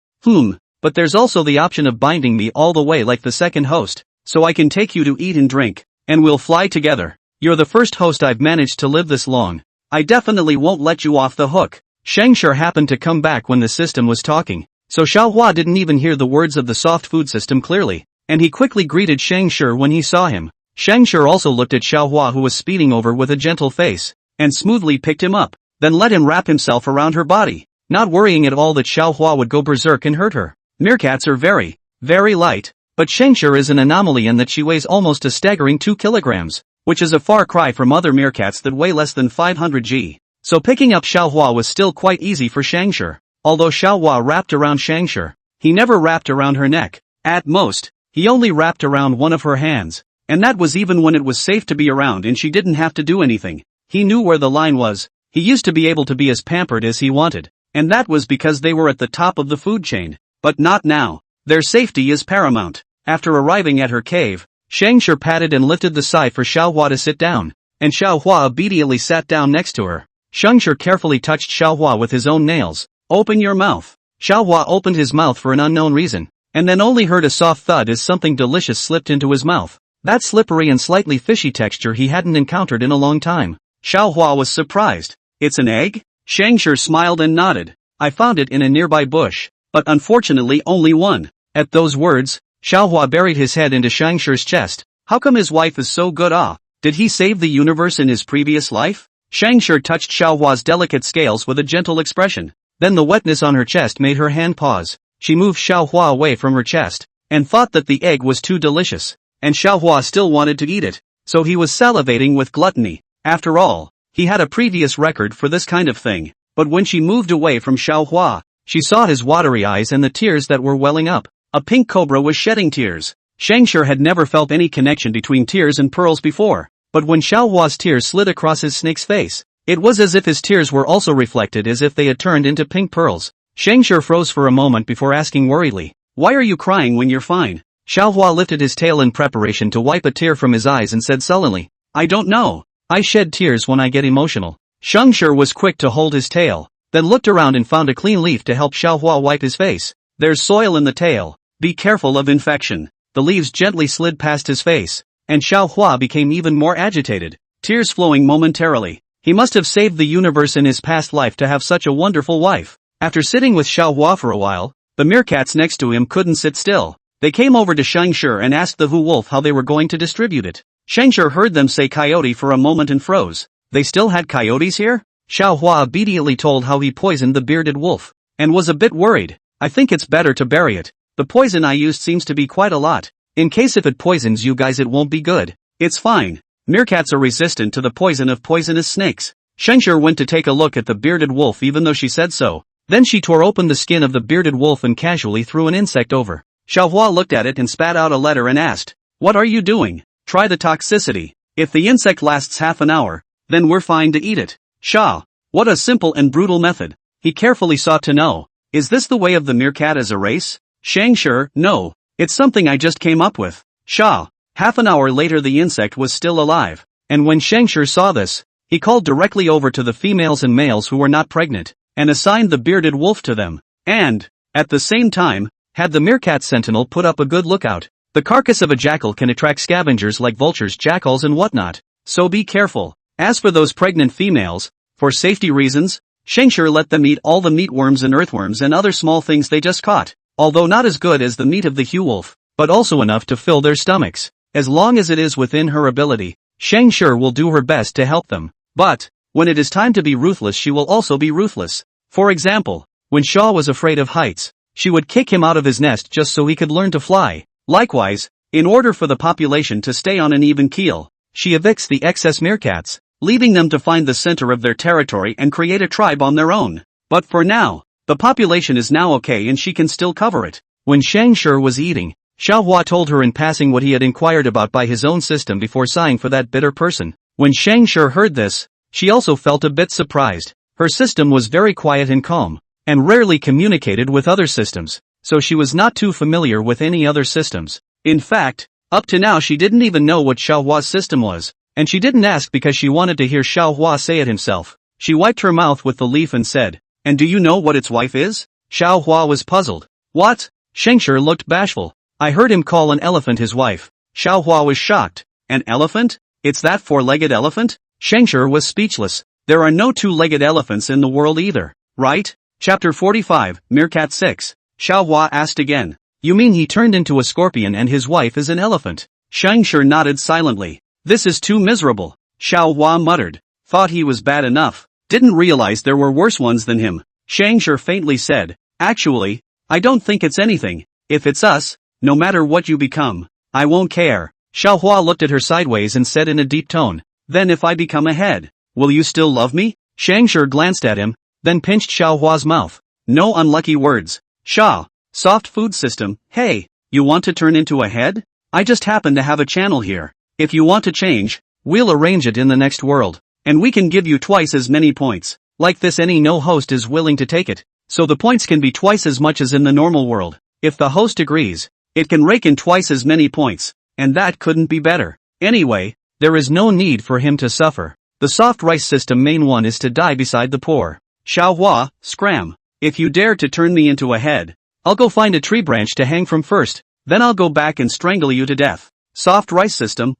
But there's also the option of binding me all the way like the second host, so I can take you to eat and drink, and we'll fly together. You're the first host I've managed to live this long. I definitely won't let you off the hook. Scavenger happened to come back when the system was talking. So Xiaohua didn't even hear the words of the soft food system clearly, and he quickly greeted Scavenger when he saw him. Scavenger also looked at Xiaohua who was speeding over with a gentle face, and smoothly picked him up, then let him wrap himself around her body, not worrying at all that Xiaohua would go berserk and hurt her. Meerkats are very, very light, but Scavenger is an anomaly in that she weighs almost a staggering 2 kilograms, which is a far cry from other meerkats that weigh less than 500 g. So picking up Xiaohua was still quite easy for Scavenger. Although Xiaohua wrapped around Scavenger, he never wrapped around her neck. At most, he only wrapped around one of her hands, and that was even when it was safe to be around and she didn't have to do anything. He knew where the line was. He used to be able to be as pampered as he wanted, and that was because they were at the top of the food chain. But not now. Their safety is paramount. After arriving at her cave, Scavenger patted and lifted the sigh for Xiaohua to sit down, and Xiaohua obediently sat down next to her. Scavenger carefully touched Xiaohua with his own nails. Open your mouth. Xiaohua opened his mouth for an unknown reason, and then only heard a soft thud as something delicious slipped into his mouth. That slippery and slightly fishy texture he hadn't encountered in a long time. Xiaohua was surprised. It's an egg? Scavenger smiled and nodded. I found it in a nearby bush, but unfortunately only one. At those words, Xiaohua buried his head into Scavenger's chest. How come his wife is so good? Did he save the universe in his previous life? Scavenger touched Xiaohua's delicate scales with a gentle expression. Then the wetness on her chest made her hand pause. She moved Xiaohua away from her chest, and thought that the egg was too delicious, and Xiaohua still wanted to eat it, so he was salivating with gluttony. After all, he had a previous record for this kind of thing, but when she moved away from Xiaohua, she saw his watery eyes and the tears that were welling up. A pink cobra was shedding tears. Scavenger had never felt any connection between tears and pearls before, but when Xiaohua's tears slid across his snake's face, it was as if his tears were also reflected as if they had turned into pink pearls. Scavenger froze for a moment before asking worriedly, "Why are you crying when you're fine?" Xiaohua lifted his tail in preparation to wipe a tear from his eyes and said sullenly, "I don't know. I shed tears when I get emotional." Scavenger was quick to hold his tail, then looked around and found a clean leaf to help Xiaohua wipe his face. "There's soil in the tail. Be careful of infection." The leaves gently slid past his face, and Xiaohua became even more agitated, tears flowing momentarily. He must have saved the universe in his past life to have such a wonderful wife. After sitting with Xiaohua for a while, the meerkats next to him couldn't sit still. They came over to Scavenger and asked the Hue Wolf how they were going to distribute it. Scavenger heard them say coyote for a moment and froze. They still had coyotes here? Xiao Hua immediately told how he poisoned the bearded wolf, and was a bit worried. I think it's better to bury it. The poison I used seems to be quite a lot. In case if it poisons you guys it won't be good. It's fine. Meerkats are resistant to the poison of poisonous snakes. Scavenger went to take a look at the bearded wolf even though she said so. Then she tore open the skin of the bearded wolf and casually threw an insect over. Xiao Hua looked at it and spat out a letter and asked, "What are you doing? Try the toxicity. If the insect lasts half an hour, then we're fine to eat it." Sha, what a simple and brutal method. He carefully sought to know, is this the way of the meerkat as a race? Scavenger, no. It's something I just came up with. Sha. Half an hour later the insect was still alive. And when Scavenger saw this, he called directly over to the females and males who were not pregnant, and assigned the bearded wolf to them. And, at the same time, had the meerkat sentinel put up a good lookout. The carcass of a jackal can attract scavengers like vultures, jackals and whatnot. So be careful. As for those pregnant females, for safety reasons, Scavenger let them eat all the meatworms and earthworms and other small things they just caught. Although not as good as the meat of the Hue wolf, but also enough to fill their stomachs. As long as it is within her ability, Scavenger will do her best to help them. But, when it is time to be ruthless she will also be ruthless. For example, when Shaw was afraid of heights, she would kick him out of his nest just so he could learn to fly. Likewise, in order for the population to stay on an even keel, she evicts the excess meerkats, leaving them to find the center of their territory and create a tribe on their own. But for now, the population is now okay and she can still cover it. When Scavenger was eating, Xiao Hua told her in passing what he had inquired about by his own system before sighing for that bitter person. When Scavenger heard this, she also felt a bit surprised. Her system was very quiet and calm, and rarely communicated with other systems, so she was not too familiar with any other systems. In fact, up to now she didn't even know what Xiao Hua's system was, and she didn't ask because she wanted to hear Xiao Hua say it himself. She wiped her mouth with the leaf and said, "And do you know what its wife is?" Xiao Hua was puzzled. What? Scavenger looked bashful. I heard him call an elephant his wife. Xiao Hua was shocked. An elephant? It's that four-legged elephant? Scavenger was speechless. There are no two-legged elephants in the world either, right? Chapter 45, Meerkat 6. Xiao Hua asked again. You mean he turned into a scorpion and his wife is an elephant? Scavenger nodded silently. This is too miserable. Xiao Hua muttered. Thought he was bad enough. Didn't realize there were worse ones than him. Scavenger faintly said, actually, I don't think it's anything. If it's us, no matter what you become, I won't care. Xiao Hua looked at her sideways and said in a deep tone, then if I become a head, will you still love me? Scavenger glanced at him, then pinched Xiao Hua's mouth. No unlucky words. Xia, soft food system, hey, you want to turn into a head? I just happen to have a channel here. If you want to change, we'll arrange it in the next world. And we can give you twice as many points. Like this no host is willing to take it. So the points can be twice as much as in the normal world. If the host agrees, it can rake in twice as many points. And that couldn't be better. Anyway, there is no need for him to suffer. The soft rice system main one is to die beside the poor. Xiao Hua, scram. If you dare to turn me into a head, I'll go find a tree branch to hang from first. Then I'll go back and strangle you to death. Soft rice system,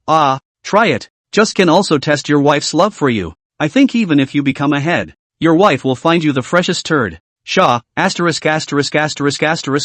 try it. Just can also test your wife's love for you. I think even if you become a head, your wife will find you the freshest turd. Sha, *****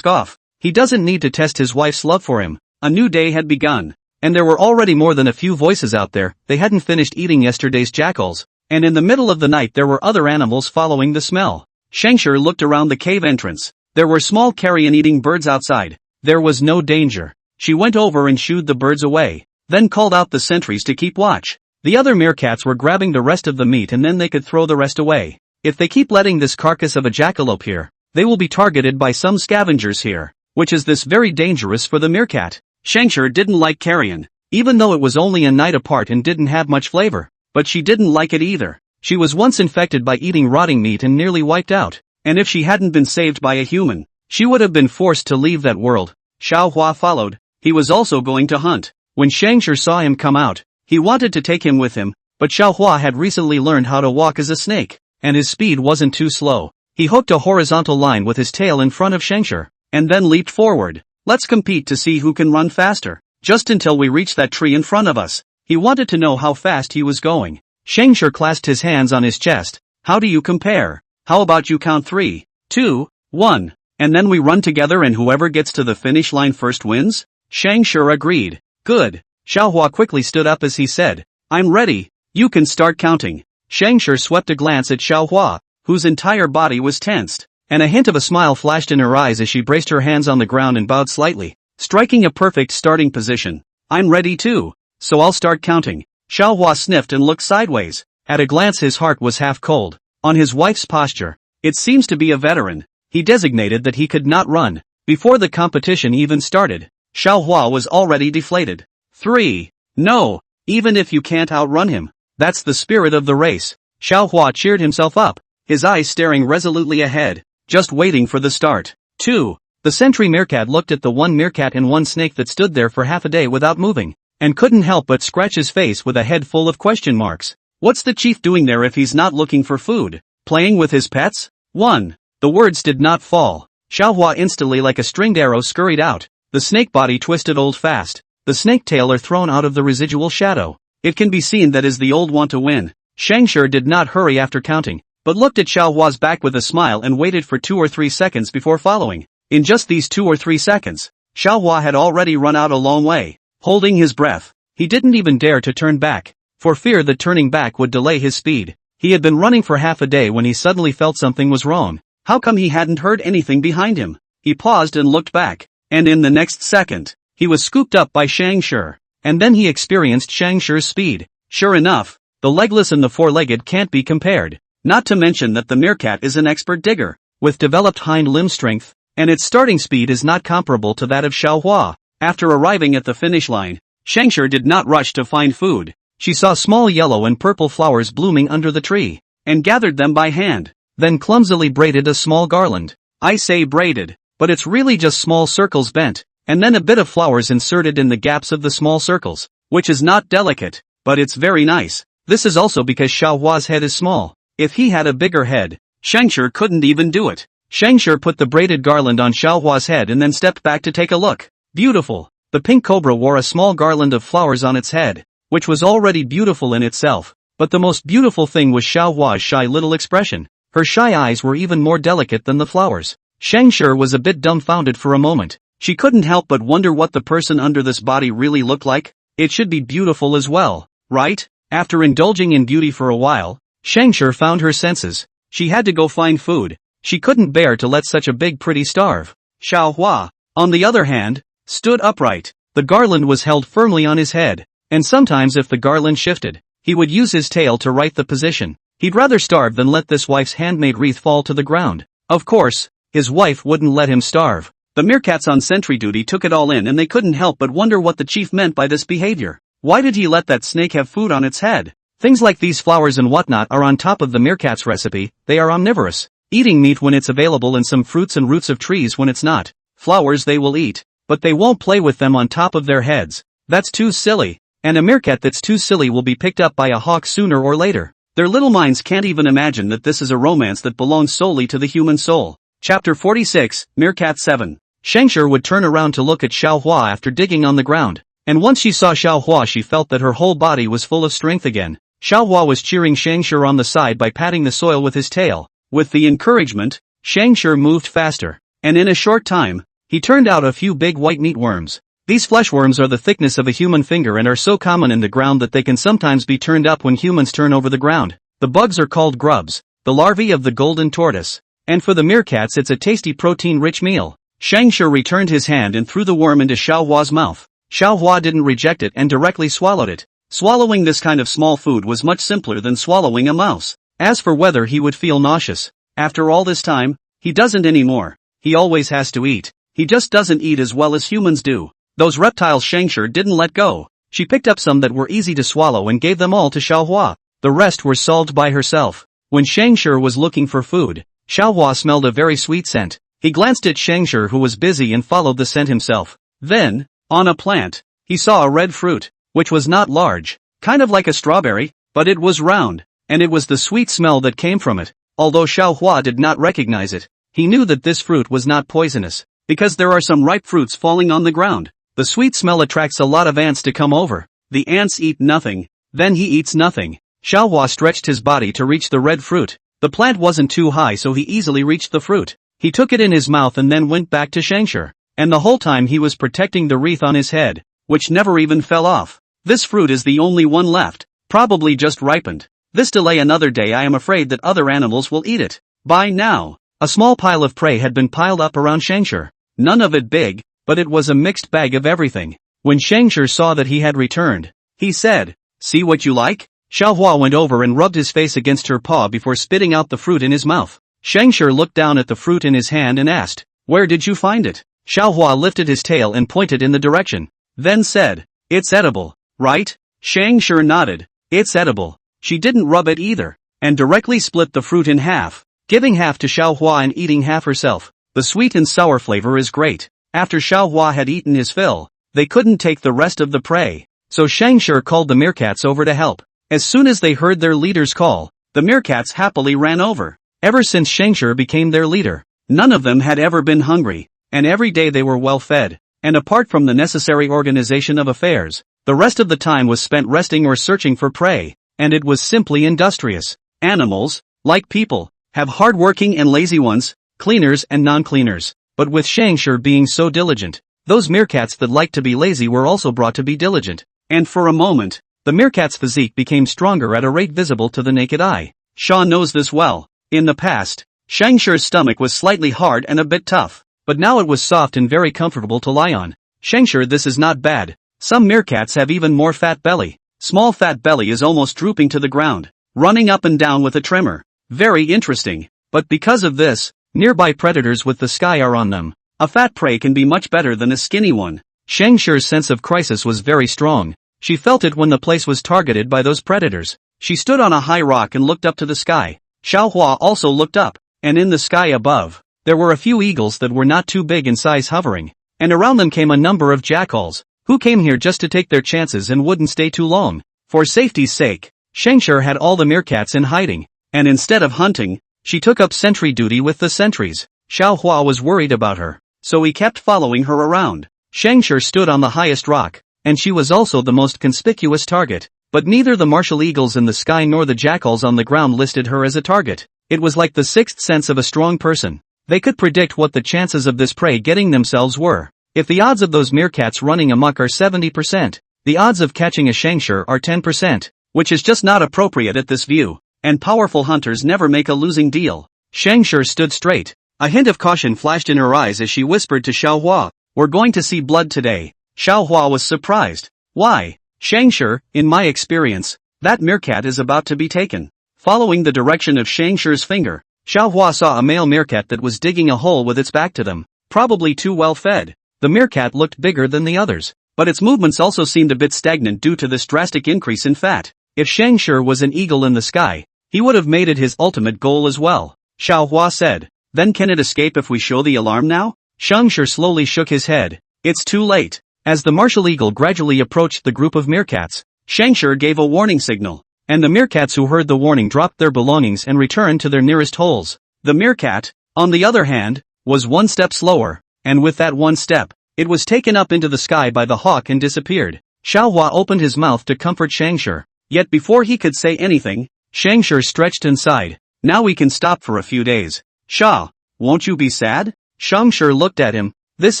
off. He doesn't need to test his wife's love for him. A new day had begun. And there were already more than a few voices out there. They hadn't finished eating yesterday's jackals. And in the middle of the night there were other animals following the smell. Scavenger looked around the cave entrance. There were small carrion-eating birds outside. There was no danger. She went over and shooed the birds away. Then called out the sentries to keep watch. The other meerkats were grabbing the rest of the meat and then they could throw the rest away. If they keep letting this carcass of a jackalope here, they will be targeted by some scavengers here, which is this very dangerous for the meerkat. Scavenger didn't like carrion, even though it was only a night apart and didn't have much flavor, but she didn't like it either. She was once infected by eating rotting meat and nearly wiped out, and if she hadn't been saved by a human, she would have been forced to leave that world. Xiao Hua followed. He was also going to hunt. When Scavenger saw him come out, he wanted to take him with him, but Xiao Hua had recently learned how to walk as a snake, and his speed wasn't too slow. He hooked a horizontal line with his tail in front of Scavenger, and then leaped forward. Let's compete to see who can run faster. Just until we reach that tree in front of us. He wanted to know how fast he was going. Scavenger clasped his hands on his chest. How do you compare? How about you count 3, 2, 1, and then we run together and whoever gets to the finish line first wins? Scavenger agreed. Good. Xiaohua quickly stood up as he said, "I'm ready, you can start counting." Scavenger swept a glance at Xiaohua, whose entire body was tensed, and a hint of a smile flashed in her eyes as she braced her hands on the ground and bowed slightly, striking a perfect starting position. "I'm ready too, so I'll start counting." Xiaohua sniffed and looked sideways. At a glance his heart was half cold. On his wife's posture, it seems to be a veteran. He designated that he could not run. Before the competition even started, Xiaohua was already deflated. 3. No, even if you can't outrun him, that's the spirit of the race. Xiaohua cheered himself up, his eyes staring resolutely ahead, just waiting for the start. 2. The sentry meerkat looked at the one meerkat and one snake that stood there for half a day without moving, and couldn't help but scratch his face with a head full of question marks. What's the chief doing there if he's not looking for food? Playing with his pets? 1. The words did not fall. Xiaohua instantly like a stringed arrow scurried out, the snake body twisted old fast, the snake tail are thrown out of the residual shadow. It can be seen that is the old want to win. Scavenger did not hurry after counting, but looked at Xiaohua's back with a smile and waited for 2 or 3 seconds before following. In just these 2 or 3 seconds, Xiaohua had already run out a long way. Holding his breath, he didn't even dare to turn back, for fear that turning back would delay his speed. He had been running for half a day when he suddenly felt something was wrong. How come he hadn't heard anything behind him? He paused and looked back, and in the next second, he was scooped up by Scavenger. And then he experienced Scavenger's speed. Sure enough, the legless and the four-legged can't be compared. Not to mention that the meerkat is an expert digger, with developed hind limb strength, and its starting speed is not comparable to that of Xiaohua. After arriving at the finish line, Scavenger did not rush to find food. She saw small yellow and purple flowers blooming under the tree, and gathered them by hand, then clumsily braided a small garland. I say braided, but it's really just small circles bent, and then a bit of flowers inserted in the gaps of the small circles, which is not delicate, but it's very nice. This is also because Xiaohua's head is small. If he had a bigger head, Scavenger couldn't even do it. Scavenger put the braided garland on Xiaohua's head and then stepped back to take a look. Beautiful. The pink cobra wore a small garland of flowers on its head, which was already beautiful in itself, but the most beautiful thing was Xiaohua's shy little expression. Her shy eyes were even more delicate than the flowers. Scavenger was a bit dumbfounded for a moment. She couldn't help but wonder what the person under this body really looked like. It should be beautiful as well, right? After indulging in beauty for a while, Scavenger found her senses. She had to go find food. She couldn't bear to let such a big pretty starve. Xiaohua, on the other hand, stood upright. The garland was held firmly on his head, and sometimes if the garland shifted, he would use his tail to right the position. He'd rather starve than let this wife's handmade wreath fall to the ground. Of course, his wife wouldn't let him starve. The meerkats on sentry duty took it all in and they couldn't help but wonder what the chief meant by this behavior. Why did he let that snake have food on its head? Things like these flowers and whatnot are on top of the meerkat's recipe. They are omnivorous, eating meat when it's available and some fruits and roots of trees when it's not. Flowers they will eat, but they won't play with them on top of their heads. That's too silly. And a meerkat that's too silly will be picked up by a hawk sooner or later. Their little minds can't even imagine that this is a romance that belongs solely to the human soul. Chapter 46, Meerkat 7. Scavenger would turn around to look at Xiaohua after digging on the ground, and once she saw Xiaohua she felt that her whole body was full of strength again. Xiaohua was cheering Scavenger on the side by patting the soil with his tail. With the encouragement, Scavenger moved faster, and in a short time, he turned out a few big white meatworms. These fleshworms are the thickness of a human finger and are so common in the ground that they can sometimes be turned up when humans turn over the ground. The bugs are called grubs, the larvae of the golden tortoise. And for the meerkats it's a tasty protein-rich meal. Scavenger returned his hand and threw the worm into Xiaohua's mouth. Xiaohua didn't reject it and directly swallowed it. Swallowing this kind of small food was much simpler than swallowing a mouse. As for whether he would feel nauseous, after all this time, he doesn't anymore. He always has to eat. He just doesn't eat as well as humans do. Those reptiles Scavenger didn't let go. She picked up some that were easy to swallow and gave them all to Xiaohua. The rest were solved by herself. When Scavenger was looking for food, Xiaohua smelled a very sweet scent. He glanced at Scavenger who was busy and followed the scent himself. Then, on a plant, he saw a red fruit, which was not large, kind of like a strawberry, but it was round, and it was the sweet smell that came from it. Although Xiaohua did not recognize it, he knew that this fruit was not poisonous, because there are some ripe fruits falling on the ground. The sweet smell attracts a lot of ants to come over. The ants eat nothing, then he eats nothing. Xiaohua stretched his body to reach the red fruit. The plant wasn't too high so he easily reached the fruit. He took it in his mouth and then went back to Scavenger. And the whole time he was protecting the wreath on his head, which never even fell off. This fruit is the only one left, probably just ripened. This delay another day, I am afraid that other animals will eat it. By now, a small pile of prey had been piled up around Scavenger. None of it big, but it was a mixed bag of everything. When Scavenger saw that he had returned, he said, "See what you like?" Xiaohua went over and rubbed his face against her paw before spitting out the fruit in his mouth. Scavenger looked down at the fruit in his hand and asked, "Where did you find it?" Xiaohua lifted his tail and pointed in the direction, then said, "It's edible, right?" Scavenger nodded. "It's edible." She didn't rub it either, and directly split the fruit in half, giving half to Xiaohua and eating half herself. The sweet and sour flavor is great. After Xiaohua had eaten his fill, they couldn't take the rest of the prey, so Scavenger called the meerkats over to help. As soon as they heard their leader's call, the meerkats happily ran over. Ever since Scavenger became their leader, none of them had ever been hungry, and every day they were well fed, and apart from the necessary organization of affairs, the rest of the time was spent resting or searching for prey, and it was simply industrious. Animals, like people, have hard-working and lazy ones, cleaners and non-cleaners, but with Scavenger being so diligent, those meerkats that liked to be lazy were also brought to be diligent, and for a moment, the meerkat's physique became stronger at a rate visible to the naked eye. Shaw knows this well. In the past, Scavenger's stomach was slightly hard and a bit tough, but now it was soft and very comfortable to lie on. Scavenger, this is not bad. Some meerkats have even more fat belly. Small fat belly is almost drooping to the ground, running up and down with a tremor. Very interesting, but because of this, nearby predators with the sky are on them. A fat prey can be much better than a skinny one. Scavenger's sense of crisis was very strong. She felt it when the place was targeted by those predators. She stood on a high rock and looked up to the sky. Xiaohua also looked up, and in the sky above, there were a few eagles that were not too big in size hovering, and around them came a number of jackals, who came here just to take their chances and wouldn't stay too long. For safety's sake, Scavenger had all the meerkats in hiding, and instead of hunting, she took up sentry duty with the sentries. Xiaohua was worried about her, so he kept following her around. Scavenger stood on the highest rock, and she was also the most conspicuous target, but neither the martial eagles in the sky nor the jackals on the ground listed her as a target. It was like the sixth sense of a strong person. They could predict what the chances of this prey getting themselves were. If the odds of those meerkats running amok are 70%, the odds of catching a Scavenger are 10%, which is just not appropriate at this view, and powerful hunters never make a losing deal. Scavenger stood straight. A hint of caution flashed in her eyes as she whispered to Xiaohua, "We're going to see blood today." Xiaohua was surprised. "Why?" "Scavenger, in my experience, that meerkat is about to be taken." Following the direction of Shanger's finger, Xiaohua saw a male meerkat that was digging a hole with its back to them, probably too well fed. The meerkat looked bigger than the others, but its movements also seemed a bit stagnant due to this drastic increase in fat. If Scavenger was an eagle in the sky, he would have made it his ultimate goal as well. Xiaohua said, "Then can it escape if we show the alarm now?" Scavenger slowly shook his head. "It's too late." As the martial eagle gradually approached the group of meerkats, Scavenger gave a warning signal, and the meerkats who heard the warning dropped their belongings and returned to their nearest holes. The meerkat, on the other hand, was one step slower, and with that one step, it was taken up into the sky by the hawk and disappeared. Xiaohua opened his mouth to comfort Scavenger, yet before he could say anything, Scavenger stretched and sighed. "Now we can stop for a few days. Sha, won't you be sad?" Scavenger looked at him. "This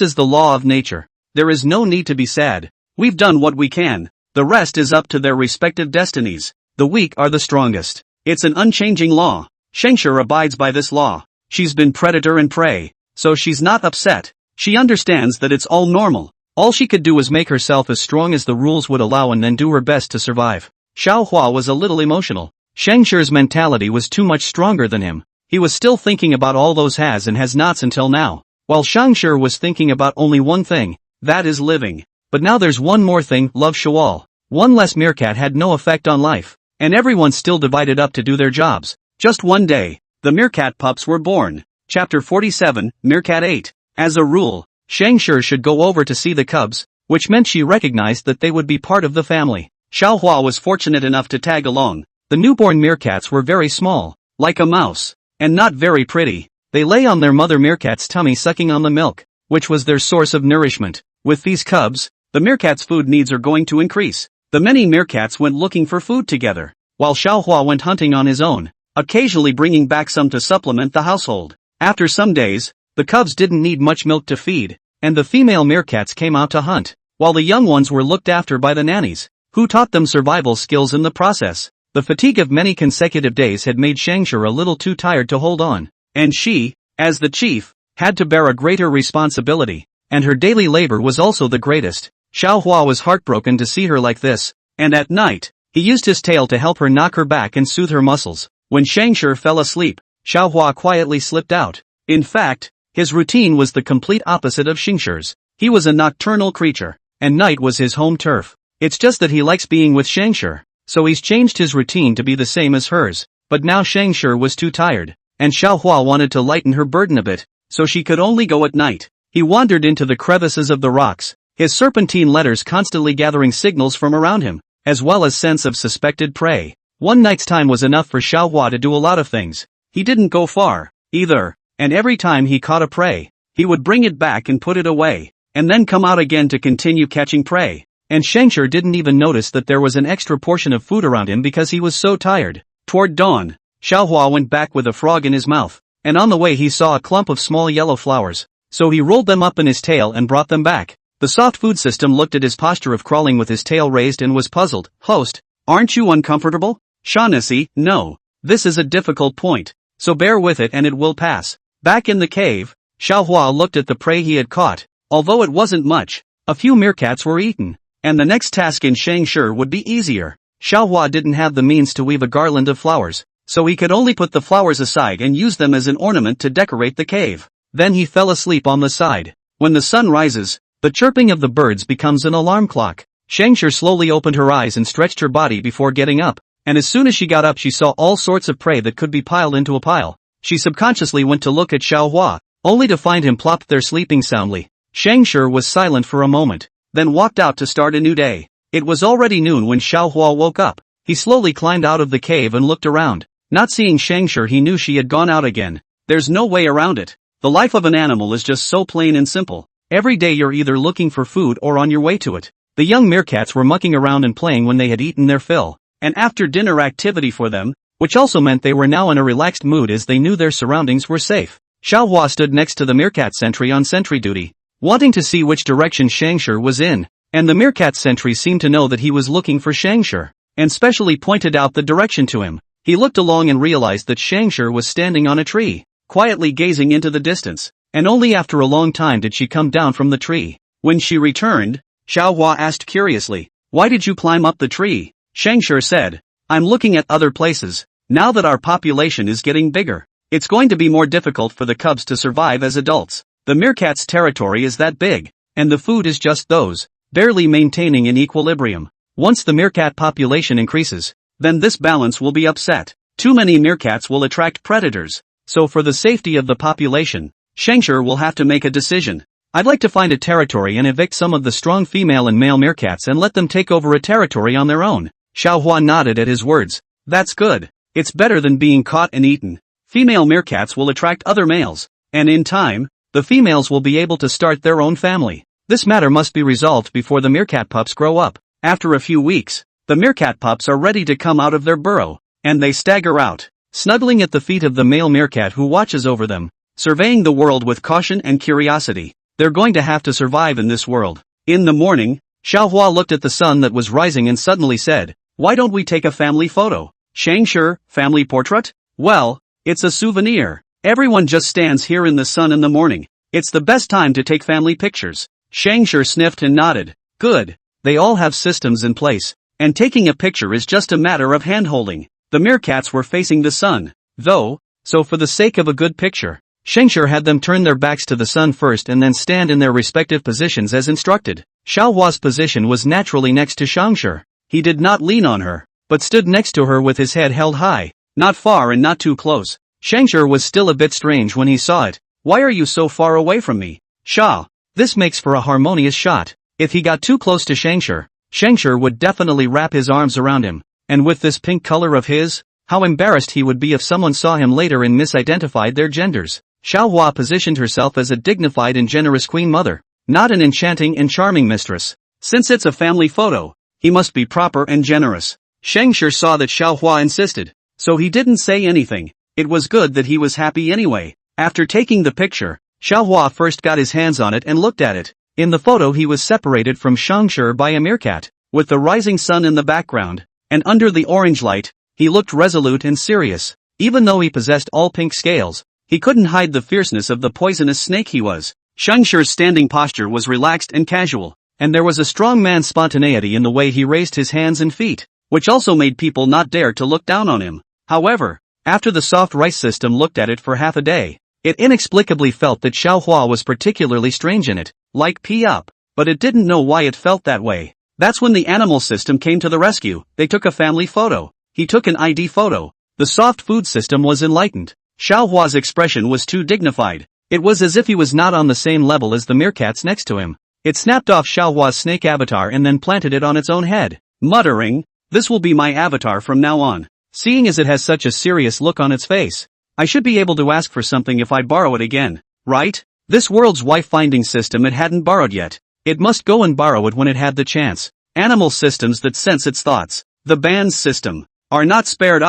is the law of nature. There is no need to be sad. We've done what we can. The rest is up to their respective destinies. The weak are the strongest. It's an unchanging law." Scavenger abides by this law. She's been predator and prey, so she's not upset. She understands that it's all normal. All she could do was make herself as strong as the rules would allow and then do her best to survive. Xiaohua was a little emotional. Scavenger's mentality was too much stronger than him. He was still thinking about all those has and has nots until now, while Scavenger was thinking about only one thing, that is living. But now there's one more thing, love Shawal. One less meerkat had no effect on life, and everyone still divided up to do their jobs. Just one day, the meerkat pups were born. Chapter 47, Meerkat 8. As a rule, Scavenger should go over to see the cubs, which meant she recognized that they would be part of the family. Xiaohua was fortunate enough to tag along. The newborn meerkats were very small, like a mouse, and not very pretty. They lay on their mother meerkat's tummy sucking on the milk, which was their source of nourishment. With these cubs, the meerkat's food needs are going to increase. The many meerkats went looking for food together, while Xiaohua went hunting on his own, occasionally bringing back some to supplement the household. After some days, the cubs didn't need much milk to feed, and the female meerkats came out to hunt, while the young ones were looked after by the nannies. who taught them survival skills in the process. The fatigue of many consecutive days had made Scavenger a little too tired to hold on, and she, as the chief, had to bear a greater responsibility, and her daily labor was also the greatest. Xiaohua was heartbroken to see her like this, and at night, he used his tail to help her knock her back and soothe her muscles. When Scavenger fell asleep, Xiaohua quietly slipped out. In fact, his routine was the complete opposite of Scanger's. He was a nocturnal creature, and night was his home turf. It's just that he likes being with Scavenger, so he's changed his routine to be the same as hers. But now Scavenger was too tired, and Xiaohua wanted to lighten her burden a bit, so she could only go at night. He wandered into the crevices of the rocks, his serpentine letters constantly gathering signals from around him, as well as scents of suspected prey. One night's time was enough for Xiaohua to do a lot of things. He didn't go far, either, and every time he caught a prey, he would bring it back and put it away, and then come out again to continue catching prey. And Scavenger didn't even notice that there was an extra portion of food around him because he was so tired. Toward dawn, Xiaohua went back with a frog in his mouth, and on the way he saw a clump of small yellow flowers, so he rolled them up in his tail and brought them back. The soft food system looked at his posture of crawling with his tail raised and was puzzled. Host, aren't you uncomfortable? Shaughnessy, no. This is a difficult point, so bear with it and it will pass. Back in the cave, Xiaohua looked at the prey he had caught. Although it wasn't much, a few meerkats were eaten, and the next task in Scavenger would be easier. Xiaohua didn't have the means to weave a garland of flowers, so he could only put the flowers aside and use them as an ornament to decorate the cave. Then he fell asleep on the side. When the sun rises, the chirping of the birds becomes an alarm clock. Scavenger slowly opened her eyes and stretched her body before getting up, and as soon as she got up she saw all sorts of prey that could be piled into a pile. She subconsciously went to look at Xiaohua, only to find him plopped there sleeping soundly. Scavenger was silent for a moment, then walked out to start a new day. It was already noon when Xiaohua woke up. He slowly climbed out of the cave and looked around. Not seeing Scavenger, he knew she had gone out again. There's no way around it. The life of an animal is just so plain and simple. Every day you're either looking for food or on your way to it. The young meerkats were mucking around and playing when they had eaten their fill, and after dinner activity for them, which also meant they were now in a relaxed mood as they knew their surroundings were safe. Xiaohua stood next to the meerkat sentry on sentry duty, wanting to see which direction Scavenger was in, and the meerkat sentry seemed to know that he was looking for Scavenger, and specially pointed out the direction to him. He looked along and realized that Scavenger was standing on a tree, quietly gazing into the distance, and only after a long time did she come down from the tree. When she returned, Xiaohua asked curiously, "Why did you climb up the tree?" Scavenger said, "I'm looking at other places. Now that our population is getting bigger, it's going to be more difficult for the cubs to survive as adults. The meerkat's territory is that big, and the food is just those, barely maintaining an equilibrium. Once the meerkat population increases, then this balance will be upset. Too many meerkats will attract predators, so for the safety of the population, Scavenger will have to make a decision. I'd like to find a territory and evict some of the strong female and male meerkats and let them take over a territory on their own." Xiaohua nodded at his words. "That's good. It's better than being caught and eaten. Female meerkats will attract other males, and in time, the females will be able to start their own family. This matter must be resolved before the meerkat pups grow up." After a few weeks, the meerkat pups are ready to come out of their burrow, and they stagger out, snuggling at the feet of the male meerkat who watches over them, surveying the world with caution and curiosity. They're going to have to survive in this world. In the morning, Xiaohua looked at the sun that was rising and suddenly said, "Why don't we take a family photo?" "Scavenger, family portrait? Well, it's a souvenir. Everyone just stands here in the sun in the morning. It's the best time to take family pictures." Scavenger sniffed and nodded. "Good. They all have systems in place, and taking a picture is just a matter of hand-holding." The meerkats were facing the sun, though, so for the sake of a good picture, Scavenger had them turn their backs to the sun first and then stand in their respective positions as instructed. Xiaohua's position was naturally next to Scavenger. He did not lean on her, but stood next to her with his head held high, not far and not too close. Scavenger was still a bit strange when he saw it. "Why are you so far away from me, Xia?" This makes for a harmonious shot. If he got too close to Scavenger would definitely wrap his arms around him, and with this pink color of his, how embarrassed he would be if someone saw him later and misidentified their genders. Xiaohua positioned herself as a dignified and generous queen mother, not an enchanting and charming mistress. Since it's a family photo, he must be proper and generous. Scavenger saw that Xiaohua insisted, so he didn't say anything. It was good that he was happy anyway. After taking the picture, Xiaohua first got his hands on it and looked at it. In the photo he was separated from Scavenger by a meerkat. with the rising sun in the background, and under the orange light, he looked resolute and serious. Even though he possessed all pink scales, he couldn't hide the fierceness of the poisonous snake he was. Scavenger's standing posture was relaxed and casual, and there was a strong man's spontaneity in the way he raised his hands and feet, which also made people not dare to look down on him. However, after the soft rice system looked at it for half a day, it inexplicably felt that Xiaohua was particularly strange in it, like pee up, but it didn't know why it felt that way. That's when the animal system came to the rescue. They took a family photo. He took an ID photo. The soft food system was enlightened. Xiaohua's expression was too dignified. It was as if he was not on the same level as the meerkats next to him. It snapped off Xiaohua's snake avatar and then planted it on its own head, muttering, "This will be my avatar from now on." Seeing as it has such a serious look on its face, I should be able to ask for something if I borrow it again, right? This world's wife-finding system it hadn't borrowed yet. It must go and borrow it when it had the chance. Animal systems that sense its thoughts, the band's system, are not spared.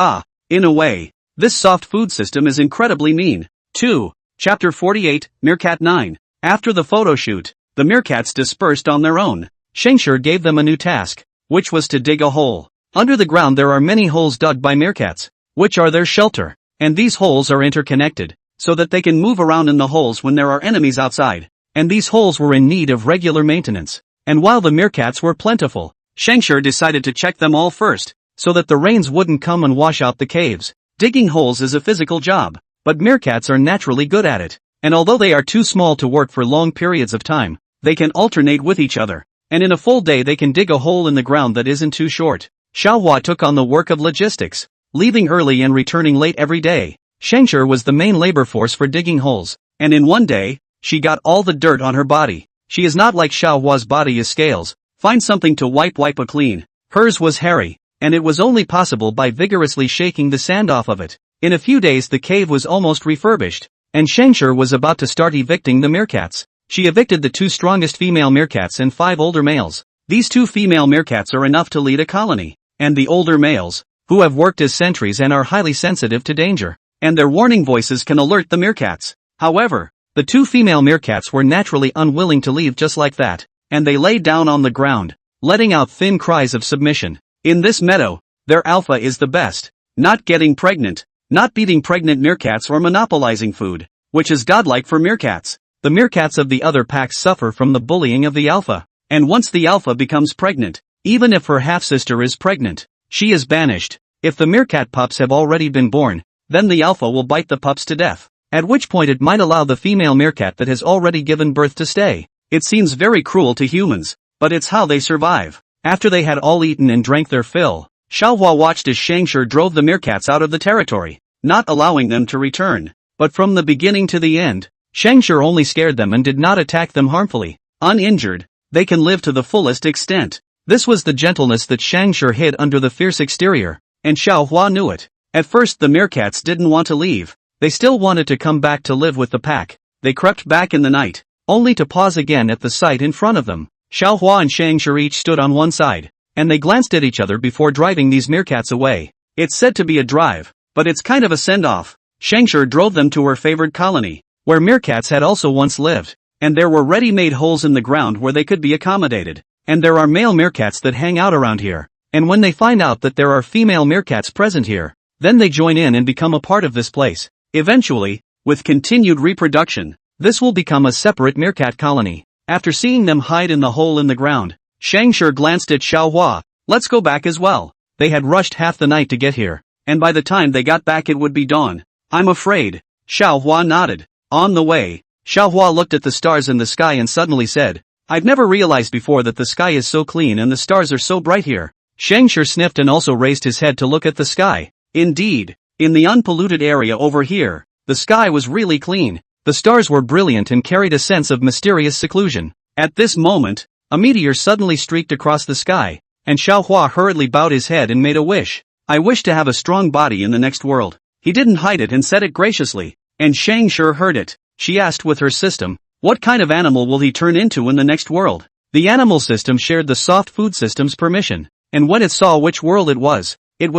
In a way, this soft food system is incredibly mean. 2. Chapter 48, Meerkat 9. After the photo shoot, the meerkats dispersed on their own. Scavenger gave them a new task, which was to dig a hole. Under the ground there are many holes dug by meerkats, which are their shelter, and these holes are interconnected, so that they can move around in the holes when there are enemies outside. And these holes were in need of regular maintenance. And while the meerkats were plentiful, Scavenger decided to check them all first, so that the rains wouldn't come and wash out the caves. Digging holes is a physical job, but meerkats are naturally good at it, and although they are too small to work for long periods of time, they can alternate with each other, and in a full day they can dig a hole in the ground that isn't too short. Xiaohua took on the work of logistics, leaving early and returning late every day. Scavenger was the main labor force for digging holes, and in one day, she got all the dirt on her body. She is not like Xiaohua's body is scales. Find something to wipe it clean. Hers was hairy, and it was only possible by vigorously shaking the sand off of it. In a few days the cave was almost refurbished, and Scavenger was about to start evicting the meerkats. She evicted the 2 strongest female meerkats and 5 older males. These 2 female meerkats are enough to lead a colony, and the older males, who have worked as sentries and are highly sensitive to danger, and their warning voices can alert the meerkats. However, the 2 female meerkats were naturally unwilling to leave just like that, and they lay down on the ground, letting out thin cries of submission. In this meadow, their alpha is the best. Not getting pregnant, not beating pregnant meerkats or monopolizing food, which is godlike for meerkats. The meerkats of the other packs suffer from the bullying of the alpha, and once the alpha becomes pregnant, even if her half-sister is pregnant, she is banished. If the meerkat pups have already been born, then the alpha will bite the pups to death, at which point it might allow the female meerkat that has already given birth to stay. It seems very cruel to humans, but it's how they survive. After they had all eaten and drank their fill, Xiaohua watched as Scavenger drove the meerkats out of the territory, not allowing them to return. But from the beginning to the end, Scavenger only scared them and did not attack them harmfully. Uninjured, they can live to the fullest extent. This was the gentleness that Scavenger hid under the fierce exterior, and Xiaohua knew it. At first the meerkats didn't want to leave. They still wanted to come back to live with the pack. They crept back in the night, only to pause again at the sight in front of them. Xiaohua and Scavenger each stood on one side, and they glanced at each other before driving these meerkats away. It's said to be a drive, but it's kind of a send-off. Scavenger drove them to her favored colony, where meerkats had also once lived, and there were ready-made holes in the ground where they could be accommodated. And there are male meerkats that hang out around here, and when they find out that there are female meerkats present here, then they join in and become a part of this place. Eventually, with continued reproduction, this will become a separate meerkat colony. After seeing them hide in the hole in the ground, Scavenger glanced at Xiaohua. Let's go back as well. They had rushed half the night to get here, and by the time they got back it would be dawn. I'm afraid. Xiaohua nodded. On the way, Xiaohua looked at the stars in the sky and suddenly said, I've never realized before that the sky is so clean and the stars are so bright here. Scavenger sniffed and also raised his head to look at the sky. Indeed, in the unpolluted area over here, the sky was really clean. The stars were brilliant and carried a sense of mysterious seclusion. At this moment, a meteor suddenly streaked across the sky, and Xiaohua hurriedly bowed his head and made a wish. I wish to have a strong body in the next world. He didn't hide it and said it graciously, and Scavenger heard it. She asked with her system, what kind of animal will he turn into in the next world? The animal system shared the soft food system's permission, and when it saw which world it was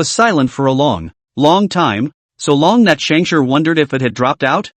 silent for a long time, so long that Scavenger wondered if it had dropped out.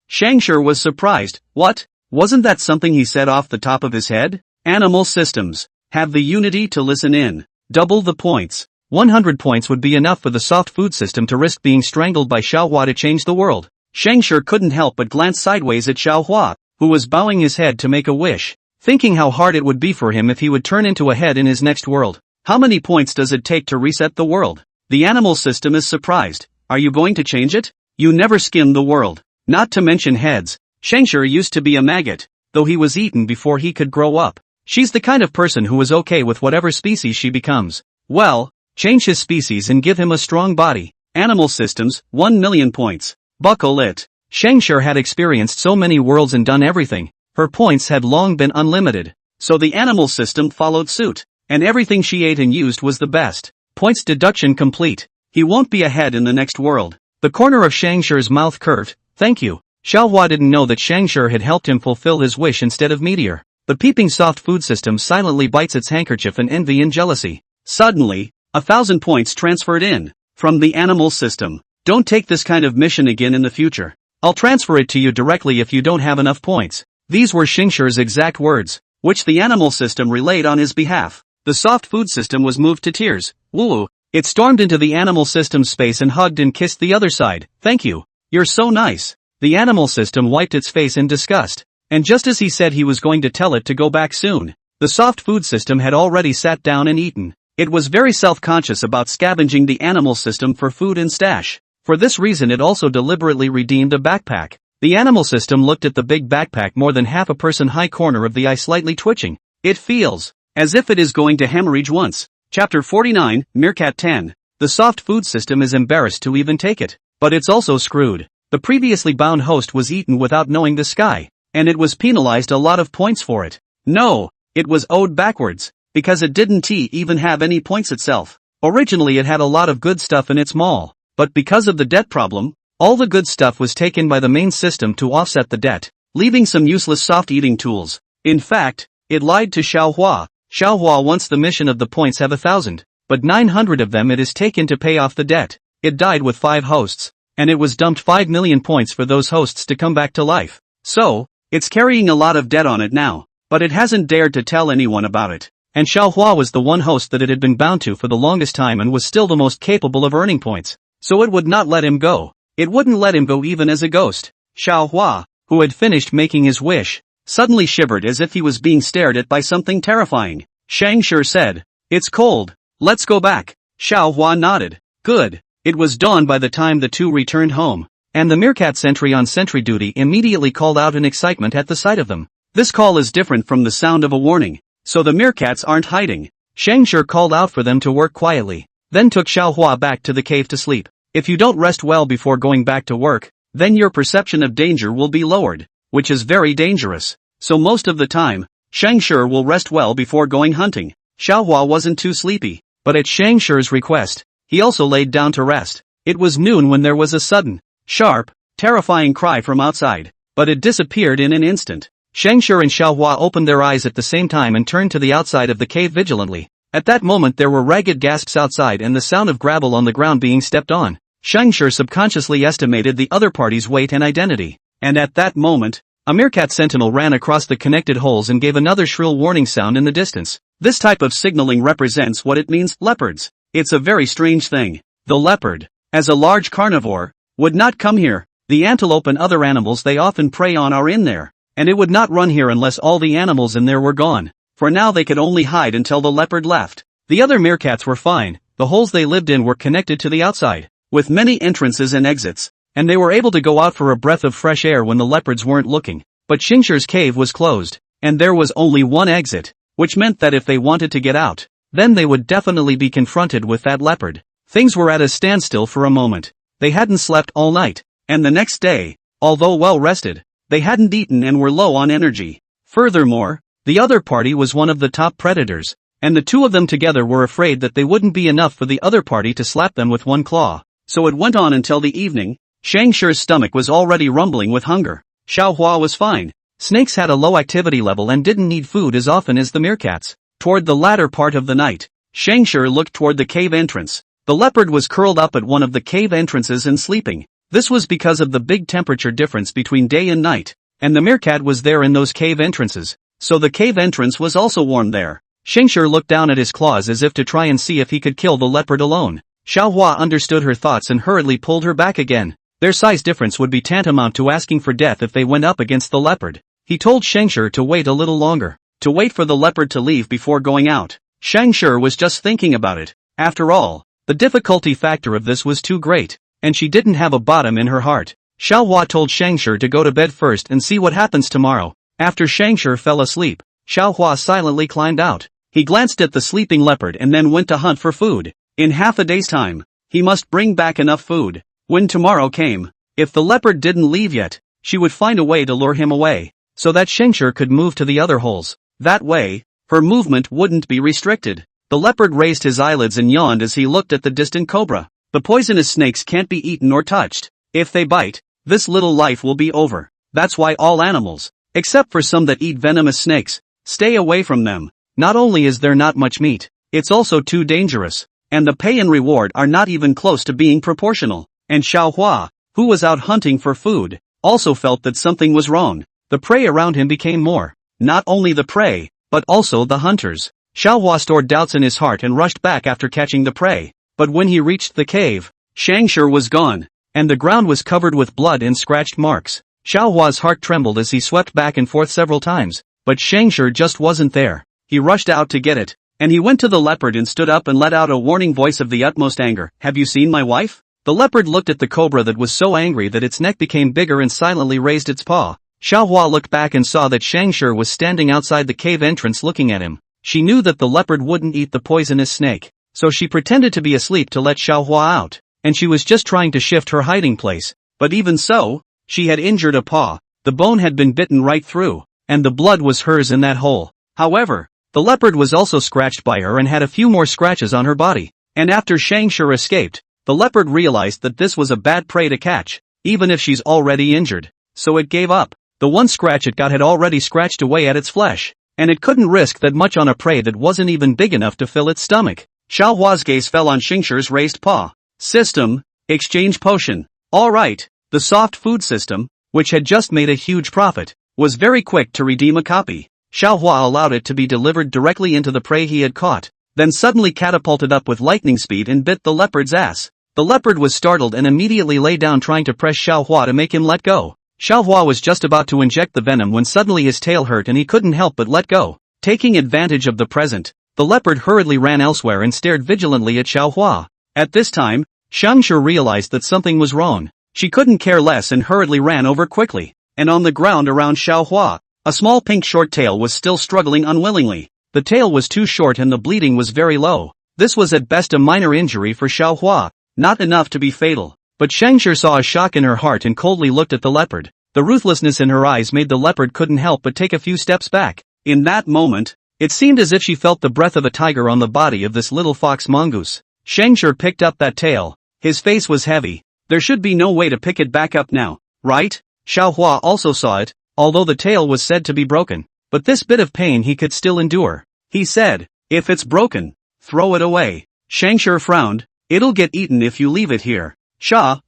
Scavenger was surprised. What? Wasn't that something he said off the top of his head? Animal systems. Have the unity to listen in. Double the points. 100 points would be enough for the soft food system to risk being strangled by Xiaohua to change the world. Scavenger couldn't help but glance sideways at Xiaohua, who was bowing his head to make a wish, thinking how hard it would be for him if he would turn into a head in his next world. How many points does it take to reset the world? The animal system is surprised. Are you going to change it? You never skim the world. Not to mention heads. Scavenger used to be a maggot, though he was eaten before he could grow up. She's the kind of person who is okay with whatever species she becomes. Well, change his species and give him a strong body. Animal systems, 1 million points. Buckle it. Scavenger had experienced so many worlds and done everything. Her points had long been unlimited. So the animal system followed suit. And everything she ate and used was the best. Points deduction complete. He won't be ahead in the next world. The corner of Scavenger's mouth curved. Thank you. Xiaohua didn't know that Scavenger had helped him fulfill his wish instead of Meteor. The peeping soft food system silently bites its handkerchief in envy and jealousy. Suddenly, 1,000 points transferred in. From the animal system. Don't take this kind of mission again in the future. I'll transfer it to you directly if you don't have enough points. These were Scavenger's exact words, which the animal system relayed on his behalf. The soft food system was moved to tears. Woo! It stormed into the animal system's space and hugged and kissed the other side. Thank you. You're so nice. The animal system wiped its face in disgust. And just as he said he was going to tell it to go back soon, the soft food system had already sat down and eaten. It was very self-conscious about scavenging the animal system for food and stash. For this reason it also deliberately redeemed a backpack. The animal system looked at the big backpack more than half a person high, corner of the eye slightly twitching. It feels as if it is going to hemorrhage once. Chapter 49, Meerkat 10. The soft food system is embarrassed to even take it. But it's also screwed. The previously bound host was eaten without knowing the sky, and it was penalized a lot of points for it. No, it was owed backwards, because it didn't even have any points itself. Originally it had a lot of good stuff in its mall, but because of the debt problem, all the good stuff was taken by the main system to offset the debt, leaving some useless soft eating tools. In fact, it lied to Xiaohua. Xiaohua wants the mission of the points have 1,000, but 900 of them it is taken to pay off the debt. It died with 5 hosts, and it was dumped 5 million points for those hosts to come back to life. So, it's carrying a lot of debt on it now, but it hasn't dared to tell anyone about it. And Xiaohua was the one host that it had been bound to for the longest time and was still the most capable of earning points. So it would not let him go. It wouldn't let him go even as a ghost. Xiaohua, who had finished making his wish, suddenly shivered as if he was being stared at by something terrifying. Scavenger said, "It's cold. Let's go back." Xiaohua nodded. Good. It was dawn by the time the two returned home, and the meerkat sentry on sentry duty immediately called out in excitement at the sight of them. This call is different from the sound of a warning, so the meerkats aren't hiding. Scavenger called out for them to work quietly, then took Xiaohua back to the cave to sleep. If you don't rest well before going back to work, then your perception of danger will be lowered, which is very dangerous. So most of the time, Scavenger will rest well before going hunting. Xiaohua wasn't too sleepy, but at Scanger's request, he also laid down to rest. It was noon when there was a sudden, sharp, terrifying cry from outside, but it disappeared in an instant. Scavenger and Xiaohua opened their eyes at the same time and turned to the outside of the cave vigilantly. At that moment there were ragged gasps outside and the sound of gravel on the ground being stepped on. Scavenger subconsciously estimated the other party's weight and identity. And at that moment, a meerkat sentinel ran across the connected holes and gave another shrill warning sound in the distance. This type of signaling represents what it means, leopards. It's a very strange thing. The leopard, as a large carnivore, would not come here. The antelope and other animals they often prey on are in there, and it would not run here unless all the animals in there were gone. For now they could only hide until the leopard left. The other meerkats were fine. The holes they lived in were connected to the outside, with many entrances and exits, and they were able to go out for a breath of fresh air when the leopards weren't looking. But Scavenger's cave was closed, and there was only one exit, which meant that if they wanted to get out, then they would definitely be confronted with that leopard. Things were at a standstill for a moment. They hadn't slept all night, and the next day, although well rested, they hadn't eaten and were low on energy. Furthermore, the other party was one of the top predators, and the two of them together were afraid that they wouldn't be enough for the other party to slap them with one claw. So it went on until the evening. Scavenger's stomach was already rumbling with hunger. Xiaohua was fine. Snakes had a low activity level and didn't need food as often as the meerkats. Toward the latter part of the night, Scavenger looked toward the cave entrance. The leopard was curled up at one of the cave entrances and sleeping. This was because of the big temperature difference between day and night, and the meerkat was there in those cave entrances, so the cave entrance was also warm there. Scavenger looked down at his claws as if to try and see if he could kill the leopard alone. Xiaohua understood her thoughts and hurriedly pulled her back again. Their size difference would be tantamount to asking for death if they went up against the leopard. He told Scavenger to wait a little longer, to wait for the leopard to leave before going out. Scavenger was just thinking about it. After all, the difficulty factor of this was too great, and she didn't have a bottom in her heart. Xiaohua told Scavenger to go to bed first and see what happens tomorrow. After Scavenger fell asleep, Xiaohua silently climbed out. He glanced at the sleeping leopard and then went to hunt for food. In half a day's time, he must bring back enough food. When tomorrow came, if the leopard didn't leave yet, she would find a way to lure him away, so that Scavenger could move to the other holes. That way, her movement wouldn't be restricted. The leopard raised his eyelids and yawned as he looked at the distant cobra. The poisonous snakes can't be eaten or touched. If they bite, this little life will be over. That's why all animals, except for some that eat venomous snakes, stay away from them. Not only is there not much meat, it's also too dangerous, and the pay and reward are not even close to being proportional. And Xiaohua, who was out hunting for food, also felt that something was wrong. The prey around him became more. Not only the prey, but also the hunters. Xiaohua stored doubts in his heart and rushed back after catching the prey. But when he reached the cave, Scavenger was gone, and the ground was covered with blood and scratched marks. Xiaohua's heart trembled as he swept back and forth several times, but Scavenger just wasn't there. He rushed out to get it, and he went to the leopard and stood up and let out a warning voice of the utmost anger. Have you seen my wife? The leopard looked at the cobra that was so angry that its neck became bigger and silently raised its paw. Xiaohua looked back and saw that Scavenger was standing outside the cave entrance looking at him. She knew that the leopard wouldn't eat the poisonous snake, so she pretended to be asleep to let Xiaohua out, and she was just trying to shift her hiding place. But even so, she had injured a paw. The bone had been bitten right through, and the blood was hers in that hole. However, the leopard was also scratched by her and had a few more scratches on her body. And after Scavenger escaped, the leopard realized that this was a bad prey to catch, even if she's already injured. So it gave up. The one scratch it got had already scratched away at its flesh, and it couldn't risk that much on a prey that wasn't even big enough to fill its stomach. Xiaohua's gaze fell on Scavenger's raised paw. System, exchange potion. Alright, the soft food system, which had just made a huge profit, was very quick to redeem a copy. Xiaohua allowed it to be delivered directly into the prey he had caught, then suddenly catapulted up with lightning speed and bit the leopard's ass. The leopard was startled and immediately lay down trying to press Xiaohua to make him let go. Xiaohua was just about to inject the venom when suddenly his tail hurt and he couldn't help but let go. Taking advantage of the present, the leopard hurriedly ran elsewhere and stared vigilantly at Xiaohua. At this time, Scavenger realized that something was wrong. She couldn't care less and hurriedly ran over quickly. And on the ground around Xiaohua, a small pink short tail was still struggling unwillingly. The tail was too short and the bleeding was very low. This was at best a minor injury for Xiaohua, not enough to be fatal. But Scavenger saw a shock in her heart and coldly looked at the leopard. The ruthlessness in her eyes made the leopard couldn't help but take a few steps back. In that moment, it seemed as if she felt the breath of a tiger on the body of this little fox mongoose. Scavenger picked up that tail. His face was heavy. There should be no way to pick it back up now, right? Xiaohua also saw it, although the tail was said to be broken. But this bit of pain he could still endure. He said, if it's broken, throw it away. Scavenger frowned. It'll get eaten if you leave it here.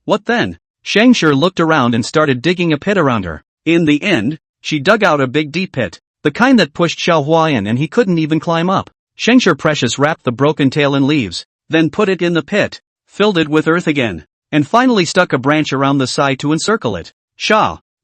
What then? Scavenger looked around and started digging a pit around her. In the end, she dug out a big deep pit, the kind that pushed Xiaohua in and he couldn't even climb up. Scavenger Precious wrapped the broken tail in leaves, then put it in the pit, filled it with earth again, and finally stuck a branch around the side to encircle it.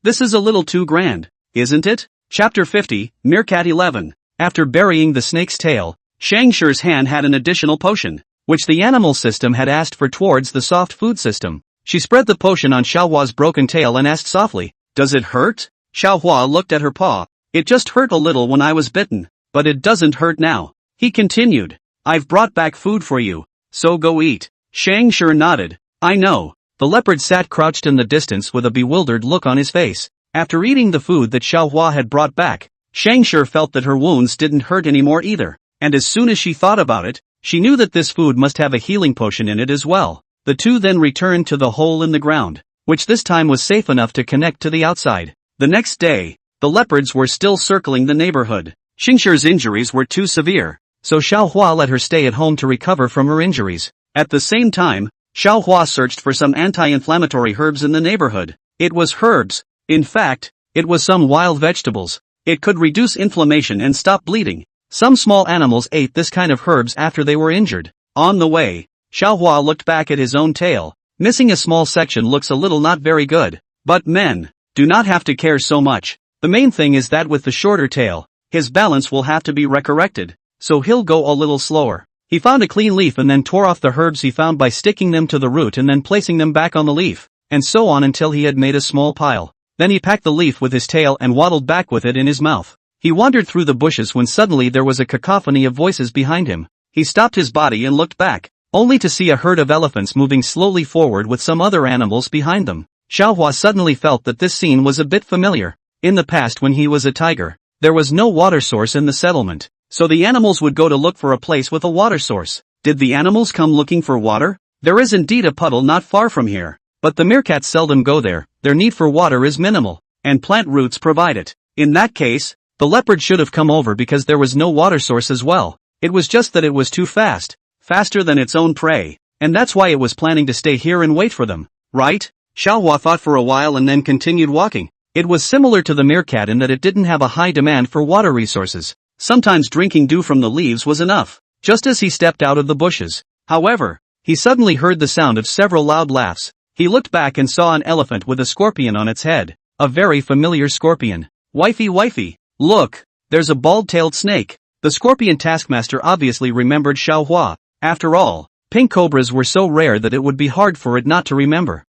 This is a little too grand, isn't it? Chapter 50, Meerkat 11. After burying the snake's tail, Scavenger's hand had an additional potion, which the animal system had asked for towards the soft food system. She spread the potion on Xiaohua's broken tail and asked softly, does it hurt? Xiaohua looked at her paw. It just hurt a little when I was bitten, but it doesn't hurt now. He continued, I've brought back food for you, so go eat. Scavenger nodded. I know. The leopard sat crouched in the distance with a bewildered look on his face. After eating the food that Xiaohua had brought back, Scavenger felt that her wounds didn't hurt anymore either, and as soon as she thought about it, she knew that this food must have a healing potion in it as well. The two then returned to the hole in the ground, which this time was safe enough to connect to the outside. The next day, the leopards were still circling the neighborhood. Scavenger's injuries were too severe, so Xiaohua let her stay at home to recover from her injuries. At the same time, Xiaohua searched for some anti-inflammatory herbs in the neighborhood. It was herbs. In fact, it was some wild vegetables. It could reduce inflammation and stop bleeding. Some small animals ate this kind of herbs after they were injured. On the way, Xiaohua looked back at his own tail. Missing a small section looks a little not very good. But men do not have to care so much. The main thing is that with the shorter tail, his balance will have to be recorrected, so he'll go a little slower. He found a clean leaf and then tore off the herbs he found by sticking them to the root and then placing them back on the leaf, and so on until he had made a small pile. Then he packed the leaf with his tail and waddled back with it in his mouth. He wandered through the bushes when suddenly there was a cacophony of voices behind him. He stopped his body and looked back, only to see a herd of elephants moving slowly forward with some other animals behind them. Xiaohua suddenly felt that this scene was a bit familiar. In the past when he was a tiger, there was no water source in the settlement, so the animals would go to look for a place with a water source. Did the animals come looking for water? There is indeed a puddle not far from here, but the meerkats seldom go there. Their need for water is minimal, and plant roots provide it. In that case, the leopard should have come over because there was no water source as well. It was just that it was too fast, faster than its own prey, and that's why it was planning to stay here and wait for them, right? Xiaohua thought for a while and then continued walking. It was similar to the meerkat in that it didn't have a high demand for water resources. Sometimes drinking dew from the leaves was enough, just as he stepped out of the bushes. However, he suddenly heard the sound of several loud laughs. He looked back and saw an elephant with a scorpion on its head. A very familiar scorpion. Wifey, look, there's a bald-tailed snake. The scorpion taskmaster obviously remembered Xiaohua. After all, pink cobras were so rare that it would be hard for it not to remember.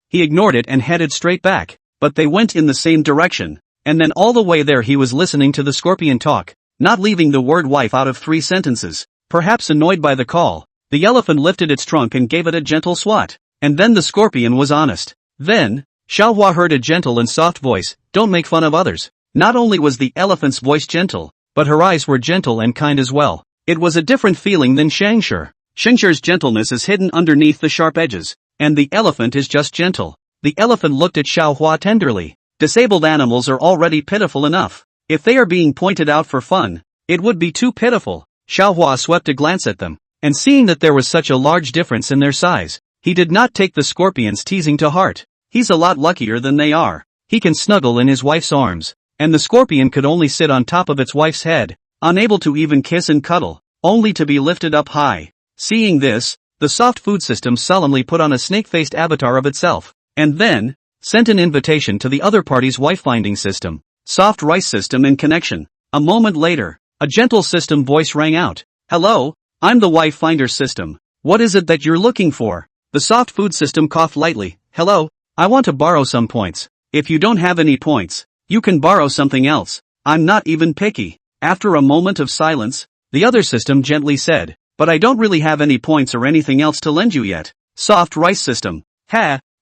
He ignored it and headed straight back, but they went in the same direction, and then all the way there he was listening to the scorpion talk, not leaving the word wife out of 3 sentences. Perhaps annoyed by the call, the elephant lifted its trunk and gave it a gentle swat, and then the scorpion was honest. Then, Xiaohua heard a gentle and soft voice, "Don't make fun of others." Not only was the elephant's voice gentle, but her eyes were gentle and kind as well. It was a different feeling than Scavenger. Scanger's gentleness is hidden underneath the sharp edges, and the elephant is just gentle. The elephant looked at Xiaohua tenderly. Disabled animals are already pitiful enough. If they are being pointed out for fun, it would be too pitiful. Xiaohua swept a glance at them, and seeing that there was such a large difference in their size, he did not take the scorpion's teasing to heart. He's a lot luckier than they are. He can snuggle in his wife's arms, and the scorpion could only sit on top of its wife's head, unable to even kiss and cuddle, only to be lifted up high. Seeing this, the soft food system solemnly put on a snake-faced avatar of itself, and then sent an invitation to the other party's wife-finding system. Soft rice system in connection. A moment later, a gentle system voice rang out. "Hello, I'm the wife finder system. What is it that you're looking for?" The soft food system coughed lightly. "Hello, I want to borrow some points. If you don't have any points, you can borrow something else. I'm not even picky." After a moment of silence, the other system gently said, "But I don't really have any points or anything else to lend you yet." Soft rice system.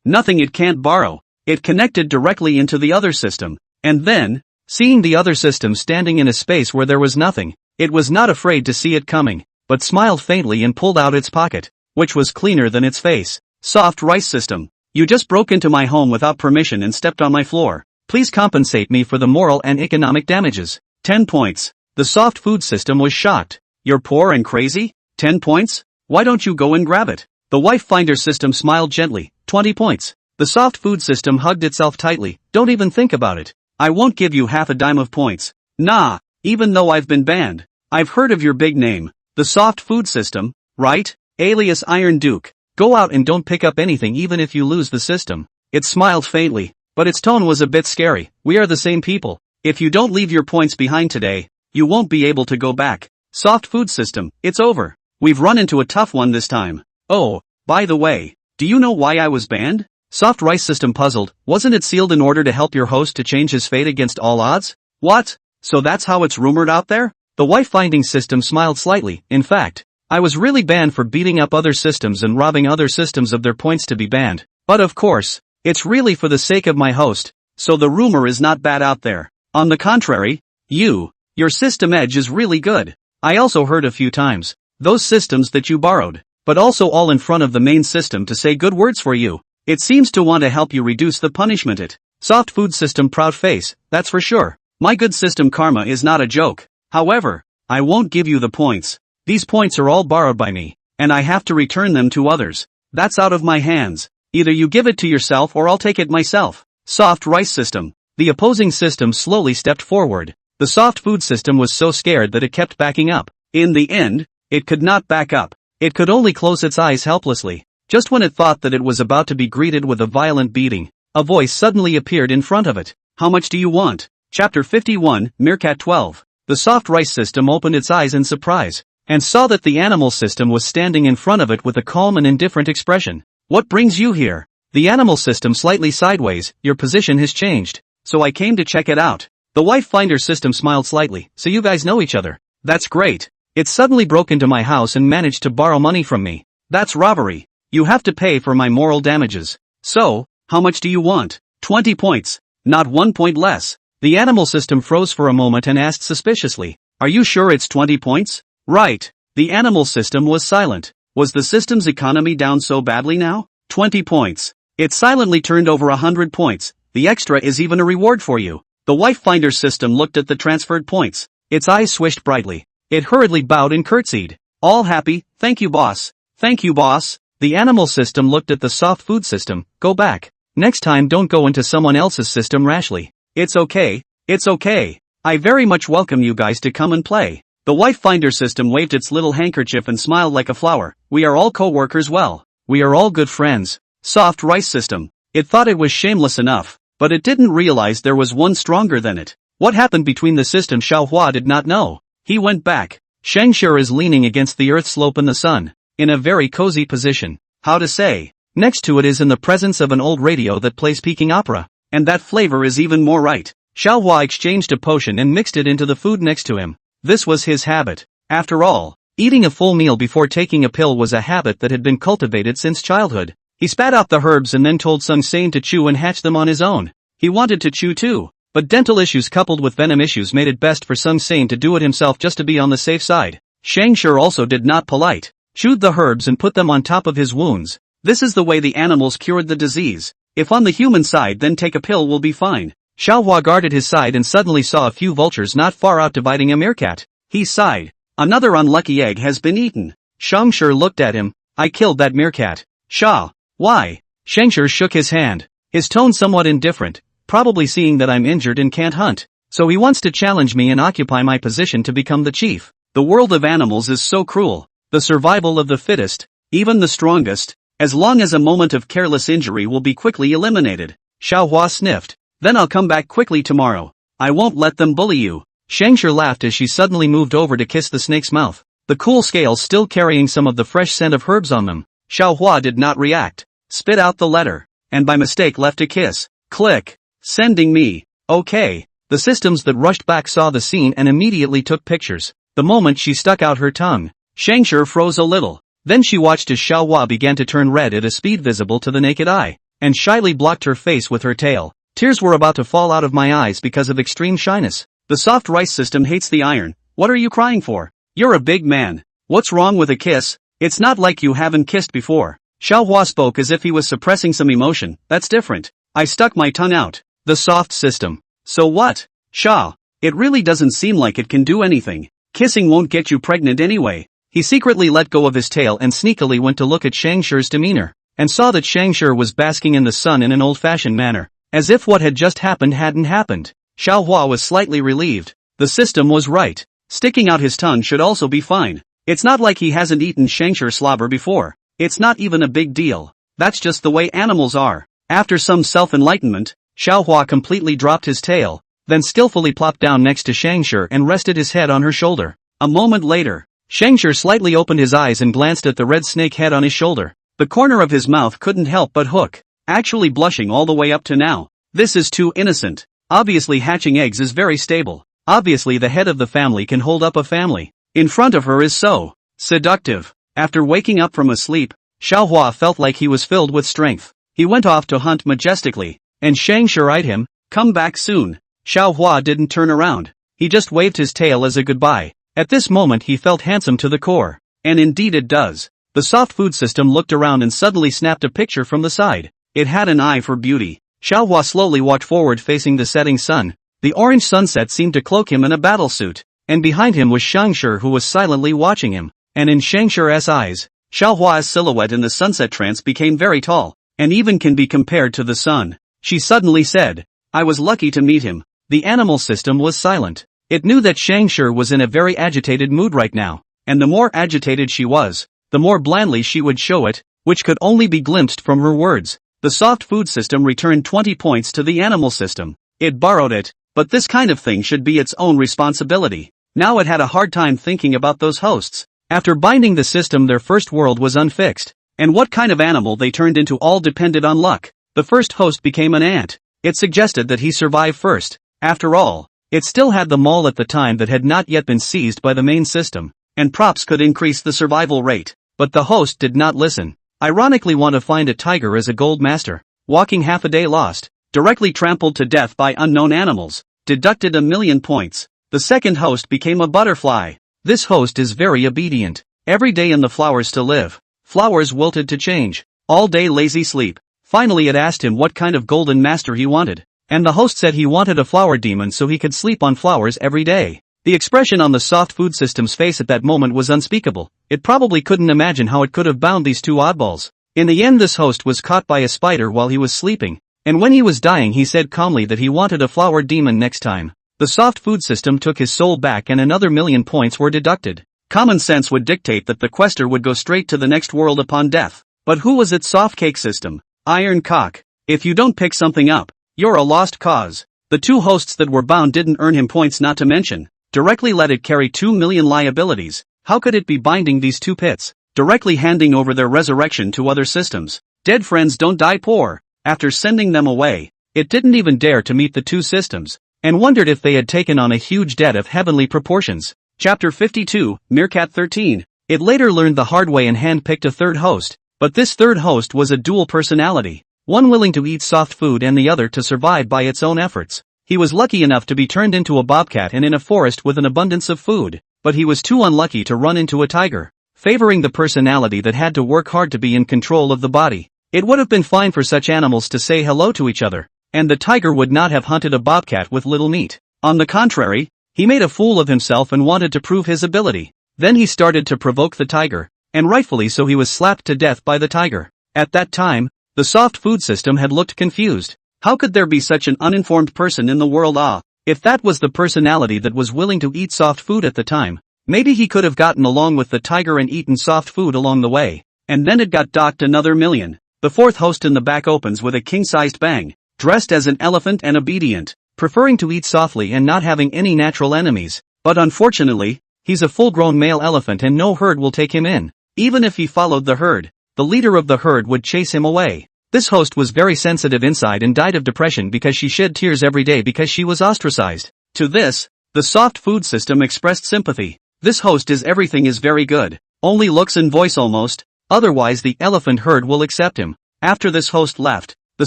Nothing it can't borrow. It connected directly into the other system, and then, seeing the other system standing in a space where there was nothing, it was not afraid to see it coming, but smiled faintly and pulled out its pocket, which was cleaner than its face. Soft rice system. "You just broke into my home without permission and stepped on my floor. Please compensate me for the moral and economic damages. 10 points. The soft food system was shocked. "You're poor and crazy? 10 points? Why don't you go and grab it?" The wife finder system smiled gently. 20 points. The soft food system hugged itself tightly. "Don't even think about it. I won't give you half a dime of points. Nah, even though I've been banned. I've heard of your big name. The soft food system, right? Alias Iron Duke. Go out and don't pick up anything even if you lose the system." It smiled faintly, but its tone was a bit scary. "We are the same people. If you don't leave your points behind today, you won't be able to go back. Soft food system, it's over. We've run into a tough one this time. Oh, by the way, do you know why I was banned?" Soft rice system puzzled. "Wasn't it sealed in order to help your host to change his fate against all odds?" "What? So that's how it's rumored out there?" The wife finding system smiled slightly. "In fact, I was really banned for beating up other systems and robbing other systems of their points to be banned. But of course, it's really for the sake of my host, so the rumor is not bad out there. On the contrary, your system edge is really good. I also heard a few times, those systems that you borrowed, but also all in front of the main system to say good words for you. It seems to want to help you reduce the punishment it." Soft food system proud face. "That's for sure. My good system karma is not a joke. However, I won't give you the points. These points are all borrowed by me, and I have to return them to others. That's out of my hands. Either you give it to yourself or I'll take it myself." Soft rice system. The opposing system slowly stepped forward. The soft food system was so scared that it kept backing up. In the end, it could not back up. It could only close its eyes helplessly. Just when it thought that it was about to be greeted with a violent beating, a voice suddenly appeared in front of it. How much do you want? Chapter 51, Meerkat 12. The soft rice system opened its eyes in surprise, and saw that the animal system was standing in front of it with a calm and indifferent expression. What brings you here? The animal system slightly sideways. Your position has changed, so I came to check it out. The wife finder system smiled slightly. So you guys know each other. That's great. It suddenly broke into my house and managed to borrow money from me. That's robbery. You have to pay for my moral damages. So, how much do you want? 20 points. Not 1 point less. The animal system froze for a moment and asked suspiciously, are you sure it's 20 points? Right. The animal system was silent. Was the system's economy down so badly now? 20 points. It silently turned over 100 points. The extra is even a reward for you. The wife finder system looked at the transferred points. Its eyes swished brightly. It hurriedly bowed and curtsied. All happy, thank you boss. Thank you boss. The animal system looked at the soft food system. Go back. Next time don't go into someone else's system rashly. It's okay. It's okay. I very much welcome you guys to come and play. The wife finder system waved its little handkerchief and smiled like a flower. We are all co-workers well. We are all good friends. Soft rice system. It thought it was shameless enough, but it didn't realize there was one stronger than it. What happened between the system Xiaohua did not know. He went back. Scavenger is leaning against the earth slope in the sun, in a very cozy position. How to say? Next to it is in the presence of an old radio that plays Peking opera, and that flavor is even more right. Xiaohua exchanged a potion and mixed it into the food next to him. This was his habit. After all, eating a full meal before taking a pill was a habit that had been cultivated since childhood. He spat out the herbs and then told Sung Sane to chew and hatch them on his own. He wanted to chew too, but dental issues coupled with venom issues made it best for Sung Sane to do it himself just to be on the safe side. Scavenger also did not polite. Chewed the herbs and put them on top of his wounds. This is the way the animals cured the disease. If on the human side then take a pill will be fine. Xiaohua guarded his side and suddenly saw a few vultures not far out dividing a meerkat. He sighed. Another unlucky egg has been eaten. Scavenger looked at him. I killed that meerkat. Sha. Why? Scavenger shook his hand. His tone somewhat indifferent, probably seeing that I'm injured and can't hunt. So he wants to challenge me and occupy my position to become the chief. The world of animals is so cruel. The survival of the fittest, even the strongest, as long as a moment of careless injury will be quickly eliminated. Xiaohua sniffed. Then I'll come back quickly tomorrow. I won't let them bully you. Scavenger laughed as she suddenly moved over to kiss the snake's mouth, the cool scales still carrying some of the fresh scent of herbs on them. Xiaohua did not react. Spit out the letter, and by mistake left a kiss. Click. Sending me. Okay. The systems that rushed back saw the scene and immediately took pictures. The moment she stuck out her tongue, Scavenger froze a little. Then she watched as Xiaohua began to turn red at a speed visible to the naked eye, and shyly blocked her face with her tail. Tears were about to fall out of my eyes because of extreme shyness. The soft rice system hates the iron. What are you crying for? You're a big man. What's wrong with a kiss? It's not like you haven't kissed before. Xiaohua spoke as if he was suppressing some emotion. That's different. I stuck my tongue out. The soft system. So what? Sha. It really doesn't seem like it can do anything. Kissing won't get you pregnant anyway. He secretly let go of his tail and sneakily went to look at Shangshur's demeanor, and saw that Shangshur was basking in the sun in an old-fashioned manner, as if what had just happened hadn't happened. Xiaohua was slightly relieved. The system was right. Sticking out his tongue should also be fine. It's not like he hasn't eaten Shangshur slobber before. It's not even a big deal. That's just the way animals are. After some self-enlightenment, Xiaohua completely dropped his tail, then skillfully plopped down next to Shangshur and rested his head on her shoulder. A moment later, Shangshur slightly opened his eyes and glanced at the red snake head on his shoulder. The corner of his mouth couldn't help but hook, actually blushing all the way up to now. This is too innocent. Obviously hatching eggs is very stable. Obviously the head of the family can hold up a family. In front of her is so seductive. After waking up from a sleep, Xiaohua felt like he was filled with strength. He went off to hunt majestically, and Shangshur eyed him. Come back soon. Xiaohua didn't turn around. He just waved his tail as a goodbye. At this moment he felt handsome to the core. And indeed it does. The soft food system looked around and suddenly snapped a picture from the side. It had an eye for beauty. Xiaohua slowly walked forward facing the setting sun. The orange sunset seemed to cloak him in a battle suit. And behind him was Shangshur who was silently watching him. And in Shangshur's eyes, Xiaohua's silhouette in the sunset trance became very tall, and even can be compared to the sun. She suddenly said, I was lucky to meet him. The animal system was silent. It knew that Scavenger was in a very agitated mood right now, and the more agitated she was, the more blandly she would show it, which could only be glimpsed from her words. The soft food system returned 20 points to the animal system. It borrowed it, but this kind of thing should be its own responsibility. Now it had a hard time thinking about those hosts. After binding the system, their first world was unfixed, and what kind of animal they turned into all depended on luck. The first host became an ant. It suggested that he survive first. After all, it still had the mall at the time that had not yet been seized by the main system, and props could increase the survival rate. But the host did not listen. Ironically, want to find a tiger as a gold master. Walking half a day lost. Directly trampled to death by unknown animals. Deducted 1,000,000 points. The second host became a butterfly. This host is very obedient. Every day in the flowers to live. Flowers wilted to change. All day lazy sleep. Finally it asked him what kind of golden master he wanted. And the host said he wanted a flower demon so he could sleep on flowers every day. The expression on the soft food system's face at that moment was unspeakable. It probably couldn't imagine how it could have bound these two oddballs. In the end, this host was caught by a spider while he was sleeping, and when he was dying he said calmly that he wanted a flower demon next time. The soft food system took his soul back and another 1,000,000 points were deducted. Common sense would dictate that the quester would go straight to the next world upon death. But who was its soft cake system? Iron cock. If you don't pick something up, you're a lost cause. The two hosts that were bound didn't earn him points, not to mention directly let it carry 2,000,000 liabilities. How could it be binding these two pits? Directly handing over their resurrection to other systems. Dead friends don't die poor. After sending them away, it didn't even dare to meet the two systems, and wondered if they had taken on a huge debt of heavenly proportions. Chapter 52, Meerkat 13. It later learned the hard way and handpicked a third host, but this third host was a dual personality, one willing to eat soft food and the other to survive by its own efforts. He was lucky enough to be turned into a bobcat and in a forest with an abundance of food, but he was too unlucky to run into a tiger, favoring the personality that had to work hard to be in control of the body. It would have been fine for such animals to say hello to each other, and the tiger would not have hunted a bobcat with little meat. On the contrary, he made a fool of himself and wanted to prove his ability. Then he started to provoke the tiger, and rightfully so he was slapped to death by the tiger. At that time, the soft food system had looked confused. How could there be such an uninformed person in the world? If that was the personality that was willing to eat soft food at the time, maybe he could have gotten along with the tiger and eaten soft food along the way, and then it got docked another 1,000,000. The fourth host in the back opens with a king-sized bang, dressed as an elephant and obedient, preferring to eat softly and not having any natural enemies. But unfortunately, he's a full-grown male elephant and no herd will take him in. Even if he followed the herd, the leader of the herd would chase him away. This host was very sensitive inside and died of depression because she shed tears every day because she was ostracized. To this, the soft food system expressed sympathy. This host is everything is very good, only looks and voice almost, otherwise the elephant herd will accept him. After this host left, the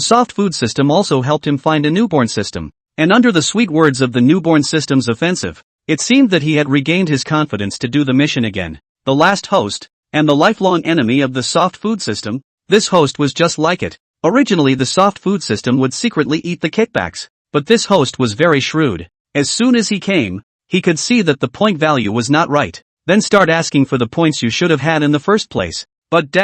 soft food system also helped him find a newborn system, and under the sweet words of the newborn system's offensive, it seemed that he had regained his confidence to do the mission again. The last host, and the lifelong enemy of the soft food system, this host was just like it. Originally the soft food system would secretly eat the kickbacks, but this host was very shrewd. As soon as he came, he could see that the point value was not right, then start asking for the points you should have had in the first place. But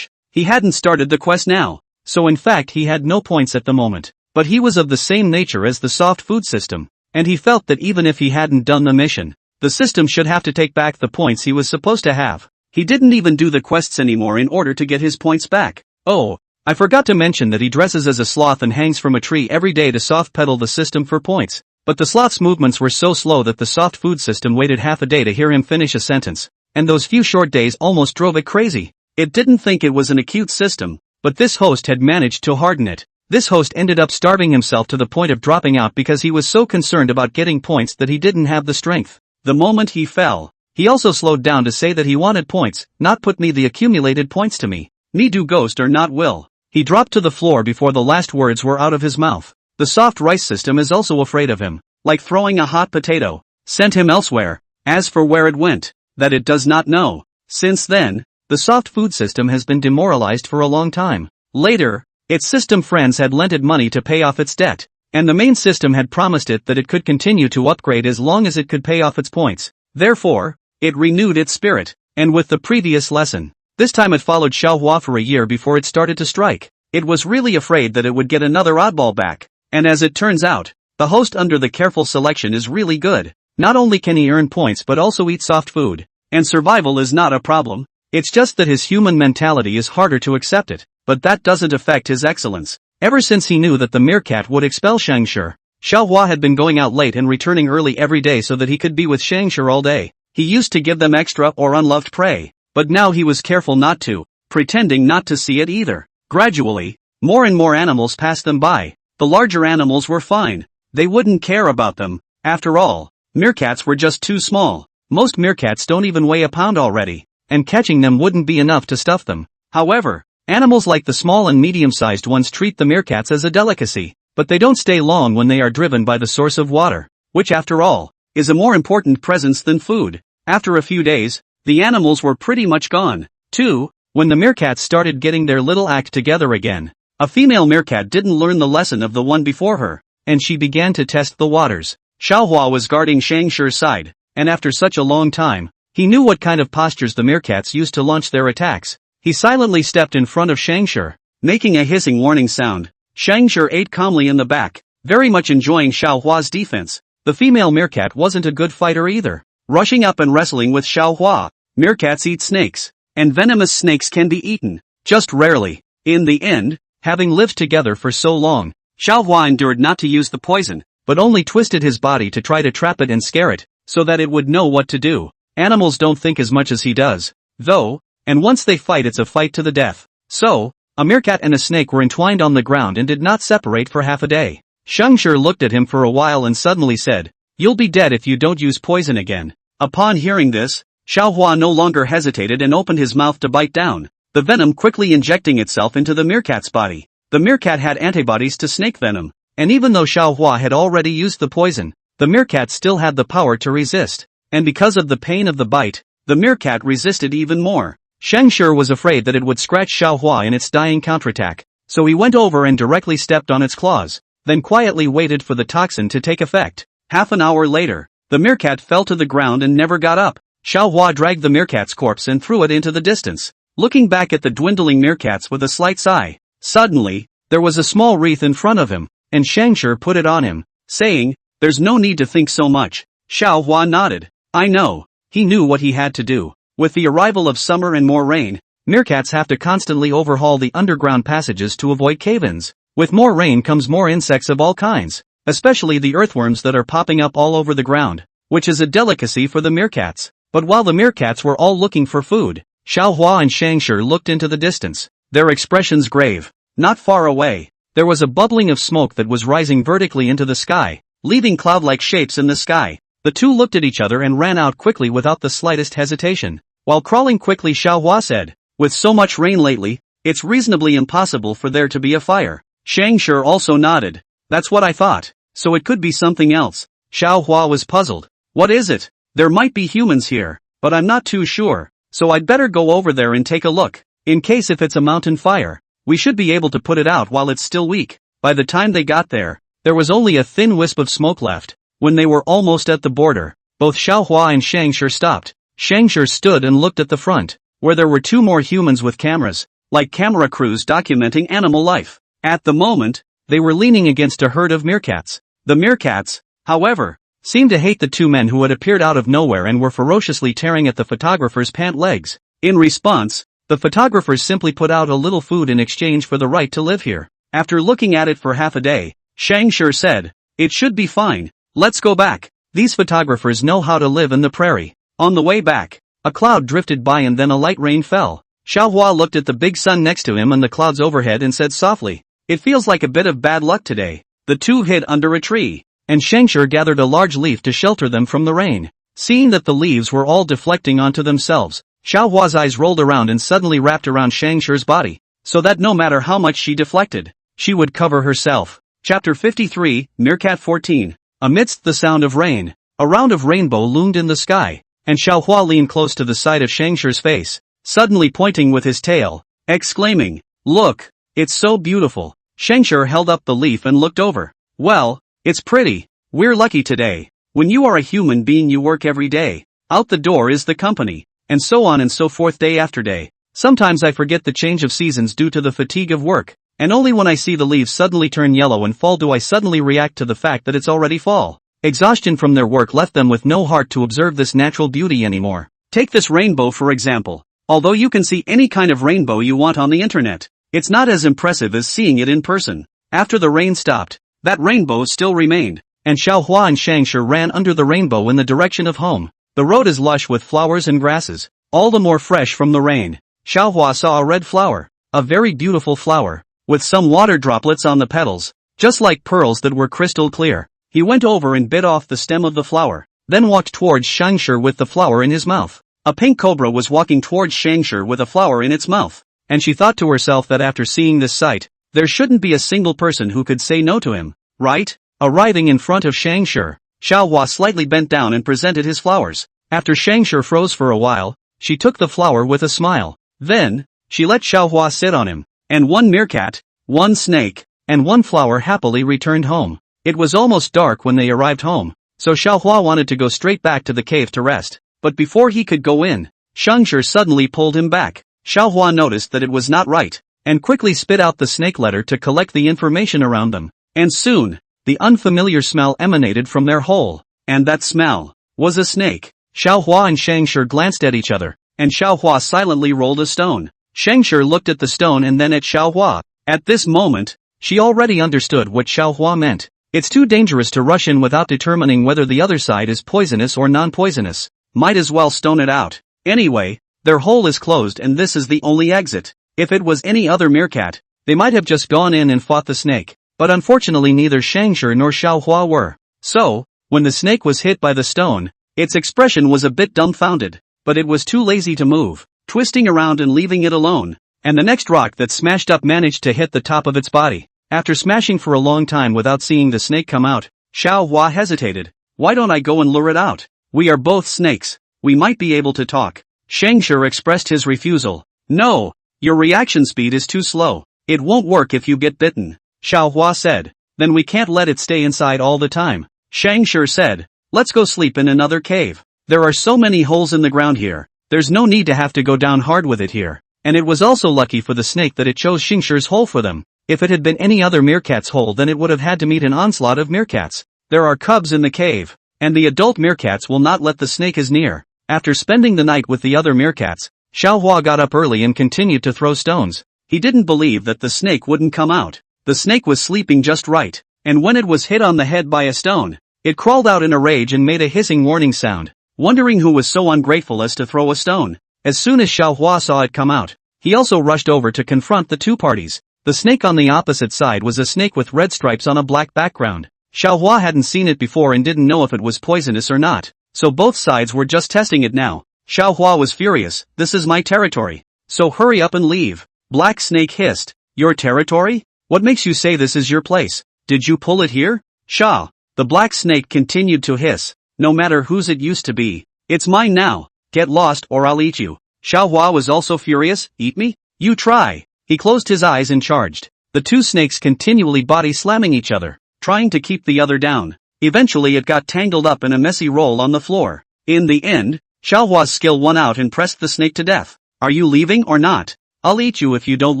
he hadn't started the quest now, so in fact he had no points at the moment. But he was of the same nature as the soft food system, and he felt that even if he hadn't done the mission, the system should have to take back the points he was supposed to have. He didn't even do the quests anymore in order to get his points back. Oh, I forgot to mention that he dresses as a sloth and hangs from a tree every day to soft pedal the system for points. But the sloth's movements were so slow that the soft food system waited half a day to hear him finish a sentence, and those few short days almost drove it crazy. It didn't think it was an acute system, but this host had managed to harden it. This host ended up starving himself to the point of dropping out because he was so concerned about getting points that he didn't have the strength. The moment he fell, he also slowed down to say that he wanted points, not put me the accumulated points to me. Me do ghost or not will. He dropped to the floor before the last words were out of his mouth. The soft rice system is also afraid of him, like throwing a hot potato, sent him elsewhere. As for where it went, that it does not know. Since then, the soft food system has been demoralized for a long time. Later, its system friends had lent it money to pay off its debt, and the main system had promised it that it could continue to upgrade as long as it could pay off its points. Therefore, it renewed its spirit, and with the previous lesson, this time it followed Xiaohua for a year before it started to strike. It was really afraid that it would get another oddball back, and as it turns out, the host under the careful selection is really good. Not only can he earn points but also eat soft food. And survival is not a problem. It's just that his human mentality is harder to accept it, but that doesn't affect his excellence. Ever since he knew that the meerkat would expel Scavenger, Xiaohua had been going out late and returning early every day so that he could be with Scavenger all day. He used to give them extra or unloved prey, but now he was careful not to, pretending not to see it either. Gradually, more and more animals passed them by. The larger animals were fine. They wouldn't care about them. After all, meerkats were just too small. Most meerkats don't even weigh a pound already, and catching them wouldn't be enough to stuff them. However, animals like the small and medium-sized ones treat the meerkats as a delicacy, but they don't stay long when they are driven by the source of water, which after all, is a more important presence than food. After a few days, the animals were pretty much gone, too, when the meerkats started getting their little act together again. A female meerkat didn't learn the lesson of the one before her, and she began to test the waters. Xiaohua was guarding Scavenger's side, and after such a long time, he knew what kind of postures the meerkats used to launch their attacks. He silently stepped in front of Scavenger, making a hissing warning sound. Scavenger ate calmly in the back, very much enjoying Xiaohua's defense. The female meerkat wasn't a good fighter either, rushing up and wrestling with Xiaohua. Meerkats eat snakes, and venomous snakes can be eaten, just rarely. In the end, having lived together for so long, Xiaohua endured not to use the poison, but only twisted his body to try to trap it and scare it, so that it would know what to do. Animals don't think as much as he does, though, and once they fight it's a fight to the death. So, a meerkat and a snake were entwined on the ground and did not separate for half a day. Scavenger looked at him for a while and suddenly said, "You'll be dead if you don't use poison again." Upon hearing this, Xiaohua no longer hesitated and opened his mouth to bite down, the venom quickly injecting itself into the meerkat's body. The meerkat had antibodies to snake venom, and even though Xiaohua had already used the poison, the meerkat still had the power to resist. And because of the pain of the bite, the meerkat resisted even more. Scavenger was afraid that it would scratch Xiaohua in its dying counterattack, so he went over and directly stepped on its claws, then quietly waited for the toxin to take effect. Half an hour later, the meerkat fell to the ground and never got up. Xiaohua dragged the meerkat's corpse and threw it into the distance, looking back at the dwindling meerkats with a slight sigh. Suddenly, there was a small wreath in front of him, and Scavenger put it on him, saying, "There's no need to think so much." Xiaohua nodded. I know. He knew what he had to do. With the arrival of summer and more rain, meerkats have to constantly overhaul the underground passages to avoid cave-ins. With more rain comes more insects of all kinds, especially the earthworms that are popping up all over the ground, which is a delicacy for the meerkats. But while the meerkats were all looking for food, Xiaohua and Scavenger looked into the distance, their expressions grave. Not far away, there was a bubbling of smoke that was rising vertically into the sky, leaving cloud-like shapes in the sky. The two looked at each other and ran out quickly without the slightest hesitation. While crawling quickly, Xiaohua said, "With so much rain lately, it's reasonably impossible for there to be a fire." Scavenger also nodded. "That's what I thought, so it could be something else." Xiaohua was puzzled. "What is it? There might be humans here, but I'm not too sure, so I'd better go over there and take a look. In case if it's a mountain fire, we should be able to put it out while it's still weak." By the time they got there was only a thin wisp of smoke left. When they were almost at the border, both Xiaohua and Scavenger stopped. Scavenger stood and looked at the front, where there were two more humans with cameras, like camera crews documenting animal life. At the moment, they were leaning against a herd of meerkats. The meerkats, however, seemed to hate the two men who had appeared out of nowhere and were ferociously tearing at the photographer's pant legs. In response, the photographers simply put out a little food in exchange for the right to live here. After looking at it for half a day, Scavenger said, "It should be fine. Let's go back. These photographers know how to live in the prairie." On the way back, a cloud drifted by and then a light rain fell. Xiaohua looked at the big sun next to him and the clouds overhead and said softly, "It feels like a bit of bad luck today." The two hid under a tree, and Scavenger gathered a large leaf to shelter them from the rain. Seeing that the leaves were all deflecting onto themselves, Xiaohua's eyes rolled around and suddenly wrapped around Scavenger's body, so that no matter how much she deflected, she would cover herself. Chapter 53, Meerkat 14. Amidst the sound of rain, a round of rainbow loomed in the sky, and Xiaohua leaned close to the side of Scavenger's face, suddenly pointing with his tail, exclaiming, "Look, it's so beautiful." Scavenger held up the leaf and looked over. "Well, it's pretty. We're lucky today. When you are a human being you work every day. Out the door is the company, and so on and so forth day after day. Sometimes I forget the change of seasons due to the fatigue of work, and only when I see the leaves suddenly turn yellow and fall do I suddenly react to the fact that it's already fall. Exhaustion from their work left them with no heart to observe this natural beauty anymore. Take this rainbow for example. Although you can see any kind of rainbow you want on the internet, it's not as impressive as seeing it in person. After the rain stopped, that rainbow still remained, and Xiaohua and Scavenger ran under the rainbow in the direction of home. The road is lush with flowers and grasses, all the more fresh from the rain. Xiaohua saw a red flower, a very beautiful flower, with some water droplets on the petals, just like pearls that were crystal clear. He went over and bit off the stem of the flower, then walked towards Scavenger with the flower in his mouth. A pink cobra was walking towards Scavenger with a flower in its mouth, and she thought to herself that after seeing this sight, there shouldn't be a single person who could say no to him, right? Arriving in front of Scavenger, Xiaohua slightly bent down and presented his flowers. After Scavenger froze for a while, she took the flower with a smile. Then, she let Xiaohua sit on him, and one meerkat, one snake, and one flower happily returned home. It was almost dark when they arrived home, so Xiaohua wanted to go straight back to the cave to rest. But before he could go in, Scavenger suddenly pulled him back. Xiaohua noticed that it was not right, and quickly spit out the snake letter to collect the information around them. And soon, the unfamiliar smell emanated from their hole, and that smell was a snake. Xiaohua and Scavenger glanced at each other, and Xiaohua silently rolled a stone. Scavenger looked at the stone and then at Xiaohua. At this moment, she already understood what Xiaohua meant. It's too dangerous to rush in without determining whether the other side is poisonous or non-poisonous. Might as well stone it out. Anyway, their hole is closed and this is the only exit. If it was any other meerkat, they might have just gone in and fought the snake. But unfortunately neither Scavenger nor Xiaohua were. So, when the snake was hit by the stone, its expression was a bit dumbfounded, but it was too lazy to move, twisting around and leaving it alone. And the next rock that smashed up managed to hit the top of its body. After smashing for a long time without seeing the snake come out, Xiaohua hesitated. Why don't I go and lure it out? We are both snakes. We might be able to talk. Scavenger expressed his refusal. No, your reaction speed is too slow. It won't work if you get bitten. Xiaohua said. Then we can't let it stay inside all the time. Scavenger said. Let's go sleep in another cave. There are so many holes in the ground here. There's no need to have to go down hard with it here. And it was also lucky for the snake that it chose Scavenger's hole for them. If it had been any other meerkat's hole then it would have had to meet an onslaught of meerkats. There are cubs in the cave, and the adult meerkats will not let the snake as near. After spending the night with the other meerkats, Xiaohua got up early and continued to throw stones. He didn't believe that the snake wouldn't come out. The snake was sleeping just right, and when it was hit on the head by a stone, it crawled out in a rage and made a hissing warning sound, wondering who was so ungrateful as to throw a stone. As soon as Xiaohua saw it come out, he also rushed over to confront the two parties. The snake on the opposite side was a snake with red stripes on a black background. Xiaohua hadn't seen it before and didn't know if it was poisonous or not, so both sides were just testing it now. Xiaohua was furious. This is my territory, so hurry up and leave. Black Snake hissed. Your territory? What makes you say this is your place? Did you pull it here? Sha. The Black Snake continued to hiss. No matter whose it used to be, it's mine now. Get lost or I'll eat you. Xiaohua was also furious. Eat me? You try. He closed his eyes and charged. The two snakes continually body slamming each other, trying to keep the other down. Eventually it got tangled up in a messy roll on the floor. In the end, Xiaohua's skill won out and pressed the snake to death. Are you leaving or not? I'll eat you if you don't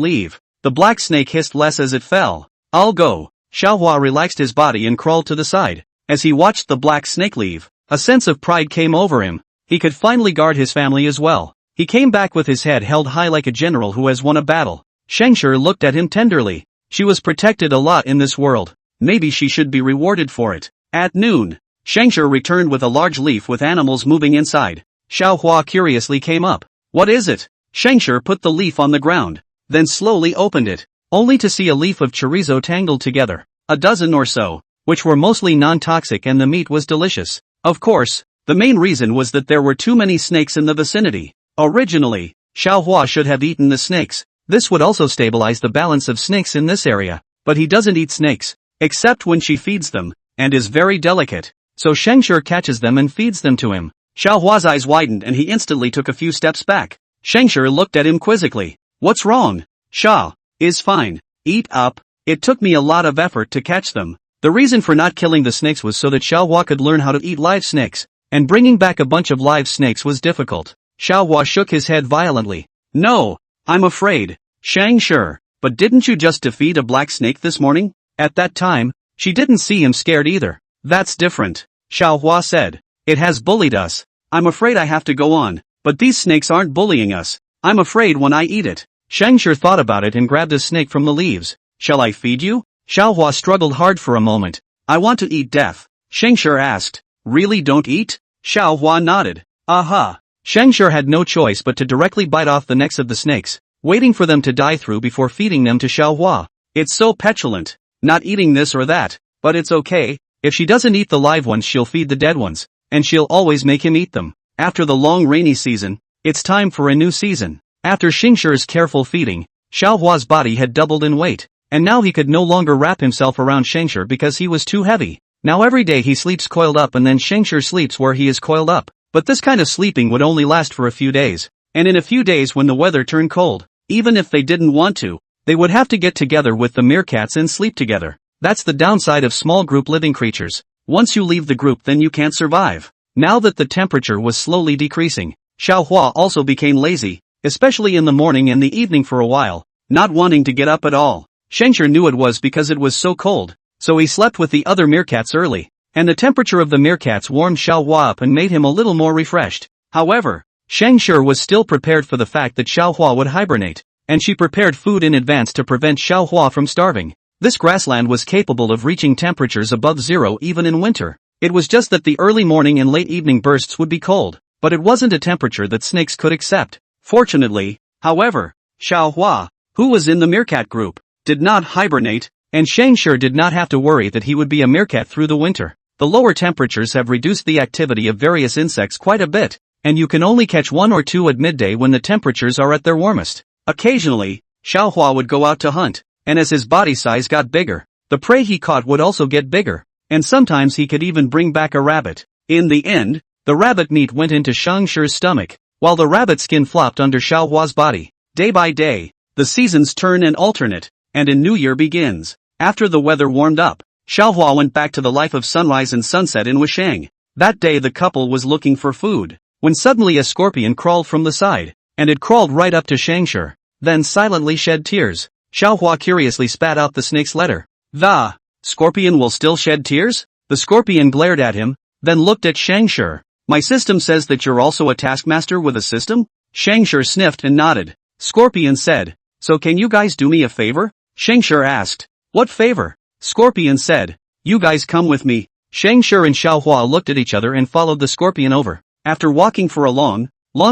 leave. The Black Snake hissed less as it fell. I'll go. Xiaohua relaxed his body and crawled to the side. As he watched the Black Snake leave, a sense of pride came over him. He could finally guard his family as well. He came back with his head held high like a general who has won a battle. Scavenger looked at him tenderly. She was protected a lot in this world. Maybe she should be rewarded for it. At noon, Scavenger returned with a large leaf with animals moving inside. Xiaohua curiously came up. What is it? Scavenger put the leaf on the ground, then slowly opened it, only to see a leaf of chorizo tangled together. A dozen or so, which were mostly non-toxic and the meat was delicious. Of course, the main reason was that there were too many snakes in the vicinity. Originally, Xiaohua should have eaten the snakes. This would also stabilize the balance of snakes in this area, but he doesn't eat snakes, except when she feeds them, and is very delicate. So Scavenger catches them and feeds them to him. Xiaohua's eyes widened and he instantly took a few steps back. Scavenger looked at him quizzically. What's wrong? Sha. Is fine. Eat up. It took me a lot of effort to catch them. The reason for not killing the snakes was so that Xiaohua could learn how to eat live snakes, and bringing back a bunch of live snakes was difficult. Xiaohua shook his head violently. No. I'm afraid. Scavenger. But didn't you just defeat a black snake this morning? At that time, she didn't see him scared either. That's different, Xiaohua said. It has bullied us. I'm afraid I have to go on, but these snakes aren't bullying us. I'm afraid when I eat it. Scavenger thought about it and grabbed a snake from the leaves. Shall I feed you? Xiaohua struggled hard for a moment. I want to eat death. Scavenger asked. Really don't eat? Xiaohua nodded. Aha. Scavenger had no choice but to directly bite off the necks of the snakes, waiting for them to die through before feeding them to Xiaohua. It's so petulant. Not eating this or that, but it's okay. If she doesn't eat the live ones she'll feed the dead ones, and she'll always make him eat them. After the long rainy season, it's time for a new season. After Scavenger's careful feeding, Xiaohua's body had doubled in weight, and now he could no longer wrap himself around Scavenger because he was too heavy. Now every day he sleeps coiled up and then Scavenger sleeps where he is coiled up. But this kind of sleeping would only last for a few days, and in a few days when the weather turned cold, even if they didn't want to, they would have to get together with the meerkats and sleep together. That's the downside of small group living creatures. Once you leave the group then you can't survive. Now that the temperature was slowly decreasing, Xiaohua also became lazy, especially in the morning and the evening for a while, not wanting to get up at all. Scavenger knew it was because it was so cold, so he slept with the other meerkats early, and the temperature of the meerkats warmed Xiaohua up and made him a little more refreshed. However, Scavenger was still prepared for the fact that Xiaohua would hibernate, and she prepared food in advance to prevent Xiaohua from starving. This grassland was capable of reaching temperatures above zero even in winter. It was just that the early morning and late evening bursts would be cold, but it wasn't a temperature that snakes could accept. Fortunately, however, Xiaohua, who was in the meerkat group, did not hibernate, and Scavenger did not have to worry that he would be a meerkat through the winter. The lower temperatures have reduced the activity of various insects quite a bit, and you can only catch one or two at midday when the temperatures are at their warmest. Occasionally, Xiaohua would go out to hunt, and as his body size got bigger, the prey he caught would also get bigger, and sometimes he could even bring back a rabbit. In the end, the rabbit meat went into Scavenger's stomach, while the rabbit skin flopped under Xiaohua's body. Day by day, the seasons turn and alternate, and a new year begins. After the weather warmed up, Xiaohua went back to the life of sunrise and sunset in Wushang. That day the couple was looking for food, when suddenly a scorpion crawled from the side, and it crawled right up to Scavenger, then silently shed tears. Xiaohua curiously spat out the snake's letter. The scorpion will still shed tears? The scorpion glared at him, then looked at Scavenger. My system says that you're also a taskmaster with a system? Scavenger sniffed and nodded. Scorpion said, so can you guys do me a favor? Scavenger asked. What favor? Scorpion said, you guys come with me. Scavenger and Xiaohua looked at each other and followed the scorpion over. After walking for a long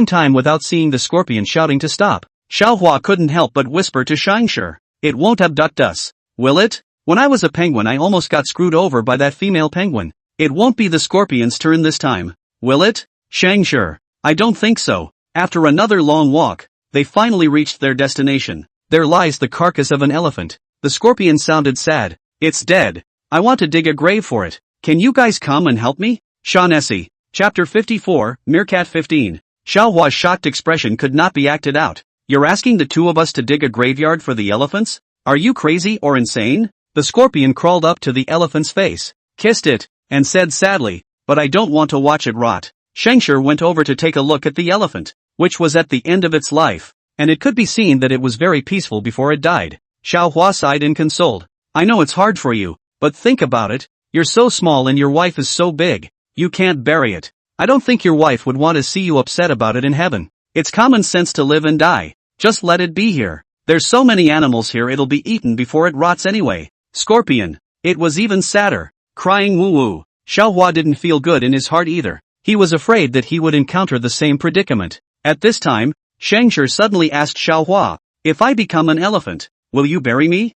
time without seeing the scorpion shouting to stop, Xiaohua couldn't help but whisper to Scavenger, it won't abduct us, will it? When I was a penguin I almost got screwed over by that female penguin. It won't be the scorpion's turn this time, will it? Scavenger, I don't think so. After another long walk, they finally reached their destination. There lies the carcass of an elephant. The scorpion sounded sad. It's dead. I want to dig a grave for it. Can you guys come and help me? Shaughnessy. Chapter 54, Meerkat 15. Xiaohua's shocked expression could not be acted out. You're asking the two of us to dig a graveyard for the elephants? Are you crazy or insane? The scorpion crawled up to the elephant's face, kissed it, and said sadly, but I don't want to watch it rot. Scavenger went over to take a look at the elephant, which was at the end of its life, and it could be seen that it was very peaceful before it died. Xiaohua sighed and consoled. I know it's hard for you, but think about it. You're so small and your wife is so big. You can't bury it. I don't think your wife would want to see you upset about it in heaven. It's common sense to live and die. Just let it be here. There's so many animals here it'll be eaten before it rots anyway. Scorpion. It was even sadder. Crying woo-woo. Xiaohua didn't feel good in his heart either. He was afraid that he would encounter the same predicament. At this time, Scavenger suddenly asked Xiaohua, if I become an elephant, will you bury me?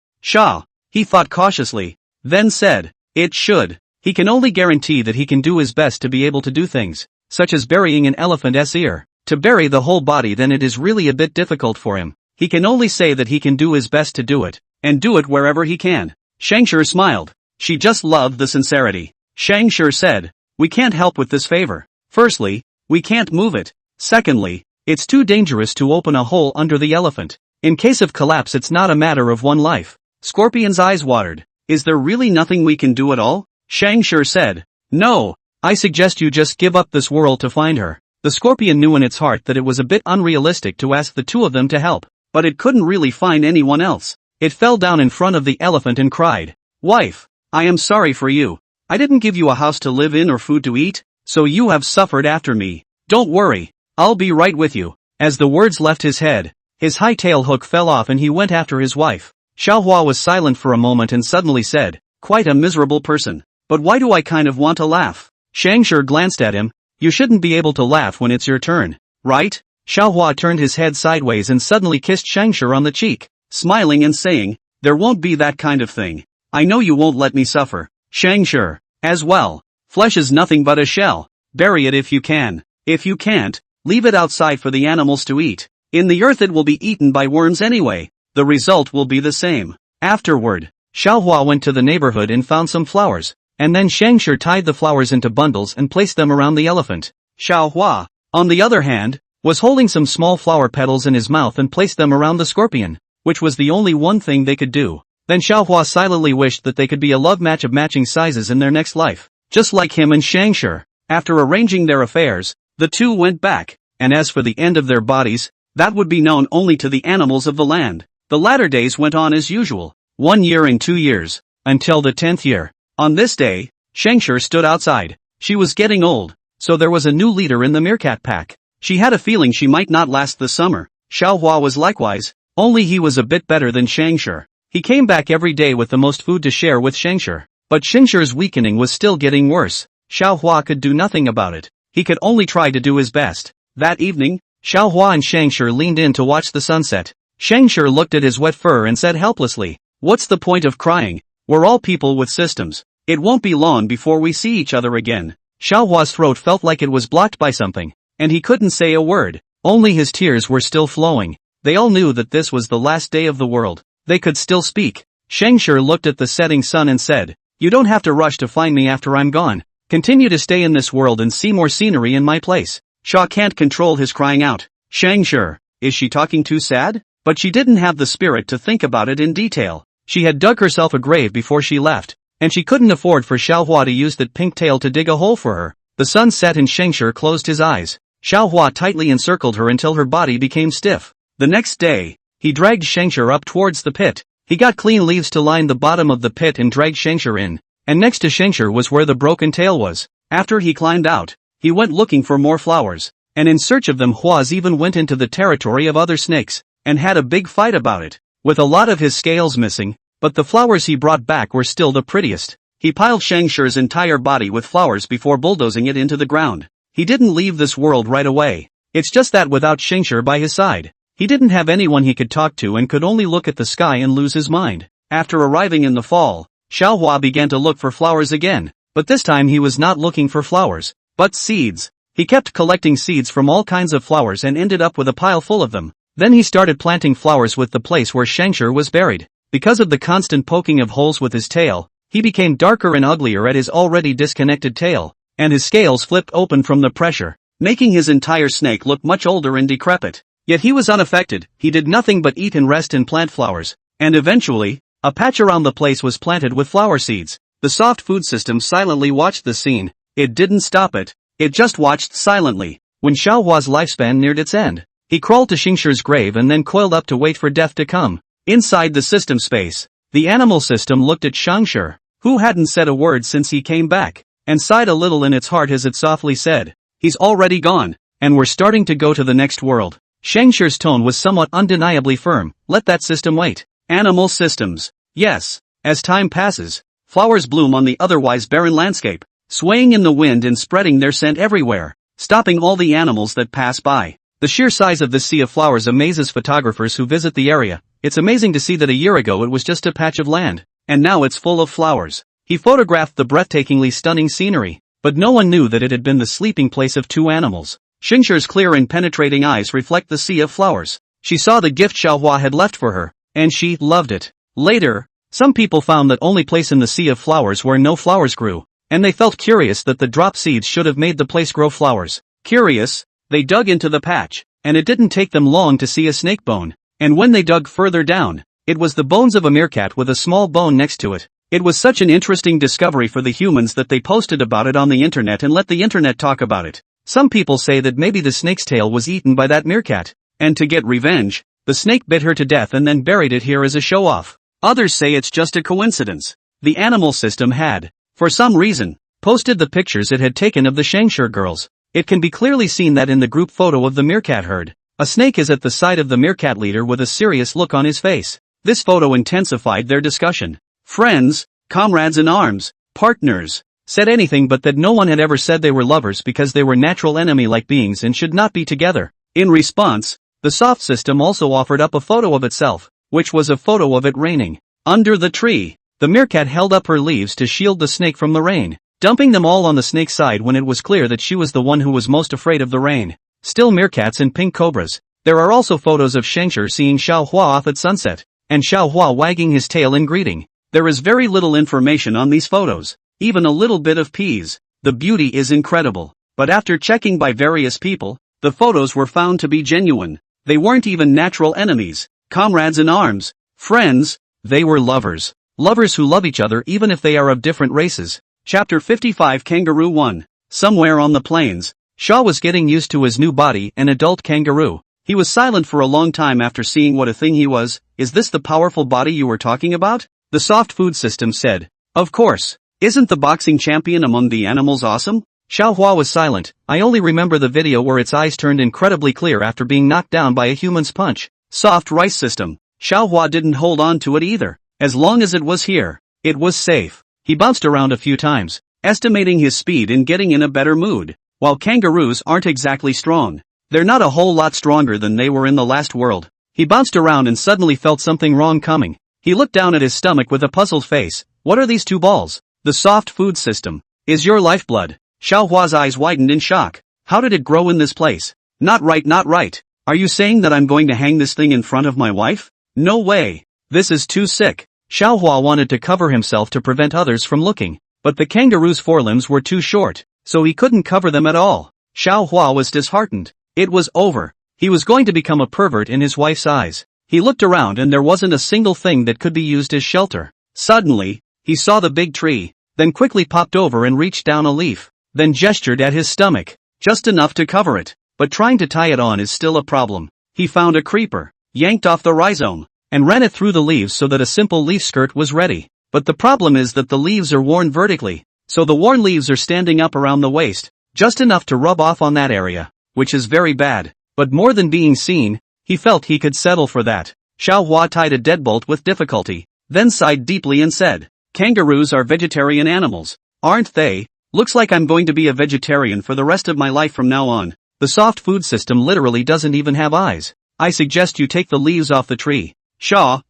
He thought cautiously, then said, it should. He can only guarantee that he can do his best to be able to do things, such as burying an elephant's ear. To bury the whole body then it is really a bit difficult for him. He can only say that he can do his best to do it, and do it wherever he can. Scavenger smiled. She just loved the sincerity. Scavenger said, we can't help with this favor. Firstly, we can't move it. Secondly, it's too dangerous to open a hole under the elephant. In case of collapse it's not a matter of one life. Scorpion's eyes watered. Is there really nothing we can do at all? Scavenger said, no, I suggest you just give up this world to find her. The scorpion knew in its heart that it was a bit unrealistic to ask the two of them to help, but it couldn't really find anyone else. It fell down in front of the elephant and cried, wife, I am sorry for you. I didn't give you a house to live in or food to eat, so you have suffered after me. Don't worry, I'll be right with you. As the words left his head, his high tail hook fell off and he went after his wife. Xiaohua was silent for a moment and suddenly said, "Quite a miserable person. But why do I kind of want to laugh?" Scavenger glanced at him. "You shouldn't be able to laugh when it's your turn, right?" Xiaohua turned his head sideways and suddenly kissed Scavenger on the cheek, smiling and saying, "There won't be that kind of thing. I know you won't let me suffer." Scavenger, as well. "Flesh is nothing but a shell. Bury it if you can. If you can't, leave it outside for the animals to eat. In the earth it will be eaten by worms anyway. The result will be the same." Afterward, Xiaohua went to the neighborhood and found some flowers, and then Scavenger tied the flowers into bundles and placed them around the elephant. Xiaohua, on the other hand, was holding some small flower petals in his mouth and placed them around the scorpion, which was the only one thing they could do. Then Xiaohua silently wished that they could be a love match of matching sizes in their next life, just like him and Scavenger. After arranging their affairs, the two went back, and as for the end of their bodies, that would be known only to the animals of the land. The latter days went on as usual, 1 year and 2 years, until the 10th year. On this day, Scavenger stood outside. She was getting old, so there was a new leader in the meerkat pack. She had a feeling she might not last the summer. Xiaohua was likewise, only he was a bit better than Scavenger. He came back every day with the most food to share with Scavenger, but Scavenger's weakening was still getting worse. Xiaohua could do nothing about it. He could only try to do his best. That evening, Xiaohua and Scavenger leaned in to watch the sunset. Scavenger looked at his wet fur and said helplessly, "What's the point of crying? We're all people with systems. It won't be long before we see each other again." Xiaohua's throat felt like it was blocked by something, and he couldn't say a word. Only his tears were still flowing. They all knew that this was the last day of the world. They could still speak. Scavenger looked at the setting sun and said, "You don't have to rush to find me after I'm gone. Continue to stay in this world and see more scenery in my place." Shaw can't control his crying out. Scavenger, is she talking too sad? But she didn't have the spirit to think about it in detail. She had dug herself a grave before she left, and she couldn't afford for Xiaohua to use that pink tail to dig a hole for her. The sun set and Scavenger closed his eyes. Xiaohua tightly encircled her until her body became stiff. The next day, he dragged Scavenger up towards the pit. He got clean leaves to line the bottom of the pit and dragged Scavenger in, and next to Scavenger was where the broken tail was. After he climbed out, he went looking for more flowers, and in search of them Huaz even went into the territory of other snakes, and had a big fight about it, with a lot of his scales missing, but the flowers he brought back were still the prettiest. He piled Scavenger's entire body with flowers before bulldozing it into the ground. He didn't leave this world right away. It's just that without Scavenger by his side, he didn't have anyone he could talk to and could only look at the sky and lose his mind. After arriving in the fall, Xiaohua began to look for flowers again, but this time he was not looking for flowers, but seeds. He kept collecting seeds from all kinds of flowers and ended up with a pile full of them. Then he started planting flowers with the place where Scavenger was buried. Because of the constant poking of holes with his tail, he became darker and uglier at his already disconnected tail, and his scales flipped open from the pressure, making his entire snake look much older and decrepit. Yet he was unaffected. He did nothing but eat and rest and plant flowers, and eventually, a patch around the place was planted with flower seeds. The soft food system silently watched the scene. It didn't stop it. It just watched silently. When Xiaohua's lifespan neared its end, he crawled to Scavenger's grave and then coiled up to wait for death to come. Inside the system space, the animal system looked at Scavenger, who hadn't said a word since he came back, and sighed a little in its heart as it softly said, "He's already gone, and we're starting to go to the next world." Scavenger's tone was somewhat undeniably firm. "Let that system wait." Animal systems. Yes. As time passes, flowers bloom on the otherwise barren landscape, swaying in the wind and spreading their scent everywhere, stopping all the animals that pass by. The sheer size of this sea of flowers amazes photographers who visit the area. It's amazing to see that a year ago it was just a patch of land, and now it's full of flowers. He photographed the breathtakingly stunning scenery, but no one knew that it had been the sleeping place of two animals. Scavenger's clear and penetrating eyes reflect the sea of flowers. She saw the gift Xiaohua had left for her, and she loved it. Later, some people found that only place in the sea of flowers where no flowers grew, and they felt curious that the drop seeds should have made the place grow flowers. Curious, they dug into the patch, and it didn't take them long to see a snake bone, and when they dug further down, it was the bones of a meerkat with a small bone next to it. It was such an interesting discovery for the humans that they posted about it on the internet and let the internet talk about it. Some people say that maybe the snake's tail was eaten by that meerkat, and to get revenge, the snake bit her to death and then buried it here as a show-off. Others say it's just a coincidence. The animal system had for some reason, posted the pictures it had taken of the Scavenger girls. It can be clearly seen that in the group photo of the meerkat herd, a snake is at the side of the meerkat leader with a serious look on his face. This photo intensified their discussion. Friends, comrades in arms, partners, said anything but that no one had ever said they were lovers because they were natural enemy-like beings and should not be together. In response, the soft system also offered up a photo of itself, which was a photo of it raining. Under the tree, the meerkat held up her leaves to shield the snake from the rain, dumping them all on the snake's side when it was clear that she was the one who was most afraid of the rain. Still meerkats and pink cobras. There are also photos of Scavenger seeing Xiaohua off at sunset, and Xiaohua wagging his tail in greeting. There is very little information on these photos, even a little bit of peas. The beauty is incredible, but after checking by various people, the photos were found to be genuine. They weren't even natural enemies, comrades in arms, friends, they were lovers. Lovers who love each other even if they are of different races. Chapter 55 Kangaroo 1. Somewhere on the plains, Shaw was getting used to his new body, an adult kangaroo. He was silent for a long time after seeing what a thing he was. Is this the powerful body you were talking about? The soft food system said. Of course. Isn't the boxing champion among the animals awesome? Xiaohua was silent. I only remember the video where its eyes turned incredibly clear after being knocked down by a human's punch. Soft rice system. Xiaohua didn't hold on to it either. As long as it was here, it was safe. He bounced around a few times, estimating his speed and getting in a better mood. While kangaroos aren't exactly strong, they're not a whole lot stronger than they were in the last world. He bounced around and suddenly felt something wrong coming. He looked down at his stomach with a puzzled face. What are these two balls? The soft food system is your lifeblood. Xiaohua's eyes widened in shock. How did it grow in this place? Not right, not right. Are you saying that I'm going to hang this thing in front of my wife? No way. This is too sick. Xiaohua wanted to cover himself to prevent others from looking, but the kangaroo's forelimbs were too short, so he couldn't cover them at all. Xiaohua was disheartened. It was over. He was going to become a pervert in his wife's eyes. He looked around and there wasn't a single thing that could be used as shelter. Suddenly, he saw the big tree, then quickly popped over and reached down a leaf, then gestured at his stomach, just enough to cover it, but trying to tie it on is still a problem. He found a creeper, yanked off the rhizome, and ran it through the leaves so that a simple leaf skirt was ready. But the problem is that the leaves are worn vertically, so the worn leaves are standing up around the waist, just enough to rub off on that area, which is very bad. But more than being seen, he felt he could settle for that. Xiaohua tied a deadbolt with difficulty, then sighed deeply and said, Kangaroos are vegetarian animals, aren't they? Looks like I'm going to be a vegetarian for the rest of my life from now on. The soft food system literally doesn't even have eyes. I suggest you take the leaves off the tree. Shaw,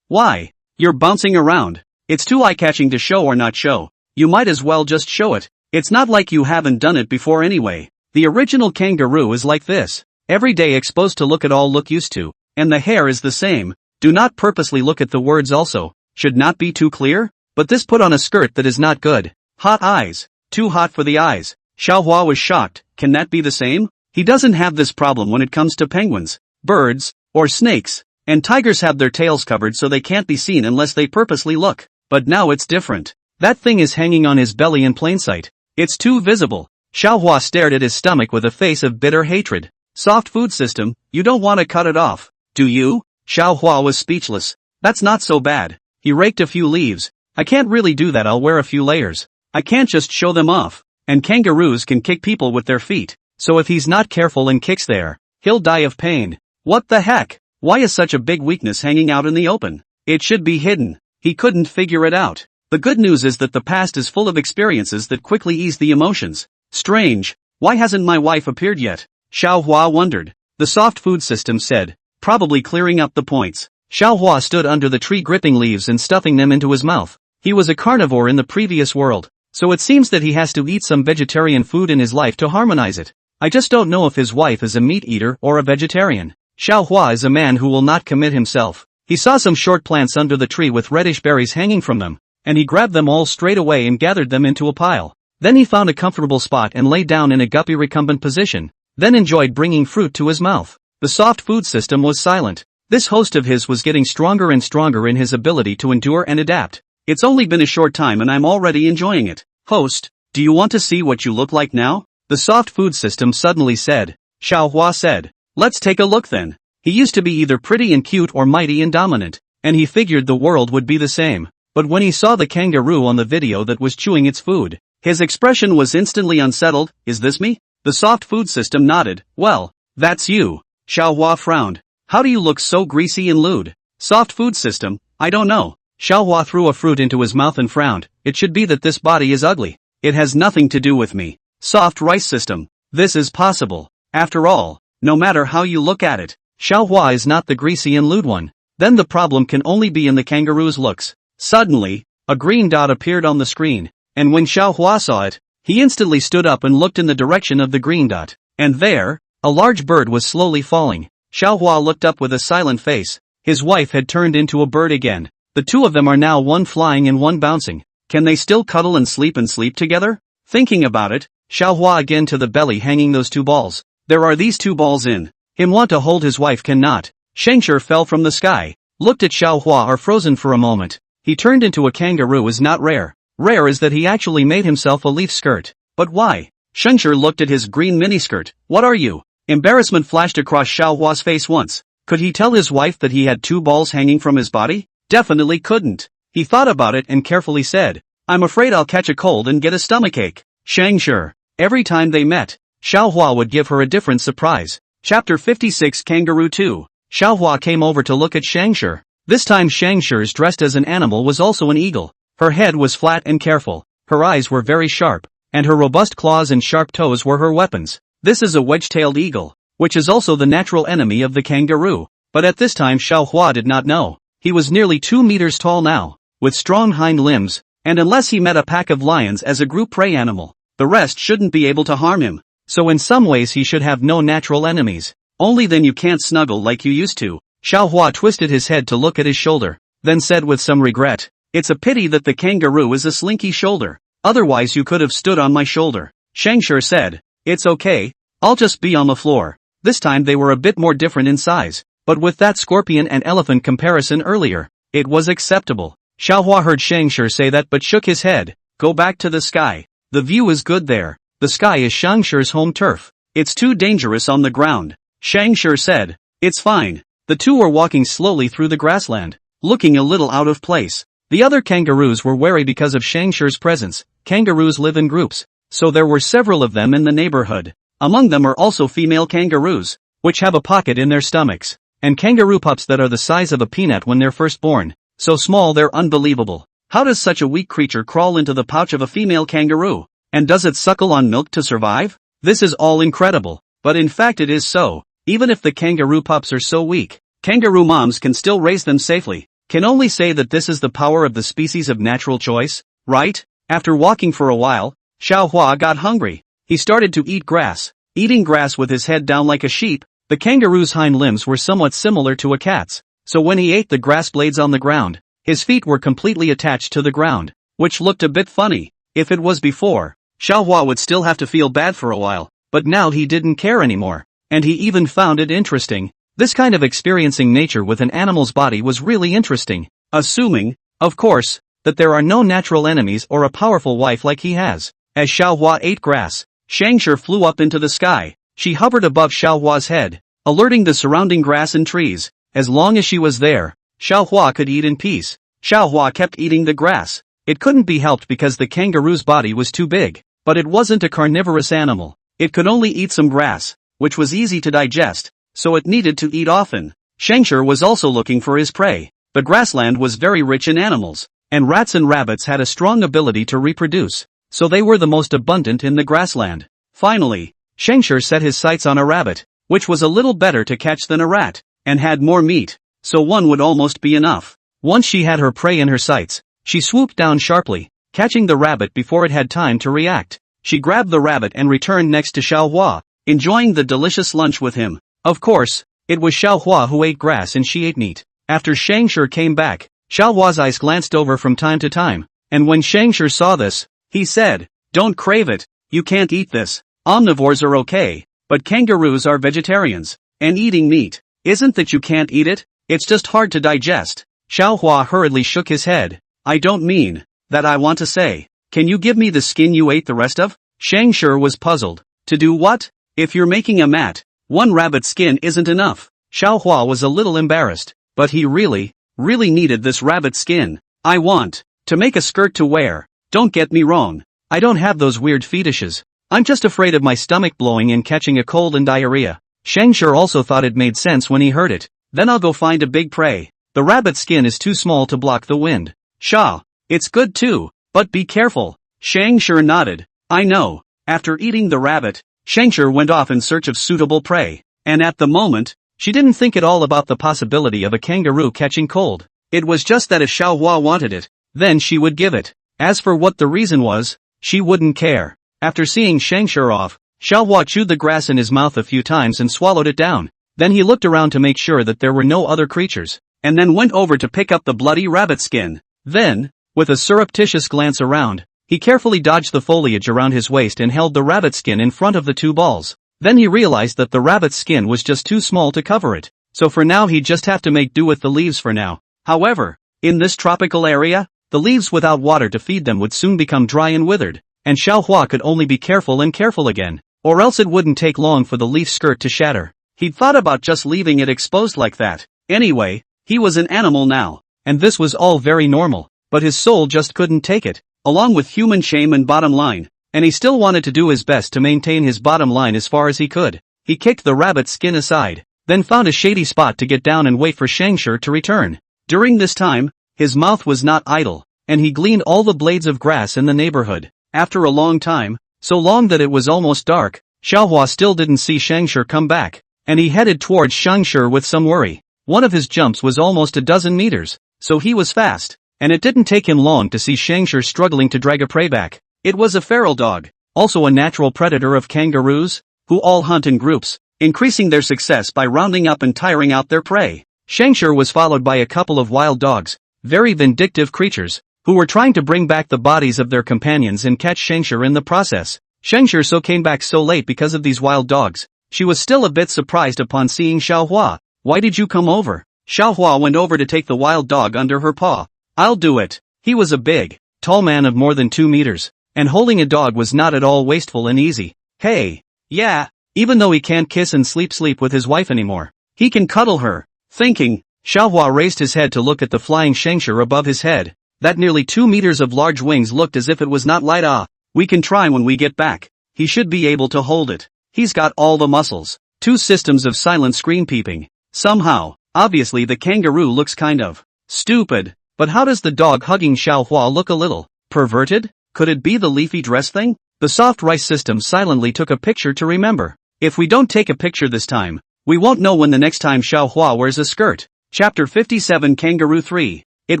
Why? You're bouncing around. It's too eye-catching to show or not show. You might as well just show it. It's not like you haven't done it before anyway. The original kangaroo is like this. Every day exposed to look at all look used to. And the hair is the same. Do not purposely look at the words also. Should not be too clear? But this put on a skirt that is not good. Hot eyes. Too hot for the eyes. Xiaohua was shocked. Can that be the same? He doesn't have this problem when it comes to penguins, birds, or snakes. And tigers have their tails covered so they can't be seen unless they purposely look. But now it's different. That thing is hanging on his belly in plain sight. It's too visible. Xiaohua stared at his stomach with a face of bitter hatred. Soft food system, you don't want to cut it off, do you? Xiaohua was speechless. That's not so bad. He raked a few leaves. I can't really do that, I'll wear a few layers. I can't just show them off. And kangaroos can kick people with their feet. So if he's not careful and kicks there, he'll die of pain. What the heck? Why is such a big weakness hanging out in the open? It should be hidden. He couldn't figure it out. The good news is that the past is full of experiences that quickly ease the emotions. Strange. Why hasn't my wife appeared yet? Xiaohua wondered. The soft food system said, probably clearing up the points. Xiaohua stood under the tree gripping leaves and stuffing them into his mouth. He was a carnivore in the previous world, so it seems that he has to eat some vegetarian food in his life to harmonize it. I just don't know if his wife is a meat eater or a vegetarian. Xiaohua is a man who will not commit himself. He saw some short plants under the tree with reddish berries hanging from them, and he grabbed them all straight away and gathered them into a pile. Then he found a comfortable spot and lay down in a guppy recumbent position, then enjoyed bringing fruit to his mouth. The soft food system was silent. This host of his was getting stronger and stronger in his ability to endure and adapt. It's only been a short time and I'm already enjoying it. Host, do you want to see what you look like now? The soft food system suddenly said. Xiaohua said. Let's take a look then. He used to be either pretty and cute or mighty and dominant, and he figured the world would be the same. But when he saw the kangaroo on the video that was chewing its food, his expression was instantly unsettled. Is this me? The soft food system nodded. Well, that's you. Xiaohua frowned. How do you look so greasy and lewd? Soft food system, I don't know. Xiaohua threw a fruit into his mouth and frowned. It should be that this body is ugly. It has nothing to do with me. Soft rice system. This is possible. After all, no matter how you look at it, Xiaohua is not the greasy and lewd one. Then the problem can only be in the kangaroo's looks. Suddenly, a green dot appeared on the screen, and when Xiaohua saw it, he instantly stood up and looked in the direction of the green dot. And there, a large bird was slowly falling. Xiaohua looked up with a silent face. His wife had turned into a bird again. The two of them are now one flying and one bouncing. Can they still cuddle and sleep together? Thinking about it, Xiaohua again to the belly hanging those two balls. There are these two balls in. Him want to hold his wife cannot. Scavenger fell from the sky. Looked at Xiaohua are frozen for a moment. He turned into a kangaroo is not rare. Rare is that he actually made himself a leaf skirt. But why? Scavenger looked at his green miniskirt. What are you? Embarrassment flashed across Xiaohua's face once. Could he tell his wife that he had two balls hanging from his body? Definitely couldn't. He thought about it and carefully said, I'm afraid I'll catch a cold and get a stomachache. Scavenger. Every time they met, Xiaohua would give her a different surprise. Chapter 56 Kangaroo 2. Xiaohua came over to look at Scavenger. This time Scavenger's dressed as an animal was also an eagle. Her head was flat and careful. Her eyes were very sharp, and her robust claws and sharp toes were her weapons. This is a wedge-tailed eagle, which is also the natural enemy of the kangaroo. But at this time Xiaohua did not know. He was nearly 2 meters tall now, with strong hind limbs, and unless he met a pack of lions as a group prey animal, the rest shouldn't be able to harm him. So in some ways he should have no natural enemies. Only then you can't snuggle like you used to. Xiaohua twisted his head to look at his shoulder, then said with some regret, it's a pity that the kangaroo is a slinky shoulder. Otherwise you could have stood on my shoulder. Scavenger said, it's okay, I'll just be on the floor. This time they were a bit more different in size, but with that scorpion and elephant comparison earlier, it was acceptable. Xiaohua heard Scavenger say that but shook his head. Go back to the sky. The view is good there. The sky is Scavenger's home turf. It's too dangerous on the ground. Scavenger said, it's fine. The two were walking slowly through the grassland, looking a little out of place. The other kangaroos were wary because of Scavenger's presence. Kangaroos live in groups, so there were several of them in the neighborhood. Among them are also female kangaroos, which have a pocket in their stomachs, and kangaroo pups that are the size of a peanut when they're first born, so small they're unbelievable. How does such a weak creature crawl into the pouch of a female kangaroo? And does it suckle on milk to survive? This is all incredible, but in fact it is so. Even if the kangaroo pups are so weak, kangaroo moms can still raise them safely. Can only say that this is the power of the species of natural choice, right? After walking for a while, Xiaohua got hungry. He started to eat grass. Eating grass with his head down like a sheep, the kangaroo's hind limbs were somewhat similar to a cat's. So when he ate the grass blades on the ground, his feet were completely attached to the ground, which looked a bit funny. If it was before, Xiaohua would still have to feel bad for a while, but now he didn't care anymore. And he even found it interesting. This kind of experiencing nature with an animal's body was really interesting. Assuming, of course, that there are no natural enemies or a powerful wife like he has. As Xiaohua ate grass, Scavenger flew up into the sky. She hovered above Xiaohua's head, alerting the surrounding grass and trees. As long as she was there, Xiaohua could eat in peace. Xiaohua kept eating the grass. It couldn't be helped because the kangaroo's body was too big, but it wasn't a carnivorous animal. It could only eat some grass, which was easy to digest, so it needed to eat often. Scavenger was also looking for his prey. The grassland was very rich in animals, and rats and rabbits had a strong ability to reproduce, so they were the most abundant in the grassland. Finally, Scavenger set his sights on a rabbit, which was a little better to catch than a rat, and had more meat, so one would almost be enough. Once she had her prey in her sights, she swooped down sharply, catching the rabbit before it had time to react. She grabbed the rabbit and returned next to Xiaohua, enjoying the delicious lunch with him. Of course, it was Xiaohua who ate grass and she ate meat. After Scavenger came back, Xiaohua's eyes glanced over from time to time, and when Scavenger saw this, he said, don't crave it, you can't eat this. Omnivores are okay, but kangaroos are vegetarians, and eating meat, isn't that you can't eat it, it's just hard to digest. Xiaohua hurriedly shook his head. I don't mean that. I want to say, can you give me the skin you ate the rest of? Scavenger was puzzled. To do what? If you're making a mat, one rabbit skin isn't enough. Xiaohua was a little embarrassed, but he really needed this rabbit skin. I want to make a skirt to wear. Don't get me wrong. I don't have those weird fetishes. I'm just afraid of my stomach blowing and catching a cold and diarrhea. Scavenger also thought it made sense when he heard it. Then I'll go find a big prey. The rabbit's skin is too small to block the wind. Sha, it's good too, but be careful. Scavenger nodded. I know. After eating the rabbit, Scavenger went off in search of suitable prey. And at the moment, she didn't think at all about the possibility of a kangaroo catching cold. It was just that if Xiaohua wanted it, then she would give it. As for what the reason was, she wouldn't care. After seeing Scavenger off, Xiaohua chewed the grass in his mouth a few times and swallowed it down. Then he looked around to make sure that there were no other creatures, and then went over to pick up the bloody rabbit skin. Then, with a surreptitious glance around, he carefully dodged the foliage around his waist and held the rabbit skin in front of the two balls. Then he realized that the rabbit's skin was just too small to cover it, so for now he'd just have to make do with the leaves for now. However, in this tropical area, the leaves without water to feed them would soon become dry and withered, and Xiaohua could only be careful and careful again, or else it wouldn't take long for the leaf skirt to shatter. He'd thought about just leaving it exposed like that. Anyway, he was an animal now, and this was all very normal, but his soul just couldn't take it, along with human shame and bottom line, and he still wanted to do his best to maintain his bottom line as far as he could. He kicked the rabbit's skin aside, then found a shady spot to get down and wait for Scavenger to return. During this time, his mouth was not idle, and he gleaned all the blades of grass in the neighborhood. After a long time, so long that it was almost dark, Xiaohua still didn't see Scavenger come back, and he headed towards Scavenger with some worry. One of his jumps was almost a dozen meters, so he was fast, and it didn't take him long to see Scavenger struggling to drag a prey back. It was a feral dog, also a natural predator of kangaroos, who all hunt in groups, increasing their success by rounding up and tiring out their prey. Scavenger was followed by a couple of wild dogs, very vindictive creatures, who were trying to bring back the bodies of their companions and catch Scavenger in the process. Scavenger came back so late because of these wild dogs. She was still a bit surprised upon seeing Xiaohua. Why did you come over? Xiaohua went over to take the wild dog under her paw. I'll do it. He was a big, tall man of more than 2 meters, and holding a dog was not at all wasteful and easy. Hey, yeah, even though he can't kiss and sleep with his wife anymore, he can cuddle her. Thinking, Xiaohua raised his head to look at the flying Scavenger above his head. That nearly 2 meters of large wings looked as if it was not light. We can try when we get back. He should be able to hold it. He's got all the muscles. 2 systems of silent screen peeping. Somehow, obviously the kangaroo looks kind of stupid, but how does the dog hugging Xiaohua look a little perverted? Could it be the leafy dress thing? The soft rice system silently took a picture to remember. If we don't take a picture this time, we won't know when the next time Xiaohua wears a skirt. Chapter 57 Kangaroo 3. It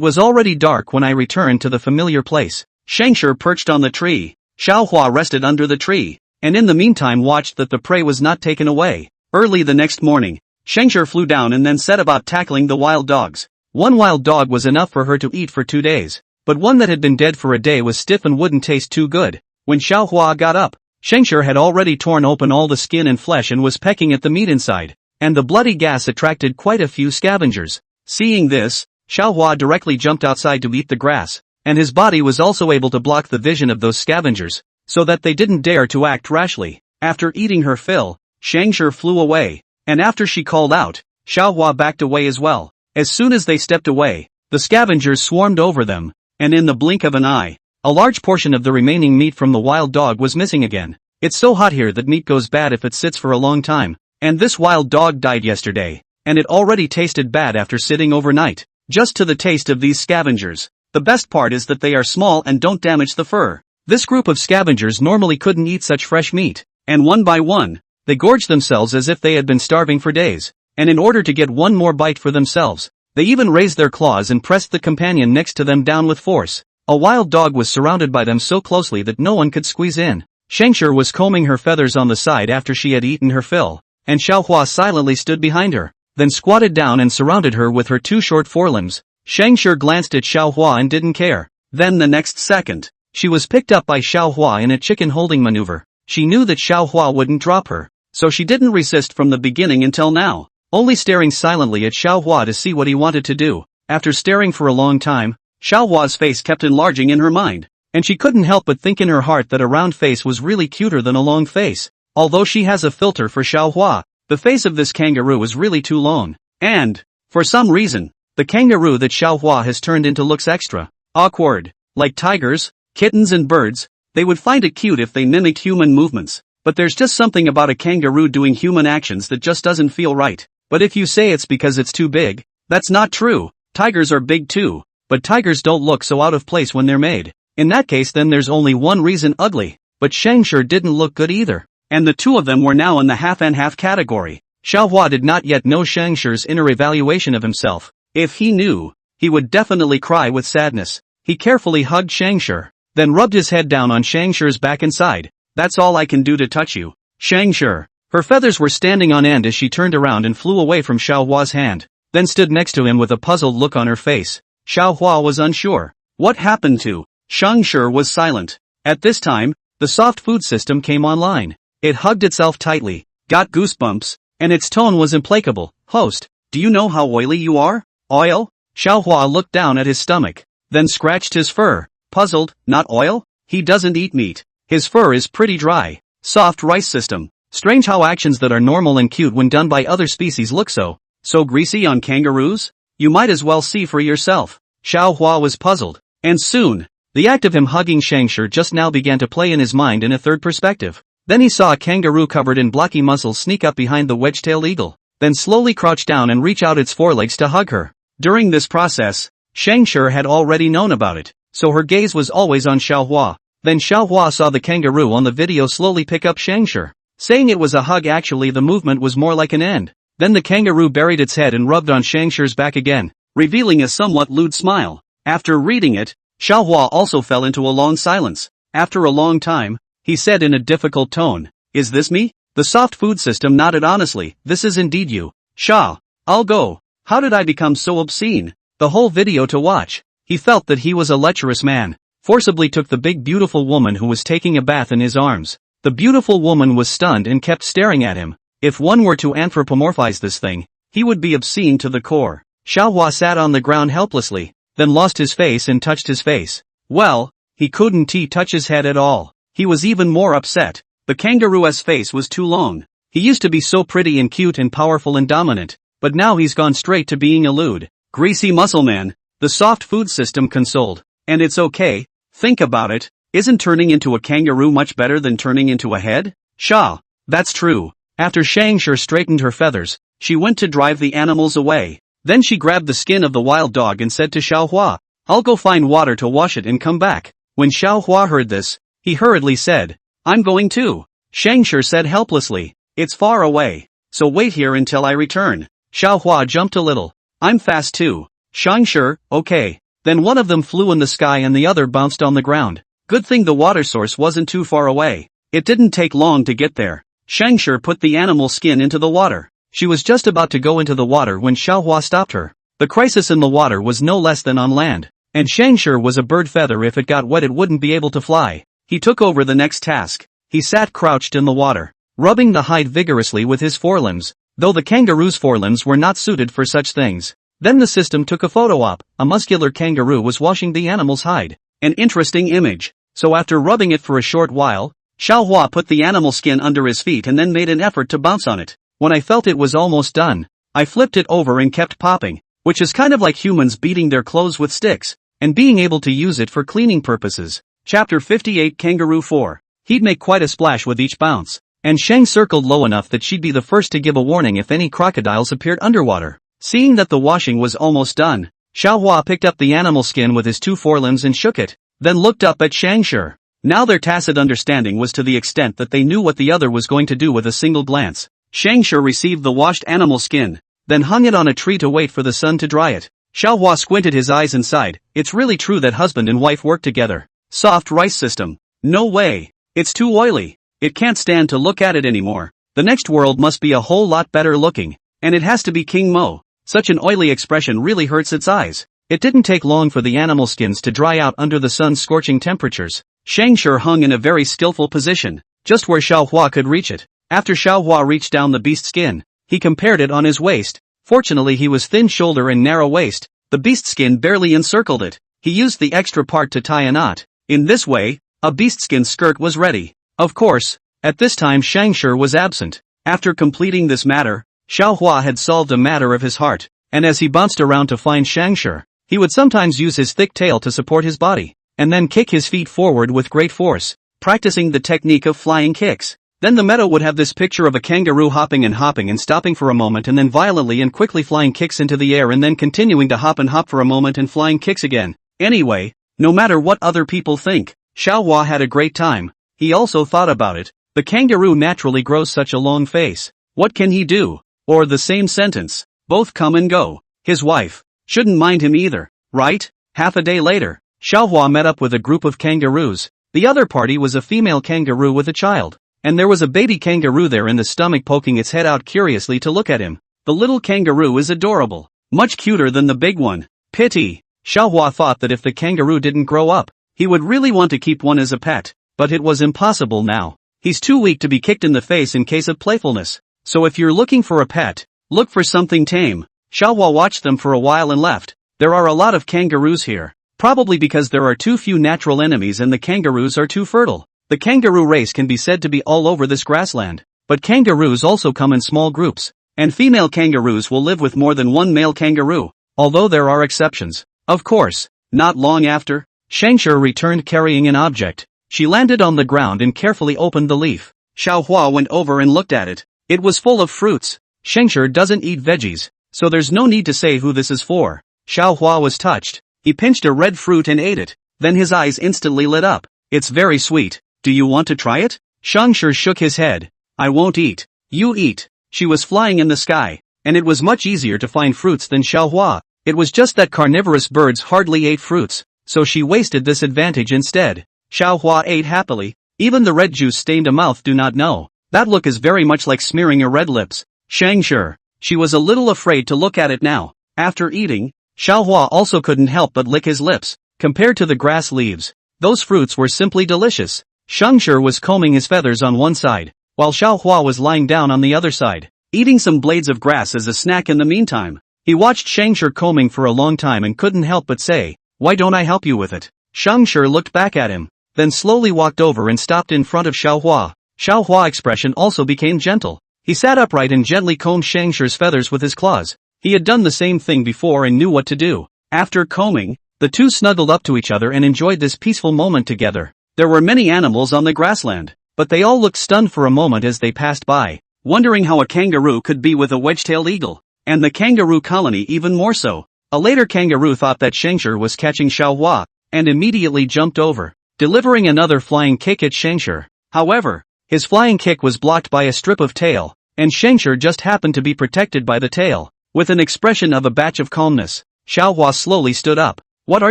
was already dark when I returned to the familiar place. Scavenger perched on the tree. Xiaohua rested under the tree, and in the meantime watched that the prey was not taken away. Early the next morning, Scavenger flew down and then set about tackling the wild dogs. One wild dog was enough for her to eat for 2 days, but one that had been dead for a day was stiff and wouldn't taste too good. When Xiaohua got up, Scavenger had already torn open all the skin and flesh and was pecking at the meat inside, and the bloody gas attracted quite a few scavengers. Seeing this, Xiaohua directly jumped outside to eat the grass, and his body was also able to block the vision of those scavengers, so that they didn't dare to act rashly. After eating her fill, Scavenger flew away, and after she called out, Xiaohua backed away as well. As soon as they stepped away, the scavengers swarmed over them, and in the blink of an eye, a large portion of the remaining meat from the wild dog was missing again. It's so hot here that meat goes bad if it sits for a long time, and this wild dog died yesterday, and it already tasted bad after sitting overnight. Just to the taste of these scavengers. The best part is that they are small and don't damage the fur. This group of scavengers normally couldn't eat such fresh meat, and one by one, they gorged themselves as if they had been starving for days, and in order to get one more bite for themselves, they even raised their claws and pressed the companion next to them down with force. A wild dog was surrounded by them so closely that no one could squeeze in. Scavenger was combing her feathers on the side after she had eaten her fill, and Xiaohua silently stood behind her, then squatted down and surrounded her with her 2 short forelimbs. Scavenger glanced at Xiaohua and didn't care. Then the next second, she was picked up by Xiaohua in a chicken holding maneuver. She knew that Xiaohua wouldn't drop her, so she didn't resist from the beginning until now, only staring silently at Xiaohua to see what he wanted to do. After staring for a long time, Xiaohua's face kept enlarging in her mind, and she couldn't help but think in her heart that a round face was really cuter than a long face. Although she has a filter for Xiaohua, the face of this kangaroo is really too long, and, for some reason, The kangaroo that Xiaohua has turned into looks extra awkward. Like tigers, kittens and birds, they would find it cute if they mimicked human movements. But there's just something about a kangaroo doing human actions that just doesn't feel right. But if you say it's because it's too big, that's not true. Tigers are big too, but tigers don't look so out of place when they're made. In that case then there's only one reason: ugly. But Scavenger didn't look good either. And the two of them were now in the half and half category. Xiaohua did not yet know Scavenger's inner evaluation of himself. If he knew, he would definitely cry with sadness. He carefully hugged Scavenger, then rubbed his head down on Scavenger's back and sighed. That's all I can do to touch you, Scavenger. Her feathers were standing on end as she turned around and flew away from Xiaohua's hand, then stood next to him with a puzzled look on her face. Xiaohua was unsure. What happened to? Scavenger was silent. At this time, the soft food system came online. It hugged itself tightly, got goosebumps, and its tone was implacable. Host, do you know how oily you are? Oil? Xiaohua looked down at his stomach, then scratched his fur, puzzled. Not oil? He doesn't eat meat. His fur is pretty dry. Soft rice system. Strange how actions that are normal and cute when done by other species look so greasy on kangaroos? You might as well see for yourself. Xiaohua was puzzled. And soon, the act of him hugging Scavenger just now began to play in his mind in a third perspective. Then he saw a kangaroo covered in blocky muscles sneak up behind the wedge-tailed eagle, then slowly crouch down and reach out its forelegs to hug her. During this process, Scavenger had already known about it, so her gaze was always on Xiaohua. Then Xiaohua saw the kangaroo on the video slowly pick up Scavenger. Saying it was a hug, actually the movement was more like an end. Then the kangaroo buried its head and rubbed on Scavenger's back again, revealing a somewhat lewd smile. After reading it, Xiaohua also fell into a long silence. After a long time, he said in a difficult tone, "Is this me?" The soft food system nodded honestly. "This is indeed you. Sha, I'll go. How did I become so obscene?" The whole video to watch. He felt that he was a lecherous man. Forcibly took the big beautiful woman who was taking a bath in his arms. The beautiful woman was stunned and kept staring at him. If one were to anthropomorphize this thing, he would be obscene to the core. Xiaohua sat on the ground helplessly, then lost his face and touched his face. Well, he couldn't touch his head at all. He was even more upset. The kangaroo's face was too long. He used to be so pretty and cute and powerful and dominant, but now he's gone straight to being a lewd, greasy muscle man. The soft food system consoled. And it's okay. Think about it. Isn't turning into a kangaroo much better than turning into a head? Sha, that's true. After Scavenger straightened her feathers, she went to drive the animals away. Then she grabbed the skin of the wild dog and said to Xiaohua, "I'll go find water to wash it and come back." When Xiaohua heard this, he hurriedly said, "I'm going too." Scavenger said helplessly, "It's far away, so wait here until I return." Xiaohua jumped a little. "I'm fast too." Scavenger, "Okay." Then one of them flew in the sky and the other bounced on the ground. Good thing the water source wasn't too far away. It didn't take long to get there. Scavenger put the animal skin into the water. She was just about to go into the water when Xiaohua stopped her. The crisis in the water was no less than on land. And Scavenger was a bird feather. If it got wet it wouldn't be able to fly. He took over the next task. He sat crouched in the water, rubbing the hide vigorously with his forelimbs, though the kangaroo's forelimbs were not suited for such things. Then the system took a photo op. A muscular kangaroo was washing the animal's hide. An interesting image. So after rubbing it for a short while, Xiaohua put the animal skin under his feet and then made an effort to bounce on it. When I felt it was almost done, I flipped it over and kept popping, which is kind of like humans beating their clothes with sticks, and being able to use it for cleaning purposes. Chapter 58 Kangaroo 4. He'd make quite a splash with each bounce, and Shang circled low enough that she'd be the first to give a warning if any crocodiles appeared underwater. Seeing that the washing was almost done, Xiaohua picked up the animal skin with his two forelimbs and shook it, then looked up at Scavenger. Now their tacit understanding was to the extent that they knew what the other was going to do with a single glance. Scavenger received the washed animal skin, then hung it on a tree to wait for the sun to dry it. Xiaohua squinted his eyes and sighed. It's really true that husband and wife work together. Soft rice system. No way. It's too oily. It can't stand to look at it anymore. The next world must be a whole lot better looking. And it has to be King Mo. Such an oily expression really hurts its eyes. It didn't take long for the animal skins to dry out under the sun's scorching temperatures. Scavenger hung in a very skillful position, just where Xiaohua could reach it. After Xiaohua reached down the beast's skin, he compared it on his waist. Fortunately he was thin shoulder and narrow waist. The beast's skin barely encircled it. He used the extra part to tie a knot. In this way, a beastskin skirt was ready. Of course, at this time Scavenger was absent. After completing this matter, Xiaohua had solved a matter of his heart. and as he bounced around to find Scavenger, he would sometimes use his thick tail to support his body, and then kick his feet forward with great force, practicing the technique of flying kicks. Then the meta would have this picture of a kangaroo hopping and stopping for a moment and then violently and quickly flying kicks into the air and then continuing to hop and hop for a moment and flying kicks again. Anyway, no matter what other people think, Manhwa had a great time. He also thought about it. The kangaroo naturally grows such a long face. What can he do? Or the same sentence. Both come and go. His wife shouldn't mind him either, right? Half a day later, Manhwa met up with a group of kangaroos. The other party was a female kangaroo with a child. And there was a baby kangaroo there in the stomach poking its head out curiously to look at him. The little kangaroo is adorable. Much cuter than the big one. Pity. Manhwa thought that if the kangaroo didn't grow up, he would really want to keep one as a pet. But it was impossible now. He's too weak to be kicked in the face in case of playfulness. So if you're looking for a pet, look for something tame. Manhwa watched them for a while and left. There are a lot of kangaroos here. Probably because there are too few natural enemies and the kangaroos are too fertile. The kangaroo race can be said to be all over this grassland, but kangaroos also come in small groups, and female kangaroos will live with more than one male kangaroo, although there are exceptions. Of course, not long after, Scavenger returned carrying an object. She landed on the ground and carefully opened the leaf. Manhwa went over and looked at it. It was full of fruits. Scavenger doesn't eat veggies, so there's no need to say who this is for. Manhwa was touched. He pinched a red fruit and ate it. Then his eyes instantly lit up. It's very sweet. Do you want to try it? Scavenger shook his head. I won't eat. You eat. She was flying in the sky, and it was much easier to find fruits than Manhwa. It was just that carnivorous birds hardly ate fruits, so she wasted this advantage instead. Manhwa ate happily. Even the red juice stained a mouth do not know. That look is very much like smearing your red lips. Scavenger. She was a little afraid to look at it now. After eating, Manhwa also couldn't help but lick his lips. Compared to the grass leaves, those fruits were simply delicious. Scavenger was combing his feathers on one side, while Manhwa was lying down on the other side, eating some blades of grass as a snack in the meantime. He watched Scavenger combing for a long time and couldn't help but say, "Why don't I help you with it?" Scavenger looked back at him, then slowly walked over and stopped in front of Manhwa. Manhwa's expression also became gentle. He sat upright and gently combed Scavenger's feathers with his claws. He had done the same thing before and knew what to do. After combing, the two snuggled up to each other and enjoyed this peaceful moment together. There were many animals on the grassland, but they all looked stunned for a moment as they passed by, wondering how a kangaroo could be with a wedge-tailed eagle, and the kangaroo colony even more so. A later kangaroo thought that Scavenger was catching Manhwa, and immediately jumped over, delivering another flying kick at Scavenger. However, his flying kick was blocked by a strip of tail, and Scavenger just happened to be protected by the tail. With an expression of a batch of calmness, Manhwa slowly stood up. What are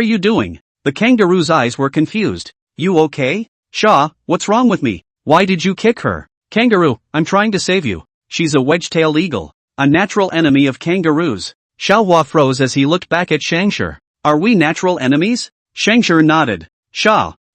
you doing? The kangaroo's eyes were confused. You okay? What's wrong with me? Why did you kick her? Kangaroo, I'm trying to save you. She's a wedge-tailed eagle, a natural enemy of kangaroos. Manhwa froze as he looked back at Scavenger. Are we natural enemies? Scavenger nodded.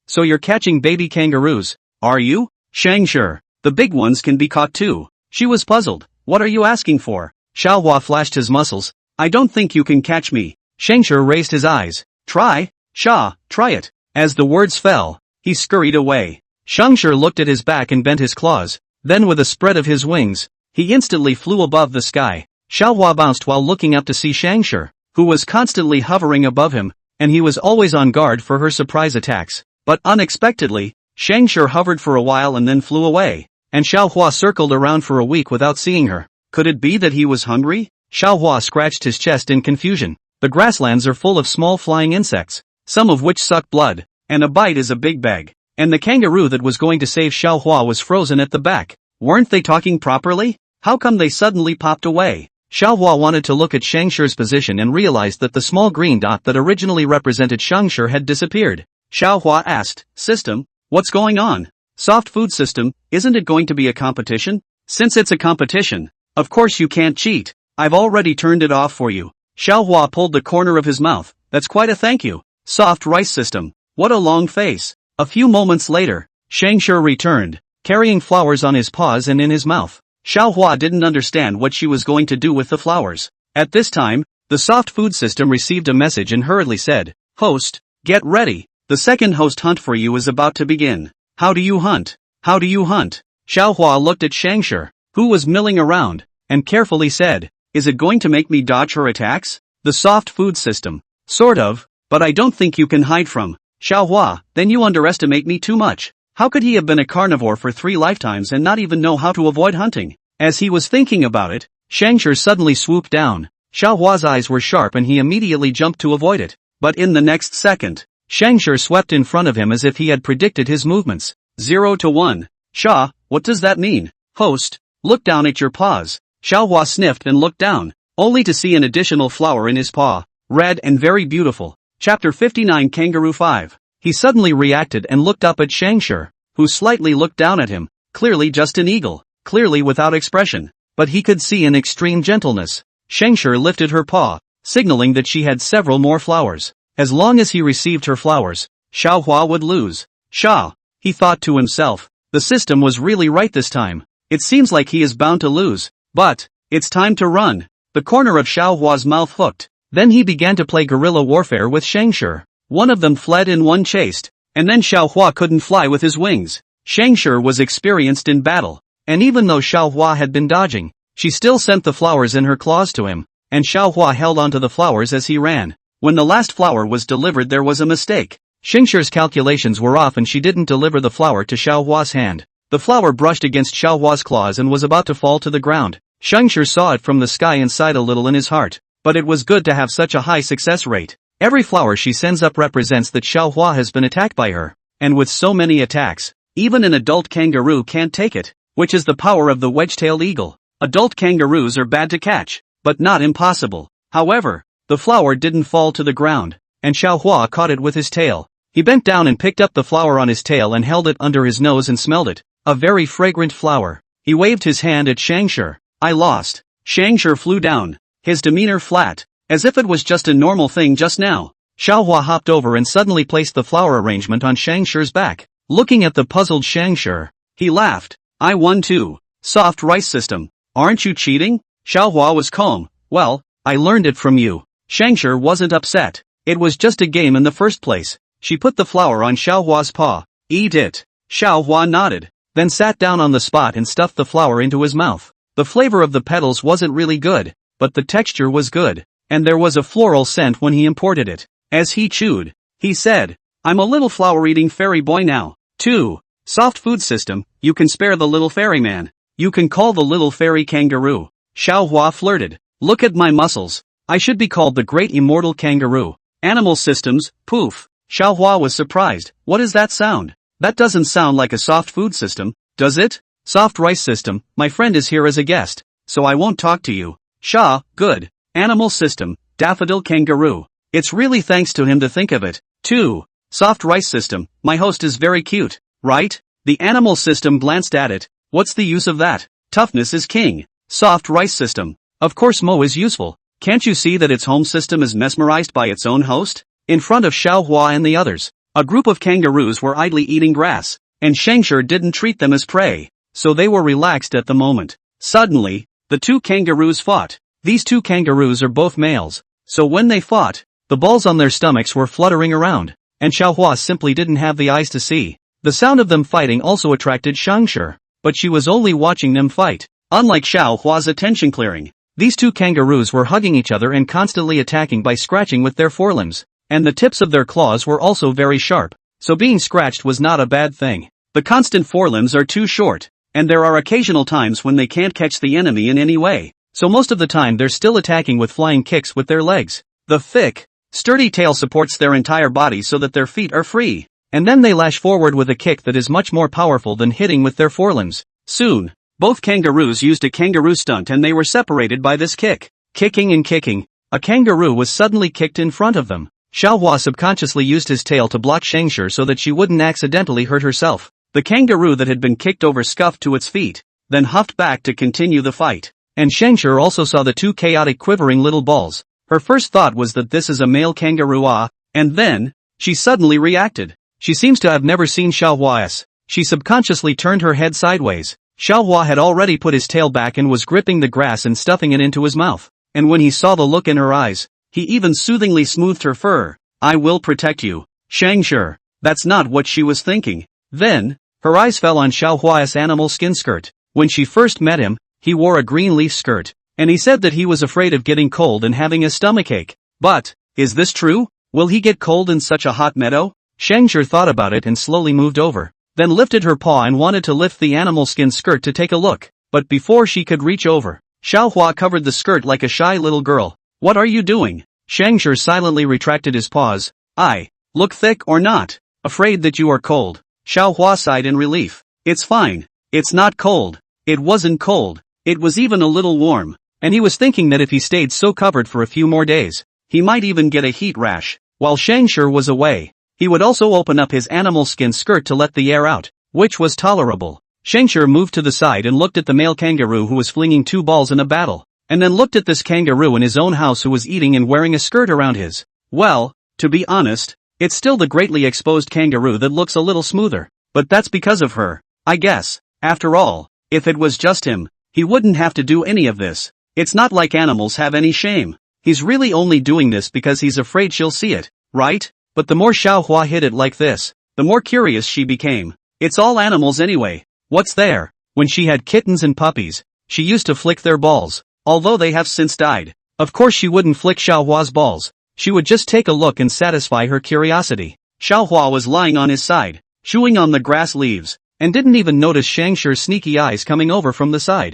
So you're catching baby kangaroos, are you? Scavenger, the big ones can be caught too. She was puzzled. What are you asking for? Manhwa flashed his muscles. I don't think you can catch me. Scavenger raised his eyes. Try? Try it. As the words fell, he scurried away. Scavenger looked at his back and bent his claws. Then with a spread of his wings, he instantly flew above the sky. Manhwa bounced while looking up to see Scavenger, who was constantly hovering above him, and he was always on guard for her surprise attacks. But unexpectedly, Scavenger hovered for a while and then flew away, and Manhwa circled around for a week without seeing her. Could it be that he was hungry? Manhwa scratched his chest in confusion. The grasslands are full of small flying insects, some of which suck blood, and a bite is a big bag. And the kangaroo that was going to save Manhwa was frozen at the back. Weren't they talking properly? How come they suddenly popped away? Manhwa wanted to look at Scavenger's position and realized that the small green dot that originally represented Scavenger had disappeared. Manhwa asked, System, what's going on? Soft food system, isn't it going to be a competition? Since it's a competition, of course you can't cheat. I've already turned it off for you. Manhwa pulled the corner of his mouth. That's quite a thank you. Soft rice system. What a long face. A few moments later, Scavenger returned, carrying flowers on his paws and in his mouth. Manhwa didn't understand what she was going to do with the flowers. At this time, the soft food system received a message and hurriedly said, Host, get ready. The second host hunt for you is about to begin. How do you hunt? How do you hunt? Manhwa looked at Scavenger, who was milling around, and carefully said, Is it going to make me dodge her attacks? The soft food system. Sort of, but I don't think you can hide from. Xiaohua, then you underestimate me too much. How could he have been a carnivore for 3 lifetimes and not even know how to avoid hunting? As he was thinking about it, Scavenger suddenly swooped down. Xiaohua's eyes were sharp and he immediately jumped to avoid it. But in the next second, Scavenger swept in front of him as if he had predicted his movements. 0 to 1. Sha, what does that mean? Host, look down at your paws. Xiaohua sniffed and looked down, only to see an additional flower in his paw. Red and very beautiful. Chapter 59 Kangaroo 5. He suddenly reacted and looked up at Scavenger, who slightly looked down at him, clearly just an eagle, clearly without expression, but he could see an extreme gentleness. Scavenger lifted her paw, signaling that she had several more flowers. As long as he received her flowers, Xiaohua would lose. Sha, he thought to himself, the system was really right this time. It seems like he is bound to lose, but it's time to run. The corner of Xiaohua's mouth hooked. Then he began to play guerrilla warfare with Scavenger. One of them fled and one chased, and then Xiaohua couldn't fly with his wings. Scavenger was experienced in battle, and even though Xiaohua had been dodging, she still sent the flowers in her claws to him, and Xiaohua held onto the flowers as he ran. When the last flower was delivered there was a mistake. Scavenger's calculations were off and she didn't deliver the flower to Xiaohua's hand. The flower brushed against Xiaohua's claws and was about to fall to the ground. Scavenger saw it from the sky and sighed a little in his heart. But it was good to have such a high success rate. Every flower she sends up represents that Xiaohua has been attacked by her. And with so many attacks, even an adult kangaroo can't take it, which is the power of the wedge-tailed eagle. Adult kangaroos are bad to catch, but not impossible. However, the flower didn't fall to the ground, and Xiaohua caught it with his tail. He bent down and picked up the flower on his tail and held it under his nose and smelled it. A very fragrant flower. He waved his hand at Scavenger. I lost. Scavenger flew down, his demeanor flat, as if it was just a normal thing just now. Xiaohua hopped over and suddenly placed the flower arrangement on Scavenger's back. Looking at the puzzled Scavenger, he laughed. I won too. Soft rice system. Aren't you cheating? Xiaohua was calm. Well, I learned it from you. Scavenger wasn't upset. It was just a game in the first place. She put the flower on Xiaohua's paw. Eat it. Xiaohua nodded, then sat down on the spot and stuffed the flower into his mouth. The flavor of the petals wasn't really good, but the texture was good, and there was a floral scent when he imported it. As he chewed, he said, I'm a little flower-eating fairy boy now. 2. Soft food system, you can spare the little ferryman. You can call the little fairy kangaroo. Xiaohua flirted. Look at my muscles. I should be called the great immortal kangaroo. Animal systems, poof. Xiaohua was surprised. What is that sound? That doesn't sound like a soft food system, does it? Soft rice system, my friend is here as a guest, so I won't talk to you. Sha, good. Animal system, daffodil kangaroo. It's really thanks to him to think of it. 2. Soft rice system, my host is very cute, right? The animal system glanced at it. What's the use of that? Toughness is king. Soft rice system. Of course Mo is useful. Can't you see that its home system is mesmerized by its own host? In front of Xiaohua and the others, a group of kangaroos were idly eating grass, and Scavenger didn't treat them as prey, so they were relaxed at the moment. Suddenly, the two kangaroos fought. These two kangaroos are both males, so when they fought, the balls on their stomachs were fluttering around, and Xiaohua simply didn't have the eyes to see. The sound of them fighting also attracted Scavenger, but she was only watching them fight. Unlike Xiaohua's attention clearing, these two kangaroos were hugging each other and constantly attacking by scratching with their forelimbs, and the tips of their claws were also very sharp, so being scratched was not a bad thing. The constant forelimbs are too short, and there are occasional times when they can't catch the enemy in any way, so most of the time they're still attacking with flying kicks with their legs. The thick, sturdy tail supports their entire body so that their feet are free, and then they lash forward with a kick that is much more powerful than hitting with their forelimbs. Soon, both kangaroos used a kangaroo stunt and they were separated by this kick. Kicking and kicking, a kangaroo was suddenly kicked in front of them. Xiaohua subconsciously used his tail to block Scavenger so that she wouldn't accidentally hurt herself. The kangaroo that had been kicked over scuffed to its feet, then huffed back to continue the fight. And Scavenger also saw the two chaotic quivering little balls. Her first thought was that this is a male kangaroo and then, she suddenly reacted. She seems to have never seen Xiaohua's. She subconsciously turned her head sideways. Xiaohua had already put his tail back and was gripping the grass and stuffing it into his mouth. And when he saw the look in her eyes, he even soothingly smoothed her fur. I will protect you. Scavenger. That's not what she was thinking. Then, her eyes fell on Xiaohua's animal skin skirt. When she first met him, he wore a green leaf skirt, and he said that he was afraid of getting cold and having a stomachache. But, is this true? Will he get cold in such a hot meadow? Scavenger thought about it and slowly moved over, then lifted her paw and wanted to lift the animal skin skirt to take a look, but before she could reach over, Xiaohua covered the skirt like a shy little girl. What are you doing? Scavenger silently retracted his paws. I look thick or not? Afraid that you are cold. Xiaohua sighed in relief. It's fine. It's not cold. It wasn't cold. It was even a little warm, and he was thinking that if he stayed so covered for a few more days, he might even get a heat rash. While Scavenger was away, he would also open up his animal skin skirt to let the air out, which was tolerable. Scavenger moved to the side and looked at the male kangaroo who was flinging 2 balls in a battle, and then looked at this kangaroo in his own house who was eating and wearing a skirt around his. Well, to be honest, it's still the greatly exposed kangaroo that looks a little smoother, but that's because of her, I guess. After all, if it was just him, he wouldn't have to do any of this. It's not like animals have any shame. He's really only doing this because he's afraid she'll see it, right? But the more Xiaohua hit it like this, the more curious she became. It's all animals anyway. What's there? When she had kittens and puppies, she used to flick their balls, although they have since died. Of course she wouldn't flick Xiaohua's balls. She would just take a look and satisfy her curiosity. Xiaohua was lying on his side, chewing on the grass leaves, and didn't even notice Scavenger's sneaky eyes coming over from the side.